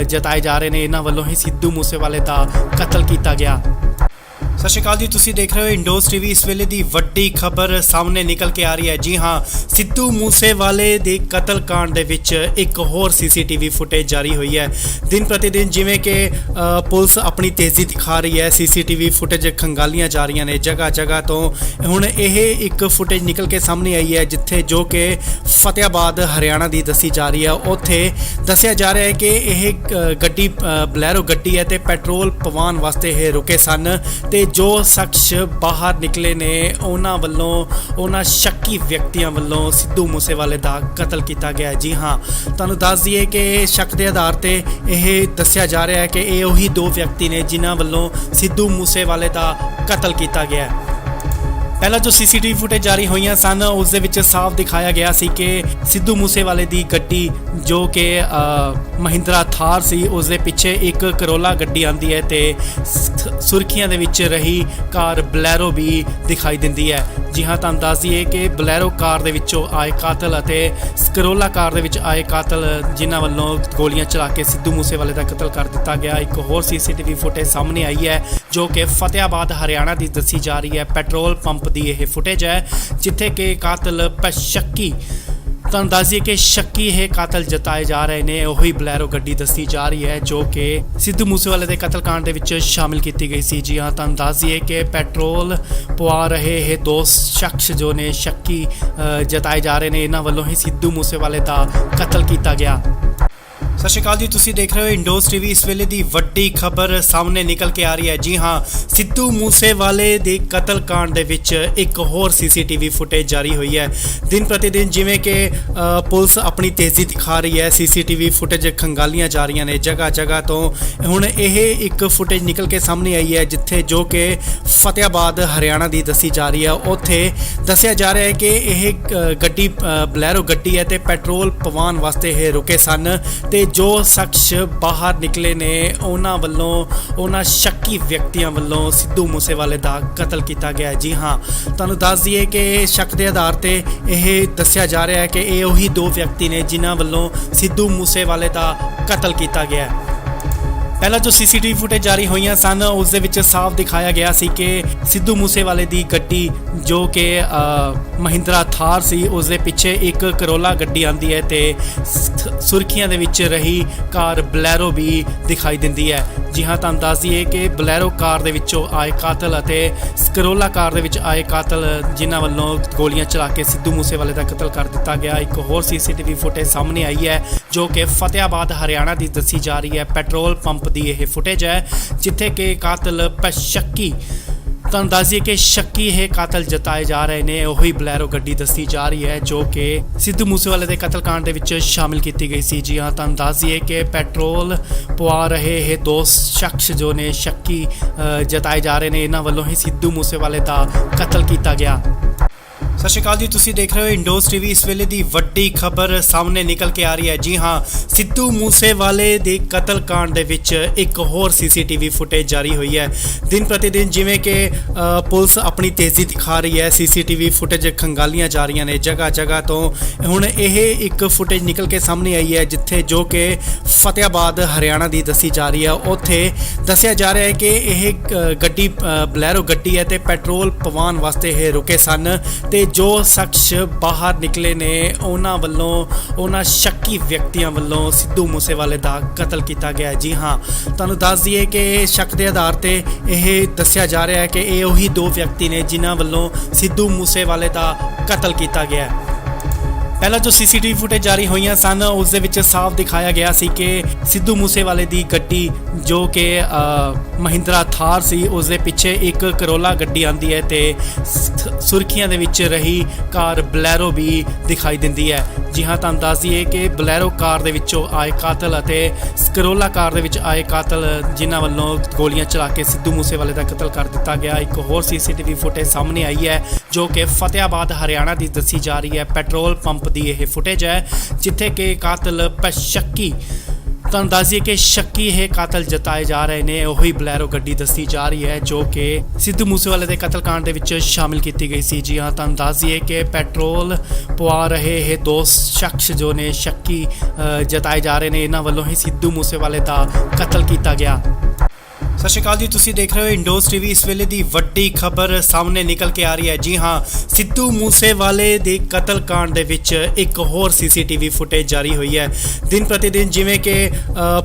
ਜਤਾਏ ਜਾ ਰਹੇ ਨੇ ਇਹਨਾਂ ਵੱਲੋਂ ਹੀ ਸਿੱਧੂ ਮੂਸੇਵਾਲੇ ਦਾ ਕਤਲ ਕੀਤਾ ਗਿਆ। ਸਤਿ ਸ਼੍ਰੀ ਅਕਾਲ ਜੀ, ਤੁਸੀਂ ਦੇਖ ਰਹੇ ਹੋ ਇੰਡੋਜ਼ ਟੀਵੀ। ਇਸ ਵੇਲੇ ਦੀ ਵੱਡੀ ਖਬਰ ਸਾਹਮਣੇ ਨਿਕਲ ਕੇ ਆ ਰਹੀ ਹੈ। ਜੀ ਹਾਂ, ਸਿੱਧੂ ਮੂਸੇਵਾਲੇ ਦੇ ਕਤਲ ਕਾਂਡ ਦੇ ਵਿੱਚ ਇੱਕ ਹੋਰ ਸੀਸੀਟੀਵੀ ਫੁਟੇਜ ਜਾਰੀ ਹੋਈ ਹੈ। ਦਿਨ ਪ੍ਰਤੀ ਦਿਨ ਜਿਵੇਂ ਕਿ ਪੁਲਿਸ ਆਪਣੀ ਤੇਜ਼ੀ ਦਿਖਾ ਰਹੀ ਹੈ, ਸੀਸੀਟੀਵੀ ਫੁਟੇਜ ਖੰਗਾਲੀਆਂ ਜਾ ਰਹੀਆਂ ਨੇ ਜਗ੍ਹਾ ਜਗ੍ਹਾ ਤੋਂ। ਹੁਣ ਇਹ ਇੱਕ ਫੁਟੇਜ ਨਿਕਲ ਕੇ ਸਾਹਮਣੇ ਆਈ ਹੈ ਜਿੱਥੇ ਜੋ ਕਿ ਫਤਿਆਬਾਦ ਹਰਿਆਣਾ ਦੀ ਦੱਸੀ ਜਾ ਰਹੀ ਹੈ। ਉੱਥੇ ਦੱਸਿਆ ਜਾ ਰਿਹਾ ਹੈ ਕਿ ਇਹ ਗੱਡੀ ਬਲੈਰੋ ਗੱਡੀ ਹੈ ਤੇ ਪੈਟਰੋਲ ਪਵਾਉਣ ਵਾਸਤੇ ਇਹ ਰੁਕੇ ਸਨ ਤੇ ਜੋ ਸ਼ਖਸ ਬਾਹਰ ਨਿਕਲੇ ਨੇ ਉਹਨਾਂ ਵੱਲੋਂ ਉਹਨਾਂ ਸ਼ੱਕੀ ਵਿਅਕਤੀਆਂ ਵੱਲੋਂ ਸਿੱਧੂ ਮੂਸੇਵਾਲੇ ਦਾ ਕਤਲ ਕੀਤਾ ਗਿਆ। ਜੀ ਹਾਂ, ਤੁਹਾਨੂੰ ਦੱਸ ਦਈਏ ਕਿ ਸ਼ੱਕ ਦੇ ਆਧਾਰ ਤੇ ਇਹ ਦੱਸਿਆ ਜਾ ਰਿਹਾ ਹੈ ਕਿ ਇਹ ਉਹੀ ਦੋ ਵਿਅਕਤੀ ਨੇ ਜਿਨ੍ਹਾਂ ਵੱਲੋਂ ਸਿੱਧੂ ਮੂਸੇਵਾਲੇ ਦਾ ਕਤਲ ਕੀਤਾ ਗਿਆ। ਪਹਿਲਾਂ ਜੋ ਸੀਸੀਟੀਵੀ ਫੁਟੇਜ ਜਾਰੀ ਹੋਈਆਂ ਸਨ ਉਸ ਦੇ ਵਿੱਚ ਸਾਫ਼ ਦਿਖਾਇਆ ਗਿਆ ਸੀ ਕਿ ਸਿੱਧੂ ਮੂਸੇਵਾਲੇ ਦੀ ਗੱਡੀ ਜੋ ਕਿ ਮਹਿੰਦਰਾ ਥਾਰ ਸੀ ਉਸ ਦੇ ਪਿੱਛੇ ਇੱਕ ਕਰੋਲਾ ਗੱਡੀ ਆਂਦੀ ਹੈ ਤੇ ਸੁਰਖੀਆਂ ਦੇ ਵਿੱਚ ਰਹੀ ਕਾਰ ਬਲੈਰੋ ਵੀ ਦਿਖਾਈ ਦਿੰਦੀ ਹੈ। ਜੀ ਹਾਂ, ਤੁਹਾਨੂੰ ਦੱਸ ਦਈਏ ਕਿ ਬਲੈਰੋ ਕਾਰ ਦੇ ਵਿੱਚੋਂ ਆਏ ਕਾਤਲ ਅਤੇ ਕਰੋਲਾ ਕਾਰ ਦੇ ਵਿੱਚ ਆਏ ਕਾਤਲ ਜਿਨ੍ਹਾਂ ਵੱਲੋਂ ਗੋਲੀਆਂ ਚਲਾ ਕੇ ਸਿੱਧੂ ਮੂਸੇਵਾਲੇ ਦਾ ਕਤਲ ਕਰ ਦਿੱਤਾ ਗਿਆ। ਇੱਕ ਹੋਰ ਸੀਸੀਟੀਵੀ ਫੁਟੇਜ ਸਾਹਮਣੇ ਆਈ ਹੈ ਜੋ ਕਿ ਫਤਿਆਬਾਦ ਹਰਿਆਣਾ ਦੀ ਦੱਸੀ ਜਾ ਰਹੀ ਹੈ। ਪੈਟਰੋਲ ਪੰਪ ਦੀ ਇਹ ਫੁਟੇਜ ਹੈ ਜਿੱਥੇ ਕਿ ਕਾਤਲ ਸ਼ੱਕੀ ਤੁਹਾਨੂੰ ਦੱਸ ਦਈਏ ਕਿ ਸ਼ੱਕੀ ਇਹ ਕਾਤਲ ਜਤਾਏ ਜਾ ਰਹੇ ਨੇ। ਉਹੀ ਬਲੈਰੋ ਗੱਡੀ ਦੱਸੀ ਜਾ ਰਹੀ ਹੈ ਜੋ ਕਿ ਸਿੱਧੂ ਮੂਸੇਵਾਲੇ ਦੇ ਕਤਲकांड ਦੇ ਵਿੱਚ ਸ਼ਾਮਿਲ ਕੀਤੀ ਗਈ ਸੀ। ਜੀ ਹਾਂ, ਤੁਹਾਨੂੰ ਦੱਸ ਦਈਏ ਕਿ ਪੈਟਰੋਲ ਪਵਾ ਰਹੇ ਇਹ ਦੋ ਸ਼ਖਸ ਜੋ ਨੇ ਸ਼ੱਕੀ ਜਤਾਏ ਜਾ ਰਹੇ ਨੇ, ਇਹਨਾਂ ਵੱਲੋਂ ਹੀ ਸਿੱਧੂ ਮੂਸੇਵਾਲੇ ਦਾ ਕਤਲ ਕੀਤਾ ਗਿਆ। ਸਤਿ ਸ਼੍ਰੀ ਅਕਾਲ ਜੀ, ਤੁਸੀਂ ਦੇਖ ਰਹੇ ਹੋ ਇੰਡੋਜ਼ ਟੀਵੀ। ਇਸ ਵੇਲੇ ਦੀ ਵੱਡੀ ਖਬਰ ਸਾਹਮਣੇ ਨਿਕਲ ਕੇ ਆ ਰਹੀ ਹੈ। ਜੀ ਹਾਂ, ਸਿੱਧੂ ਮੂਸੇਵਾਲੇ ਦੇ ਕਤਲकांड ਦੇ ਵਿੱਚ ਇੱਕ ਹੋਰ ਸੀਸੀਟੀਵੀ ਫੁਟੇਜ ਜਾਰੀ ਹੋਈ ਹੈ। ਦਿਨ ਪ੍ਰਤੀ ਦਿਨ ਜਿਵੇਂ ਕਿ ਪੁਲਿਸ ਆਪਣੀ ਤੇਜ਼ੀ ਦਿਖਾ ਰਹੀ ਹੈ, ਸੀਸੀਟੀਵੀ ਫੁਟੇਜ ਖੰਗਾਲੀਆਂ ਜਾ ਰਹੀਆਂ ਨੇ ਜਗ੍ਹਾ ਜਗ੍ਹਾ ਤੋਂ। ਹੁਣ ਇਹ ਇੱਕ ਫੁਟੇਜ ਨਿਕਲ ਕੇ ਸਾਹਮਣੇ ਆਈ ਹੈ ਜਿੱਥੇ ਜੋ ਕਿ ਫਤਿਆਬਾਦ ਹਰਿਆਣਾ ਦੀ ਦੱਸੀ ਜਾ ਰਹੀ ਹੈ। ਉੱਥੇ ਦੱਸਿਆ ਜਾ ਰਿਹਾ ਹੈ ਕਿ ਇਹ ਗੱਡੀ ਬਲੈਰੋ ਗੱਡੀ ਹੈ ਤੇ ਪੈਟਰੋਲ ਪਵਾਉਣ ਵਾਸਤੇ ਇਹ ਰੁਕੇ ਸਨ ਤੇ ਜੋ ਸ਼ਖਸ ਬਾਹਰ ਨਿਕਲੇ ਨੇ ਉਹਨਾਂ ਵੱਲੋਂ ਉਹਨਾਂ ਸ਼ੱਕੀ ਵਿਅਕਤੀਆਂ ਵੱਲੋਂ ਸਿੱਧੂ ਮੂਸੇਵਾਲੇ ਦਾ ਕਤਲ ਕੀਤਾ ਗਿਆ। ਜੀ ਹਾਂ, ਤੁਹਾਨੂੰ ਦੱਸ ਦਈਏ ਕਿ ਸ਼ੱਕ ਦੇ ਆਧਾਰ ਤੇ ਇਹ ਦੱਸਿਆ ਜਾ ਰਿਹਾ ਹੈ ਕਿ ਇਹ ਉਹੀ ਦੋ ਵਿਅਕਤੀ ਨੇ ਜਿਨ੍ਹਾਂ ਵੱਲੋਂ ਸਿੱਧੂ ਮੂਸੇਵਾਲੇ ਦਾ ਕਤਲ ਕੀਤਾ ਗਿਆ। ਪਹਿਲਾਂ ਜੋ ਸੀਸੀਟੀਵੀ ਫੁਟੇਜ ਜਾਰੀ ਹੋਈਆਂ ਸਨ ਉਸ ਦੇ ਵਿੱਚ ਸਾਫ਼ ਦਿਖਾਇਆ ਗਿਆ ਸੀ ਕਿ ਸਿੱਧੂ ਮੂਸੇਵਾਲੇ ਦੀ ਗੱਡੀ ਜੋ ਕਿ ਮਹਿੰਦਰਾ ਥਾਰ ਸੀ ਉਸ ਦੇ ਪਿੱਛੇ ਇੱਕ ਕਰੋਲਾ ਗੱਡੀ ਆਂਦੀ ਹੈ ਤੇ ਸੁਰਖੀਆਂ ਦੇ ਵਿੱਚ ਰਹੀ ਕਾਰ ਬਲੈਰੋ ਵੀ ਦਿਖਾਈ ਦਿੰਦੀ ਹੈ। ਜੀ ਹਾਂ, ਤੁਹਾਨੂੰ ਦੱਸ ਦਈਏ ਕਿ ਬਲੈਰੋ ਕਾਰ ਦੇ ਵਿੱਚੋਂ ਆਏ ਕਾਤਲ ਅਤੇ ਕਰੋਲਾ ਕਾਰ ਦੇ ਵਿੱਚ ਆਏ ਕਾਤਲ ਜਿਨ੍ਹਾਂ ਵੱਲੋਂ ਗੋਲੀਆਂ ਚਲਾ ਕੇ ਸਿੱਧੂ ਮੂਸੇਵਾਲੇ ਦਾ ਕਤਲ ਕਰ ਦਿੱਤਾ ਗਿਆ। ਇੱਕ ਹੋਰ ਸੀਸੀਟੀਵੀ ਫੁਟੇਜ ਸਾਹਮਣੇ ਆਈ ਹੈ ਜੋ ਕਿ ਫਤਿਆਬਾਦ ਹਰਿਆਣਾ ਦੀ ਦੱਸੀ ਜਾ ਰਹੀ ਹੈ। ਪੈਟਰੋਲ ਪੰਪ ਦੀ ਇਹ ਫੁਟੇਜ ਹੈ ਜਿੱਥੇ ਕਿ ਕਾਤਲ ਸ਼ੱਕੀ ਤੁਹਾਨੂੰ ਦੱਸ ਦਈਏ ਕਿ ਸ਼ੱਕੀ ਇਹ ਕਾਤਲ ਜਤਾਏ ਜਾ ਰਹੇ ਨੇ। ਉਹੀ ਬਲੈਰੋ ਗੱਡੀ ਦੱਸੀ ਜਾ ਰਹੀ ਹੈ ਜੋ ਕਿ ਸਿੱਧੂ ਮੂਸੇਵਾਲੇ ਦੇ ਕਤਲकांड ਦੇ ਵਿੱਚ ਸ਼ਾਮਿਲ ਕੀਤੀ ਗਈ ਸੀ। ਜੀ ਹਾਂ, ਤੁਹਾਨੂੰ ਦੱਸ ਦਈਏ ਕਿ ਪੈਟਰੋਲ ਪਵਾ ਰਹੇ ਇਹ ਦੋ ਸ਼ਖਸ ਜੋ ਨੇ ਸ਼ੱਕੀ ਜਤਾਏ ਜਾ ਰਹੇ ਨੇ, ਇਹਨਾਂ ਵੱਲੋਂ ਹੀ ਸਿੱਧੂ ਮੂਸੇਵਾਲੇ ਦਾ ਕਤਲ ਕੀਤਾ ਗਿਆ। ਸਤਿ ਸ਼੍ਰੀ ਅਕਾਲ ਜੀ, ਤੁਸੀਂ ਦੇਖ ਰਹੇ ਹੋ ਇੰਡੋਜ਼ ਟੀਵੀ। ਇਸ ਵੇਲੇ ਦੀ ਵੱਡੀ ਖਬਰ ਸਾਹਮਣੇ ਨਿਕਲ ਕੇ ਆ ਰਹੀ ਹੈ। ਜੀ ਹਾਂ, ਸਿੱਧੂ ਮੂਸੇਵਾਲੇ ਦੇ ਕਤਲकांड ਦੇ ਵਿੱਚ ਇੱਕ ਹੋਰ ਸੀਸੀਟੀਵੀ ਫੁਟੇਜ ਜਾਰੀ ਹੋਈ ਹੈ। ਦਿਨ ਪ੍ਰਤੀ ਦਿਨ ਜਿਵੇਂ ਕਿ ਪੁਲਿਸ ਆਪਣੀ ਤੇਜ਼ੀ ਦਿਖਾ ਰਹੀ ਹੈ, ਸੀਸੀਟੀਵੀ ਫੁਟੇਜ ਖੰਗਾਲੀਆਂ ਜਾ ਰਹੀਆਂ ਨੇ ਜਗ੍ਹਾ ਜਗ੍ਹਾ ਤੋਂ। ਹੁਣ ਇਹ ਇੱਕ ਫੁਟੇਜ ਨਿਕਲ ਕੇ ਸਾਹਮਣੇ ਆਈ ਹੈ ਜਿੱਥੇ ਜੋ ਕਿ ਫਤਿਆਬਾਦ ਹਰਿਆਣਾ ਦੀ ਦੱਸੀ ਜਾ ਰਹੀ ਹੈ। ਉੱਥੇ ਦੱਸਿਆ ਜਾ ਰਿਹਾ ਹੈ ਕਿ ਇਹ ਗੱਡੀ ਬਲੈਰੋ ਗੱਡੀ ਹੈ ਤੇ ਪੈਟਰੋਲ ਪਵਾਉਣ ਵਾਸਤੇ ਇਹ ਰੁਕੇ ਸਨ ਤੇ ਜੋ ਸ਼ਖਸ ਬਾਹਰ ਨਿਕਲੇ ਨੇ ਉਹਨਾਂ ਵੱਲੋਂ ਉਹਨਾਂ ਸ਼ੱਕੀ ਵਿਅਕਤੀਆਂ ਵੱਲੋਂ ਸਿੱਧੂ ਮੂਸੇਵਾਲੇ ਦਾ ਕਤਲ ਕੀਤਾ ਗਿਆ। ਜੀ ਹਾਂ, ਤੁਹਾਨੂੰ ਦੱਸ ਦਈਏ ਕਿ ਸ਼ੱਕ ਦੇ ਆਧਾਰ ਤੇ ਇਹ ਦੱਸਿਆ ਜਾ ਰਿਹਾ ਹੈ ਕਿ ਇਹ ਉਹੀ ਦੋ ਵਿਅਕਤੀ ਨੇ ਜਿਨ੍ਹਾਂ ਵੱਲੋਂ ਸਿੱਧੂ ਮੂਸੇਵਾਲੇ ਦਾ ਕਤਲ ਕੀਤਾ ਗਿਆ। ਪਹਿਲਾਂ ਜੋ ਸੀਸੀਟੀਵੀ ਫੁਟੇਜ ਜਾਰੀ ਹੋਈਆਂ ਸਨ ਉਸ ਦੇ ਵਿੱਚ ਸਾਫ਼ ਦਿਖਾਇਆ ਗਿਆ ਸੀ ਕਿ ਸਿੱਧੂ ਮੂਸੇਵਾਲੇ ਦੀ ਗੱਡੀ ਜੋ ਕਿ ਮਹਿੰਦਰਾ ਥਾਰ ਸੀ ਉਸ ਦੇ ਪਿੱਛੇ ਇੱਕ ਕਰੋਲਾ ਗੱਡੀ ਆਂਦੀ ਹੈ ਤੇ ਸੁਰਖੀਆਂ ਦੇ ਵਿੱਚ ਰਹੀ ਕਾਰ ਬਲੈਰੋ ਵੀ ਦਿਖਾਈ ਦਿੰਦੀ ਹੈ। ਜੀ ਹਾਂ, ਤੁਹਾਨੂੰ ਦੱਸ ਦਈਏ ਕਿ ਬਲੈਰੋ ਕਾਰ ਦੇ ਵਿੱਚੋਂ ਆਏ ਕਾਤਲ ਅਤੇ ਕਰੋਲਾ ਕਾਰ ਦੇ ਵਿੱਚ ਆਏ ਕਾਤਲ ਜਿਨ੍ਹਾਂ ਵੱਲੋਂ ਗੋਲੀਆਂ ਚਲਾ ਕੇ ਸਿੱਧੂ ਮੂਸੇਵਾਲੇ ਦਾ ਕਤਲ ਕਰ ਦਿੱਤਾ ਗਿਆ। ਇੱਕ ਹੋਰ ਸੀਸੀਟੀਵੀ ਫੁਟੇਜ ਸਾਹਮਣੇ ਆਈ ਹੈ ਜੋ ਕਿ ਫਤਿਆਬਾਦ ਹਰਿਆਣਾ ਦੀ ਦੱਸੀ ਜਾ ਰਹੀ ਹੈ। ਪੈਟਰੋਲ ਪੰਪ ਦੀ ਇਹ ਫੁਟੇਜ ਹੈ ਜਿੱਥੇ ਕਿ ਕਾਤਲ ਸ਼ੱਕੀ ਤੁਹਾਨੂੰ ਦੱਸ ਦਈਏ ਕਿ ਸ਼ੱਕੀ ਇਹ ਕਾਤਲ ਜਤਾਏ ਜਾ ਰਹੇ ਨੇ। ਉਹੀ ਬਲੈਰੋ ਗੱਡੀ ਦੱਸੀ ਜਾ ਰਹੀ ਹੈ ਜੋ ਕਿ ਸਿੱਧੂ ਮੂਸੇਵਾਲੇ ਦੇ ਕਤਲकांड ਦੇ ਵਿੱਚ ਸ਼ਾਮਿਲ ਕੀਤੀ ਗਈ ਸੀ। ਜੀ ਹਾਂ, ਤੁਹਾਨੂੰ ਦੱਸ ਦਈਏ ਕਿ ਪੈਟਰੋਲ ਪਵਾ ਰਹੇ ਇਹ ਦੋ ਸ਼ਖਸ ਜੋ ਨੇ ਸ਼ੱਕੀ ਜਤਾਏ ਜਾ ਰਹੇ ਨੇ, ਇਹਨਾਂ ਵੱਲੋਂ ਹੀ ਸਿੱਧੂ ਮੂਸੇਵਾਲੇ ਦਾ ਕਤਲ ਕੀਤਾ ਗਿਆ। ਸਤਿ ਸ਼੍ਰੀ ਅਕਾਲ ਜੀ, ਤੁਸੀਂ ਦੇਖ ਰਹੇ ਹੋ ਇੰਡੋਜ਼ ਟੀਵੀ। ਇਸ ਵੇਲੇ ਦੀ ਵੱਡੀ ਖਬਰ ਸਾਹਮਣੇ ਨਿਕਲ ਕੇ ਆ ਰਹੀ ਹੈ। ਜੀ ਹਾਂ, ਸਿੱਧੂ ਮੂਸੇਵਾਲੇ ਦੇ ਕਤਲकांड ਦੇ ਵਿੱਚ ਇੱਕ ਹੋਰ ਸੀਸੀਟੀਵੀ ਫੁਟੇਜ ਜਾਰੀ ਹੋਈ ਹੈ। ਦਿਨ ਪ੍ਰਤੀ ਦਿਨ ਜਿਵੇਂ ਕਿ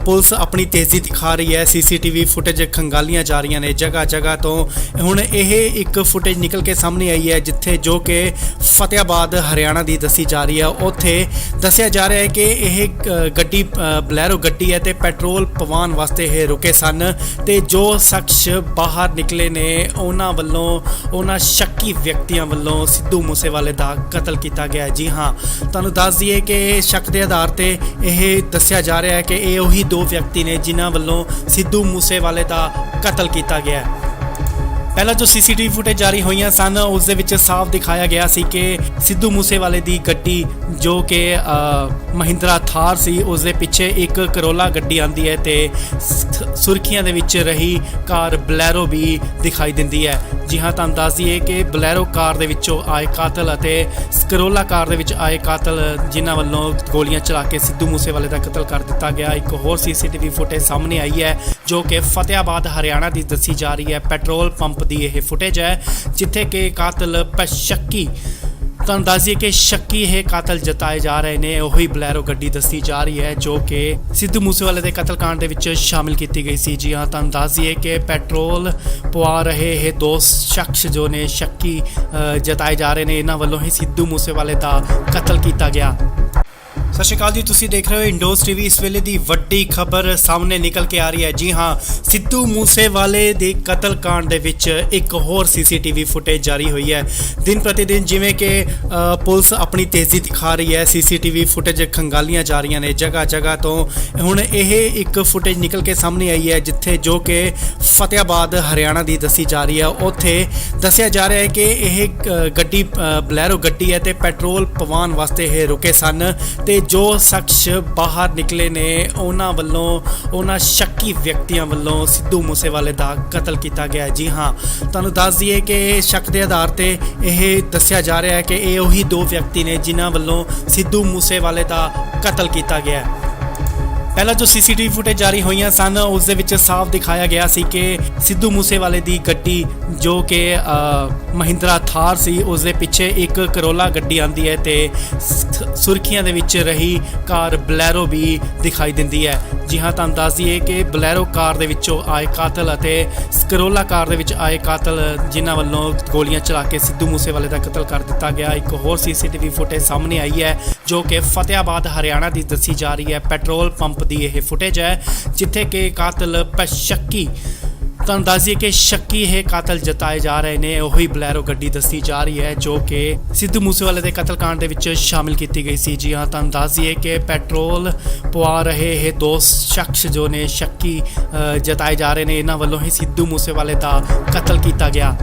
ਪੁਲਿਸ ਆਪਣੀ ਤੇਜ਼ੀ ਦਿਖਾ ਰਹੀ ਹੈ, ਸੀਸੀਟੀਵੀ ਫੁਟੇਜ ਖੰਗਾਲੀਆਂ ਜਾ ਰਹੀਆਂ ਨੇ ਜਗ੍ਹਾ ਜਗ੍ਹਾ ਤੋਂ। ਹੁਣ ਇਹ ਇੱਕ ਫੁਟੇਜ ਨਿਕਲ ਕੇ ਸਾਹਮਣੇ ਆਈ ਹੈ ਜਿੱਥੇ ਜੋ ਕਿ ਫਤਿਆਬਾਦ ਹਰਿਆਣਾ ਦੀ ਦੱਸੀ ਜਾ ਰਹੀ ਹੈ। ਉੱਥੇ ਦੱਸਿਆ ਜਾ ਰਿਹਾ ਹੈ ਕਿ ਇਹ ਗੱਡੀ ਬਲੈਰੋ ਗੱਡੀ ਹੈ ਤੇ ਪੈਟਰੋਲ ਪਵਾਉਣ ਵਾਸਤੇ ਇਹ ਰੁਕੇ ਸਨ ਤੇ ਜੋ ਸ਼ਖਸ ਬਾਹਰ ਨਿਕਲੇ ਨੇ ਉਹਨਾਂ ਵੱਲੋਂ ਉਹਨਾਂ ਸ਼ੱਕੀ ਵਿਅਕਤੀਆਂ ਵੱਲੋਂ ਸਿੱਧੂ ਮੂਸੇਵਾਲੇ ਦਾ ਕਤਲ ਕੀਤਾ ਗਿਆ। ਜੀ ਹਾਂ, ਤੁਹਾਨੂੰ ਦੱਸ ਦਈਏ ਕਿ ਸ਼ੱਕ ਦੇ ਆਧਾਰ ਤੇ ਇਹ ਦੱਸਿਆ ਜਾ ਰਿਹਾ ਹੈ ਕਿ ਇਹ ਉਹੀ ਦੋ ਵਿਅਕਤੀ ਨੇ ਜਿਨ੍ਹਾਂ ਵੱਲੋਂ ਸਿੱਧੂ ਮੂਸੇਵਾਲੇ ਦਾ ਕਤਲ ਕੀਤਾ ਗਿਆ। ਪਹਿਲਾਂ ਜੋ ਸੀਸੀਟੀਵੀ ਫੁਟੇਜ ਜਾਰੀ ਹੋਈਆਂ ਸਨ ਉਸ ਦੇ ਵਿੱਚ ਸਾਫ਼ ਦਿਖਾਇਆ ਗਿਆ ਸੀ ਕਿ ਸਿੱਧੂ ਮੂਸੇਵਾਲੇ ਦੀ ਗੱਡੀ ਜੋ ਕਿ ਮਹਿੰਦਰਾ ਥਾਰ ਸੀ ਉਸ ਦੇ ਪਿੱਛੇ ਇੱਕ ਕਰੋਲਾ ਗੱਡੀ ਆਂਦੀ ਹੈ ਤੇ ਸੁਰਖੀਆਂ ਦੇ ਵਿੱਚ ਰਹੀ ਕਾਰ ਬਲੈਰੋ ਵੀ ਦਿਖਾਈ ਦਿੰਦੀ ਹੈ। ਜੀ ਹਾਂ, ਤੁਹਾਨੂੰ ਦੱਸ ਦਈਏ ਕਿ ਬਲੈਰੋ ਕਾਰ ਦੇ ਵਿੱਚੋਂ ਆਏ ਕਾਤਲ ਅਤੇ ਕਰੋਲਾ ਕਾਰ ਦੇ ਵਿੱਚ ਆਏ ਕਾਤਲ ਜਿਨ੍ਹਾਂ ਵੱਲੋਂ ਗੋਲੀਆਂ ਚਲਾ ਕੇ ਸਿੱਧੂ ਮੂਸੇਵਾਲੇ ਦਾ ਕਤਲ ਕਰ ਦਿੱਤਾ ਗਿਆ। ਇੱਕ ਹੋਰ ਸੀਸੀਟੀਵੀ ਫੁਟੇਜ ਸਾਹਮਣੇ ਆਈ ਹੈ ਜੋ ਕਿ ਫਤਿਆਬਾਦ ਹਰਿਆਣਾ ਦੀ ਦੱਸੀ ਜਾ ਰਹੀ ਹੈ। ਪੈਟਰੋਲ ਪੰਪ ਦੀ ਇਹ ਫੁਟੇਜ ਹੈ ਜਿੱਥੇ ਕਿ ਕਾਤਲ ਸ਼ੱਕੀ ਤੁਹਾਨੂੰ ਦੱਸ ਦਈਏ ਕਿ ਸ਼ੱਕੀ ਇਹ ਕਾਤਲ ਜਤਾਏ ਜਾ ਰਹੇ ਨੇ ਉਹੀ ਬਲੈਰੋ ਗੱਡੀ ਦੱਸੀ ਜਾ ਰਹੀ ਹੈ ਜੋ ਕਿ ਸਿੱਧੂ ਮੂਸੇਵਾਲੇ ਦੇ ਕਤਲकांड ਦੇ ਵਿੱਚ ਸ਼ਾਮਿਲ ਕੀਤੀ ਗਈ ਸੀ। ਜੀ ਹਾਂ, ਤੁਹਾਨੂੰ ਦੱਸ ਦਈਏ ਕਿ ਪੈਟਰੋਲ ਪਵਾ ਰਹੇ ਇਹ ਦੋ ਸ਼ਖਸ ਜੋ ਨੇ ਸ਼ੱਕੀ ਜਤਾਏ ਜਾ ਰਹੇ ਨੇ ਇਹਨਾਂ ਵੱਲੋਂ ਹੀ ਸਿੱਧੂ ਮੂਸੇਵਾਲੇ ਦਾ ਕਤਲ ਕੀਤਾ ਗਿਆ। ਸਤਿ ਸ਼੍ਰੀ ਅਕਾਲ ਜੀ, ਤੁਸੀਂ ਦੇਖ ਰਹੇ ਹੋ ਇੰਡੋਜ਼ ਟੀਵੀ। ਇਸ ਵੇਲੇ ਦੀ ਵੱਡੀ ਖਬਰ ਸਾਹਮਣੇ ਨਿਕਲ ਕੇ ਆ ਰਹੀ ਹੈ। ਜੀ ਹਾਂ, ਸਿੱਧੂ ਮੂਸੇਵਾਲੇ ਦੇ ਕਤਲकांड ਦੇ ਵਿੱਚ ਇੱਕ ਹੋਰ ਸੀਸੀਟੀਵੀ ਫੁਟੇਜ ਜਾਰੀ ਹੋਈ ਹੈ। ਦਿਨ ਪ੍ਰਤੀ ਦਿਨ ਜਿਵੇਂ ਕਿ ਪੁਲਿਸ ਆਪਣੀ ਤੇਜ਼ੀ ਦਿਖਾ ਰਹੀ ਹੈ, ਸੀਸੀਟੀਵੀ ਫੁਟੇਜ ਖੰਗਾਲੀਆਂ ਜਾ ਰਹੀਆਂ ਨੇ ਜਗ੍ਹਾ ਜਗ੍ਹਾ ਤੋਂ। ਹੁਣ ਇਹ ਇੱਕ ਫੁਟੇਜ ਨਿਕਲ ਕੇ ਸਾਹਮਣੇ ਆਈ ਹੈ ਜਿੱਥੇ ਜੋ ਕਿ ਫਤਿਆਬਾਦ ਹਰਿਆਣਾ ਦੀ ਦੱਸੀ ਜਾ ਰਹੀ ਹੈ। ਉੱਥੇ ਦੱਸਿਆ ਜਾ ਰਿਹਾ ਹੈ ਕਿ ਇਹ ਗੱਡੀ ਬਲੈਰੋ ਗੱਡੀ ਹੈ ਤੇ ਪੈਟਰੋਲ ਪਵਾਉਣ ਵਾਸਤੇ ਇਹ ਰੁਕੇ ਸਨ ਤੇ ਜੋ ਸ਼ਖਸ ਬਾਹਰ ਨਿਕਲੇ ਨੇ ਉਹਨਾਂ ਵੱਲੋਂ ਉਹਨਾਂ ਸ਼ੱਕੀ ਵਿਅਕਤੀਆਂ ਵੱਲੋਂ ਸਿੱਧੂ ਮੂਸੇਵਾਲੇ ਦਾ ਕਤਲ ਕੀਤਾ ਗਿਆ। ਜੀ ਹਾਂ, ਤੁਹਾਨੂੰ ਦੱਸ ਦਈਏ ਕਿ ਸ਼ੱਕ ਦੇ ਆਧਾਰ ਤੇ ਇਹ ਦੱਸਿਆ ਜਾ ਰਿਹਾ ਹੈ ਕਿ ਇਹ ਉਹੀ ਦੋ ਵਿਅਕਤੀ ਨੇ ਜਿਨ੍ਹਾਂ ਵੱਲੋਂ ਸਿੱਧੂ ਮੂਸੇਵਾਲੇ ਦਾ ਕਤਲ ਕੀਤਾ ਗਿਆ। ਪਹਿਲਾਂ ਜੋ ਸੀਸੀਟੀਵੀ ਫੁਟੇਜ ਜਾਰੀ ਹੋਈਆਂ ਸਨ ਉਸ ਦੇ ਵਿੱਚ ਸਾਫ਼ ਦਿਖਾਇਆ ਗਿਆ ਸੀ ਕਿ ਸਿੱਧੂ ਮੂਸੇਵਾਲੇ ਦੀ ਗੱਡੀ ਜੋ ਕਿ ਮਹਿੰਦਰਾ ਥਾਰ ਸੀ ਉਸ ਦੇ ਪਿੱਛੇ ਇੱਕ ਕਰੋਲਾ ਗੱਡੀ ਆਂਦੀ ਹੈ ਤੇ ਸੁਰਖੀਆਂ ਦੇ ਵਿੱਚ ਰਹੀ ਕਾਰ ਬਲੈਰੋ ਵੀ ਦਿਖਾਈ ਦਿੰਦੀ ਹੈ। ਜੀ ਹਾਂ, ਤੁਹਾਨੂੰ ਦੱਸ ਦਈਏ ਕਿ ਬਲੈਰੋ ਕਾਰ ਦੇ ਵਿੱਚੋਂ ਆਏ ਕਾਤਲ ਅਤੇ ਕਰੋਲਾ ਕਾਰ ਦੇ ਵਿੱਚ ਆਏ ਕਾਤਲ ਜਿਨ੍ਹਾਂ ਵੱਲੋਂ ਗੋਲੀਆਂ ਚਲਾ ਕੇ ਸਿੱਧੂ ਮੂਸੇਵਾਲੇ ਦਾ ਕਤਲ ਕਰ ਦਿੱਤਾ ਗਿਆ। ਇੱਕ ਹੋਰ ਸੀਸੀਟੀਵੀ ਫੁਟੇਜ ਸਾਹਮਣੇ ਆਈ ਹੈ ਜੋ ਕਿ ਫਤਿਆਬਾਦ ਹਰਿਆਣਾ ਦੀ ਦੱਸੀ ਜਾ ਰਹੀ ਹੈ। ਪੈਟਰੋਲ ਪੰਪ ਦੀ ਇਹ ਫੁਟੇਜ ਹੈ ਜਿੱਥੇ ਕਿ ਕਾਤਲ ਸ਼ੱਕੀ ਤੁਹਾਨੂੰ ਦੱਸ ਦਈਏ ਕਿ ਸ਼ੱਕੀ ਇਹ ਕਾਤਲ ਜਤਾਏ ਜਾ ਰਹੇ ਨੇ ਉਹੀ ਬਲੈਰੋ ਗੱਡੀ ਦੱਸੀ ਜਾ ਰਹੀ ਹੈ ਜੋ ਕਿ ਸਿੱਧੂ ਮੂਸੇਵਾਲੇ ਦੇ ਕਤਲकांड ਦੇ ਵਿੱਚ ਸ਼ਾਮਿਲ ਕੀਤੀ ਗਈ ਸੀ। ਜੀ ਹਾਂ, ਤੁਹਾਨੂੰ ਦੱਸ ਦਈਏ ਕਿ ਪੈਟਰੋਲ ਪਵਾ ਰਹੇ ਇਹ ਦੋ ਸ਼ਖਸ ਜੋ ਨੇ ਸ਼ੱਕੀ ਜਤਾਏ ਜਾ ਰਹੇ ਨੇ ਇਹਨਾਂ ਵੱਲੋਂ ਹੀ ਸਿੱਧੂ ਮੂਸੇਵਾਲੇ ਦਾ ਕਤਲ ਕੀਤਾ ਗਿਆ।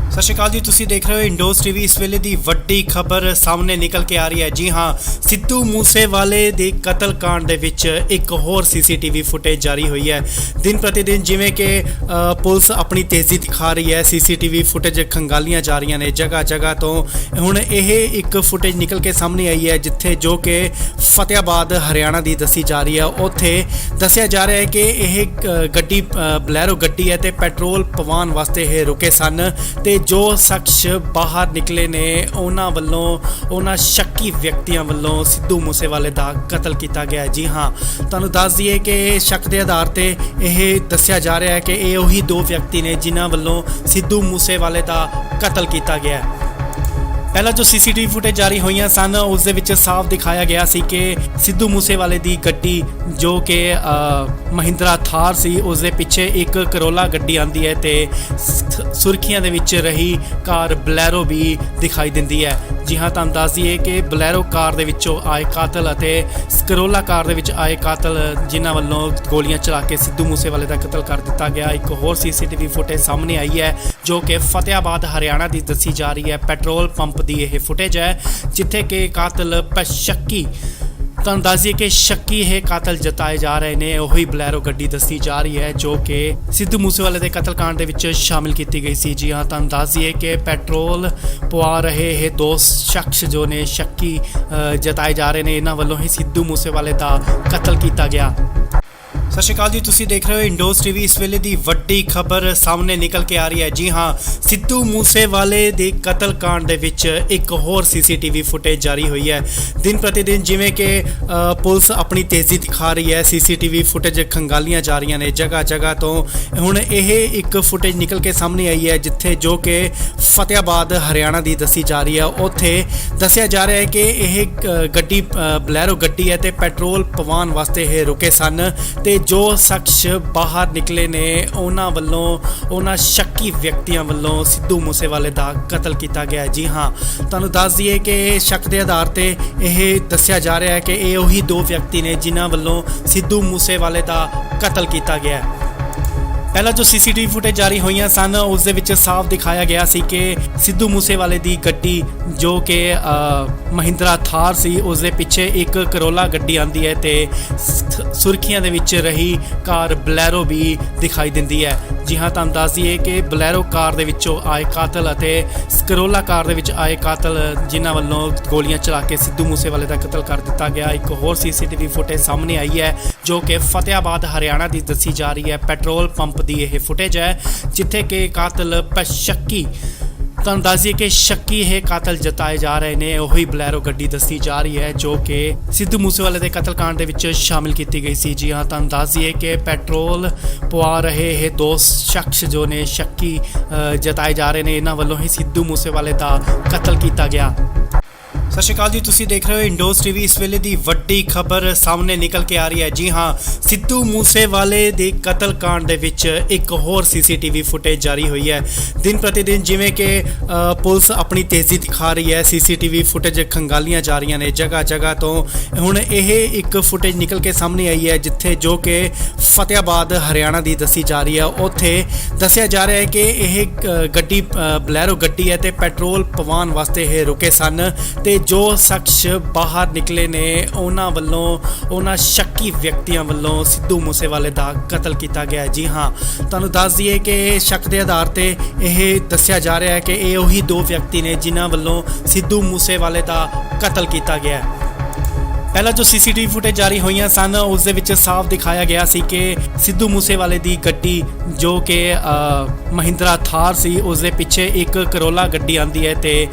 ਸਤਿ ਸ਼੍ਰੀ ਅਕਾਲ ਜੀ, ਤੁਸੀਂ ਦੇਖ ਰਹੇ ਹੋ ਇੰਡੋਜ਼ ਟੀਵੀ। ਇਸ ਵੇਲੇ ਦੀ ਵੱਡੀ ਖਬਰ ਸਾਹਮਣੇ ਨਿਕਲ ਕੇ ਆ ਰਹੀ ਹੈ। ਜੀ ਹਾਂ, ਸਿੱਧੂ ਮੂਸੇਵਾਲੇ ਦੇ ਕਤਲकांड ਦੇ ਵਿੱਚ ਇੱਕ ਹੋਰ ਸੀਸੀਟੀਵੀ ਫੁਟੇਜ ਜਾਰੀ ਹੋਈ ਹੈ। ਦਿਨ ਪ੍ਰਤੀ ਦਿਨ ਜਿਵੇਂ ਕਿ ਪੁਲਿਸ ਆਪਣੀ ਤੇਜ਼ੀ ਦਿਖਾ ਰਹੀ ਹੈ, ਸੀਸੀਟੀਵੀ ਫੁਟੇਜ ਖੰਗਾਲੀਆਂ ਜਾ ਰਹੀਆਂ ਨੇ ਜਗ੍ਹਾ ਜਗ੍ਹਾ ਤੋਂ। ਹੁਣ ਇਹ ਇੱਕ ਫੁਟੇਜ ਨਿਕਲ ਕੇ ਸਾਹਮਣੇ ਆਈ ਹੈ ਜਿੱਥੇ ਜੋ ਕਿ ਫਤਿਆਬਾਦ ਹਰਿਆਣਾ ਦੀ ਦੱਸੀ ਜਾ ਰਹੀ ਹੈ। ਉੱਥੇ ਦੱਸਿਆ ਜਾ ਰਿਹਾ ਹੈ ਕਿ ਇਹ ਗੱਡੀ ਬਲੈਰੋ ਗੱਡੀ ਹੈ ਤੇ ਪੈਟਰੋਲ ਪਵਾਉਣ ਵਾਸਤੇ ਇਹ ਰੁਕੇ ਸਨ ਤੇ ਜੋ ਸ਼ਖਸ ਬਾਹਰ ਨਿਕਲੇ ਨੇ ਉਹਨਾਂ ਵੱਲੋਂ ਉਹਨਾਂ ਸ਼ੱਕੀ ਵਿਅਕਤੀਆਂ ਵੱਲੋਂ ਸਿੱਧੂ ਮੂਸੇਵਾਲੇ ਦਾ ਕਤਲ ਕੀਤਾ ਗਿਆ। ਜੀ ਹਾਂ, ਤੁਹਾਨੂੰ ਦੱਸ ਦਈਏ ਕਿ ਸ਼ੱਕ ਦੇ ਆਧਾਰ ਤੇ ਇਹ ਦੱਸਿਆ ਜਾ ਰਿਹਾ ਹੈ ਕਿ ਇਹ ਉਹੀ ਦੋ ਵਿਅਕਤੀ ਨੇ ਜਿਨ੍ਹਾਂ ਵੱਲੋਂ ਸਿੱਧੂ ਮੂਸੇਵਾਲੇ ਦਾ ਕਤਲ ਕੀਤਾ ਗਿਆ। ਪਹਿਲਾਂ ਜੋ ਸੀਸੀਟੀਵੀ ਫੁਟੇਜ ਜਾਰੀ ਹੋਈਆਂ ਸਨ ਉਸ ਦੇ ਵਿੱਚ ਸਾਫ਼ ਦਿਖਾਇਆ ਗਿਆ ਸੀ ਕਿ ਸਿੱਧੂ ਮੂਸੇਵਾਲੇ ਦੀ ਗੱਡੀ ਜੋ ਕਿ ਮਹਿੰਦਰਾ ਥਾਰ ਸੀ ਉਸ ਦੇ ਪਿੱਛੇ ਇੱਕ ਕਰੋਲਾ ਗੱਡੀ ਆਂਦੀ ਹੈ ਤੇ ਸੁਰਖੀਆਂ ਦੇ ਵਿੱਚ ਰਹੀ ਕਾਰ ਬਲੈਰੋ ਵੀ ਦਿਖਾਈ ਦਿੰਦੀ ਹੈ। ਜੀ ਹਾਂ, ਤੁਹਾਨੂੰ ਦੱਸ ਦਈਏ ਕਿ ਬਲੈਰੋ ਕਾਰ ਦੇ ਵਿੱਚੋਂ ਆਏ ਕਾਤਲ ਅਤੇ ਕਰੋਲਾ ਕਾਰ ਦੇ ਵਿੱਚ ਆਏ ਕਾਤਲ ਜਿਨ੍ਹਾਂ ਵੱਲੋਂ ਗੋਲੀਆਂ ਚਲਾ ਕੇ ਸਿੱਧੂ ਮੂਸੇਵਾਲੇ ਦਾ ਕਤਲ ਕਰ ਦਿੱਤਾ ਗਿਆ। ਇੱਕ ਹੋਰ ਸੀਸੀਟੀਵੀ ਫੁਟੇਜ ਸਾਹਮਣੇ ਆਈ ਹੈ ਜੋ ਕਿ ਫਤਿਆਬਾਦ ਹਰਿਆਣਾ ਦੀ ਦੱਸੀ ਜਾ ਰਹੀ ਹੈ। ਪੈਟਰੋਲ ਪੰਪ ਦੀ ਇਹ ਫੁਟੇਜ ਹੈ ਜਿੱਥੇ ਕਿ ਕਾਤਲ ਸ਼ੱਕੀ ਤੁਹਾਨੂੰ ਦੱਸ ਦਈਏ ਕਿ ਸ਼ੱਕੀ ਇਹ ਕਾਤਲ ਜਤਾਏ ਜਾ ਰਹੇ ਨੇ ਉਹੀ ਬਲੈਰੋ ਗੱਡੀ ਦੱਸੀ ਜਾ ਰਹੀ ਹੈ ਜੋ ਕਿ ਸਿੱਧੂ ਮੂਸੇਵਾਲੇ ਦੇ ਕਤਲकांड ਦੇ ਵਿੱਚ ਸ਼ਾਮਿਲ ਕੀਤੀ ਗਈ ਸੀ। ਜੀ ਹਾਂ, ਤੁਹਾਨੂੰ ਦੱਸ ਦਈਏ ਕਿ ਪੈਟਰੋਲ ਪਵਾ ਰਹੇ ਇਹ ਦੋ ਸ਼ਖਸ ਜੋ ਨੇ ਸ਼ੱਕੀ ਜਤਾਏ ਜਾ ਰਹੇ ਨੇ ਇਹਨਾਂ ਵੱਲੋਂ ਹੀ ਸਿੱਧੂ ਮੂਸੇਵਾਲੇ ਦਾ ਕਤਲ ਕੀਤਾ ਗਿਆ। ਸਤਿ ਸ਼੍ਰੀ ਅਕਾਲ ਜੀ, ਤੁਸੀਂ ਦੇਖ ਰਹੇ ਹੋ ਇੰਡੋਜ਼ ਟੀਵੀ। ਇਸ ਵੇਲੇ ਦੀ ਵੱਡੀ ਖਬਰ ਸਾਹਮਣੇ ਨਿਕਲ ਕੇ ਆ ਰਹੀ ਹੈ। ਜੀ ਹਾਂ, ਸਿੱਧੂ ਮੂਸੇਵਾਲੇ ਦੇ ਕਤਲकांड ਦੇ ਵਿੱਚ ਇੱਕ ਹੋਰ ਸੀਸੀਟੀਵੀ ਫੁਟੇਜ ਜਾਰੀ ਹੋਈ ਹੈ। ਦਿਨ ਪ੍ਰਤੀ ਦਿਨ ਜਿਵੇਂ ਕਿ ਪੁਲਿਸ ਆਪਣੀ ਤੇਜ਼ੀ ਦਿਖਾ ਰਹੀ ਹੈ, ਸੀਸੀਟੀਵੀ ਫੁਟੇਜ ਖੰਗਾਲੀਆਂ ਜਾ ਰਹੀਆਂ ਨੇ ਜਗ੍ਹਾ ਜਗ੍ਹਾ ਤੋਂ। ਹੁਣ ਇਹ ਇੱਕ ਫੁਟੇਜ ਨਿਕਲ ਕੇ ਸਾਹਮਣੇ ਆਈ ਹੈ ਜਿੱਥੇ ਜੋ ਕਿ ਫਤਿਆਬਾਦ ਹਰਿਆਣਾ ਦੀ ਦੱਸੀ ਜਾ ਰਹੀ ਹੈ। ਉੱਥੇ ਦੱਸਿਆ ਜਾ ਰਿਹਾ ਹੈ ਕਿ ਇਹ ਗੱਡੀ ਬਲੈਰੋ ਗੱਡੀ ਹੈ ਤੇ ਪੈਟਰੋਲ ਪਵਾਉਣ ਵਾਸਤੇ ਇਹ ਰੁਕੇ ਸਨ ਤੇ ਜੋ ਸ਼ਖਸ ਬਾਹਰ ਨਿਕਲੇ ਨੇ ਉਹਨਾਂ ਵੱਲੋਂ ਉਹਨਾਂ ਸ਼ੱਕੀ ਵਿਅਕਤੀਆਂ ਵੱਲੋਂ ਸਿੱਧੂ ਮੂਸੇਵਾਲੇ ਦਾ ਕਤਲ ਕੀਤਾ ਗਿਆ। ਜੀ ਹਾਂ, ਤੁਹਾਨੂੰ ਦੱਸ ਦਈਏ ਕਿ ਸ਼ੱਕ ਦੇ ਆਧਾਰ ਤੇ ਇਹ ਦੱਸਿਆ ਜਾ ਰਿਹਾ ਹੈ ਕਿ ਇਹ ਉਹੀ ਦੋ ਵਿਅਕਤੀ ਨੇ ਜਿਨ੍ਹਾਂ ਵੱਲੋਂ ਸਿੱਧੂ ਮੂਸੇਵਾਲੇ ਦਾ ਕਤਲ ਕੀਤਾ ਗਿਆ। ਪਹਿਲਾਂ ਜੋ ਸੀਸੀਟੀਵੀ ਫੁਟੇਜ ਜਾਰੀ ਹੋਈਆਂ ਸਨ ਉਸ ਦੇ ਵਿੱਚ ਸਾਫ਼ ਦਿਖਾਇਆ ਗਿਆ ਸੀ ਕਿ ਸਿੱਧੂ ਮੂਸੇਵਾਲੇ ਦੀ ਗੱਡੀ ਜੋ ਕਿ ਮਹਿੰਦਰਾ ਥਾਰ ਸੀ ਉਸ ਦੇ ਪਿੱਛੇ ਇੱਕ ਕਰੋਲਾ ਗੱਡੀ ਆਂਦੀ ਹੈ ਤੇ ਸੁਰਖੀਆਂ ਦੇ ਵਿੱਚ ਰਹੀ ਕਾਰ ਬਲੈਰੋ ਵੀ ਦਿਖਾਈ ਦਿੰਦੀ ਹੈ। ਜੀ ਹਾਂ, ਤੁਹਾਨੂੰ ਦੱਸ ਦਈਏ ਕਿ ਬਲੈਰੋ ਕਾਰ ਦੇ ਵਿੱਚੋਂ ਆਏ ਕਾਤਲ ਅਤੇ ਕਰੋਲਾ ਕਾਰ ਦੇ ਵਿੱਚ ਆਏ ਕਾਤਲ ਜਿਨ੍ਹਾਂ ਵੱਲੋਂ ਗੋਲੀਆਂ ਚਲਾ ਕੇ ਸਿੱਧੂ ਮੂਸੇਵਾਲੇ ਦਾ ਕਤਲ ਕਰ ਦਿੱਤਾ ਗਿਆ। ਇੱਕ ਹੋਰ ਸੀਸੀਟੀਵੀ ਫੁਟੇਜ ਸਾਹਮਣੇ ਆਈ ਹੈ ਜੋ ਕਿ ਫਤਿਆਬਾਦ ਹਰਿਆਣਾ ਦੀ ਦੱਸੀ ਜਾ ਰਹੀ ਹੈ। ਪੈਟਰੋਲ ਪੰਪ ਦੀ ਇਹ ਫੁਟੇਜ ਹੈ ਜਿੱਥੇ ਕਿ ਕਾਤਲ ਸ਼ੱਕੀ ਤੁਹਾਨੂੰ ਦੱਸ ਦਈਏ ਕਿ ਸ਼ੱਕੀ ਇਹ ਕਾਤਲ ਜਤਾਏ ਜਾ ਰਹੇ ਨੇ। ਉਹੀ ਬਲੈਰੋ ਗੱਡੀ ਦੱਸੀ ਜਾ ਰਹੀ ਹੈ ਜੋ ਕਿ ਸਿੱਧੂ ਮੂਸੇਵਾਲੇ ਦੇ ਕਤਲकांड ਦੇ ਵਿੱਚ ਸ਼ਾਮਿਲ ਕੀਤੀ ਗਈ ਸੀ। ਜੀ ਹਾਂ, ਤੁਹਾਨੂੰ ਦੱਸ ਦਈਏ ਕਿ ਪੈਟਰੋਲ ਪਵਾ ਰਹੇ ਇਹ ਦੋ ਸ਼ਖਸ ਜੋ ਨੇ ਸ਼ੱਕੀ ਜਤਾਏ ਜਾ ਰਹੇ ਨੇ, ਇਹਨਾਂ ਵੱਲੋਂ ਹੀ ਸਿੱਧੂ ਮੂਸੇਵਾਲੇ ਦਾ ਕਤਲ ਕੀਤਾ ਗਿਆ। ਸਤਿ ਸ਼੍ਰੀ ਅਕਾਲ ਜੀ, ਤੁਸੀਂ ਦੇਖ ਰਹੇ ਹੋ ਇੰਡੋਜ਼ ਟੀਵੀ। ਇਸ ਵੇਲੇ ਦੀ ਵੱਡੀ ਖਬਰ ਸਾਹਮਣੇ ਨਿਕਲ ਕੇ ਆ ਰਹੀ ਹੈ। ਜੀ ਹਾਂ, ਸਿੱਧੂ ਮੂਸੇਵਾਲੇ ਦੇ ਕਤਲकांड ਦੇ ਵਿੱਚ ਇੱਕ ਹੋਰ ਸੀਸੀਟੀਵੀ ਫੁਟੇਜ ਜਾਰੀ ਹੋਈ ਹੈ। ਦਿਨ ਪ੍ਰਤੀ ਦਿਨ ਜਿਵੇਂ ਕਿ ਪੁਲਿਸ ਆਪਣੀ ਤੇਜ਼ੀ ਦਿਖਾ ਰਹੀ ਹੈ, ਸੀਸੀਟੀਵੀ ਫੁਟੇਜ ਖੰਗਾਲੀਆਂ ਜਾ ਰਹੀਆਂ ਨੇ ਜਗ੍ਹਾ ਜਗ੍ਹਾ ਤੋਂ। ਹੁਣ ਇਹ ਇੱਕ ਫੁਟੇਜ ਨਿਕਲ ਕੇ ਸਾਹਮਣੇ ਆਈ ਹੈ ਜਿੱਥੇ ਜੋ ਕਿ ਫਤਿਆਬਾਦ ਹਰਿਆਣਾ ਦੀ ਦੱਸੀ ਜਾ ਰਹੀ ਹੈ। ਉੱਥੇ ਦੱਸਿਆ ਜਾ ਰਿਹਾ ਹੈ ਕਿ ਇਹ ਗੱਡੀ ਬਲੈਰੋ ਗੱਡੀ ਹੈ ਤੇ ਪੈਟਰੋਲ ਪਵਾਉਣ ਵਾਸਤੇ ਇਹ ਰੁਕੇ ਸਨ ਤੇ ਜੋ ਸ਼ਖਸ ਬਾਹਰ ਨਿਕਲੇ ਨੇ ਉਹਨਾਂ ਵੱਲੋਂ ਉਹਨਾਂ ਸ਼ੱਕੀ ਵਿਅਕਤੀਆਂ ਵੱਲੋਂ ਸਿੱਧੂ ਮੂਸੇਵਾਲੇ ਦਾ ਕਤਲ ਕੀਤਾ ਗਿਆ। ਜੀ ਹਾਂ, ਤੁਹਾਨੂੰ ਦੱਸ ਦਈਏ ਕਿ ਸ਼ੱਕ ਦੇ ਆਧਾਰ ਤੇ ਇਹ ਦੱਸਿਆ ਜਾ ਰਿਹਾ ਹੈ ਕਿ ਇਹ ਉਹੀ ਦੋ ਵਿਅਕਤੀ ਨੇ ਜਿਨ੍ਹਾਂ ਵੱਲੋਂ ਸਿੱਧੂ ਮੂਸੇਵਾਲੇ ਦਾ ਕਤਲ ਕੀਤਾ ਗਿਆ। ਪਹਿਲਾਂ ਜੋ ਸੀਸੀਟੀਵੀ ਫੁਟੇਜ ਜਾਰੀ ਹੋਈਆਂ ਸਨ ਉਸ ਦੇ ਵਿੱਚ ਸਾਫ਼ ਦਿਖਾਇਆ ਗਿਆ ਸੀ ਕਿ ਸਿੱਧੂ ਮੂਸੇਵਾਲੇ ਦੀ ਗੱਡੀ ਜੋ ਕਿ ਮਹਿੰਦਰਾ ਥਾਰ ਸੀ ਉਸ ਦੇ ਪਿੱਛੇ ਇੱਕ ਕਰੋਲਾ ਗੱਡੀ ਆਂਦੀ ਹੈ ਤੇ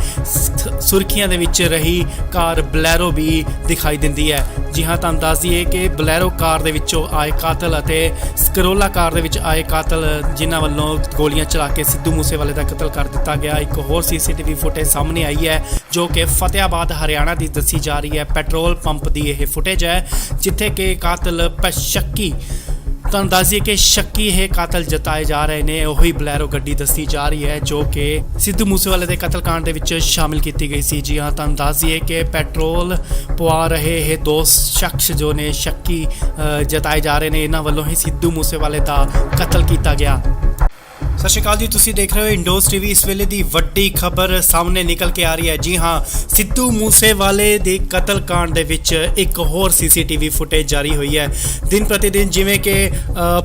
ਸੁਰਖੀਆਂ ਦੇ ਵਿੱਚ ਰਹੀ ਕਾਰ ਬਲੈਰੋ ਵੀ ਦਿਖਾਈ ਦਿੰਦੀ ਹੈ। ਜੀ ਹਾਂ, ਤੁਹਾਨੂੰ ਦੱਸ ਦਈਏ ਕਿ ਬਲੈਰੋ ਕਾਰ ਦੇ ਵਿੱਚੋਂ ਆਏ ਕਾਤਲ ਅਤੇ ਕਰੋਲਾ ਕਾਰ ਦੇ ਵਿੱਚ ਆਏ ਕਾਤਲ ਜਿਨ੍ਹਾਂ ਵੱਲੋਂ ਗੋਲੀਆਂ ਚਲਾ ਕੇ ਸਿੱਧੂ ਮੂਸੇਵਾਲੇ ਦਾ ਕਤਲ ਕਰ ਦਿੱਤਾ ਗਿਆ। ਇੱਕ ਹੋਰ ਸੀਸੀਟੀਵੀ ਫੁਟੇਜ ਸਾਹਮਣੇ ਆਈ ਹੈ ਜੋ ਕਿ ਫਤਿਆਬਾਦ ਹਰਿਆਣਾ ਦੀ ਦੱਸੀ ਜਾ ਰਹੀ ਹੈ। ਪੈਟਰੋਲ ਪੰਪ ਦੀ ਇਹ ਫੁਟੇਜ ਹੈ ਜਿੱਥੇ ਕਿ ਕਾਤਲ ਸ਼ੱਕੀ ਤੁਹਾਨੂੰ ਦੱਸ ਦਈਏ ਕਿ ਸ਼ੱਕੀ ਇਹ ਕਾਤਲ ਜਤਾਏ ਜਾ ਰਹੇ ਨੇ। ਉਹੀ ਬਲੈਰੋ ਗੱਡੀ ਦੱਸੀ ਜਾ ਰਹੀ ਹੈ ਜੋ ਕਿ ਸਿੱਧੂ ਮੂਸੇਵਾਲੇ ਦੇ ਕਤਲकांड ਦੇ ਵਿੱਚ ਸ਼ਾਮਿਲ ਕੀਤੀ ਗਈ ਸੀ। ਜੀ ਹਾਂ, ਤੁਹਾਨੂੰ ਦੱਸ ਦਈਏ ਕਿ ਪੈਟਰੋਲ ਪਵਾ ਰਹੇ ਇਹ ਦੋ ਸ਼ਖਸ ਜੋ ਨੇ ਸ਼ੱਕੀ ਜਤਾਏ ਜਾ ਰਹੇ ਨੇ, ਇਹਨਾਂ ਵੱਲੋਂ ਹੀ ਸਿੱਧੂ ਮੂਸੇਵਾਲੇ ਦਾ ਕਤਲ ਕੀਤਾ ਗਿਆ। ਸਤਿ ਸ਼੍ਰੀ ਅਕਾਲ ਜੀ, ਤੁਸੀਂ ਦੇਖ ਰਹੇ ਹੋ ਇੰਡੋਜ਼ ਟੀਵੀ। ਇਸ ਵੇਲੇ ਦੀ ਵੱਡੀ ਖਬਰ ਸਾਹਮਣੇ ਨਿਕਲ ਕੇ ਆ ਰਹੀ ਹੈ। ਜੀ ਹਾਂ, ਸਿੱਧੂ ਮੂਸੇਵਾਲੇ ਦੇ ਕਤਲकांड ਦੇ ਵਿੱਚ ਇੱਕ ਹੋਰ ਸੀਸੀਟੀਵੀ ਫੁਟੇਜ ਜਾਰੀ ਹੋਈ ਹੈ। ਦਿਨ ਪ੍ਰਤੀ ਦਿਨ ਜਿਵੇਂ ਕਿ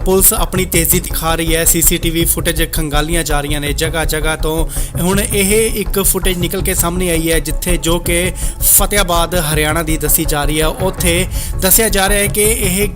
ਪੁਲਿਸ ਆਪਣੀ ਤੇਜ਼ੀ ਦਿਖਾ ਰਹੀ ਹੈ, ਸੀਸੀਟੀਵੀ ਫੁਟੇਜ ਖੰਗਾਲੀਆਂ ਜਾ ਰਹੀਆਂ ਨੇ ਜਗ੍ਹਾ ਜਗ੍ਹਾ ਤੋਂ। ਹੁਣ ਇਹ ਇੱਕ ਫੁਟੇਜ ਨਿਕਲ ਕੇ ਸਾਹਮਣੇ ਆਈ ਹੈ ਜਿੱਥੇ ਜੋ ਕਿ ਫਤਿਆਬਾਦ ਹਰਿਆਣਾ ਦੀ ਦੱਸੀ ਜਾ ਰਹੀ ਹੈ। ਉੱਥੇ ਦੱਸਿਆ ਜਾ ਰਿਹਾ ਹੈ ਕਿ ਇਹ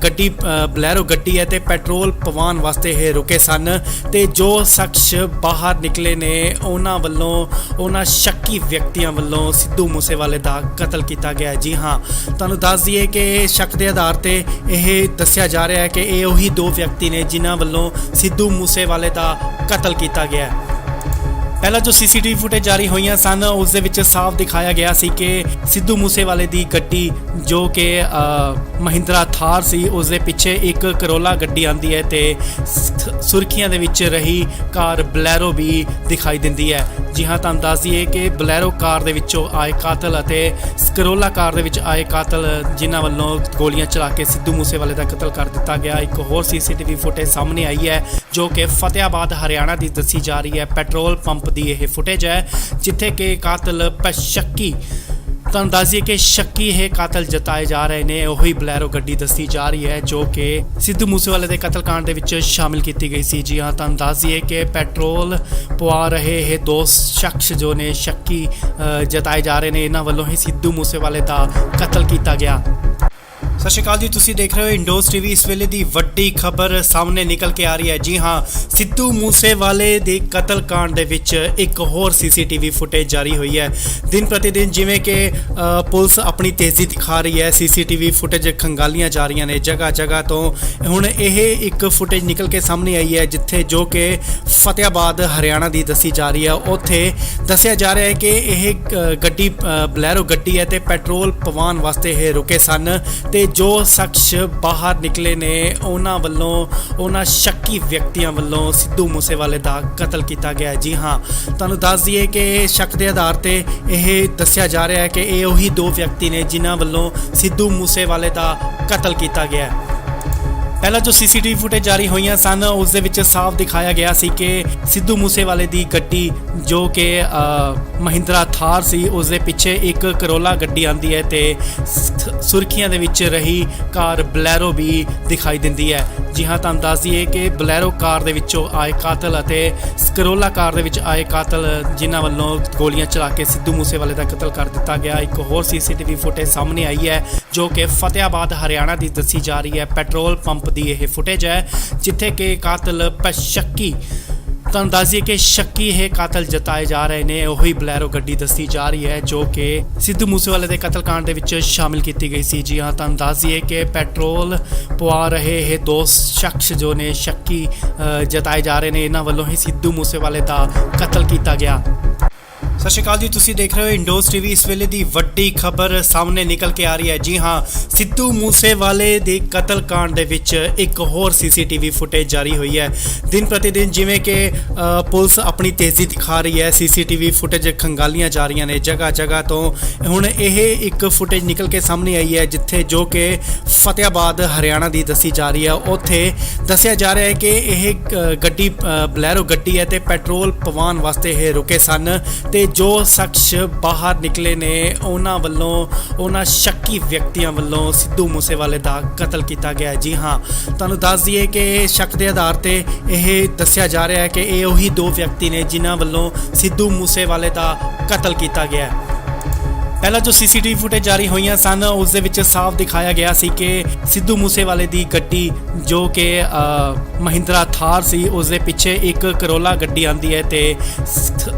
ਗੱਡੀ ਬਲੈਰੋ ਗੱਡੀ ਹੈ ਤੇ ਪੈਟਰੋਲ ਪਵਾਉਣ ਵਾਸਤੇ ਇਹ ਰੁਕੇ ਸਨ ਤੇ ਜੋ ਸ਼ਖਸ ਬਾਹਰ ਨਿਕਲੇ ਨੇ ਉਹਨਾਂ ਵੱਲੋਂ ਉਹਨਾਂ ਸ਼ੱਕੀ ਵਿਅਕਤੀਆਂ ਵੱਲੋਂ ਸਿੱਧੂ ਮੂਸੇਵਾਲੇ ਦਾ ਕਤਲ ਕੀਤਾ ਗਿਆ। ਜੀ ਹਾਂ, ਤੁਹਾਨੂੰ ਦੱਸ ਦਈਏ ਕਿ ਸ਼ੱਕ ਦੇ ਆਧਾਰ ਤੇ ਇਹ ਦੱਸਿਆ ਜਾ ਰਿਹਾ ਹੈ ਕਿ ਇਹ ਉਹੀ ਦੋ ਵਿਅਕਤੀ ਨੇ ਜਿਨ੍ਹਾਂ ਵੱਲੋਂ ਸਿੱਧੂ ਮੂਸੇਵਾਲੇ ਦਾ ਕਤਲ ਕੀਤਾ ਗਿਆ। ਪਹਿਲਾਂ ਜੋ ਸੀਸੀਟੀਵੀ ਫੁਟੇਜ ਜਾਰੀ ਹੋਈਆਂ ਸਨ ਉਸ ਦੇ ਵਿੱਚ ਸਾਫ਼ ਦਿਖਾਇਆ ਗਿਆ ਸੀ ਕਿ ਸਿੱਧੂ ਮੂਸੇਵਾਲੇ ਦੀ ਗੱਡੀ ਜੋ ਕਿ ਮਹਿੰਦਰਾ ਥਾਰ ਸੀ ਉਸ ਦੇ ਪਿੱਛੇ ਇੱਕ ਕਰੋਲਾ ਗੱਡੀ ਆਂਦੀ ਹੈ ਤੇ ਸੁਰਖੀਆਂ ਦੇ ਵਿੱਚ ਰਹੀ ਕਾਰ ਬਲੈਰੋ ਵੀ ਦਿਖਾਈ ਦਿੰਦੀ ਹੈ। ਜੀ ਹਾਂ, ਤੁਹਾਨੂੰ ਦੱਸ ਦਈਏ ਕਿ ਬਲੈਰੋ ਕਾਰ ਦੇ ਵਿੱਚੋਂ ਆਏ ਕਾਤਲ ਅਤੇ ਕਰੋਲਾ ਕਾਰ ਦੇ ਵਿੱਚ ਆਏ ਕਾਤਲ ਜਿਨ੍ਹਾਂ ਵੱਲੋਂ ਗੋਲੀਆਂ ਚਲਾ ਕੇ ਸਿੱਧੂ ਮੂਸੇਵਾਲੇ ਦਾ ਕਤਲ ਕਰ ਦਿੱਤਾ ਗਿਆ। ਇੱਕ ਹੋਰ ਸੀਸੀਟੀਵੀ ਫੁਟੇਜ ਸਾਹਮਣੇ ਆਈ ਹੈ ਜੋ ਕਿ ਫਤਿਆਬਾਦ ਹਰਿਆਣਾ ਦੀ ਦੱਸੀ ਜਾ ਰਹੀ ਹੈ। ਪੈਟਰੋਲ ਪੰਪ ਦੀ ਇਹ ਫੁਟੇਜ ਹੈ ਜਿੱਥੇ ਕਿ ਕਾਤਲ ਸ਼ੱਕੀ ਤੁਹਾਨੂੰ ਦੱਸ ਦਈਏ ਕਿ ਸ਼ੱਕੀ ਇਹ ਕਾਤਲ ਜਤਾਏ ਜਾ ਰਹੇ ਨੇ। ਉਹੀ ਬਲੈਰੋ ਗੱਡੀ ਦੱਸੀ ਜਾ ਰਹੀ ਹੈ ਜੋ ਕਿ ਸਿੱਧੂ ਮੂਸੇਵਾਲੇ ਦੇ ਕਤਲकांड ਦੇ ਵਿੱਚ ਸ਼ਾਮਿਲ ਕੀਤੀ ਗਈ ਸੀ। ਜੀ ਹਾਂ, ਤੁਹਾਨੂੰ ਦੱਸ ਦਈਏ ਕਿ ਪੈਟਰੋਲ ਪਵਾ ਰਹੇ ਇਹ ਦੋ ਸ਼ਖਸ ਜੋ ਨੇ ਸ਼ੱਕੀ ਜਤਾਏ ਜਾ ਰਹੇ ਨੇ, ਇਹਨਾਂ ਵੱਲੋਂ ਹੀ ਸਿੱਧੂ ਮੂਸੇਵਾਲੇ ਦਾ ਕਤਲ ਕੀਤਾ ਗਿਆ। ਸਤਿ ਸ਼੍ਰੀ ਅਕਾਲ ਜੀ, ਤੁਸੀਂ ਦੇਖ ਰਹੇ ਹੋ ਇੰਡੋਜ਼ ਟੀਵੀ। ਇਸ ਵੇਲੇ ਦੀ ਵੱਡੀ ਖਬਰ ਸਾਹਮਣੇ ਨਿਕਲ ਕੇ ਆ ਰਹੀ ਹੈ। ਜੀ ਹਾਂ, ਸਿੱਧੂ ਮੂਸੇਵਾਲੇ ਦੇ ਕਤਲकांड ਦੇ ਵਿੱਚ ਇੱਕ ਹੋਰ ਸੀਸੀਟੀਵੀ ਫੁਟੇਜ ਜਾਰੀ ਹੋਈ ਹੈ। ਦਿਨ ਪ੍ਰਤੀ ਦਿਨ ਜਿਵੇਂ ਕਿ ਪੁਲਿਸ ਆਪਣੀ ਤੇਜ਼ੀ ਦਿਖਾ ਰਹੀ ਹੈ, ਸੀਸੀਟੀਵੀ ਫੁਟੇਜ ਖੰਗਾਲੀਆਂ ਜਾ ਰਹੀਆਂ ਨੇ ਜਗ੍ਹਾ ਜਗ੍ਹਾ ਤੋਂ। ਹੁਣ ਇਹ ਇੱਕ ਫੁਟੇਜ ਨਿਕਲ ਕੇ ਸਾਹਮਣੇ ਆਈ ਹੈ ਜਿੱਥੇ ਜੋ ਕਿ ਫਤਿਆਬਾਦ ਹਰਿਆਣਾ ਦੀ ਦੱਸੀ ਜਾ ਰਹੀ ਹੈ। ਉੱਥੇ ਦੱਸਿਆ ਜਾ ਰਿਹਾ ਹੈ ਕਿ ਇਹ ਗੱਡੀ ਬਲੈਰੋ ਗੱਡੀ ਹੈ ਤੇ ਪੈਟਰੋਲ ਪਵਾਉਣ ਵਾਸਤੇ ਇਹ ਰੁਕੇ ਸਨ ਤੇ ਜੋ ਸ਼ਖਸ ਬਾਹਰ ਨਿਕਲੇ ਨੇ ਉਹਨਾਂ ਵੱਲੋਂ ਉਹਨਾਂ ਸ਼ੱਕੀ ਵਿਅਕਤੀਆਂ ਵੱਲੋਂ ਸਿੱਧੂ ਮੂਸੇਵਾਲੇ ਦਾ ਕਤਲ ਕੀਤਾ ਗਿਆ। ਜੀ ਹਾਂ, ਤੁਹਾਨੂੰ ਦੱਸ ਦਈਏ ਕਿ ਸ਼ੱਕ ਦੇ ਆਧਾਰ ਤੇ ਇਹ ਦੱਸਿਆ ਜਾ ਰਿਹਾ ਹੈ ਕਿ ਇਹ ਉਹੀ ਦੋ ਵਿਅਕਤੀ ਨੇ ਜਿਨ੍ਹਾਂ ਵੱਲੋਂ ਸਿੱਧੂ ਮੂਸੇਵਾਲੇ ਦਾ ਕਤਲ ਕੀਤਾ ਗਿਆ। ਪਹਿਲਾਂ ਜੋ ਸੀਸੀਟੀਵੀ ਫੁਟੇਜ ਜਾਰੀ ਹੋਈਆਂ ਸਨ ਉਸ ਦੇ ਵਿੱਚ ਸਾਫ਼ ਦਿਖਾਇਆ ਗਿਆ ਸੀ ਕਿ ਸਿੱਧੂ ਮੂਸੇਵਾਲੇ ਦੀ ਗੱਡੀ ਜੋ ਕਿ ਮਹਿੰਦਰਾ ਥਾਰ ਸੀ ਉਸ ਦੇ ਪਿੱਛੇ ਇੱਕ ਕਰੋਲਾ ਗੱਡੀ ਆਂਦੀ ਹੈ ਤੇ ਸੁਰਖੀਆਂ ਦੇ ਵਿੱਚ ਰਹੀ ਕਾਰ ਬਲੈਰੋ ਵੀ ਦਿਖਾਈ ਦਿੰਦੀ ਹੈ। ਜੀ ਹਾਂ, ਤੁਹਾਨੂੰ ਦੱਸ ਦਈਏ ਕਿ ਬਲੈਰੋ ਕਾਰ ਦੇ ਵਿੱਚੋਂ ਆਏ ਕਾਤਲ ਅਤੇ ਕਰੋਲਾ ਕਾਰ ਦੇ ਵਿੱਚ ਆਏ ਕਾਤਲ ਜਿਨ੍ਹਾਂ ਵੱਲੋਂ ਗੋਲੀਆਂ ਚਲਾ ਕੇ ਸਿੱਧੂ ਮੂਸੇਵਾਲੇ ਦਾ ਕਤਲ ਕਰ ਦਿੱਤਾ ਗਿਆ। ਇੱਕ ਹੋਰ ਸੀਸੀਟੀਵੀ ਫੁਟੇਜ ਸਾਹਮਣੇ ਆਈ ਹੈ ਜੋ ਕਿ ਫਤਿਆਬਾਦ ਹਰਿਆਣਾ ਦੀ ਦੱਸੀ ਜਾ ਰਹੀ ਹੈ। ਪੈਟਰੋਲ ਪੰਪ ਦੀ ਇਹ ਫੁਟੇਜ ਹੈ ਜਿੱਥੇ ਕਿ ਕਾਤਲ ਸ਼ੱਕੀ ਤੁਹਾਨੂੰ ਦੱਸ ਦਈਏ ਕਿ ਸ਼ੱਕੀ ਇਹ ਕਾਤਲ ਜਤਾਏ ਜਾ ਰਹੇ ਨੇ ਉਹੀ ਬਲੈਰੋ ਗੱਡੀ ਦੱਸੀ ਜਾ ਰਹੀ ਹੈ ਜੋ ਕਿ ਸਿੱਧੂ ਮੂਸੇਵਾਲੇ ਦੇ ਕਤਲकांड ਦੇ ਵਿੱਚ ਸ਼ਾਮਿਲ ਕੀਤੀ ਗਈ ਸੀ। ਜੀ ਹਾਂ, ਤੁਹਾਨੂੰ ਦੱਸ ਦਈਏ ਕਿ ਪੈਟਰੋਲ ਪਵਾ ਰਹੇ ਇਹ ਦੋ ਸ਼ਖਸ ਜੋ ਨੇ ਸ਼ੱਕੀ ਜਤਾਏ ਜਾ ਰਹੇ ਨੇ ਇਹਨਾਂ ਵੱਲੋਂ ਹੀ ਸਿੱਧੂ ਮੂਸੇਵਾਲੇ ਦਾ ਕਤਲ ਕੀਤਾ ਗਿਆ। ਸਤਿ ਸ਼੍ਰੀ ਅਕਾਲ ਜੀ, ਤੁਸੀਂ ਦੇਖ ਰਹੇ ਹੋ ਇੰਡੋਜ਼ ਟੀਵੀ। ਇਸ ਵੇਲੇ ਦੀ ਵੱਡੀ ਖਬਰ ਸਾਹਮਣੇ ਨਿਕਲ ਕੇ ਆ ਰਹੀ ਹੈ। ਜੀ ਹਾਂ, ਸਿੱਧੂ ਮੂਸੇਵਾਲੇ ਦੇ ਕਤਲकांड ਦੇ ਵਿੱਚ ਇੱਕ ਹੋਰ ਸੀਸੀਟੀਵੀ ਫੁਟੇਜ ਜਾਰੀ ਹੋਈ ਹੈ। ਦਿਨ ਪ੍ਰਤੀ ਦਿਨ ਜਿਵੇਂ ਕਿ ਪੁਲਿਸ ਆਪਣੀ ਤੇਜ਼ੀ ਦਿਖਾ ਰਹੀ ਹੈ, ਸੀਸੀਟੀਵੀ ਫੁਟੇਜ ਖੰਗਾਲੀਆਂ ਜਾ ਰਹੀਆਂ ਨੇ ਜਗ੍ਹਾ ਜਗ੍ਹਾ ਤੋਂ। ਹੁਣ ਇਹ ਇੱਕ ਫੁਟੇਜ ਨਿਕਲ ਕੇ ਸਾਹਮਣੇ ਆਈ ਹੈ ਜਿੱਥੇ ਜੋ ਕਿ ਫਤਿਆਬਾਦ ਹਰਿਆਣਾ ਦੀ ਦੱਸੀ ਜਾ ਰਹੀ ਹੈ। ਉੱਥੇ ਦੱਸਿਆ ਜਾ ਰਿਹਾ ਹੈ ਕਿ ਇਹ ਗੱਡੀ ਬਲੈਰੋ ਗੱਡੀ ਹੈ ਤੇ ਪੈਟਰੋਲ ਪਵਾਉਣ ਵਾਸਤੇ ਇਹ ਰੁਕੇ ਸਨ ਤੇ ਜੋ ਸ਼ਖਸ ਬਾਹਰ ਨਿਕਲੇ ਨੇ ਉਹਨਾਂ ਵੱਲੋਂ ਉਹਨਾਂ ਸ਼ੱਕੀ ਵਿਅਕਤੀਆਂ ਵੱਲੋਂ ਸਿੱਧੂ ਮੂਸੇਵਾਲੇ ਦਾ ਕਤਲ ਕੀਤਾ ਗਿਆ। ਜੀ ਹਾਂ, ਤੁਹਾਨੂੰ ਦੱਸ ਦਈਏ ਕਿ ਸ਼ੱਕ ਦੇ ਆਧਾਰ ਤੇ ਇਹ ਦੱਸਿਆ ਜਾ ਰਿਹਾ ਹੈ ਕਿ ਇਹ ਉਹੀ ਦੋ ਵਿਅਕਤੀ ਨੇ ਜਿਨ੍ਹਾਂ ਵੱਲੋਂ ਸਿੱਧੂ ਮੂਸੇਵਾਲੇ ਦਾ ਕਤਲ ਕੀਤਾ ਗਿਆ। ਪਹਿਲਾਂ ਜੋ ਸੀਸੀਟੀਵੀ ਫੁਟੇਜ ਜਾਰੀ ਹੋਈਆਂ ਸਨ ਉਸ ਦੇ ਵਿੱਚ ਸਾਫ਼ ਦਿਖਾਇਆ ਗਿਆ ਸੀ ਕਿ ਸਿੱਧੂ ਮੂਸੇਵਾਲੇ ਦੀ ਗੱਡੀ ਜੋ ਕਿ ਮਹਿੰਦਰਾ ਥਾਰ ਸੀ ਉਸ ਦੇ ਪਿੱਛੇ ਇੱਕ ਕਰੋਲਾ ਗੱਡੀ ਆਂਦੀ ਹੈ ਤੇ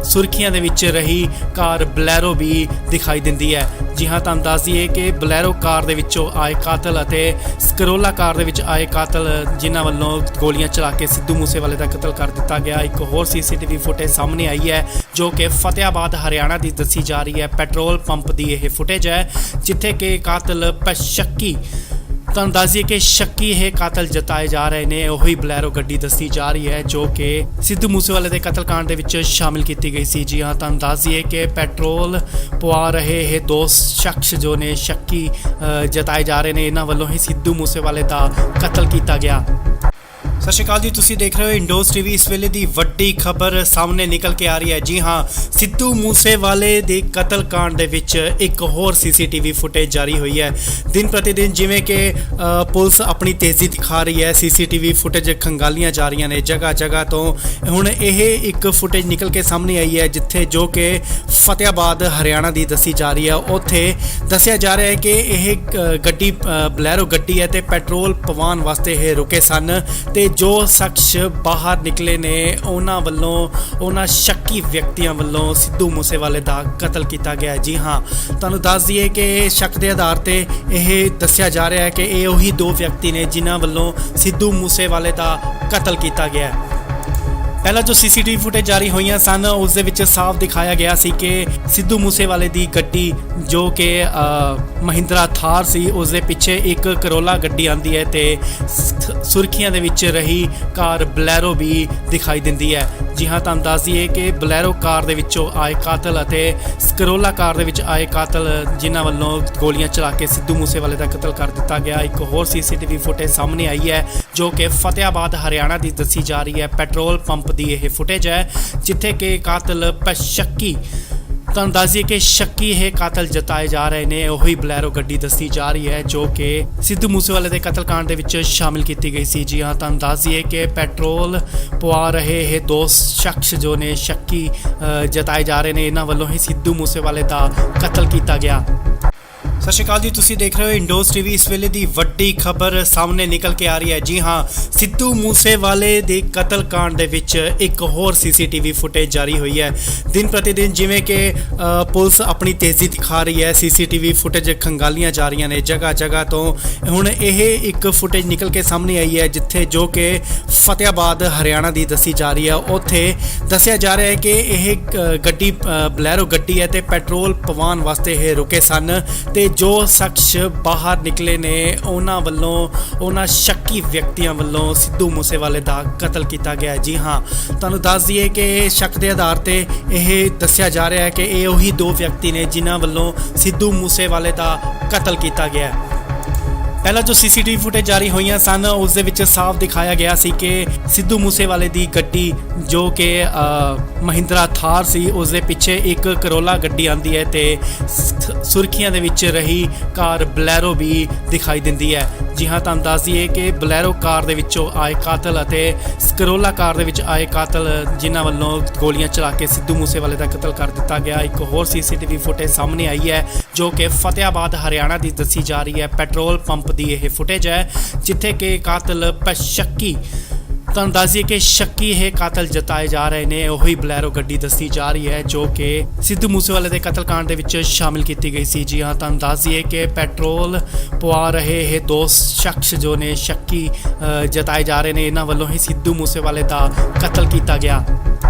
ਸੁਰਖੀਆਂ ਦੇ ਵਿੱਚ ਰਹੀ ਕਾਰ ਬਲੈਰੋ ਵੀ ਦਿਖਾਈ ਦਿੰਦੀ ਹੈ। ਜੀ ਹਾਂ, ਤੁਹਾਨੂੰ ਦੱਸ ਦਈਏ ਕਿ ਬਲੈਰੋ ਕਾਰ ਦੇ ਵਿੱਚੋਂ ਆਏ ਕਾਤਲ ਅਤੇ ਕਰੋਲਾ ਕਾਰ ਦੇ ਵਿੱਚ ਆਏ ਕਾਤਲ ਜਿਨ੍ਹਾਂ ਵੱਲੋਂ ਗੋਲੀਆਂ ਚਲਾ ਕੇ ਸਿੱਧੂ ਮੂਸੇਵਾਲੇ ਦਾ ਕਤਲ ਕਰ ਦਿੱਤਾ ਗਿਆ। ਇੱਕ ਹੋਰ ਸੀਸੀਟੀਵੀ ਫੁਟੇਜ ਸਾਹਮਣੇ ਆਈ ਹੈ ਜੋ ਕਿ ਫਤਿਆਬਾਦ ਹਰਿਆਣਾ ਦੀ ਦੱਸੀ ਜਾ ਰਹੀ ਹੈ। ਪੈਟਰੋਲ ਪੰਪ ਦੀ ਇਹ ਫੁਟੇਜ ਹੈ ਜਿੱਥੇ ਕਿ ਕਾਤਲ ਸ਼ੱਕੀ ਤੁਹਾਨੂੰ ਦੱਸ ਦਈਏ ਕਿ ਸ਼ੱਕੀ ਇਹ ਕਾਤਲ ਜਤਾਏ ਜਾ ਰਹੇ ਨੇ ਉਹੀ ਬਲੈਰੋ ਗੱਡੀ ਦੱਸੀ ਜਾ ਰਹੀ ਹੈ ਜੋ ਕਿ ਸਿੱਧੂ ਮੂਸੇਵਾਲੇ ਦੇ ਕਤਲकांड ਦੇ ਵਿੱਚ ਸ਼ਾਮਿਲ ਕੀਤੀ ਗਈ ਸੀ। ਜੀ ਹਾਂ, ਤੁਹਾਨੂੰ ਦੱਸ ਦਈਏ ਕਿ ਪੈਟਰੋਲ ਪਵਾ ਰਹੇ ਇਹ ਦੋ ਸ਼ਖਸ ਜੋ ਨੇ ਸ਼ੱਕੀ ਜਤਾਏ ਜਾ ਰਹੇ ਨੇ ਇਹਨਾਂ ਵੱਲੋਂ ਹੀ ਸਿੱਧੂ ਮੂਸੇਵਾਲੇ ਦਾ ਕਤਲ ਕੀਤਾ ਗਿਆ। ਸਤਿ ਸ਼੍ਰੀ ਅਕਾਲ ਜੀ, ਤੁਸੀਂ ਦੇਖ ਰਹੇ ਹੋ ਇੰਡੋਜ਼ ਟੀਵੀ। ਇਸ ਵੇਲੇ ਦੀ ਵੱਡੀ ਖਬਰ ਸਾਹਮਣੇ ਨਿਕਲ ਕੇ ਆ ਰਹੀ ਹੈ। ਜੀ ਹਾਂ, ਸਿੱਧੂ ਮੂਸੇਵਾਲੇ ਦੇ ਕਤਲकांड ਦੇ ਵਿੱਚ ਇੱਕ ਹੋਰ ਸੀਸੀਟੀਵੀ ਫੁਟੇਜ ਜਾਰੀ ਹੋਈ ਹੈ। ਦਿਨ ਪ੍ਰਤੀ ਦਿਨ ਜਿਵੇਂ ਕਿ ਪੁਲਿਸ ਆਪਣੀ ਤੇਜ਼ੀ ਦਿਖਾ ਰਹੀ ਹੈ, ਸੀਸੀਟੀਵੀ ਫੁਟੇਜ ਖੰਗਾਲੀਆਂ ਜਾ ਰਹੀਆਂ ਨੇ ਜਗ੍ਹਾ ਜਗ੍ਹਾ ਤੋਂ। ਹੁਣ ਇਹ ਇੱਕ ਫੁਟੇਜ ਨਿਕਲ ਕੇ ਸਾਹਮਣੇ ਆਈ ਹੈ ਜਿੱਥੇ ਜੋ ਕਿ ਫਤਿਆਬਾਦ ਹਰਿਆਣਾ ਦੀ ਦੱਸੀ ਜਾ ਰਹੀ ਹੈ। ਉੱਥੇ ਦੱਸਿਆ ਜਾ ਰਿਹਾ ਹੈ ਕਿ ਇਹ ਗੱਡੀ ਬਲੈਰੋ ਗੱਡੀ ਹੈ ਤੇ ਪੈਟਰੋਲ ਪਵਾਉਣ ਵਾਸਤੇ ਇਹ ਰੁਕੇ ਸਨ ਤੇ ਜੋ ਸ਼ਖਸ ਬਾਹਰ ਨਿਕਲੇ ਨੇ ਉਹਨਾਂ ਵੱਲੋਂ ਉਹਨਾਂ ਸ਼ੱਕੀ ਵਿਅਕਤੀਆਂ ਵੱਲੋਂ ਸਿੱਧੂ ਮੂਸੇਵਾਲੇ ਦਾ ਕਤਲ ਕੀਤਾ ਗਿਆ। ਜੀ ਹਾਂ, ਤੁਹਾਨੂੰ ਦੱਸ ਦਈਏ ਕਿ ਸ਼ੱਕ ਦੇ ਆਧਾਰ ਤੇ ਇਹ ਦੱਸਿਆ ਜਾ ਰਿਹਾ ਹੈ ਕਿ ਇਹ ਉਹੀ ਦੋ ਵਿਅਕਤੀ ਨੇ ਜਿਨ੍ਹਾਂ ਵੱਲੋਂ ਸਿੱਧੂ ਮੂਸੇਵਾਲੇ ਦਾ ਕਤਲ ਕੀਤਾ ਗਿਆ। ਪਹਿਲਾਂ ਜੋ ਸੀਸੀਟੀਵੀ ਫੁਟੇਜ ਜਾਰੀ ਹੋਈਆਂ ਸਨ ਉਸ ਦੇ ਵਿੱਚ ਸਾਫ਼ ਦਿਖਾਇਆ ਗਿਆ ਸੀ ਕਿ ਸਿੱਧੂ ਮੂਸੇਵਾਲੇ ਦੀ ਗੱਡੀ ਜੋ ਕਿ ਮਹਿੰਦਰਾ ਥਾਰ ਸੀ ਉਸ ਦੇ ਪਿੱਛੇ ਇੱਕ ਕਰੋਲਾ ਗੱਡੀ ਆਂਦੀ ਹੈ ਤੇ ਸੁਰਖੀਆਂ ਦੇ ਵਿੱਚ ਰਹੀ ਕਾਰ ਬਲੈਰੋ ਵੀ ਦਿਖਾਈ ਦਿੰਦੀ ਹੈ। ਜੀ ਹਾਂ, ਤੁਹਾਨੂੰ ਦੱਸ ਦਈਏ ਕਿ ਬਲੈਰੋ ਕਾਰ ਦੇ ਵਿੱਚੋਂ ਆਏ ਕਾਤਲ ਅਤੇ ਕਰੋਲਾ ਕਾਰ ਦੇ ਵਿੱਚ ਆਏ ਕਾਤਲ ਜਿਨ੍ਹਾਂ ਵੱਲੋਂ ਗੋਲੀਆਂ ਚਲਾ ਕੇ ਸਿੱਧੂ ਮੂਸੇਵਾਲੇ ਦਾ ਕਤਲ ਕਰ ਦਿੱਤਾ ਗਿਆ। ਇੱਕ ਹੋਰ ਸੀਸੀਟੀਵੀ ਫੁਟੇਜ ਸਾਹਮਣੇ ਆਈ ਹੈ ਜੋ ਕਿ ਫਤਿਆਬਾਦ ਹਰਿਆਣਾ ਦੀ ਦੱਸੀ ਜਾ ਰਹੀ ਹੈ। ਪੈਟਰੋਲ ਪੰਪ ਦੀ ਇਹ ਫੁਟੇਜ ਹੈ ਜਿੱਥੇ ਕਿ ਕਾਤਲ ਸ਼ੱਕੀ ਤੁਹਾਨੂੰ ਦੱਸ ਦਈਏ ਕਿ ਸ਼ੱਕੀ ਇਹ ਕਾਤਲ ਜਤਾਏ ਜਾ ਰਹੇ ਨੇ ਉਹੀ ਬਲੈਰੋ ਗੱਡੀ ਦੱਸੀ ਜਾ ਰਹੀ ਹੈ ਜੋ ਕਿ ਸਿੱਧੂ ਮੂਸੇਵਾਲੇ ਦੇ ਕਤਲकांड ਦੇ ਵਿੱਚ ਸ਼ਾਮਿਲ ਕੀਤੀ ਗਈ ਸੀ। ਜੀ ਹਾਂ, ਤੁਹਾਨੂੰ ਦੱਸ ਦਈਏ ਕਿ ਪੈਟਰੋਲ ਪਵਾ ਰਹੇ ਇਹ ਦੋ ਸ਼ਖਸ ਜੋ ਨੇ ਸ਼ੱਕੀ ਜਤਾਏ ਜਾ ਰਹੇ ਨੇ ਇਹਨਾਂ ਵੱਲੋਂ ਹੀ ਸਿੱਧੂ ਮੂਸੇਵਾਲੇ ਦਾ ਕਤਲ ਕੀਤਾ ਗਿਆ। ਸਤਿ ਸ਼੍ਰੀ ਅਕਾਲ ਜੀ, ਤੁਸੀਂ ਦੇਖ ਰਹੇ ਹੋ ਇੰਡੋਜ਼ ਟੀਵੀ। ਇਸ ਵੇਲੇ ਦੀ ਵੱਡੀ ਖਬਰ ਸਾਹਮਣੇ ਨਿਕਲ ਕੇ ਆ ਰਹੀ ਹੈ। ਜੀ ਹਾਂ, ਸਿੱਧੂ ਮੂਸੇਵਾਲੇ ਦੇ ਕਤਲकांड ਦੇ ਵਿੱਚ ਇੱਕ ਹੋਰ ਸੀਸੀਟੀਵੀ ਫੁਟੇਜ ਜਾਰੀ ਹੋਈ ਹੈ। ਦਿਨ ਪ੍ਰਤੀ ਦਿਨ ਜਿਵੇਂ ਕਿ ਪੁਲਿਸ ਆਪਣੀ ਤੇਜ਼ੀ ਦਿਖਾ ਰਹੀ ਹੈ, ਸੀਸੀਟੀਵੀ ਫੁਟੇਜ ਖੰਗਾਲੀਆਂ ਜਾ ਰਹੀਆਂ ਨੇ ਜਗ੍ਹਾ ਜਗ੍ਹਾ ਤੋਂ। ਹੁਣ ਇਹ ਇੱਕ ਫੁਟੇਜ ਨਿਕਲ ਕੇ ਸਾਹਮਣੇ ਆਈ ਹੈ ਜਿੱਥੇ ਜੋ ਕਿ ਫਤਿਆਬਾਦ ਹਰਿਆਣਾ ਦੀ ਦੱਸੀ ਜਾ ਰਹੀ ਹੈ। ਉੱਥੇ ਦੱਸਿਆ ਜਾ ਰਿਹਾ ਹੈ ਕਿ ਇਹ ਗੱਡੀ ਬਲੈਰੋ ਗੱਡੀ ਹੈ ਤੇ ਪੈਟਰੋਲ ਪਵਾਉਣ ਵਾਸਤੇ ਇਹ ਰੁਕੇ ਸਨ ਤੇ ਜੋ ਸ਼ਖਸ ਬਾਹਰ ਨਿਕਲੇ ਨੇ ਉਹਨਾਂ ਵੱਲੋਂ ਉਹਨਾਂ ਸ਼ੱਕੀ ਵਿਅਕਤੀਆਂ ਵੱਲੋਂ ਸਿੱਧੂ ਮੂਸੇਵਾਲੇ ਦਾ ਕਤਲ ਕੀਤਾ ਗਿਆ। ਜੀ ਹਾਂ, ਤੁਹਾਨੂੰ ਦੱਸ ਦਈਏ ਕਿ ਸ਼ੱਕ ਦੇ ਆਧਾਰ ਤੇ ਇਹ ਦੱਸਿਆ ਜਾ ਰਿਹਾ ਹੈ ਕਿ ਇਹ ਉਹੀ ਦੋ ਵਿਅਕਤੀ ਨੇ ਜਿਨ੍ਹਾਂ ਵੱਲੋਂ ਸਿੱਧੂ ਮੂਸੇਵਾਲੇ ਦਾ ਕਤਲ ਕੀਤਾ ਗਿਆ। ਪਹਿਲਾਂ ਜੋ ਸੀਸੀਟੀਵੀ ਫੁਟੇਜ ਜਾਰੀ ਹੋਈਆਂ ਸਨ ਉਸ ਦੇ ਵਿੱਚ ਸਾਫ਼ ਦਿਖਾਇਆ ਗਿਆ ਸੀ ਕਿ ਸਿੱਧੂ ਮੂਸੇਵਾਲੇ ਦੀ ਗੱਡੀ ਜੋ ਕਿ ਮਹਿੰਦਰਾ ਥਾਰ ਸੀ ਉਸ ਦੇ ਪਿੱਛੇ ਇੱਕ ਕਰੋਲਾ ਗੱਡੀ ਆਂਦੀ ਹੈ ਤੇ ਸੁਰਖੀਆਂ ਦੇ ਵਿੱਚ ਰਹੀ ਕਾਰ ਬਲੈਰੋ ਵੀ ਦਿਖਾਈ ਦਿੰਦੀ ਹੈ। ਜੀ ਹਾਂ, ਤੁਹਾਨੂੰ ਦੱਸ ਦਈਏ ਕਿ ਬਲੈਰੋ ਕਾਰ ਦੇ ਵਿੱਚੋਂ ਆਏ ਕਾਤਲ ਅਤੇ ਕਰੋਲਾ ਕਾਰ ਦੇ ਵਿੱਚ ਆਏ ਕਾਤਲ ਜਿਨ੍ਹਾਂ ਵੱਲੋਂ ਗੋਲੀਆਂ ਚਲਾ ਕੇ ਸਿੱਧੂ ਮੂਸੇਵਾਲੇ ਦਾ ਕਤਲ ਕਰ ਦਿੱਤਾ ਗਿਆ। ਇੱਕ ਹੋਰ ਸੀਸੀਟੀਵੀ ਫੁਟੇਜ ਸਾਹਮਣੇ ਆਈ ਹੈ ਜੋ ਕਿ ਫਤਿਆਬਾਦ ਹਰਿਆਣਾ ਦੀ ਦੱਸੀ ਜਾ ਰਹੀ ਹੈ। ਪੈਟਰੋਲ ਪੰਪ ਦੀ ਇਹ ਫੁਟੇਜ ਹੈ ਜਿੱਥੇ ਕਿ ਕਾਤਲ ਸ਼ੱਕੀ ਤੁਹਾਨੂੰ ਦੱਸ ਦਈਏ ਕਿ ਸ਼ੱਕੀ ਇਹ ਕਾਤਲ ਜਤਾਏ ਜਾ ਰਹੇ ਨੇ। ਉਹੀ ਬਲੈਰੋ ਗੱਡੀ ਦੱਸੀ ਜਾ ਰਹੀ ਹੈ ਜੋ ਕਿ ਸਿੱਧੂ ਮੂਸੇਵਾਲੇ ਦੇ ਕਤਲकांड ਦੇ ਵਿੱਚ ਸ਼ਾਮਿਲ ਕੀਤੀ ਗਈ ਸੀ। ਜੀ ਹਾਂ, ਤੁਹਾਨੂੰ ਦੱਸ ਦਈਏ ਕਿ ਪੈਟਰੋਲ ਪਵਾ ਰਹੇ ਇਹ ਦੋ ਸ਼ਖਸ ਜੋ ਨੇ ਸ਼ੱਕੀ ਜਤਾਏ ਜਾ ਰਹੇ ਨੇ, ਇਹਨਾਂ ਵੱਲੋਂ ਹੀ ਸਿੱਧੂ ਮੂਸੇਵਾਲੇ ਦਾ ਕਤਲ ਕੀਤਾ ਗਿਆ।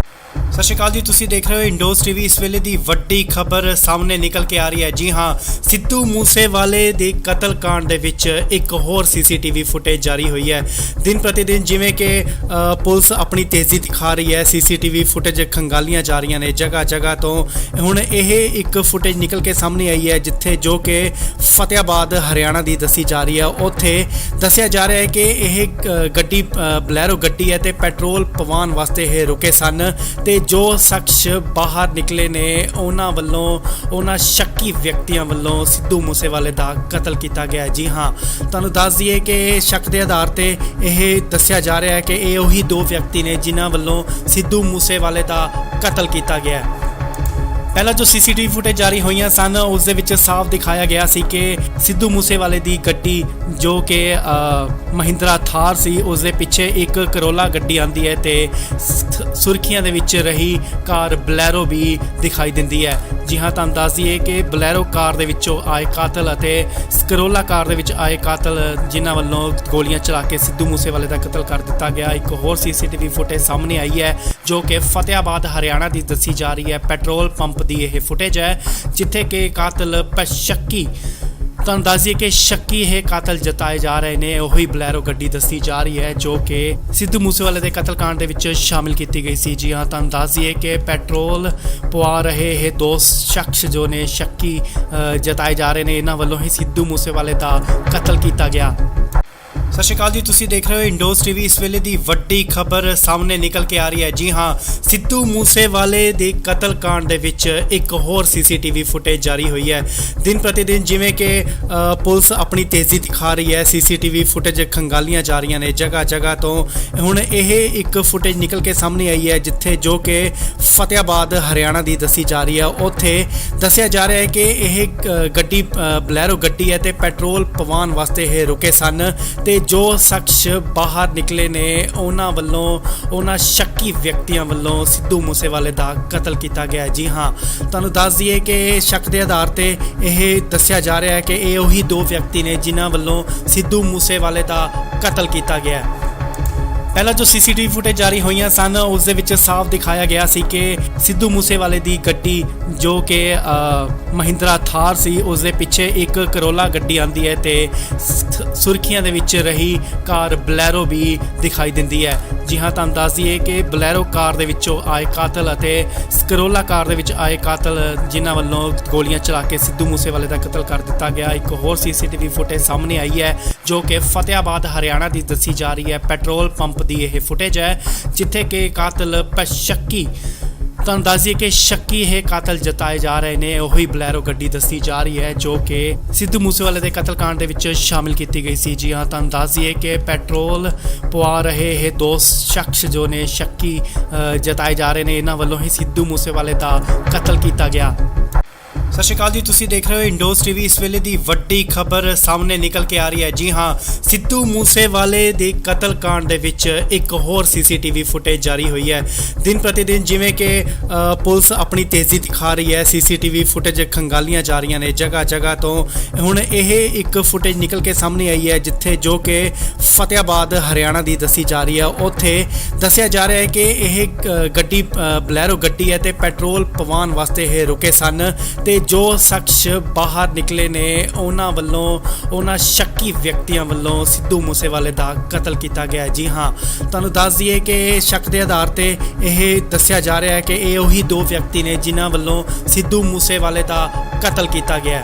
ਸਤਿ ਸ਼੍ਰੀ ਅਕਾਲ ਜੀ, ਤੁਸੀਂ ਦੇਖ ਰਹੇ ਹੋ ਇੰਡੋਜ਼ ਟੀਵੀ। ਇਸ ਵੇਲੇ ਦੀ ਵੱਡੀ ਖਬਰ ਸਾਹਮਣੇ ਨਿਕਲ ਕੇ ਆ ਰਹੀ ਹੈ। ਜੀ ਹਾਂ, ਸਿੱਧੂ ਮੂਸੇਵਾਲੇ ਦੇ ਕਤਲकांड ਦੇ ਵਿੱਚ ਇੱਕ ਹੋਰ ਸੀਸੀਟੀਵੀ ਫੁਟੇਜ ਜਾਰੀ ਹੋਈ ਹੈ। ਦਿਨ ਪ੍ਰਤੀ ਦਿਨ ਜਿਵੇਂ ਕਿ ਪੁਲਿਸ ਆਪਣੀ ਤੇਜ਼ੀ ਦਿਖਾ ਰਹੀ ਹੈ, ਸੀਸੀਟੀਵੀ ਫੁਟੇਜ ਖੰਗਾਲੀਆਂ ਜਾ ਰਹੀਆਂ ਨੇ ਜਗ੍ਹਾ ਜਗ੍ਹਾ ਤੋਂ। ਹੁਣ ਇਹ ਇੱਕ ਫੁਟੇਜ ਨਿਕਲ ਕੇ ਸਾਹਮਣੇ ਆਈ ਹੈ ਜਿੱਥੇ ਜੋ ਕਿ ਫਤਿਆਬਾਦ ਹਰਿਆਣਾ ਦੀ ਦੱਸੀ ਜਾ ਰਹੀ ਹੈ। ਉੱਥੇ ਦੱਸਿਆ ਜਾ ਰਿਹਾ ਹੈ ਕਿ ਇਹ ਗੱਡੀ ਬਲੈਰੋ ਗੱਡੀ ਹੈ ਤੇ ਪੈਟਰੋਲ ਪਵਾਉਣ ਵਾਸਤੇ ਇਹ ਰੁਕੇ ਸਨ ਤੇ ਜੋ ਸ਼ਖਸ ਬਾਹਰ ਨਿਕਲੇ ਨੇ ਉਹਨਾਂ ਵੱਲੋਂ ਉਹਨਾਂ ਸ਼ੱਕੀ ਵਿਅਕਤੀਆਂ ਵੱਲੋਂ ਸਿੱਧੂ ਮੂਸੇਵਾਲੇ ਦਾ ਕਤਲ ਕੀਤਾ ਗਿਆ। ਜੀ ਹਾਂ, ਤੁਹਾਨੂੰ ਦੱਸ ਦਈਏ ਕਿ ਸ਼ੱਕ ਦੇ ਆਧਾਰ ਤੇ ਇਹ ਦੱਸਿਆ ਜਾ ਰਿਹਾ ਹੈ ਕਿ ਇਹ ਉਹੀ ਦੋ ਵਿਅਕਤੀ ਨੇ ਜਿਨ੍ਹਾਂ ਵੱਲੋਂ ਸਿੱਧੂ ਮੂਸੇਵਾਲੇ ਦਾ ਕਤਲ ਕੀਤਾ ਗਿਆ। ਪਹਿਲਾਂ ਜੋ ਸੀਸੀਟੀਵੀ ਫੁਟੇਜ ਜਾਰੀ ਹੋਈਆਂ ਸਨ ਉਸ ਦੇ ਵਿੱਚ ਸਾਫ਼ ਦਿਖਾਇਆ ਗਿਆ ਸੀ ਕਿ ਸਿੱਧੂ ਮੂਸੇਵਾਲੇ ਦੀ ਗੱਡੀ ਜੋ ਕਿ ਮਹਿੰਦਰਾ ਥਾਰ ਸੀ ਉਸ ਦੇ ਪਿੱਛੇ ਇੱਕ ਕਰੋਲਾ ਗੱਡੀ ਆਂਦੀ ਹੈ ਤੇ ਸੁਰਖੀਆਂ ਦੇ ਵਿੱਚ ਰਹੀ ਕਾਰ ਬਲੈਰੋ ਵੀ ਦਿਖਾਈ ਦਿੰਦੀ ਹੈ। ਜੀ ਹਾਂ, ਤੁਹਾਨੂੰ ਦੱਸ ਦਈਏ ਕਿ ਬਲੈਰੋ ਕਾਰ ਦੇ ਵਿੱਚੋਂ ਆਏ ਕਾਤਲ ਅਤੇ ਕਰੋਲਾ ਕਾਰ ਦੇ ਵਿੱਚ ਆਏ ਕਾਤਲ ਜਿਨ੍ਹਾਂ ਵੱਲੋਂ ਗੋਲੀਆਂ ਚਲਾ ਕੇ ਸਿੱਧੂ ਮੂਸੇਵਾਲੇ ਦਾ ਕਤਲ ਕਰ ਦਿੱਤਾ ਗਿਆ। ਇੱਕ ਹੋਰ ਸੀਸੀਟੀਵੀ ਫੁਟੇਜ ਸਾਹਮਣੇ ਆਈ ਹੈ ਜੋ ਕਿ ਫਤਿਆਬਾਦ ਹਰਿਆਣਾ ਦੀ ਦੱਸੀ ਜਾ ਰਹੀ ਹੈ। ਪੈਟਰੋਲ ਪੰਪ ਦੀ ਇਹ ਫੁਟੇਜ ਹੈ ਜਿੱਥੇ ਕਿ ਕਾਤਲ ਸ਼ੱਕੀ ਤੁਹਾਨੂੰ ਦੱਸ ਦਈਏ ਕਿ ਸ਼ੱਕੀ ਇਹ ਕਾਤਲ ਜਤਾਏ ਜਾ ਰਹੇ ਨੇ। ਉਹੀ ਬਲੈਰੋ ਗੱਡੀ ਦੱਸੀ ਜਾ ਰਹੀ ਹੈ ਜੋ ਕਿ ਸਿੱਧੂ ਮੂਸੇਵਾਲੇ ਦੇ ਕਤਲकांड ਦੇ ਵਿੱਚ ਸ਼ਾਮਿਲ ਕੀਤੀ ਗਈ ਸੀ। ਜੀ ਹਾਂ, ਤੁਹਾਨੂੰ ਦੱਸ ਦਈਏ ਕਿ ਪੈਟਰੋਲ ਪਵਾ ਰਹੇ ਇਹ ਦੋ ਸ਼ਖਸ ਜੋ ਨੇ ਸ਼ੱਕੀ ਜਤਾਏ ਜਾ ਰਹੇ ਨੇ, ਇਹਨਾਂ ਵੱਲੋਂ ਹੀ ਸਿੱਧੂ ਮੂਸੇਵਾਲੇ ਦਾ ਕਤਲ ਕੀਤਾ ਗਿਆ। ਸਤਿ ਸ਼੍ਰੀ ਅਕਾਲ ਜੀ, ਤੁਸੀਂ ਦੇਖ ਰਹੇ ਹੋ ਇੰਡੋਜ਼ ਟੀਵੀ। ਇਸ ਵੇਲੇ ਦੀ ਵੱਡੀ ਖਬਰ ਸਾਹਮਣੇ ਨਿਕਲ ਕੇ ਆ ਰਹੀ ਹੈ। ਜੀ ਹਾਂ, ਸਿੱਧੂ ਮੂਸੇਵਾਲੇ ਦੇ ਕਤਲकांड ਦੇ ਵਿੱਚ ਇੱਕ ਹੋਰ ਸੀਸੀਟੀਵੀ ਫੁਟੇਜ ਜਾਰੀ ਹੋਈ ਹੈ। ਦਿਨ ਪ੍ਰਤੀ ਦਿਨ ਜਿਵੇਂ ਕਿ ਪੁਲਿਸ ਆਪਣੀ ਤੇਜ਼ੀ ਦਿਖਾ ਰਹੀ ਹੈ, ਸੀਸੀਟੀਵੀ ਫੁਟੇਜ ਖੰਗਾਲੀਆਂ ਜਾ ਰਹੀਆਂ ਨੇ ਜਗ੍ਹਾ ਜਗ੍ਹਾ ਤੋਂ। ਹੁਣ ਇਹ ਇੱਕ ਫੁਟੇਜ ਨਿਕਲ ਕੇ ਸਾਹਮਣੇ ਆਈ ਹੈ ਜਿੱਥੇ ਜੋ ਕਿ ਫਤਿਆਬਾਦ ਹਰਿਆਣਾ ਦੀ ਦੱਸੀ ਜਾ ਰਹੀ ਹੈ। ਉੱਥੇ ਦੱਸਿਆ ਜਾ ਰਿਹਾ ਹੈ ਕਿ ਇਹ ਗੱਡੀ ਬਲੈਰੋ ਗੱਡੀ ਹੈ ਤੇ ਪੈਟਰੋਲ ਪਵਾਉਣ ਵਾਸਤੇ ਇਹ ਰੁਕੇ ਸਨ ਤੇ ਜੋ ਸ਼ਖਸ ਬਾਹਰ ਨਿਕਲੇ ਨੇ ਉਹਨਾਂ ਵੱਲੋਂ ਉਹਨਾਂ ਸ਼ੱਕੀ ਵਿਅਕਤੀਆਂ ਵੱਲੋਂ ਸਿੱਧੂ ਮੂਸੇਵਾਲੇ ਦਾ ਕਤਲ ਕੀਤਾ ਗਿਆ। ਜੀ ਹਾਂ, ਤੁਹਾਨੂੰ ਦੱਸ ਦਈਏ ਕਿ ਸ਼ੱਕ ਦੇ ਆਧਾਰ ਤੇ ਇਹ ਦੱਸਿਆ ਜਾ ਰਿਹਾ ਹੈ ਕਿ ਇਹ ਉਹੀ ਦੋ ਵਿਅਕਤੀ ਨੇ ਜਿਨ੍ਹਾਂ ਵੱਲੋਂ ਸਿੱਧੂ ਮੂਸੇਵਾਲੇ ਦਾ ਕਤਲ ਕੀਤਾ ਗਿਆ। ਪਹਿਲਾਂ ਜੋ ਸੀਸੀਟੀਵੀ ਫੁਟੇਜ ਜਾਰੀ ਹੋਈਆਂ ਸਨ ਉਸ ਦੇ ਵਿੱਚ ਸਾਫ਼ ਦਿਖਾਇਆ ਗਿਆ ਸੀ ਕਿ ਸਿੱਧੂ ਮੂਸੇਵਾਲੇ ਦੀ ਗੱਡੀ ਜੋ ਕਿ ਮਹਿੰਦਰਾ ਥਾਰ ਸੀ ਉਸ ਦੇ ਪਿੱਛੇ ਇੱਕ ਕਰੋਲਾ ਗੱਡੀ ਆਂਦੀ ਹੈ ਤੇ ਸੁਰਖੀਆਂ ਦੇ ਵਿੱਚ ਰਹੀ ਕਾਰ ਬਲੈਰੋ ਵੀ ਦਿਖਾਈ ਦਿੰਦੀ ਹੈ। ਜੀ ਹਾਂ, ਤੁਹਾਨੂੰ ਦੱਸ ਦਈਏ ਕਿ ਬਲੈਰੋ ਕਾਰ ਦੇ ਵਿੱਚੋਂ ਆਏ ਕਾਤਲ ਅਤੇ ਕਰੋਲਾ ਕਾਰ ਦੇ ਵਿੱਚ ਆਏ ਕਾਤਲ ਜਿਨ੍ਹਾਂ ਵੱਲੋਂ ਗੋਲੀਆਂ ਚਲਾ ਕੇ ਸਿੱਧੂ ਮੂਸੇਵਾਲੇ ਦਾ ਕਤਲ ਕਰ ਦਿੱਤਾ ਗਿਆ। ਇੱਕ ਹੋਰ ਸੀਸੀਟੀਵੀ ਫੁਟੇਜ ਸਾਹਮਣੇ ਆਈ ਹੈ ਜੋ ਕਿ ਫਤਿਆਬਾਦ ਹਰਿਆਣਾ ਦੀ ਦੱਸੀ ਜਾ ਰਹੀ ਹੈ। ਪੈਟਰੋਲ ਪੰਪ ਦੀ ਇਹ ਫੁਟੇਜ ਹੈ ਜਿੱਥੇ ਕਿ ਕਾਤਲ ਸ਼ੱਕੀ ਤੁਹਾਨੂੰ ਦੱਸ ਦਈਏ ਕਿ ਸ਼ੱਕੀ ਇਹ ਕਾਤਲ ਜਤਾਏ ਜਾ ਰਹੇ ਨੇ। ਉਹੀ ਬਲੈਰੋ ਗੱਡੀ ਦੱਸੀ ਜਾ ਰਹੀ ਹੈ ਜੋ ਕਿ ਸਿੱਧੂ ਮੂਸੇਵਾਲੇ ਦੇ ਕਤਲकांड ਦੇ ਵਿੱਚ ਸ਼ਾਮਿਲ ਕੀਤੀ ਗਈ ਸੀ। ਜੀ ਹਾਂ, ਤੁਹਾਨੂੰ ਦੱਸ ਦਈਏ ਕਿ ਪੈਟਰੋਲ ਪਵਾ ਰਹੇ ਇਹ ਦੋ ਸ਼ਖਸ ਜੋ ਨੇ ਸ਼ੱਕੀ ਜਤਾਏ ਜਾ ਰਹੇ ਨੇ, ਇਹਨਾਂ ਵੱਲੋਂ ਹੀ ਸਿੱਧੂ ਮੂਸੇਵਾਲੇ ਦਾ ਕਤਲ ਕੀਤਾ ਗਿਆ। ਸਤਿ ਸ਼੍ਰੀ ਅਕਾਲ ਜੀ, ਤੁਸੀਂ ਦੇਖ ਰਹੇ ਹੋ ਇੰਡੋਜ਼ ਟੀਵੀ। ਇਸ ਵੇਲੇ ਦੀ ਵੱਡੀ ਖਬਰ ਸਾਹਮਣੇ ਨਿਕਲ ਕੇ ਆ ਰਹੀ ਹੈ। ਜੀ ਹਾਂ, ਸਿੱਧੂ ਮੂਸੇਵਾਲੇ ਦੇ ਕਤਲकांड ਦੇ ਵਿੱਚ ਇੱਕ ਹੋਰ ਸੀਸੀਟੀਵੀ ਫੁਟੇਜ ਜਾਰੀ ਹੋਈ ਹੈ। ਦਿਨ ਪ੍ਰਤੀ ਦਿਨ ਜਿਵੇਂ ਕਿ ਪੁਲਿਸ ਆਪਣੀ ਤੇਜ਼ੀ ਦਿਖਾ ਰਹੀ ਹੈ, ਸੀਸੀਟੀਵੀ ਫੁਟੇਜ ਖੰਗਾਲੀਆਂ ਜਾ ਰਹੀਆਂ ਨੇ ਜਗ੍ਹਾ ਜਗ੍ਹਾ ਤੋਂ। ਹੁਣ ਇਹ ਇੱਕ ਫੁਟੇਜ ਨਿਕਲ ਕੇ ਸਾਹਮਣੇ ਆਈ ਹੈ ਜਿੱਥੇ ਜੋ ਕਿ ਫਤਿਆਬਾਦ ਹਰਿਆਣਾ ਦੀ ਦੱਸੀ ਜਾ ਰਹੀ ਹੈ। ਉੱਥੇ ਦੱਸਿਆ ਜਾ ਰਿਹਾ ਹੈ ਕਿ ਇਹ ਗੱਡੀ ਬਲੈਰੋ ਗੱਡੀ ਹੈ ਤੇ ਪੈਟਰੋਲ ਪਵਾਉਣ ਵਾਸਤੇ ਇਹ ਰੁਕੇ ਸਨ ਤੇ ਜੋ ਸ਼ਖਸ ਬਾਹਰ ਨਿਕਲੇ ਨੇ ਉਹਨਾਂ ਵੱਲੋਂ ਉਹਨਾਂ ਸ਼ੱਕੀ ਵਿਅਕਤੀਆਂ ਵੱਲੋਂ ਸਿੱਧੂ ਮੂਸੇਵਾਲੇ ਦਾ ਕਤਲ ਕੀਤਾ ਗਿਆ। ਜੀ ਹਾਂ, ਤੁਹਾਨੂੰ ਦੱਸ ਦਈਏ ਕਿ ਸ਼ੱਕ ਦੇ ਆਧਾਰ ਤੇ ਇਹ ਦੱਸਿਆ ਜਾ ਰਿਹਾ ਹੈ ਕਿ ਇਹ ਉਹੀ ਦੋ ਵਿਅਕਤੀ ਨੇ ਜਿਨ੍ਹਾਂ ਵੱਲੋਂ ਸਿੱਧੂ ਮੂਸੇਵਾਲੇ ਦਾ ਕਤਲ ਕੀਤਾ ਗਿਆ।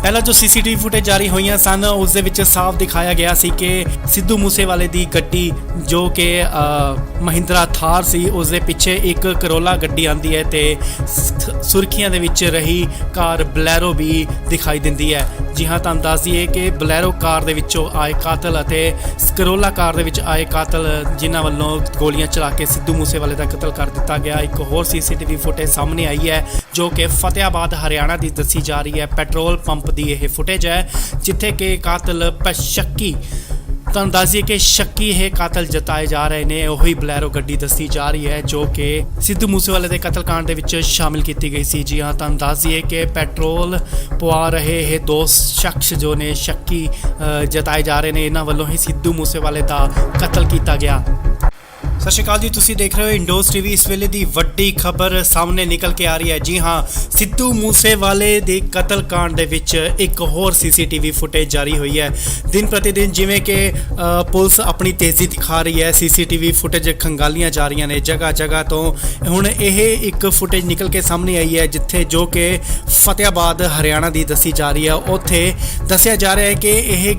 ਪਹਿਲਾਂ ਜੋ ਸੀਸੀਟੀਵੀ ਫੁਟੇਜ ਜਾਰੀ ਹੋਈਆਂ ਸਨ ਉਸ ਦੇ ਵਿੱਚ ਸਾਫ਼ ਦਿਖਾਇਆ ਗਿਆ ਸੀ ਕਿ ਸਿੱਧੂ ਮੂਸੇਵਾਲੇ ਦੀ ਗੱਡੀ ਜੋ ਕਿ ਮਹਿੰਦਰਾ ਥਾਰ ਸੀ ਉਸ ਦੇ ਪਿੱਛੇ ਇੱਕ ਕਰੋਲਾ ਗੱਡੀ ਆਂਦੀ ਹੈ ਤੇ ਸੁਰਖੀਆਂ ਦੇ ਵਿੱਚ ਰਹੀ ਕਾਰ ਬਲੈਰੋ ਵੀ ਦਿਖਾਈ ਦਿੰਦੀ ਹੈ। ਜੀ ਹਾਂ, ਤੁਹਾਨੂੰ ਦੱਸ ਦਈਏ ਕਿ ਬਲੈਰੋ ਕਾਰ ਦੇ ਵਿੱਚੋਂ ਆਏ ਕਾਤਲ ਅਤੇ ਕਰੋਲਾ ਕਾਰ ਦੇ ਵਿੱਚ ਆਏ ਕਾਤਲ ਜਿਨ੍ਹਾਂ ਵੱਲੋਂ ਗੋਲੀਆਂ ਚਲਾ ਕੇ ਸਿੱਧੂ ਮੂਸੇਵਾਲੇ ਦਾ ਕਤਲ ਕਰ ਦਿੱਤਾ ਗਿਆ। ਇੱਕ ਹੋਰ ਸੀਸੀਟੀਵੀ ਫੁਟੇਜ ਸਾਹਮਣੇ ਆਈ ਹੈ ਜੋ ਕਿ ਫਤਿਆਬਾਦ ਹਰਿਆਣਾ ਦੀ ਦੱਸੀ ਜਾ ਰਹੀ ਹੈ। ਪੈਟਰੋਲ ਪੰਪ ਦੀ ਇਹ ਫੁਟੇਜ ਹੈ ਜਿੱਥੇ ਕਿ ਕਾਤਲ ਸ਼ੱਕੀ ਤੁਹਾਨੂੰ ਦੱਸ ਦਈਏ ਕਿ ਸ਼ੱਕੀ ਇਹ ਕਾਤਲ ਜਤਾਏ ਜਾ ਰਹੇ ਨੇ। ਉਹੀ ਬਲੈਰੋ ਗੱਡੀ ਦੱਸੀ ਜਾ ਰਹੀ ਹੈ ਜੋ ਕਿ ਸਿੱਧੂ ਮੂਸੇਵਾਲੇ ਦੇ ਕਤਲकांड ਦੇ ਵਿੱਚ ਸ਼ਾਮਿਲ ਕੀਤੀ ਗਈ ਸੀ। ਜੀ ਹਾਂ, ਤੁਹਾਨੂੰ ਦੱਸ ਦਈਏ ਕਿ ਪੈਟਰੋਲ ਪਵਾ ਰਹੇ ਇਹ ਦੋ ਸ਼ਖਸ ਜੋ ਨੇ ਸ਼ੱਕੀ ਜਤਾਏ ਜਾ ਰਹੇ ਨੇ, ਇਹਨਾਂ ਵੱਲੋਂ ਹੀ ਸਿੱਧੂ ਮੂਸੇਵਾਲੇ ਦਾ ਕਤਲ ਕੀਤਾ ਗਿਆ। ਸਤਿ ਸ਼੍ਰੀ ਅਕਾਲ ਜੀ, ਤੁਸੀਂ ਦੇਖ ਰਹੇ ਹੋ ਇੰਡੋਜ਼ ਟੀਵੀ। ਇਸ ਵੇਲੇ ਦੀ ਵੱਡੀ ਖਬਰ ਸਾਹਮਣੇ ਨਿਕਲ ਕੇ ਆ ਰਹੀ ਹੈ। ਜੀ ਹਾਂ, ਸਿੱਧੂ ਮੂਸੇਵਾਲੇ ਦੇ ਕਤਲकांड ਦੇ ਵਿੱਚ ਇੱਕ ਹੋਰ ਸੀਸੀਟੀਵੀ ਫੁਟੇਜ ਜਾਰੀ ਹੋਈ ਹੈ। ਦਿਨ ਪ੍ਰਤੀ ਦਿਨ ਜਿਵੇਂ ਕਿ ਪੁਲਿਸ ਆਪਣੀ ਤੇਜ਼ੀ ਦਿਖਾ ਰਹੀ ਹੈ, ਸੀਸੀਟੀਵੀ ਫੁਟੇਜ ਖੰਗਾਲੀਆਂ ਜਾ ਰਹੀਆਂ ਨੇ ਜਗ੍ਹਾ ਜਗ੍ਹਾ ਤੋਂ। ਹੁਣ ਇਹ ਇੱਕ ਫੁਟੇਜ ਨਿਕਲ ਕੇ ਸਾਹਮਣੇ ਆਈ ਹੈ ਜਿੱਥੇ ਜੋ ਕਿ ਫਤਿਆਬਾਦ ਹਰਿਆਣਾ ਦੀ ਦੱਸੀ ਜਾ ਰਹੀ ਹੈ। ਉੱਥੇ ਦੱਸਿਆ ਜਾ ਰਿਹਾ ਹੈ ਕਿ ਇਹ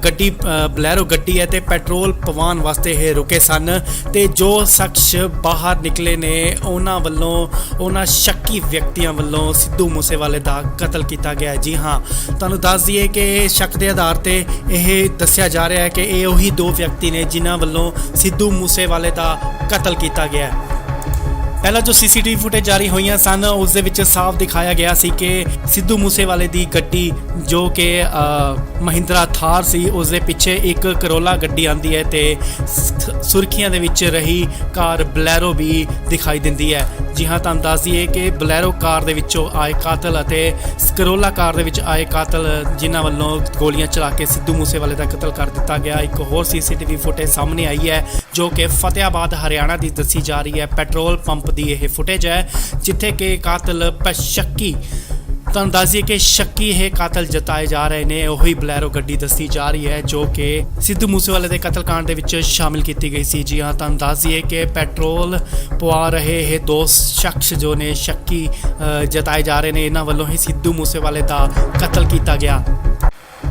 ਗੱਡੀ ਬਲੈਰੋ ਗੱਡੀ ਹੈ ਤੇ ਪੈਟਰੋਲ ਪਵਾਉਣ ਵਾਸਤੇ ਇਹ ਰੁਕੇ ਸਨ ਤੇ ਜੋ ਸ਼ਖਸ ਬਾਹਰ ਨਿਕਲੇ ਨੇ ਉਹਨਾਂ ਵੱਲੋਂ ਉਹਨਾਂ ਸ਼ੱਕੀ ਵਿਅਕਤੀਆਂ ਵੱਲੋਂ ਸਿੱਧੂ ਮੂਸੇਵਾਲੇ ਦਾ ਕਤਲ ਕੀਤਾ ਗਿਆ। ਜੀ ਹਾਂ, ਤੁਹਾਨੂੰ ਦੱਸ ਦਈਏ ਕਿ ਸ਼ੱਕ ਦੇ ਆਧਾਰ ਤੇ ਇਹ ਦੱਸਿਆ ਜਾ ਰਿਹਾ ਹੈ ਕਿ ਇਹ ਉਹੀ ਦੋ ਵਿਅਕਤੀ ਨੇ ਜਿਨ੍ਹਾਂ ਵੱਲੋਂ ਸਿੱਧੂ ਮੂਸੇਵਾਲੇ ਦਾ ਕਤਲ ਕੀਤਾ ਗਿਆ। ਪਹਿਲਾਂ ਜੋ ਸੀਸੀਟੀਵੀ ਫੁਟੇਜ ਜਾਰੀ ਹੋਈਆਂ ਸਨ ਉਸ ਦੇ ਵਿੱਚ ਸਾਫ਼ ਦਿਖਾਇਆ ਗਿਆ ਸੀ ਕਿ ਸਿੱਧੂ ਮੂਸੇਵਾਲੇ ਦੀ ਗੱਡੀ ਜੋ ਕਿ ਮਹਿੰਦਰਾ ਥਾਰ ਸੀ ਉਸ ਦੇ ਪਿੱਛੇ ਇੱਕ ਕਰੋਲਾ ਗੱਡੀ ਆਂਦੀ ਹੈ ਤੇ ਸੁਰਖੀਆਂ ਦੇ ਵਿੱਚ ਰਹੀ ਕਾਰ ਬਲੈਰੋ ਵੀ ਦਿਖਾਈ ਦਿੰਦੀ ਹੈ। ਜੀ ਹਾਂ, ਤੁਹਾਨੂੰ ਦੱਸ ਦਈਏ ਕਿ ਬਲੈਰੋ ਕਾਰ ਦੇ ਵਿੱਚੋਂ ਆਏ ਕਾਤਲ ਅਤੇ ਕਰੋਲਾ ਕਾਰ ਦੇ ਵਿੱਚ ਆਏ ਕਾਤਲ ਜਿਨ੍ਹਾਂ ਵੱਲੋਂ ਗੋਲੀਆਂ ਚਲਾ ਕੇ ਸਿੱਧੂ ਮੂਸੇਵਾਲੇ ਦਾ ਕਤਲ ਕਰ ਦਿੱਤਾ ਗਿਆ। ਇੱਕ ਹੋਰ ਸੀਸੀਟੀਵੀ ਫੁਟੇਜ ਸਾਹਮਣੇ ਆਈ ਹੈ ਜੋ ਕਿ ਫਤਿਆਬਾਦ ਹਰਿਆਣਾ ਦੀ ਦੱਸੀ ਜਾ ਰਹੀ ਹੈ। ਪੈਟਰੋਲ ਪੰਪ ਦੀ ਇਹ ਫੁਟੇਜ ਹੈ ਜਿੱਥੇ ਕਿ ਕਾਤਲ ਸ਼ੱਕੀ ਤੁਹਾਨੂੰ ਦੱਸ ਦਈਏ ਕਿ ਸ਼ੱਕੀ ਇਹ ਕਾਤਲ ਜਤਾਏ ਜਾ ਰਹੇ ਨੇ। ਉਹੀ ਬਲੈਰੋ ਗੱਡੀ ਦੱਸੀ ਜਾ ਰਹੀ ਹੈ ਜੋ ਕਿ ਸਿੱਧੂ ਮੂਸੇਵਾਲੇ ਦੇ ਕਤਲकांड ਦੇ ਵਿੱਚ ਸ਼ਾਮਿਲ ਕੀਤੀ ਗਈ ਸੀ। ਜੀ ਹਾਂ, ਤੁਹਾਨੂੰ ਦੱਸ ਦਈਏ ਕਿ ਪੈਟਰੋਲ ਪਵਾ ਰਹੇ ਇਹ ਦੋ ਸ਼ਖਸ ਜੋ ਨੇ ਸ਼ੱਕੀ ਜਤਾਏ ਜਾ ਰਹੇ ਨੇ, ਇਹਨਾਂ ਵੱਲੋਂ ਹੀ ਸਿੱਧੂ ਮੂਸੇਵਾਲੇ ਦਾ ਕਤਲ ਕੀਤਾ ਗਿਆ।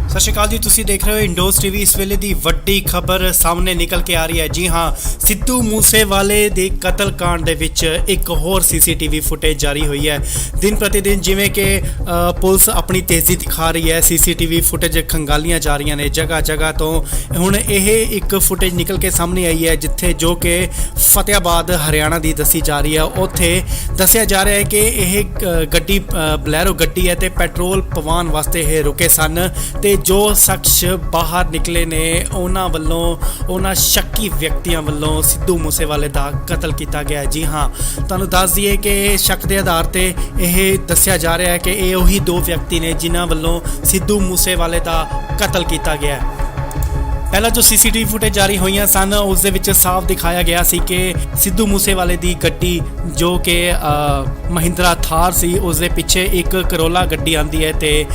ਸਤਿ ਸ਼੍ਰੀ ਅਕਾਲ ਜੀ, ਤੁਸੀਂ ਦੇਖ ਰਹੇ ਹੋ ਇੰਡੋਜ਼ ਟੀਵੀ। ਇਸ ਵੇਲੇ ਦੀ ਵੱਡੀ ਖਬਰ ਸਾਹਮਣੇ ਨਿਕਲ ਕੇ ਆ ਰਹੀ ਹੈ। ਜੀ ਹਾਂ, ਸਿੱਧੂ ਮੂਸੇਵਾਲੇ ਦੇ ਕਤਲकांड ਦੇ ਵਿੱਚ ਇੱਕ ਹੋਰ ਸੀਸੀਟੀਵੀ ਫੁਟੇਜ ਜਾਰੀ ਹੋਈ ਹੈ। ਦਿਨ ਪ੍ਰਤੀ ਦਿਨ ਜਿਵੇਂ ਕਿ ਪੁਲਿਸ ਆਪਣੀ ਤੇਜ਼ੀ ਦਿਖਾ ਰਹੀ ਹੈ, ਸੀਸੀਟੀਵੀ ਫੁਟੇਜ ਖੰਗਾਲੀਆਂ ਜਾ ਰਹੀਆਂ ਨੇ ਜਗ੍ਹਾ ਜਗ੍ਹਾ ਤੋਂ। ਹੁਣ ਇਹ ਇੱਕ ਫੁਟੇਜ ਨਿਕਲ ਕੇ ਸਾਹਮਣੇ ਆਈ ਹੈ ਜਿੱਥੇ ਜੋ ਕਿ ਫਤਿਆਬਾਦ ਹਰਿਆਣਾ ਦੀ ਦੱਸੀ ਜਾ ਰਹੀ ਹੈ। ਉੱਥੇ ਦੱਸਿਆ ਜਾ ਰਿਹਾ ਹੈ ਕਿ ਇਹ ਗੱਡੀ ਬਲੈਰੋ ਗੱਡੀ ਹੈ ਤੇ ਪੈਟਰੋਲ ਪਵਾਉਣ ਵਾਸਤੇ ਇਹ ਰੁਕੇ ਸਨ ਤੇ ਜੋ ਸ਼ਖਸ ਬਾਹਰ ਨਿਕਲੇ ਨੇ ਉਹਨਾਂ ਵੱਲੋਂ ਉਹਨਾਂ ਸ਼ੱਕੀ ਵਿਅਕਤੀਆਂ ਵੱਲੋਂ ਸਿੱਧੂ ਮੂਸੇਵਾਲੇ ਦਾ ਕਤਲ ਕੀਤਾ ਗਿਆ। ਜੀ ਹਾਂ, ਤੁਹਾਨੂੰ ਦੱਸ ਦਈਏ ਕਿ ਸ਼ੱਕ ਦੇ ਆਧਾਰ ਤੇ ਇਹ ਦੱਸਿਆ ਜਾ ਰਿਹਾ ਹੈ ਕਿ ਇਹ ਉਹੀ ਦੋ ਵਿਅਕਤੀ ਨੇ ਜਿਨ੍ਹਾਂ ਵੱਲੋਂ ਸਿੱਧੂ ਮੂਸੇਵਾਲੇ ਦਾ ਕਤਲ ਕੀਤਾ ਗਿਆ। ਪਹਿਲਾਂ ਜੋ ਸੀਸੀਟੀਵੀ ਫੁਟੇਜ ਜਾਰੀ ਹੋਈਆਂ ਸਨ ਉਸ ਦੇ ਵਿੱਚ ਸਾਫ਼ ਦਿਖਾਇਆ ਗਿਆ ਸੀ ਕਿ ਸਿੱਧੂ ਮੂਸੇਵਾਲੇ ਦੀ ਗੱਡੀ ਜੋ ਕਿ ਮਹਿੰਦਰਾ ਥਾਰ ਸੀ ਉਸ ਦੇ ਪਿੱਛੇ ਇੱਕ ਕਰੋਲਾ ਗੱਡੀ ਆਂਦੀ ਹੈ ਤੇ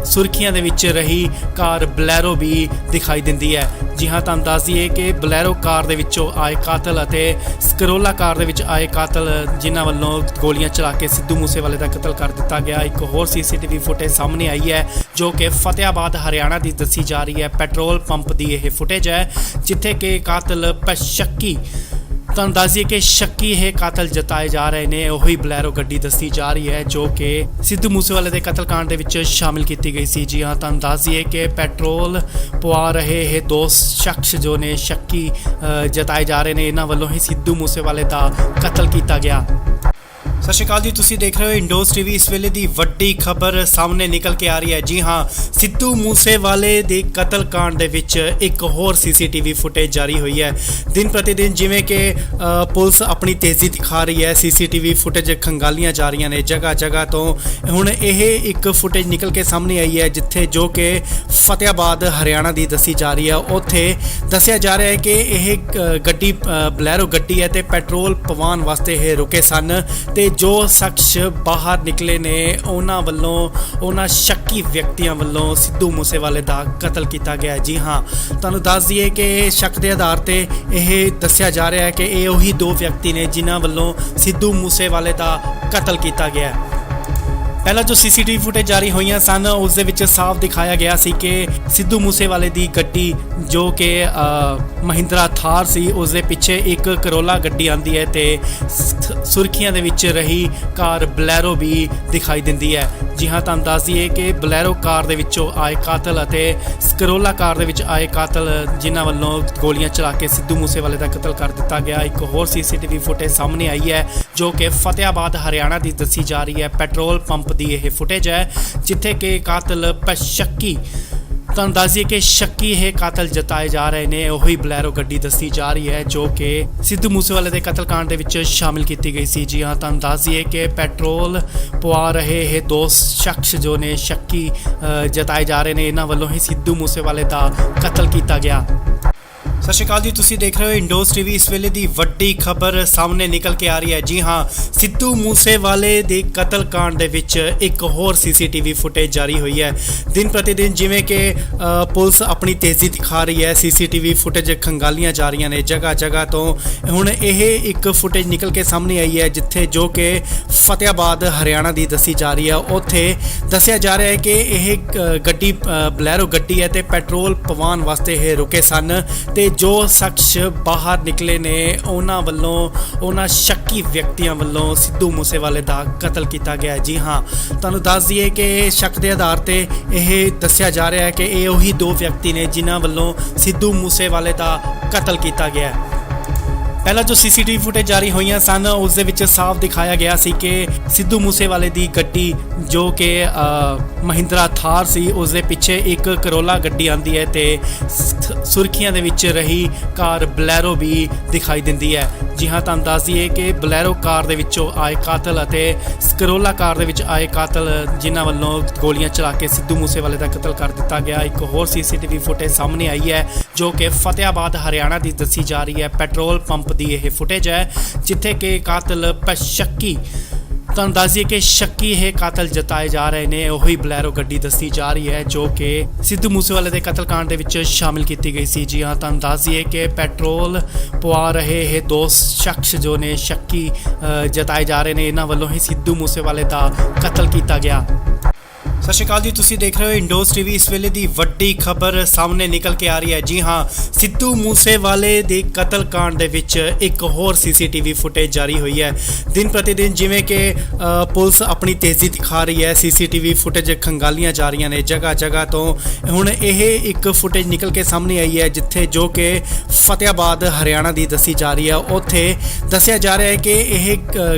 ਸੁਰਖੀਆਂ ਦੇ ਵਿੱਚ ਰਹੀ ਕਾਰ ਬਲੈਰੋ ਵੀ ਦਿਖਾਈ ਦਿੰਦੀ ਹੈ। ਜੀ ਹਾਂ, ਤੁਹਾਨੂੰ ਦੱਸ ਦਈਏ ਕਿ ਬਲੈਰੋ ਕਾਰ ਦੇ ਵਿੱਚੋਂ ਆਏ ਕਾਤਲ ਅਤੇ ਕਰੋਲਾ ਕਾਰ ਦੇ ਵਿੱਚ ਆਏ ਕਾਤਲ ਜਿਨ੍ਹਾਂ ਵੱਲੋਂ ਗੋਲੀਆਂ ਚਲਾ ਕੇ ਸਿੱਧੂ ਮੂਸੇਵਾਲੇ ਦਾ ਕਤਲ ਕਰ ਦਿੱਤਾ ਗਿਆ। ਇੱਕ ਹੋਰ ਸੀਸੀਟੀਵੀ ਫੁਟੇਜ ਸਾਹਮਣੇ ਆਈ ਹੈ ਜੋ ਕਿ ਫਤਿਆਬਾਦ ਹਰਿਆਣਾ ਦੀ ਦੱਸੀ ਜਾ ਰਹੀ ਹੈ। ਪੈਟਰੋਲ ਪੰਪ ਦੀ ਇਹ ਫੁਟੇਜ ਹੈ ਜਿੱਥੇ ਕਿ ਕਾਤਲ ਸ਼ੱਕੀ ਤੁਹਾਨੂੰ ਦੱਸ ਦਈਏ ਕਿ ਸ਼ੱਕੀ ਇਹ ਕਾਤਲ ਜਤਾਏ ਜਾ ਰਹੇ ਨੇ। ਉਹੀ ਬਲੈਰੋ ਗੱਡੀ ਦੱਸੀ ਜਾ ਰਹੀ ਹੈ ਜੋ ਕਿ ਸਿੱਧੂ ਮੂਸੇਵਾਲੇ ਦੇ ਕਤਲकांड ਦੇ ਵਿੱਚ ਸ਼ਾਮਿਲ ਕੀਤੀ ਗਈ ਸੀ। ਜੀ ਹਾਂ, ਤੁਹਾਨੂੰ ਦੱਸ ਦਈਏ ਕਿ ਪੈਟਰੋਲ ਪਵਾ ਰਹੇ ਇਹ ਦੋ ਸ਼ਖਸ ਜੋ ਨੇ ਸ਼ੱਕੀ ਜਤਾਏ ਜਾ ਰਹੇ ਨੇ, ਇਹਨਾਂ ਵੱਲੋਂ ਹੀ ਸਿੱਧੂ ਮੂਸੇਵਾਲੇ ਦਾ ਕਤਲ ਕੀਤਾ ਗਿਆ। ਸਤਿ ਸ਼੍ਰੀ ਅਕਾਲ ਜੀ, ਤੁਸੀਂ ਦੇਖ ਰਹੇ ਹੋ ਇੰਡੋਜ਼ ਟੀਵੀ। ਇਸ ਵੇਲੇ ਦੀ ਵੱਡੀ ਖਬਰ ਸਾਹਮਣੇ ਨਿਕਲ ਕੇ ਆ ਰਹੀ ਹੈ। ਜੀ ਹਾਂ, ਸਿੱਧੂ ਮੂਸੇਵਾਲੇ ਦੇ ਕਤਲकांड ਦੇ ਵਿੱਚ ਇੱਕ ਹੋਰ ਸੀਸੀਟੀਵੀ ਫੁਟੇਜ ਜਾਰੀ ਹੋਈ ਹੈ। ਦਿਨ ਪ੍ਰਤੀ ਦਿਨ ਜਿਵੇਂ ਕਿ ਪੁਲਿਸ ਆਪਣੀ ਤੇਜ਼ੀ ਦਿਖਾ ਰਹੀ ਹੈ, ਸੀਸੀਟੀਵੀ ਫੁਟੇਜ ਖੰਗਾਲੀਆਂ ਜਾ ਰਹੀਆਂ ਨੇ ਜਗ੍ਹਾ ਜਗ੍ਹਾ ਤੋਂ। ਹੁਣ ਇਹ ਇੱਕ ਫੁਟੇਜ ਨਿਕਲ ਕੇ ਸਾਹਮਣੇ ਆਈ ਹੈ ਜਿੱਥੇ ਜੋ ਕਿ ਫਤਿਆਬਾਦ ਹਰਿਆਣਾ ਦੀ ਦੱਸੀ ਜਾ ਰਹੀ ਹੈ। ਉੱਥੇ ਦੱਸਿਆ ਜਾ ਰਿਹਾ ਹੈ ਕਿ ਇਹ ਗੱਡੀ ਬਲੈਰੋ ਗੱਡੀ ਹੈ ਤੇ ਪੈਟਰੋਲ ਪਵਾਉਣ ਵਾਸਤੇ ਇਹ ਰੁਕੇ ਸਨ ਤੇ ਜੋ ਸ਼ਖਸ ਬਾਹਰ ਨਿਕਲੇ ਨੇ ਉਹਨਾਂ ਵੱਲੋਂ ਉਹਨਾਂ ਸ਼ੱਕੀ ਵਿਅਕਤੀਆਂ ਵੱਲੋਂ ਸਿੱਧੂ ਮੂਸੇਵਾਲੇ ਦਾ ਕਤਲ ਕੀਤਾ ਗਿਆ। ਜੀ ਹਾਂ, ਤੁਹਾਨੂੰ ਦੱਸ ਦਈਏ ਕਿ ਸ਼ੱਕ ਦੇ ਆਧਾਰ ਤੇ ਇਹ ਦੱਸਿਆ ਜਾ ਰਿਹਾ ਹੈ ਕਿ ਇਹ ਉਹੀ ਦੋ ਵਿਅਕਤੀ ਨੇ ਜਿਨ੍ਹਾਂ ਵੱਲੋਂ ਸਿੱਧੂ ਮੂਸੇਵਾਲੇ ਦਾ ਕਤਲ ਕੀਤਾ ਗਿਆ। ਪਹਿਲਾਂ ਜੋ ਸੀਸੀਟੀਵੀ ਫੁਟੇਜ ਜਾਰੀ ਹੋਈਆਂ ਸਨ ਉਸ ਦੇ ਵਿੱਚ ਸਾਫ਼ ਦਿਖਾਇਆ ਗਿਆ ਸੀ ਕਿ ਸਿੱਧੂ ਮੂਸੇਵਾਲੇ ਦੀ ਗੱਡੀ ਜੋ ਕਿ ਮਹਿੰਦਰਾ ਥਾਰ ਸੀ ਉਸ ਦੇ ਪਿੱਛੇ ਇੱਕ ਕਰੋਲਾ ਗੱਡੀ ਆਂਦੀ ਹੈ ਤੇ ਸੁਰਖੀਆਂ ਦੇ ਵਿੱਚ ਰਹੀ ਕਾਰ ਬਲੈਰੋ ਵੀ ਦਿਖਾਈ ਦਿੰਦੀ ਹੈ। ਜੀ ਹਾਂ, ਤੁਹਾਨੂੰ ਦੱਸ ਦਈਏ ਕਿ ਬਲੈਰੋ ਕਾਰ ਦੇ ਵਿੱਚੋਂ ਆਏ ਕਾਤਲ ਅਤੇ ਕਰੋਲਾ ਕਾਰ ਦੇ ਵਿੱਚ ਆਏ ਕਾਤਲ ਜਿਨ੍ਹਾਂ ਵੱਲੋਂ ਗੋਲੀਆਂ ਚਲਾ ਕੇ ਸਿੱਧੂ ਮੂਸੇਵਾਲੇ ਦਾ ਕਤਲ ਕਰ ਦਿੱਤਾ ਗਿਆ। ਇੱਕ ਹੋਰ ਸੀਸੀਟੀਵੀ ਫੁਟੇਜ ਸਾਹਮਣੇ ਆਈ ਹੈ ਜੋ ਕਿ ਫਤਿਆਬਾਦ ਹਰਿਆਣਾ ਦੀ ਦੱਸੀ ਜਾ ਰਹੀ ਹੈ। ਪੈਟਰੋਲ ਪੰਪ ਦੀ ਇਹ ਫੁਟੇਜ ਹੈ ਜਿੱਥੇ ਕਿ ਕਾਤਲ ਸ਼ੱਕੀ ਤੁਹਾਨੂੰ ਦੱਸ ਦਈਏ ਕਿ ਸ਼ੱਕੀ ਇਹ ਕਾਤਲ ਜਤਾਏ ਜਾ ਰਹੇ ਨੇ। ਉਹੀ ਬਲੈਰੋ ਗੱਡੀ ਦੱਸੀ ਜਾ ਰਹੀ ਹੈ ਜੋ ਕਿ ਸਿੱਧੂ ਮੂਸੇਵਾਲੇ ਦੇ ਕਤਲकांड ਦੇ ਵਿੱਚ ਸ਼ਾਮਿਲ ਕੀਤੀ ਗਈ ਸੀ। ਜੀ ਹਾਂ, ਤੁਹਾਨੂੰ ਦੱਸ ਦਈਏ ਕਿ ਪੈਟਰੋਲ ਪਵਾ ਰਹੇ ਇਹ ਦੋ ਸ਼ਖਸ ਜੋ ਨੇ ਸ਼ੱਕੀ ਜਤਾਏ ਜਾ ਰਹੇ ਨੇ, ਇਹਨਾਂ ਵੱਲੋਂ ਹੀ ਸਿੱਧੂ ਮੂਸੇਵਾਲੇ ਦਾ ਕਤਲ ਕੀਤਾ ਗਿਆ। ਸਤਿ ਸ਼੍ਰੀ ਅਕਾਲ ਜੀ, ਤੁਸੀਂ ਦੇਖ ਰਹੇ ਹੋ ਇੰਡੋਸ ਟੀਵੀ। ਇਸ ਵੇਲੇ ਦੀ ਵੱਡੀ ਖਬਰ ਸਾਹਮਣੇ ਨਿਕਲ ਕੇ ਆ ਰਹੀ ਹੈ। ਜੀ ਹਾਂ, ਸਿੱਧੂ ਮੂਸੇਵਾਲੇ ਦੇ ਕਤਲकांड ਦੇ ਵਿੱਚ ਇੱਕ ਹੋਰ ਸੀਸੀਟੀਵੀ ਫੁਟੇਜ ਜਾਰੀ ਹੋਈ ਹੈ। ਦਿਨ ਪ੍ਰਤੀ ਦਿਨ ਜਿਵੇਂ ਕਿ ਪੁਲਿਸ ਆਪਣੀ ਤੇਜ਼ੀ ਦਿਖਾ ਰਹੀ ਹੈ, ਸੀਸੀਟੀਵੀ ਫੁਟੇਜ ਖੰਗਾਲੀਆਂ ਜਾ ਰਹੀਆਂ ਨੇ ਜਗ੍ਹਾ ਜਗ੍ਹਾ ਤੋਂ। ਹੁਣ ਇਹ ਇੱਕ ਫੁਟੇਜ ਨਿਕਲ ਕੇ ਸਾਹਮਣੇ ਆਈ ਹੈ ਜਿੱਥੇ ਜੋ ਕਿ ਫਤਿਆਬਾਦ ਹਰਿਆਣਾ ਦੀ ਦੱਸੀ ਜਾ ਰਹੀ ਹੈ। ਉੱਥੇ ਦੱਸਿਆ ਜਾ ਰਿਹਾ ਹੈ ਕਿ ਇਹ ਗੱਡੀ ਬਲੈਰੋ ਗੱਡੀ ਹੈ ਤੇ ਪੈਟਰੋਲ ਪਵਾਉਣ ਵਾਸਤੇ ਇਹ ਰੁਕੇ ਸਨ ਤੇ ਜੋ ਸ਼ਖਸ ਬਾਹਰ ਨਿਕਲੇ ਨੇ ਉਹਨਾਂ ਵੱਲੋਂ ਉਹਨਾਂ ਸ਼ੱਕੀ ਵਿਅਕਤੀਆਂ ਵੱਲੋਂ ਸਿੱਧੂ ਮੂਸੇਵਾਲੇ ਦਾ ਕਤਲ ਕੀਤਾ ਗਿਆ। ਜੀ ਹਾਂ, ਤੁਹਾਨੂੰ ਦੱਸ ਦਈਏ ਕਿ ਸ਼ੱਕ ਦੇ ਆਧਾਰ ਤੇ ਇਹ ਦੱਸਿਆ ਜਾ ਰਿਹਾ ਹੈ ਕਿ ਇਹ ਉਹੀ ਦੋ ਵਿਅਕਤੀ ਨੇ ਜਿਨ੍ਹਾਂ ਵੱਲੋਂ ਸਿੱਧੂ ਮੂਸੇਵਾਲੇ ਦਾ ਕਤਲ ਕੀਤਾ ਗਿਆ। ਪਹਿਲਾਂ ਜੋ ਸੀਸੀਟੀਵੀ ਫੁਟੇਜ ਜਾਰੀ ਹੋਈਆਂ ਸਨ ਉਸ ਦੇ ਵਿੱਚ ਸਾਫ਼ ਦਿਖਾਇਆ ਗਿਆ ਸੀ ਕਿ ਸਿੱਧੂ ਮੂਸੇਵਾਲੇ ਦੀ ਗੱਡੀ ਜੋ ਕਿ ਮਹਿੰਦਰਾ ਥਾਰ ਸੀ ਉਸ ਦੇ ਪਿੱਛੇ ਇੱਕ ਕਰੋਲਾ ਗੱਡੀ ਆਂਦੀ ਹੈ ਤੇ ਸੁਰਖੀਆਂ ਦੇ ਵਿੱਚ ਰਹੀ ਕਾਰ ਬਲੈਰੋ ਵੀ ਦਿਖਾਈ ਦਿੰਦੀ ਹੈ। ਜੀ ਹਾਂ, ਤੁਹਾਨੂੰ ਦੱਸ ਦਈਏ ਕਿ ਬਲੈਰੋ ਕਾਰ ਦੇ ਵਿੱਚੋਂ ਆਏ ਕਾਤਲ ਅਤੇ ਕਰੋਲਾ ਕਾਰ ਦੇ ਵਿੱਚ ਆਏ ਕਾਤਲ ਜਿਨ੍ਹਾਂ ਵੱਲੋਂ ਗੋਲੀਆਂ ਚਲਾ ਕੇ ਸਿੱਧੂ ਮੂਸੇਵਾਲੇ ਦਾ ਕਤਲ ਕਰ ਦਿੱਤਾ ਗਿਆ। ਇੱਕ ਹੋਰ ਸੀਸੀਟੀਵੀ ਫੁਟੇਜ ਸਾਹਮਣੇ ਆਈ ਹੈ ਜੋ ਕਿ ਫਤਿਆਬਾਦ ਹਰਿਆਣਾ ਦੀ ਦੱਸੀ ਜਾ ਰਹੀ ਹੈ। ਪੈਟਰੋਲ ਪੰਪ ਦੀ ਇਹ ਫੁਟੇਜ ਹੈ ਜਿੱਥੇ ਕਿ ਕਾਤਲ ਸ਼ੱਕੀ ਤੁਹਾਨੂੰ ਦੱਸ ਦਈਏ ਕਿ ਸ਼ੱਕੀ ਇਹ ਕਾਤਲ ਜਤਾਏ ਜਾ ਰਹੇ ਨੇ। ਉਹੀ ਬਲੈਰੋ ਗੱਡੀ ਦੱਸੀ ਜਾ ਰਹੀ ਹੈ ਜੋ ਕਿ ਸਿੱਧੂ ਮੂਸੇਵਾਲੇ ਦੇ ਕਤਲकांड ਦੇ ਵਿੱਚ ਸ਼ਾਮਿਲ ਕੀਤੀ ਗਈ ਸੀ। ਜੀ ਹਾਂ, ਤੁਹਾਨੂੰ ਦੱਸ ਦਈਏ ਕਿ ਪੈਟਰੋਲ ਪਵਾ ਰਹੇ ਇਹ ਦੋ ਸ਼ਖਸ ਜੋ ਨੇ ਸ਼ੱਕੀ ਜਤਾਏ ਜਾ ਰਹੇ ਨੇ, ਇਹਨਾਂ ਵੱਲੋਂ ਹੀ ਸਿੱਧੂ ਮੂਸੇਵਾਲੇ ਦਾ ਕਤਲ ਕੀਤਾ ਗਿਆ। ਸਤਿ ਸ਼੍ਰੀ ਅਕਾਲ ਜੀ, ਤੁਸੀਂ ਦੇਖ ਰਹੇ ਹੋ ਇੰਡੋਸ ਟੀਵੀ। ਇਸ ਵੇਲੇ ਦੀ ਵੱਡੀ ਖਬਰ ਸਾਹਮਣੇ ਨਿਕਲ ਕੇ ਆ ਰਹੀ ਹੈ। ਜੀ ਹਾਂ, ਸਿੱਧੂ ਮੂਸੇਵਾਲੇ ਦੇ ਕਤਲकांड ਦੇ ਵਿੱਚ ਇੱਕ ਹੋਰ ਸੀਸੀਟੀਵੀ ਫੁਟੇਜ ਜਾਰੀ ਹੋਈ ਹੈ। ਦਿਨ ਪ੍ਰਤੀ ਦਿਨ ਜਿਵੇਂ ਕਿ ਪੁਲਿਸ ਆਪਣੀ ਤੇਜ਼ੀ ਦਿਖਾ ਰਹੀ ਹੈ, ਸੀਸੀਟੀਵੀ ਫੁਟੇਜ ਖੰਗਾਲੀਆਂ ਜਾ ਰਹੀਆਂ ਨੇ ਜਗ੍ਹਾ ਜਗ੍ਹਾ ਤੋਂ। ਹੁਣ ਇਹ ਇੱਕ ਫੁਟੇਜ ਨਿਕਲ ਕੇ ਸਾਹਮਣੇ ਆਈ ਹੈ ਜਿੱਥੇ ਜੋ ਕਿ ਫਤਿਆਬਾਦ ਹਰਿਆਣਾ ਦੀ ਦੱਸੀ ਜਾ ਰਹੀ ਹੈ। ਉੱਥੇ ਦੱਸਿਆ ਜਾ ਰਿਹਾ ਹੈ ਕਿ ਇਹ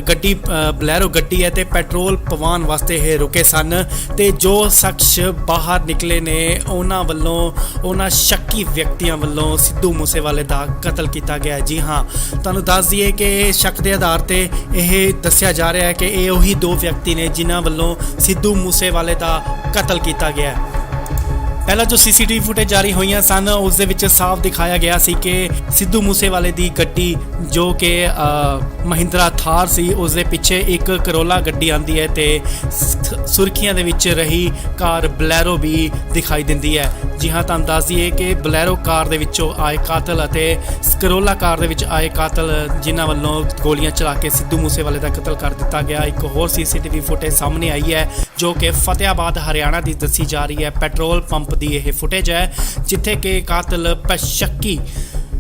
ਗੱਡੀ ਬਲੈਰੋ ਗੱਡੀ ਹੈ ਤੇ ਪੈਟਰੋਲ ਪਵਾਉਣ ਵਾਸਤੇ ਇਹ ਰੁਕੇ ਸਨ ਤੇ ਜੋ ਸ਼ਖਸ ਬਾਹਰ ਨਿਕਲੇ ਨੇ ਉਹਨਾਂ ਵੱਲੋਂ ਉਹਨਾਂ ਸ਼ੱਕੀ ਵਿਅਕਤੀਆਂ ਵੱਲੋਂ ਸਿੱਧੂ ਮੂਸੇਵਾਲੇ ਦਾ ਕਤਲ ਕੀਤਾ ਗਿਆ। ਜੀ ਹਾਂ, ਤੁਹਾਨੂੰ ਦੱਸ ਦਈਏ ਕਿ ਸ਼ੱਕ ਦੇ ਆਧਾਰ ਤੇ ਇਹ ਦੱਸਿਆ ਜਾ ਰਿਹਾ ਹੈ ਕਿ ਇਹ ਉਹੀ ਦੋ ਵਿਅਕਤੀ ਨੇ ਜਿਨ੍ਹਾਂ ਵੱਲੋਂ ਸਿੱਧੂ ਮੂਸੇਵਾਲੇ ਦਾ ਕਤਲ ਕੀਤਾ ਗਿਆ। ਪਹਿਲਾਂ ਜੋ ਸੀਸੀਟੀਵੀ ਫੁਟੇਜ ਜਾਰੀ ਹੋਈਆਂ ਸਨ ਉਸ ਦੇ ਵਿੱਚ ਸਾਫ਼ ਦਿਖਾਇਆ ਗਿਆ ਸੀ ਕਿ ਸਿੱਧੂ ਮੂਸੇਵਾਲੇ ਦੀ ਗੱਡੀ ਜੋ ਕਿ ਮਹਿੰਦਰਾ ਥਾਰ ਸੀ ਉਸ ਦੇ ਪਿੱਛੇ ਇੱਕ ਕਰੋਲਾ ਗੱਡੀ ਆਂਦੀ ਹੈ ਤੇ ਸੁਰਖੀਆਂ ਦੇ ਵਿੱਚ ਰਹੀ ਕਾਰ ਬਲੈਰੋ ਵੀ ਦਿਖਾਈ ਦਿੰਦੀ ਹੈ। ਜੀ ਹਾਂ, ਤੁਹਾਨੂੰ ਦੱਸ ਦਈਏ ਕਿ ਬਲੈਰੋ ਕਾਰ ਦੇ ਵਿੱਚੋਂ ਆਏ ਕਾਤਲ ਅਤੇ ਕਰੋਲਾ ਕਾਰ ਦੇ ਵਿੱਚ ਆਏ ਕਾਤਲ ਜਿਨ੍ਹਾਂ ਵੱਲੋਂ ਗੋਲੀਆਂ ਚਲਾ ਕੇ ਸਿੱਧੂ ਮੂਸੇਵਾਲੇ ਦਾ ਕਤਲ ਕਰ ਦਿੱਤਾ ਗਿਆ। ਇੱਕ ਹੋਰ ਸੀਸੀਟੀਵੀ ਫੁਟੇਜ ਸਾਹਮਣੇ ਆਈ ਹੈ ਜੋ ਕਿ ਫਤਿਆਬਾਦ ਹਰਿਆਣਾ ਦੀ ਦੱਸੀ ਜਾ ਰਹੀ ਹੈ। ਪੈਟਰੋਲ ਪੰਪ ਦੀ ਇਹ ਫੁਟੇਜ ਹੈ ਜਿੱਥੇ ਕਿ ਕਾਤਲ ਸ਼ੱਕੀ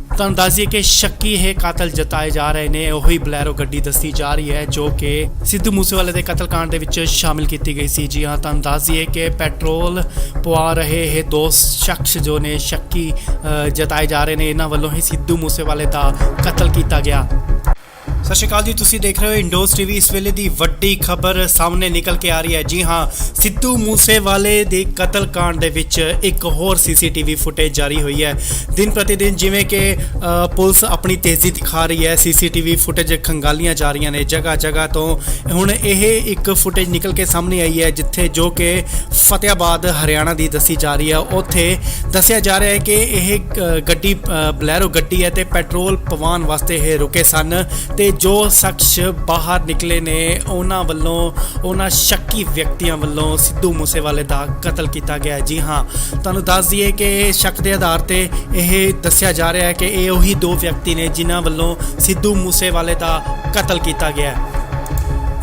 ਤੁਹਾਨੂੰ ਦੱਸ ਦਈਏ ਕਿ ਸ਼ੱਕੀ ਇਹ ਕਾਤਲ ਜਤਾਏ ਜਾ ਰਹੇ ਨੇ। ਉਹੀ ਬਲੈਰੋ ਗੱਡੀ ਦੱਸੀ ਜਾ ਰਹੀ ਹੈ ਜੋ ਕਿ ਸਿੱਧੂ ਮੂਸੇਵਾਲੇ ਦੇ ਕਤਲकांड ਦੇ ਵਿੱਚ ਸ਼ਾਮਿਲ ਕੀਤੀ ਗਈ ਸੀ। ਜੀ ਹਾਂ, ਤੁਹਾਨੂੰ ਦੱਸ ਦਈਏ ਕਿ ਪੈਟਰੋਲ ਪਵਾ ਰਹੇ ਇਹ ਦੋ ਸ਼ਖਸ ਜੋ ਨੇ ਸ਼ੱਕੀ ਜਤਾਏ ਜਾ ਰਹੇ ਨੇ, ਇਹਨਾਂ ਵੱਲੋਂ ਹੀ ਸਿੱਧੂ ਮੂਸੇਵਾਲੇ ਦਾ ਕਤਲ ਕੀਤਾ ਗਿਆ। ਸਤਿ ਸ਼੍ਰੀ ਅਕਾਲ ਜੀ, ਤੁਸੀਂ ਦੇਖ ਰਹੇ ਹੋ ਇੰਡੋਸ ਟੀਵੀ। ਇਸ ਵੇਲੇ ਦੀ ਵੱਡੀ ਖਬਰ ਸਾਹਮਣੇ ਨਿਕਲ ਕੇ ਆ ਰਹੀ ਹੈ। ਜੀ ਹਾਂ, ਸਿੱਧੂ ਮੂਸੇਵਾਲੇ ਦੇ ਕਤਲकांड ਦੇ ਵਿੱਚ ਇੱਕ ਹੋਰ ਸੀਸੀਟੀਵੀ ਫੁਟੇਜ ਜਾਰੀ ਹੋਈ ਹੈ। ਦਿਨ ਪ੍ਰਤੀ ਦਿਨ ਜਿਵੇਂ ਕਿ ਪੁਲਿਸ ਆਪਣੀ ਤੇਜ਼ੀ ਦਿਖਾ ਰਹੀ ਹੈ, ਸੀਸੀਟੀਵੀ ਫੁਟੇਜ ਖੰਗਾਲੀਆਂ ਜਾ ਰਹੀਆਂ ਨੇ ਜਗ੍ਹਾ ਜਗ੍ਹਾ ਤੋਂ। ਹੁਣ ਇਹ ਇੱਕ ਫੁਟੇਜ ਨਿਕਲ ਕੇ ਸਾਹਮਣੇ ਆਈ ਹੈ ਜਿੱਥੇ ਜੋ ਕਿ ਫਤਿਆਬਾਦ ਹਰਿਆਣਾ ਦੀ ਦੱਸੀ ਜਾ ਰਹੀ ਹੈ। ਉੱਥੇ ਦੱਸਿਆ ਜਾ ਰਿਹਾ ਹੈ ਕਿ ਇਹ ਗੱਡੀ ਬਲੈਰੋ ਗੱਡੀ ਹੈ ਤੇ ਪੈਟਰੋਲ ਪਵਾਉਣ ਵਾਸਤੇ ਇਹ ਰੁਕੇ ਸਨ ਤੇ ਜੋ ਸ਼ਖਸ ਬਾਹਰ ਨਿਕਲੇ ਨੇ ਉਹਨਾਂ ਵੱਲੋਂ ਉਹਨਾਂ ਸ਼ੱਕੀ ਵਿਅਕਤੀਆਂ ਵੱਲੋਂ ਸਿੱਧੂ ਮੂਸੇਵਾਲੇ ਦਾ ਕਤਲ ਕੀਤਾ ਗਿਆ। ਜੀ ਹਾਂ, ਤੁਹਾਨੂੰ ਦੱਸ ਦਈਏ ਕਿ ਸ਼ੱਕ ਦੇ ਆਧਾਰ ਤੇ ਇਹ ਦੱਸਿਆ ਜਾ ਰਿਹਾ ਹੈ ਕਿ ਇਹ ਉਹੀ ਦੋ ਵਿਅਕਤੀ ਨੇ ਜਿਨ੍ਹਾਂ ਵੱਲੋਂ ਸਿੱਧੂ ਮੂਸੇਵਾਲੇ ਦਾ ਕਤਲ ਕੀਤਾ ਗਿਆ।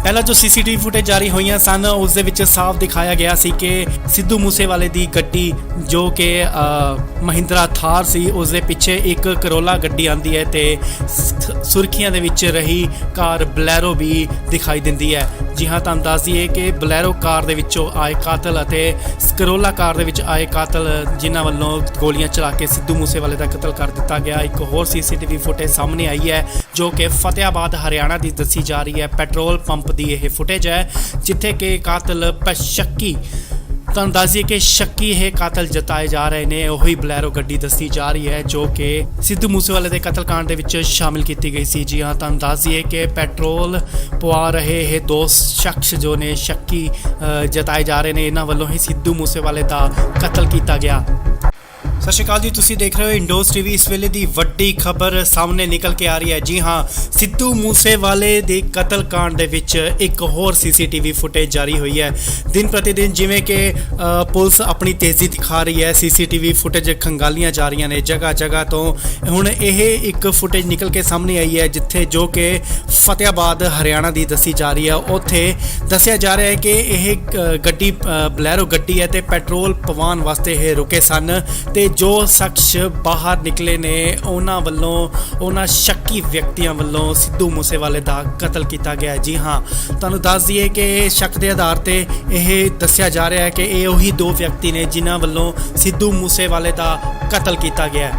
ਪਹਿਲਾਂ ਜੋ ਸੀਸੀਟੀਵੀ ਫੁਟੇਜ ਜਾਰੀ ਹੋਈਆਂ ਸਨ ਉਸ ਦੇ ਵਿੱਚ ਸਾਫ਼ ਦਿਖਾਇਆ ਗਿਆ ਸੀ ਕਿ ਸਿੱਧੂ ਮੂਸੇਵਾਲੇ ਦੀ ਗੱਡੀ ਜੋ ਕਿ ਮਹਿੰਦਰਾ ਥਾਰ ਸੀ ਉਸ ਦੇ ਪਿੱਛੇ ਇੱਕ ਕਰੋਲਾ ਗੱਡੀ ਆਂਦੀ ਹੈ ਤੇ ਸੁਰਖੀਆਂ ਦੇ ਵਿੱਚ ਰਹੀ ਕਾਰ ਬਲੈਰੋ ਵੀ ਦਿਖਾਈ ਦਿੰਦੀ ਹੈ। ਜੀ ਹਾਂ, ਤੁਹਾਨੂੰ ਦੱਸ ਦਈਏ ਕਿ ਬਲੈਰੋ ਕਾਰ ਦੇ ਵਿੱਚੋਂ ਆਏ ਕਾਤਲ ਅਤੇ ਕਰੋਲਾ ਕਾਰ ਦੇ ਵਿੱਚ ਆਏ ਕਾਤਲ ਜਿਨ੍ਹਾਂ ਵੱਲੋਂ ਗੋਲੀਆਂ ਚਲਾ ਕੇ ਸਿੱਧੂ ਮੂਸੇਵਾਲੇ ਦਾ ਕਤਲ ਕਰ ਦਿੱਤਾ ਗਿਆ। ਇੱਕ ਹੋਰ ਸੀਸੀਟੀਵੀ ਫੁਟੇਜ ਸਾਹਮਣੇ ਆਈ ਹੈ ਜੋ ਕਿ ਫਤਿਆਬਾਦ ਹਰਿਆਣਾ ਦੀ ਦੱਸੀ ਜਾ ਰਹੀ ਹੈ। ਪੈਟਰੋਲ ਪੰਪ ਦੀ ਇਹ ਫੁਟੇਜ ਹੈ ਜਿੱਥੇ ਕਿ ਕਾਤਲ ਸ਼ੱਕੀ ਤੁਹਾਨੂੰ ਦੱਸ ਦਈਏ ਕਿ ਸ਼ੱਕੀ ਇਹ ਕਾਤਲ ਜਤਾਏ ਜਾ ਰਹੇ ਨੇ। ਉਹੀ ਬਲੈਰੋ ਗੱਡੀ ਦੱਸੀ ਜਾ ਰਹੀ ਹੈ ਜੋ ਕਿ ਸਿੱਧੂ ਮੂਸੇਵਾਲੇ ਦੇ ਕਤਲकांड ਦੇ ਵਿੱਚ ਸ਼ਾਮਿਲ ਕੀਤੀ ਗਈ ਸੀ। ਜੀ ਹਾਂ, ਤੁਹਾਨੂੰ ਦੱਸ ਦਈਏ ਕਿ ਪੈਟਰੋਲ ਪਵਾ ਰਹੇ ਇਹ ਦੋ ਸ਼ਖਸ ਜੋ ਨੇ ਸ਼ੱਕੀ ਜਤਾਏ ਜਾ ਰਹੇ ਨੇ, ਇਹਨਾਂ ਵੱਲੋਂ ਹੀ ਸਿੱਧੂ ਮੂਸੇਵਾਲੇ ਦਾ ਕਤਲ ਕੀਤਾ ਗਿਆ। ਸਤਿ ਸ਼੍ਰੀ ਅਕਾਲ ਜੀ, ਤੁਸੀਂ ਦੇਖ ਰਹੇ ਹੋ ਇੰਡੋਜ਼ ਟੀਵੀ। ਇਸ ਵੇਲੇ ਦੀ ਵੱਡੀ ਖਬਰ ਸਾਹਮਣੇ ਨਿਕਲ ਕੇ ਆ ਰਹੀ ਹੈ। ਜੀ ਹਾਂ, ਸਿੱਧੂ ਮੂਸੇਵਾਲੇ ਦੇ ਕਤਲकांड ਦੇ ਵਿੱਚ ਇੱਕ ਹੋਰ ਸੀਸੀਟੀਵੀ ਫੁਟੇਜ ਜਾਰੀ ਹੋਈ ਹੈ। ਦਿਨ ਪ੍ਰਤੀ ਦਿਨ ਜਿਵੇਂ ਕਿ ਪੁਲਿਸ ਆਪਣੀ ਤੇਜ਼ੀ ਦਿਖਾ ਰਹੀ ਹੈ, ਸੀਸੀਟੀਵੀ ਫੁਟੇਜ ਖੰਗਾਲੀਆਂ ਜਾ ਰਹੀਆਂ ਨੇ ਜਗ੍ਹਾ ਜਗ੍ਹਾ ਤੋਂ। ਹੁਣ ਇਹ ਇੱਕ ਫੁਟੇਜ ਨਿਕਲ ਕੇ ਸਾਹਮਣੇ ਆਈ ਹੈ ਜਿੱਥੇ ਜੋ ਕਿ ਫਤਿਆਬਾਦ ਹਰਿਆਣਾ ਦੀ ਦੱਸੀ ਜਾ ਰਹੀ ਹੈ। ਉੱਥੇ ਦੱਸਿਆ ਜਾ ਰਿਹਾ ਹੈ ਕਿ ਇਹ ਗੱਡੀ ਬਲੈਰੋ ਗੱਡੀ ਹੈ ਤੇ ਪੈਟਰੋਲ ਪਵਾਉਣ ਵਾਸਤੇ ਇਹ ਰੁਕੇ ਸਨ ਤੇ ਜੋ ਸ਼ਖਸ ਬਾਹਰ ਨਿਕਲੇ ਨੇ ਉਹਨਾਂ ਵੱਲੋਂ ਉਹਨਾਂ ਸ਼ੱਕੀ ਵਿਅਕਤੀਆਂ ਵੱਲੋਂ ਸਿੱਧੂ ਮੂਸੇਵਾਲੇ ਦਾ ਕਤਲ ਕੀਤਾ ਗਿਆ। ਜੀ ਹਾਂ, ਤੁਹਾਨੂੰ ਦੱਸ ਦਈਏ ਕਿ ਸ਼ੱਕ ਦੇ ਆਧਾਰ ਤੇ ਇਹ ਦੱਸਿਆ ਜਾ ਰਿਹਾ ਹੈ ਕਿ ਇਹ ਉਹੀ ਦੋ ਵਿਅਕਤੀ ਨੇ ਜਿਨ੍ਹਾਂ ਵੱਲੋਂ ਸਿੱਧੂ ਮੂਸੇਵਾਲੇ ਦਾ ਕਤਲ ਕੀਤਾ ਗਿਆ।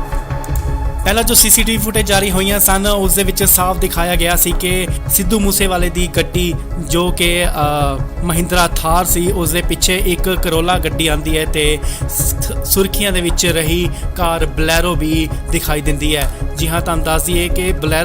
ਪਹਿਲਾਂ ਜੋ ਸੀਸੀਟੀਵੀ ਫੁਟੇਜ ਜਾਰੀ ਹੋਈਆਂ ਸਨ ਉਸ ਦੇ ਵਿੱਚ ਸਾਫ਼ ਦਿਖਾਇਆ ਗਿਆ ਸੀ ਕਿ ਸਿੱਧੂ ਮੂਸੇਵਾਲੇ ਦੀ ਗੱਡੀ ਜੋ ਕਿ ਮਹਿੰਦਰਾ ਥਾਰ ਸੀ ਉਸ ਦੇ ਪਿੱਛੇ ਇੱਕ ਕਰੋਲਾ ਗੱਡੀ ਆਂਦੀ ਹੈ ਤੇ ਸੁਰਖੀਆਂ ਦੇ ਵਿੱਚ ਰਹੀ ਕਾਰ ਬਲੈਰੋ ਵੀ ਦਿਖਾਈ ਦਿੰਦੀ ਹੈ। ਜੀ ਹਾਂ, ਤੁਹਾਨੂੰ ਦੱਸ ਦਈਏ ਕਿ ਬਲੈਰੋ